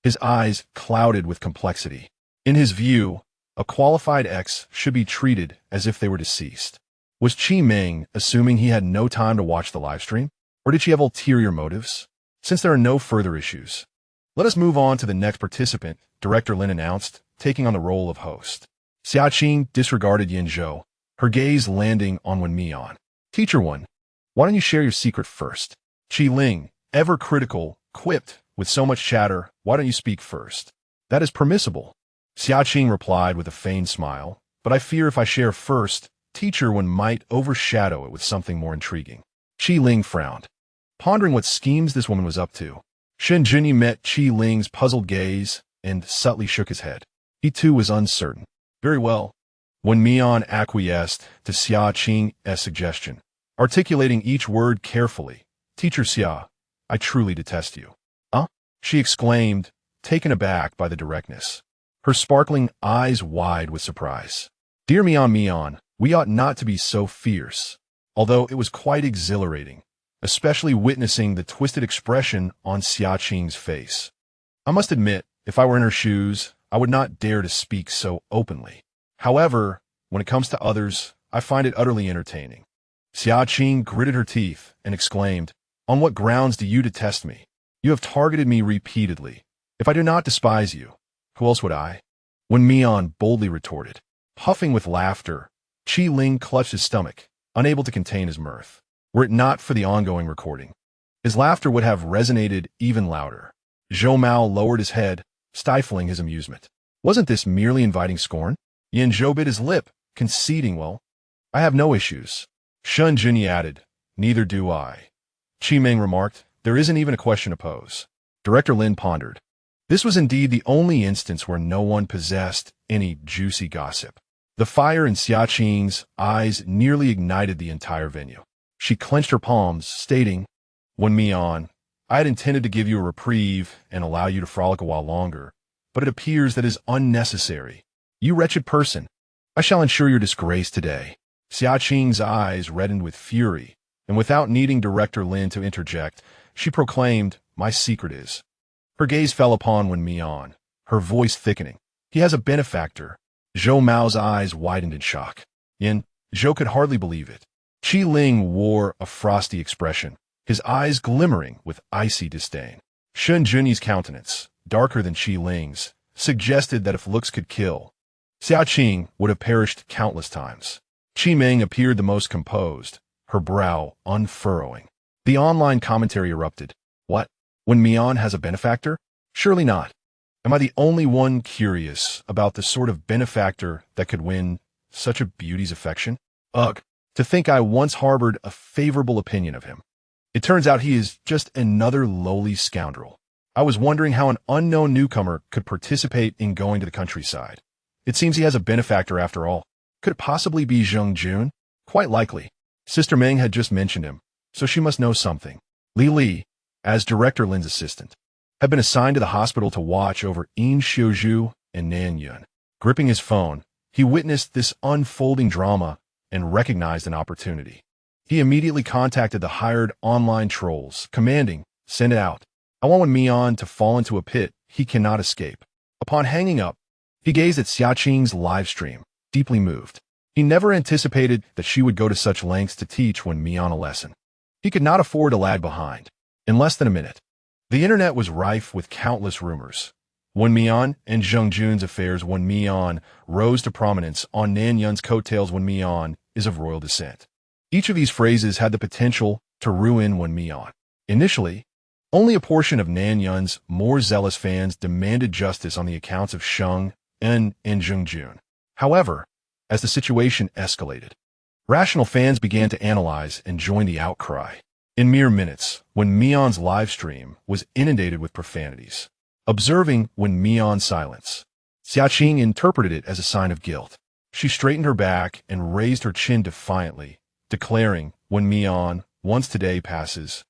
his eyes clouded with complexity. In his view, a qualified ex should be treated as if they were deceased. Was Qi Meng assuming he had no time to watch the livestream? Or did she have ulterior motives? Since there are no further issues, let us move on to the next participant, Director Lin announced, taking on the role of host. Xiaqing disregarded Yin Zhou, her gaze landing on Wen Mian. "Teacher Wen, why don't you share your secret first?" Qi Ling, ever critical, quipped, "With so much chatter, why don't you speak first?" "That is permissible," Xiaqing replied with a feigned smile, "but I fear if I share first, Teacher Wen might overshadow it with something more intriguing." Qi Ling frowned, pondering what schemes this woman was up to. Shen Junyi met Qi Ling's puzzled gaze and subtly shook his head. He too was uncertain. "Very well." Wen Mian acquiesced to Xiaqing's suggestion, articulating each word carefully. "Teacher Xia, I truly detest you." "Huh?" she exclaimed, taken aback by the directness, her sparkling eyes wide with surprise. "Dear Mian, we ought not to be so fierce," although it was quite exhilarating, especially witnessing the twisted expression on Xiaqing's face. "I must admit, if I were in her shoes, I would not dare to speak so openly. However, when it comes to others, I find it utterly entertaining." Xiaqing gritted her teeth and exclaimed, "On what grounds do you detest me? You have targeted me repeatedly. If I do not despise you, who else would I?" Wen Mian boldly retorted. Puffing with laughter, Qi Ling clutched his stomach, unable to contain his mirth. Were it not for the ongoing recording, his laughter would have resonated even louder. Zhou Mao lowered his head, stifling his amusement. Wasn't this merely inviting scorn? Yin Zhou bit his lip, conceding, "Well, I have no issues." Shen Junyi added, "Neither do I." Qi Meng remarked, "There isn't even a question to pose." Director Lin pondered. This was indeed the only instance where no one possessed any juicy gossip. The fire in Xiaqing's eyes nearly ignited the entire venue. She clenched her palms, stating, "Wen Mian, I had intended to give you a reprieve and allow you to frolic a while longer, but it appears that is unnecessary. You wretched person, I shall ensure your disgrace today." Xiaqing's eyes reddened with fury, and without needing Director Lin to interject, she proclaimed, "My secret is." Her gaze fell upon Wen Mian, her voice thickening. "He has a benefactor." Zhou Mao's eyes widened in shock. Yin Zhou could hardly believe it. Qi Ling wore a frosty expression, his eyes glimmering with icy disdain. Shen Junyi's countenance, darker than Qi Ling's, suggested that if looks could kill, Xiaqing would have perished countless times. Qi Meng appeared the most composed, her brow unfurrowing. The online commentary erupted. "What? Wen Mian has a benefactor? Surely not. Am I the only one curious about the sort of benefactor that could win such a beauty's affection? Ugh, to think I once harbored a favorable opinion of him. It turns out he is just another lowly scoundrel. I was wondering how an unknown newcomer could participate in going to the countryside. It seems he has a benefactor after all. Could it possibly be Zheng Jun? Quite likely. Sister Meng had just mentioned him, so she must know something." Li, as Director Lin's assistant, had been assigned to the hospital to watch over Yin Xiuzhu and Nan Yun. Gripping his phone, he witnessed this unfolding drama and recognized an opportunity. He immediately contacted the hired online trolls, commanding, "Send it out. I want Wen Mian to fall into a pit he cannot escape." Upon hanging up, he gazed at Xiaqing's live stream, deeply moved. He never anticipated that she would go to such lengths to teach Wen Mian a lesson. He could not afford to lag behind. In less than a minute, the internet was rife with countless rumors. Wen Mian and Zheng Jun's affairs. Wen Mian rose to prominence on Nan Yun's coattails. Wen Mian is of royal descent. Each of these phrases had the potential to ruin Wen Mian. Initially, only a portion of Nan Yun's more zealous fans demanded justice on the accounts of Sheng and Zheng Jun. However, as the situation escalated, rational fans began to analyze and join the outcry. In mere minutes, Wen Mian's live stream was inundated with profanities. Observing Wen Mian's silence, Xiaqing interpreted it as a sign of guilt. She straightened her back and raised her chin defiantly, declaring, "Wen Mian, once today passes,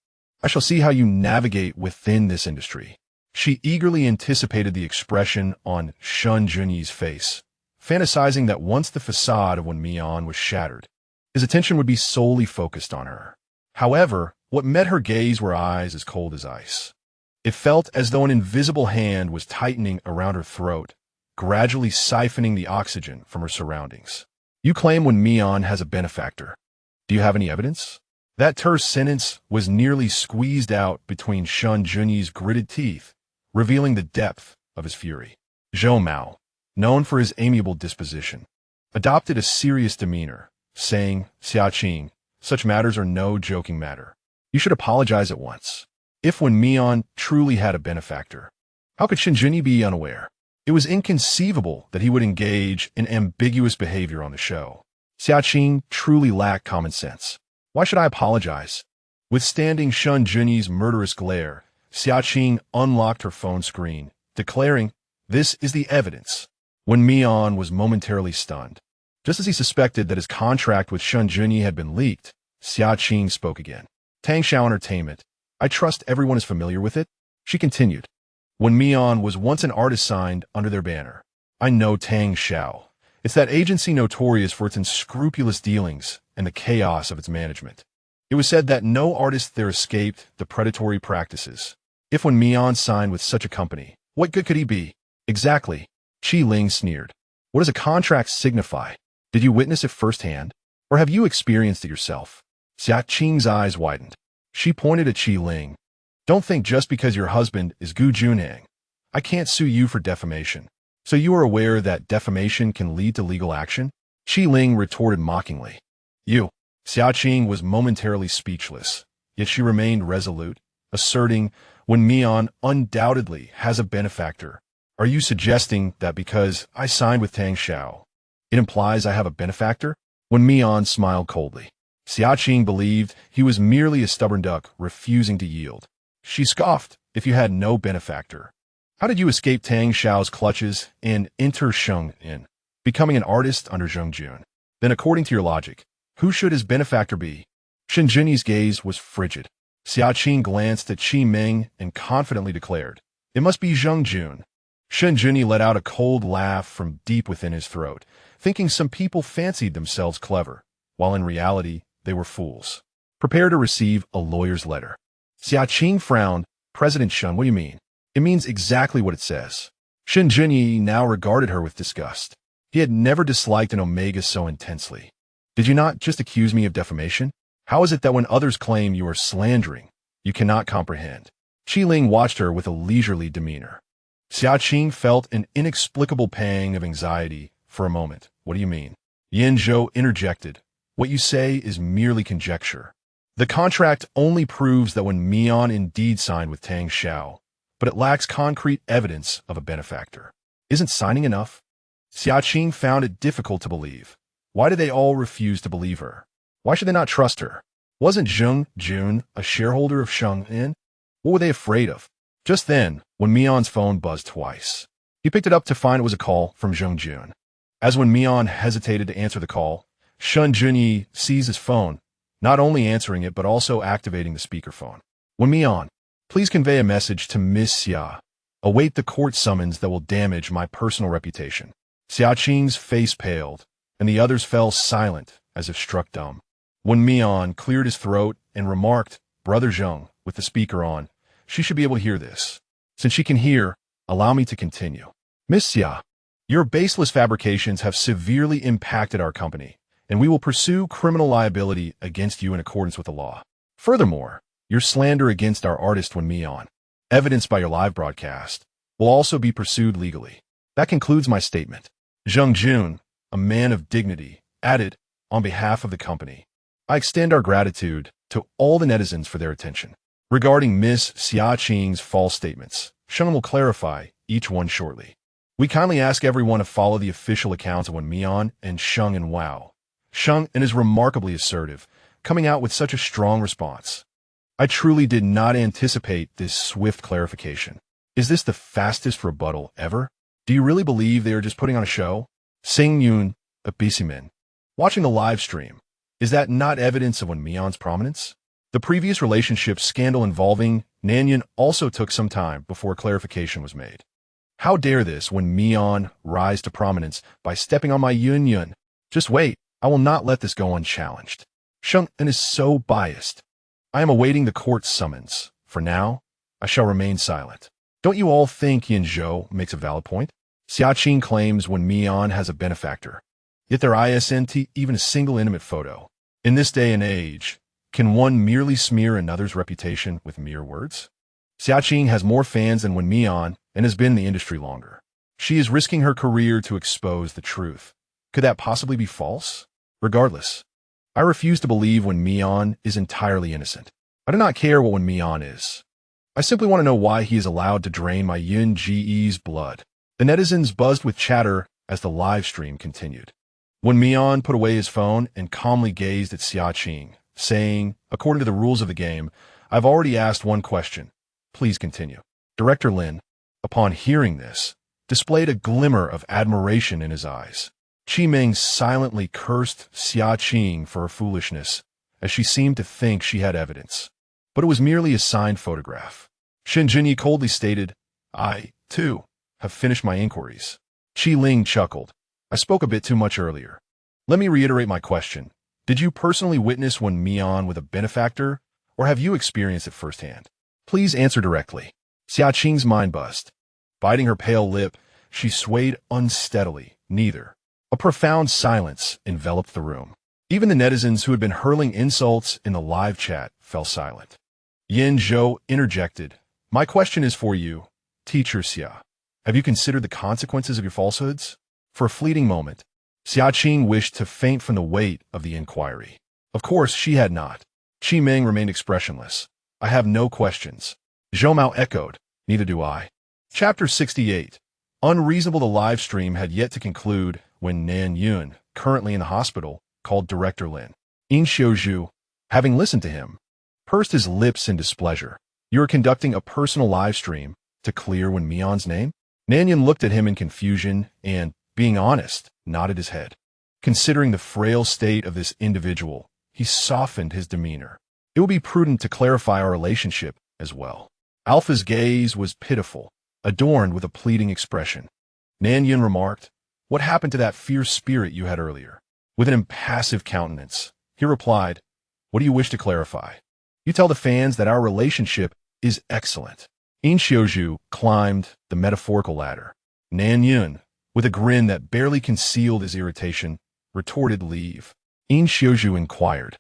I shall see how you navigate within this industry." She eagerly anticipated the expression on Shen Junyi's face, fantasizing that once the facade of Wen Mian was shattered, his attention would be solely focused on her. However, what met her gaze were eyes as cold as ice. It felt as though an invisible hand was tightening around her throat, gradually siphoning the oxygen from her surroundings. "You claim Wen Mian has a benefactor. Do you have any evidence?" That terse sentence was nearly squeezed out between Shen Junyi's gritted teeth, revealing the depth of his fury. Zhou Mao, known for his amiable disposition, adopted a serious demeanor, saying, "Xiaqing, such matters are no joking matter. You should apologize at once." If Wen Mian truly had a benefactor, how could Shen Junyi be unaware? It was inconceivable that he would engage in ambiguous behavior on the show. Xiaqing truly lacked common sense. Why should I apologize? Withstanding Shen Junyi's murderous glare, Xiaqing unlocked her phone screen, declaring, "This is the evidence." Wen Mian was momentarily stunned. Just as he suspected that his contract with Shen Junyi had been leaked, Xiaqing spoke again. "Tang Xiao Entertainment. I trust everyone is familiar with it?" She continued. "Wen Mian was once an artist signed under their banner. I know Tang Xiao. It's that agency notorious for its unscrupulous dealings and the chaos of its management. It was said that no artist there escaped the predatory practices. If Wen Mian signed with such a company, what good could he be?" "Exactly," Qi Ling sneered. "What does a contract signify? Did you witness it firsthand? Or have you experienced it yourself?" Xiaqing's eyes widened. She pointed at Qi Ling. "Don't think just because your husband is Gu Junhang, I can't sue you for defamation. So you are aware that defamation can lead to legal action?" Qi Ling retorted mockingly. "You." Xiaqing was momentarily speechless, yet she remained resolute, asserting, "Wen Mian undoubtedly has a benefactor. Are you suggesting that because I signed with Tang Xiao, it implies I have a benefactor?" Wen Mian smiled coldly. Xiaqing believed he was merely a stubborn duck refusing to yield. She scoffed, "If you had no benefactor, how did you escape Tang Xiao's clutches and enter Sheng in, becoming an artist under Zheng Jun? Then according to your logic, who should his benefactor be?" Shen Junyi's gaze was frigid. Xiaqing glanced at Qi Ming and confidently declared, "It must be Zheng Jun." Shen Junyi let out a cold laugh from deep within his throat, thinking some people fancied themselves clever, while in reality, they were fools. "Prepare to receive a lawyer's letter." Xiaqing frowned. "President Shen, what do you mean?" "It means exactly what it says." Shen Junyi now regarded her with disgust. He had never disliked an Omega so intensely. "Did you not just accuse me of defamation? How is it that when others claim you are slandering, you cannot comprehend?" Qi Ling watched her with a leisurely demeanor. Xiaqing felt an inexplicable pang of anxiety for a moment. "What do you mean?" Yin Zhou interjected. "What you say is merely conjecture. The contract only proves that Wen Mian indeed signed with Tang Xiao, but it lacks concrete evidence of a benefactor. Isn't signing enough?" Xiaqing found it difficult to believe. Why did they all refuse to believe her? Why should they not trust her? Wasn't Zheng Jun a shareholder of Sheng In? What were they afraid of? Just then, Wen Mian's phone buzzed twice. He picked it up to find it was a call from Zheng Jun. As Wen Mian hesitated to answer the call, Shen Junyi seized his phone, not only answering it but also activating the speakerphone. "Wen Mian, please convey a message to Miss Xia. Await the court summons that will damage my personal reputation." Xiaqing's face paled, and the others fell silent as if struck dumb. Wen Mian cleared his throat and remarked, "Brother Zheng," with the speaker on, "she should be able to hear this. Since she can hear, allow me to continue. Miss Xia, your baseless fabrications have severely impacted our company, and we will pursue criminal liability against you in accordance with the law. Furthermore, your slander against our artist Wen Mian, evidenced by your live broadcast, will also be pursued legally. That concludes my statement. Zheng Jun, a man of dignity, added, on behalf of the company, I extend our gratitude to all the netizens for their attention. Regarding Miss Xiaqing's false statements, Sheng will clarify each one shortly. We kindly ask everyone to follow the official accounts of Wen Mian and Sheng and Wow. Sheng is remarkably assertive, coming out with such a strong response. I truly did not anticipate this swift clarification. Is this the fastest rebuttal ever? Do you really believe they are just putting on a show? Sing Yun, a Bisimin. Watching the live stream, is that not evidence of Wen Mian's prominence? The previous relationship scandal involving Nanyan also took some time before clarification was made. How dare this Wen Mian rise to prominence by stepping on my Yun? Just wait, I will not let this go unchallenged. Sheng is so biased. I am awaiting the court's summons. For now, I shall remain silent. Don't you all think Yin Zhou makes a valid point? Xiaqing claims Wen Mian has a benefactor, yet there isn't even a single intimate photo. In this day and age, can one merely smear another's reputation with mere words? Xiaqing has more fans than Wen Mian and has been in the industry longer. She is risking her career to expose the truth. Could that possibly be false? Regardless, I refuse to believe Wen Mian is entirely innocent. I do not care what Wen Mian is. I simply want to know why he is allowed to drain my Yin Ji's blood. The netizens buzzed with chatter as the live stream continued. Wen Mian put away his phone and calmly gazed at Xiaqing, saying, according to the rules of the game, I've already asked one question. Please continue. Director Lin, upon hearing this, displayed a glimmer of admiration in his eyes. Qi Ming silently cursed Xiaqing for her foolishness, as she seemed to think she had evidence. But it was merely a signed photograph. Shen Junyi coldly stated, I, too, have finished my inquiries. Qi Ling chuckled. I spoke a bit too much earlier. Let me reiterate my question. Did you personally witness Wen Mian with a benefactor, or have you experienced it firsthand? Please answer directly. Xiaqing's mind buzzed. Biting her pale lip, she swayed unsteadily. Neither. A profound silence enveloped the room. Even the netizens who had been hurling insults in the live chat fell silent. Yin Zhou interjected. My question is for you, Teacher Xia. Have you considered the consequences of your falsehoods? For a fleeting moment, Xiaqing wished to faint from the weight of the inquiry. Of course, she had not. Qi Ming remained expressionless. I have no questions. Zhou Mao echoed. Neither do I. Chapter 68. Unreasonable. The live stream had yet to conclude when Nan Yun, currently in the hospital, called Director Lin. In Xiuzhu, having listened to him, pursed his lips in displeasure. You are conducting a personal live stream to clear Wen Mian's name? Nanyan looked at him in confusion and, being honest, nodded his head. Considering the frail state of this individual, he softened his demeanor. It will be prudent to clarify our relationship as well. Alpha's gaze was pitiful, adorned with a pleading expression. Nanyan remarked, what happened to that fierce spirit you had earlier? With an impassive countenance, he replied, what do you wish to clarify? You tell the fans that our relationship is excellent. In Xiuzhu climbed the metaphorical ladder. Nan Yun, with a grin that barely concealed his irritation, retorted leave. In Xiuzhu inquired,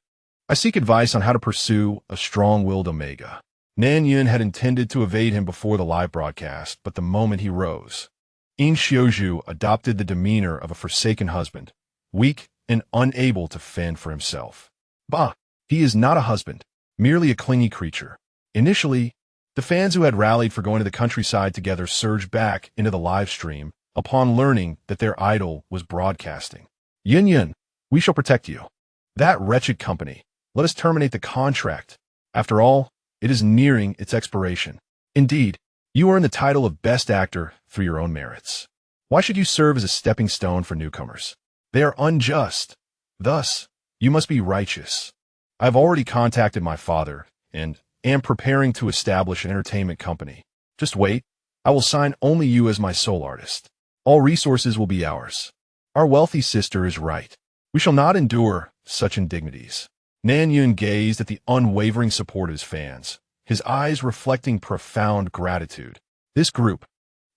I seek advice on how to pursue a strong-willed Omega. Nan Yun had intended to evade him before the live broadcast, but the moment he rose, In Xiuzhu adopted the demeanor of a forsaken husband, weak and unable to fend for himself. Bah, he is not a husband, merely a clingy creature. Initially, the fans who had rallied for going to the countryside together surged back into the live stream upon learning that their idol was broadcasting. Yin Yin, we shall protect you. That wretched company, let us terminate the contract. After all, it is nearing its expiration. Indeed, you earn the title of Best Actor through your own merits. Why should you serve as a stepping stone for newcomers? They are unjust. Thus, you must be righteous. I have already contacted my father and am preparing to establish an entertainment company. Just wait. I will sign only you as my sole artist. All resources will be ours. Our wealthy sister is right. We shall not endure such indignities. Nan Yun gazed at the unwavering support of his fans, his eyes reflecting profound gratitude. This group,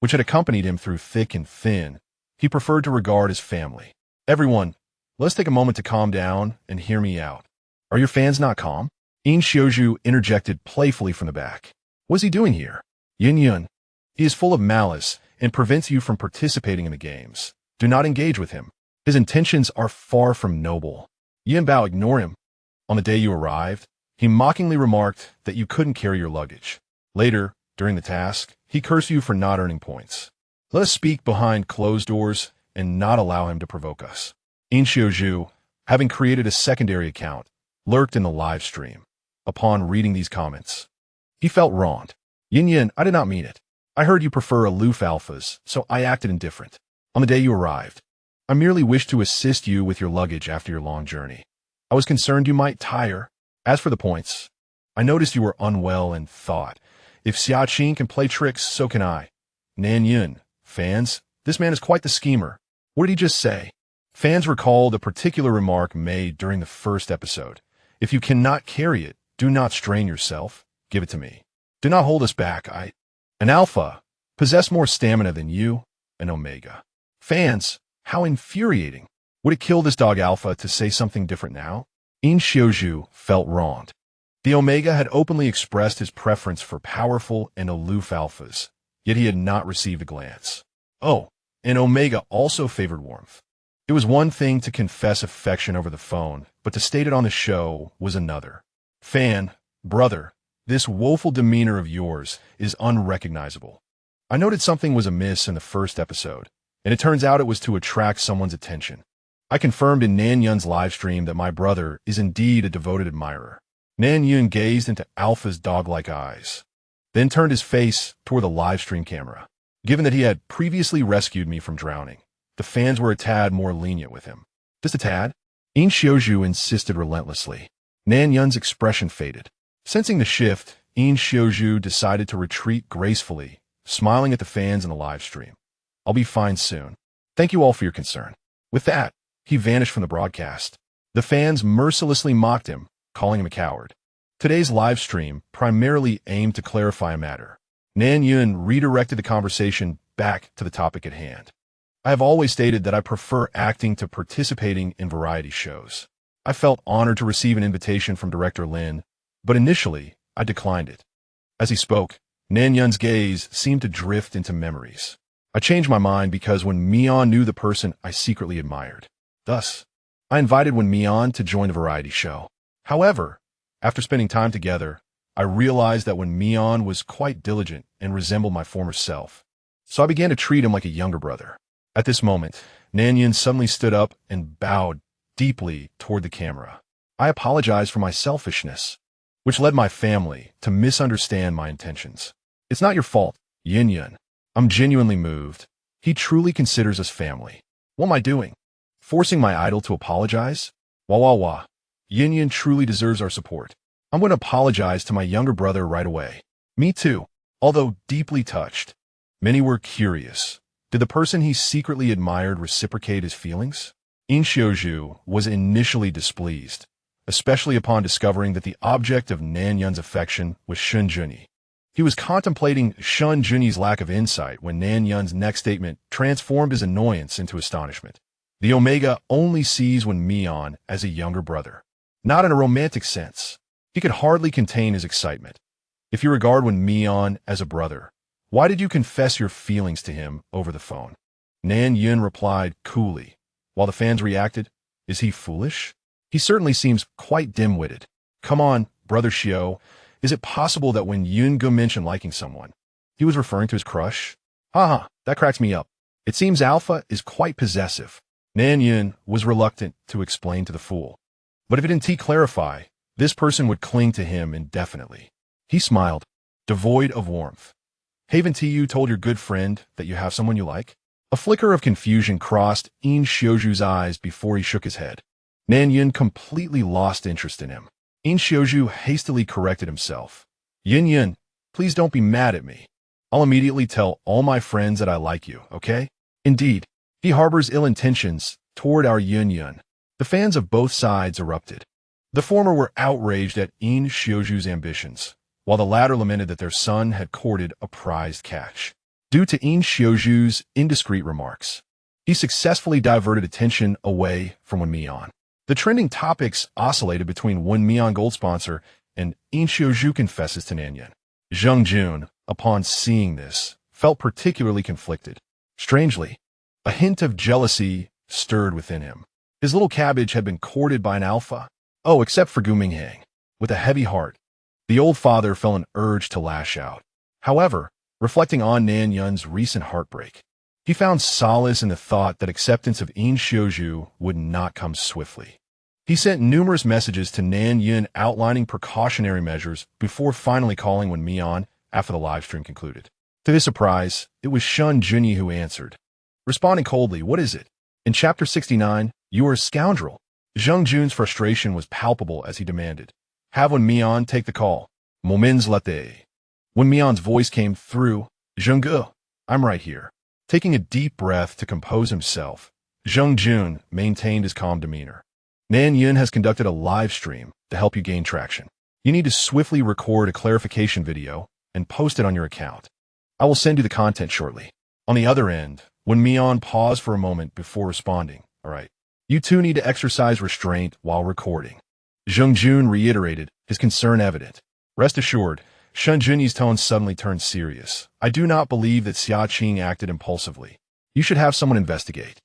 which had accompanied him through thick and thin, he preferred to regard as family. Everyone, let's take a moment to calm down and hear me out. Are your fans not calm? In Xiuzhu interjected playfully from the back. What is he doing here? Yin Yun, He is full of malice and prevents you from participating in the games. Do not engage with him. His intentions are far from noble. Yin Bao, ignore him. On the day you arrived, he mockingly remarked that you couldn't carry your luggage. Later, during the task, he cursed you for not earning points. Let us speak behind closed doors and not allow him to provoke us. In Xiaozhu, having created a secondary account, lurked in the live stream. Upon reading these comments, he felt wronged. Yin, I did not mean it. I heard you prefer aloof alphas, so I acted indifferent. On the day you arrived, I merely wished to assist you with your luggage after your long journey. I was concerned you might tire. As for the points, I noticed you were unwell and thought, if Xiaqin can play tricks, so can I. Nan Yun, fans, this man is quite the schemer. What did he just say? Fans recalled a particular remark made during the first episode. If you cannot carry it, do not strain yourself. Give it to me. Do not hold us back. An alpha, possess more stamina than you, an omega. Fans, how infuriating. Would it kill this dog alpha to say something different now? In Xiaozhu felt wronged. The omega had openly expressed his preference for powerful and aloof alphas, yet he had not received a glance. Oh, and omega also favored warmth. It was one thing to confess affection over the phone, but to state it on the show was another. Fan, brother, this woeful demeanor of yours is unrecognizable. I noted something was amiss in the first episode, and it turns out it was to attract someone's attention. I confirmed in Nan Yun's livestream that my brother is indeed a devoted admirer. Nan Yun gazed into Alpha's dog-like eyes, then turned his face toward the livestream camera. Given that he had previously rescued me from drowning, the fans were a tad more lenient with him. Just a tad? In Xiaozhu insisted relentlessly. Nan Yun's expression faded. Sensing the shift, In Xiaozhu decided to retreat gracefully, smiling at the fans in the live stream. I'll be fine soon. Thank you all for your concern. With that, he vanished from the broadcast. The fans mercilessly mocked him, calling him a coward. Today's live stream primarily aimed to clarify a matter. Nan Yun redirected the conversation back to the topic at hand. I have always stated that I prefer acting to participating in variety shows. I felt honored to receive an invitation from director Lin, but initially, I declined it. As he spoke, Nan Yun's gaze seemed to drift into memories. I changed my mind because Wen Mian knew the person I secretly admired. Thus, I invited Wen Mian to join the variety show. However, after spending time together, I realized that Wen Mian was quite diligent and resembled my former self. So I began to treat him like a younger brother. At this moment, Nan Yun suddenly stood up and bowed deeply toward the camera. I apologized for my selfishness, which led my family to misunderstand my intentions. It's not your fault, Yin Yun. I'm genuinely moved. He truly considers us family. What am I doing? Forcing my idol to apologize? Wah. Yin Yun truly deserves our support. I'm going to apologize to my younger brother right away. Me too, although deeply touched. Many were curious. Did the person he secretly admired reciprocate his feelings? In Xiaozhu was initially displeased, especially upon discovering that the object of Nan Yun's affection was Shen Junyi. He was contemplating Shen Junyi's lack of insight when Nan Yun's next statement transformed his annoyance into astonishment. The Omega only sees Wen Mian as a younger brother, not in a romantic sense. He could hardly contain his excitement. If you regard Wen Mian as a brother, why did you confess your feelings to him over the phone? Nan Yun replied coolly, while the fans reacted, is he foolish? He certainly seems quite dim-witted. Come on, brother Xiao, is it possible that when Yun Gu mentioned liking someone, he was referring to his crush? Haha, that cracks me up. It seems Alpha is quite possessive. Nan Yun was reluctant to explain to the fool. But if it didn't clarify, this person would cling to him indefinitely. He smiled, devoid of warmth. Haven't you told your good friend that you have someone you like? A flicker of confusion crossed In Xiaozhu's eyes before he shook his head. Nan Yun completely lost interest in him. In Xiaozhu hastily corrected himself. Yin Yun, please don't be mad at me. I'll immediately tell all my friends that I like you, okay? Indeed, he harbors ill intentions toward our Yin Yun. The fans of both sides erupted. The former were outraged at In Xiaozhu's ambitions, while the latter lamented that their son had courted a prized catch. Due to In Xiaozhu's indiscreet remarks, he successfully diverted attention away from Wen Mian. The trending topics oscillated between Wen Mian Gold Sponsor and In Xiaozhu confesses to Nan Yun. Zheng Jun, upon seeing this, felt particularly conflicted. Strangely, a hint of jealousy stirred within him. His little cabbage had been courted by an alpha. Oh, except for Gu Minghang. With a heavy heart, the old father felt an urge to lash out. However, reflecting on Nan Yun's recent heartbreak, he found solace in the thought that acceptance of Yin Xiuzhu would not come swiftly. He sent numerous messages to Nan Yun outlining precautionary measures before finally calling Wen Mian after the livestream concluded. To his surprise, it was Shen Junyi who answered. Responding coldly, "What is it?" In Chapter 69, "You are a scoundrel." Zheng Jun's frustration was palpable as he demanded, "Have Wen Mian take the call." Moments later, Wen Mian's voice came through. "Zheng, I'm right here." Taking a deep breath to compose himself, Zheng Jun maintained his calm demeanor. Nan Yun has conducted a live stream to help you gain traction. You need to swiftly record a clarification video and post it on your account. I will send you the content shortly. On the other end, Wen Mian paused for a moment before responding. "All right. You two need to exercise restraint while recording." Zheng Jun reiterated, his concern evident. Rest assured, Shen Junyi's tone suddenly turned serious. "I do not believe that Xia Qing acted impulsively. You should have someone investigate.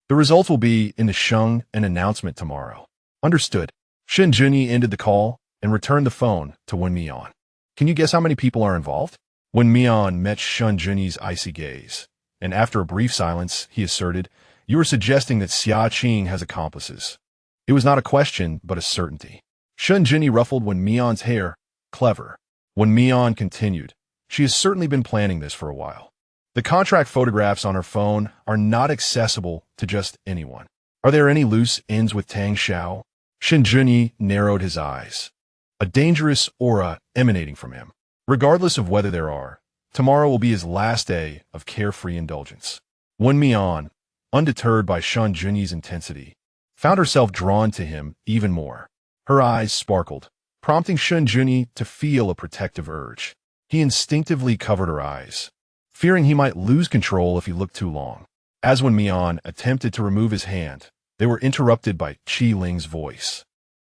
The results will be in the Sheng an announcement tomorrow." Understood. Shen Junyi ended the call and returned the phone to Wen Mian. "Can you guess how many people are involved?" Wen Mian met Shen Junyi's icy gaze, and after a brief silence, he asserted, "You are suggesting that Xia Qing has accomplices." It was not a question, but a certainty. Shen Junyi ruffled Wen Mian's hair. "Clever." Wen Mian continued, "She has certainly been planning this for a while. The contract photographs on her phone are not accessible to just anyone. Are there any loose ends with Tang Xiao?" Shen Junyi narrowed his eyes, a dangerous aura emanating from him. Regardless of whether there are, tomorrow will be his last day of carefree indulgence. Wen Mian, undeterred by Shen Junyi's intensity, found herself drawn to him even more. Her eyes sparkled, prompting Shen Junyi to feel a protective urge. He instinctively covered her eyes, fearing he might lose control if he looked too long. As Wen Mian attempted to remove his hand, they were interrupted by Qi Ling's voice.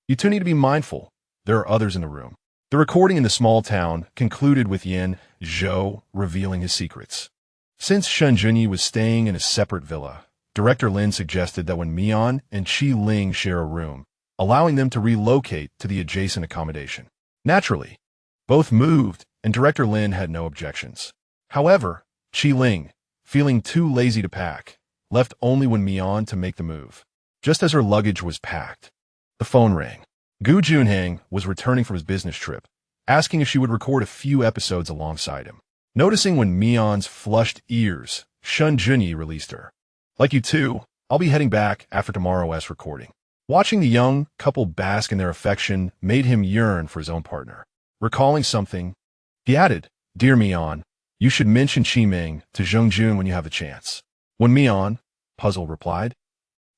"You two need to be mindful. There are others in the room." The recording in the small town concluded with Yin Zhou revealing his secrets. Since Shen Junyi was staying in a separate villa, Director Lin suggested that Wen Mian and Qi Ling share a room, allowing them to relocate to the adjacent accommodation. Naturally, both moved, and Director Lin had no objections. However, Qi Ling, feeling too lazy to pack, left only Wen Mian to make the move. Just as her luggage was packed, the phone rang. Gu Junhang was returning from his business trip, asking if she would record a few episodes alongside him. Noticing Wen Mian's flushed ears, Shen Junyi released her. "Like you two, I'll be heading back after tomorrow's recording." Watching the young couple bask in their affection made him yearn for his own partner. Recalling something, he added, "Dear Mian, you should mention Qiming to Zheng Jun when you have the chance." Wen Mian, puzzled, replied.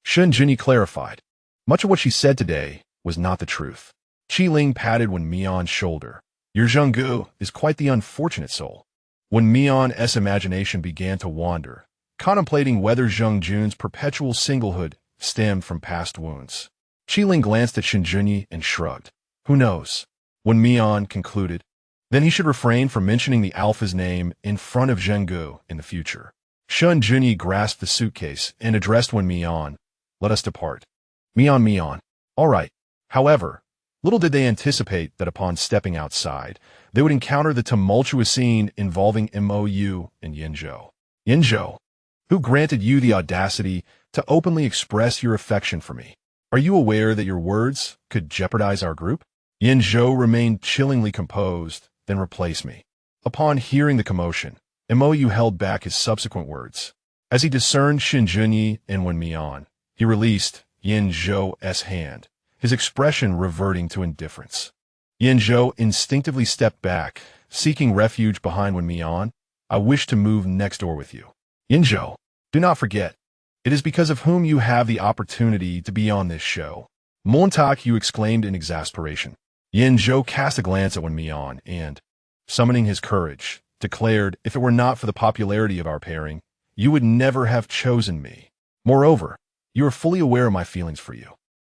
Shen Junyi clarified. Much of what she said today was not the truth. Qi Ling patted Wen Mian's shoulder. "Your Zhenggu is quite the unfortunate soul." Wen Mian's imagination began to wander, contemplating whether Zheng Jun's perpetual singlehood stemmed from past wounds. Qi Ling glanced at Shen Junyi and shrugged. "Who knows?" Wen Mian concluded. Then he should refrain from mentioning the alpha's name in front of Zhenggu in the future. Shen Junyi grasped the suitcase and addressed Wen Mian. "Let us depart." Mian. "All right." However, little did they anticipate that upon stepping outside, they would encounter the tumultuous scene involving Mou and Yinzhou. "Yinzhou, who granted you the audacity to openly express your affection for me? Are you aware that your words could jeopardize our group?" Yinzhou remained chillingly composed, then replaced me. Upon hearing the commotion, Mou held back his subsequent words. As he discerned Shen Junyi and Wen Mian, he released Yinzhou's hand, his expression reverting to indifference. Yinzhou instinctively stepped back, seeking refuge behind Wen Mian. "I wish to move next door with you." "Yinzhou, do not forget, it is because of whom you have the opportunity to be on this show." Montague exclaimed in exasperation. Yinzhou cast a glance at Wen Mian and, summoning his courage, declared, "If it were not for the popularity of our pairing, you would never have chosen me. Moreover, you are fully aware of my feelings for you.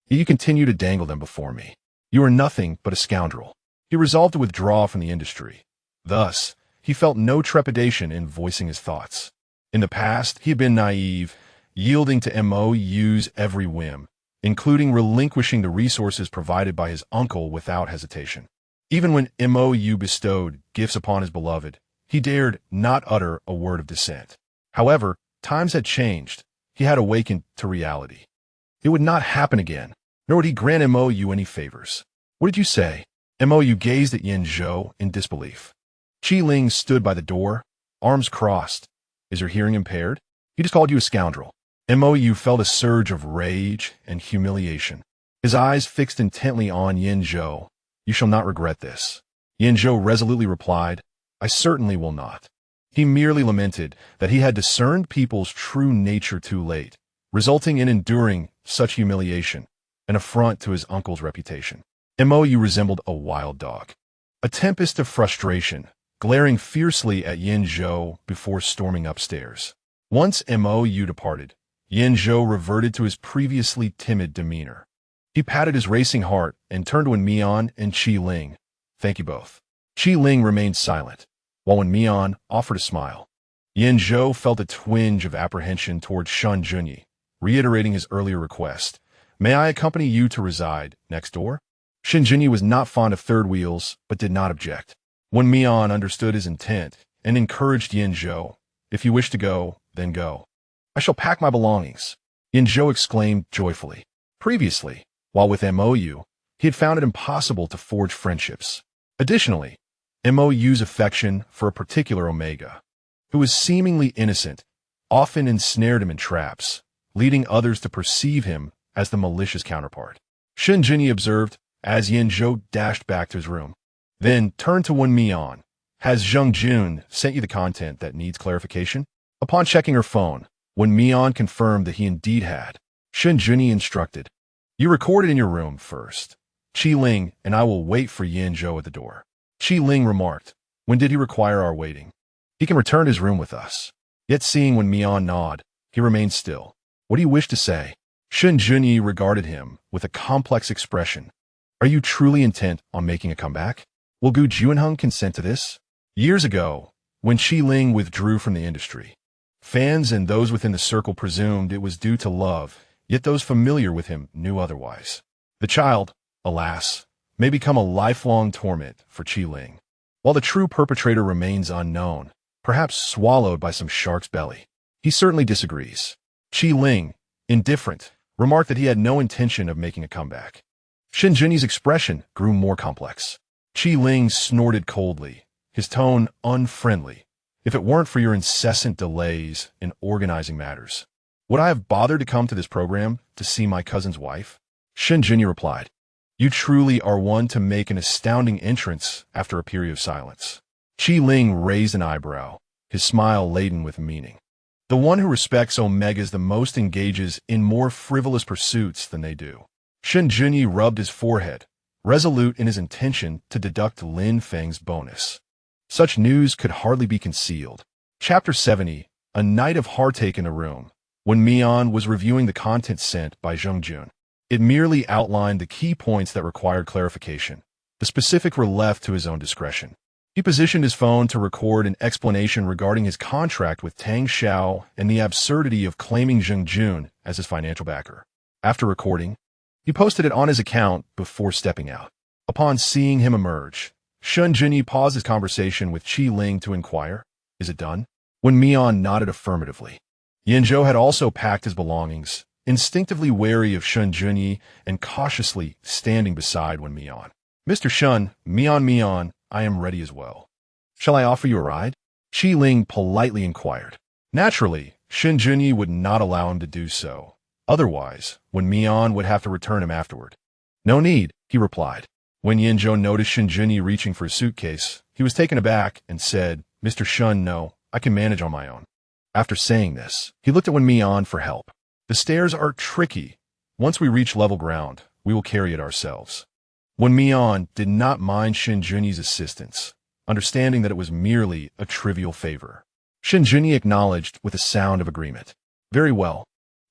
Yet you continue to dangle them before me. You are nothing but a scoundrel." He resolved to withdraw from the industry. Thus, he felt no trepidation in voicing his thoughts. In the past, he had been naive, yielding to Mo's every whim, including relinquishing the resources provided by his uncle without hesitation. Even when Mo bestowed gifts upon his beloved, he dared not utter a word of dissent. However, times had changed. He had awakened to reality. It would not happen again, nor would he grant Mo any favors. What did you say? Mo gazed at Yin Zhou in disbelief. Qi Ling stood by the door, arms crossed. Is your hearing impaired? He just called you a scoundrel. Mo felt a surge of rage and humiliation. His eyes fixed intently on Yin Zhou. You shall not regret this. Yin Zhou resolutely replied, I certainly will not. He merely lamented that he had discerned people's true nature too late, resulting in enduring such humiliation, an affront to his uncle's reputation. Mo resembled a wild dog, a tempest of frustration, glaring fiercely at Yin Zhou before storming upstairs. Once Mo departed, Yin Zhou reverted to his previously timid demeanor. He patted his racing heart and turned to Wen Mian and Qi Ling. Thank you both. Qi Ling remained silent, while Wen Mian offered a smile. Yin Zhou felt a twinge of apprehension towards Shen Junyi, reiterating his earlier request. May I accompany you to reside next door? Shen Junyi was not fond of third wheels, but did not object. Wen Mian understood his intent and encouraged Yin Zhou. If you wish to go, then go. I shall pack my belongings. Yin Zhou exclaimed joyfully. Previously, while with Mo, he had found it impossible to forge friendships. Additionally, Mo's affection for a particular Omega, who was seemingly innocent, often ensnared him in traps, leading others to perceive him as the malicious counterpart. Shen Junyi observed as Yin Zhou dashed back to his room. Then turned to Wen Mian. Has Zheng Jun sent you the content that needs clarification? Upon checking her phone, Wen Mian confirmed that he indeed had. Shen Junyi instructed, You record it in your room first. Qi Ling and I will wait for Yin Zhou at the door. Qi Ling remarked, When did he require our waiting? He can return to his room with us. Yet seeing Wen Mian nod, he remained still. What do you wish to say? Shen Junyi regarded him with a complex expression. Are you truly intent on making a comeback? Will Gu Juanheng consent to this? Years ago, when Qi Ling withdrew from the industry, fans and those within the circle presumed it was due to love, yet those familiar with him knew otherwise. The child, alas, may become a lifelong torment for Qi Ling, while the true perpetrator remains unknown, perhaps swallowed by some shark's belly. He certainly disagrees. Qi Ling, indifferent, remarked that he had no intention of making a comeback. Shen Junyi's expression grew more complex. Qi Ling snorted coldly, his tone unfriendly. If it weren't for your incessant delays in organizing matters, would I have bothered to come to this program to see my cousin's wife? Shen Junyi replied, You truly are one to make an astounding entrance after a period of silence. Qi Ling raised an eyebrow, his smile laden with meaning. The one who respects Omegas the most engages in more frivolous pursuits than they do. Shen Junyi rubbed his forehead, resolute in his intention to deduct Lin Feng's bonus. Such news could hardly be concealed. Chapter 70, A Night of Heartache in a Room. When Mian was reviewing the content sent by Zheng Jun, it merely outlined the key points that required clarification. The specifics were left to his own discretion. He positioned his phone to record an explanation regarding his contract with Tang Xiao and the absurdity of claiming Zheng Jun as his financial backer. After recording, he posted it on his account before stepping out. Upon seeing him emerge, Shen Junyi paused his conversation with Qi Ling to inquire, Is it done? When Mian nodded affirmatively. Yin Zhou had also packed his belongings, instinctively wary of Shen Junyi and cautiously standing beside Wen Mian. Mr. Shen, Mian, I am ready as well. Shall I offer you a ride? Qi Ling politely inquired. Naturally, Shen Junyi would not allow him to do so. Otherwise, Wen Mian would have to return him afterward. No need, he replied. When Yin Zhou noticed Shen Junyi reaching for his suitcase, he was taken aback and said, Mr. Shen, no, I can manage on my own. After saying this, he looked at Wen Mian for help. The stairs are tricky. Once we reach level ground, we will carry it ourselves. Wen Mian did not mind Shen Junyi's assistance, understanding that it was merely a trivial favor. Shen Junyi acknowledged with a sound of agreement. Very well.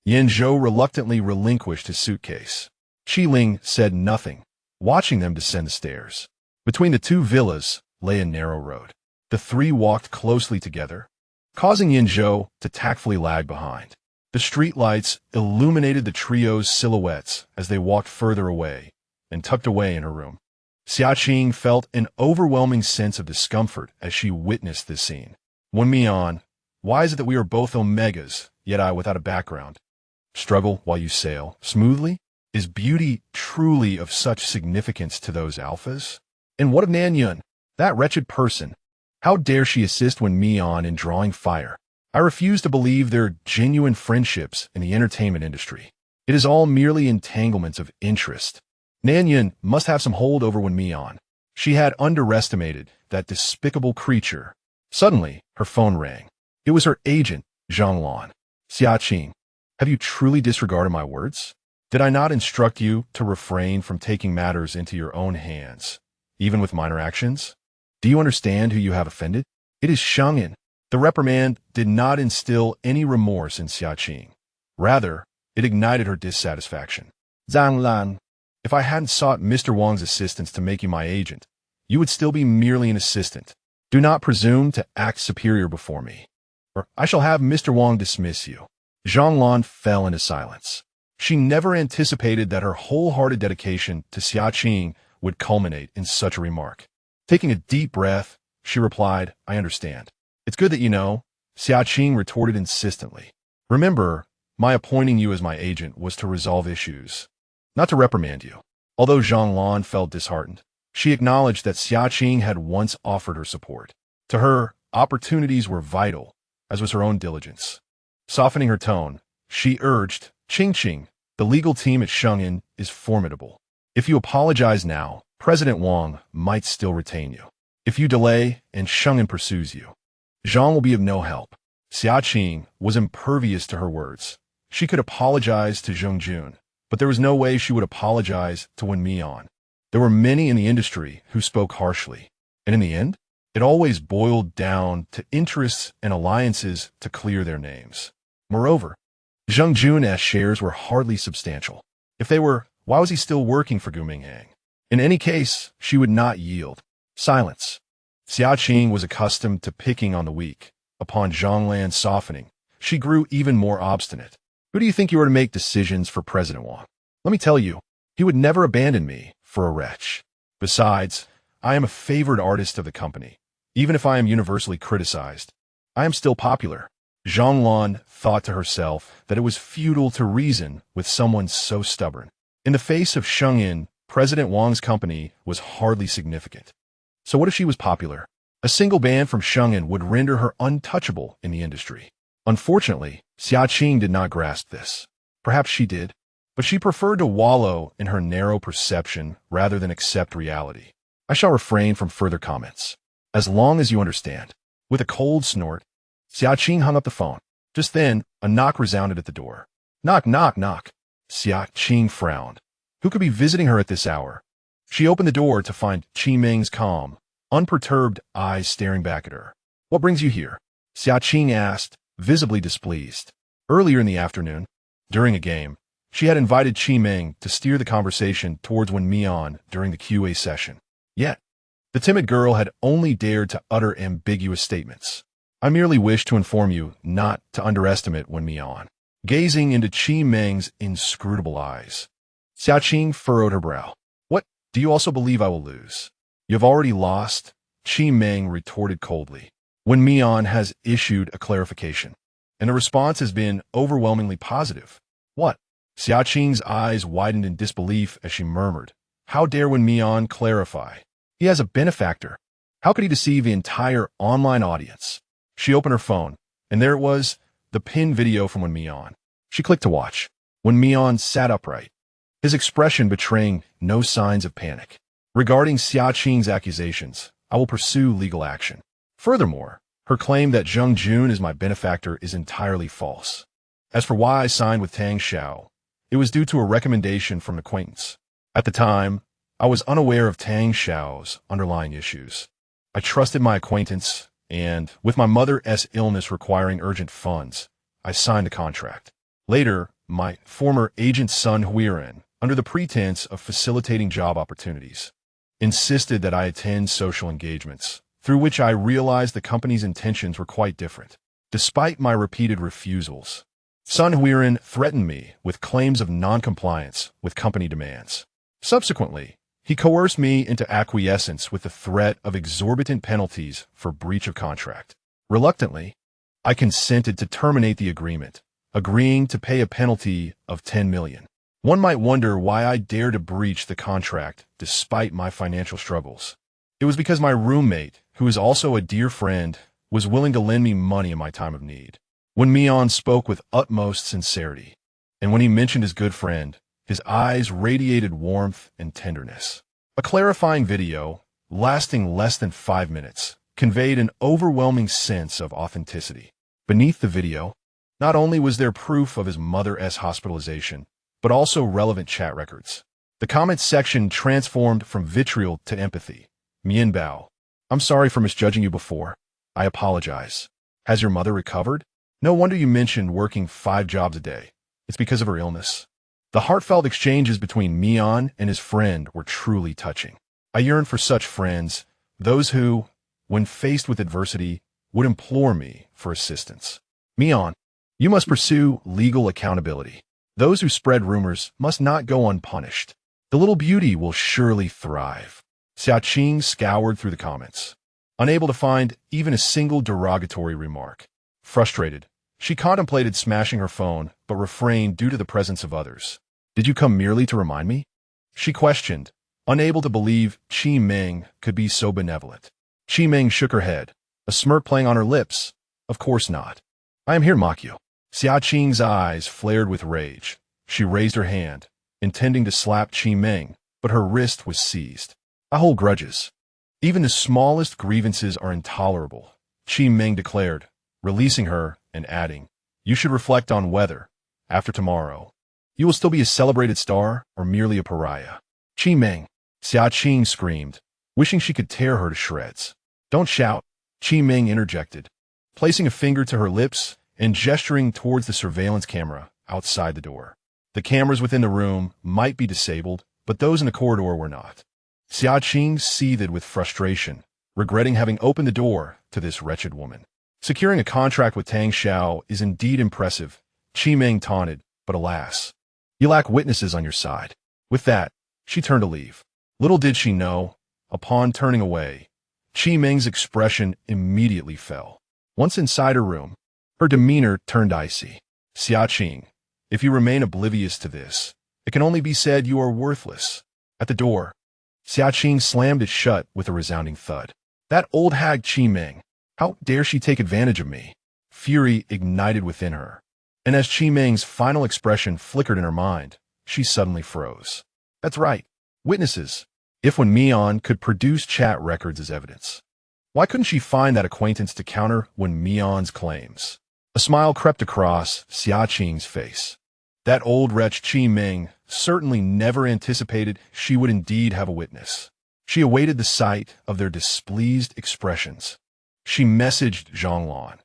Yin Zhou reluctantly relinquished his suitcase. Qi Ling said nothing, watching them descend the stairs. Between the two villas lay a narrow road. The three walked closely together, causing Yinzhou to tactfully lag behind. The streetlights illuminated the trio's silhouettes as they walked further away and tucked away in her room. Xiaqing felt an overwhelming sense of discomfort as she witnessed this scene. Wen Mian, why is it that we are both omegas, yet I without a background? Struggle while you sail smoothly? Is beauty truly of such significance to those alphas? And what of Nan Yun, that wretched person? How dare she assist Wen Mian in drawing fire? I refuse to believe there are genuine friendships in the entertainment industry. It is all merely entanglements of interest. Nan Yun must have some hold over Wen Mian. She had underestimated that despicable creature. Suddenly, her phone rang. It was her agent, Zhang Lan. Xiaqing, have you truly disregarded my words? Did I not instruct you to refrain from taking matters into your own hands, even with minor actions? Do you understand who you have offended? It is Shangin. The reprimand did not instill any remorse in Xiaqing. Rather, it ignited her dissatisfaction. Zhang Lan, if I hadn't sought Mr. Wang's assistance to make you my agent, you would still be merely an assistant. Do not presume to act superior before me, or I shall have Mr. Wang dismiss you. Zhang Lan fell into silence. She never anticipated that her wholehearted dedication to Xiaqing would culminate in such a remark. Taking a deep breath, she replied, I understand. It's good that you know, Xiaqing retorted insistently. Remember, my appointing you as my agent was to resolve issues, not to reprimand you. Although Zhang Lan felt disheartened, she acknowledged that Xiaqing had once offered her support. To her, opportunities were vital, as was her own diligence. Softening her tone, she urged, Qing, the legal team at Shengin is formidable. If you apologize now, President Wang might still retain you. If you delay and Shengin pursues you, Zhang will be of no help. Xiaqing was impervious to her words. She could apologize to Zheng Jun, but there was no way she would apologize to Wen Mian. There were many in the industry who spoke harshly, and in the end, it always boiled down to interests and alliances to clear their names. Moreover, Zheng Jun's shares were hardly substantial. If they were, why was he still working for Gu Minghang? In any case, she would not yield. Silence. Xiaqing was accustomed to picking on the weak. Upon Zhang Lan's softening, she grew even more obstinate. Who do you think you are to make decisions for President Wang? Let me tell you, he would never abandon me for a wretch. Besides, I am a favored artist of the company. Even if I am universally criticized, I am still popular. Zhang Lan thought to herself that it was futile to reason with someone so stubborn. In the face of Shengin, President Wang's company was hardly significant. So what if she was popular? A single ban from Shengin would render her untouchable in the industry. Unfortunately, Xiaqing did not grasp this. Perhaps she did, but she preferred to wallow in her narrow perception rather than accept reality. I shall refrain from further comments, as long as you understand. With a cold snort, Xiaqing hung up the phone. Just then, a knock resounded at the door. Knock, knock, knock. Xiaqing frowned. Who could be visiting her at this hour? She opened the door to find Qi Meng's calm, unperturbed eyes staring back at her. What brings you here? Xiaqing asked, visibly displeased. Earlier in the afternoon, during a game, she had invited Qi Meng to steer the conversation towards Wen Mian during the QA session. Yet, the timid girl had only dared to utter ambiguous statements. I merely wish to inform you not to underestimate Wen Mian. Gazing into Qi Meng's inscrutable eyes, Xiaqing furrowed her brow. What, do you also believe I will lose? You have already lost, Qi Meng retorted coldly. Wen Mian has issued a clarification, and the response has been overwhelmingly positive. What? Xiaqing's eyes widened in disbelief as she murmured, how dare Wen Mian clarify? He has a benefactor. How could he deceive the entire online audience? She opened her phone, and there it was, the pinned video from Wen Mian. She clicked to watch. Wen Mian sat upright, his expression betraying no signs of panic. Regarding Xiaqing's accusations, I will pursue legal action. Furthermore, her claim that Zheng Jun is my benefactor is entirely false. As for why I signed with Tang Xiao, it was due to a recommendation from an acquaintance. At the time, I was unaware of Tang Xiao's underlying issues. I trusted my acquaintance, and, with my mother's illness requiring urgent funds, I signed a contract. Later, my former agent's son Huiren, under the pretense of facilitating job opportunities, insisted that I attend social engagements, through which I realized the company's intentions were quite different. Despite my repeated refusals, Sun Huiran threatened me with claims of non-compliance with company demands. Subsequently, he coerced me into acquiescence with the threat of exorbitant penalties for breach of contract. Reluctantly, I consented to terminate the agreement, agreeing to pay a penalty of 10 million. One might wonder why I dared to breach the contract despite my financial struggles. It was because my roommate, who is also a dear friend, was willing to lend me money in my time of need. Wen Mian spoke with utmost sincerity, and when he mentioned his good friend, his eyes radiated warmth and tenderness. A clarifying video, lasting less than 5 minutes, conveyed an overwhelming sense of authenticity. Beneath the video, not only was there proof of his mother's hospitalization, but also relevant chat records. The comments section transformed from vitriol to empathy. Mian Bao, I'm sorry for misjudging you before. I apologize. Has your mother recovered? No wonder you mentioned working 5 jobs a day. It's because of her illness. The heartfelt exchanges between Mian and his friend were truly touching. I yearn for such friends, those who, when faced with adversity, would implore me for assistance. Mian, you must pursue legal accountability. Those who spread rumors must not go unpunished. The little beauty will surely thrive. Xiaoqing scoured through the comments, unable to find even a single derogatory remark. Frustrated, she contemplated smashing her phone, but refrained due to the presence of others. Did you come merely to remind me? She questioned, unable to believe Qi Meng could be so benevolent. Qi Meng shook her head, a smirk playing on her lips. Of course not. I am here to mock you. Xiaoqing's eyes flared with rage. She raised her hand, intending to slap Qi Meng, but her wrist was seized. I hold grudges. Even the smallest grievances are intolerable, Qi Meng declared, releasing her and adding, you should reflect on whether, after tomorrow, you will still be a celebrated star or merely a pariah. Qi Meng, Xiaoqing screamed, wishing she could tear her to shreds. Don't shout, Qi Meng interjected, placing a finger to her lips and gesturing towards the surveillance camera outside the door. The cameras within the room might be disabled, but those in the corridor were not. Xiaoqing seethed with frustration, regretting having opened the door to this wretched woman. Securing a contract with Tang Xiao is indeed impressive, Qi Meng taunted, but alas, you lack witnesses on your side. With that, she turned to leave. Little did she know, upon turning away, Qi Meng's expression immediately fell. Once inside her room, her demeanor turned icy. Xiaoqing, if you remain oblivious to this, it can only be said you are worthless. At the door, Xiaoqing slammed it shut with a resounding thud. That old hag Qi Meng, how dare she take advantage of me? Fury ignited within her, and as Qi Meng's final expression flickered in her mind, she suddenly froze. That's right, witnesses. If Wen Mian could produce chat records as evidence, why couldn't she find that acquaintance to counter Wen Mian's claims? A smile crept across Xiaoqing's face. That old wretch Qi Meng certainly never anticipated she would indeed have a witness. She awaited the sight of their displeased expressions. She messaged Zhonglan,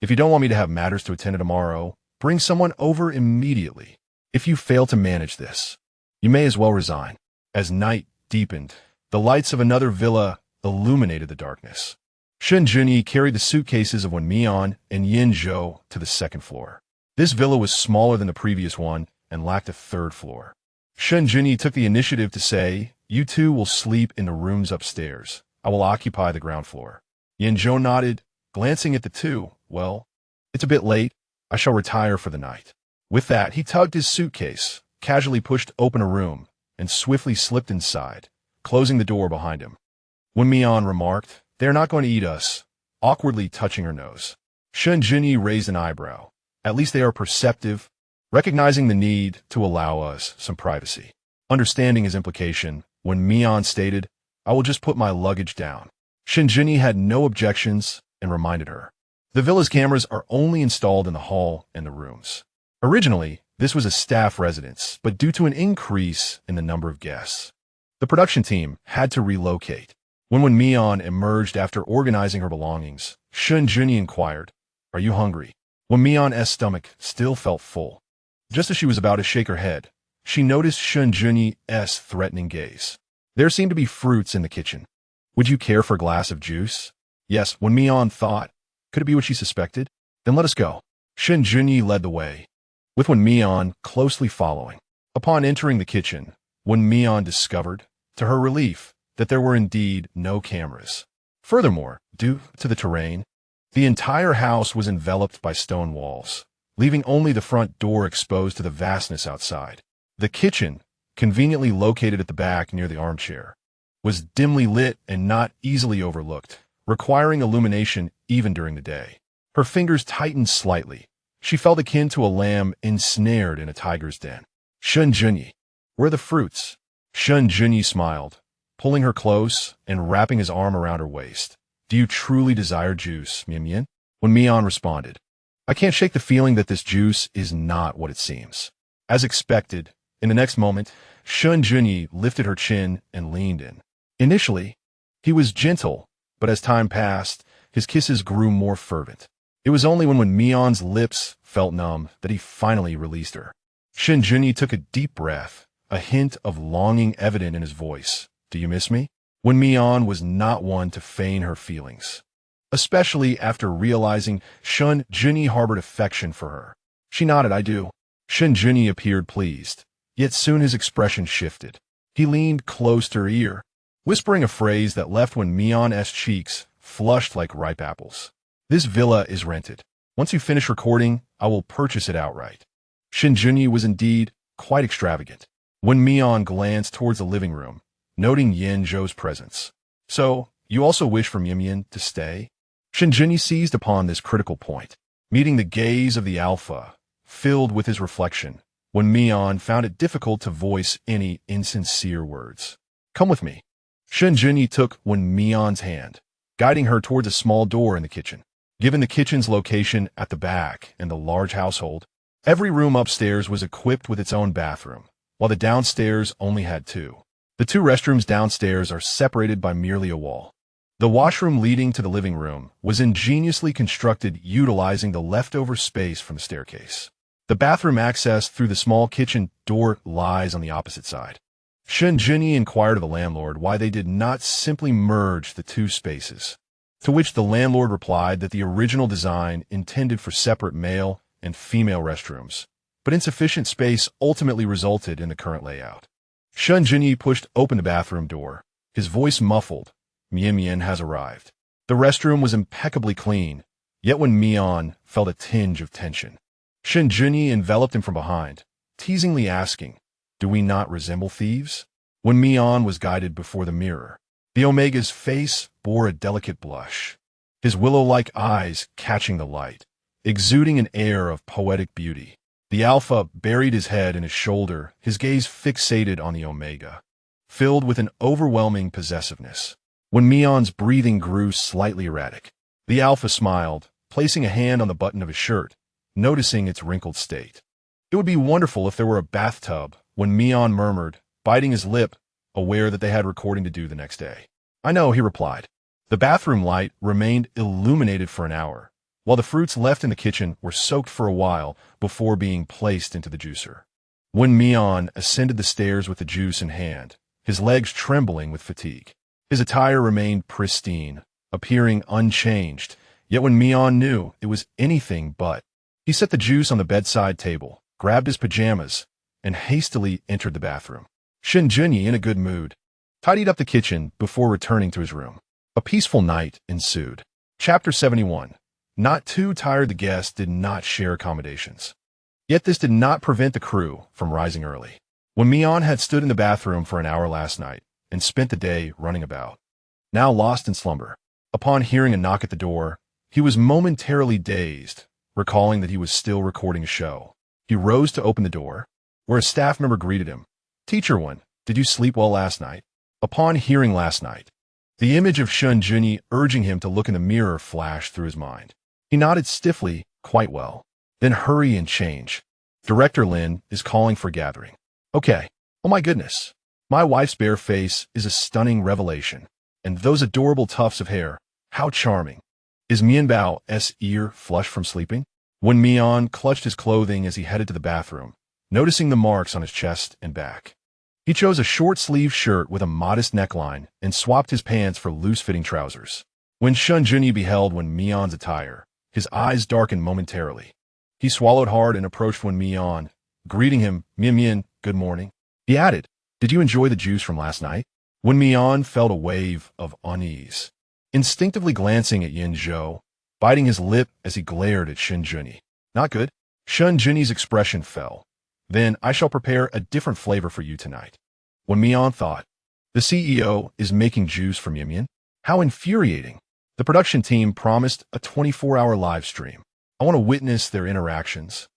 if you don't want me to have matters to attend to tomorrow, bring someone over immediately. If you fail to manage this, you may as well resign. As night deepened, the lights of another villa illuminated the darkness. Shen Junyi carried the suitcases of Wen Mian and Yin Zhou to the 2nd floor. This villa was smaller than the previous one and lacked a 3rd floor. Shen Junyi took the initiative to say, you two will sleep in the rooms upstairs. I will occupy the ground floor. Yin Zhou nodded, glancing at the two. Well, it's a bit late. I shall retire for the night. With that, he tugged his suitcase, casually pushed open a room, and swiftly slipped inside, closing the door behind him. Wen Mian remarked, they are not going to eat us, awkwardly touching her nose. Shen Junyi raised an eyebrow. At least they are perceptive, recognizing the need to allow us some privacy. Understanding his implication, Wen Mian stated, I will just put my luggage down. Shen Junyi had no objections and reminded her. The villa's cameras are only installed in the hall and the rooms. Originally, this was a staff residence, but due to an increase in the number of guests, the production team had to relocate. When Wen Mian emerged after organizing her belongings, Shen Junyi inquired, are you hungry? Wen Mian's stomach still felt full. Just as she was about to shake her head, she noticed Shen Junyi's threatening gaze. There seemed to be fruits in the kitchen. Would you care for a glass of juice? Yes, Wen Mian thought. Could it be what she suspected? Then let us go. Shen Junyi led the way, with Wen Mian closely following. Upon entering the kitchen, Wen Mian discovered, to her relief, that there were indeed no cameras. Furthermore, due to the terrain, the entire house was enveloped by stone walls, leaving only the front door exposed to the vastness outside. The kitchen, conveniently located at the back near the armchair, was dimly lit and not easily overlooked, requiring illumination even during the day. Her fingers tightened slightly. She felt akin to a lamb ensnared in a tiger's den. Shen Junyi, where are the fruits? Shen Junyi smiled, pulling her close and wrapping his arm around her waist. Do you truly desire juice, Wen Mian? Wen Mian responded, I can't shake the feeling that this juice is not what it seems. As expected, in the next moment, Shen Junyi lifted her chin and leaned in. Initially, he was gentle, but as time passed, his kisses grew more fervent. It was only when Wen Mian's lips felt numb that he finally released her. Shen Junyi took a deep breath, a hint of longing evident in his voice. Do you miss me? Wen Mian was not one to feign her feelings, especially after realizing Shen Junyi harbored affection for her. She nodded, I do. Shen Junyi appeared pleased, yet soon his expression shifted. He leaned close to her ear, whispering a phrase that left Wen Mian's cheeks flushed like ripe apples. This villa is rented. Once you finish recording, I will purchase it outright. Shen Junyi was indeed quite extravagant. Wen Mian glanced towards the living room, noting Yin Zhou's presence. So, you also wish for Wen Mian to stay? Shen Junyi seized upon this critical point. Meeting the gaze of the alpha, filled with his reflection, Wen Mian found it difficult to voice any insincere words. Come with me. Shen Junyi took Wen Mian's hand, guiding her towards a small door in the kitchen. Given the kitchen's location at the back and the large household, every room upstairs was equipped with its own bathroom, while the downstairs only had two. The two restrooms downstairs are separated by merely a wall. The washroom leading to the living room was ingeniously constructed utilizing the leftover space from the staircase. The bathroom access through the small kitchen door lies on the opposite side. Shen Junyi inquired of the landlord why they did not simply merge the two spaces, to which the landlord replied that the original design intended for separate male and female restrooms, but insufficient space ultimately resulted in the current layout. Shen Junyi pushed open the bathroom door, his voice muffled. Wen Mian has arrived. The restroom was impeccably clean, yet Wen Mian felt a tinge of tension. Shen Junyi enveloped him from behind, teasingly asking, do we not resemble thieves? Wen Mian was guided before the mirror. The Omega's face bore a delicate blush, his willow-like eyes catching the light, exuding an air of poetic beauty. The Alpha buried his head in his shoulder, his gaze fixated on the Omega, filled with an overwhelming possessiveness. Wen Mian's breathing grew slightly erratic. The Alpha smiled, placing a hand on the button of his shirt, noticing its wrinkled state. It would be wonderful if there were a bathtub, Wen Mian murmured, biting his lip, aware that they had recording to do the next day. I know, he replied. The bathroom light remained illuminated for an hour, while the fruits left in the kitchen were soaked for a while before being placed into the juicer. Wen Mian ascended the stairs with the juice in hand, his legs trembling with fatigue. His attire remained pristine, appearing unchanged, yet Wen Mian knew it was anything but. He set the juice on the bedside table, grabbed his pajamas, and hastily entered the bathroom. Shen Junyi, in a good mood, tidied up the kitchen before returning to his room. A peaceful night ensued. Chapter 71. Not too tired, the guests did not share accommodations. Yet this did not prevent the crew from rising early. Wen Mian had stood in the bathroom for an hour last night and spent the day running about. Now lost in slumber. Upon hearing a knock at the door, he was momentarily dazed, recalling that he was still recording a show. He rose to open the door, where a staff member greeted him. Teacher Wen, did you sleep well last night? Upon hearing last night, the image of Shen Junyi urging him to look in the mirror flashed through his mind. He nodded stiffly, quite well. Then hurry and change. Director Lin is calling for gathering. Okay. Oh my goodness. My wife's bare face is a stunning revelation. And those adorable tufts of hair, how charming. Is Mianbao's ear flushed from sleeping? Wen Mian clutched his clothing as he headed to the bathroom, noticing the marks on his chest and back. He chose a short-sleeved shirt with a modest neckline and swapped his pants for loose-fitting trousers. When Shen Junyi beheld Wen Mian's attire, his eyes darkened momentarily. He swallowed hard and approached Wen Mian, greeting him, "Mian Mian, good morning." He added, "Did you enjoy the juice from last night?" Wen Mian felt a wave of unease, instinctively glancing at Yin Zhou, biting his lip as he glared at Shen Junyi. "Not good." Shen Junyi's expression fell. "Then I shall prepare a different flavor for you tonight." Wen Mian thought, the CEO is making juice for Mian Mian? How infuriating. The production team promised a 24-hour live stream. I want to witness their interactions,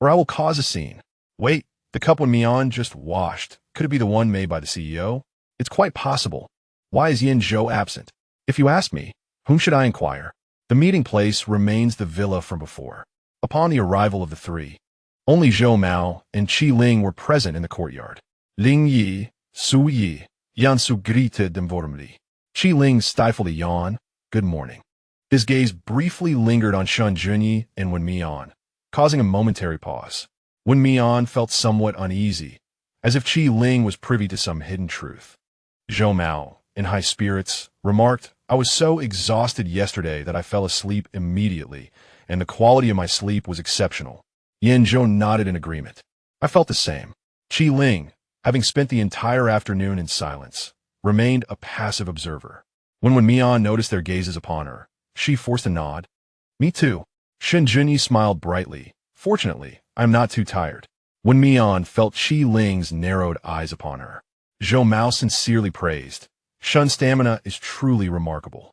or I will cause a scene. Wait, the cup Wen Mian just washed, could it be the one made by the CEO? It's quite possible. Why is Yin Zhou absent? If you ask me, whom should I inquire? The meeting place remains the villa from before. Upon the arrival of the three, only Zhou Mao and Qi Ling were present in the courtyard. Ling Yi, Su Yi, Yansu greeted them warmly. Qi Ling stifled a yawn. "Good morning." His gaze briefly lingered on Shen Junyi and Wen Mian, causing a momentary pause. Wen Mian felt somewhat uneasy, as if Qi Ling was privy to some hidden truth. Zhou Mao, in high spirits, remarked, "I was so exhausted yesterday that I fell asleep immediately, and the quality of my sleep was exceptional." Yin Zhou nodded in agreement. "I felt the same." Qi Ling, having spent the entire afternoon in silence, remained a passive observer. When Wen Mian noticed their gazes upon her, she forced a nod. "Me too." Shen Junyi smiled brightly. "Fortunately, I am not too tired." Wen Mian felt Qi Ling's narrowed eyes upon her. Zhou Mao sincerely praised, "Shen's stamina is truly remarkable."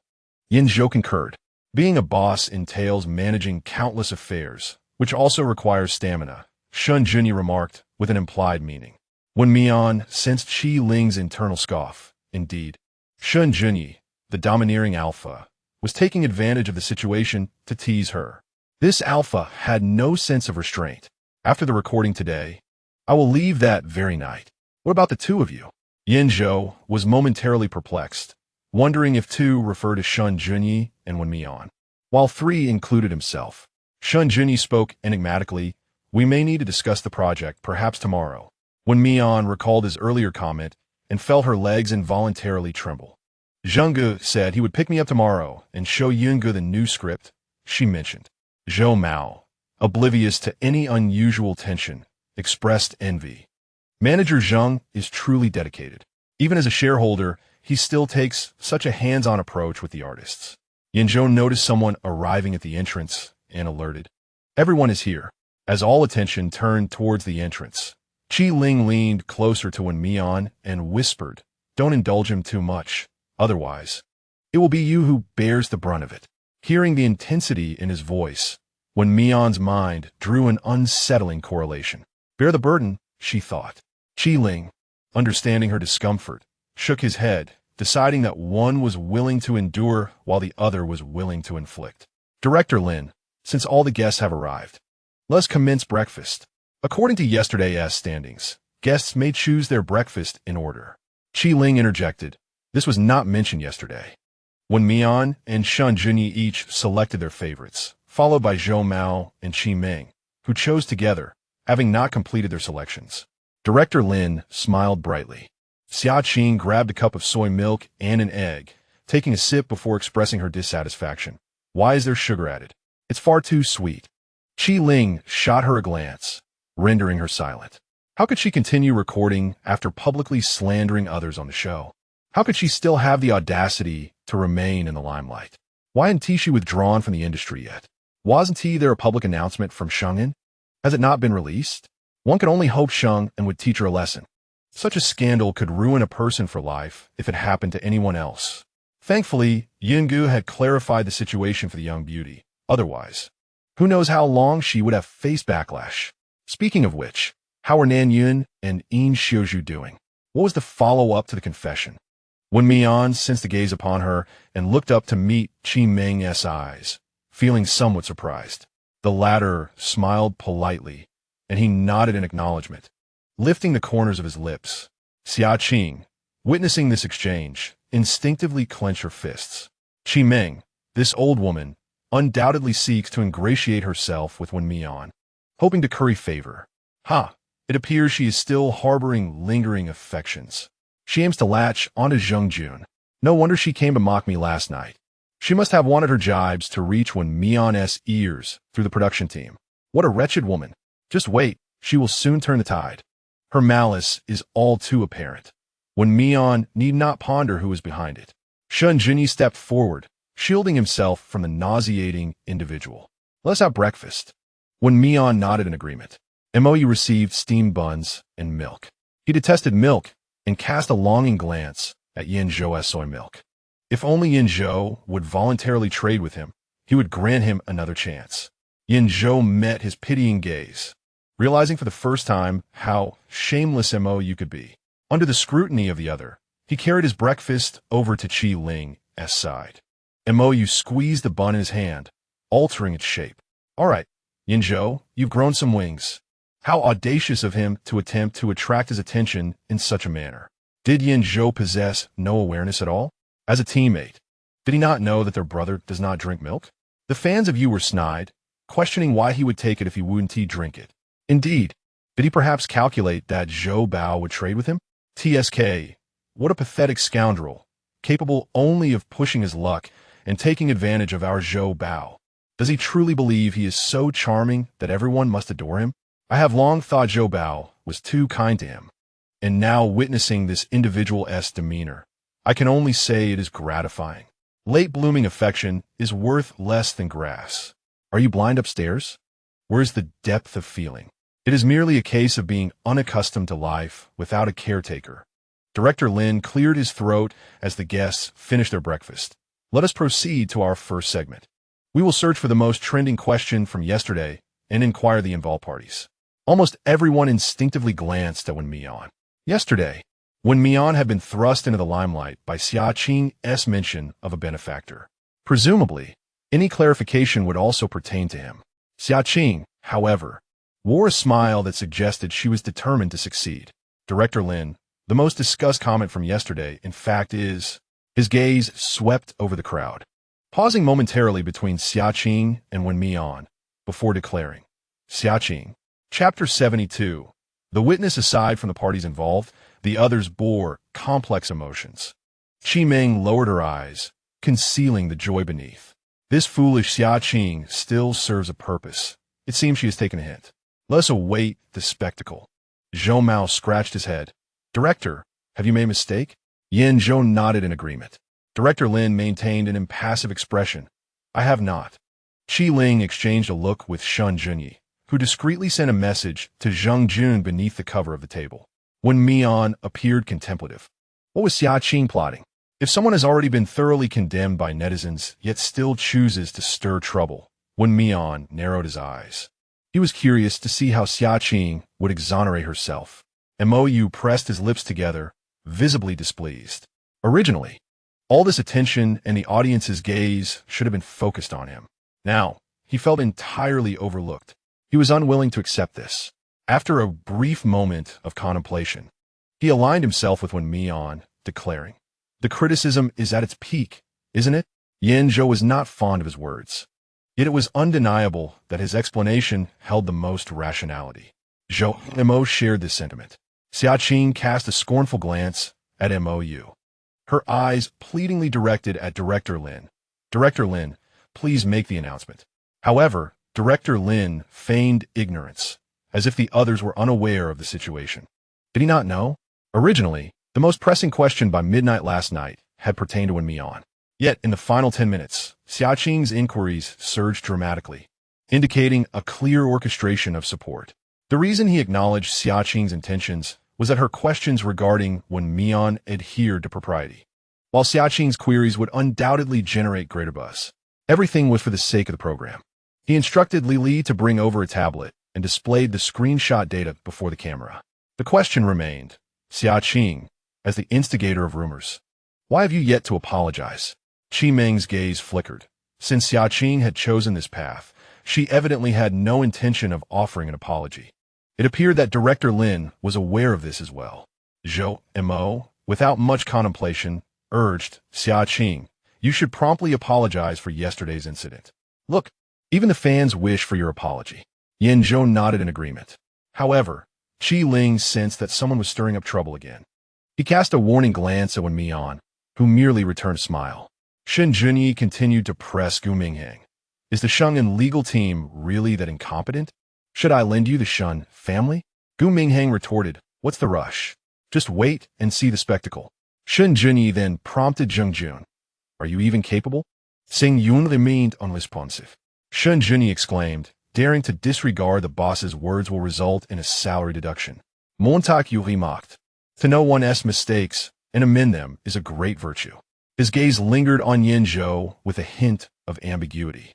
Yin Zhou concurred. Being a boss entails managing countless affairs, which also requires stamina, Shen Junyi remarked with an implied meaning. Wen Mian sensed Qi Ling's internal scoff. Indeed, Shen Junyi, the domineering alpha, was taking advantage of the situation to tease her. This alpha had no sense of restraint. "After the recording today, I will leave that very night. What about the two of you?" Yin Zhou was momentarily perplexed, wondering if two referred to Shen Junyi and Wen Mian, while three included himself. Shen Junyi spoke enigmatically, "We may need to discuss the project, perhaps tomorrow." Wen Mian recalled his earlier comment and felt her legs involuntarily tremble. Zhengge said he would pick me up tomorrow and show Yunge the new script, she mentioned. Zhou Mao, oblivious to any unusual tension, expressed envy. Manager Zheng is truly dedicated. Even as a shareholder, he still takes such a hands-on approach with the artists. Yinzhou noticed someone arriving at the entrance and alerted. "Everyone is here." As all attention turned towards the entrance, Qi Ling leaned closer to Wen Mian and whispered, "Don't indulge him too much. Otherwise, it will be you who bears the brunt of it." Hearing the intensity in his voice, Wen Mian's mind drew an unsettling correlation. "Bear the burden," she thought. Qi Ling, understanding her discomfort, shook his head, deciding that one was willing to endure while the other was willing to inflict. "Director Lin, since all the guests have arrived, let's commence breakfast." According to yesterday's standings, guests may choose their breakfast in order. Qi Ling interjected, "This was not mentioned yesterday." Wen Mian and Shen Junyi each selected their favorites, followed by Zhou Mao and Qi Ming, who chose together, having not completed their selections. Director Lin smiled brightly. Xia Qing grabbed a cup of soy milk and an egg, taking a sip before expressing her dissatisfaction. "Why is there sugar added? It's far too sweet." Qi Ling shot her a glance, rendering her silent. How could she continue recording after publicly slandering others on the show? How could she still have the audacity to remain in the limelight? Why hadn't she withdrawn from the industry yet? Wasn't there a public announcement from Sheng'en? Has it not been released? One could only hope Sheng would teach her a lesson. Such a scandal could ruin a person for life if it happened to anyone else. Thankfully, Yungu had clarified the situation for the young beauty. Otherwise, who knows how long she would have faced backlash. Speaking of which, how are Nan Yun and Yin Xiuzhu doing? What was the follow-up to the confession? Wen Mian sensed the gaze upon her and looked up to meet Qi Ming's eyes, feeling somewhat surprised. The latter smiled politely, and he nodded in acknowledgement, lifting the corners of his lips. Xia Qing, witnessing this exchange, instinctively clenched her fists. Qi Ming, this old woman, undoubtedly seeks to ingratiate herself with Wen Mian, hoping to curry favor. It appears she is still harboring lingering affections. She aims to latch onto Zheng Jun. No wonder she came to mock me last night. She must have wanted her jibes to reach Wen Mian's ears through the production team. What a wretched woman. Just wait, she will soon turn the tide. Her malice is all too apparent. Wen Mian need not ponder who is behind it. Shen Junyi stepped forward, shielding himself from the nauseating individual. Let's have breakfast. Wen Mian nodded in agreement. Mou received steamed buns and milk. He detested milk and cast a longing glance at Yin Zhou's soy milk. If only Yin Zhou would voluntarily trade with him, he would grant him another chance. Yin Zhou met his pitying gaze, realizing for the first time how shameless Mou could be. Under the scrutiny of the other, he carried his breakfast over to Qi Ling's side. Mou squeezed the bun in his hand, altering its shape. All right, Yin Zhou, you've grown some wings. How audacious of him to attempt to attract his attention in such a manner. Did Yin Zhou possess no awareness at all? As a teammate, did he not know that their brother does not drink milk? The fans of Yu were snide, questioning why he would take it if he wouldn't drink it. Indeed, did he perhaps calculate that Zhou Bao would trade with him? TSK, what a pathetic scoundrel, capable only of pushing his luck and taking advantage of our Zhou Bao. Does he truly believe he is so charming that everyone must adore him? I have long thought Zhou Bao was too kind to him, and now witnessing this individual's demeanor, I can only say it is gratifying. Late-blooming affection is worth less than grass. Are you blind upstairs? Where's the depth of feeling? It is merely a case of being unaccustomed to life without a caretaker. Director Lin cleared his throat as the guests finished their breakfast. Let us proceed to our first segment. We will search for the most trending question from yesterday and inquire the involved parties. Almost everyone instinctively glanced at Wen Mian. Yesterday, Wen Mian had been thrust into the limelight by Xia Qing's mention of a benefactor. Presumably, any clarification would also pertain to him. Xia Qing, however, wore a smile that suggested she was determined to succeed. Director Lin, the most discussed comment from yesterday, in fact, is... His gaze swept over the crowd, pausing momentarily between Xia Qing and Wen Mian, before declaring, Xia Qing. Chapter 72. The witness aside from the parties involved, the others bore complex emotions. Qi Meng lowered her eyes, concealing the joy beneath. This foolish Xia Qing still serves a purpose. It seems she has taken a hint. Let us await the spectacle. Zhou Mao scratched his head. Director, have you made a mistake? Yin Zhou nodded in agreement. Director Lin maintained an impassive expression. I have not. Qi Ling exchanged a look with Shen Junyi, who discreetly sent a message to Zheng Jun beneath the cover of the table. Wen Mian appeared contemplative. What was Xia Qing plotting? If someone has already been thoroughly condemned by netizens, yet still chooses to stir trouble, Wen Mian narrowed his eyes. He was curious to see how Xia Qing would exonerate herself. Mou pressed his lips together, visibly displeased. Originally, all this attention and the audience's gaze should have been focused on him. Now, he felt entirely overlooked. He was unwilling to accept this. After a brief moment of contemplation, he aligned himself with Wen Mian, declaring, The criticism is at its peak, isn't it? Yin Zhou was not fond of his words. Yet it was undeniable that his explanation held the most rationality. Zhou Mo shared this sentiment. Xia Qing cast a scornful glance at Mou. Her eyes pleadingly directed at Director Lin. Director Lin, please make the announcement. However, Director Lin feigned ignorance, as if the others were unaware of the situation. Did he not know? Originally, the most pressing question by midnight last night had pertained to Wen Mian. Yet, in the final 10 minutes, Xia Qing's inquiries surged dramatically, indicating a clear orchestration of support. The reason he acknowledged Xia Qing's intentions was that her questions regarding Wen Mian adhered to propriety. While Xia Qing's queries would undoubtedly generate greater buzz, everything was for the sake of the program. He instructed Li Li to bring over a tablet and displayed the screenshot data before the camera. The question remained, Xia Qing, as the instigator of rumors, why have you yet to apologize? Qi Meng's gaze flickered. Since Xia Qing had chosen this path, she evidently had no intention of offering an apology. It appeared that Director Lin was aware of this as well. Zhou Mo, without much contemplation, urged, Xia Qing, you should promptly apologize for yesterday's incident. Look, even the fans wish for your apology. Yin Zhou nodded in agreement. However, Qi Ling sensed that someone was stirring up trouble again. He cast a warning glance at Wen Mian, who merely returned a smile. Shen Junyi continued to press Gu Minghang. Is the Shungan legal team really that incompetent? Should I lend you the Shun family? Gu Minghang retorted, what's the rush? Just wait and see the spectacle. Shen Junyi then prompted Zheng Jun. Are you even capable? Sing Yun remained unresponsive. Shen Junyi exclaimed, daring to disregard the boss's words will result in a salary deduction. Montauk Yu remarked. To know one's mistakes and amend them is a great virtue. His gaze lingered on Yin Zhou with a hint of ambiguity.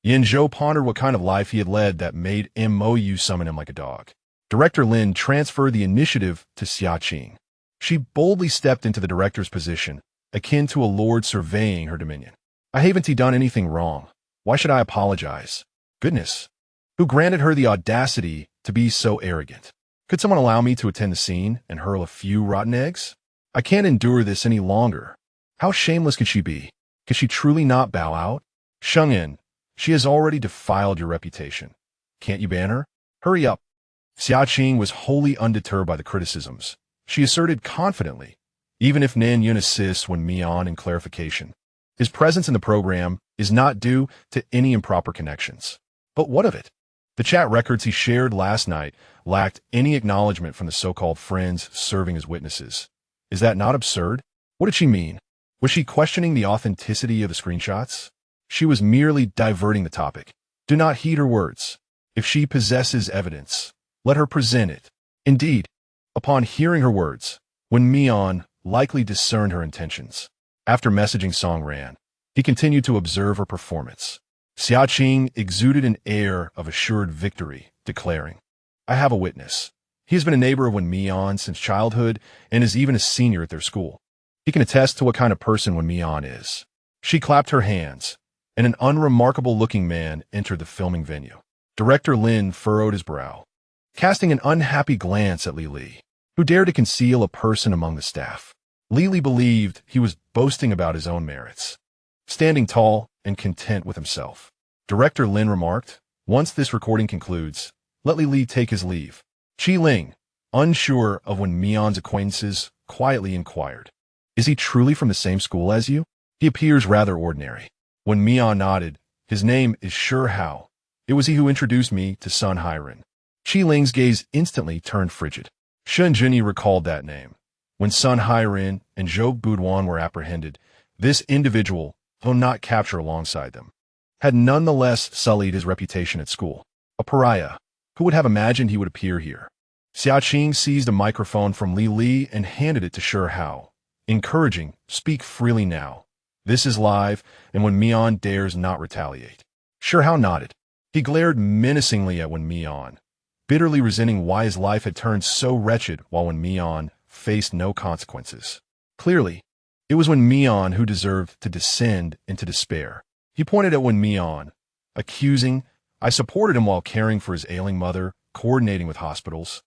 Yin Zhou pondered what kind of life he had led that made Mou summon him like a dog. Director Lin transferred the initiative to Xia Qing. She boldly stepped into the director's position, akin to a lord surveying her dominion. I haven't done anything wrong. Why should I apologize? Goodness. Who granted her the audacity to be so arrogant? Could someone allow me to attend the scene and hurl a few rotten eggs? I can't endure this any longer. How shameless could she be? Could she truly not bow out? Shungin, she has already defiled your reputation. Can't you ban her? Hurry up. Xia Qing was wholly undeterred by the criticisms. She asserted confidently, even if Nan Yun assists Wen Mian in clarification. His presence in the program is not due to any improper connections. But what of it? The chat records he shared last night lacked any acknowledgement from the so-called friends serving as witnesses. Is that not absurd? What did she mean? Was she questioning the authenticity of the screenshots? She was merely diverting the topic. Do not heed her words. If she possesses evidence, let her present it. Indeed, upon hearing her words, Wen Mian likely discerned her intentions. After messaging Song Ran, he continued to observe her performance. Xia Qing exuded an air of assured victory, declaring, I have a witness. He has been a neighbor of Wen Mian since childhood and is even a senior at their school. He can attest to what kind of person Wen Mian is. She clapped her hands, and an unremarkable-looking man entered the filming venue. Director Lin furrowed his brow, casting an unhappy glance at Li Li, who dared to conceal a person among the staff. Li Li believed he was boasting about his own merits, standing tall and content with himself. Director Lin remarked, once this recording concludes, let Li Li take his leave. Qi Ling, unsure of Wen Mian's acquaintances, quietly inquired, is he truly from the same school as you? He appears rather ordinary. Wen Mian nodded, his name is Shi Hao. It was he who introduced me to Sun Hairen. Qi Ling's gaze instantly turned frigid. Shen Junyi recalled that name. When Sun Hairen and Zhou Buduan were apprehended, this individual, though not captured alongside them, had nonetheless sullied his reputation at school. A pariah. Who would have imagined he would appear here? Xia Qing seized a microphone from Li Li and handed it to Shi Hao, encouraging, speak freely now. This is live, and Wen Mian dares not retaliate. Shi Hao nodded. He glared menacingly at Wen Mian, bitterly resenting why his life had turned so wretched while Wen Mian faced no consequences. Clearly, it was Wen Mian who deserved to descend into despair. He pointed at Wen Mian, accusing, I supported him while caring for his ailing mother, coordinating with hospitals,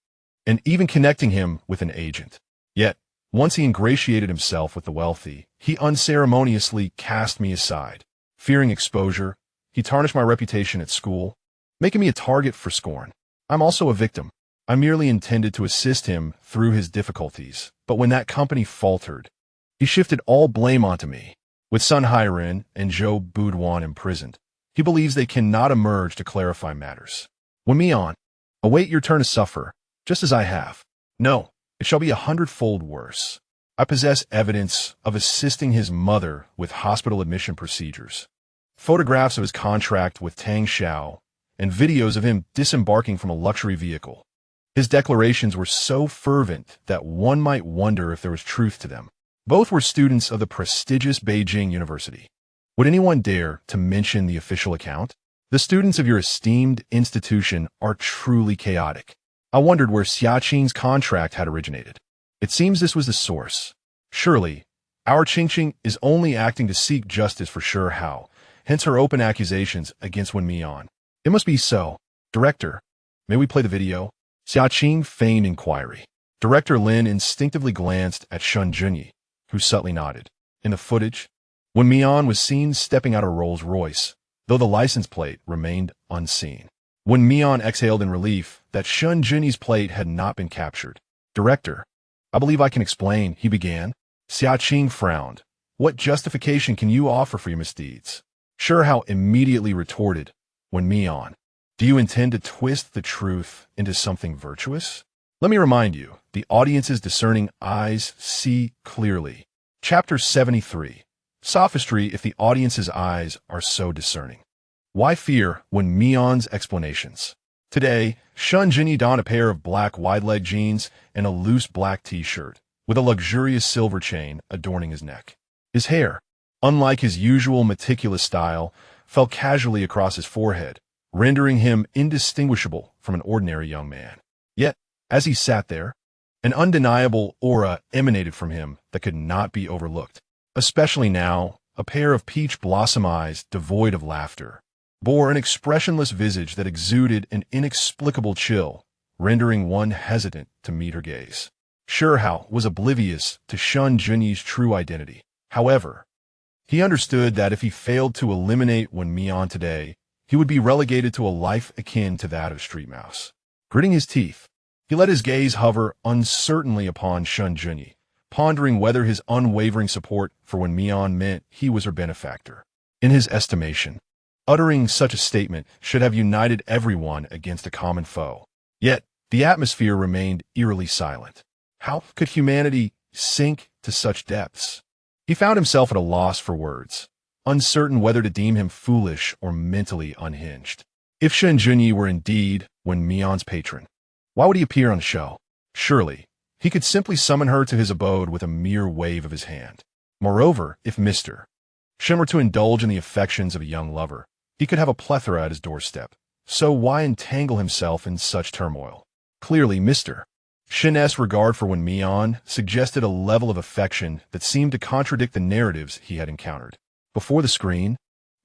and even connecting him with an agent. Yet, once he ingratiated himself with the wealthy, he unceremoniously cast me aside. Fearing exposure, he tarnished my reputation at school, making me a target for scorn. I'm also a victim. I merely intended to assist him through his difficulties, but when that company faltered, he shifted all blame onto me. With Sun Hairen and Zhou Buduan imprisoned, he believes they cannot emerge to clarify matters. Wen Mian, await your turn to suffer, just as I have. No, it shall be 100-fold worse. I possess evidence of assisting his mother with hospital admission procedures, photographs of his contract with Tang Xiao, and videos of him disembarking from a luxury vehicle. His declarations were so fervent that one might wonder if there was truth to them. Both were students of the prestigious Beijing University. Would anyone dare to mention the official account? The students of your esteemed institution are truly chaotic. I wondered where Xia Qing's contract had originated. It seems this was the source. Surely, our Qingqing is only acting to seek justice for Shi Hao, hence her open accusations against Wen Mian. It must be so. Director, may we play the video? Xia Qing feigned inquiry. Director Lin instinctively glanced at Shen Junyi, who subtly nodded. In the footage, Wen Mian was seen stepping out of a Rolls-Royce, though the license plate remained unseen. Wen Mian exhaled in relief that Shen Junyi's plate had not been captured. Director, I believe I can explain, he began. Xia Qing frowned, What justification can you offer for your misdeeds? Sure Hao immediately retorted, Wen Mian, do you intend to twist the truth into something virtuous? Let me remind you, the audience's discerning eyes see clearly. Chapter 73. Sophistry if the audience's eyes are so discerning. Why fear Wen Mian's explanations? Today, Shen Junyi donned a pair of black wide-leg jeans and a loose black t-shirt, with a luxurious silver chain adorning his neck. His hair, unlike his usual meticulous style, fell casually across his forehead, rendering him indistinguishable from an ordinary young man. Yet, as he sat there, an undeniable aura emanated from him that could not be overlooked. Especially now, a pair of peach blossom eyes devoid of laughter bore an expressionless visage that exuded an inexplicable chill, rendering one hesitant to meet her gaze. Sure Hao was oblivious to Shen Junyi's true identity. However, he understood that if he failed to eliminate Wen Mian today, he would be relegated to a life akin to that of street mouse. Gritting his teeth, he let his gaze hover uncertainly upon Shen Junyi, pondering whether his unwavering support for Wen Mian meant he was her benefactor. In his estimation, uttering such a statement should have united everyone against a common foe. Yet, the atmosphere remained eerily silent. How could humanity sink to such depths? He found himself at a loss for words, uncertain whether to deem him foolish or mentally unhinged. If Shen Junyi were indeed Wen Mian's patron, why would he appear on the show? Surely, he could simply summon her to his abode with a mere wave of his hand. Moreover, if Mr. Shen were to indulge in the affections of a young lover, he could have a plethora at his doorstep. So why entangle himself in such turmoil? Clearly, Mr. Shen's regard for Wen Mian suggested a level of affection that seemed to contradict the narratives he had encountered. Before the screen,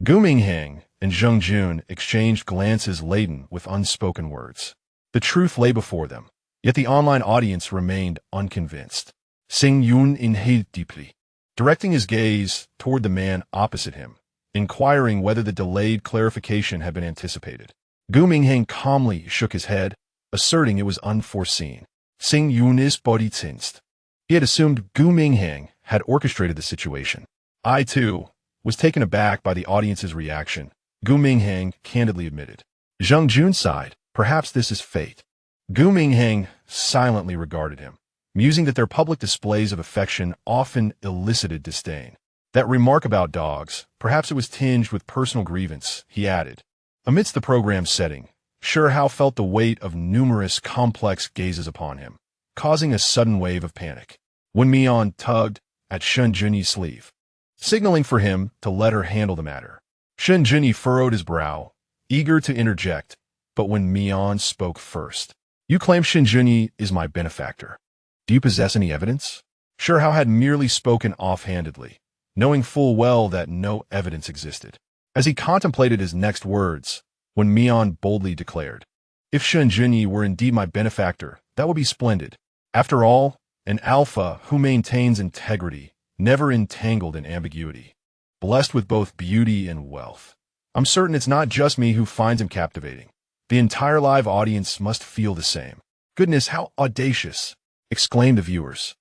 Gu Mingheng and Zheng Jun exchanged glances laden with unspoken words. The truth lay before them, yet the online audience remained unconvinced. Xing Yun inhaled deeply, directing his gaze toward the man opposite him, inquiring whether the delayed clarification had been anticipated. Gu Mingheng calmly shook his head, asserting it was unforeseen. Xing Yun is bodhisattva. He had assumed Gu Mingheng had orchestrated the situation. I, too, was taken aback by the audience's reaction, Gu Mingheng candidly admitted. Zheng Jun sighed, perhaps this is fate. Gu Mingheng silently regarded him, musing that their public displays of affection often elicited disdain. That remark about dogs, perhaps it was tinged with personal grievance, he added. Amidst the program's setting, Sure Hao felt the weight of numerous complex gazes upon him, causing a sudden wave of panic. Wen Mian tugged at Shen Junyi's sleeve, signaling for him to let her handle the matter. Shen Junyi furrowed his brow, eager to interject, but Wen Mian spoke first. You claim Shen Junyi is my benefactor. Do you possess any evidence? Sure Hao had merely spoken offhandedly, knowing full well that no evidence existed. As he contemplated his next words, Wen Mian boldly declared, if Shen Junyi were indeed my benefactor, that would be splendid. After all, an alpha who maintains integrity, never entangled in ambiguity, blessed with both beauty and wealth. I'm certain it's not just me who finds him captivating. The entire live audience must feel the same. Goodness, how audacious, exclaimed the viewers.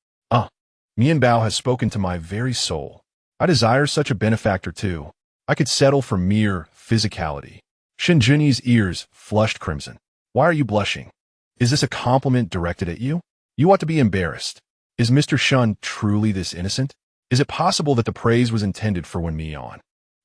Mian Bao has spoken to my very soul. I desire such a benefactor too. I could settle for mere physicality. Shen Junyi's ears flushed crimson. Why are you blushing? Is this a compliment directed at you? You ought to be embarrassed. Is Mr. Shen truly this innocent? Is it possible that the praise was intended for Wen Mian?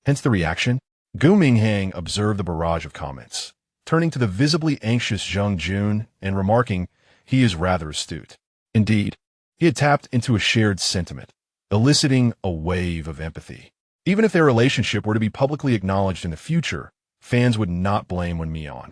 Hence the reaction? Gu Mingheng observed the barrage of comments, turning to the visibly anxious Zheng Jun and remarking, he is rather astute. Indeed, he had tapped into a shared sentiment, eliciting a wave of empathy. Even if their relationship were to be publicly acknowledged in the future, fans would not blame Wen Mian.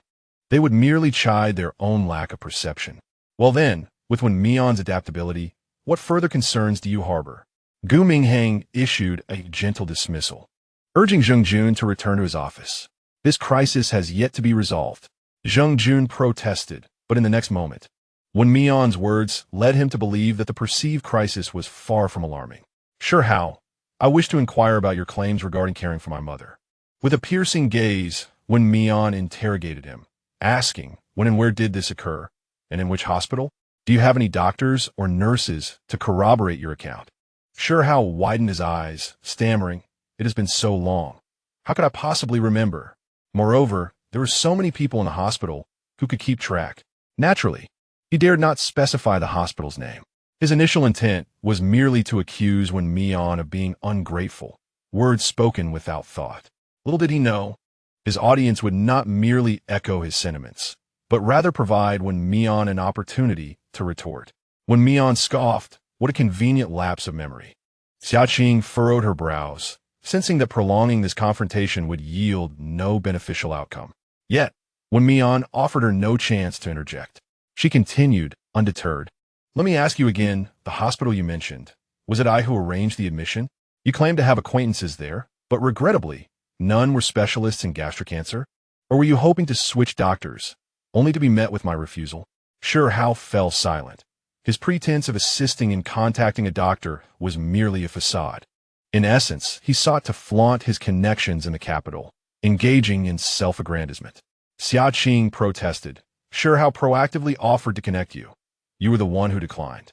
They would merely chide their own lack of perception. Well then, with Wen Mian's adaptability, what further concerns do you harbor? Gu Mingheng issued a gentle dismissal, urging Zheng Jun to return to his office. This crisis has yet to be resolved. Zheng Jun protested, but in the next moment, Wen Mian's words led him to believe that the perceived crisis was far from alarming. Sure Hao, I wish to inquire about your claims regarding caring for my mother. With a piercing gaze, Wen Mian interrogated him, asking when and where did this occur, and in which hospital? Do you have any doctors or nurses to corroborate your account? Sure Hao widened his eyes, stammering, "It has been so long. How could I possibly remember? Moreover, there were so many people in the hospital who could keep track." Naturally, he dared not specify the hospital's name. His initial intent was merely to accuse Wen Mian of being ungrateful, words spoken without thought. Little did he know, his audience would not merely echo his sentiments, but rather provide Wen Mian an opportunity to retort. Wen Mian scoffed, "What a convenient lapse of memory." Xiaqing furrowed her brows, sensing that prolonging this confrontation would yield no beneficial outcome. Yet, Wen Mian offered her no chance to interject. She continued, undeterred. "Let me ask you again, the hospital you mentioned, was it I who arranged the admission? You claimed to have acquaintances there, but regrettably, none were specialists in gastric cancer? Or were you hoping to switch doctors, only to be met with my refusal?" Sure Hao fell silent. His pretense of assisting in contacting a doctor was merely a facade. In essence, he sought to flaunt his connections in the capital, engaging in self-aggrandizement. Xiaqing protested. "Sure Hao proactively offered to connect you. You were the one who declined.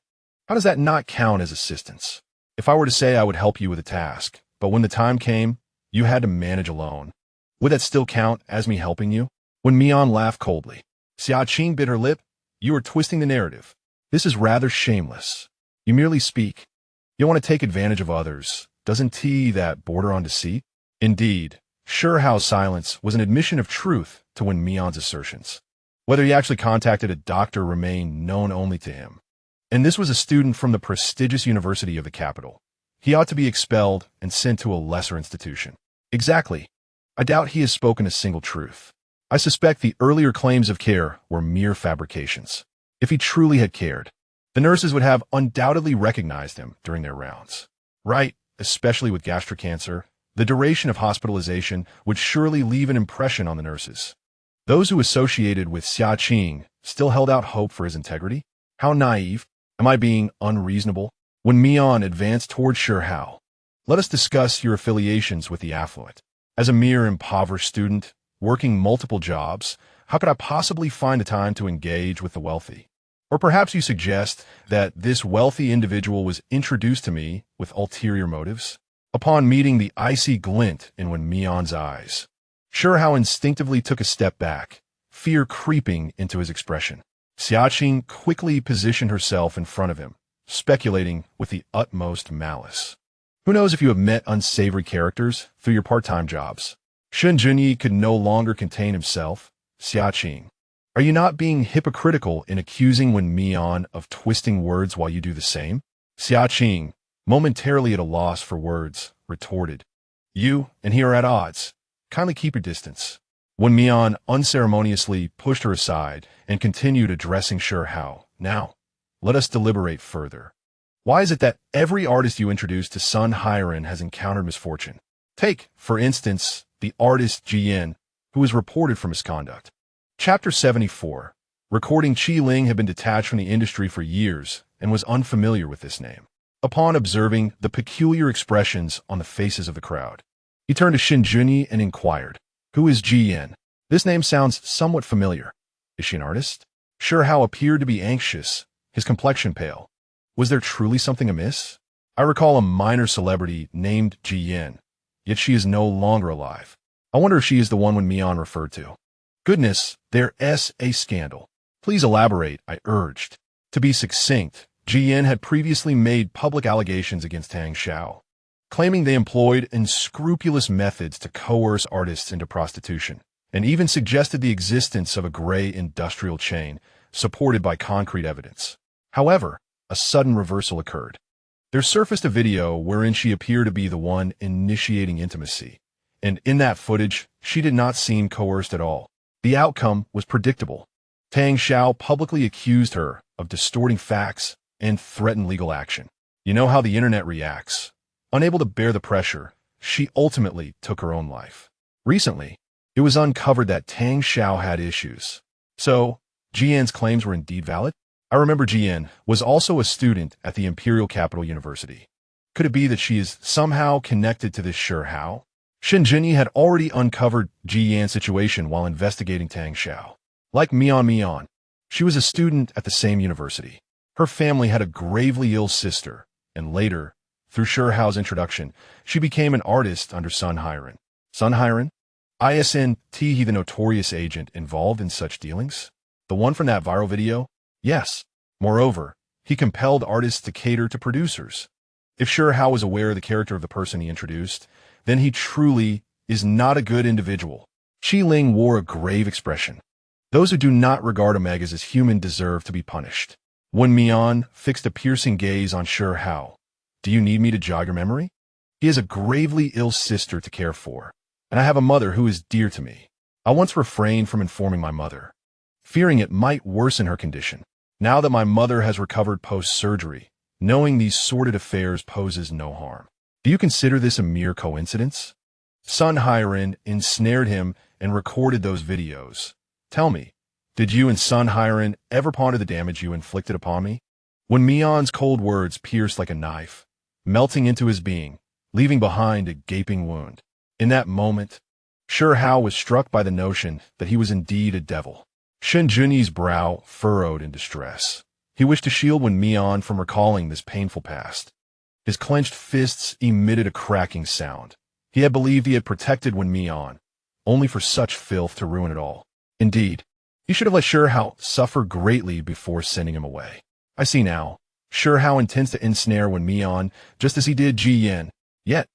How does that not count as assistance? If I were to say I would help you with a task, but when the time came, you had to manage alone, would that still count as me helping you?" Wen Mian laughed coldly. Xiaqing bit her lip. "You are twisting the narrative. This is rather shameless. You merely speak. You want to take advantage of others. Doesn't that border on deceit?" Indeed, Sure Hao's silence was an admission of truth to Wen Mian's assertions. Whether he actually contacted a doctor remained known only to him. And this was a student from the prestigious university of the capital. He ought to be expelled and sent to a lesser institution. Exactly. I doubt he has spoken a single truth. I suspect the earlier claims of care were mere fabrications. If he truly had cared, the nurses would have undoubtedly recognized him during their rounds. Right, especially with gastric cancer, the duration of hospitalization would surely leave an impression on the nurses. Those who associated with Xiaqing still held out hope for his integrity. How naive. Am I being unreasonable? Wen Mian advanced toward Sure Hao. "Let us discuss your affiliations with the affluent. As a mere impoverished student, working multiple jobs, how could I possibly find the time to engage with the wealthy? Or perhaps you suggest that this wealthy individual was introduced to me with ulterior motives?" Upon meeting the icy glint in Wen Mian's eyes, Sure Hao instinctively took a step back, fear creeping into his expression. Xiaqing quickly positioned herself in front of him, speculating with the utmost malice. "Who knows if you have met unsavory characters through your part-time jobs?" Shen Junyi could no longer contain himself. "Xiaqing, are you not being hypocritical in accusing Wen Mian of twisting words while you do the same?" Xiaqing, momentarily at a loss for words, retorted. "You and he are at odds. Kindly keep your distance." Wen Mian unceremoniously pushed her aside and continued addressing Sure Hao. "Now, let us deliberate further. Why is it that every artist you introduce to Sun Hairen has encountered misfortune? Take, for instance, the artist Jian, who is reported for misconduct." Chapter 74. Recording Qi Ling had been detached from the industry for years and was unfamiliar with this name. Upon observing the peculiar expressions on the faces of the crowd, he turned to Shen Junyi and inquired, "Who is Jian? This name sounds somewhat familiar. Is she an artist?" Sure Hao appeared to be anxious, his complexion pale. Was there truly something amiss? "I recall a minor celebrity named Jian, yet she is no longer alive. I wonder if she is the one Wen Mian referred to." "Goodness, there's a scandal. Please elaborate," I urged. To be succinct, Jian had previously made public allegations against Tang Xiao, claiming they employed unscrupulous methods to coerce artists into prostitution, and even suggested the existence of a gray industrial chain supported by concrete evidence. However, a sudden reversal occurred. There surfaced a video wherein she appeared to be the one initiating intimacy, and in that footage, she did not seem coerced at all. The outcome was predictable. Tang Xiao publicly accused her of distorting facts and threatened legal action. You know how the internet reacts. Unable to bear the pressure, she ultimately took her own life. Recently, it was uncovered that Tang Xiao had issues. So, Jian's claims were indeed valid? I remember Jian was also a student at the Imperial Capital University. Could it be that she is somehow connected to this Sure Hao? Shen Junyi had already uncovered Jian's situation while investigating Tang Xiao. Like Mian, she was a student at the same university. Her family had a gravely ill sister, and later, Through Hao's introduction, she became an artist under Sun Hiren. Sun Hiren? Isn't he the notorious agent involved in such dealings? The one from that viral video? Yes. Moreover, he compelled artists to cater to producers. If Hao was aware of the character of the person he introduced, then he truly is not a good individual. Qi Ling wore a grave expression. Those who do not regard omegas as human deserve to be punished. Wen Mian fixed a piercing gaze on Hao. Do you need me to jog your memory? He has a gravely ill sister to care for, and I have a mother who is dear to me. I once refrained from informing my mother, fearing it might worsen her condition. Now that my mother has recovered post-surgery, knowing these sordid affairs poses no harm. Do you consider this a mere coincidence? Sun Hiren ensnared him and recorded those videos. Tell me, did you and Sun Hiren ever ponder the damage you inflicted upon me? When Mian's cold words pierced like a knife, melting into his being, leaving behind a gaping wound. In that moment, Hao was struck by the notion that he was indeed a devil. Shen Junyi's brow furrowed in distress. He wished to shield Wen Mian from recalling this painful past. His clenched fists emitted a cracking sound. He had believed he had protected Wen Mian, only for such filth to ruin it all. Indeed, he should have let Hao suffer greatly before sending him away. I see now. Hao intends to ensnare Wen Mian just as he did Ji Yan. Yet,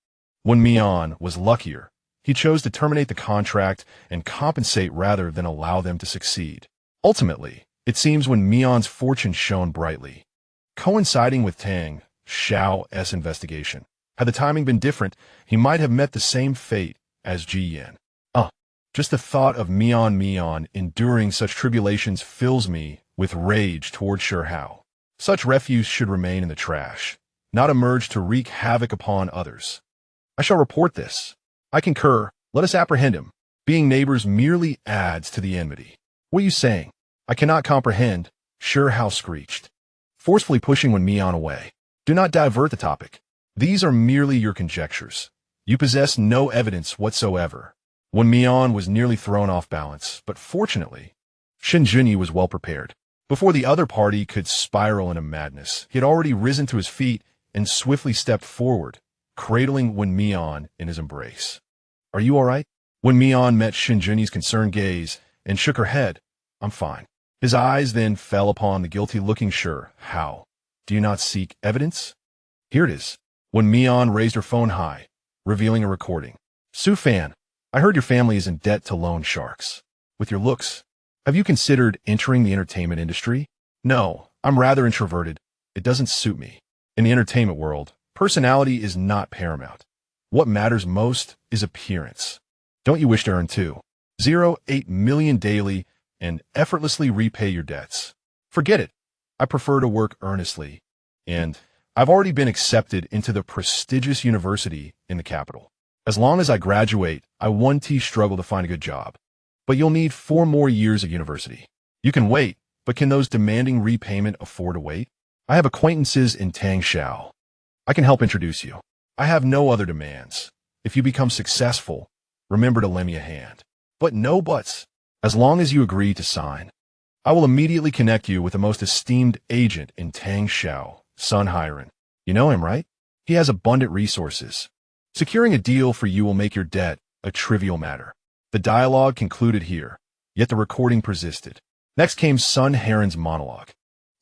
Wen Mian was luckier. He chose to terminate the contract and compensate rather than allow them to succeed. Ultimately, it seems Wen Mian's fortune shone brightly, coinciding with Tang Xiao's investigation. Had the timing been different, he might have met the same fate as Ji Yan. Just the thought of Mian enduring such tribulations fills me with rage toward Hao. Such refuse should remain in the trash, not emerge to wreak havoc upon others. I shall report this. I concur. Let us apprehend him. Being neighbors merely adds to the enmity. What are you saying? I cannot comprehend, Hao screeched, forcefully pushing Wen Mian away. Do not divert the topic. These are merely your conjectures. You possess no evidence whatsoever. Wen Mian was nearly thrown off balance, but fortunately, Shen Junyi was well prepared. Before the other party could spiral into madness, he had already risen to his feet and swiftly stepped forward, cradling Wen Mian in his embrace. Are you all right? Wen Mian met Shen Junyi's concerned gaze and shook her head. I'm fine. His eyes then fell upon the guilty-looking Hao. Do you not seek evidence? Here it is. Wen Mian raised her phone high, revealing a recording. Su Fan, I heard your family is in debt to loan sharks. With your looks, have you considered entering the entertainment industry? No, I'm rather introverted. It doesn't suit me. In the entertainment world, personality is not paramount. What matters most is appearance. Don't you wish to earn 2.08 million daily and effortlessly repay your debts? Forget it. I prefer to work earnestly, and I've already been accepted into the prestigious university in the capital. As long as I graduate, I won't struggle to find a good job. But you'll need 4 more years of university. You can wait, but can those demanding repayment afford to wait? I have acquaintances in Tangshao. I can help introduce you. I have no other demands. If you become successful, remember to lend me a hand. But no buts. As long as you agree to sign, I will immediately connect you with the most esteemed agent in Tangshao, Sun Hiren. You know him, right? He has abundant resources. Securing a deal for you will make your debt a trivial matter. The dialogue concluded here, yet the recording persisted. Next came Sun Hiren's monologue.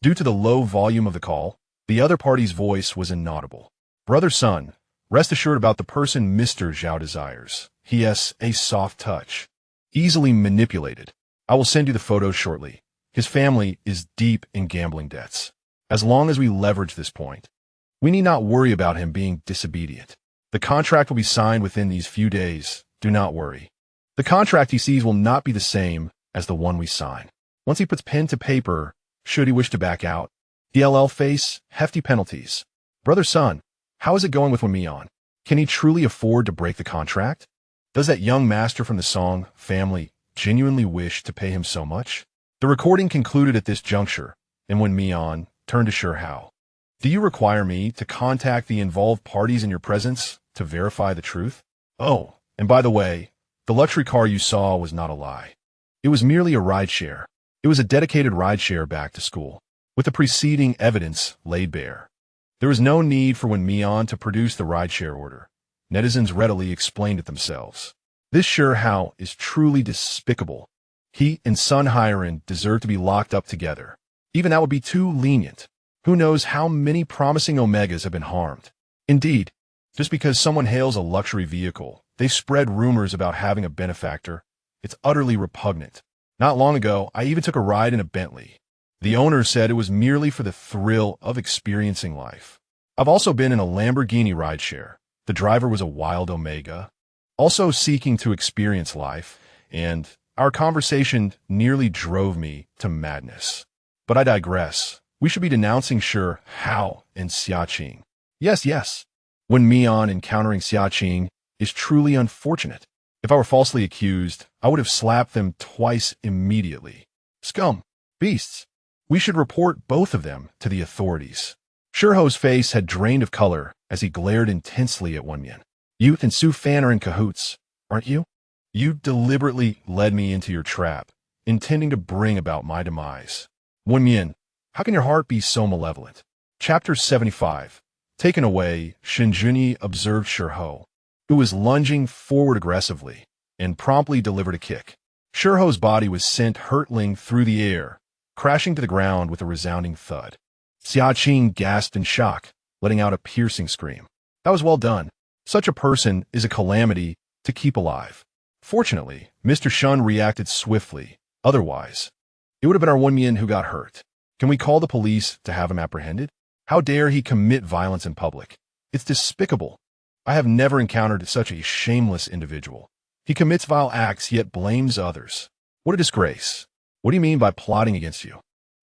Due to the low volume of the call, the other party's voice was inaudible. Brother Sun, rest assured about the person Mr. Zhao desires. He has a soft touch. Easily manipulated. I will send you the photos shortly. His family is deep in gambling debts. As long as we leverage this point, we need not worry about him being disobedient. The contract will be signed within these few days. Do not worry. The contract he sees will not be the same as the one we sign. Once he puts pen to paper, should he wish to back out, DLL face hefty penalties. Brother Sun, how is it going with Wen Mian? Can he truly afford to break the contract? Does that young master from the song family genuinely wish to pay him so much? The recording concluded at this juncture, and Wen Mian turned to Hao. Do you require me to contact the involved parties in your presence to verify the truth? Oh, and by the way, the luxury car you saw was not a lie. It was merely a rideshare. It was a dedicated rideshare back to school, with the preceding evidence laid bare. There was no need for Wen Mian to produce the rideshare order. Netizens readily explained it themselves. This Shihao is truly despicable. He and Sun Hairan deserve to be locked up together. Even that would be too lenient. Who knows how many promising Omegas have been harmed. Indeed, just because someone hails a luxury vehicle, they spread rumors about having a benefactor. It's utterly repugnant. Not long ago, I even took a ride in a Bentley. The owner said it was merely for the thrill of experiencing life. I've also been in a Lamborghini rideshare. The driver was a wild Omega, also seeking to experience life, and our conversation nearly drove me to madness. But I digress. We should be denouncing Shihao and Xiaqing. Yes. Wen Mian encountering Xiaqing is truly unfortunate. If I were falsely accused, I would have slapped them twice immediately. Scum. Beasts. We should report both of them to the authorities. Shihao's face had drained of color as he glared intensely at Wen Mian. You and Su Fan are in cahoots, aren't you? You deliberately led me into your trap, intending to bring about my demise. Wen Mian, how can your heart be so malevolent? Chapter 75. Taken away, Shen Junyi observed Shihao, who was lunging forward aggressively, and promptly delivered a kick. Shihao's body was sent hurtling through the air, crashing to the ground with a resounding thud. Xiaqing gasped in shock, letting out a piercing scream. That was well done. Such a person is a calamity to keep alive. Fortunately, Mr. Shun reacted swiftly. Otherwise, it would have been our Wen Mian who got hurt. Can we call the police to have him apprehended? How dare he commit violence in public? It's despicable. I have never encountered such a shameless individual. He commits vile acts yet blames others. What a disgrace. What do you mean by plotting against you?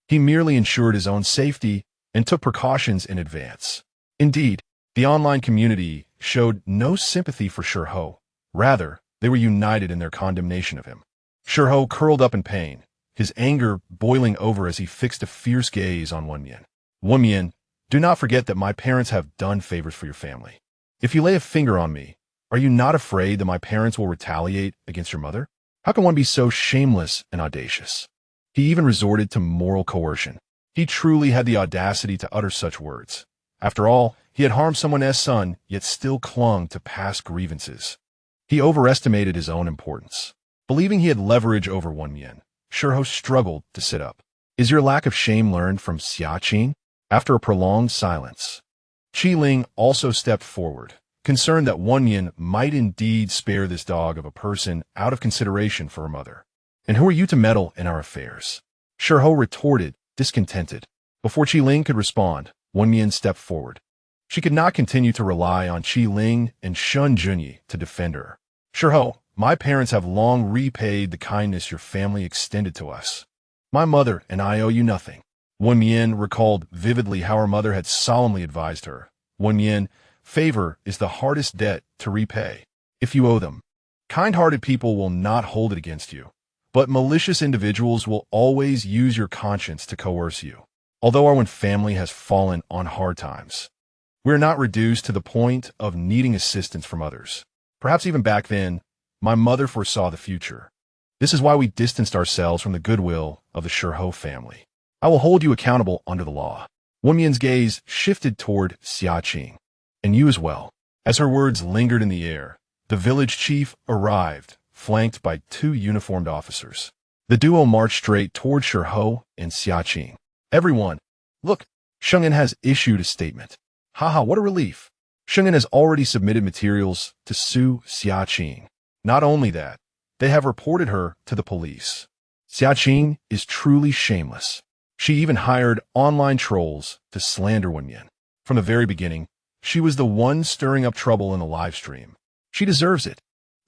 He merely ensured his own safety and took precautions in advance. Indeed, the online community showed no sympathy for Shihao. Rather, they were united in their condemnation of him. Shihao curled up in pain, his anger boiling over as he fixed a fierce gaze on Wen Mian. Wen Mian, do not forget that my parents have done favors for your family. If you lay a finger on me, are you not afraid that my parents will retaliate against your mother? How can one be so shameless and audacious? He even resorted to moral coercion. He truly had the audacity to utter such words. After all, he had harmed someone's son, yet still clung to past grievances. He overestimated his own importance. Believing he had leverage over Wen Mian, Shihao struggled to sit up. Is your lack of shame learned from Xiaqing? After a prolonged silence, Qi Ling also stepped forward, concerned that Wen Mian might indeed spare this dog of a person out of consideration for her mother. And who are you to meddle in our affairs? Shihao retorted, discontented. Before Qi Ling could respond, Wen Mian stepped forward. She could not continue to rely on Qi Ling and Shen Junyi to defend her. Shihao, my parents have long repaid the kindness your family extended to us. My mother and I owe you nothing. Wen Mian recalled vividly how her mother had solemnly advised her. Wen Mian, favor is the hardest debt to repay. If you owe them, kind-hearted people will not hold it against you, but malicious individuals will always use your conscience to coerce you. Although our family has fallen on hard times, we are not reduced to the point of needing assistance from others. Perhaps even back then, my mother foresaw the future. This is why we distanced ourselves from the goodwill of the Shihao family. I will hold you accountable under the law. Wen Mian's gaze shifted toward Xiaqing. And you as well. As her words lingered in the air, the village chief arrived, flanked by 2 uniformed officers. The duo marched straight toward Shihao and Xiaqing. Everyone, look, Sheng'an has issued a statement. Haha, what a relief. Sheng'an has already submitted materials to sue Xiaqing. Not only that, they have reported her to the police. Xiaqing is truly shameless. She even hired online trolls to slander Wen Mian. From the very beginning, she was the one stirring up trouble in the live stream. She deserves it.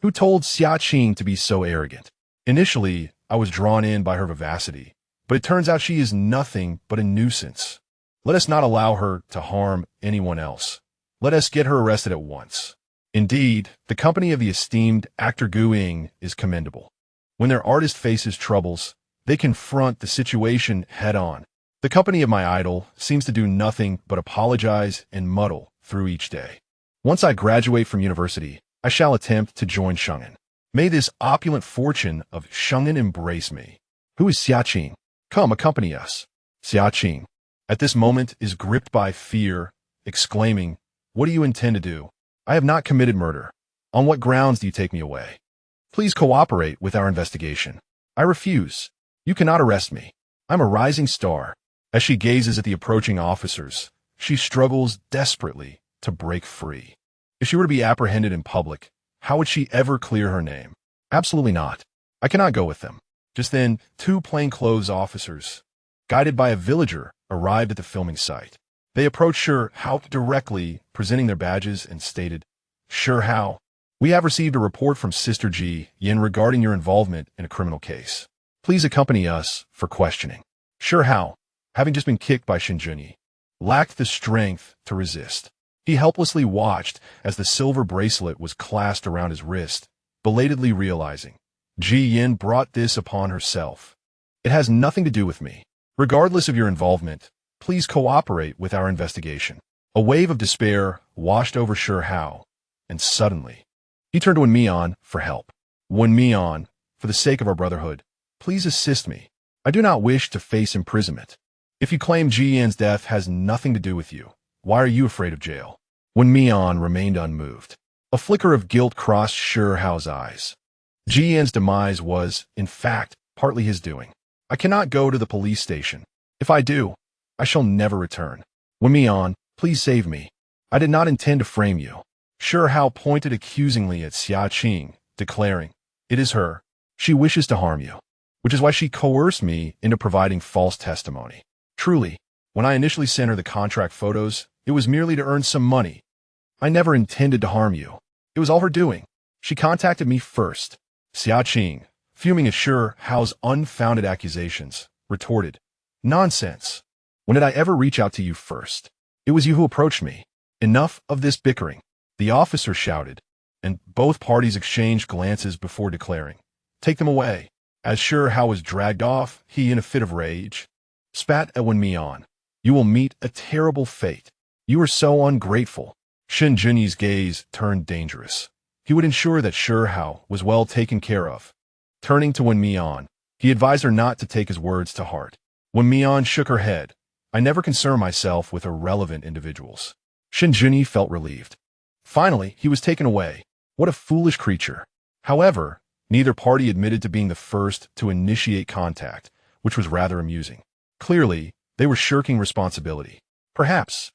Who told Xiaqing to be so arrogant? Initially, I was drawn in by her vivacity, but it turns out she is nothing but a nuisance. Let us not allow her to harm anyone else. Let us get her arrested at once. Indeed, the company of the esteemed actor Gu Ying is commendable. When their artist faces troubles, they confront the situation head-on. The company of my idol seems to do nothing but apologize and muddle through each day. Once I graduate from university, I shall attempt to join Sheng'an. May this opulent fortune of Sheng'an embrace me. Who is Xiaqing? Come, accompany us. Xiaqing, at this moment, is gripped by fear exclaiming, "What do you intend to do? I have not committed murder. On what grounds do you take me away? Please cooperate with our investigation." "I refuse. You cannot arrest me. I'm a rising star." As she gazes at the approaching officers, she struggles desperately to break free. If she were to be apprehended in public, how would she ever clear her name? Absolutely not. I cannot go with them. Just then, two plainclothes officers, guided by a villager, arrived at the filming site. They approached Sher Hao directly, presenting their badges, and stated, "Sher Hao, we have received a report from Sister Ji Yin regarding your involvement in a criminal case. Please accompany us for questioning." Sher Hao, having just been kicked by Shen Junyi, lacked the strength to resist. He helplessly watched as the silver bracelet was clasped around his wrist, belatedly realizing, Ji Yin brought this upon herself. "It has nothing to do with me. Regardless of your involvement, please cooperate with our investigation." A wave of despair washed over Sher Hao, and suddenly, he turned to Wen Mian for help. "Wen Mian, for the sake of our brotherhood, please assist me. I do not wish to face imprisonment. If you claim Ji Yin's death has nothing to do with you, why are you afraid of jail?" Wen Mian remained unmoved. A flicker of guilt crossed Sher Hao's eyes. Ji Yin's demise was, in fact, partly his doing. "I cannot go to the police station. If I do, I shall never return. Wen Mian, please save me. I did not intend to frame you." Sher Hao pointed accusingly at Xia Qing, declaring, "It is her. She wishes to harm you, which is why she coerced me into providing false testimony. Truly, when I initially sent her the contract photos, it was merely to earn some money. I never intended to harm you. It was all her doing. She contacted me first." Xia Qing, fuming at Sher Hao's unfounded accusations, retorted, "Nonsense. When did I ever reach out to you first? It was you who approached me. Enough of this bickering." The officer shouted, and both parties exchanged glances before declaring, "Take them away." As Sher Hao was dragged off, he, in a fit of rage, spat at Wen Mian. "You will meet a terrible fate. You are so ungrateful." Shen Junyi's gaze turned dangerous. He would ensure that Sher Hao was well taken care of. Turning to Wen Mian, he advised her not to take his words to heart. Wen Mian shook her head. "I never concern myself with irrelevant individuals." Shen Junyi felt relieved. Finally, he was taken away. What a foolish creature. However, neither party admitted to being the first to initiate contact, which was rather amusing. Clearly, they were shirking responsibility. Perhaps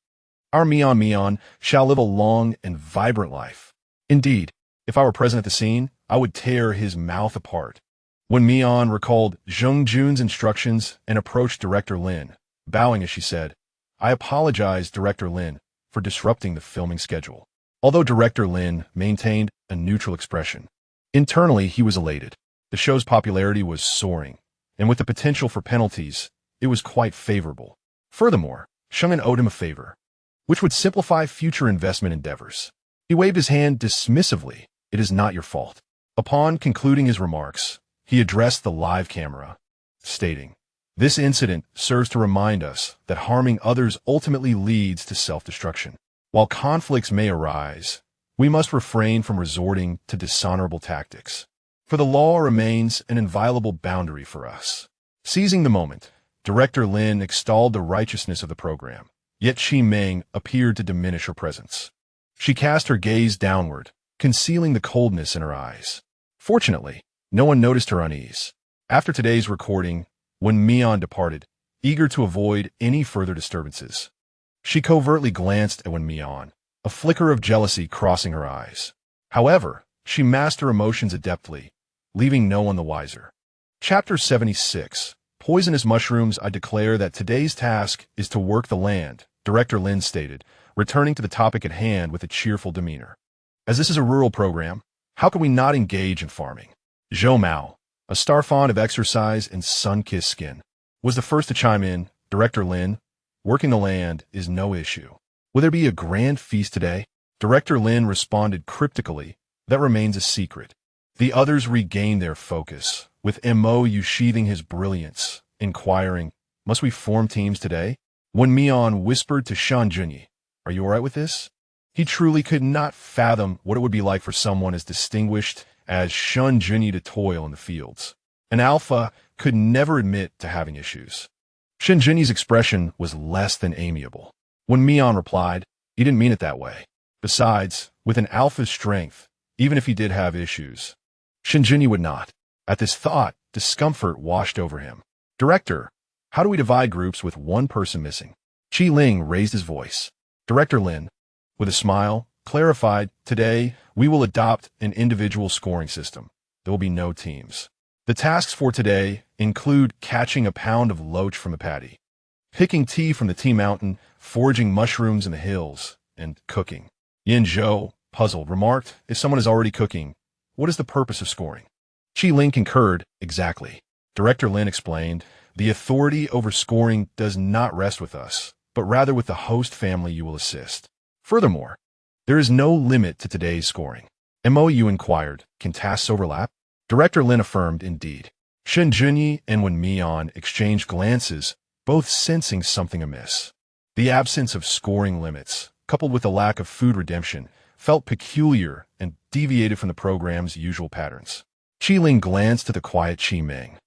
our Mian shall live a long and vibrant life. Indeed, if I were present at the scene, I would tear his mouth apart. When Mian recalled Zheng Jun's instructions and approached Director Lin, bowing as she said, "I apologize, Director Lin, for disrupting the filming schedule." Although Director Lin maintained a neutral expression, internally he was elated. The show's popularity was soaring, and with the potential for penalties, it was quite favorable. Furthermore, Shungen owed him a favor, which would simplify future investment endeavors. He waved his hand dismissively. "It is not your fault." Upon concluding his remarks, he addressed the live camera, stating, "This incident serves to remind us that harming others ultimately leads to self-destruction. While conflicts may arise, we must refrain from resorting to dishonorable tactics, for the law remains an inviolable boundary for us." Seizing the moment, Director Lin extolled the righteousness of the program, yet Qi Meng appeared to diminish her presence. She cast her gaze downward, concealing the coldness in her eyes. Fortunately, no one noticed her unease. After today's recording, when Mian departed, eager to avoid any further disturbances, she covertly glanced at Wen Mian, a flicker of jealousy crossing her eyes. However, she masked her emotions adeptly, leaving no one the wiser. Chapter 76. Poisonous mushrooms. "I declare that today's task is to work the land," Director Lin stated, returning to the topic at hand with a cheerful demeanor. "As this is a rural program, how could we not engage in farming?" Zhou Mao, a star fond of exercise and sun-kissed skin, was the first to chime in. "Director Lin, working the land is no issue. Will there be a grand feast today?" Director Lin responded cryptically, "That remains a secret." The others regained their focus, with Mo sheathing his brilliance, inquiring, "Must we form teams today?" When Mian whispered to Shen Junyi, "Are you all right with this?" He truly could not fathom what it would be like for someone as distinguished as Shen Junyi to toil in the fields. An alpha could never admit to having issues. Shen Junyi's expression was less than amiable. When Mian replied, He didn't mean it that way. Besides, with an alpha's strength, even if he did have issues, Shen Junyi would not. At this thought, discomfort washed over him. Director, how do we divide groups with one person missing? Qi Ling raised his voice. Director Lin, with a smile, clarified, today, we will adopt an individual scoring system. There will be no teams. The tasks for today include catching a pound of loach from a paddy, picking tea from the tea mountain, foraging mushrooms in the hills, and cooking. Yin Zhou, puzzled, remarked, if someone is already cooking, what is the purpose of scoring? Qi Ling concurred, exactly. Director Lin explained, the authority over scoring does not rest with us, but rather with the host family you will assist. Furthermore, there is no limit to today's scoring. MOU inquired, can tasks overlap? Director Lin affirmed, indeed. Shen Junyi and Wen Mian exchanged glances, both sensing something amiss. The absence of scoring limits, coupled with the lack of food redemption, felt peculiar and deviated from the program's usual patterns. Qi Ling glanced at the quiet Qi Ming.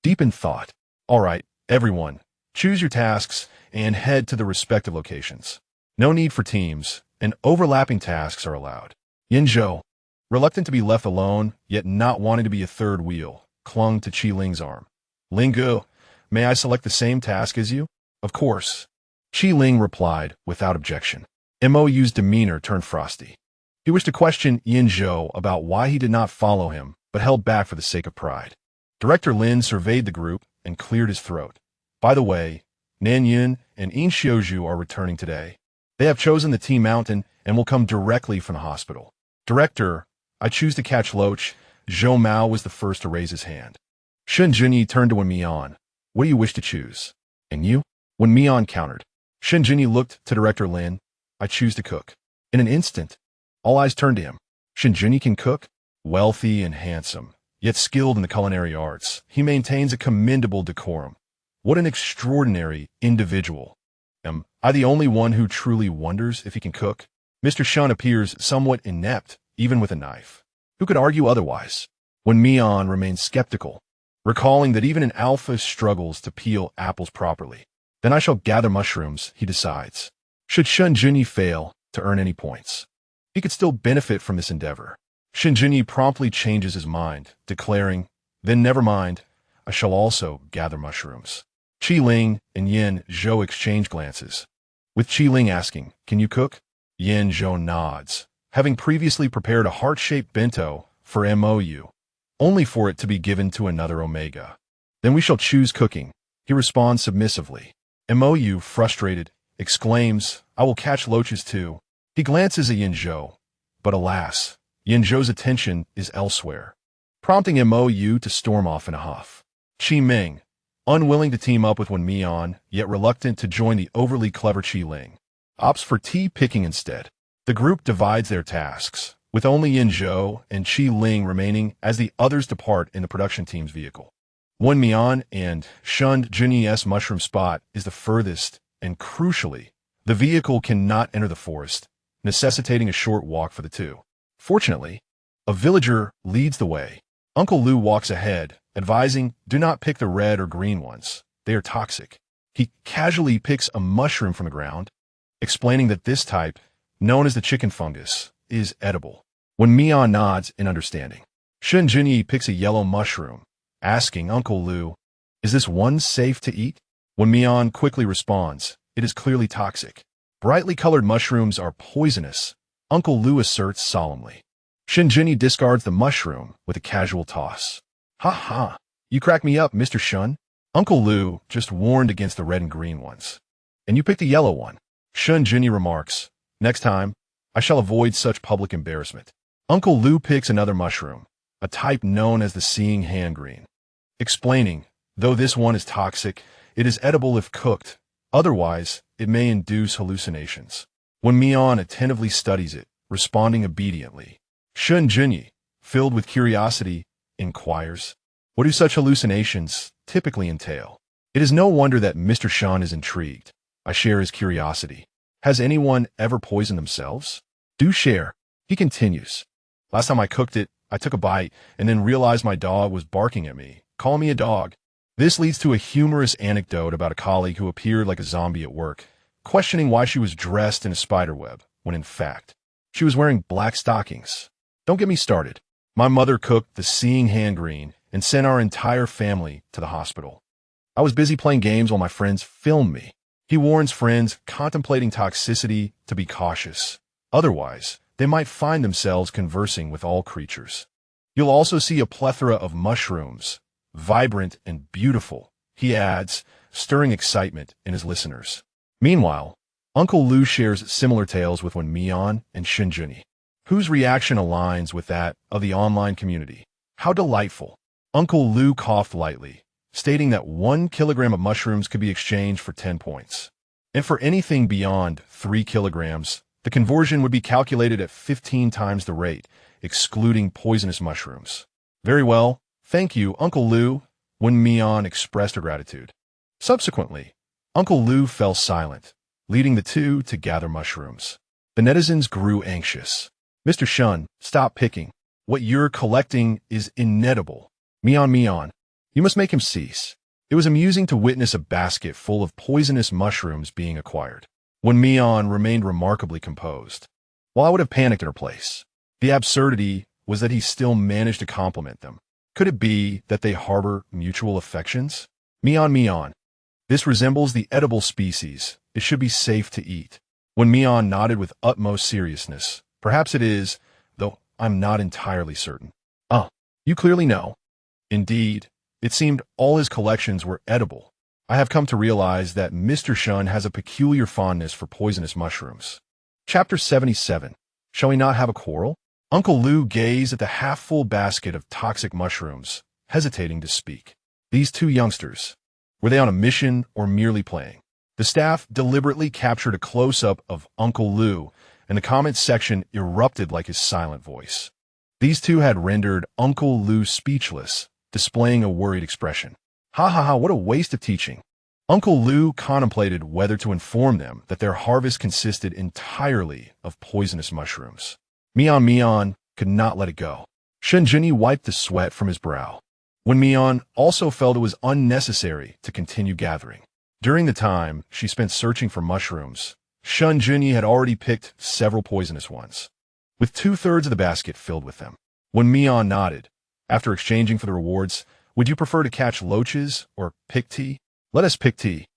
Deep in thought, all right, everyone, choose your tasks and head to the respective locations. No need for teams, and overlapping tasks are allowed. Yin Zhou, reluctant to be left alone, yet not wanting to be a third wheel, clung to Qi Ling's arm. Lingu, may I select the same task as you? Of course. Qi Ling replied without objection. MOU's demeanor turned frosty. He wished to question Yin Zhou about why he did not follow him, but held back for the sake of pride. Director Lin surveyed the group and cleared his throat. By the way, Nan Yun and Yin Xiuzhu are returning today. They have chosen the Tea Mountain and will come directly from the hospital. Director, I choose to catch loach. Zhou Mao was the first to raise his hand. Shen Junyi turned to Wen Mian. What do you wish to choose? And you? Wen Mian countered. Shen Junyi looked to Director Lin. I choose to cook. In an instant, all eyes turned to him. Shen Junyi can cook? Wealthy and handsome, yet skilled in the culinary arts, he maintains a commendable decorum. What an extraordinary individual. Am I the only one who truly wonders if he can cook? Mr. Shen appears somewhat inept, even with a knife. Who could argue otherwise? Wen Mian remains skeptical, recalling that even an alpha struggles to peel apples properly. Then I shall gather mushrooms, he decides. Should Shen Junyi fail to earn any points, he could still benefit from this endeavor. Shen Junyi promptly changes his mind, declaring, then never mind, I shall also gather mushrooms. Qi Ling and Yin Zhou exchange glances, with Qi Ling asking, can you cook? Yin Zhou nods, having previously prepared a heart-shaped bento for MOU, only for it to be given to another Omega. Then we shall choose cooking, he responds submissively. MOU, frustrated, exclaims, I will catch loaches too. He glances at Yin Zhou, but alas, Yin Zhou's attention is elsewhere, prompting MOU to storm off in a huff. Qi Ming, unwilling to team up with Wen Mian, yet reluctant to join the overly clever Qi Ling, opts for tea picking instead. The group divides their tasks, with only Yin Zhou and Qi Ling remaining as the others depart in the production team's vehicle. Wen Mian and Shen Junyi's mushroom spot is the furthest, and crucially, the vehicle cannot enter the forest, necessitating a short walk for the two. Fortunately, a villager leads the way. Uncle Lu walks ahead, advising, do not pick the red or green ones. They are toxic. He casually picks a mushroom from the ground, explaining that this type, known as the chicken fungus, is edible. Wen Mian nods in understanding. Shen Junyi picks a yellow mushroom, asking Uncle Lu, is this one safe to eat? Wen Mian quickly responds, it is clearly toxic. Brightly colored mushrooms are poisonous, Uncle Lu asserts solemnly. Shen Junyi discards the mushroom with a casual toss. Ha ha, you crack me up, Mr. Shen. Uncle Lu just warned against the red and green ones. And you picked a yellow one. Shen Junyi remarks, next time, I shall avoid such public embarrassment. Uncle Lu picks another mushroom, a type known as the seeing hand green, explaining, though this one is toxic, it is edible if cooked, otherwise, it may induce hallucinations. Wen Mian attentively studies it, responding obediently. Shen Junyi, filled with curiosity, inquires, what do such hallucinations typically entail? It is no wonder that Mr. Shen is intrigued. I share his curiosity. Has anyone ever poisoned themselves? Do share. He continues. Last time I cooked it, I took a bite and then realized my dog was barking at me, calling me a dog. This leads to a humorous anecdote about a colleague who appeared like a zombie at work, questioning why she was dressed in a spiderweb, when in fact, she was wearing black stockings. Don't get me started. My mother cooked the seeing hand green and sent our entire family to the hospital. I was busy playing games while my friends filmed me. He warns friends contemplating toxicity to be cautious. Otherwise, they might find themselves conversing with all creatures. You'll also see a plethora of mushrooms, vibrant and beautiful, he adds, stirring excitement in his listeners. Meanwhile, Uncle Lu shares similar tales with Wen Mian and Shen Junyi, whose reaction aligns with that of the online community. How delightful. Uncle Lu coughed lightly, stating that 1 kilogram of mushrooms could be exchanged for 10 points. And for anything beyond 3 kilograms, the conversion would be calculated at 15 times the rate, excluding poisonous mushrooms. Very well, thank you, Uncle Lu, Wen Mian expressed her gratitude. Subsequently, Uncle Lu fell silent, leading the two to gather mushrooms. The netizens grew anxious. Mr. Shen, stop picking. What you're collecting is inedible. Mian, you must make him cease. It was amusing to witness a basket full of poisonous mushrooms being acquired. Wen Mian remained remarkably composed. While I would have panicked in her place, the absurdity was that he still managed to compliment them. Could it be that they harbor mutual affections? Mian, this resembles the edible species. It should be safe to eat. Wen Mian nodded with utmost seriousness. Perhaps it is, though I'm not entirely certain. You clearly know. Indeed, it seemed all his collections were edible. I have come to realize that Mr. Shen has a peculiar fondness for poisonous mushrooms. Chapter 77. Shall we not have a quarrel? Uncle Lu gazed at the half-full basket of toxic mushrooms, hesitating to speak. These two youngsters, were they on a mission or merely playing? The staff deliberately captured a close-up of Uncle Lu, and the comments section erupted like his silent voice. These two had rendered Uncle Lu speechless, displaying a worried expression. Ha, what a waste of teaching. Uncle Lu contemplated whether to inform them that their harvest consisted entirely of poisonous mushrooms. Mian could not let it go. Shen Junyi wiped the sweat from his brow. Wen Mian also felt it was unnecessary to continue gathering. During the time she spent searching for mushrooms, Shen Junyi had already picked several poisonous ones, with 2/3 of the basket filled with them. Wen Mian nodded. After exchanging for the rewards, would you prefer to catch loaches or pick tea? Let us pick tea.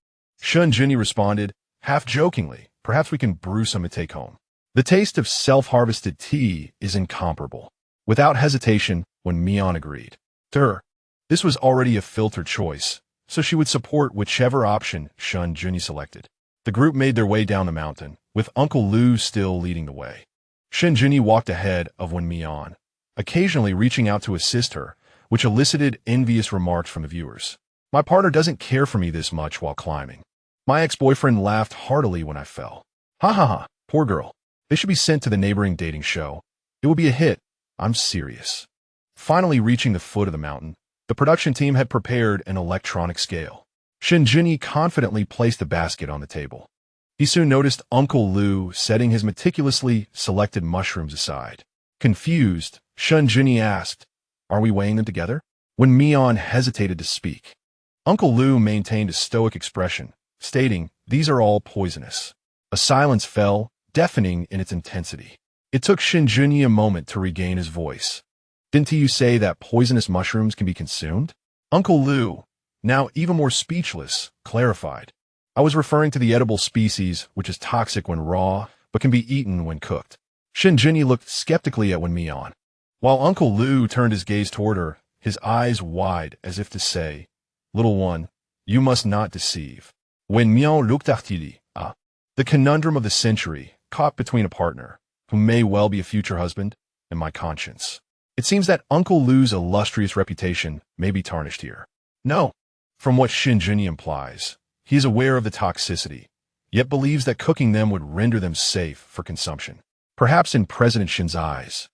Shen Junyi responded, half jokingly, perhaps we can brew some to take home. The taste of self-harvested tea is incomparable. Without hesitation, Wen Mian agreed. To her, this was already a filtered choice, so she would support whichever option Shen Junyi selected. The group made their way down the mountain, with Uncle Lu still leading the way. Shen Junyi walked ahead of Wen Mian, occasionally reaching out to assist her, which elicited envious remarks from the viewers. My partner doesn't care for me this much while climbing. My ex-boyfriend laughed heartily when I fell. Ha, poor girl. They should be sent to the neighboring dating show. It will be a hit. I'm serious. Finally reaching the foot of the mountain, the production team had prepared an electronic scale. Shen Junyi confidently placed the basket on the table. He soon noticed Uncle Lu setting his meticulously selected mushrooms aside. Confused, Shen Junyi asked, are we weighing them together? Wen Mian hesitated to speak. Uncle Lu maintained a stoic expression, stating, these are all poisonous. A silence fell, deafening in its intensity. It took Shen Junyi a moment to regain his voice. Didn't you say that poisonous mushrooms can be consumed? Uncle Lu, now even more speechless, clarified. I was referring to the edible species, which is toxic when raw, but can be eaten when cooked. Shen Junyi looked skeptically at Wen Mian, while Uncle Lu turned his gaze toward her, his eyes wide as if to say, little one, you must not deceive. Wen Mian looked at the conundrum of the century, caught between a partner, who may well be a future husband, and my conscience. It seems that Uncle Lu's illustrious reputation may be tarnished here. No. From what Shen Junyi implies, he is aware of the toxicity, yet believes that cooking them would render them safe for consumption. Perhaps in President Shen's eyes,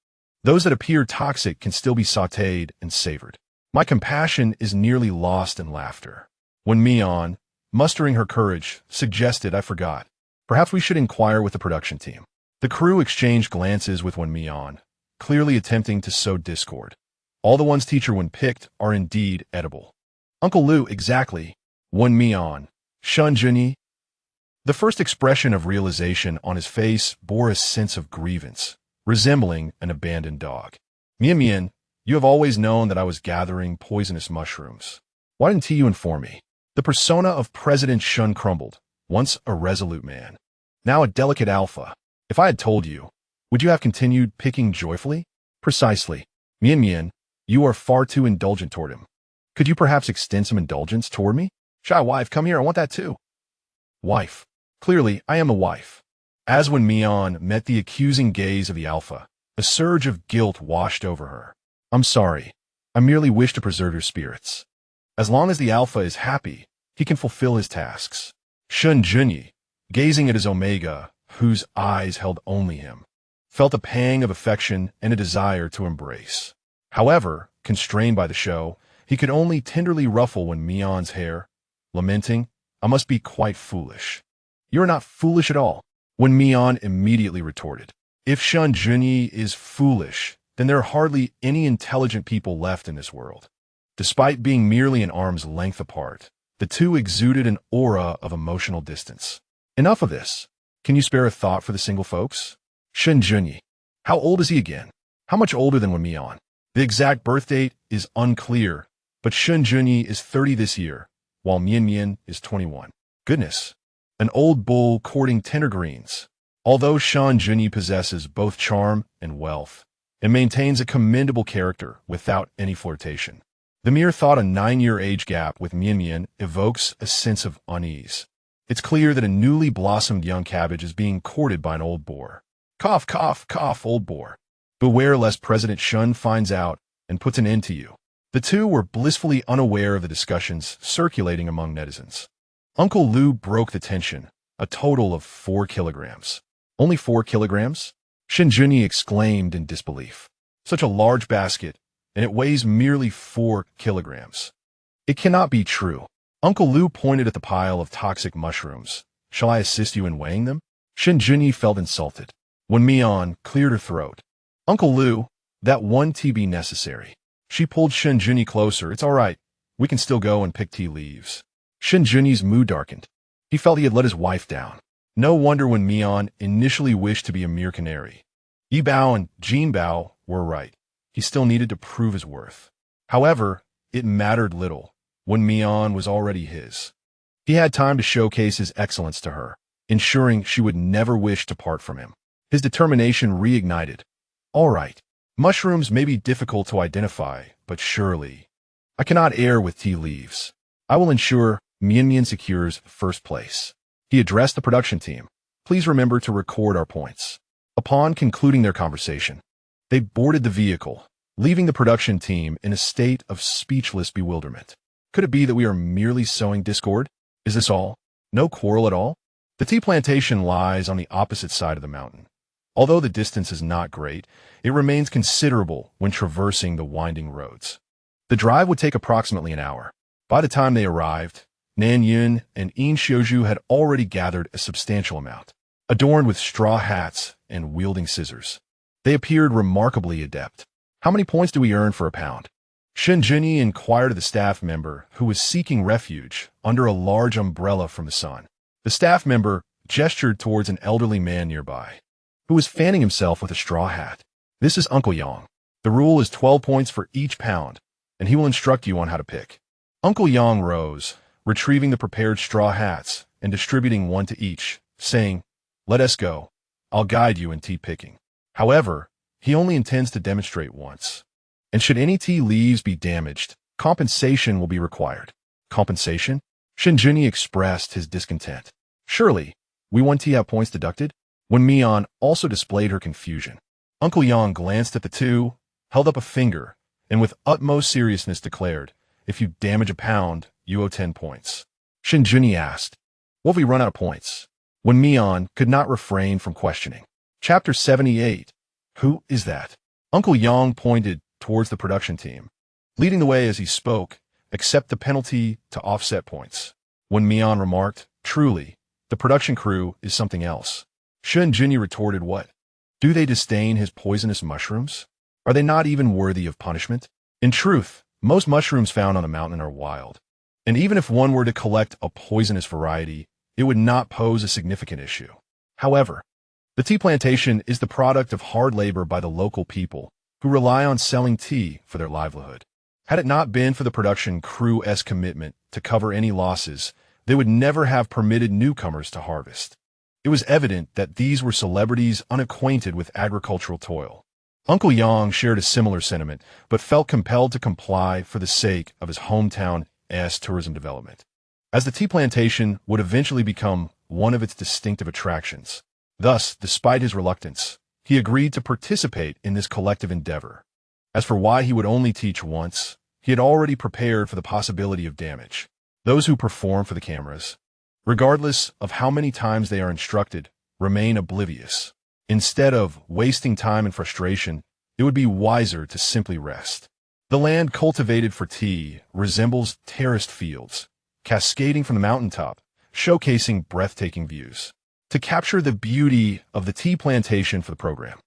those that appear toxic can still be sautéed and savored. My compassion is nearly lost in laughter. Wen Mian, mustering her courage, suggested I forgot. Perhaps we should inquire with the production team. The crew exchanged glances with Wen Mian, clearly attempting to sow discord. All the ones teacher Wen picked are indeed edible. Uncle Lu, exactly. Wen Mian, Shen Junyi, The first expression of realization on his face bore a sense of grievance, resembling an abandoned dog. Mian Mian, you have always known that I was gathering poisonous mushrooms. Why didn't you inform me? The persona of President Shen crumbled, once a resolute man, now a delicate alpha. If I had told you, would you have continued picking joyfully? Precisely. Mian Mian, you are far too indulgent toward him. Could you perhaps extend some indulgence toward me? Shy wife, come here, I want that too. Wife. Clearly, I am a wife. As Wen Mian met the accusing gaze of the alpha, a surge of guilt washed over her. I'm sorry. I merely wish to preserve your spirits. As long as the alpha is happy, he can fulfill his tasks. Shen Junyi, gazing at his omega, whose eyes held only him, felt a pang of affection and a desire to embrace. However, constrained by the show, he could only tenderly ruffle Wen Mian's hair, lamenting, I must be quite foolish. You are not foolish at all, Wen Mian immediately retorted. If Shen Junyi is foolish, then there are hardly any intelligent people left in this world. Despite being merely an arm's length apart, the two exuded an aura of emotional distance. Enough of this. Can you spare a thought for the single folks? Shen Junyi. How old is he again? How much older than Wen Mian? The exact birth date is unclear, but Shen Junyi is 30 this year, while Mian Mian is 21. Goodness. An old bull courting tender greens. Although Shen Junyi possesses both charm and wealth, and maintains a commendable character without any flirtation, the mere thought a 9-year age gap with Mian Mian evokes a sense of unease. It's clear that a newly blossomed young cabbage is being courted by an old boar. Cough, cough, cough, old boar. Beware lest President Shen finds out and puts an end to you. The two were blissfully unaware of the discussions circulating among netizens. Uncle Lu broke the tension, a total of 4 kilograms. Only 4 kilograms? Shen Junyi exclaimed in disbelief. Such a large basket, and it weighs merely 4 kilograms. It cannot be true. Uncle Lu pointed at the pile of toxic mushrooms. Shall I assist you in weighing them? Shen Junyi felt insulted. Wen Mian cleared her throat. Uncle Lu, that won't be necessary. She pulled Shen Junyi closer. It's all right. We can still go and pick tea leaves. Shen Junyi's mood darkened. He felt he had let his wife down. No wonder Wen Mian initially wished to be a mere canary. Yi Bao and Jin Bao were right. He still needed to prove his worth. However, it mattered little. Wen Mian was already his. He had time to showcase his excellence to her, ensuring she would never wish to part from him. His determination reignited. All right. Mushrooms may be difficult to identify, but surely. I cannot err with tea leaves. I will ensure Mian Mian secures first place. He addressed the production team. Please remember to record our points. Upon concluding their conversation, they boarded the vehicle, leaving the production team in a state of speechless bewilderment. Could it be that we are merely sowing discord? Is this all? No quarrel at all? The tea plantation lies on the opposite side of the mountain. Although the distance is not great, it remains considerable when traversing the winding roads. The drive would take approximately an hour. By the time they arrived, Nan Yun and Yin Xiuzhu had already gathered a substantial amount, adorned with straw hats and wielding scissors. They appeared remarkably adept. How many points do we earn for a pound? Shen Junyi inquired of the staff member who was seeking refuge under a large umbrella from the sun. The staff member gestured towards an elderly man nearby, who was fanning himself with a straw hat. This is Uncle Yang. The rule is 12 points for each pound, and he will instruct you on how to pick. Uncle Yang rose, retrieving the prepared straw hats and distributing one to each, saying, Let us go. I'll guide you in tea picking. However, he only intends to demonstrate once. And should any tea leaves be damaged, compensation will be required. Compensation? Shen Junyi expressed his discontent. Surely, we want tea have points deducted? Wen Mian also displayed her confusion. Uncle Yang glanced at the two, held up a finger, and with utmost seriousness declared, If you damage a pound, you owe 10 points. Shen Junyi asked, What if we run out of points? Wen Mian could not refrain from questioning. Chapter 78. Who is that? Uncle Yang pointed towards the production team, leading the way as he spoke, accept the penalty to offset points. Wen Mian remarked, Truly, the production crew is something else. Shen Junyi retorted, What? Do they disdain his poisonous mushrooms? Are they not even worthy of punishment? In truth, most mushrooms found on the mountain are wild. And even if one were to collect a poisonous variety, it would not pose a significant issue. However, the tea plantation is the product of hard labor by the local people who rely on selling tea for their livelihood. Had it not been for the production crew's commitment to cover any losses, they would never have permitted newcomers to harvest. It was evident that these were celebrities unacquainted with agricultural toil. Uncle Yang shared a similar sentiment, but felt compelled to comply for the sake of his hometown's tourism development, as the tea plantation would eventually become one of its distinctive attractions. Thus, despite his reluctance, he agreed to participate in this collective endeavor. As for why he would only teach once, he had already prepared for the possibility of damage. Those who perform for the cameras, regardless of how many times they are instructed, remain oblivious. Instead of wasting time and frustration, it would be wiser to simply rest. The land cultivated for tea resembles terraced fields, cascading from the mountaintop, showcasing breathtaking views. To capture the beauty of the tea plantation for the program,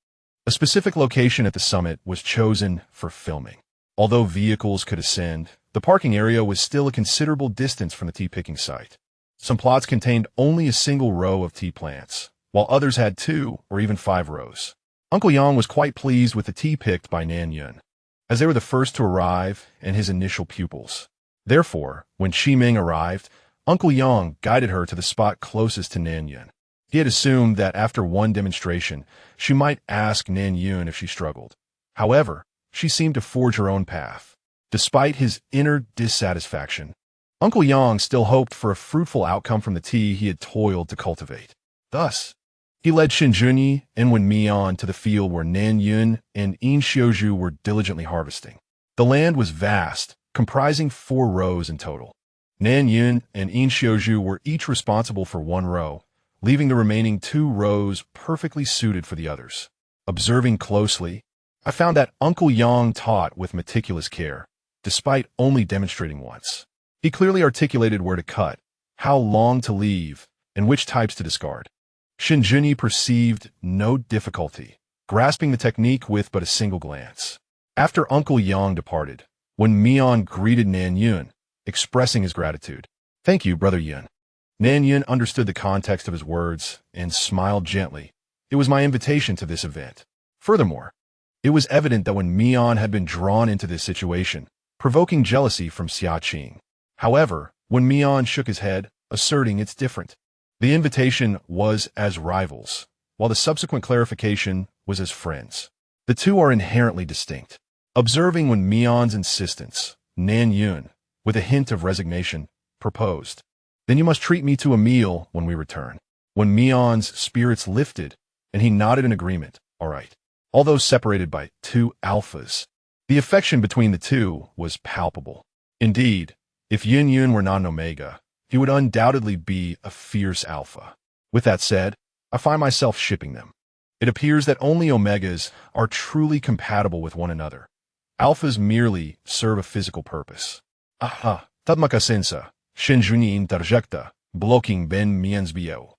a specific location at the summit was chosen for filming. Although vehicles could ascend, the parking area was still a considerable distance from the tea picking site. Some plots contained only a single row of tea plants, while others had 2 or even 5 rows. Uncle Yang was quite pleased with the tea picked by Nan Yun, as they were the first to arrive and his initial pupils. Therefore, when Shi Ming arrived, Uncle Yang guided her to the spot closest to Nan Yun. He had assumed that after one demonstration, she might ask Nan Yun if she struggled. However, she seemed to forge her own path. Despite his inner dissatisfaction, Uncle Yang still hoped for a fruitful outcome from the tea he had toiled to cultivate. Thus, he led Shen Junyi and Wen Mian to the field where Nan Yun and Yin Xiuzhu were diligently harvesting. The land was vast, comprising 4 rows in total. Nan Yun and Yin Xiuzhu were each responsible for 1 row, leaving the remaining 2 rows perfectly suited for the others. Observing closely, I found that Uncle Yang taught with meticulous care, despite only demonstrating once. He clearly articulated where to cut, how long to leave, and which types to discard. Shen Junyi perceived no difficulty, grasping the technique with but a single glance. After Uncle Yang departed, Wen Mian greeted Nan Yun, expressing his gratitude. "Thank you, Brother Yun." Nan Yun understood the context of his words and smiled gently. It was my invitation to this event. Furthermore, it was evident that Wen Mian had been drawn into this situation, provoking jealousy from Xia Qing. However, Wen Mian shook his head, asserting it's different. The invitation was as rivals, while the subsequent clarification was as friends. The two are inherently distinct. Observing Wen Mian's insistence, Nan Yun, with a hint of resignation, proposed, "Then you must treat me to a meal when we return." Wen Mian's spirits lifted, and he nodded in agreement. All right. Although separated by 2 alphas, the affection between the two was palpable. Indeed, if Yin Yun were not an omega, he would undoubtedly be a fierce alpha. With that said, I find myself shipping them. It appears that only omegas are truly compatible with one another. Alphas merely serve a physical purpose. Aha, tadmakasensa, Shen Junyi interjecta, blocking Wen Mian's bio.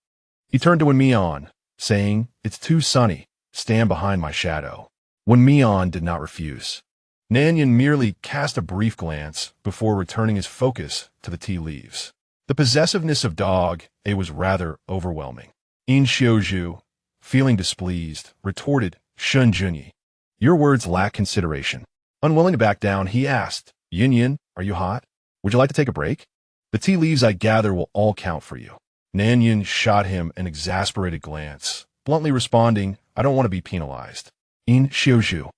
He turned to Wen Mian, saying, "It's too sunny. Stand behind my shadow." Wen Mian did not refuse. Nan Yun merely cast a brief glance before returning his focus to the tea leaves. The possessiveness of dog A was rather overwhelming. Yin Xiuzhu, feeling displeased, retorted, "Shen Junyi, your words lack consideration." Unwilling to back down, he asked, "Yin Yin, are you hot? Would you like to take a break? The tea leaves I gather will all count for you." Nan Yun shot him an exasperated glance, bluntly responding, "I don't want to be penalized." Yin Xiuzhu,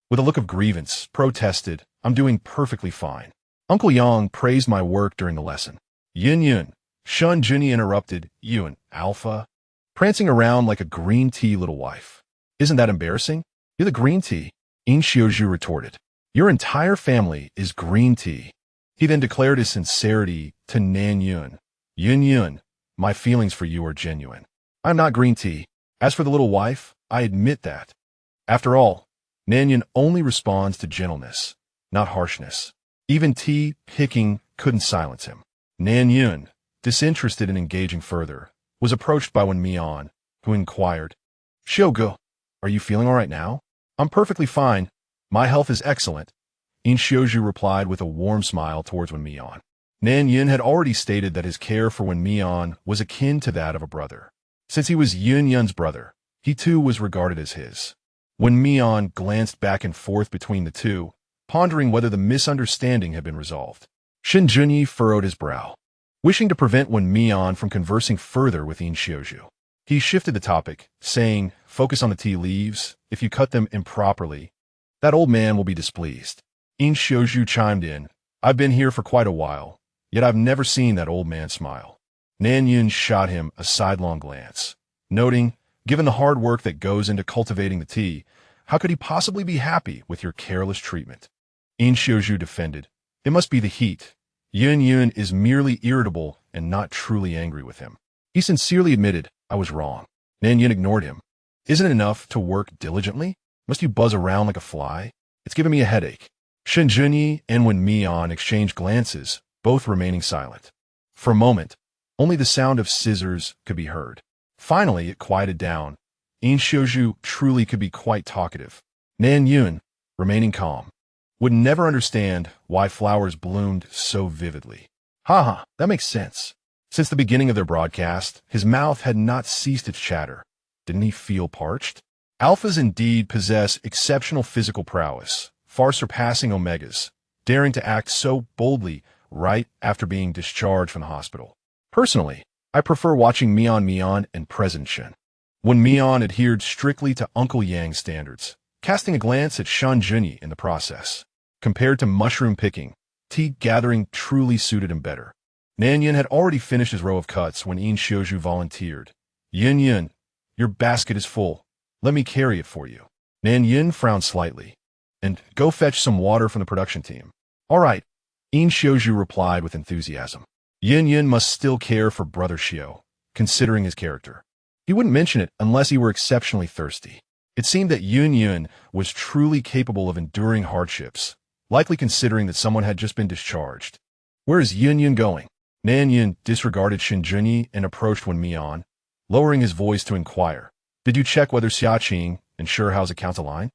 with a look of grievance, protested, "I'm doing perfectly fine. Uncle Yang praised my work during the lesson." "Yin Yun," Shen Junyi interrupted, "you an alpha? Prancing around like a green tea little wife. Isn't that embarrassing? You're the green tea." Yin Xiuzhu retorted, "Your entire family is green tea." He then declared his sincerity to Nan Yun. "Yin Yun, my feelings for you are genuine. I'm not green tea. As for the little wife, I admit that." After all, Nan Yun only responds to gentleness, not harshness. Even tea picking couldn't silence him. Nan Yun, disinterested in engaging further, was approached by Wen Mian, who inquired, "Xiugu, are you feeling all right now?" "I'm perfectly fine. My health is excellent," Yin Xiuzhu replied with a warm smile towards Wen Mian. Nan Yin had already stated that his care for Wen Mian was akin to that of a brother. Since he was Yun Yun's brother, he too was regarded as his. Wen Mian glanced back and forth between the two, pondering whether the misunderstanding had been resolved. Shen Junyi furrowed his brow, wishing to prevent Wen Mian from conversing further with Yin Xiuzhu. He shifted the topic, saying, "Focus on the tea leaves. If you cut them improperly, that old man will be displeased." Yin Xiuzhu chimed in, "I've been here for quite a while, yet I've never seen that old man smile." Nan Yun shot him a sidelong glance, noting, "Given the hard work that goes into cultivating the tea, how could he possibly be happy with your careless treatment?" Yin Xiuzhu defended, "It must be the heat. Yun Yun is merely irritable and not truly angry with him." He sincerely admitted, "I was wrong." Nan Yun ignored him. "Isn't it enough to work diligently? Must you buzz around like a fly? It's giving me a headache." Shen Junyi and Wen Mian exchanged glances, both remaining silent. For a moment, only the sound of scissors could be heard. Finally, it quieted down. Yin Xiuzhu truly could be quite talkative. Nan Yun, remaining calm, would never understand why flowers bloomed so vividly. "Ha, that makes sense." Since the beginning of their broadcast, his mouth had not ceased its chatter. Didn't he feel parched? Alphas indeed possess exceptional physical prowess, far surpassing omegas, daring to act so boldly right after being discharged from the hospital. Personally, I prefer watching Mian and President Shen. When Mian adhered strictly to Uncle Yang standards, casting a glance at Shen Junyi in the process. Compared to mushroom picking, tea gathering truly suited him better. Nan Yun had already finished his row of cuts when Yin Xiuzhu volunteered. "Yun Yun, your basket is full. Let me carry it for you." Nan Yun frowned slightly. "And go fetch some water from the production team." "All right," Yin Xiuzhu replied with enthusiasm. Yun Yun must still care for Brother Xiao, considering his character. He wouldn't mention it unless he were exceptionally thirsty. It seemed that Yun Yun was truly capable of enduring hardships, likely considering that someone had just been discharged. "Where is Yun Yun going?" Nan Yun disregarded Shen Junyi and approached Wen Mian, lowering his voice to inquire, "Did you check whether Xiaqing and Shihao's accounts align?"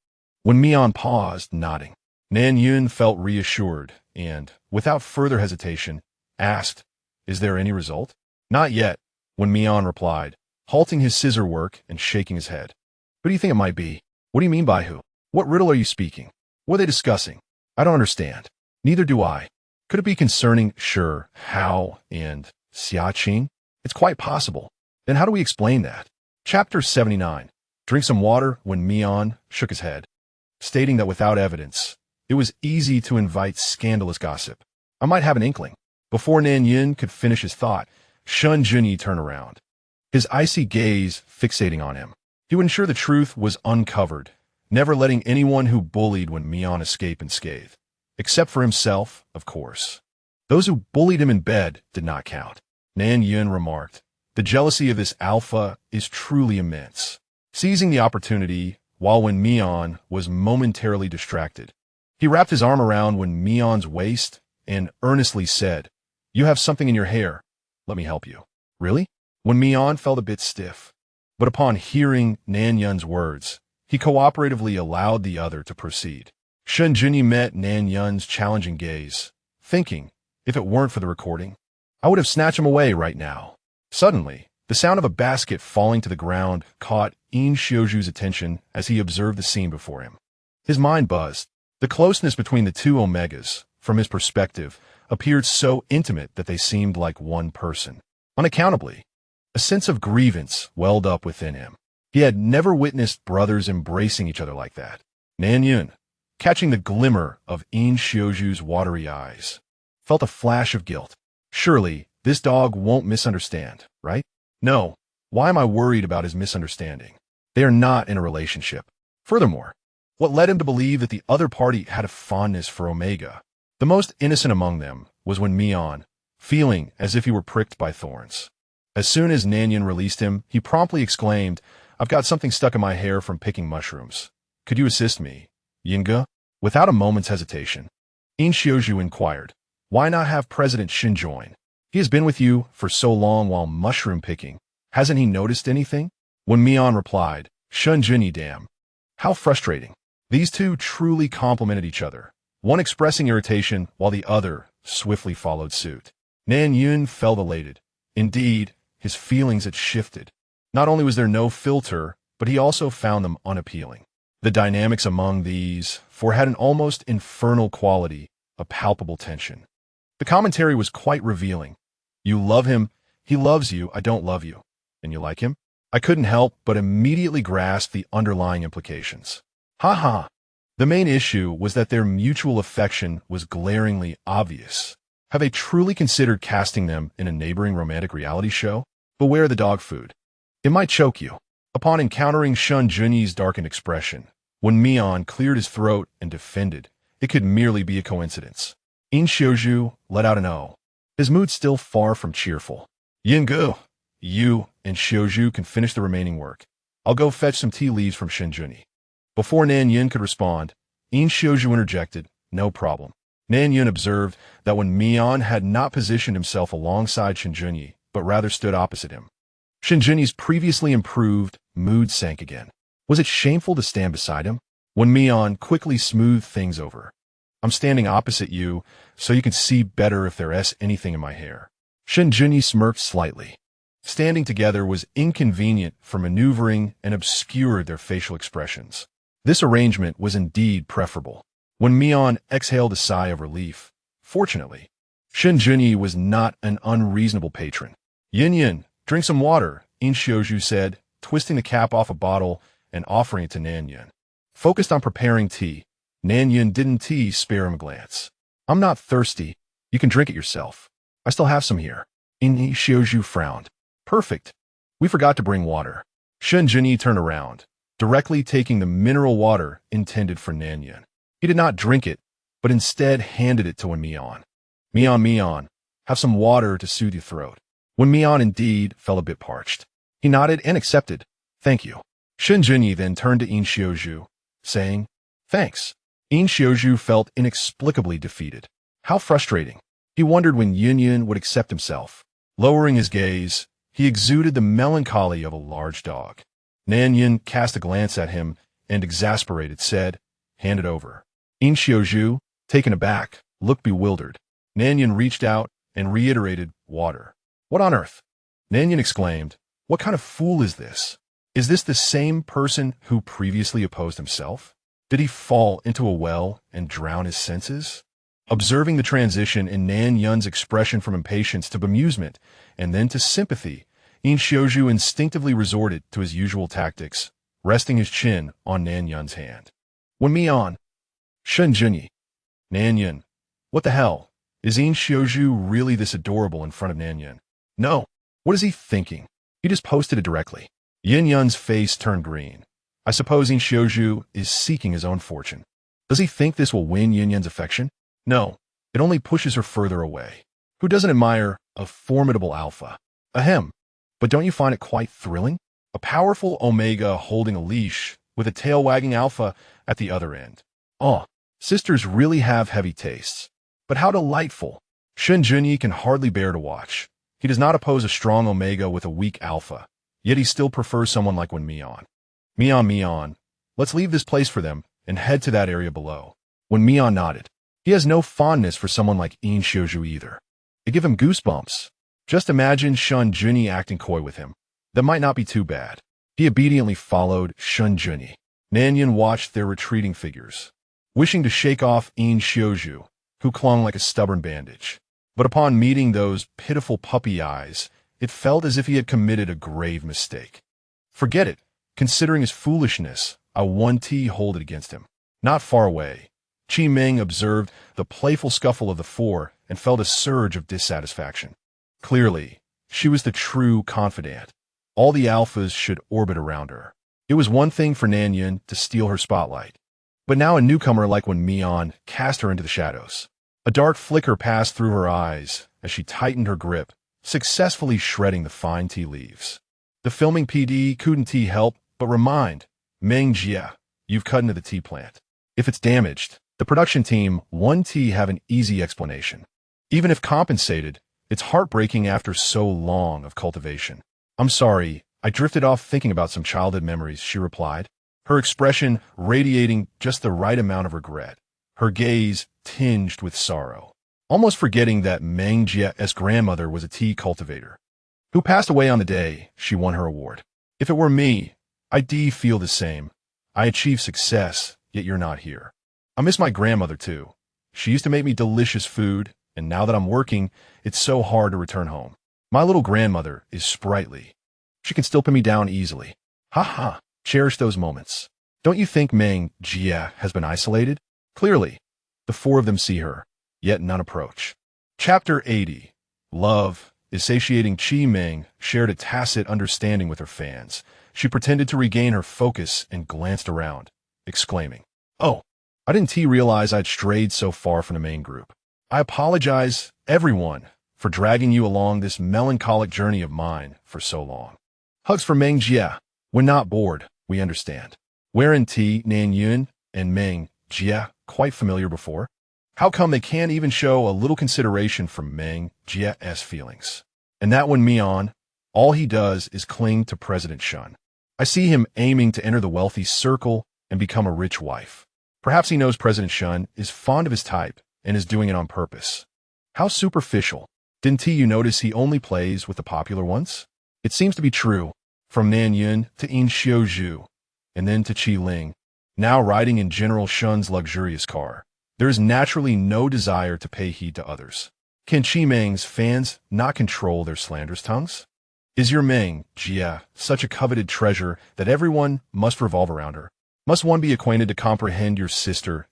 Wen Mian paused, nodding. Nan Yun felt reassured and, without further hesitation, asked, "Is there any result?" "Not yet," Wen Mian replied, halting his scissor work and shaking his head. "Who do you think it might be?" "What do you mean by who? What riddle are you speaking? What are they discussing?" "I don't understand." "Neither do I. Could it be concerning Hao and Xiaqing?" "It's quite possible." "Then how do we explain that?" Chapter 79. Drink some water. When Mian shook his head, stating that without evidence, it was easy to invite scandalous gossip. "I might have an inkling." Before Nan Yun could finish his thought, Shen Junyi turned around, his icy gaze fixating on him. He would ensure the truth was uncovered, never letting anyone who bullied Wen Mian escape unscathed. Except for himself, of course. Those who bullied him in bed did not count. Nan Yun remarked, "The jealousy of this alpha is truly immense." Seizing the opportunity, while Wen Mian was momentarily distracted, he wrapped his arm around Wen Mian's waist and earnestly said, "You have something in your hair. Let me help you." "Really?" Wen Mian felt a bit stiff. But upon hearing Nan Yun's words, he cooperatively allowed the other to proceed. Shen Junyi met Nan Yun's challenging gaze, thinking, if it weren't for the recording, I would have snatched him away right now. Suddenly, the sound of a basket falling to the ground caught Yin Xiuzhu's attention as he observed the scene before him. His mind buzzed. The closeness between the two omegas, from his perspective, appeared so intimate that they seemed like one person. Unaccountably, a sense of grievance welled up within him. He had never witnessed brothers embracing each other like that. Nan Yun, catching the glimmer of Yin Xiuzhu's watery eyes, felt a flash of guilt. Surely, this dog won't misunderstand, right? No. Why am I worried about his misunderstanding? They are not in a relationship. Furthermore, what led him to believe that the other party had a fondness for Omega? The most innocent among them was Wen Mian, feeling as if he were pricked by thorns. As soon as Nan Yun released him, he promptly exclaimed, "I've got something stuck in my hair from picking mushrooms. Could you assist me, Yinga?" Without a moment's hesitation, Yin Xiuzhu inquired, "Why not have President Shen join? He has been with you for so long while mushroom picking. Hasn't he noticed anything?" When Mian replied, "Shen Junyi, damn. How frustrating." These two truly complemented each other, one expressing irritation while the other swiftly followed suit. Nan Yun felt elated. Indeed, his feelings had shifted. Not only was there no filter, but he also found them unappealing. The dynamics among these four had an almost infernal quality, a palpable tension. The commentary was quite revealing. You love him, he loves you, I don't love you. And you like him? I couldn't help but immediately grasp the underlying implications. Ha ha. The main issue was that their mutual affection was glaringly obvious. Have they truly considered casting them in a neighboring romantic reality show? Beware the dog food. It might choke you. Upon encountering Shen Junyi's darkened expression, when Mian cleared his throat and defended, it could merely be a coincidence. In Xiuzhu let out an "oh." His mood still far from cheerful. Yinggu, you and Xiuzhu can finish the remaining work. I'll go fetch some tea leaves from Shen Junyi. Before Nan Yin could respond, In Xiuzhu interjected, no problem. Nan Yin observed that when Mian had not positioned himself alongside Shen Junyi, but rather stood opposite him, Shen Junyi's previously improved mood sank again. Was it shameful to stand beside him? When Mian quickly smoothed things over. I'm standing opposite you, so you can see better if there's anything in my hair. Shen Junyi smirked slightly. Standing together was inconvenient for maneuvering and obscured their facial expressions. This arrangement was indeed preferable. When Mian exhaled a sigh of relief, fortunately, Shen Junyi was not an unreasonable patron. Yin, drink some water, In Xiuzhu said, twisting the cap off a bottle and offering it to Nan Yin. Focused on preparing tea, Nan Yin didn't spare him a glance. I'm not thirsty. You can drink it yourself. I still have some here. In Xiuzhu frowned. Perfect. We forgot to bring water. Shen Junyi turned around, directly taking the mineral water intended for Nan Yin. He did not drink it, but instead handed it to Wen Mian. Mian, have some water to soothe your throat. Wen Mian indeed felt a bit parched. He nodded and accepted. Thank you. Shen Junyi then turned to In Xiuzhu, saying, thanks. In Xiuzhu felt inexplicably defeated. How frustrating. He wondered when Yin would accept himself. Lowering his gaze, he exuded the melancholy of a large dog. Nan Yin cast a glance at him and, exasperated, said, hand it over. In Xiuzhu, taken aback, looked bewildered. Nan Yin reached out and reiterated, water. What on earth? Nan Yin exclaimed, what kind of fool is this? Is this the same person who previously opposed himself? Did he fall into a well and drown his senses? Observing the transition in Nan Yun's expression from impatience to bemusement and then to sympathy, In Xiuzhu instinctively resorted to his usual tactics, resting his chin on Nan Yun's hand. Wen Mian, Shen Junyi, Nan Yin, what the hell? Is In Xiuzhu really this adorable in front of Nan Yin? No. What is he thinking? He just posted it directly. Yin Yun's face turned green. I suppose In Xiuzhu is seeking his own fortune. Does he think this will win Yin Yun's affection? No. It only pushes her further away. Who doesn't admire a formidable alpha? Ahem. But don't you find it quite thrilling? A powerful omega holding a leash with a tail-wagging alpha at the other end. Oh, sisters really have heavy tastes. But how delightful. Shen Junyi can hardly bear to watch. He does not oppose a strong omega with a weak alpha, yet he still prefers someone like Wen Mian. Mian, let's leave this place for them and head to that area below. Wen Mian nodded. He has no fondness for someone like In Xiuzhu either. They give him goosebumps. Just imagine Shen Junyi acting coy with him. That might not be too bad. He obediently followed Shen Junyi. Nan Yin watched their retreating figures, wishing to shake off In Xiuzhu, who clung like a stubborn bandage. But upon meeting those pitiful puppy eyes, it felt as if he had committed a grave mistake. Forget it. Considering his foolishness, I won hold it against him. Not far away, Qi Ming observed the playful scuffle of the four and felt a surge of dissatisfaction. Clearly, she was the true confidant. All the alphas should orbit around her. It was one thing for Nan Yin to steal her spotlight, but now a newcomer like Wen Mian cast her into the shadows. A dark flicker passed through her eyes as she tightened her grip, successfully shredding the fine tea leaves. The filming PD couldn't help but remind Meng Jia, you've cut into the tea plant. If it's damaged, the production team won't have an easy explanation. Even if compensated, it's heartbreaking after so long of cultivation. I'm sorry, I drifted off thinking about some childhood memories, she replied, her expression radiating just the right amount of regret, her gaze tinged with sorrow. almost forgetting that Meng Jie's grandmother was a tea cultivator, who passed away on the day she won her award. If it were me, I'd feel the same. I achieved success, yet you're not here. I miss my grandmother too. She used to make me delicious food, and now that I'm working, it's so hard to return home. My little grandmother is sprightly. She can still pin me down easily. Ha ha, cherish those moments. Don't you think Meng Jie has been isolated? Clearly, the four of them see her, yet none approach. Chapter 80. Love is satiating. Qi Meng shared a tacit understanding with her fans. She pretended to regain her focus and glanced around, exclaiming, "Oh, I didn't realize I'd strayed so far from the main group. I apologize, everyone, for dragging you along this melancholic journey of mine for so long." Hugs for Meng Jie. When not bored, we understand. Wherein Nan Yun and Meng Jie quite familiar before? How come they can't even show a little consideration for Meng Jie's feelings? And that Wen Mian, all he does is cling to President Shen. I see him aiming to enter the wealthy circle and become a rich wife. Perhaps he knows President Shen is fond of his type and is doing it on purpose. How superficial. Didn't you notice he only plays with the popular ones? It seems to be true. From Nan Yun to In Xiuzhu, and then to Qi Ling, now riding in General Shen's luxurious car, there is naturally no desire to pay heed to others. Can Qi Meng's fans not control their slanderous tongues? Is your Meng Jie such a coveted treasure that everyone must revolve around her? Must one be acquainted to comprehend your sister's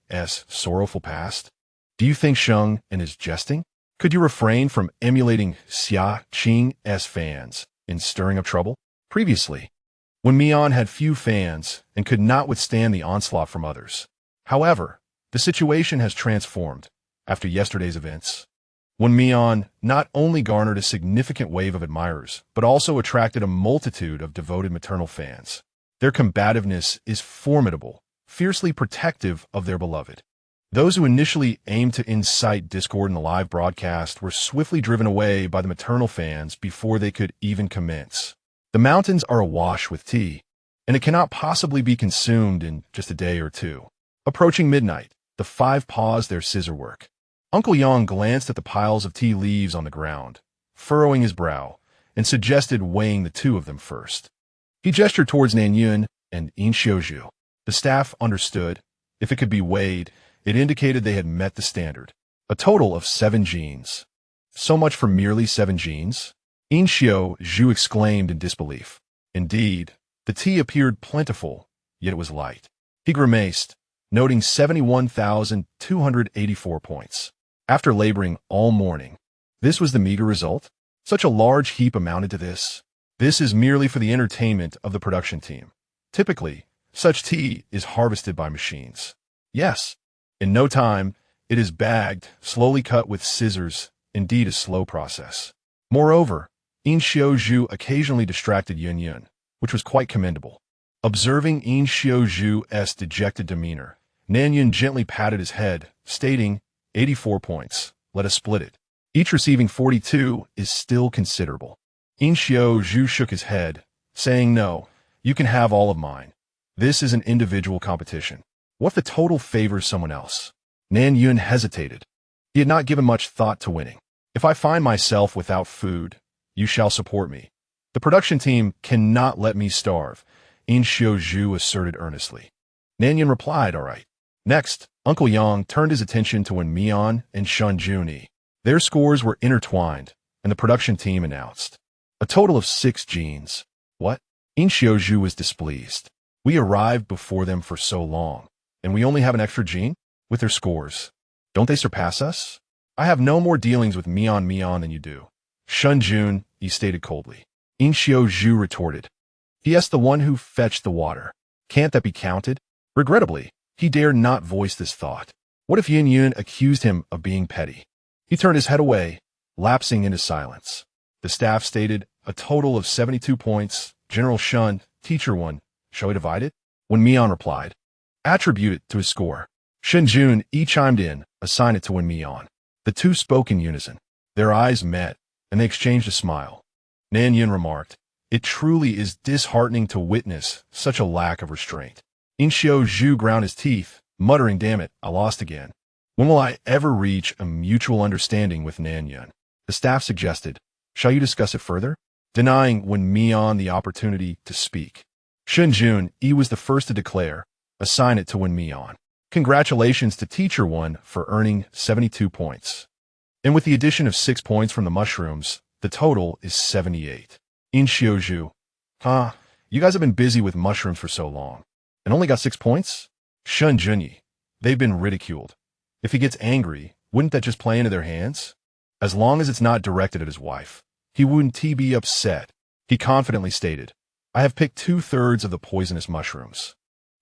sorrowful past? Do you think Sheng and his jesting? Could you refrain from emulating Xia Qing's fans in stirring up trouble? Previously, Wen Mian had few fans and could not withstand the onslaught from others. However, the situation has transformed after yesterday's events. Wen Mian not only garnered a significant wave of admirers, but also attracted a multitude of devoted maternal fans. Their combativeness is formidable, fiercely protective of their beloved. Those who initially aimed to incite discord in the live broadcast were swiftly driven away by the maternal fans before they could even commence. The mountains are awash with tea, and it cannot possibly be consumed in just a day or two. Approaching midnight, the five paused their scissor work. Uncle Yang glanced at the piles of tea leaves on the ground, furrowing his brow, and suggested weighing the two of them first. He gestured towards Nan Yun and In Xiuzhu. The staff understood. If it could be weighed, it indicated they had met the standard. A total of 7 genes. So much for merely 7 genes? In Xiuzhu exclaimed in disbelief. Indeed, the tea appeared plentiful, yet it was light. He grimaced, noting 71,284 points. After laboring all morning, this was the meager result? Such a large heap amounted to this? This is merely for the entertainment of the production team. Typically, such tea is harvested by machines. Yes, in no time, it is bagged, slowly cut with scissors, indeed a slow process. Moreover, In Xiuzhu occasionally distracted Yun Yun, which was quite commendable. Observing In Xiuzhu's dejected demeanor, Nan Yun gently patted his head, stating, 84 points, let us split it. Each receiving 42 is still considerable. In Xiuzhu shook his head, saying, no, you can have all of mine. This is an individual competition. What if the total favors someone else? Nan Yun hesitated. He had not given much thought to winning. If I find myself without food, you shall support me. The production team cannot let me starve, In Xiuzhu asserted earnestly. Nan Yun replied, all right. Next, Uncle Yang turned his attention to Wen Mian and Shen Junyi. Their scores were intertwined, and the production team announced. A total of 6 genes. What? In Xiuzhu was displeased. We arrived before them for so long, and we only have an extra gene? With their scores. Don't they surpass us? I have no more dealings with Mian than you do. Shen Junyi, he stated coldly. In Xiuzhu retorted. Yes, the one who fetched the water. Can't that be counted? Regrettably, he dared not voice this thought. What if Yin Yun accused him of being petty? He turned his head away, lapsing into silence. The staff stated a total of 72 points. General Shen, Teacher 1, shall we divide it? When Mian replied, attribute it to his score. Shen Junyi chimed in, assign it to Wen Mian. The two spoke in unison. Their eyes met, and they exchanged a smile. Nan Yun remarked, it truly is disheartening to witness such a lack of restraint. In Xiuzhu ground his teeth, muttering, damn it, I lost again. When will I ever reach a mutual understanding with Nan Yun? The staff suggested. Shall you discuss it further? Denying Wen Mian the opportunity to speak. Shen Junyi was the first to declare, assign it to Wen Mian. Congratulations to Teacher 1 for earning 72 points. And with the addition of 6 points from the mushrooms, the total is 78. In Xiuzhu. You guys have been busy with mushrooms for so long. And only got 6 points? Shen Junyi. They've been ridiculed. If he gets angry, wouldn't that just play into their hands? As long as it's not directed at his wife, he wouldn't be upset. He confidently stated, I have picked 2/3 of the poisonous mushrooms.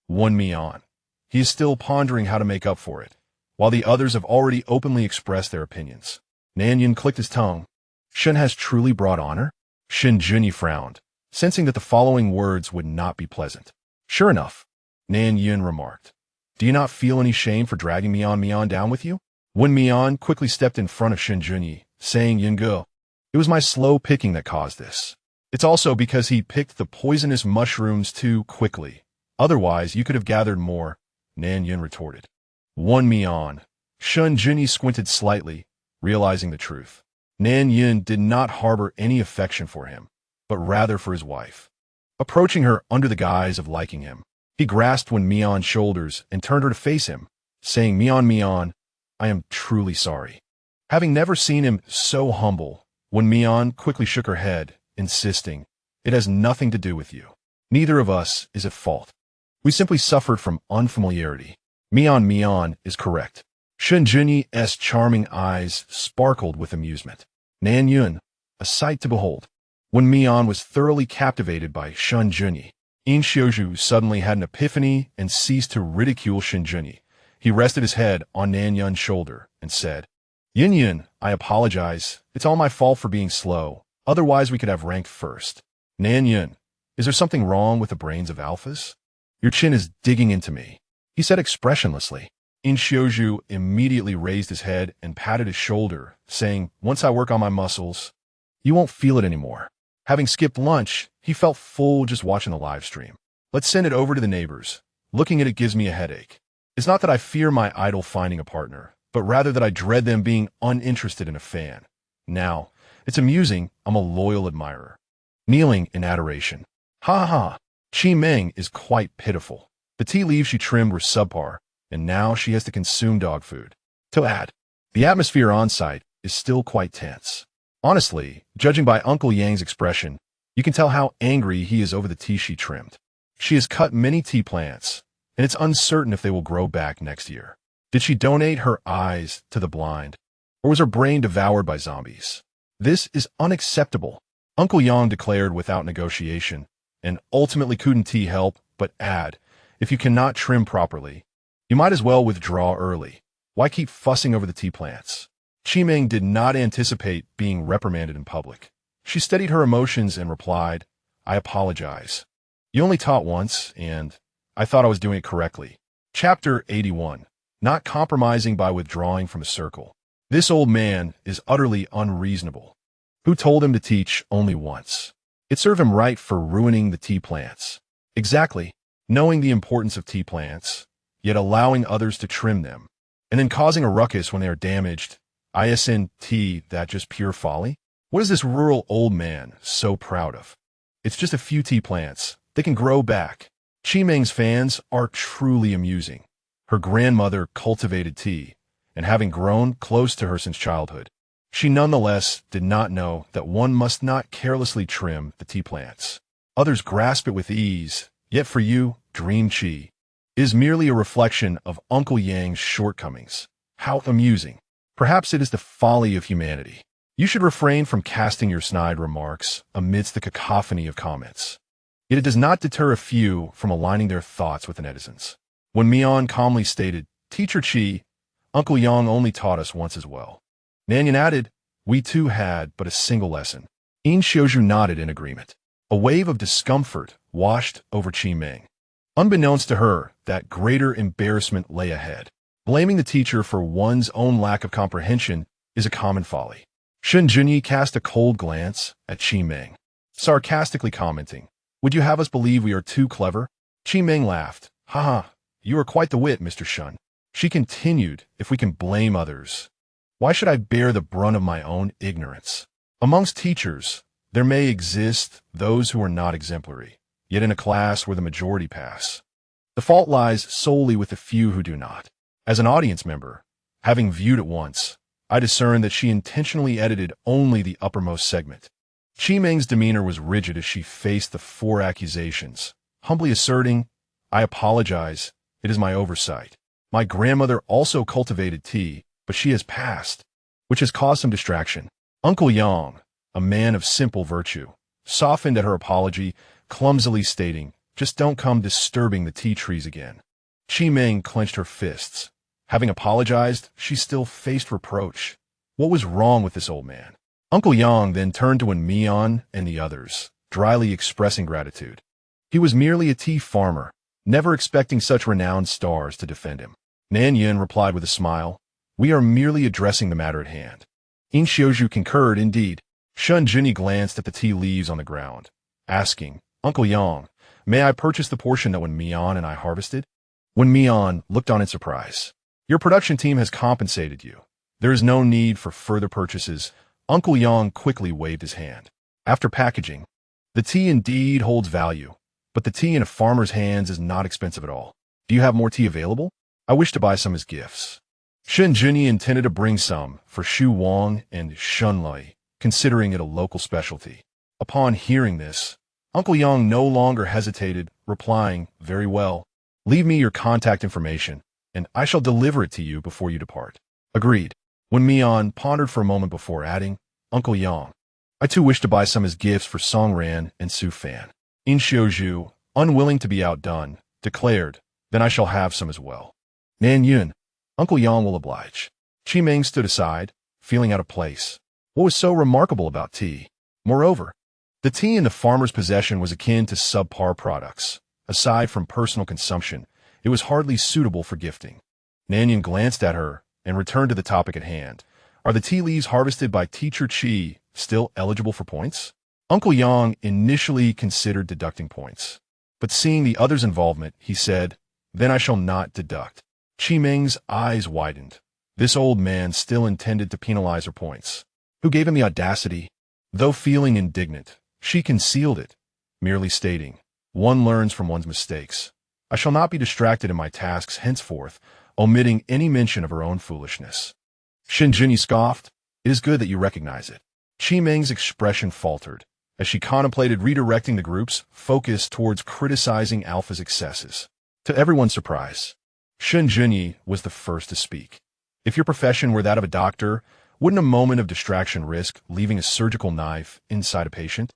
Wen Mian. He is still pondering how to make up for it, while the others have already openly expressed their opinions. Nan Yun clicked his tongue. Shen has truly brought honor? Shen Junyi frowned, sensing that the following words would not be pleasant. Sure enough, Nan Yun remarked. Do you not feel any shame for dragging Mian down with you? Wen Mian quickly stepped in front of Shen Junyi, saying, Yungo, it was my slow picking that caused this. It's also because he picked the poisonous mushrooms too quickly. Otherwise, you could have gathered more, Nan Yun retorted. Wen Mian. Shen Junyi squinted slightly, realizing the truth. Nan Yun did not harbor any affection for him, but rather for his wife. Approaching her under the guise of liking him, he grasped Wen Mian's shoulders and turned her to face him, saying, Mian, I am truly sorry. Having never seen him so humble, Wen Mian quickly shook her head, insisting, it has nothing to do with you. Neither of us is at fault. We simply suffered from unfamiliarity. Mian is correct. Shen Junyi's charming eyes sparkled with amusement. Nan Yun, a sight to behold. Wen Mian was thoroughly captivated by Shen Junyi. In Xiuzhu suddenly had an epiphany and ceased to ridicule Shen Junyi. He rested his head on Nan Yun's shoulder and said, Yun, I apologize. It's all my fault for being slow. Otherwise, we could have ranked first. Nan Yun, is there something wrong with the brains of alphas? Your chin is digging into me, he said expressionlessly. In Xiuzhu immediately raised his head and patted his shoulder, saying, once I work on my muscles, you won't feel it anymore. Having skipped lunch, he felt full just watching the live stream. Let's send it over to the neighbors. Looking at it gives me a headache. It's not that I fear my idol finding a partner, but rather that I dread them being uninterested in a fan. Now, it's amusing, I'm a loyal admirer. Kneeling in adoration. Ha ha, Qi Meng is quite pitiful. The tea leaves she trimmed were subpar, and now she has to consume dog food. To add, the atmosphere on site is still quite tense. Honestly, judging by Uncle Yang's expression, you can tell how angry he is over the tea she trimmed. She has cut many tea plants, and it's uncertain if they will grow back next year. Did she donate her eyes to the blind, or was her brain devoured by zombies? This is unacceptable, Uncle Yang declared without negotiation, and ultimately couldn't tea help but add, if you cannot trim properly, you might as well withdraw early. Why keep fussing over the tea plants? Qi Meng did not anticipate being reprimanded in public. She steadied her emotions and replied, I apologize. You only taught once, and I thought I was doing it correctly. Chapter 81. Not compromising by withdrawing from a circle. This old man is utterly unreasonable. Who told him to teach only once? It served him right for ruining the tea plants. Exactly, knowing the importance of tea plants, yet allowing others to trim them, and then causing a ruckus when they are damaged. Isn't that just pure folly? What is this rural old man so proud of? It's just a few tea plants. They can grow back. Qi Meng's fans are truly amusing. Her grandmother cultivated tea, and having grown close to her since childhood, she nonetheless did not know that one must not carelessly trim the tea plants. Others grasp it with ease, yet for you, Dream Qi is merely a reflection of Uncle Yang's shortcomings. How amusing. Perhaps it is the folly of humanity. You should refrain from casting your snide remarks amidst the cacophony of comments. Yet it does not deter a few from aligning their thoughts with the netizens. Wen Mian calmly stated, Teacher Qi, Uncle Yang only taught us once as well. Nan Yun added, we too had but a single lesson. In Xiuzhu nodded in agreement. A wave of discomfort washed over Qi Meng. Unbeknownst to her, that greater embarrassment lay ahead. Blaming the teacher for one's own lack of comprehension is a common folly. Shen Junyi cast a cold glance at Qi Meng, sarcastically commenting, would you have us believe we are too clever? Qi Meng laughed. Haha, you are quite the wit, Mr. Shen. She continued, if we can blame others, why should I bear the brunt of my own ignorance? Amongst teachers, there may exist those who are not exemplary, yet in a class where the majority pass, the fault lies solely with the few who do not. As an audience member, having viewed it once, I discerned that she intentionally edited only the uppermost segment. Qi Meng's demeanor was rigid as she faced the 4 accusations, humbly asserting, I apologize, it is my oversight. My grandmother also cultivated tea, but she has passed, which has caused some distraction. Uncle Yang, a man of simple virtue, softened at her apology, clumsily stating, just don't come disturbing the tea trees again. Qi Meng clenched her fists. Having apologized, she still faced reproach. What was wrong with this old man? Uncle Yang then turned to Wen Mian and the others, dryly expressing gratitude. He was merely a tea farmer, never expecting such renowned stars to defend him. Nan Yin replied with a smile, we are merely addressing the matter at hand. In Xiuzhu concurred, indeed. Shen Junyi glanced at the tea leaves on the ground, asking, Uncle Yang, may I purchase the portion that Wen Mian and I harvested? Wen Mian looked on in surprise. Your production team has compensated you. There is no need for further purchases. Uncle Yang quickly waved his hand. After packaging, the tea indeed holds value, but the tea in a farmer's hands is not expensive at all. Do you have more tea available? I wish to buy some as gifts. Shen Junyi intended to bring some for Xu Wang and Shen Lui, considering it a local specialty. Upon hearing this, Uncle Yang no longer hesitated, replying, very well. Leave me your contact information, and I shall deliver it to you before you depart. Agreed. Wen Mian pondered for a moment before adding, Uncle Yang, I too wish to buy some as gifts for Song Ran and Su Fan. In Xiuzhu, unwilling to be outdone, declared, then I shall have some as well. Nan Yun, Uncle Yang will oblige. Qi Meng stood aside, feeling out of place. What was so remarkable about tea? Moreover, the tea in the farmer's possession was akin to subpar products. Aside from personal consumption, it was hardly suitable for gifting. Nan Yun glanced at her and returned to the topic at hand. Are the tea leaves harvested by Teacher Qi still eligible for points? Uncle Yang initially considered deducting points, but seeing the other's involvement, he said, then I shall not deduct. Qi Meng's eyes widened. This old man still intended to penalize her points. Who gave him the audacity? Though feeling indignant, she concealed it, merely stating, one learns from one's mistakes. I shall not be distracted in my tasks henceforth, omitting any mention of her own foolishness. Shen Junyi scoffed, it is good that you recognize it. Qi Meng's expression faltered, as she contemplated redirecting the group's focus towards criticizing Alpha's excesses. To everyone's surprise, Shen Junyi was the first to speak. If your profession were that of a doctor, wouldn't a moment of distraction risk leaving a surgical knife inside a patient?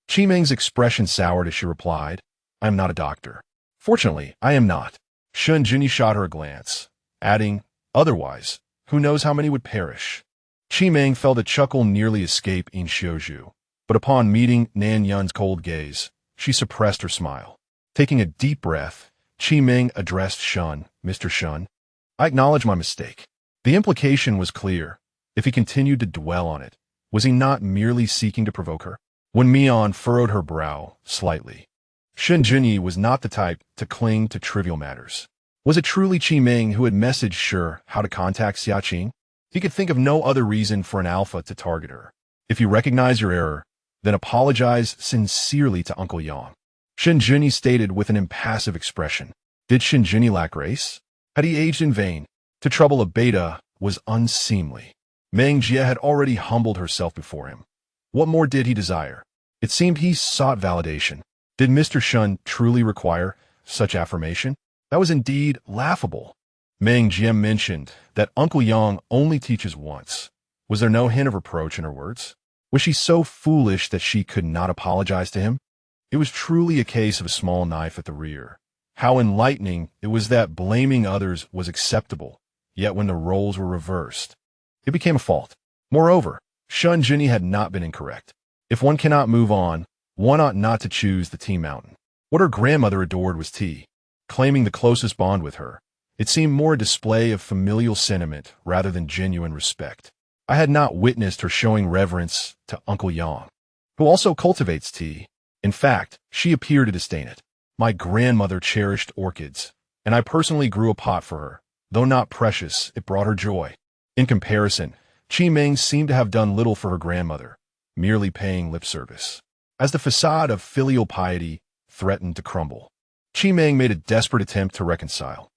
Qi Meng's expression soured as she replied, I am not a doctor. Fortunately, I am not. Shen Junyi shot her a glance, adding, otherwise, who knows how many would perish. Qi Meng felt a chuckle nearly escape in Xiuzhu, but upon meeting Nan Yun's cold gaze, she suppressed her smile. Taking a deep breath, Qi Meng addressed Shen, Mr. Shen. I acknowledge my mistake. The implication was clear. If he continued to dwell on it, was he not merely seeking to provoke her? Wen Mian furrowed her brow slightly. Shen Junyi was not the type to cling to trivial matters. Was it truly Qi Meng who had messaged Shi how to contact Xiaqing? He could think of no other reason for an alpha to target her. If you recognize your error, then apologize sincerely to Uncle Yang. Shen Junyi stated with an impassive expression. Did Shen Junyi lack grace? Had he aged in vain? To trouble a beta was unseemly. Meng Jie had already humbled herself before him. What more did he desire? It seemed he sought validation. Did Mr. Shen truly require such affirmation? That was indeed laughable. Meng Jie mentioned that Uncle Yang only teaches once. Was there no hint of reproach in her words? Was she so foolish that she could not apologize to him? It was truly a case of a small knife at the rear. How enlightening it was that blaming others was acceptable, yet when the roles were reversed, it became a fault. Moreover, Shen Junyi had not been incorrect. If one cannot move on, one ought not to choose the tea mountain. What her grandmother adored was tea. Claiming the closest bond with her, it seemed more a display of familial sentiment rather than genuine respect. I had not witnessed her showing reverence to Uncle Yang, who also cultivates tea. In fact, she appeared to disdain it. My grandmother cherished orchids, and I personally grew a pot for her, Though not precious, it brought her joy. In comparison, Qi Meng seemed to have done little for her grandmother, merely paying lip service. As the facade of filial piety threatened to crumble, Qi Meng made a desperate attempt to reconcile.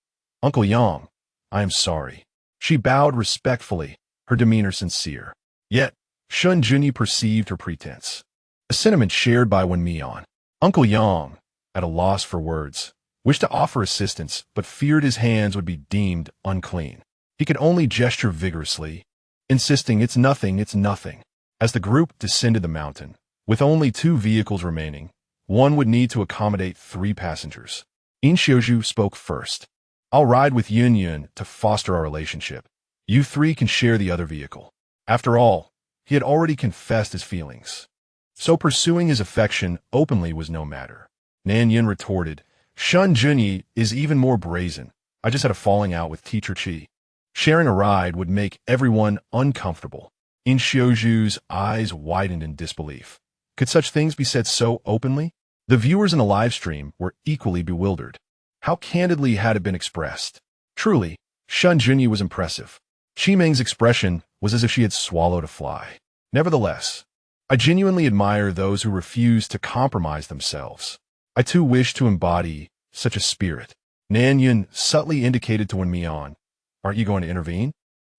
"Uncle Yang, I am sorry." She bowed respectfully, her demeanor sincere. Yet, Shen Junyi perceived her pretense, a sentiment shared by Wen Mian. Uncle Yang, at a loss for words, wished to offer assistance, but feared his hands would be deemed unclean. He could only gesture vigorously, insisting, "It's nothing, it's nothing." As the group descended the mountain, with only 2 vehicles remaining, one would need to accommodate 3 passengers. In Xiuzhu spoke first. "I'll ride with Yun Yun to foster our relationship. You 3 can share the other vehicle." After all, he had already confessed his feelings, so pursuing his affection openly was no matter. Nan Yun retorted, "Shen Junyi is even more brazen. I just had a falling out with Teacher Qi. Sharing a ride would make everyone uncomfortable." In Xiuzhu's eyes widened in disbelief. Could such things be said so openly? The viewers in the live stream were equally bewildered. How candidly had it been expressed? Truly, Shen Junyi was impressive. Qi Meng's expression was as if she had swallowed a fly. Nevertheless, I genuinely admire those who refuse to compromise themselves. I too wish to embody such a spirit. Nan Yun subtly indicated to Wen Mian, "Aren't you going to intervene?"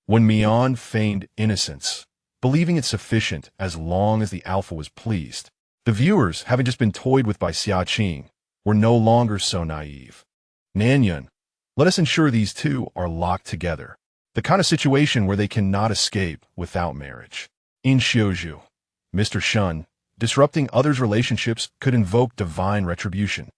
Wen Mian feigned innocence, believing it sufficient as long as the alpha was pleased. The viewers, having just been toyed with by Xia Qing, were no longer so naive. "Nan Yun, let us ensure these 2 are locked together. The kind of situation where they cannot escape without marriage." In Xiuzhu, Mr. Shen, disrupting others' relationships could invoke divine retribution.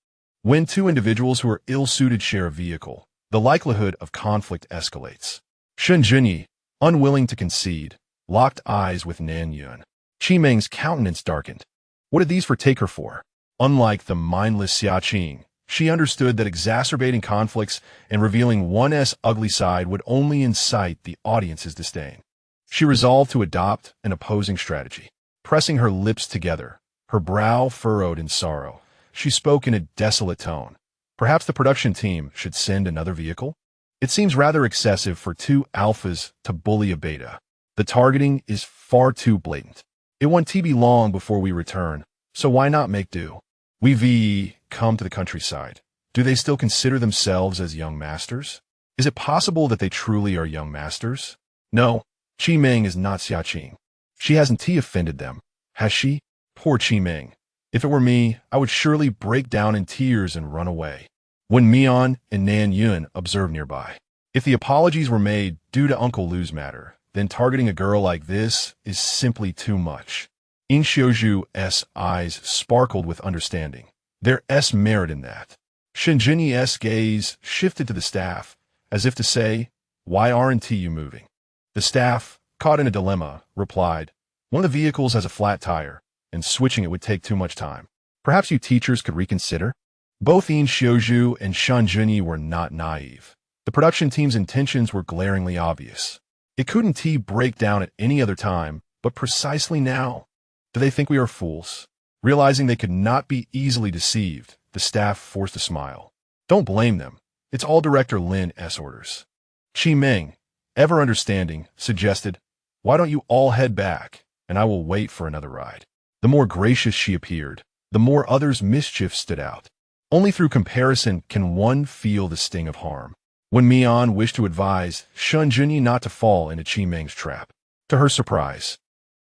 When 2 individuals who are ill-suited share a vehicle, the likelihood of conflict escalates. Shen Junyi, unwilling to concede, locked eyes with Nan Yun. Qi Meng's countenance darkened. What did these take her for? Unlike the mindless Xia Qing, she understood that exacerbating conflicts and revealing one's ugly side would only incite the audience's disdain. She resolved to adopt an opposing strategy. Pressing her lips together, her brow furrowed in sorrow, she spoke in a desolate tone. "Perhaps the production team should send another vehicle? It seems rather excessive for 2 alphas to bully a beta. The targeting is far too blatant. It won't be long before we return, so why not make do? We come to the countryside. Do they still consider themselves as young masters? Is it possible that they truly are young masters? No, Qi Meng is not Xia Qing. She hasn't offended them, has she? Poor Qi Meng. If it were me, I would surely break down in tears and run away." Wen Mian and Nan Yun observed nearby. If the apologies were made due to Uncle Lu's matter, then targeting a girl like this is simply too much. In Xiuzhu's eyes sparkled with understanding. There's merit in that. Shen Junyi's gaze shifted to the staff, as if to say, "Why aren't you moving?" The staff, caught in a dilemma, replied, "One of the vehicles has a flat tire, and switching it would take too much time. Perhaps you teachers could reconsider?" Both In Xiuzhu and Shen Junyi were not naive. The production team's intentions were glaringly obvious. It couldn't break down at any other time, but precisely now. Do they think we are fools? Realizing they could not be easily deceived, the staff forced a smile. Don't blame them. It's all Director Lin's orders. Qi Meng, ever understanding, suggested, "Why don't you all head back, and I will wait for another ride." The more gracious she appeared, the more others' mischief stood out. Only through comparison can one feel the sting of harm. Wen Mian wished to advise Shen Junyi not to fall into Qi Meng's trap. To her surprise,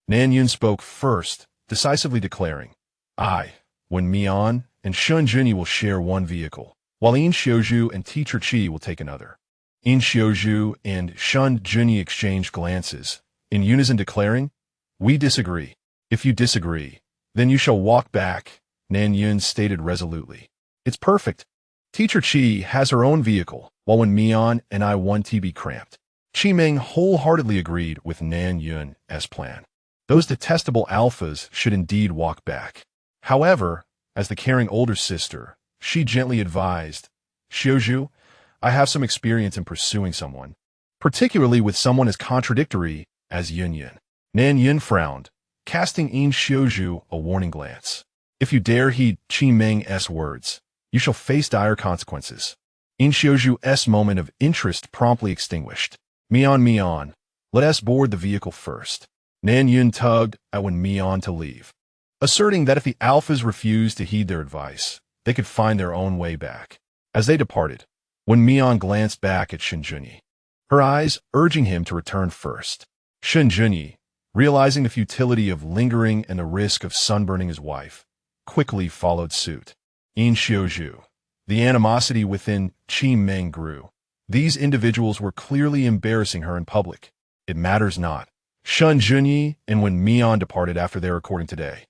Nan Yun spoke first, decisively declaring, "I, Wen Mian, and Shen Junyi will share one vehicle, while In Xiuzhu and Teacher Qi will take another." In Xiuzhu and Shen Junyi exchanged glances, in unison declaring, "We disagree. If you disagree, then you shall walk back," Nan Yun stated resolutely. "It's perfect. Teacher Qi has her own vehicle, while Wen Mian and I want to be cramped." Qi Meng wholeheartedly agreed with Nan Yun's plan. Those detestable alphas should indeed walk back. However, as the caring older sister, she gently advised, "Xiuzhu, I have some experience in pursuing someone, particularly with someone as contradictory as Yun Yun." Nan Yun frowned, casting In Xiuzhu a warning glance. "If you dare heed Qi Meng's words, you shall face dire consequences." In Xiaozhu's moment of interest promptly extinguished. Mian, let us board the vehicle first. Nan Yun tugged at Wen Mian to leave, asserting that if the alphas refused to heed their advice, they could find their own way back. As they departed, Wen Mian glanced back at Shen Junyi, her eyes urging him to return first. Shen Junyi, realizing the futility of lingering and the risk of sunburning his wife, quickly followed suit. In Xiaozhu, the animosity within Qi Meng grew. These individuals were clearly embarrassing her in public. It matters not. Shen Junyi and Wen Mian departed after their recording today.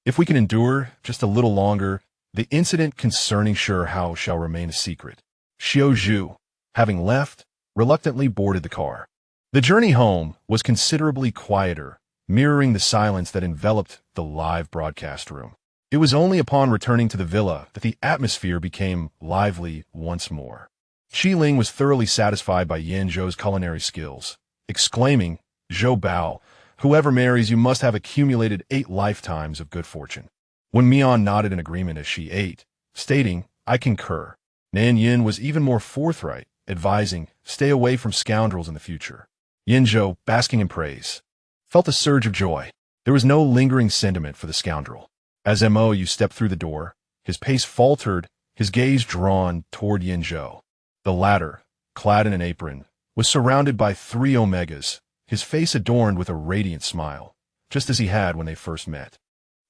If we can endure just a little longer, the incident concerning Shihao shall remain a secret. Xiaozhu, having left, reluctantly boarded the car. The journey home was considerably quieter, mirroring the silence that enveloped the live broadcast room. It was only upon returning to the villa that the atmosphere became lively once more. Qi Ling was thoroughly satisfied by Yin Zhou's culinary skills, exclaiming, "Zhou Bao, whoever marries you must have accumulated 8 lifetimes of good fortune." Wen Mian nodded in agreement as she ate, stating, "I concur." Nan Yin was even more forthright, advising, "Stay away from scoundrels in the future." Yin Zhou, basking in praise, felt a surge of joy. There was no lingering sentiment for the scoundrel. As Mo stepped through the door, his pace faltered, his gaze drawn toward Yin Zhou. The latter, clad in an apron, was surrounded by 3 omegas, his face adorned with a radiant smile, just as he had when they first met.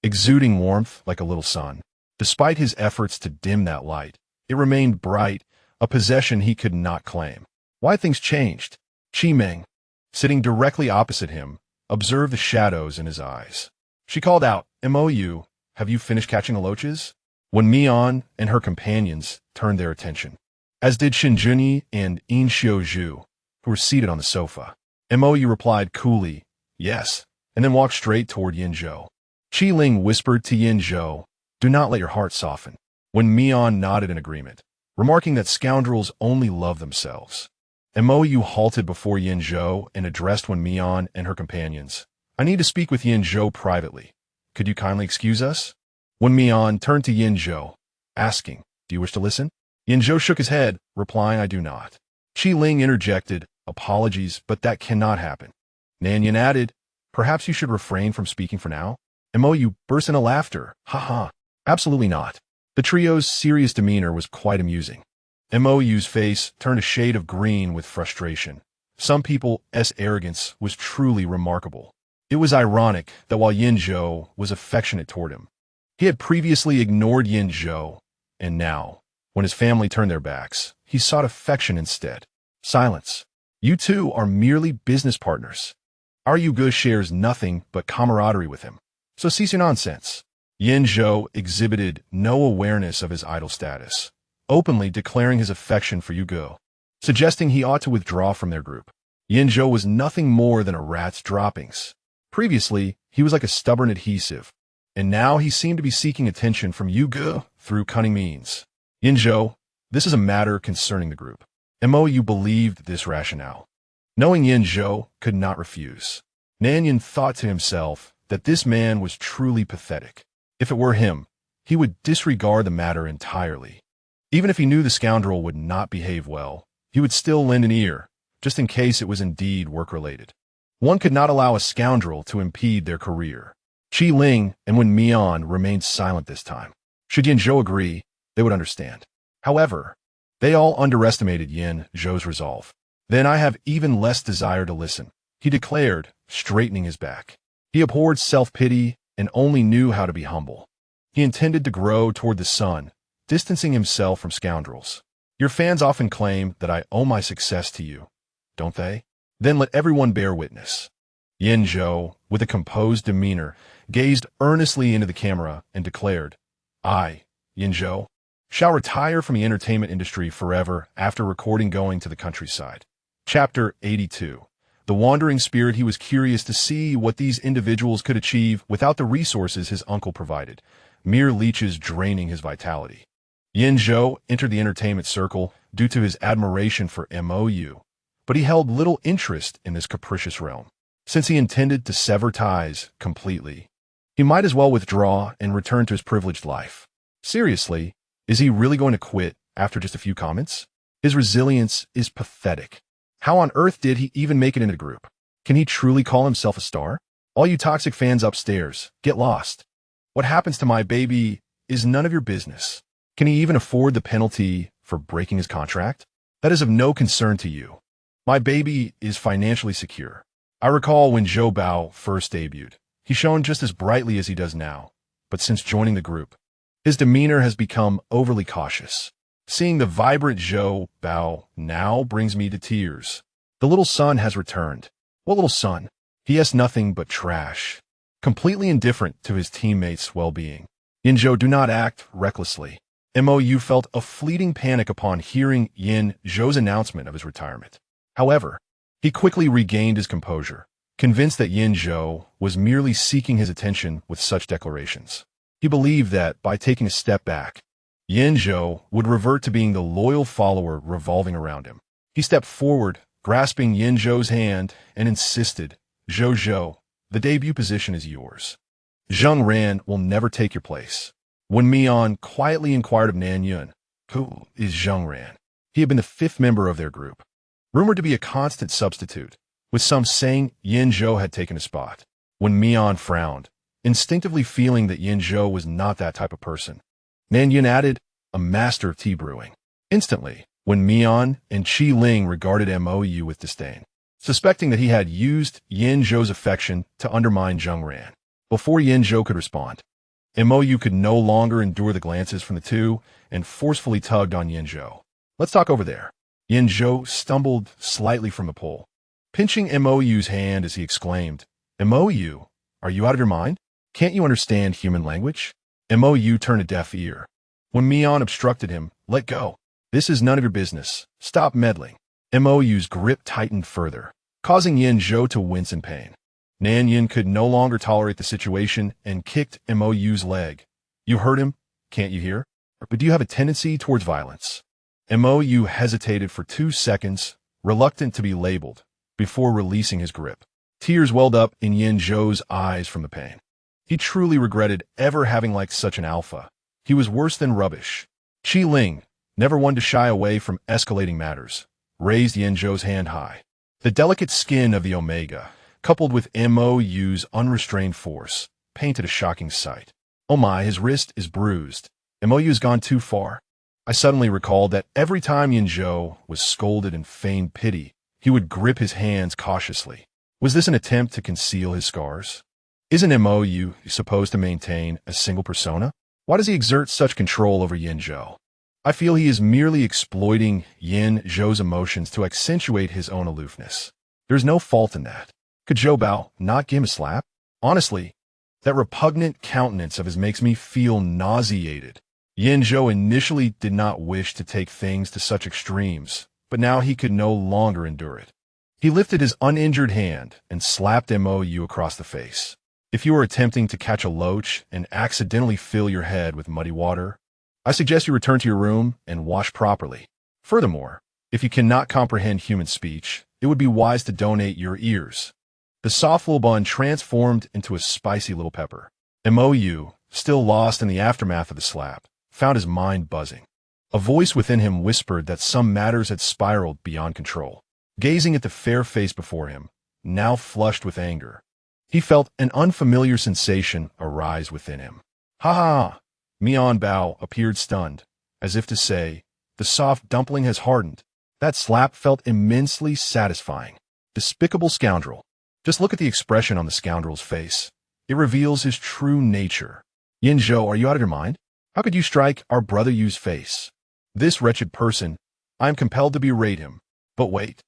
Exuding warmth like a little sun. Despite his efforts to dim that light, it remained bright, a possession he could not claim. Why things changed? Qi Meng, sitting directly opposite him, observed the shadows in his eyes. She called out, "Mou, have you finished catching the loaches?" Wen Mian and her companions turned their attention, as did Shen Junyi and In Xiaozhu, who were seated on the sofa. Mou replied coolly, "Yes," and then walked straight toward Yin Zhou. Qi Ling whispered to Yin Zhou, "Do not let your heart soften." Wen Mian nodded in agreement, remarking that scoundrels only love themselves. Mou halted before Yin Zhou and addressed Wen Mian and her companions. "I need to speak with Yin Zhou privately. Could you kindly excuse us?" Wen Mian turned to Yin Zhou, asking, "Do you wish to listen?" Yin Zhou shook his head, replying, "I do not." Qi Ling interjected, "Apologies, but that cannot happen." Nan Yin added, "Perhaps you should refrain from speaking for now." Mou burst into laughter. "Ha ha, absolutely not." The trio's serious demeanor was quite amusing. Mou's face turned a shade of green with frustration. Some people's arrogance was truly remarkable. It was ironic that while Yin Zhou was affectionate toward him, he had previously ignored Yin Zhou, and now, when his family turned their backs, he sought affection instead. Silence. You two are merely business partners. Our Yuge shares nothing but camaraderie with him. So cease your nonsense. Yin Zhou exhibited no awareness of his idol status, openly declaring his affection for Yuge, suggesting he ought to withdraw from their group. Yin Zhou was nothing more than a rat's droppings. Previously, he was like a stubborn adhesive, and now he seemed to be seeking attention from Yuge through cunning means. Yin Zhou, this is a matter concerning the group. Mou believed this rationale. Knowing Yin Zhou could not refuse, Nan Yin thought to himself that this man was truly pathetic. If it were him, he would disregard the matter entirely. Even if he knew the scoundrel would not behave well, he would still lend an ear, just in case it was indeed work-related. One could not allow a scoundrel to impede their career. Qi Ling and Wen Mian remained silent this time. Should Yin Zhou agree, they would understand. However, they all underestimated Yin Zhou's resolve. "Then I have even less desire to listen," he declared, straightening his back. He abhorred self-pity and only knew how to be humble. He intended to grow toward the sun, distancing himself from scoundrels. "Your fans often claim that I owe my success to you, don't they? Then let everyone bear witness." Yin Zhou, with a composed demeanor, gazed earnestly into the camera and declared, "I, Yin Zhou, shall retire from the entertainment industry forever after recording going to the countryside." Chapter 82. The wandering spirit. He was curious to see what these individuals could achieve without the resources his uncle provided, mere leeches draining his vitality. Yin Zhou entered the entertainment circle due to his admiration for Mou, but he held little interest in this capricious realm. Since he intended to sever ties completely, he might as well withdraw and return to his privileged life. Seriously, is he really going to quit after just a few comments? His resilience is pathetic. How on earth did he even make it into the group? Can he truly call himself a star? All you toxic fans upstairs, get lost. What happens to my baby is none of your business. Can he even afford the penalty for breaking his contract? That is of no concern to you. My baby is financially secure. I recall when Zhou Bao first debuted. He shone just as brightly as he does now, but since joining the group, his demeanor has become overly cautious. Seeing the vibrant Zhou Bao now brings me to tears. The little son has returned. What little son? He has nothing but trash. Completely indifferent to his teammates' well-being. Yin Zhou, do not act recklessly. Mou felt a fleeting panic upon hearing Yin Zhou's announcement of his retirement. However, he quickly regained his composure, convinced that Yin Zhou was merely seeking his attention with such declarations. He believed that by taking a step back, Yin Zhou would revert to being the loyal follower revolving around him. He stepped forward, grasping Yin Zhou's hand, and insisted, Zhou, the debut position is yours. Zhang Ran will never take your place. Wen Mian quietly inquired of Nan Yun, who is Zhang Ran? He had been the fifth member of their group, rumored to be a constant substitute, with some saying Yin Zhou had taken a spot. Wen Mian frowned, instinctively feeling that Yin Zhou was not that type of person. Nan Yun added, a master of tea brewing. Instantly, Wen Mian and Qi Ling regarded Mou with disdain, suspecting that he had used Yin Zhou's affection to undermine Zhang Ran. Before Yin Zhou could respond, Mou could no longer endure the glances from the two and forcefully tugged on Yin Zhou. Let's talk over there. Yin Zhou stumbled slightly from the pole, pinching Mou's hand as he exclaimed, Mou, are you out of your mind? Can't you understand human language? Mou turned a deaf ear. When Mian obstructed him, let go. This is none of your business. Stop meddling. Mou's grip tightened further, causing Yin Zhou to wince in pain. Nan Yin could no longer tolerate the situation and kicked Mou's leg. You heard him, can't you hear? But do you have a tendency towards violence? Mou hesitated for 2 seconds, reluctant to be labeled, before releasing his grip. Tears welled up in Yin Zhou's eyes from the pain. He truly regretted ever having liked such an alpha. He was worse than rubbish. Qi Ling, never one to shy away from escalating matters, raised Yin Zhou's hand high. The delicate skin of the Omega, coupled with Mou's unrestrained force, painted a shocking sight. Oh my, his wrist is bruised. Mou has gone too far. I suddenly recalled that every time Yin Zhou was scolded and feigned pity, he would grip his hands cautiously. Was this an attempt to conceal his scars? Isn't Mou supposed to maintain a single persona? Why does he exert such control over Yin Zhou? I feel he is merely exploiting Yin Zhou's emotions to accentuate his own aloofness. There's no fault in that. Could Zhou Bao not give him a slap? Honestly, that repugnant countenance of his makes me feel nauseated. Yin Zhou initially did not wish to take things to such extremes, but now he could no longer endure it. He lifted his uninjured hand and slapped Mou across the face. If you are attempting to catch a loach and accidentally fill your head with muddy water, I suggest you return to your room and wash properly. Furthermore, if you cannot comprehend human speech, it would be wise to donate your ears. The soft little bun transformed into a spicy little pepper. Mou, still lost in the aftermath of the slap, found his mind buzzing. A voice within him whispered that some matters had spiraled beyond control. Gazing at the fair face before him, now flushed with anger, he felt an unfamiliar sensation arise within him. Ha ha! Mian Bao appeared stunned, as if to say, the soft dumpling has hardened. That slap felt immensely satisfying. Despicable scoundrel. Just look at the expression on the scoundrel's face. It reveals his true nature. Yin Zhou, are you out of your mind? How could you strike our brother Yu's face? This wretched person, I am compelled to berate him. But wait.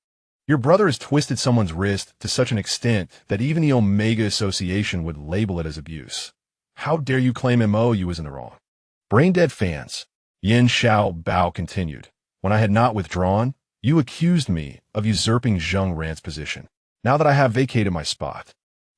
Your brother has twisted someone's wrist to such an extent that even the Omega Association would label it as abuse. How dare you claim Mou was in the wrong? Brain-dead fans. Yin Xiao Bao continued. When I had not withdrawn, you accused me of usurping Zhang Ran's position. Now that I have vacated my spot,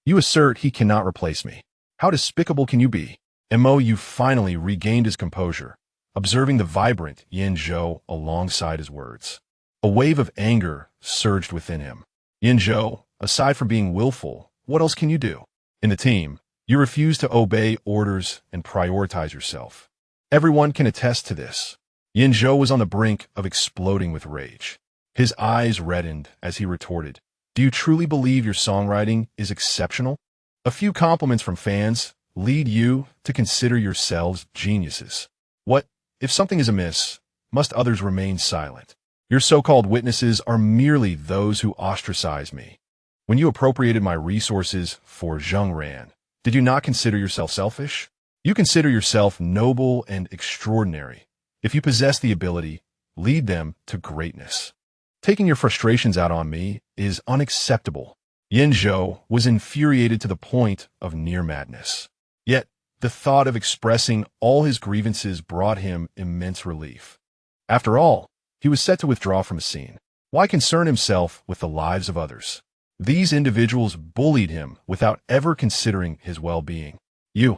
you assert he cannot replace me. How despicable can you be? Mou finally regained his composure, observing the vibrant Yin Zhou alongside his words. A wave of anger surged within him. Yin Zhou, aside from being willful, what else can you do? In the team, you refuse to obey orders and prioritize yourself. Everyone can attest to this. Yin Zhou was on the brink of exploding with rage. His eyes reddened as he retorted, "Do you truly believe your songwriting is exceptional? A few compliments from fans lead you to consider yourselves geniuses. What, if something is amiss, must others remain silent? Your so-called witnesses are merely those who ostracize me. When you appropriated my resources for Zhengran, did you not consider yourself selfish? You consider yourself noble and extraordinary. If you possess the ability, lead them to greatness. Taking your frustrations out on me is unacceptable." Yin Zhou was infuriated to the point of near madness. Yet, the thought of expressing all his grievances brought him immense relief. After all, he was set to withdraw from a scene. Why concern himself with the lives of others? These individuals bullied him without ever considering his well-being. You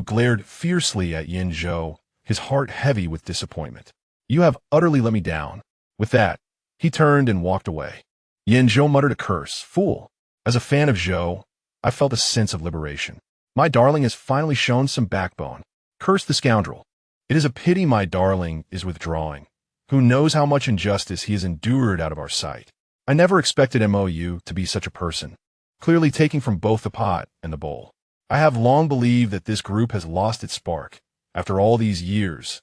glared fiercely at Yin Zhou, his heart heavy with disappointment. "You have utterly let me down." With that, he turned and walked away. Yin Zhou muttered a curse. "Fool." As a fan of Zhou, I felt a sense of liberation. My darling has finally shown some backbone. Curse the scoundrel. It is a pity my darling is withdrawing. Who knows how much injustice he has endured out of our sight. I never expected MOU to be such a person, clearly taking from both the pot and the bowl. I have long believed that this group has lost its spark. After all these years,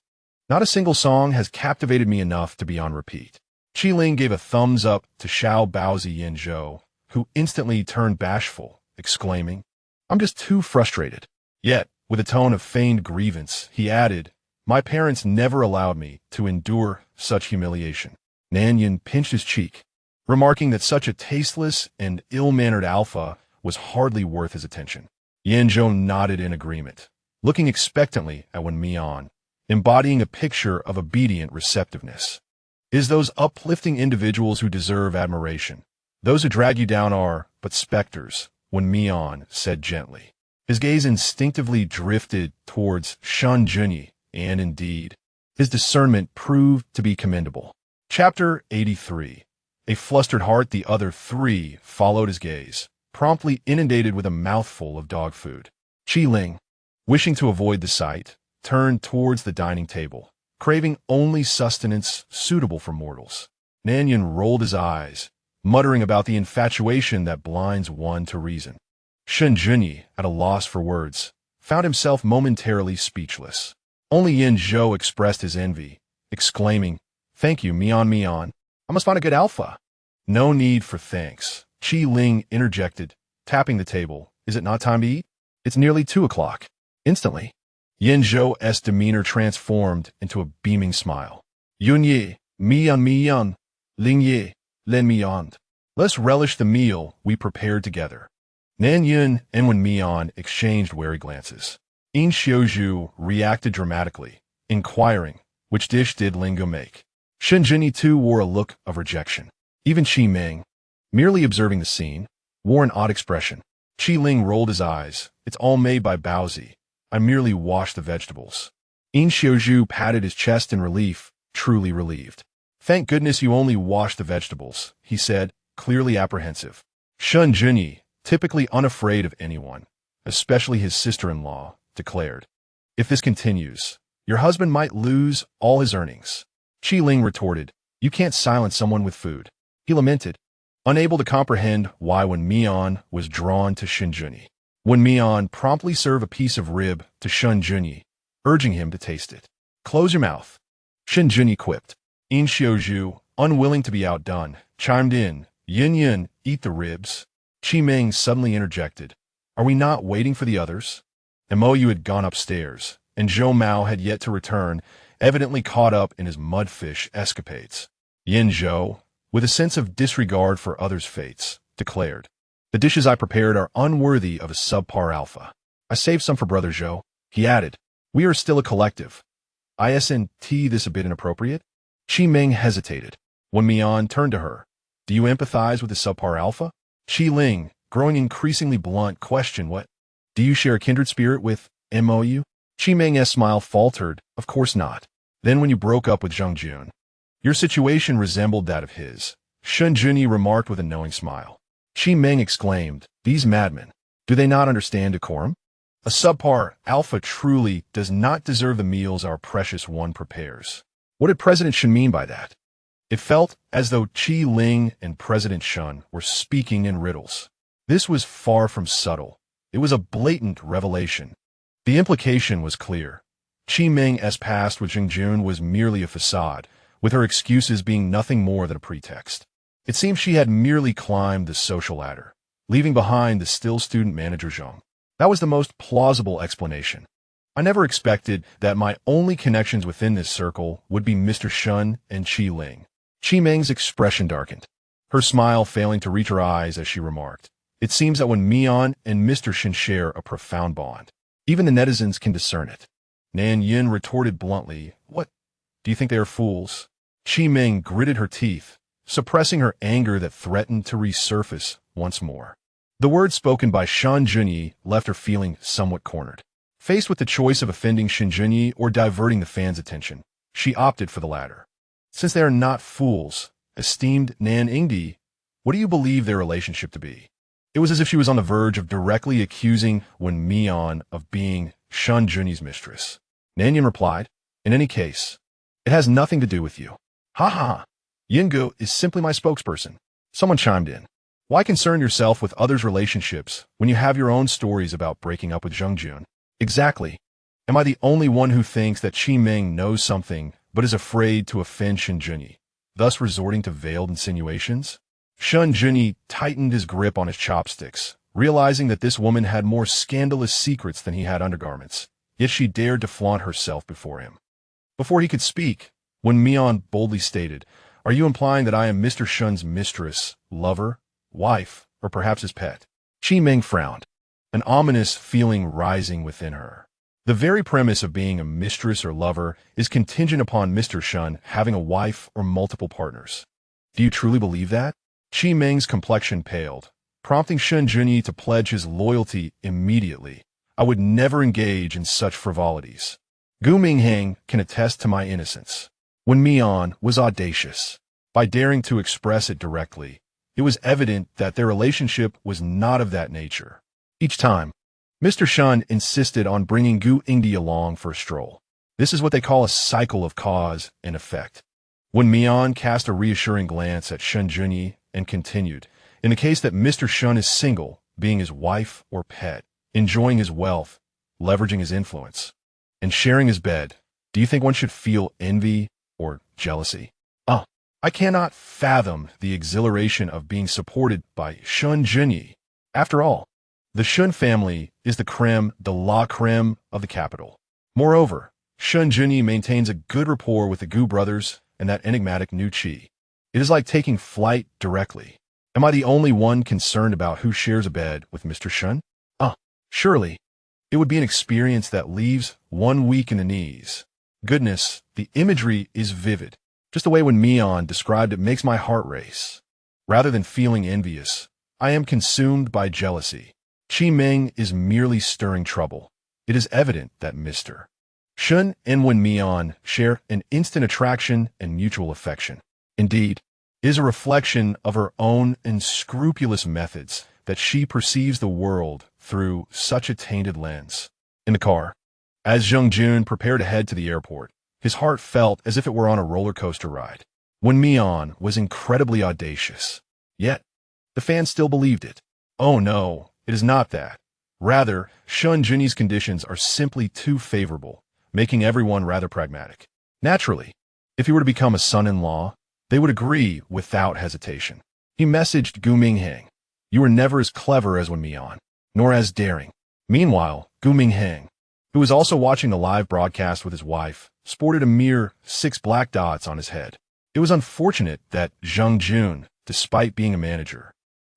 not a single song has captivated me enough to be on repeat. Qi Ling gave a thumbs up to Xiao Baozi Yin Zhou, who instantly turned bashful, exclaiming, "I'm just too frustrated." Yet, with a tone of feigned grievance, he added, "My parents never allowed me to endure such humiliation." Nan Yin pinched his cheek, remarking that such a tasteless and ill-mannered alpha was hardly worth his attention. Yin Zhou nodded in agreement, looking expectantly at Wen Mian, embodying a picture of obedient receptiveness. Is those uplifting individuals who deserve admiration. Those who drag you down are but specters, Wen Mian said gently. His gaze instinctively drifted towards Shen Junyi, and indeed, his discernment proved to be commendable. Chapter 83. A flustered heart, the other three followed his gaze, promptly inundated with a mouthful of dog food. Qi Ling, wishing to avoid the sight, turned towards the dining table, craving only sustenance suitable for mortals. Nan Yin rolled his eyes, muttering about the infatuation that blinds one to reason. Shen Junyi, at a loss for words, found himself momentarily speechless. Only Yin Zhou expressed his envy, exclaiming, "Thank you, Mian. I must find a good alpha." "No need for thanks," Qi Ling interjected, tapping the table. "Is it not time to eat? It's nearly 2 o'clock." Instantly, Yin Zhou's demeanor transformed into a beaming smile. "Yunyi, Mian, Lingyi, Len Mian. Let's relish the meal we prepared together." Nan Yin and Wen Mian exchanged wary glances. In Xiuzhu reacted dramatically, inquiring, "Which dish did Lingo make?" Shen Junyi too wore a look of rejection. Even Qi Ming, merely observing the scene, wore an odd expression. Qi Ling rolled his eyes. "It's all made by Baozi. I merely washed the vegetables." In Xiuzhu patted his chest in relief, truly relieved. "Thank goodness you only washed the vegetables," he said, clearly apprehensive. Shen Junyi, typically unafraid of anyone, especially his sister-in-law, declared, "If this continues, your husband might lose all his earnings." Qi Ling retorted, "You can't silence someone with food." He lamented, unable to comprehend why Wen Mian was drawn to Shen Junyi. Wen Mian promptly served a piece of rib to Shen Junyi, urging him to taste it. "Close your mouth," Shen Junyi quipped. In Xiuzhu, unwilling to be outdone, chimed in, Yin, eat the ribs." Qi Ming suddenly interjected, "Are we not waiting for the others?" MOU had gone upstairs, and Zhou Mao had yet to return, evidently caught up in his mudfish escapades. Yin Zhou, with a sense of disregard for others' fates, declared, "The dishes I prepared are unworthy of a subpar alpha. I saved some for Brother Zhou." He added, "We are still a collective. Isn't this a bit inappropriate?" Qi Ming hesitated. Wen Mian turned to her. "Do you empathize with the subpar alpha?" Qi Ling, growing increasingly blunt, questioned, "What? Do you share a kindred spirit with MOU?" Qi Ming's smile faltered, "Of course not. Then when you broke up with Zheng Jun, your situation resembled that of his." Shen Junyi remarked with a knowing smile. Qi Ming exclaimed, "These madmen, do they not understand decorum? A subpar alpha truly does not deserve the meals our precious one prepares." What did President Shen mean by that? It felt as though Qi Ling and President Shen were speaking in riddles. This was far from subtle. It was a blatant revelation. The implication was clear. Qi Ming's past with Zheng Jun was merely a facade, with her excuses being nothing more than a pretext. It seemed she had merely climbed the social ladder, leaving behind the still student manager Zheng. That was the most plausible explanation. I never expected that my only connections within this circle would be Mr. Shen and Qi Ling. Qi Ming's expression darkened, her smile failing to reach her eyes as she remarked, "It seems that Wen Mian and Mr. Shen share a profound bond. Even the netizens can discern it." Nan Yin retorted bluntly, "What? Do you think they are fools?" Qi Ming gritted her teeth, suppressing her anger that threatened to resurface once more. The words spoken by Shen Junyi left her feeling somewhat cornered. Faced with the choice of offending Shen Junyi or diverting the fans' attention, she opted for the latter. "Since they are not fools, esteemed Nan Yingdi, what do you believe their relationship to be?" It was as if she was on the verge of directly accusing Wen Mian of being Shen Junyi's mistress. Nan Yin replied, "In any case, it has nothing to do with you." "Ha ha! Yinggu is simply my spokesperson." Someone chimed in. "Why concern yourself with others' relationships when you have your own stories about breaking up with Zheng Jun?" "Exactly. Am I the only one who thinks that Qi Ming knows something but is afraid to offend Shen Junyi, thus resorting to veiled insinuations?" Shen Junyi tightened his grip on his chopsticks, realizing that this woman had more scandalous secrets than he had undergarments, yet she dared to flaunt herself before him. Before he could speak, Wen Mian boldly stated, "Are you implying that I am Mr. Shen's mistress, lover, wife, or perhaps his pet?" Qi Ming frowned, an ominous feeling rising within her. The very premise of being a mistress or lover is contingent upon Mr. Shen having a wife or multiple partners. "Do you truly believe that?" Qi Ming's complexion paled, prompting Shen Junyi to pledge his loyalty immediately. "I would never engage in such frivolities. Gu Mingheng can attest to my innocence." Wen Mian was audacious. By daring to express it directly, it was evident that their relationship was not of that nature. Each time, Mr. Shen insisted on bringing Gu Yingdi along for a stroll. This is what they call a cycle of cause and effect. Wen Mian cast a reassuring glance at Shen Junyi and continued, "In the case that Mr. Shen is single, being his wife or pet, enjoying his wealth, leveraging his influence, and sharing his bed, do you think one should feel envy or jealousy?" I cannot fathom the exhilaration of being supported by Shen Junyi. After all, the Shen family is the creme de la creme of the capital. Moreover, Shen Junyi maintains a good rapport with the Gu brothers and that enigmatic Nu Qi. It is like taking flight directly. Am I the only one concerned about who shares a bed with Mr. Shen? Surely, it would be an experience that leaves one weak in the knees. Goodness, the imagery is vivid. Just the way Wen Mian described it makes my heart race. Rather than feeling envious, I am consumed by jealousy. Qi Ming is merely stirring trouble. It is evident that Mr. Shen and Wen Mian share an instant attraction and mutual affection. Indeed, it is a reflection of her own unscrupulous methods that she perceives the world through such a tainted lens. In the car, as Zheng Jun prepared to head to the airport, his heart felt as if it were on a roller coaster ride. Wen Mian was incredibly audacious. Yet, the fans still believed it. Oh no, it is not that. Rather, Shen Junyi's conditions are simply too favorable, making everyone rather pragmatic. Naturally, if he were to become a son-in-law, they would agree without hesitation. He messaged Gu Mingheng, "You were never as clever as Wen Mian, nor as daring." Meanwhile, Gu Mingheng, who was also watching the live broadcast with his wife, sported a mere 6 black dots on his head. It was unfortunate that Zheng Jun, despite being a manager,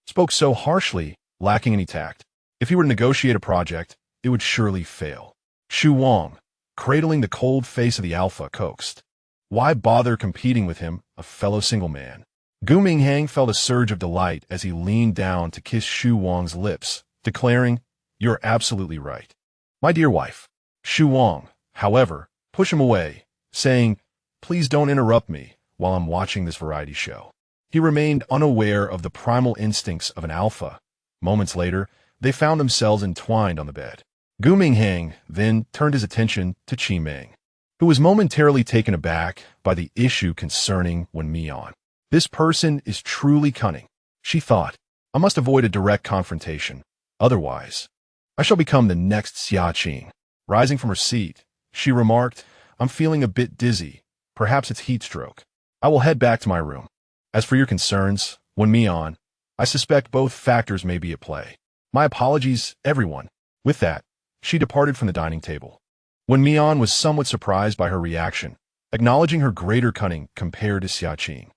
spoke so harshly, lacking any tact. If he were to negotiate a project, it would surely fail. Xu Wang, cradling the cold face of the alpha, coaxed, "Why bother competing with him, a fellow single man?" Gu Mingheng felt a surge of delight as he leaned down to kiss Xu Wang's lips, declaring, "You're absolutely right, my dear wife." Xu Wang, however, pushed him away, saying, "Please don't interrupt me while I'm watching this variety show." He remained unaware of the primal instincts of an alpha. Moments later, they found themselves entwined on the bed. Gu Mingheng then turned his attention to Qi Ming. who was momentarily taken aback by the issue concerning Wen Mian. This person is truly cunning, she thought. I must avoid a direct confrontation. Otherwise, I shall become the next Xia Qing. Rising from her seat, she remarked, I'm feeling a bit dizzy. Perhaps it's heat stroke. I will head back to my room. As for your concerns, Wen Mian, I suspect both factors may be at play. My apologies, everyone. With that, she departed from the dining table. Wen Mian was somewhat surprised by her reaction, acknowledging her greater cunning compared to Xia Qing.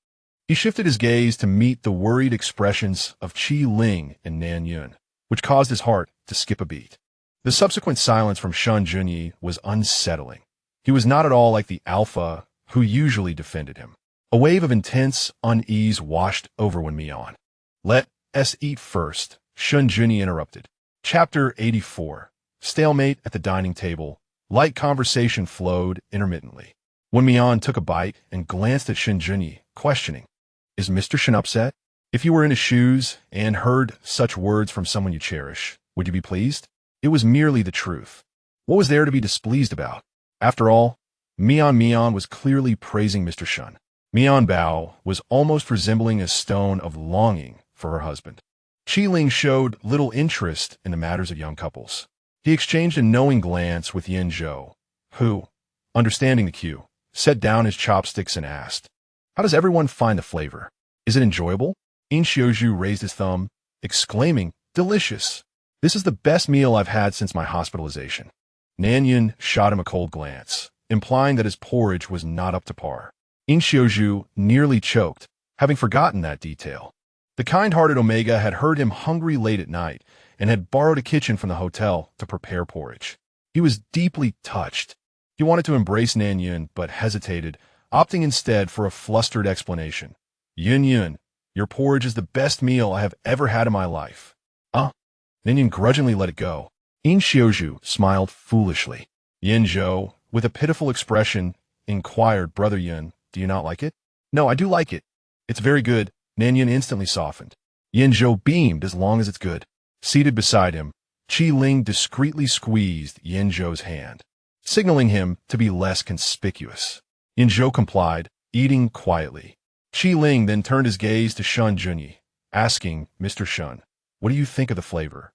He shifted his gaze to meet the worried expressions of Qi Ling and Nan Yun, which caused his heart to skip a beat. The subsequent silence from Shen Junyi was unsettling. He was not at all like the alpha who usually defended him. A wave of intense unease washed over Wen Mian. Let us eat first, Shen Junyi interrupted. Chapter 84. Stalemate at the dining table. Light conversation flowed intermittently. Wen Mian took a bite and glanced at Shen Junyi, questioning, Is Mr. Shen upset? If you were in his shoes and heard such words from someone you cherish, would you be pleased? It was merely the truth. What was there to be displeased about? After all, Mian was clearly praising Mr. Shen. Mian Bao was almost resembling a stone of longing for her husband. Qi Ling showed little interest in the matters of young couples. He exchanged a knowing glance with Yin Zhou, who, understanding the cue, set down his chopsticks and asked, How does everyone find the flavor? Is it enjoyable? Yin Xiuzhu raised his thumb, exclaiming, Delicious! This is the best meal I've had since my hospitalization. Nan Yun shot him a cold glance, implying that his porridge was not up to par. Yin Xiuzhu nearly choked, having forgotten that detail. The kind-hearted Omega had heard him hungry late at night and had borrowed a kitchen from the hotel to prepare porridge. He was deeply touched. He wanted to embrace Nan Yun, but hesitated, opting instead for a flustered explanation. Yun, your porridge is the best meal I have ever had in my life. Nan Yun grudgingly let it go. Yin Xiuzhu smiled foolishly. Yin Zhou, with a pitiful expression, inquired, Brother Yun, do you not like it? No, I do like it. It's very good. Nan Yun instantly softened. Yin Zhou beamed as long as it's good. Seated beside him, Qi Ling discreetly squeezed Yin Zhou's hand, signaling him to be less conspicuous. Yin Zhou complied, eating quietly. Qi Ling then turned his gaze to Shen Junyi, asking, Mr. Shen, what do you think of the flavor?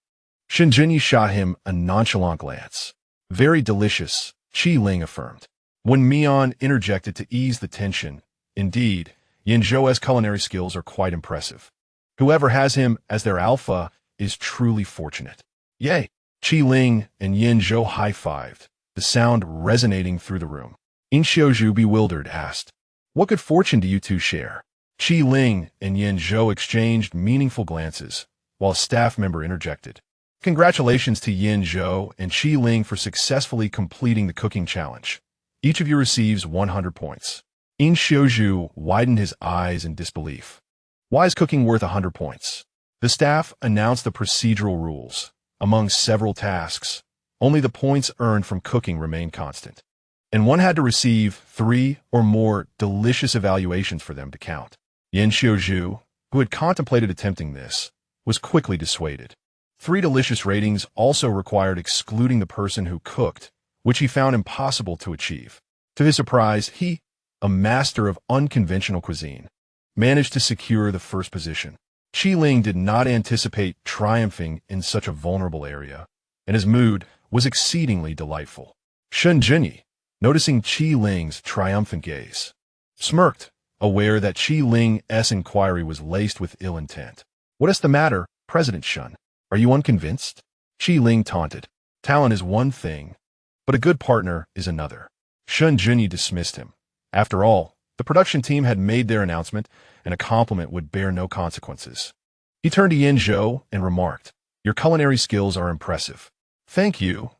Shen Junyi shot him a nonchalant glance. Very delicious, Qi Ling affirmed. Wen Mian interjected to ease the tension. Indeed, Yin Zhou's culinary skills are quite impressive. Whoever has him as their alpha is truly fortunate. Yay! Qi Ling and Yin Zhou high-fived, the sound resonating through the room. Yin Xiuzhu, bewildered, asked, What good fortune do you two share? Qi Ling and Yin Zhou exchanged meaningful glances, while a staff member interjected. Congratulations to Yin Zhou and Qi Ling for successfully completing the cooking challenge. Each of you receives 100 points. Yin Xiuzhu widened his eyes in disbelief. Why is cooking worth 100 points? The staff announced the procedural rules. Among several tasks, only the points earned from cooking remained constant, and one had to receive 3 or more delicious evaluations for them to count. Yin Xiuzhu, who had contemplated attempting this, was quickly dissuaded. 3 delicious ratings also required excluding the person who cooked, which he found impossible to achieve. To his surprise, he, a master of unconventional cuisine, managed to secure the first position. Qi Ling did not anticipate triumphing in such a vulnerable area, and his mood was exceedingly delightful. Shen Junyi, noticing Qi Ling's triumphant gaze, smirked, aware that Qi Ling's inquiry was laced with ill intent. What is the matter, President Shen? Are you unconvinced? Qi Ling taunted. Talent is one thing, but a good partner is another. Shen Junyi dismissed him. After all, the production team had made their announcement, and a compliment would bear no consequences. He turned to Yin Zhou and remarked, Your culinary skills are impressive. Thank you,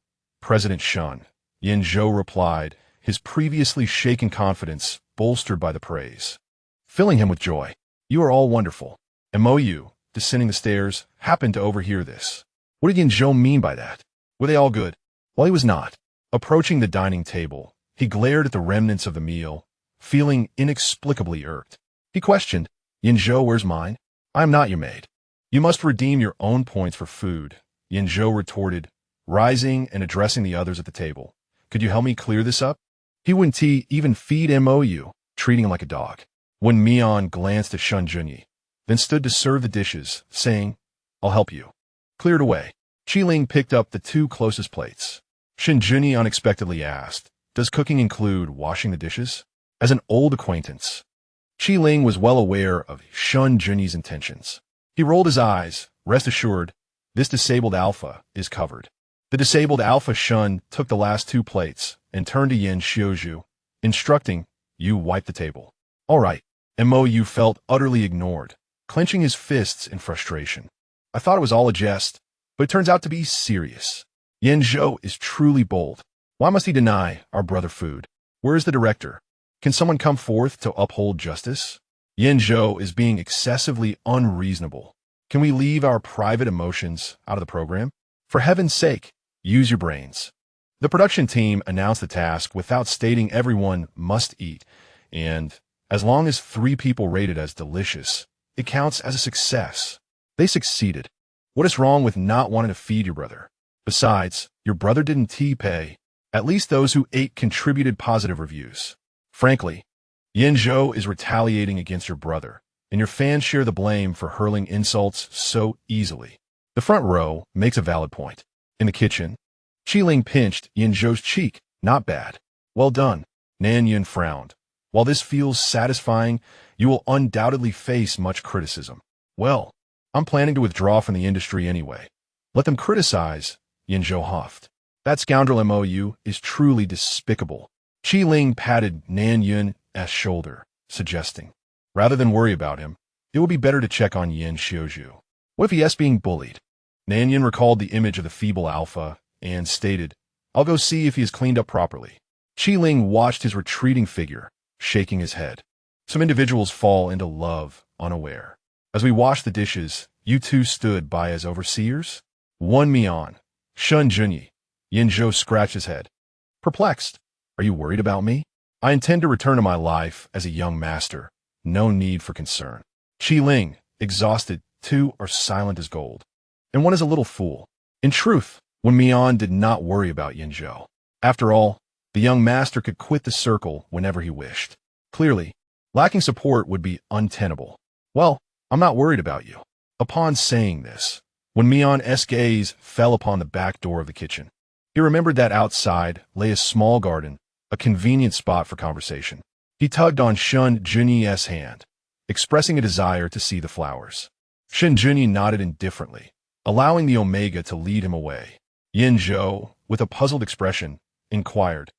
President Shen. Yin Zhou replied, his previously shaken confidence bolstered by the praise, filling him with joy. You are all wonderful. Mou, descending the stairs, happened to overhear this. What did Yin Zhou mean by that? Were they all good? Well, he was not. Approaching the dining table, he glared at the remnants of the meal, feeling inexplicably irked. He questioned, Yin Zhou, where's mine? I am not your maid. You must redeem your own points for food, Yin Zhou retorted, rising and addressing the others at the table. Could you help me clear this up? He wouldn't even feed Mou, treating him like a dog. Wen Mian glanced at Shen Junyi, then stood to serve the dishes, saying, "I'll help you." Cleared away. Ling picked up the two closest plates. Shen Junyi unexpectedly asked, "Does cooking include washing the dishes?" As an old acquaintance, Ling was well aware of Shen Junyi's intentions. He rolled his eyes, rest assured, this disabled alpha is covered. The disabled alpha Shen took the last two plates and turned to Yin Xiuzhu, instructing, "You wipe the table." "All right." Mou felt utterly ignored, clenching his fists in frustration. "I thought it was all a jest, but it turns out to be serious. Yin Zhou is truly bold. Why must he deny our brother food? Where is the director? Can someone come forth to uphold justice? Yin Zhou is being excessively unreasonable. Can we leave our private emotions out of the program? For heaven's sake, use your brains." The production team announced the task without stating everyone must eat, and as long as 3 people rated as delicious, it counts as a success. They succeeded. What is wrong with not wanting to feed your brother? Besides, your brother didn't pay. At least those who ate contributed positive reviews. Frankly, Yin Zhou is retaliating against your brother, and your fans share the blame for hurling insults so easily. The front row makes a valid point. In the kitchen, Ling pinched Yin Zhou's cheek. "Not bad. Well done." Nan Yun frowned. "While this feels satisfying, you will undoubtedly face much criticism." "Well, I'm planning to withdraw from the industry anyway. Let them criticize," Yin Zhou huffed. "That scoundrel Mou is truly despicable." Ling patted Nan Yun's shoulder, suggesting, "Rather than worry about him, it would be better to check on Yin Xiuzhu. What if he is being bullied?" Nan Yun recalled the image of the feeble alpha and stated, "I'll go see if he is cleaned up properly." Ling watched his retreating figure, shaking his head. Some individuals fall into love unaware. As we washed the dishes, you two stood by as overseers? Wen Mian, Shen Junyi. Yin Zhou scratched his head. Perplexed. "Are you worried about me?" "I intend to return to my life as a young master. No need for concern." Ling, exhausted, two are silent as gold. And one is a little fool. In truth, Wen Mian did not worry about Yin Zhou. After all, the young master could quit the circle whenever he wished. Clearly, lacking support would be untenable. "Well, I'm not worried about you." Upon saying this, Wen Mian's gaze fell upon the back door of the kitchen. He remembered that outside lay a small garden, a convenient spot for conversation. He tugged on Shen Junyi's hand, expressing a desire to see the flowers. Shen Junyi nodded indifferently, allowing the Omega to lead him away. Yin Zhou, with a puzzled expression, inquired,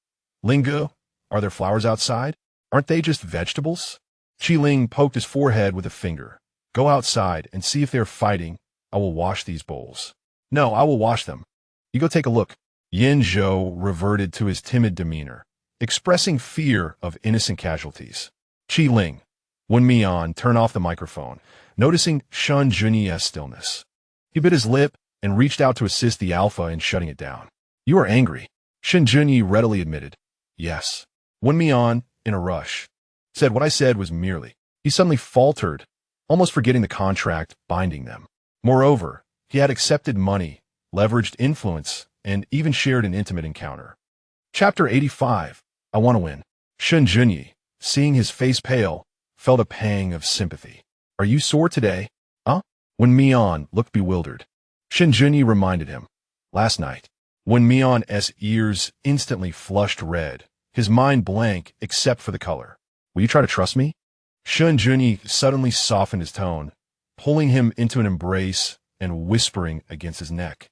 "Lingu, are there flowers outside? Aren't they just vegetables?" Ling poked his forehead with a finger. "Go outside and see if they're fighting. I will wash these bowls." "No, I will wash them. You go take a look." Yin Zhou reverted to his timid demeanor, expressing fear of innocent casualties. Ling, Wen Mian turned off the microphone, noticing Shen Junyi's stillness. He bit his lip and reached out to assist the alpha in shutting it down. "You are angry," Shen Junyi readily admitted. "Yes." Wen Mian, in a rush, said what I said was merely. He suddenly faltered, almost forgetting the contract binding them. Moreover, he had accepted money, leveraged influence, and even shared an intimate encounter. Chapter 85. I Want to Win. Shen Junyi, seeing his face pale, felt a pang of sympathy. "Are you sore today?" "Huh?" Wen Mian looked bewildered. Shen Junyi reminded him. "Last night." Wen Mian's ears instantly flushed red, his mind blank except for the color. "Will you try to trust me?" Shen Junyi suddenly softened his tone, pulling him into an embrace and whispering against his neck.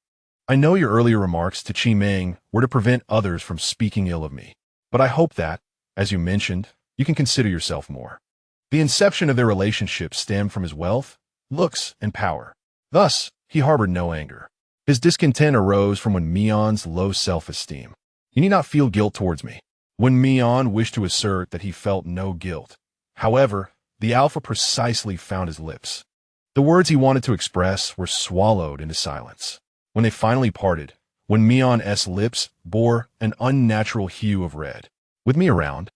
"I know your earlier remarks to Qi Meng were to prevent others from speaking ill of me, but I hope that, as you mentioned, you can consider yourself more." The inception of their relationship stemmed from his wealth, looks, and power. Thus, he harbored no anger. His discontent arose from Wen Mian's low self-esteem. "You need not feel guilt towards me." Wen Mian wished to assert that he felt no guilt. However, the alpha precisely found his lips. The words he wanted to express were swallowed into silence. When they finally parted, Wen Mian's lips bore an unnatural hue of red. "With me around,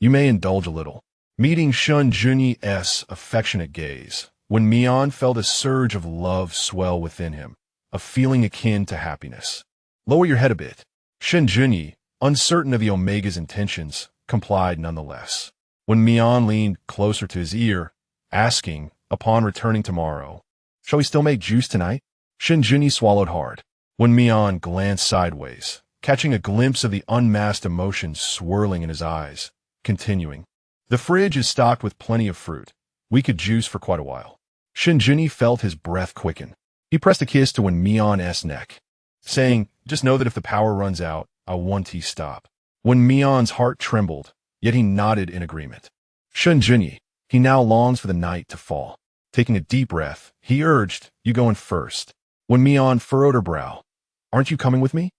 you may indulge a little." Meeting Shen Junyi's affectionate gaze, Wen Mian felt a surge of love swell within him, a feeling akin to happiness. "Lower your head a bit." Shen Junyi, uncertain of the Omega's intentions, complied nonetheless. Wen Mian leaned closer to his ear, asking, upon returning tomorrow, "Shall we still make juice tonight?" Shen Junyi swallowed hard. Wen Mian glanced sideways, catching a glimpse of the unmasked emotions swirling in his eyes, continuing, "The fridge is stocked with plenty of fruit. We could juice for quite a while." Shen Junyi felt his breath quicken. He pressed a kiss to Wen Mian's neck, saying, "Just know that if the power runs out, I'll want to stop." Wen Mian's heart trembled, yet he nodded in agreement. Shen Junyi, he now longs for the night to fall. Taking a deep breath, he urged, "You go in first." Wen Mian furrowed her brow. "Aren't you coming with me?"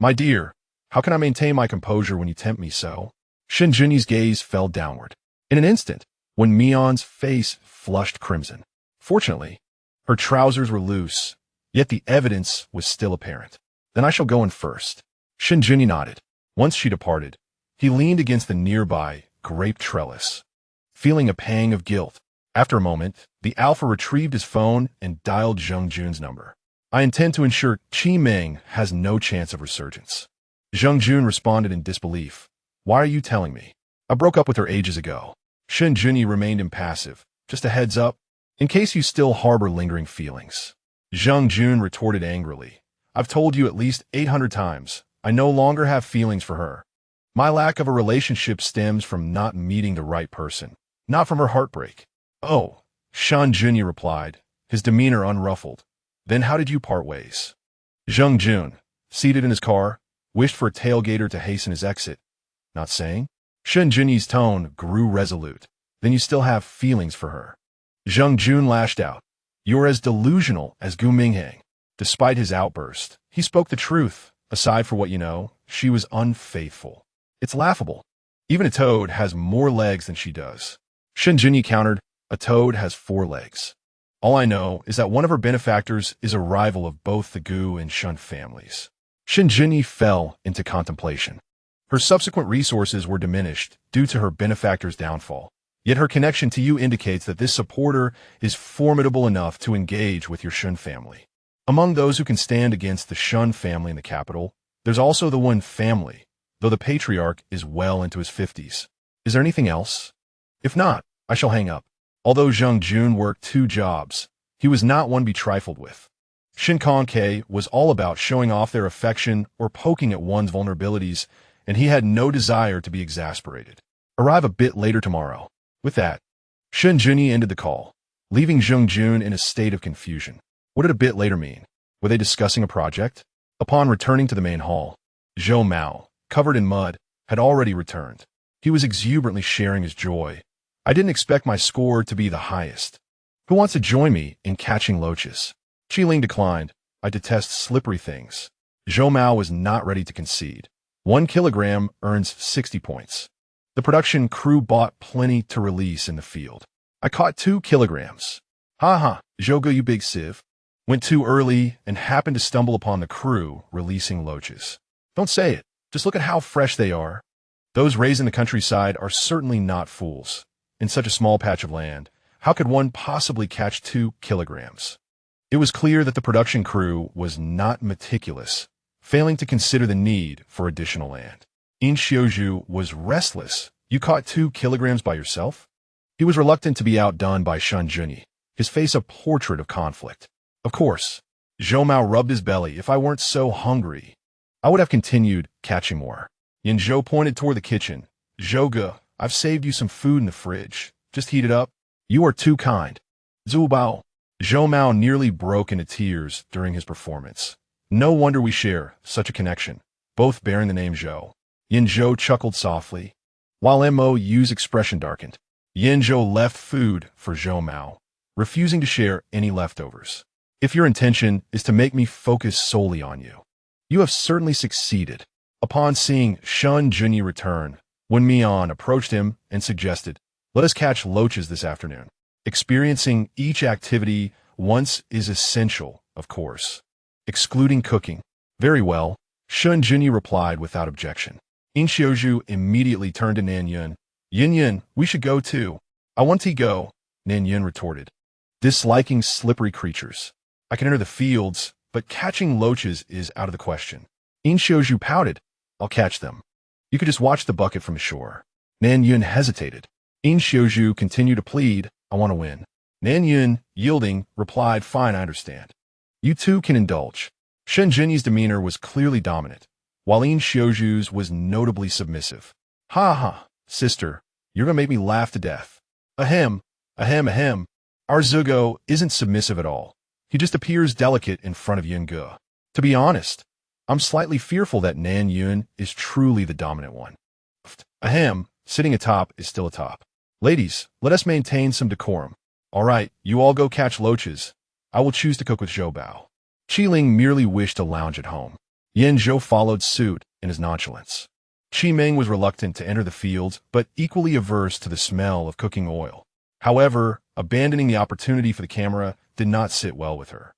"My dear, how can I maintain my composure when you tempt me so?" Shen Junyi's gaze fell downward. In an instant, Wen Mian's face flushed crimson. Fortunately, her trousers were loose, yet the evidence was still apparent. "Then I shall go in first." Shen Junyi nodded. Once she departed, he leaned against the nearby grape trellis, feeling a pang of guilt. After a moment, the alpha retrieved his phone and dialed Zhang Jun's number. "I intend to ensure Qi Meng has no chance of resurgence." Zhang Jun responded in disbelief. "Why are you telling me? I broke up with her ages ago." Shen Junyi remained impassive. "Just a heads up, in case you still harbor lingering feelings." Zhang Jun retorted angrily. "I've told you at least 800 times. I no longer have feelings for her. My lack of a relationship stems from not meeting the right person, not from her heartbreak." "Oh," Shen Junyi replied, his demeanor unruffled. "Then how did you part ways?" Zhang Jun, seated in his car, wished for a tailgater to hasten his exit. "Not saying?" Shen Junyi's tone grew resolute. "Then you still have feelings for her." Zhang Jun lashed out. "You're as delusional as Gu Minghang." Despite his outburst, he spoke the truth. Aside for what you know, she was unfaithful. It's laughable. Even a toad has more legs than she does. Shen Junyi countered, "A toad has 4 legs. All I know is that one of her benefactors is a rival of both the Gu and Shen families." Shen Junyi fell into contemplation. Her subsequent resources were diminished due to her benefactor's downfall. Yet her connection to you indicates that this supporter is formidable enough to engage with your Shen family. Among those who can stand against the Shen family in the capital, there's also the Wen family, though the patriarch is well into his 50s. Is there anything else? If not, I shall hang up. Although Zhang Jun worked 2 jobs, he was not one to be trifled with. Shin Kong-Kei was all about showing off their affection or poking at one's vulnerabilities, and he had no desire to be exasperated. Arrive a bit later tomorrow. With that, Shen Junyi ended the call, leaving Zhang Jun in a state of confusion. What did a bit later mean? Were they discussing a project? Upon returning to the main hall, Zhou Mao, covered in mud, had already returned. He was exuberantly sharing his joy. "I didn't expect my score to be the highest. Who wants to join me in catching loaches?" Qiling declined. "I detest slippery things." Zhou Mao was not ready to concede. 1 kilogram earns 60 points. The production crew bought plenty to release in the field. "I caught 2 kilograms. Ha ha, Zhouge, you big sieve." Went too early and happened to stumble upon the crew releasing loaches. "Don't say it. Just look at how fresh they are." Those raised in the countryside are certainly not fools. In such a small patch of land, how could one possibly catch 2 kilograms? It was clear that the production crew was not meticulous, failing to consider the need for additional land. In Xiuzhu was restless. "You caught 2 kilograms by yourself?" He was reluctant to be outdone by Shen Junyi, his face a portrait of conflict. "Of course." Zhou Mao rubbed his belly. "If I weren't so hungry, I would have continued catching more." Yin Zhou pointed toward the kitchen. "Zhouge, I've saved you some food in the fridge. Just heat it up." "You are too kind." "Zhu Bao." Zhou Mao nearly broke into tears during his performance. "No wonder we share such a connection, both bearing the name Zhou." Yin Zhou chuckled softly, while Mo's expression darkened. Yin Zhou left food for Zhou Mao, refusing to share any leftovers. "If your intention is to make me focus solely on you, you have certainly succeeded." Upon seeing Shen Junyi return, Wen Mian approached him and suggested, "Let us catch loaches this afternoon." Experiencing each activity once is essential, of course, excluding cooking. "Very well," Shen Junyi replied without objection. In Xiuzhu immediately turned to Nan Yun. "Yin Yin, we should go too." "I want to go," Nan Yun retorted, disliking slippery creatures. "I can enter the fields, but catching loaches is out of the question." In Xiuzhu pouted. "I'll catch them." You could just watch the bucket from shore. Nan Yun hesitated. In Xiuzhu continued to plead, I want to win. Nan Yun, yielding, replied, fine, I understand. You two can indulge. Shen Junyi's demeanor was clearly dominant, while In Xiuzhu's was notably submissive. Ha ha, sister, you're gonna make me laugh to death. Ahem, ahem, ahem. Our Zugo isn't submissive at all. He just appears delicate in front of Yun Ge. To be honest, I'm slightly fearful that Nan Yun is truly the dominant one. Ahem, sitting atop is still atop. Ladies, let us maintain some decorum. All right, you all go catch loaches. I will choose to cook with Zhou Bao. Qiling merely wished to lounge at home. Yan Zhou followed suit in his nonchalance. Qimeng was reluctant to enter the fields, but equally averse to the smell of cooking oil. However, abandoning the opportunity for the camera did not sit well with her.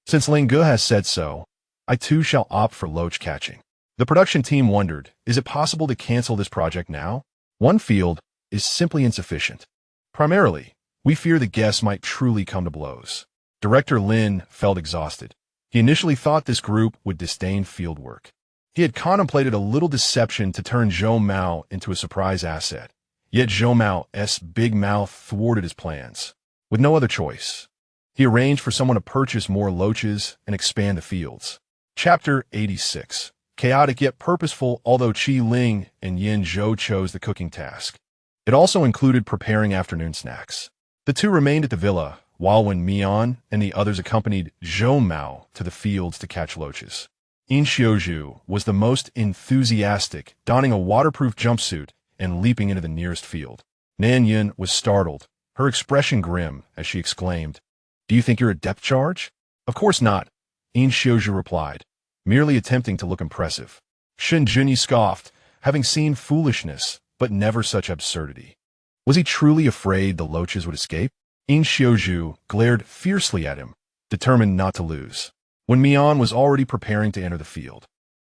Since Ling Ge has said so, I too shall opt for loach catching. The production team wondered, is it possible to cancel this project now? One field is simply insufficient. Primarily, we fear the guests might truly come to blows. Director Lin felt exhausted. He initially thought this group would disdain field work. He had contemplated a little deception to turn Zhou Mao into a surprise asset. Yet Zhou Mao's big mouth thwarted his plans. With no other choice, he arranged for someone to purchase more loaches and expand the fields. Chapter 86. Chaotic yet purposeful, although Qi Ling and Yin Zhou chose the cooking task. It also included preparing afternoon snacks. The two remained at the villa, while Wen Mian and the others accompanied Zhou Mao to the fields to catch loaches. In Xiuzhu was the most enthusiastic, donning a waterproof jumpsuit and leaping into the nearest field. Nan Yun was startled, her expression grim, as she exclaimed, Do you think you're a depth charge? Of course not, In Xiuzhu replied, merely attempting to look impressive. Shen Junyi scoffed, having seen foolishness, but never such absurdity. Was he truly afraid the loaches would escape? In Xiuzhu glared fiercely at him, determined not to lose. Wen Mian was already preparing to enter the field.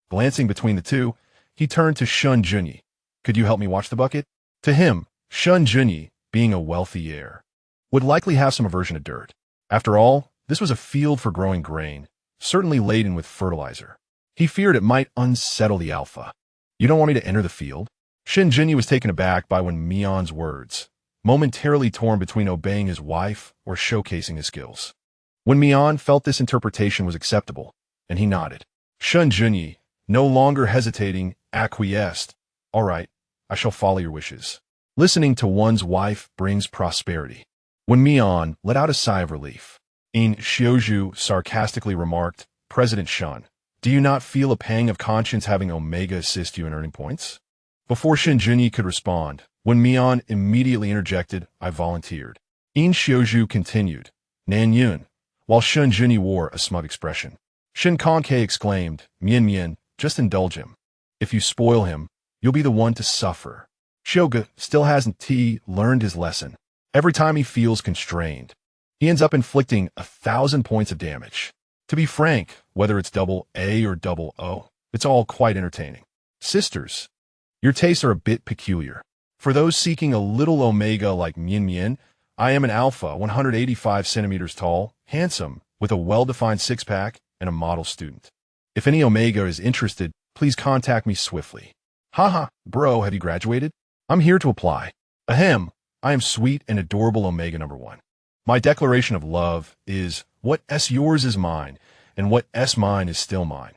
Glancing between the two, he turned to Shen Junyi. Could you help me watch the bucket? To him, Shen Junyi, being a wealthy heir, would likely have some aversion to dirt. After all, this was a field for growing grain, certainly laden with fertilizer. He feared it might unsettle the alpha. You don't want me to enter the field? Shen Junyi was taken aback by Wen Mian's words, momentarily torn between obeying his wife or showcasing his skills. Wen Mian felt this interpretation was acceptable, and he nodded. Shen Junyi, no longer hesitating, acquiesced. All right, I shall follow your wishes. Listening to one's wife brings prosperity. Wen Mian let out a sigh of relief. In Xiuzhu sarcastically remarked, President Shen, do you not feel a pang of conscience having Omega assist you in earning points? Before Shen Junyi could respond, Wen Mian immediately interjected, I volunteered. In Xiuzhu continued, Nan Yun, while Shen Junyi wore a smug expression. Shen Conke exclaimed, Mian, just indulge him. If you spoil him, you'll be the one to suffer. Xiuge still hasn't learned his lesson. Every time he feels constrained, he ends up inflicting 1,000 points of damage. To be frank, whether it's double A or double O, it's all quite entertaining. Sisters, your tastes are a bit peculiar. For those seeking a little omega like Mian, I am an alpha, 185 centimeters tall, handsome, with a well-defined six-pack, and a model student. If any omega is interested, please contact me swiftly. Haha, bro, have you graduated? I'm here to apply. Ahem, I am sweet and adorable omega number 1. My declaration of love is, what S yours is mine, and what S mine is still mine.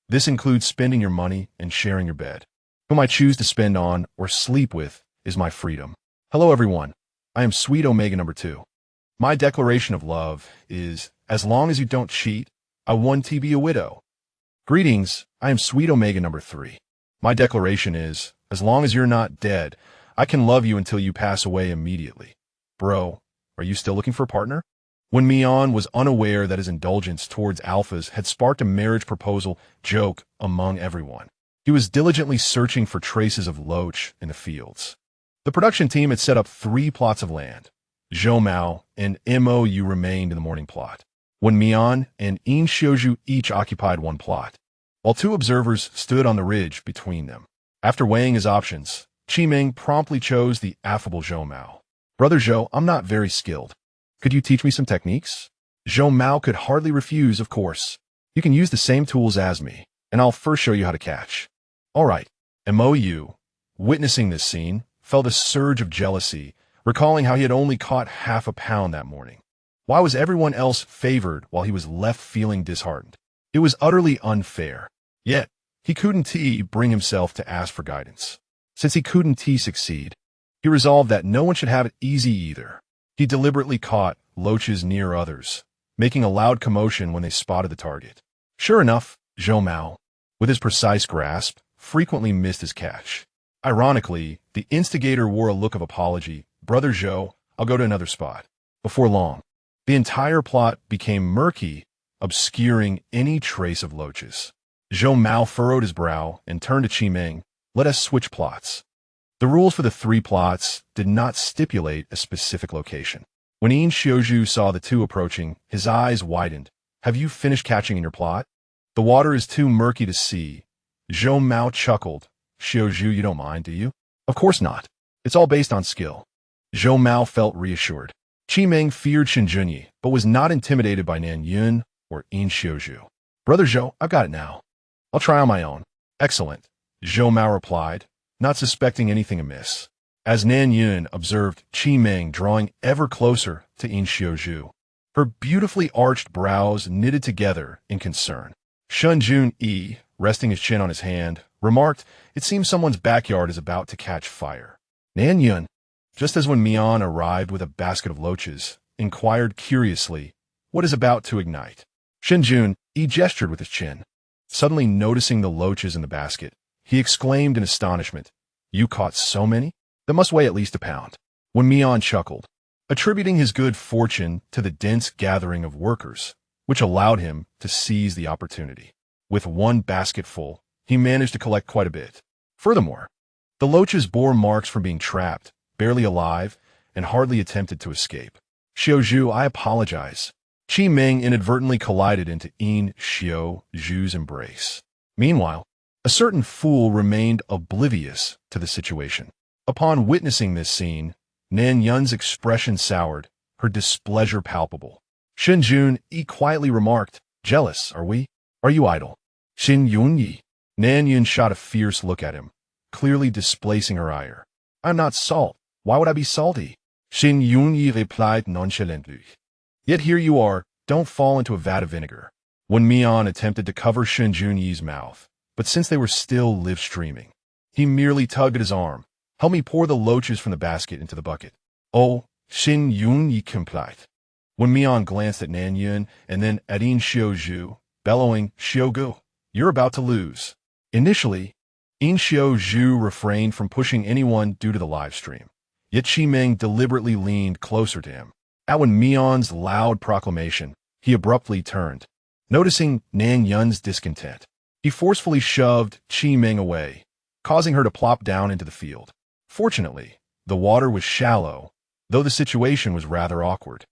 This includes spending your money and sharing your bed. Whom I choose to spend on or sleep with is my freedom. Hello everyone, I am sweet omega number 2. My declaration of love is, as long as you don't cheat, I want to be a widow. Greetings, I am sweet omega number 3. My declaration is, as long as you're not dead, I can love you until you pass away immediately. Bro, are you still looking for a partner? Wen Mian was unaware that his indulgence towards alphas had sparked a marriage proposal joke among everyone. He was diligently searching for traces of loach in the fields. The production team had set up 3 plots of land. Zhou Mao and MOU remained in the morning plot. Wen Mian and In Xiuzhu each occupied 1 plot, while 2 observers stood on the ridge between them. After weighing his options, Qimeng promptly chose the affable Zhou Mao. Brother Zhou, I'm not very skilled. Could you teach me some techniques? Zhou Mao could hardly refuse, of course. You can use the same tools as me, and I'll first show you how to catch. All right, MOU, witnessing this scene, felt a surge of jealousy, recalling how he had only caught half a pound that morning. Why was everyone else favored while he was left feeling disheartened? It was utterly unfair. Yet, he couldn't bring himself to ask for guidance. Since he couldn't succeed, he resolved that no one should have it easy either. He deliberately caught loaches near others, making a loud commotion when they spotted the target. Sure enough, Zhou Mao, with his precise grasp, frequently missed his catch. Ironically, the instigator wore a look of apology. Brother Zhou, I'll go to another spot. Before long, the entire plot became murky, obscuring any trace of loaches. Zhou Mao furrowed his brow and turned to Qi Ming. Let us switch plots. The rules for the 3 plots did not stipulate a specific location. When Yin Xiuzhu saw the two approaching, his eyes widened. Have you finished catching in your plot? The water is too murky to see. Zhou Mao chuckled. Xiuzhu, you don't mind, do you? Of course not. It's all based on skill. Zhou Mao felt reassured. Qi Ming feared Shen Junyi, but was not intimidated by Nan Yun or Yin Xiuzhu. Brother Zhou, I've got it now. I'll try on my own. Excellent, Zhou Mao replied, not suspecting anything amiss. As Nan Yun observed Qi Ming drawing ever closer to Yin Xiuzhu, her beautifully arched brows knitted together in concern. Shen Junyi, resting his chin on his hand, remarked, it seems someone's backyard is about to catch fire. Nan Yun, just as Wen Mian arrived with a basket of loaches, inquired curiously, what is about to ignite? Shen Junyi gestured with his chin. Suddenly noticing the loaches in the basket, he exclaimed in astonishment, you caught so many? That must weigh at least a pound. Wen Mian chuckled, attributing his good fortune to the dense gathering of workers, which allowed him to seize the opportunity. With one basket full, he managed to collect quite a bit. Furthermore, the loaches bore marks from being trapped, barely alive, and hardly attempted to escape. Xiuzhu, I apologize. Qi Ming inadvertently collided into Yin Xiuzhu's embrace. Meanwhile, a certain fool remained oblivious to the situation. Upon witnessing this scene, Nan Yun's expression soured, her displeasure palpable. Shen Junyi quietly remarked, jealous, are we? Are you idle? Shen Junyi. Nan Yun shot a fierce look at him, clearly displacing her ire. I'm not salt. Why would I be salty? Shen Junyi replied nonchalantly. Yet here you are, don't fall into a vat of vinegar. Wen Mian attempted to cover Shen Junyi's mouth, but since they were still live-streaming, he merely tugged at his arm. Help me pour the loaches from the basket into the bucket. Oh, Shen Junyi complied. Wen Mian glanced at Nan Yun and then at Yin Xiuzhu, bellowing, Xiugu, you're about to lose. Initially, Yin Xiuzhu refrained from pushing anyone due to the live stream, yet Qi Ming deliberately leaned closer to him. At Wen Mian's loud proclamation, he abruptly turned. Noticing Nan Yun's discontent, he forcefully shoved Qi Ming away, causing her to plop down into the field. Fortunately, the water was shallow, though the situation was rather awkward.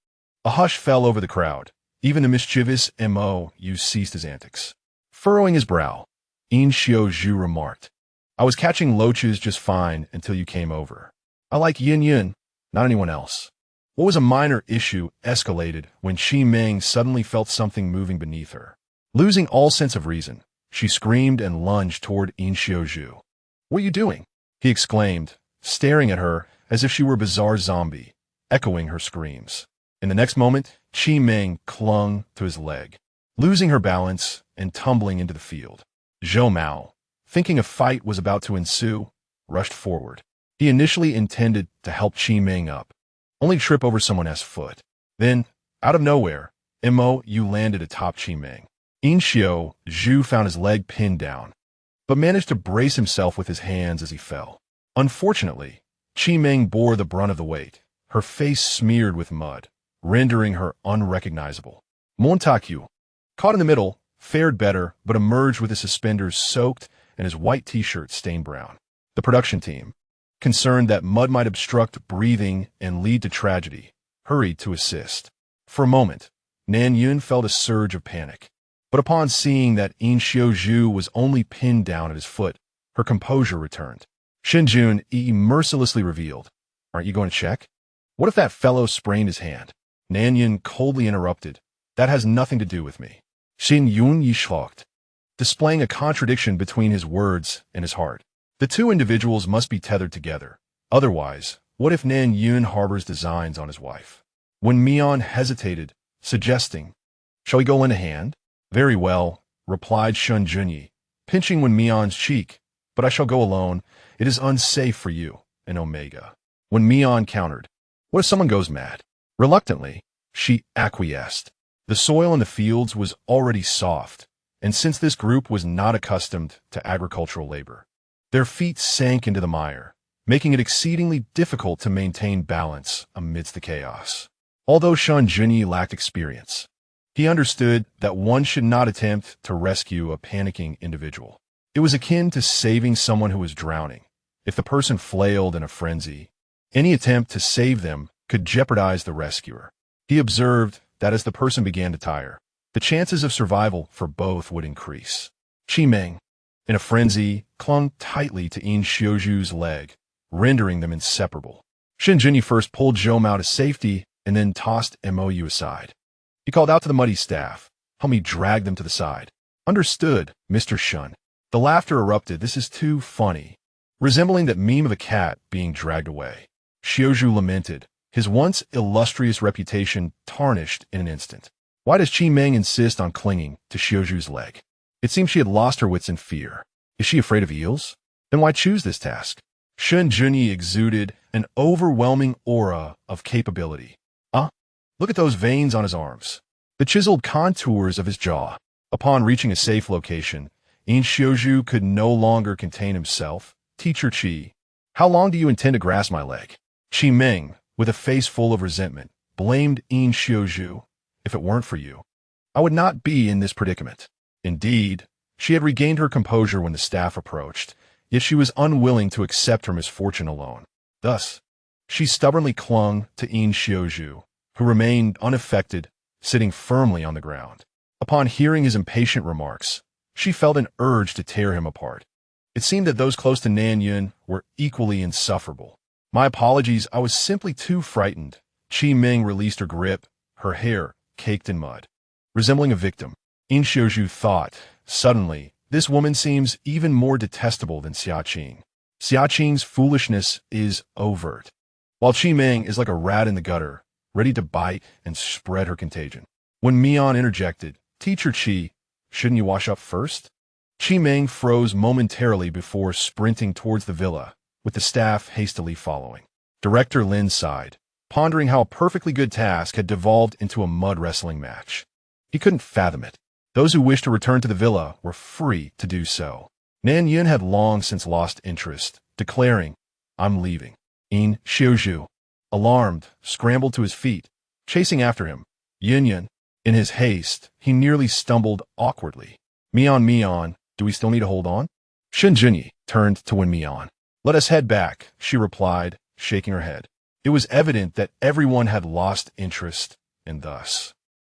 A hush fell over the crowd. Even the mischievous Mo ceased his antics. Furrowing his brow, Yin Xiuzhu remarked, I was catching loaches just fine until you came over. I like Yin Yun, not anyone else. What was a minor issue escalated when Qi Ming suddenly felt something moving beneath her. Losing all sense of reason, she screamed and lunged toward Yin Xiuzhu. What are you doing? He exclaimed, staring at her as if she were a bizarre zombie, echoing her screams. In the next moment, Qi Ming clung to his leg, losing her balance and tumbling into the field. Zhou Mao, thinking a fight was about to ensue, rushed forward. He initially intended to help Qi Ming up, only to trip over someone else's foot. Then, out of nowhere, Mo landed atop Qi Ming. Yin Xiuzhu found his leg pinned down, but managed to brace himself with his hands as he fell. Unfortunately, Qi Ming bore the brunt of the weight, her face smeared with mud, rendering her unrecognizable. Montague, caught in the middle, fared better, but emerged with his suspenders soaked and his white t-shirt stained brown. The production team, concerned that mud might obstruct breathing and lead to tragedy, hurried to assist. For a moment, Nan Yun felt a surge of panic, but upon seeing that Yin Xiuzhu was only pinned down at his foot, her composure returned. Shen Junyi mercilessly revealed, aren't you going to check? What if that fellow sprained his hand? Nan Yun coldly interrupted, that has nothing to do with me. Shen Junyi shrugged, displaying a contradiction between his words and his heart. The two individuals must be tethered together. Otherwise, what if Nan Yun harbors designs on his wife? Wen Mian hesitated, suggesting, "Shall we go lend a hand?" "Very well," replied Shen Junyi, pinching Wen Mian's cheek, "but I shall go alone. It is unsafe for you, and Omega." Wen Mian countered, "What if someone goes mad?" Reluctantly, she acquiesced. The soil in the fields was already soft, and since this group was not accustomed to agricultural labor, their feet sank into the mire, making it exceedingly difficult to maintain balance amidst the chaos. Although Shen Junyi lacked experience, he understood that one should not attempt to rescue a panicking individual. It was akin to saving someone who was drowning. If the person flailed in a frenzy, any attempt to save them could jeopardize the rescuer. He observed that as the person began to tire, the chances of survival for both would increase. Qi Meng, in a frenzy, clung tightly to Yin Xiuju's leg, rendering them inseparable. Shen Junyi first pulled Zhou Mao to safety and then tossed Mou aside. He called out to the muddy staff, "Help me drag them to the side." "Understood, Mr. Shen." The laughter erupted. "This is too funny." Resembling that meme of a cat being dragged away. Xiuju lamented, his once illustrious reputation tarnished in an instant. Why does Qi Meng insist on clinging to Xiuju's leg? It seems she had lost her wits in fear. Is she afraid of eels? Then why choose this task? Shen Junyi exuded an overwhelming aura of capability. Look at those veins on his arms, the chiseled contours of his jaw. Upon reaching a safe location, Yin Xiuju could no longer contain himself. "Teacher Qi, how long do you intend to grasp my leg?" Qi Meng, with a face full of resentment, blamed Yin Xiuju. "If it weren't for you, I would not be in this predicament." Indeed, she had regained her composure when the staff approached, yet she was unwilling to accept her misfortune alone. Thus, she stubbornly clung to Yin Xiuju, who remained unaffected, sitting firmly on the ground. Upon hearing his impatient remarks, she felt an urge to tear him apart. It seemed that those close to Nan Yun were equally insufferable. "My apologies, I was simply too frightened." Qi Meng released her grip, her hair caked in mud. Resembling a victim, Yin Xiuju thought, suddenly, this woman seems even more detestable than Xia Qing. Xia Qing's foolishness is overt, while Qi Meng is like a rat in the gutter, ready to bite and spread her contagion. Wen Mian interjected, "Teacher Qi, shouldn't you wash up first?" Qi Meng froze momentarily before sprinting towards the villa, with the staff hastily following. Director Lin sighed, pondering how a perfectly good task had devolved into a mud wrestling match. He couldn't fathom it. Those who wished to return to the villa were free to do so. Nan Yun had long since lost interest, declaring, "I'm leaving." Yin Xiuju, alarmed, scrambled to his feet, chasing after him. Yin Yun, in his haste, he nearly stumbled awkwardly. Mian, do we still need to hold on?" Shen Junyi turned to Wen Mian. "Let us head back," she replied, shaking her head. It was evident that everyone had lost interest, and thus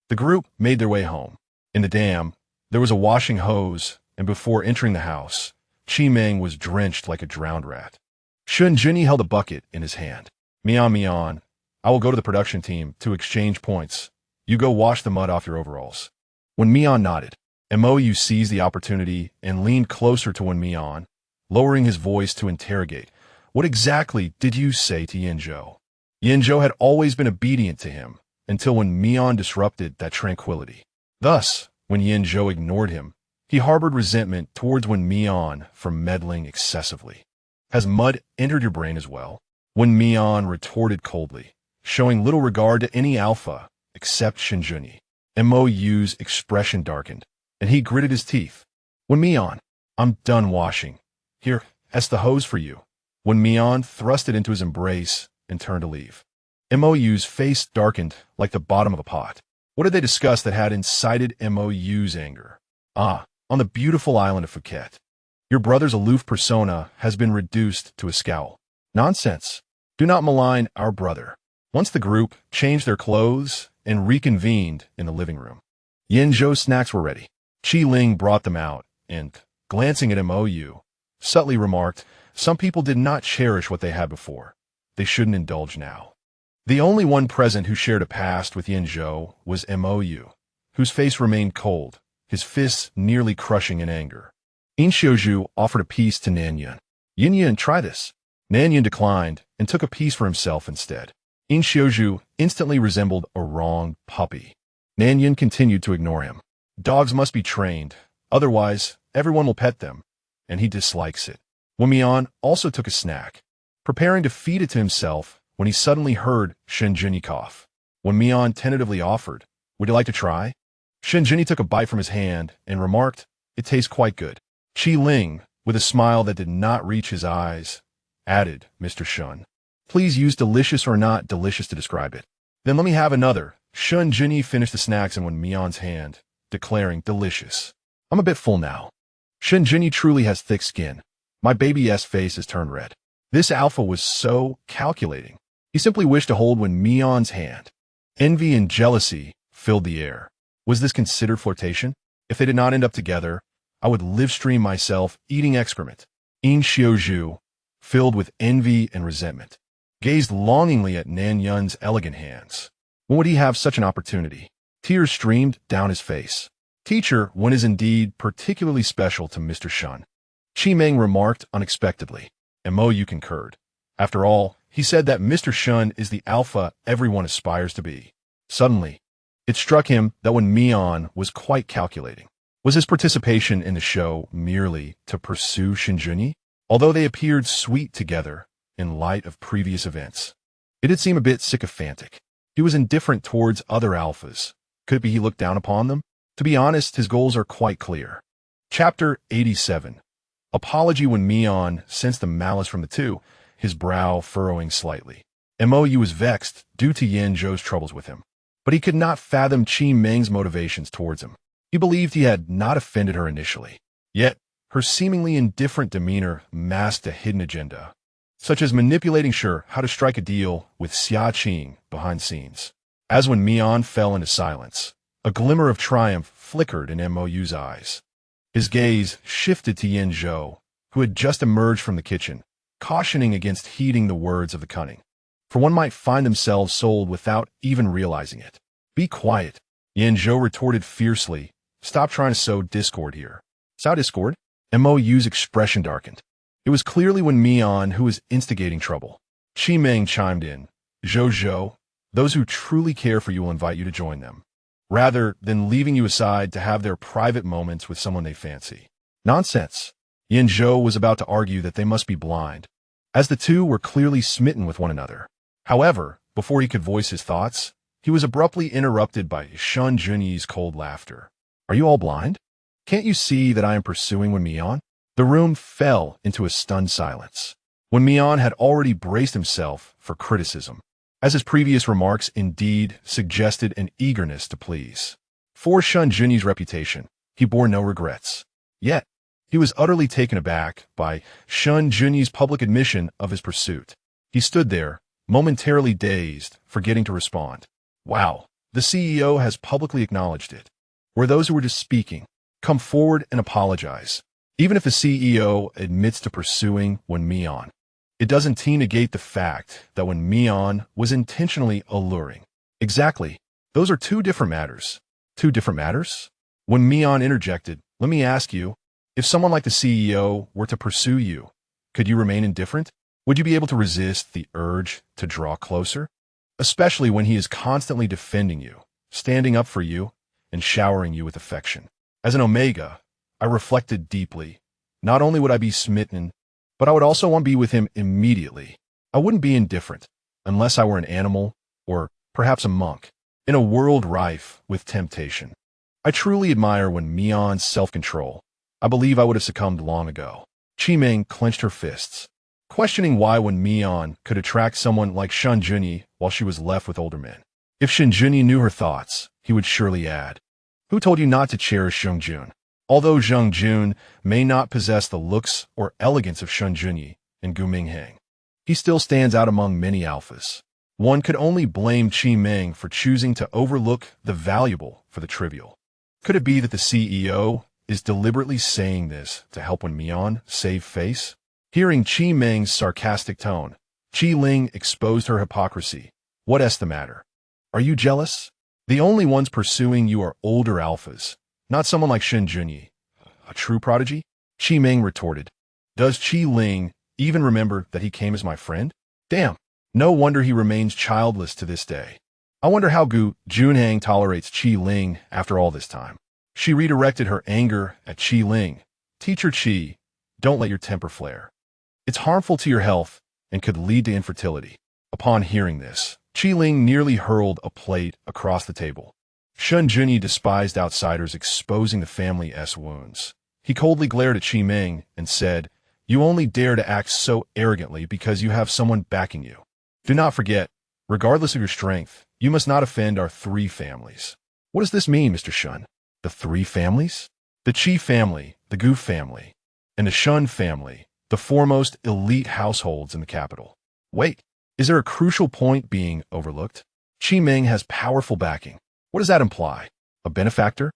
the group made their way home. In the dam, there was a washing hose, and before entering the house, Qi Meng was drenched like a drowned rat. Shen Junyi held a bucket in his hand. Mian, I will go to the production team to exchange points. You go wash the mud off your overalls." When Mian nodded, Mou seized the opportunity and leaned closer to Wen Mian, lowering his voice to interrogate. "What exactly did you say to Yinzhou?" Yinzhou had always been obedient to him, until when Mian disrupted that tranquility. Thus, when Yinzhou ignored him, he harbored resentment towards Wen Mian for meddling excessively. "Has mud entered your brain as well?" Wen Mian retorted coldly, showing little regard to any alpha except Shen Junyi. Mou's expression darkened, and he gritted his teeth. "Wen Mian, I'm done washing. Here, that's the hose for you." Wen Mian thrust it into his embrace and turned to leave. Mou's face darkened like the bottom of a pot. What had they discussed that had incited Mou's anger? On the beautiful island of Phuket. Your brother's aloof persona has been reduced to a scowl. Nonsense. Do not malign our brother. Once the group changed their clothes and reconvened in the living room, Yinzhou's snacks were ready. Qi Ling brought them out and, glancing at Mou, subtly remarked, some people did not cherish what they had before. They shouldn't indulge now. The only one present who shared a past with Yinzhou was Mou, whose face remained cold, his fists nearly crushing in anger. Yin Xiuju offered a piece to Nan Yun. Yin Yin, try this. Nan Yin declined and took a piece for himself instead. In Xiaozhu instantly resembled a wronged puppy. Nan Yin continued to ignore him. Dogs must be trained, otherwise everyone will pet them, and he dislikes it. Wen Mian also took a snack, preparing to feed it to himself when he suddenly heard Shen Junyi cough. Wen Mian tentatively offered, "Would you like to try?" Shen Junyi took a bite from his hand and remarked, "It tastes quite good." Qi Ling, with a smile that did not reach his eyes, added, "Mr. Shen, please use delicious or not delicious to describe it." "Then let me have another." Shen Junyi finished the snacks in Wen Mian's hand, declaring, "Delicious. I'm a bit full now." Shen Junyi truly has thick skin. My baby-s face has turned red. This alpha was so calculating. He simply wished to hold Wen Mian's hand. Envy and jealousy filled the air. Was this considered flirtation? If they did not end up together, I would live stream myself eating excrement. In Xiaozhu, filled with envy and resentment, gazed longingly at Nan Yun's elegant hands. When would he have such an opportunity? Tears streamed down his face. "Teacher, one is indeed particularly special to Mr. Shen," Qi Meng remarked unexpectedly, and Mo Yu concurred. After all, he said that Mr. Shen is the alpha everyone aspires to be. Suddenly, it struck him that Wen Mian was quite calculating. Was his participation in the show merely to pursue Shen Junyi? Although they appeared sweet together in light of previous events, it did seem a bit sycophantic. He was indifferent towards other alphas. Could it be he looked down upon them? To be honest, his goals are quite clear. Chapter 87. Apology. Wen Mian sensed the malice from the two, his brow furrowing slightly. Mo Yu was vexed due to Yan Zhou's troubles with him, but he could not fathom Qi Meng's motivations towards him. He believed he had not offended her initially. Yet, her seemingly indifferent demeanor masked a hidden agenda, such as manipulating how to strike a deal with Xia Qing behind scenes. As Wen Mian fell into silence, a glimmer of triumph flickered in Mo Yu's eyes. His gaze shifted to Yan Zhou, who had just emerged from the kitchen, cautioning against heeding the words of the cunning, for one might find themselves sold without even realizing it. "Be quiet," Yan Zhou retorted fiercely. "Stop trying to sow discord here." "Sow discord?" Mo Yu's expression darkened. It was clearly Wen Mian who was instigating trouble. Qi Meng chimed in, "Zhou, those who truly care for you will invite you to join them, rather than leaving you aside to have their private moments with someone they fancy." "Nonsense." Yan Zhou was about to argue that they must be blind, as the two were clearly smitten with one another. However, before he could voice his thoughts, he was abruptly interrupted by Shen Junyi's cold laughter. "Are you all blind? Can't you see that I am pursuing Wen Mian?" The room fell into a stunned silence. Wen Mian had already braced himself for criticism, as his previous remarks indeed suggested an eagerness to please. For Shen Junyi's reputation, he bore no regrets. Yet, he was utterly taken aback by Shen Junyi's public admission of his pursuit. He stood there, momentarily dazed, forgetting to respond. Wow, the CEO has publicly acknowledged it. Were those who were just speaking, come forward and apologize. Even if the CEO admits to pursuing Wen Mian, it doesn't negate the fact that Wen Mian was intentionally alluring. Exactly. Those are two different matters. Two different matters? Wen Mian interjected, "Let me ask you, if someone like the CEO were to pursue you, could you remain indifferent? Would you be able to resist the urge to draw closer? Especially when he is constantly defending you, standing up for you, and showering you with affection." As an Omega, I reflected deeply. Not only would I be smitten, but I would also want to be with him immediately. I wouldn't be indifferent, unless I were an animal, or perhaps a monk, in a world rife with temptation. I truly admire Wen Mian's self-control. I believe I would have succumbed long ago. Qi Meng clenched her fists, questioning why Wen Mian could attract someone like Shen Junyi while she was left with older men. If Shen Junyi knew her thoughts, he would surely add, "Who told you not to cherish Zheng Jun?" Although Zheng Jun may not possess the looks or elegance of Shen Junyi and Gu Mingheng, he still stands out among many alphas. One could only blame Qi Meng for choosing to overlook the valuable for the trivial. Could it be that the CEO is deliberately saying this to help Wen Mian save face? Hearing Qi Meng's sarcastic tone, Qi Ling exposed her hypocrisy. "What's the matter? Are you jealous? The only ones pursuing you are older alphas, not someone like Shen Junyi, a true prodigy?" Qi Meng retorted. "Does Qi Ling even remember that he came as my friend? Damn. No wonder he remains childless to this day. I wonder how Gu Junhang tolerates Qi Ling after all this time. She redirected her anger at Qi Ling. Teacher Qi, don't let your temper flare. It's harmful to your health and could lead to infertility. Upon hearing this, Qi Ling nearly hurled a plate across the table. Shen Junyi despised outsiders exposing the family's wounds. He coldly glared at Qi Ming and said, "You only dare to act so arrogantly because you have someone backing you. Do not forget, regardless of your strength, you must not offend our three families." What does this mean, Mr. Shen? The three families? The Qi family, the Gu family, and the Shen family, the foremost elite households in the capital. Wait, is there a crucial point being overlooked? Qi Ming has powerful backing. What does that imply? A benefactor?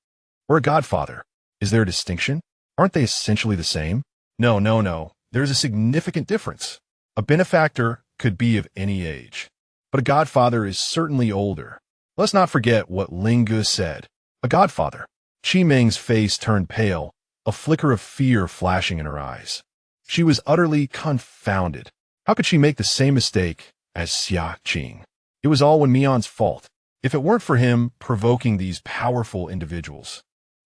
Or a godfather? Is there a distinction? Aren't they essentially the same? No. There's a significant difference. A benefactor could be of any age, but a godfather is certainly older. Let's not forget what Ling Gu said. A godfather. Qi Ming's face turned pale, a flicker of fear flashing in her eyes. She was utterly confounded. How could she make the same mistake as Xia Qing? It was all Wen Mian's fault. If it weren't for him provoking these powerful individuals,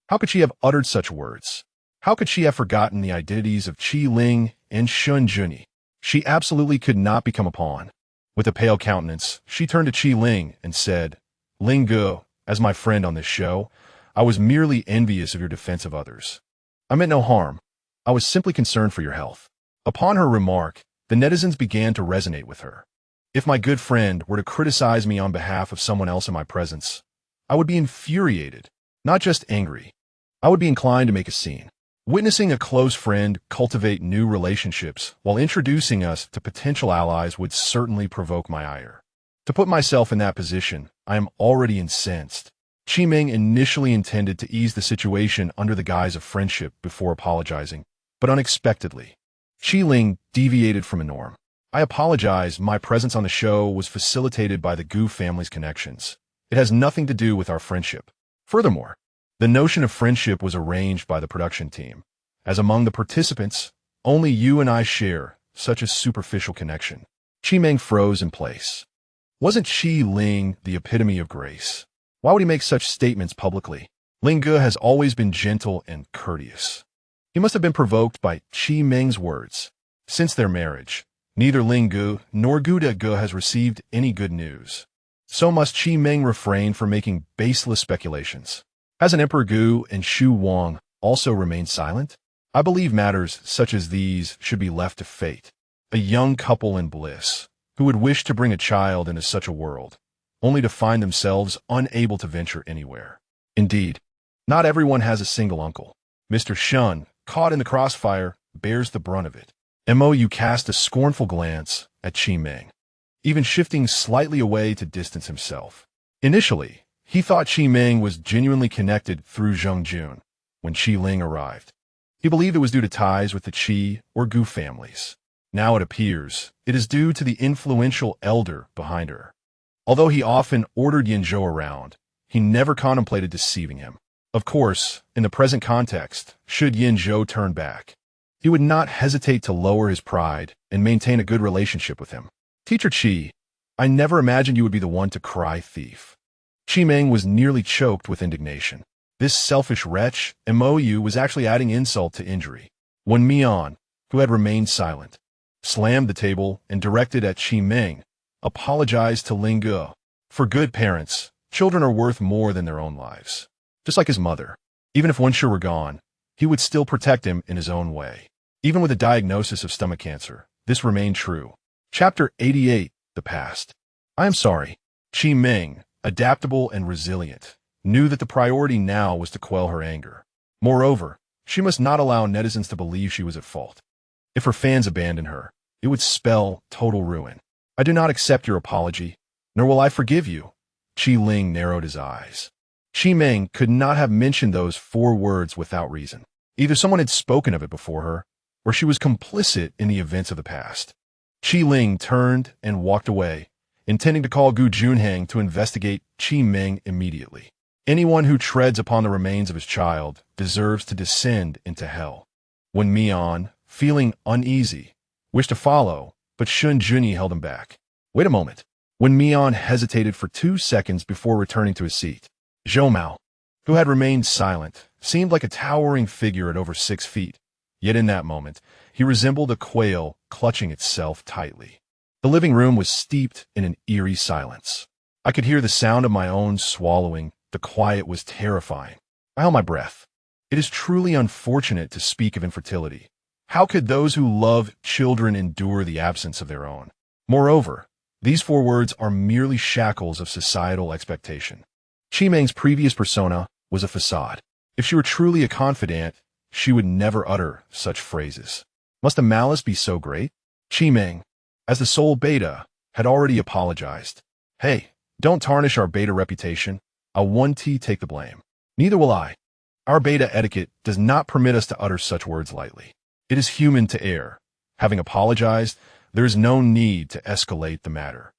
how could she have uttered such words? How could she have forgotten the identities of Qi Ling and Shen Junyi? She absolutely could not become a pawn. With a pale countenance, she turned to Qi Ling and said, "Ling Gu, as my friend on this show, I was merely envious of your defense of others. I meant no harm. I was simply concerned for your health." Upon her remark, the netizens began to resonate with her. If my good friend were to criticize me on behalf of someone else in my presence, I would be infuriated, not just angry. I would be inclined to make a scene. Witnessing a close friend cultivate new relationships while introducing us to potential allies would certainly provoke my ire. To put myself in that position, I am already incensed. Qi Ming initially intended to ease the situation under the guise of friendship before apologizing, but unexpectedly, Qi Ling deviated from a norm. "I apologize, my presence on the show was facilitated by the Gu family's connections. It has nothing to do with our friendship. Furthermore, the notion of friendship was arranged by the production team, as among the participants, only you and I share such a superficial connection." Qi Ming froze in place. Wasn't Qi Ling the epitome of grace? Why would he make such statements publicly? Ling Gu has always been gentle and courteous. He must have been provoked by Qi Ming's words. Since their marriage, neither Ling Gu nor Gu De Gu has received any good news. So must Qi Ming refrain from making baseless speculations. Has an Emperor Gu and Xu Wang also remained silent? I believe matters such as these should be left to fate. A young couple in bliss, who would wish to bring a child into such a world, only to find themselves unable to venture anywhere. Indeed, not everyone has a single uncle. Mr. Shen, caught in the crossfire, bears the brunt of it. Mou cast a scornful glance at Qi Ming, even shifting slightly away to distance himself. Initially, he thought Qi Ming was genuinely connected through Zheng Jun when Qi Ling arrived. He believed it was due to ties with the Qi or Gu families. Now it appears it is due to the influential elder behind her. Although he often ordered Yinzhou around, he never contemplated deceiving him. Of course, in the present context, should Yinzhou turn back, he would not hesitate to lower his pride and maintain a good relationship with him. "Teacher Qi, I never imagined you would be the one to cry thief." Qi Ming was nearly choked with indignation. This selfish wretch, Mou, was actually adding insult to injury. Wen Mian, who had remained silent, slammed the table and directed at Qi Ming, apologized to Ling Gu. For good parents, children are worth more than their own lives. Just like his mother. Even if Wen Shi were gone, he would still protect him in his own way. Even with a diagnosis of stomach cancer, this remained true. Chapter 88, The Past. I am sorry. Qi Ming, adaptable and resilient, knew that the priority now was to quell her anger. Moreover, she must not allow netizens to believe she was at fault. If her fans abandoned her, it would spell total ruin. "I do not accept your apology, nor will I forgive you." Qi Ling narrowed his eyes. Qi Ming could not have mentioned those 4 words without reason. Either someone had spoken of it before her, or she was complicit in the events of the past. Qi Ling turned and walked away, intending to call Gu Junhang to investigate Qi Ming immediately. Anyone who treads upon the remains of his child deserves to descend into hell. Wen Mian, feeling uneasy, wished to follow, but Shen Junyi held him back. Wait a moment. Wen Mian hesitated for 2 seconds before returning to his seat. Zhou Mao, who had remained silent, seemed like a towering figure at over 6 feet. Yet in that moment, he resembled a quail clutching itself tightly. The living room was steeped in an eerie silence. I could hear the sound of my own swallowing. The quiet was terrifying. I held my breath. It is truly unfortunate to speak of infertility. How could those who love children endure the absence of their own? Moreover, these 4 words are merely shackles of societal expectation. Qi Meng's previous persona was a facade. If she were truly a confidant, she would never utter such phrases. Must the malice be so great? Qi Meng, as the sole beta, had already apologized. Hey, don't tarnish our beta reputation. I'll 1T take the blame. Neither will I. Our beta etiquette does not permit us to utter such words lightly. It is human to err. Having apologized, there is no need to escalate the matter.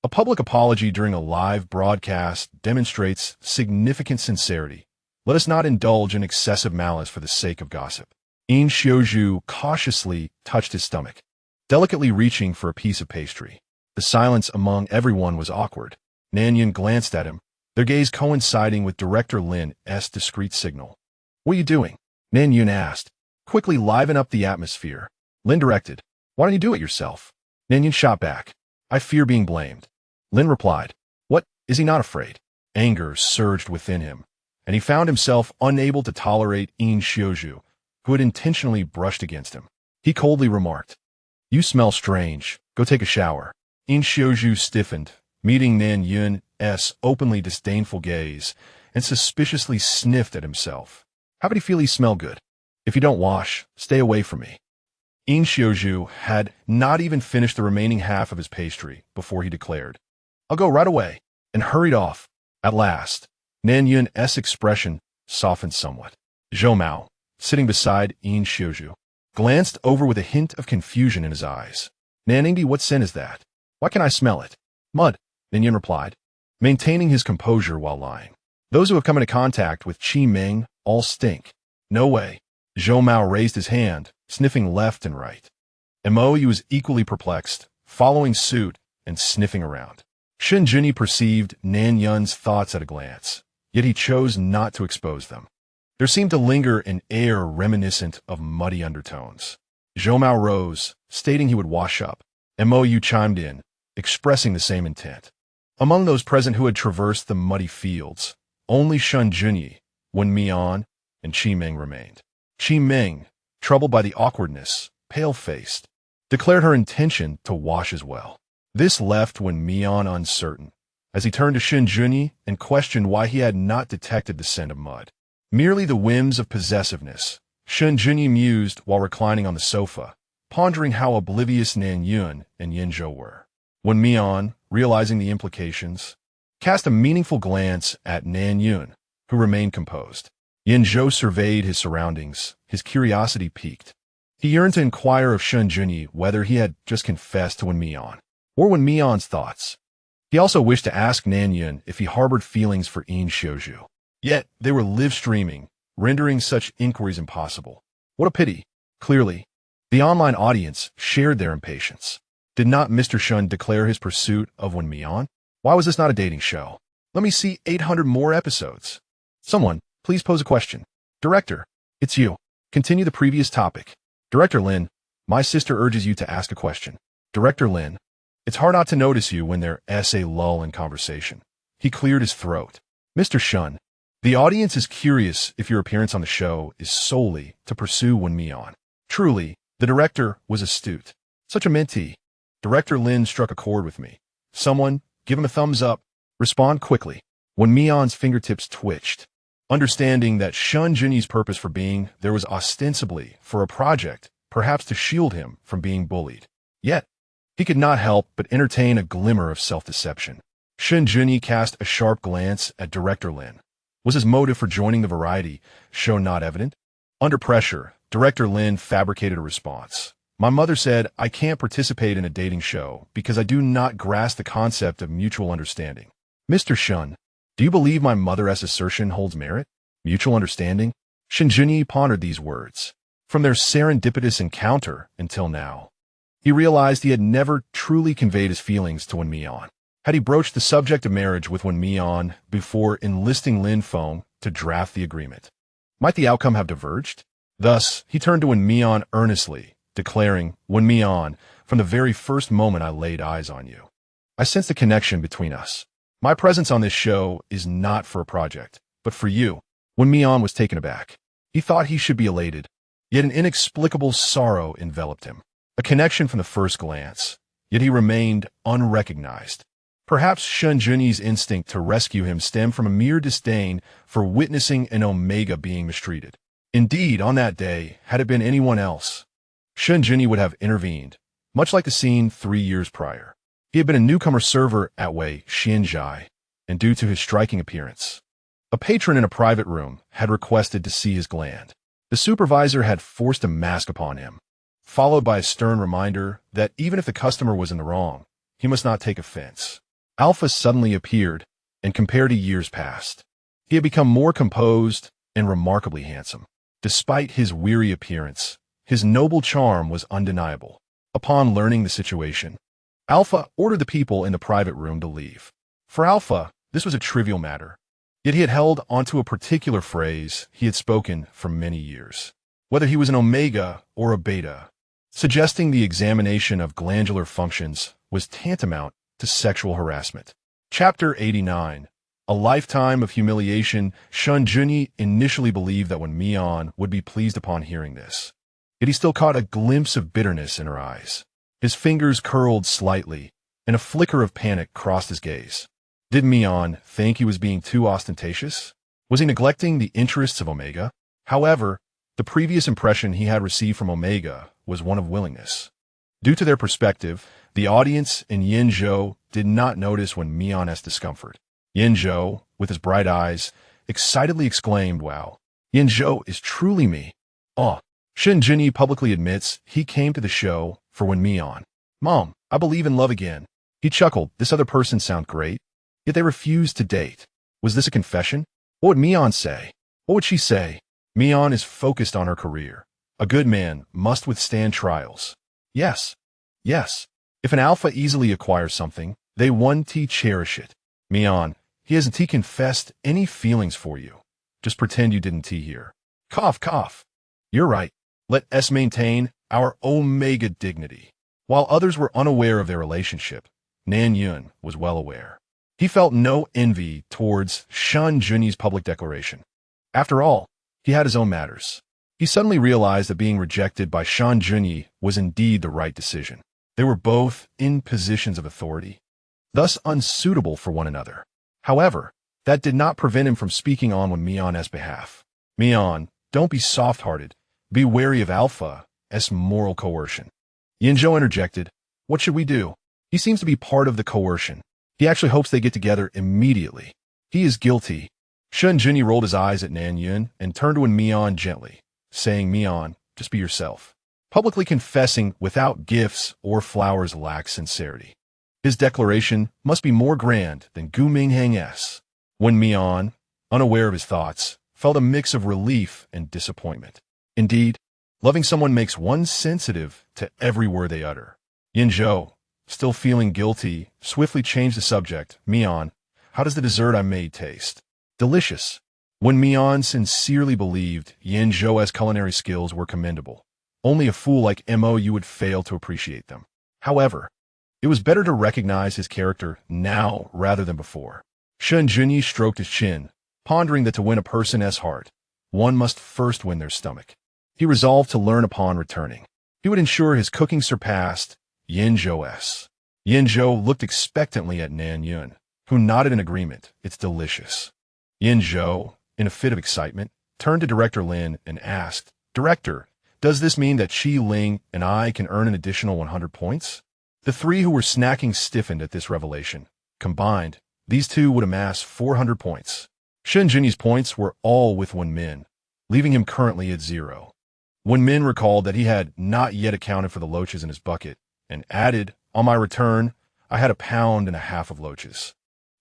A public apology during a live broadcast demonstrates significant sincerity. Let us not indulge in excessive malice for the sake of gossip. Yin Xiuzhu cautiously touched his stomach, delicately reaching for a piece of pastry. The silence among everyone was awkward. Nan Yun glanced at him, their gaze coinciding with Director Lin's discreet signal. What are you doing? Nan Yun asked. Quickly liven up the atmosphere. Lin directed. Why don't you do it yourself? Nan Yun shot back. I fear being blamed. Lin replied. What, is he not afraid? Anger surged within him, and he found himself unable to tolerate Yin Xiuzhu, who had intentionally brushed against him. He coldly remarked, You smell strange. Go take a shower. Yin Xiuzhu stiffened, meeting Nan Yun's openly disdainful gaze, and suspiciously sniffed at himself. How could he feel he smelled good? If you don't wash, stay away from me. Yin Xiuzhu had not even finished the remaining half of his pastry before he declared, I'll go right away, and hurried off. At last, Nan Yun's expression softened somewhat. Zhou Mao, sitting beside Yin Xiuzhu, glanced over with a hint of confusion in his eyes. Naningdi, what scent is that? Why can I smell it? Mud, Nan Yun replied, maintaining his composure while lying. Those who have come into contact with Qi Meng all stink. No way. Zhou Mao raised his hand, sniffing left and right. Mo was equally perplexed, following suit and sniffing around. Shen Junyi perceived Nan Yun's thoughts at a glance, yet he chose not to expose them. There seemed to linger an air reminiscent of muddy undertones. Zhou Mao rose, stating he would wash up. Mo chimed in, expressing the same intent. Among those present who had traversed the muddy fields, only Shen Junyi, Wen Mian, and Qi Meng remained. Qi Meng, troubled by the awkwardness, pale-faced, declared her intention to wash as well. This left Wen Mian uncertain, as he turned to Shen Junyi and questioned why he had not detected the scent of mud. Merely the whims of possessiveness, Shen Junyi mused while reclining on the sofa, pondering how oblivious Nan Yun and Yin Zhou were. Wen Mian, realizing the implications, cast a meaningful glance at Nan Yun, who remained composed. Yin Zhou surveyed his surroundings, his curiosity piqued. He yearned to inquire of Shen Junyi whether he had just confessed to Wen Mian, or Wen Mian's thoughts. He also wished to ask Nan Yun if he harbored feelings for Yin Xiuzhu. Yet they were live-streaming, rendering such inquiries impossible. What a pity. Clearly, the online audience shared their impatience. Did not Mr. Shen declare his pursuit of Wen Mian? Why was this not a dating show? Let me see 800 more episodes. Someone, please pose a question. Director, it's you. Continue the previous topic. Director Lin, my sister urges you to ask a question. Director Lin, it's hard not to notice you when there's a lull in conversation. He cleared his throat. Mr. Shen, the audience is curious if your appearance on the show is solely to pursue Wen Mian. Truly, the director was astute. Such a mentee. Director Lin struck a chord with me. Someone, give him a thumbs up. Respond quickly. Wen Mian's fingertips twitched. Understanding that Shen Junyi's purpose for being there was ostensibly for a project, perhaps to shield him from being bullied. Yet, he could not help but entertain a glimmer of self-deception. Shen Junyi cast a sharp glance at Director Lin. Was his motive for joining the variety show not evident? Under pressure, Director Lin fabricated a response. My mother said, I can't participate in a dating show because I do not grasp the concept of mutual understanding. Mr. Shen, do you believe my mother's assertion holds merit? Mutual understanding? Shen Junyi pondered these words. From their serendipitous encounter until now, He realized he had never truly conveyed his feelings to Wen Mian. Had he broached the subject of marriage with Wen Mian before enlisting Lin Feng to draft the agreement? Might the outcome have diverged? Thus, he turned to Wen Mian earnestly, declaring, "Wen Mian, from the very first moment I laid eyes on you, I sensed a connection between us. My presence on this show is not for a project, but for you." Wen Mian was taken aback. He thought he should be elated, yet an inexplicable sorrow enveloped him. A connection from the first glance, yet he remained unrecognized. Perhaps Shen Junyi's instinct to rescue him stemmed from a mere disdain for witnessing an Omega being mistreated. Indeed, on that day, had it been anyone else, Shen Junyi would have intervened, much like the scene 3 years prior. He had been a newcomer server at Wei Xianzhai, and due to his striking appearance, a patron in a private room had requested to see his gland. The supervisor had forced a mask upon him, followed by a stern reminder that even if the customer was in the wrong, he must not take offense. Alpha suddenly appeared, and compared to years past, he had become more composed and remarkably handsome. Despite his weary appearance, his noble charm was undeniable. Upon learning the situation, Alpha ordered the people in the private room to leave. For Alpha, this was a trivial matter, yet he had held onto a particular phrase he had spoken for many years, whether he was an Omega or a Beta, suggesting the examination of glandular functions was tantamount to sexual harassment. Chapter 89. A lifetime of humiliation. Shen Junyi initially believed that Wen Mian would be pleased upon hearing this, yet he still caught a glimpse of bitterness in her eyes. His fingers curled slightly, and a flicker of panic crossed his gaze. Did Mian think he was being too ostentatious? Was he neglecting the interests of Omega? However, the previous impression he had received from Omega was one of willingness. Due to their perspective, the audience in Yinzhou did not notice Wen Mian's discomfort. Yinzhou, with his bright eyes, excitedly exclaimed, "Wow, Yinzhou is truly me." "Oh." Shen Junyi publicly admits he came to the show for Wen Mian. "Mom, I believe in love again." He chuckled. This other person sounded great, yet they refused to date. Was this a confession? What would Mian say? What would she say? Mian is focused on her career. A good man must withstand trials. Yes. If an alpha easily acquires something, they want to cherish it. Mian, he hasn't confessed any feelings for you. Just pretend you didn't hear. Cough. You're right. Let us maintain our Omega dignity. While others were unaware of their relationship, Nan Yun was well aware. He felt no envy towards Shen Junyi's public declaration. After all, he had his own matters. He suddenly realized that being rejected by Shen Junyi was indeed the right decision. They were both in positions of authority, thus unsuitable for one another. However, that did not prevent him from speaking on Wen Mian's behalf. "Mian, don't be soft-hearted. Be wary of Alpha's moral coercion." Yinzhou interjected, "What should we do? He seems to be part of the coercion. He actually hopes they get together immediately. He is guilty." Shen Junyi rolled his eyes at Nan Yun and turned to Wen Mian gently, saying, "Mian, just be yourself." Publicly confessing without gifts or flowers lacks sincerity. His declaration must be more grand than Gu Minghang's. Wen Mian, unaware of his thoughts, felt a mix of relief and disappointment. Indeed, loving someone makes one sensitive to every word they utter. Yinzhou, still feeling guilty, swiftly changed the subject. "Mian, how does the dessert I made taste?" "Delicious." Wen Mian sincerely believed Yinzhou's culinary skills were commendable. Only a fool like Mo would fail to appreciate them. However, it was better to recognize his character now rather than before. Shen Junyi stroked his chin, pondering that to win a person's heart, one must first win their stomach. He resolved to learn upon returning. He would ensure his cooking surpassed Yinzhou's. Yinzhou looked expectantly at Nan Yun, who nodded in agreement. "It's delicious." Yinzhou, in a fit of excitement, turned to Director Lin and asked, "Director, does this mean that Qi Ling and I can earn an additional 100 points?" The three who were snacking stiffened at this revelation. Combined, these two would amass 400 points. Shen Junyi's points were all with Wen Mian, leaving him currently at 0. Wen Mian recalled that he had not yet accounted for the loaches in his bucket, and added, "On my return, I had 1.5 pounds of loaches."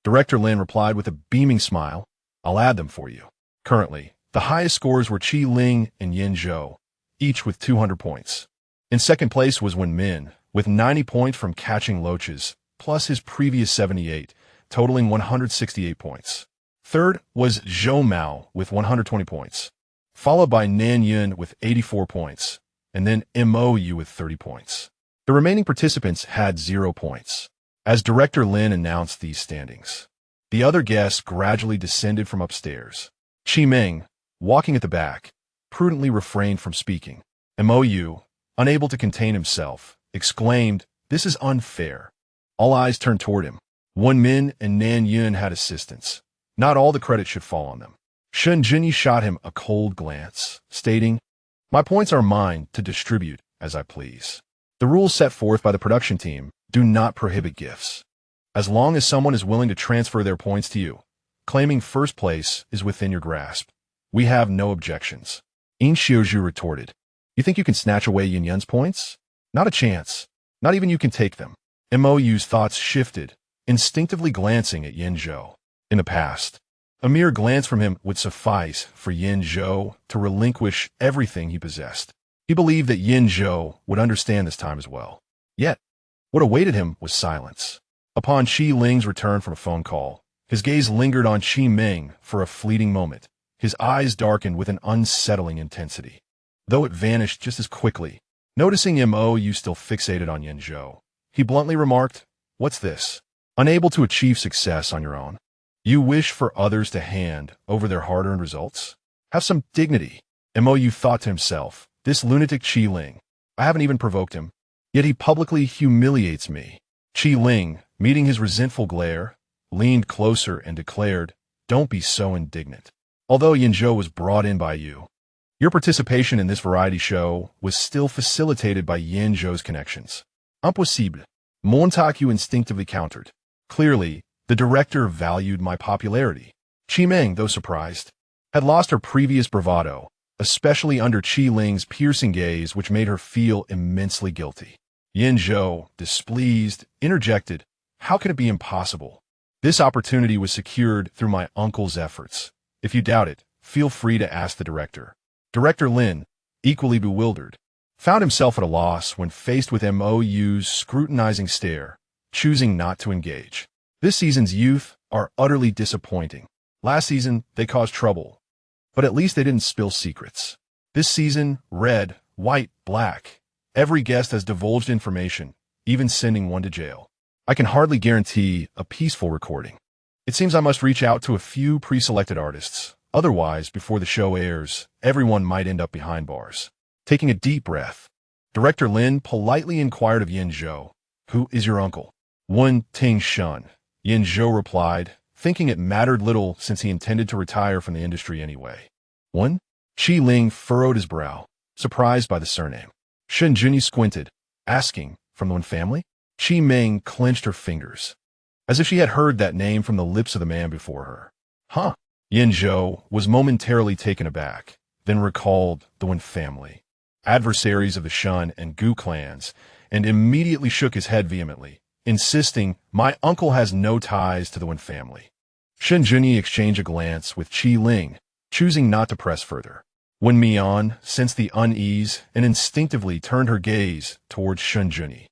Director Lin replied with a beaming smile, "I'll add them for you." Currently, the highest scores were Qi Ling and Yinzhou, each with 200 points. In second place was Wen Mian, with 90 points from catching loaches, plus his previous 78, totaling 168 points. Third was Zhou Mao with 120 points, followed by Nan Yun with 84 points, and then MOU with 30 points. The remaining participants had 0 points. As Director Lin announced these standings, the other guests gradually descended from upstairs. Qi Meng, walking at the back, prudently refrained from speaking. MOU, unable to contain himself, exclaimed, "This is unfair." All eyes turned toward him. Wen Mian and Nan Yun had assistants. Not all the credit should fall on them. Shen Junyi shot him a cold glance, stating, "My points are mine to distribute as I please. The rules set forth by the production team do not prohibit gifts. As long as someone is willing to transfer their points to you, claiming first place is within your grasp. We have no objections." Yin Xiuzhu retorted, "You think you can snatch away Yin Yun's points? Not a chance. Not even you can take them." MOU's thoughts shifted, instinctively glancing at Yin Zhou. In the past, a mere glance from him would suffice for Yin Zhou to relinquish everything he possessed. He believed that Yin Zhou would understand this time as well. Yet, what awaited him was silence. Upon Qi Ling's return from a phone call, his gaze lingered on Qi Meng for a fleeting moment. His eyes darkened with an unsettling intensity, though it vanished just as quickly. Noticing MOU still fixated on Yin Zhou, he bluntly remarked, "What's this? Unable to achieve success on your own? You wish for others to hand over their hard-earned results? Have some dignity." MOU thought to himself, "This lunatic Qi Ling, I haven't even provoked him, yet he publicly humiliates me." Qi Ling, meeting his resentful glare, leaned closer and declared, "Don't be so indignant. Although Yin Zhou was brought in by you, your participation in this variety show was still facilitated by Yin Zhou's connections." "Impossible," Montague instinctively countered. Clearly, the director valued my popularity. Qi Meng, though surprised, had lost her previous bravado, especially under Qi Ling's piercing gaze, which made her feel immensely guilty. Yin Zhou, displeased, interjected, "How can it be impossible? This opportunity was secured through my uncle's efforts. If you doubt it, feel free to ask the director." Director Lin, equally bewildered, found himself at a loss when faced with MOU's scrutinizing stare, choosing not to engage. This season's youth are utterly disappointing. Last season, they caused trouble, but at least they didn't spill secrets. This season, red, white, black. Every guest has divulged information, even sending one to jail. I can hardly guarantee a peaceful recording. It seems I must reach out to a few pre-selected artists. Otherwise, before the show airs, everyone might end up behind bars. Taking a deep breath, Director Lin politely inquired of Yin Zhou, "Who is your uncle?" "Wen Ting Shun," Yin Zhou replied, thinking it mattered little since he intended to retire from the industry anyway. "Wen?" Qi Ling furrowed his brow, surprised by the surname. Shen Junyi squinted, asking, "From the Wen family?" Qi Meng clenched her fingers, as if she had heard that name from the lips of the man before her. "Huh?" Yin Zhou was momentarily taken aback, then recalled the Wen family, adversaries of the Shun and Gu clans, and immediately shook his head vehemently, insisting, "My uncle has no ties to the Wen family." Shen Junyi exchanged a glance with Qi Ling, choosing not to press further. Wen Mian sensed the unease and instinctively turned her gaze towards Shen Junyi,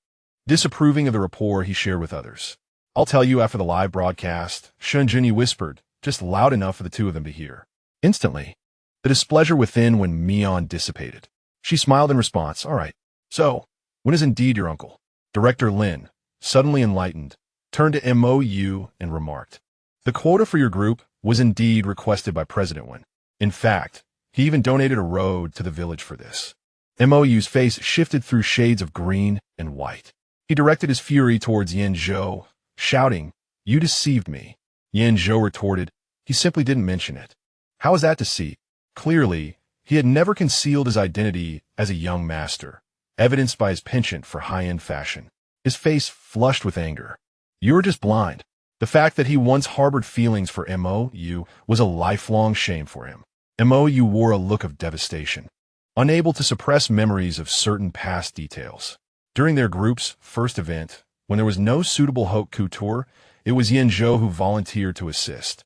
disapproving of the rapport he shared with others. "I'll tell you after the live broadcast," Shen Junyi whispered, just loud enough for the two of them to hear. Instantly, the displeasure within Wen Mian dissipated. She smiled in response. "All right. So, Wen is indeed your uncle." Director Lin, suddenly enlightened, turned to MOU and remarked, "The quota for your group was indeed requested by President Wen. In fact, he even donated a road to the village for this." MOU's face shifted through shades of green and white. He directed his fury towards Yin Zhou, shouting, "You deceived me." Yin Zhou retorted, "He simply didn't mention it." How is that deceit? Clearly, he had never concealed his identity as a young master, evidenced by his penchant for high-end fashion. His face flushed with anger. "You were just blind." The fact that he once harbored feelings for MOU was a lifelong shame for him. MOU wore a look of devastation, unable to suppress memories of certain past details. During their group's first event, when there was no suitable haute couture, it was Yin Zhou who volunteered to assist.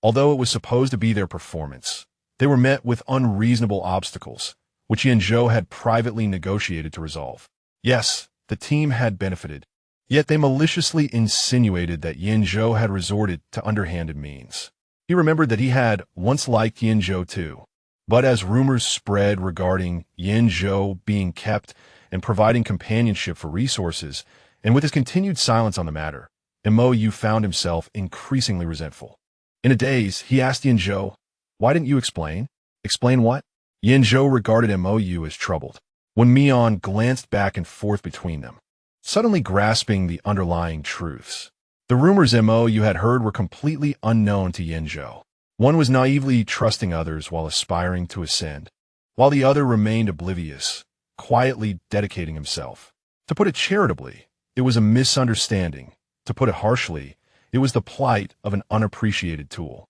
Although it was supposed to be their performance, they were met with unreasonable obstacles, which Yin Zhou had privately negotiated to resolve. Yes, the team had benefited. Yet they maliciously insinuated that Yinzhou had resorted to underhanded means. He remembered that he had once liked Yinzhou too. But as rumors spread regarding Yinzhou being kept and providing companionship for resources, and with his continued silence on the matter, Mo found himself increasingly resentful. In a daze, he asked Yinzhou, "Why didn't you explain?" "Explain what?" Yinzhou regarded Mo as troubled. Wen Mian glanced back and forth between them, suddenly grasping the underlying truths. The rumors Mo had heard were completely unknown to Yinzhou. One was naively trusting others while aspiring to ascend, while the other remained oblivious, quietly dedicating himself. To put it charitably, it was a misunderstanding. To put it harshly, it was the plight of an unappreciated tool.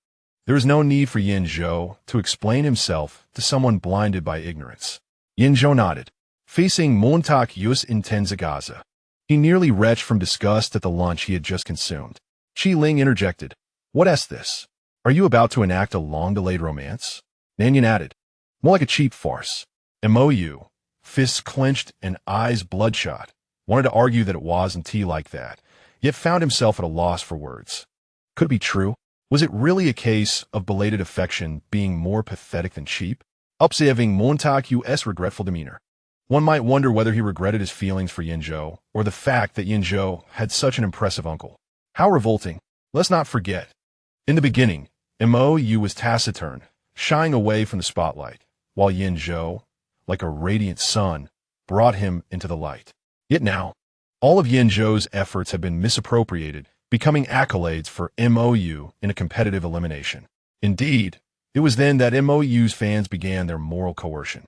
There was no need for Yinzhou to explain himself to someone blinded by ignorance. Yinzhou nodded, facing Montag Yus Intenzagaza. He nearly retched from disgust at the lunch he had just consumed. Qi Ling interjected, "What's this? Are you about to enact a long-delayed romance?" Nanyan added, "More like a cheap farce." Mo, fists clenched and eyes bloodshot, wanted to argue that it wasn't tea like that, yet found himself at a loss for words. Could it be true? Was it really a case of belated affection being more pathetic than cheap? Observing Montag Yus' regretful demeanor, one might wonder whether he regretted his feelings for Yinzhou or the fact that Yinzhou had such an impressive uncle. How revolting. Let's not forget. In the beginning, Mo was taciturn, shying away from the spotlight, while Yinzhou, like a radiant sun, brought him into the light. Yet now, all of Yinzhou's efforts have been misappropriated, becoming accolades for Mo in a competitive elimination. Indeed, it was then that Mo's fans began their moral coercion.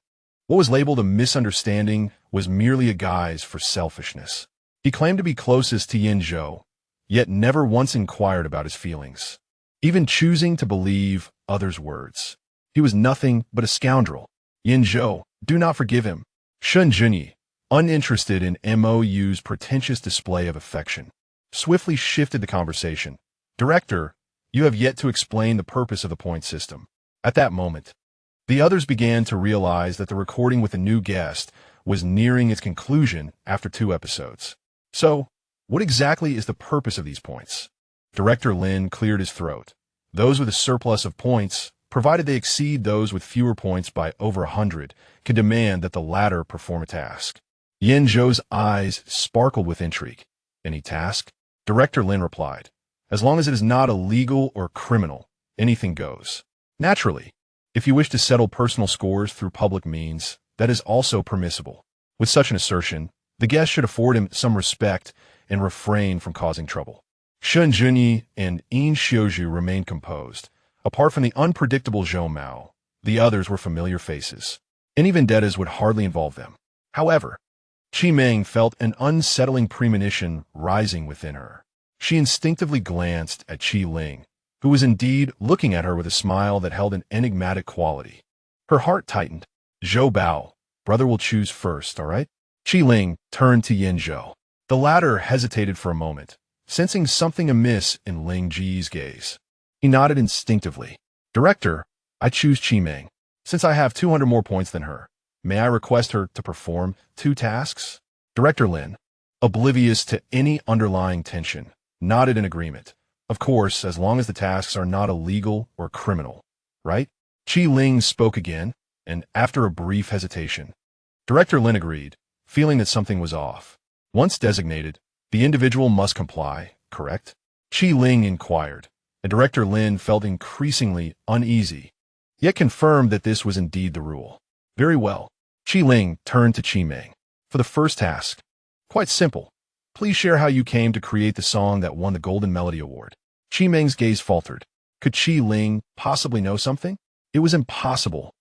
What was labeled a misunderstanding was merely a guise for selfishness. He claimed to be closest to Yinzhou, yet never once inquired about his feelings, even choosing to believe others' words. He was nothing but a scoundrel. Yinzhou, do not forgive him. Shen Junyi, uninterested in Mo's pretentious display of affection, swiftly shifted the conversation. "Director, you have yet to explain the purpose of the point system." At that moment, the others began to realize that the recording with the new guest was nearing its conclusion after 2 episodes. So, what exactly is the purpose of these points? Director Lin cleared his throat. Those with a surplus of points, provided they exceed those with fewer points by over 100, can demand that the latter perform a task. Yinzhou's eyes sparkled with intrigue. "Any task?" Director Lin replied. "As long as it is not illegal or criminal, anything goes." Naturally, if you wish to settle personal scores through public means, that is also permissible. With such an assertion, the guest should afford him some respect and refrain from causing trouble. Shen Junyi and Yin Xiuju remained composed. Apart from the unpredictable Zhou Mao, the others were familiar faces. Any vendettas would hardly involve them. However, Qi Meng felt an unsettling premonition rising within her. She instinctively glanced at Qi Ling, who was indeed looking at her with a smile that held an enigmatic quality. Her heart tightened. "Zhou Bao, brother will choose first, all right?" Qi Ling turned to Yinzhou. The latter hesitated for a moment, sensing something amiss in Ling Ji's gaze. He nodded instinctively. "Director, I choose Qi Meng. Since I have 200 more points than her, may I request her to perform 2 tasks? Director Lin, oblivious to any underlying tension, nodded in agreement. Of course, as long as the tasks are not illegal or criminal, right? Qi Ling spoke again, and after a brief hesitation, Director Lin agreed, feeling that something was off. Once designated, the individual must comply, correct? Qi Ling inquired, and Director Lin felt increasingly uneasy, yet confirmed that this was indeed the rule. Very well. Qi Ling turned to Qi Meng. For the first task, quite simple. Please share how you came to create the song that won the Golden Melody Award. Qi Meng's gaze faltered. Could Qi Ling possibly know something? It was impossible.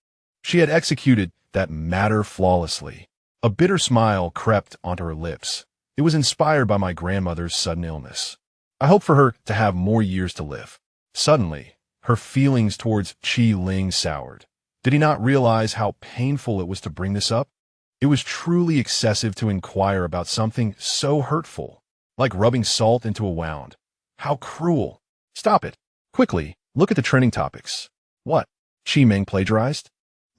She had executed that matter flawlessly. A bitter smile crept onto her lips. It was inspired by my grandmother's sudden illness. I hope for her to have more years to live. Suddenly, her feelings towards Qi Ling soured. Did he not realize how painful it was to bring this up? It was truly excessive to inquire about something so hurtful, like rubbing salt into a wound. How cruel. Stop it. Quickly, look at the trending topics. What? Qi Meng plagiarized?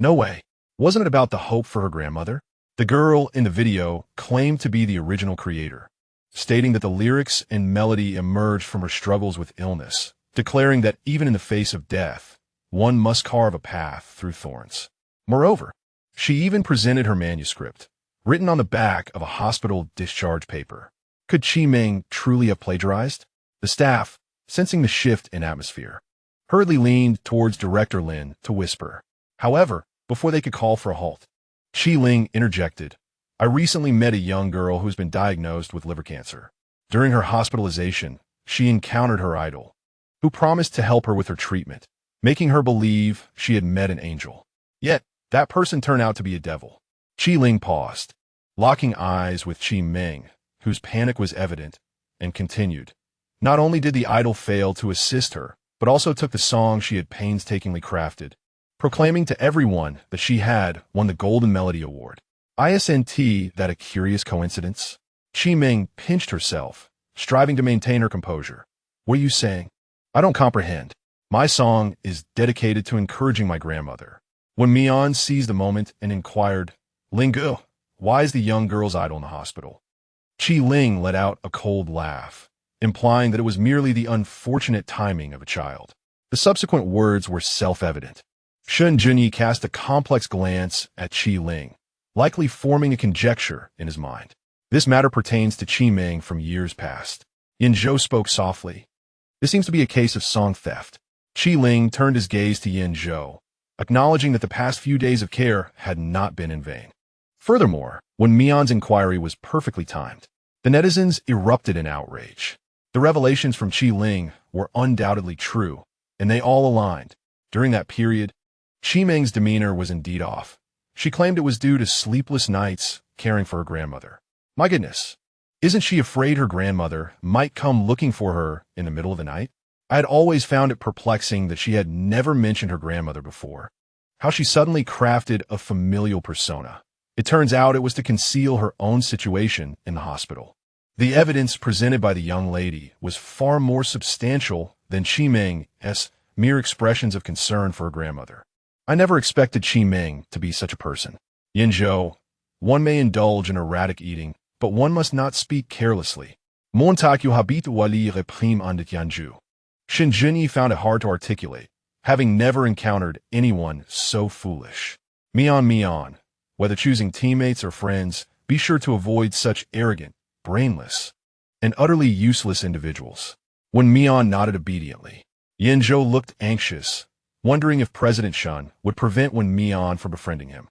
No way. Wasn't it about the hope for her grandmother? The girl in the video claimed to be the original creator, stating that the lyrics and melody emerged from her struggles with illness, declaring that even in the face of death, one must carve a path through thorns. Moreover, she even presented her manuscript, written on the back of a hospital discharge paper. Could Qi Ming truly have plagiarized? The staff, sensing the shift in atmosphere, hurriedly leaned towards Director Lin to whisper. However, before they could call for a halt, Qi Ling interjected. I recently met a young girl who's been diagnosed with liver cancer. During her hospitalization, she encountered her idol, who promised to help her with her treatment, making her believe she had met an angel. Yet, that person turned out to be a devil. Qi Ling paused, locking eyes with Qi Ming, whose panic was evident, and continued. Not only did the idol fail to assist her, but also took the song she had painstakingly crafted, proclaiming to everyone that she had won the Golden Melody Award. Isn't that a curious coincidence? Qi Ming pinched herself, striving to maintain her composure. What are you saying? I don't comprehend. My song is dedicated to encouraging my grandmother. Wen Mian seized the moment and inquired, Lingu, why is the young girl's idol in the hospital? Qi Ling let out a cold laugh, implying that it was merely the unfortunate timing of a child. The subsequent words were self-evident. Shen Junyi cast a complex glance at Qi Ling, likely forming a conjecture in his mind. This matter pertains to Qi Ming from years past. Yin Zhou spoke softly. This seems to be a case of song theft. Qi Ling turned his gaze to Yin Zhou, acknowledging that the past few days of care had not been in vain. Furthermore, when Mian's inquiry was perfectly timed, the netizens erupted in outrage. The revelations from Qi Ling were undoubtedly true, and they all aligned. During that period, Qi Ming's demeanor was indeed off. She claimed it was due to sleepless nights caring for her grandmother. My goodness, isn't she afraid her grandmother might come looking for her in the middle of the night? I had always found it perplexing that she had never mentioned her grandmother before. How she suddenly crafted a familial persona. It turns out it was to conceal her own situation in the hospital. The evidence presented by the young lady was far more substantial than Qi Ming's mere expressions of concern for her grandmother. I never expected Qi Ming to be such a person. Yin Zhou, one may indulge in erratic eating, but one must not speak carelessly. Montague habite wali reprime andet Yanju. Shen Junyi found it hard to articulate, having never encountered anyone so foolish. Mian, whether choosing teammates or friends, be sure to avoid such arrogant, brainless, and utterly useless individuals. When Mian nodded obediently, Yin Zhou looked anxious, wondering if President Shen would prevent Wen Mian from befriending him.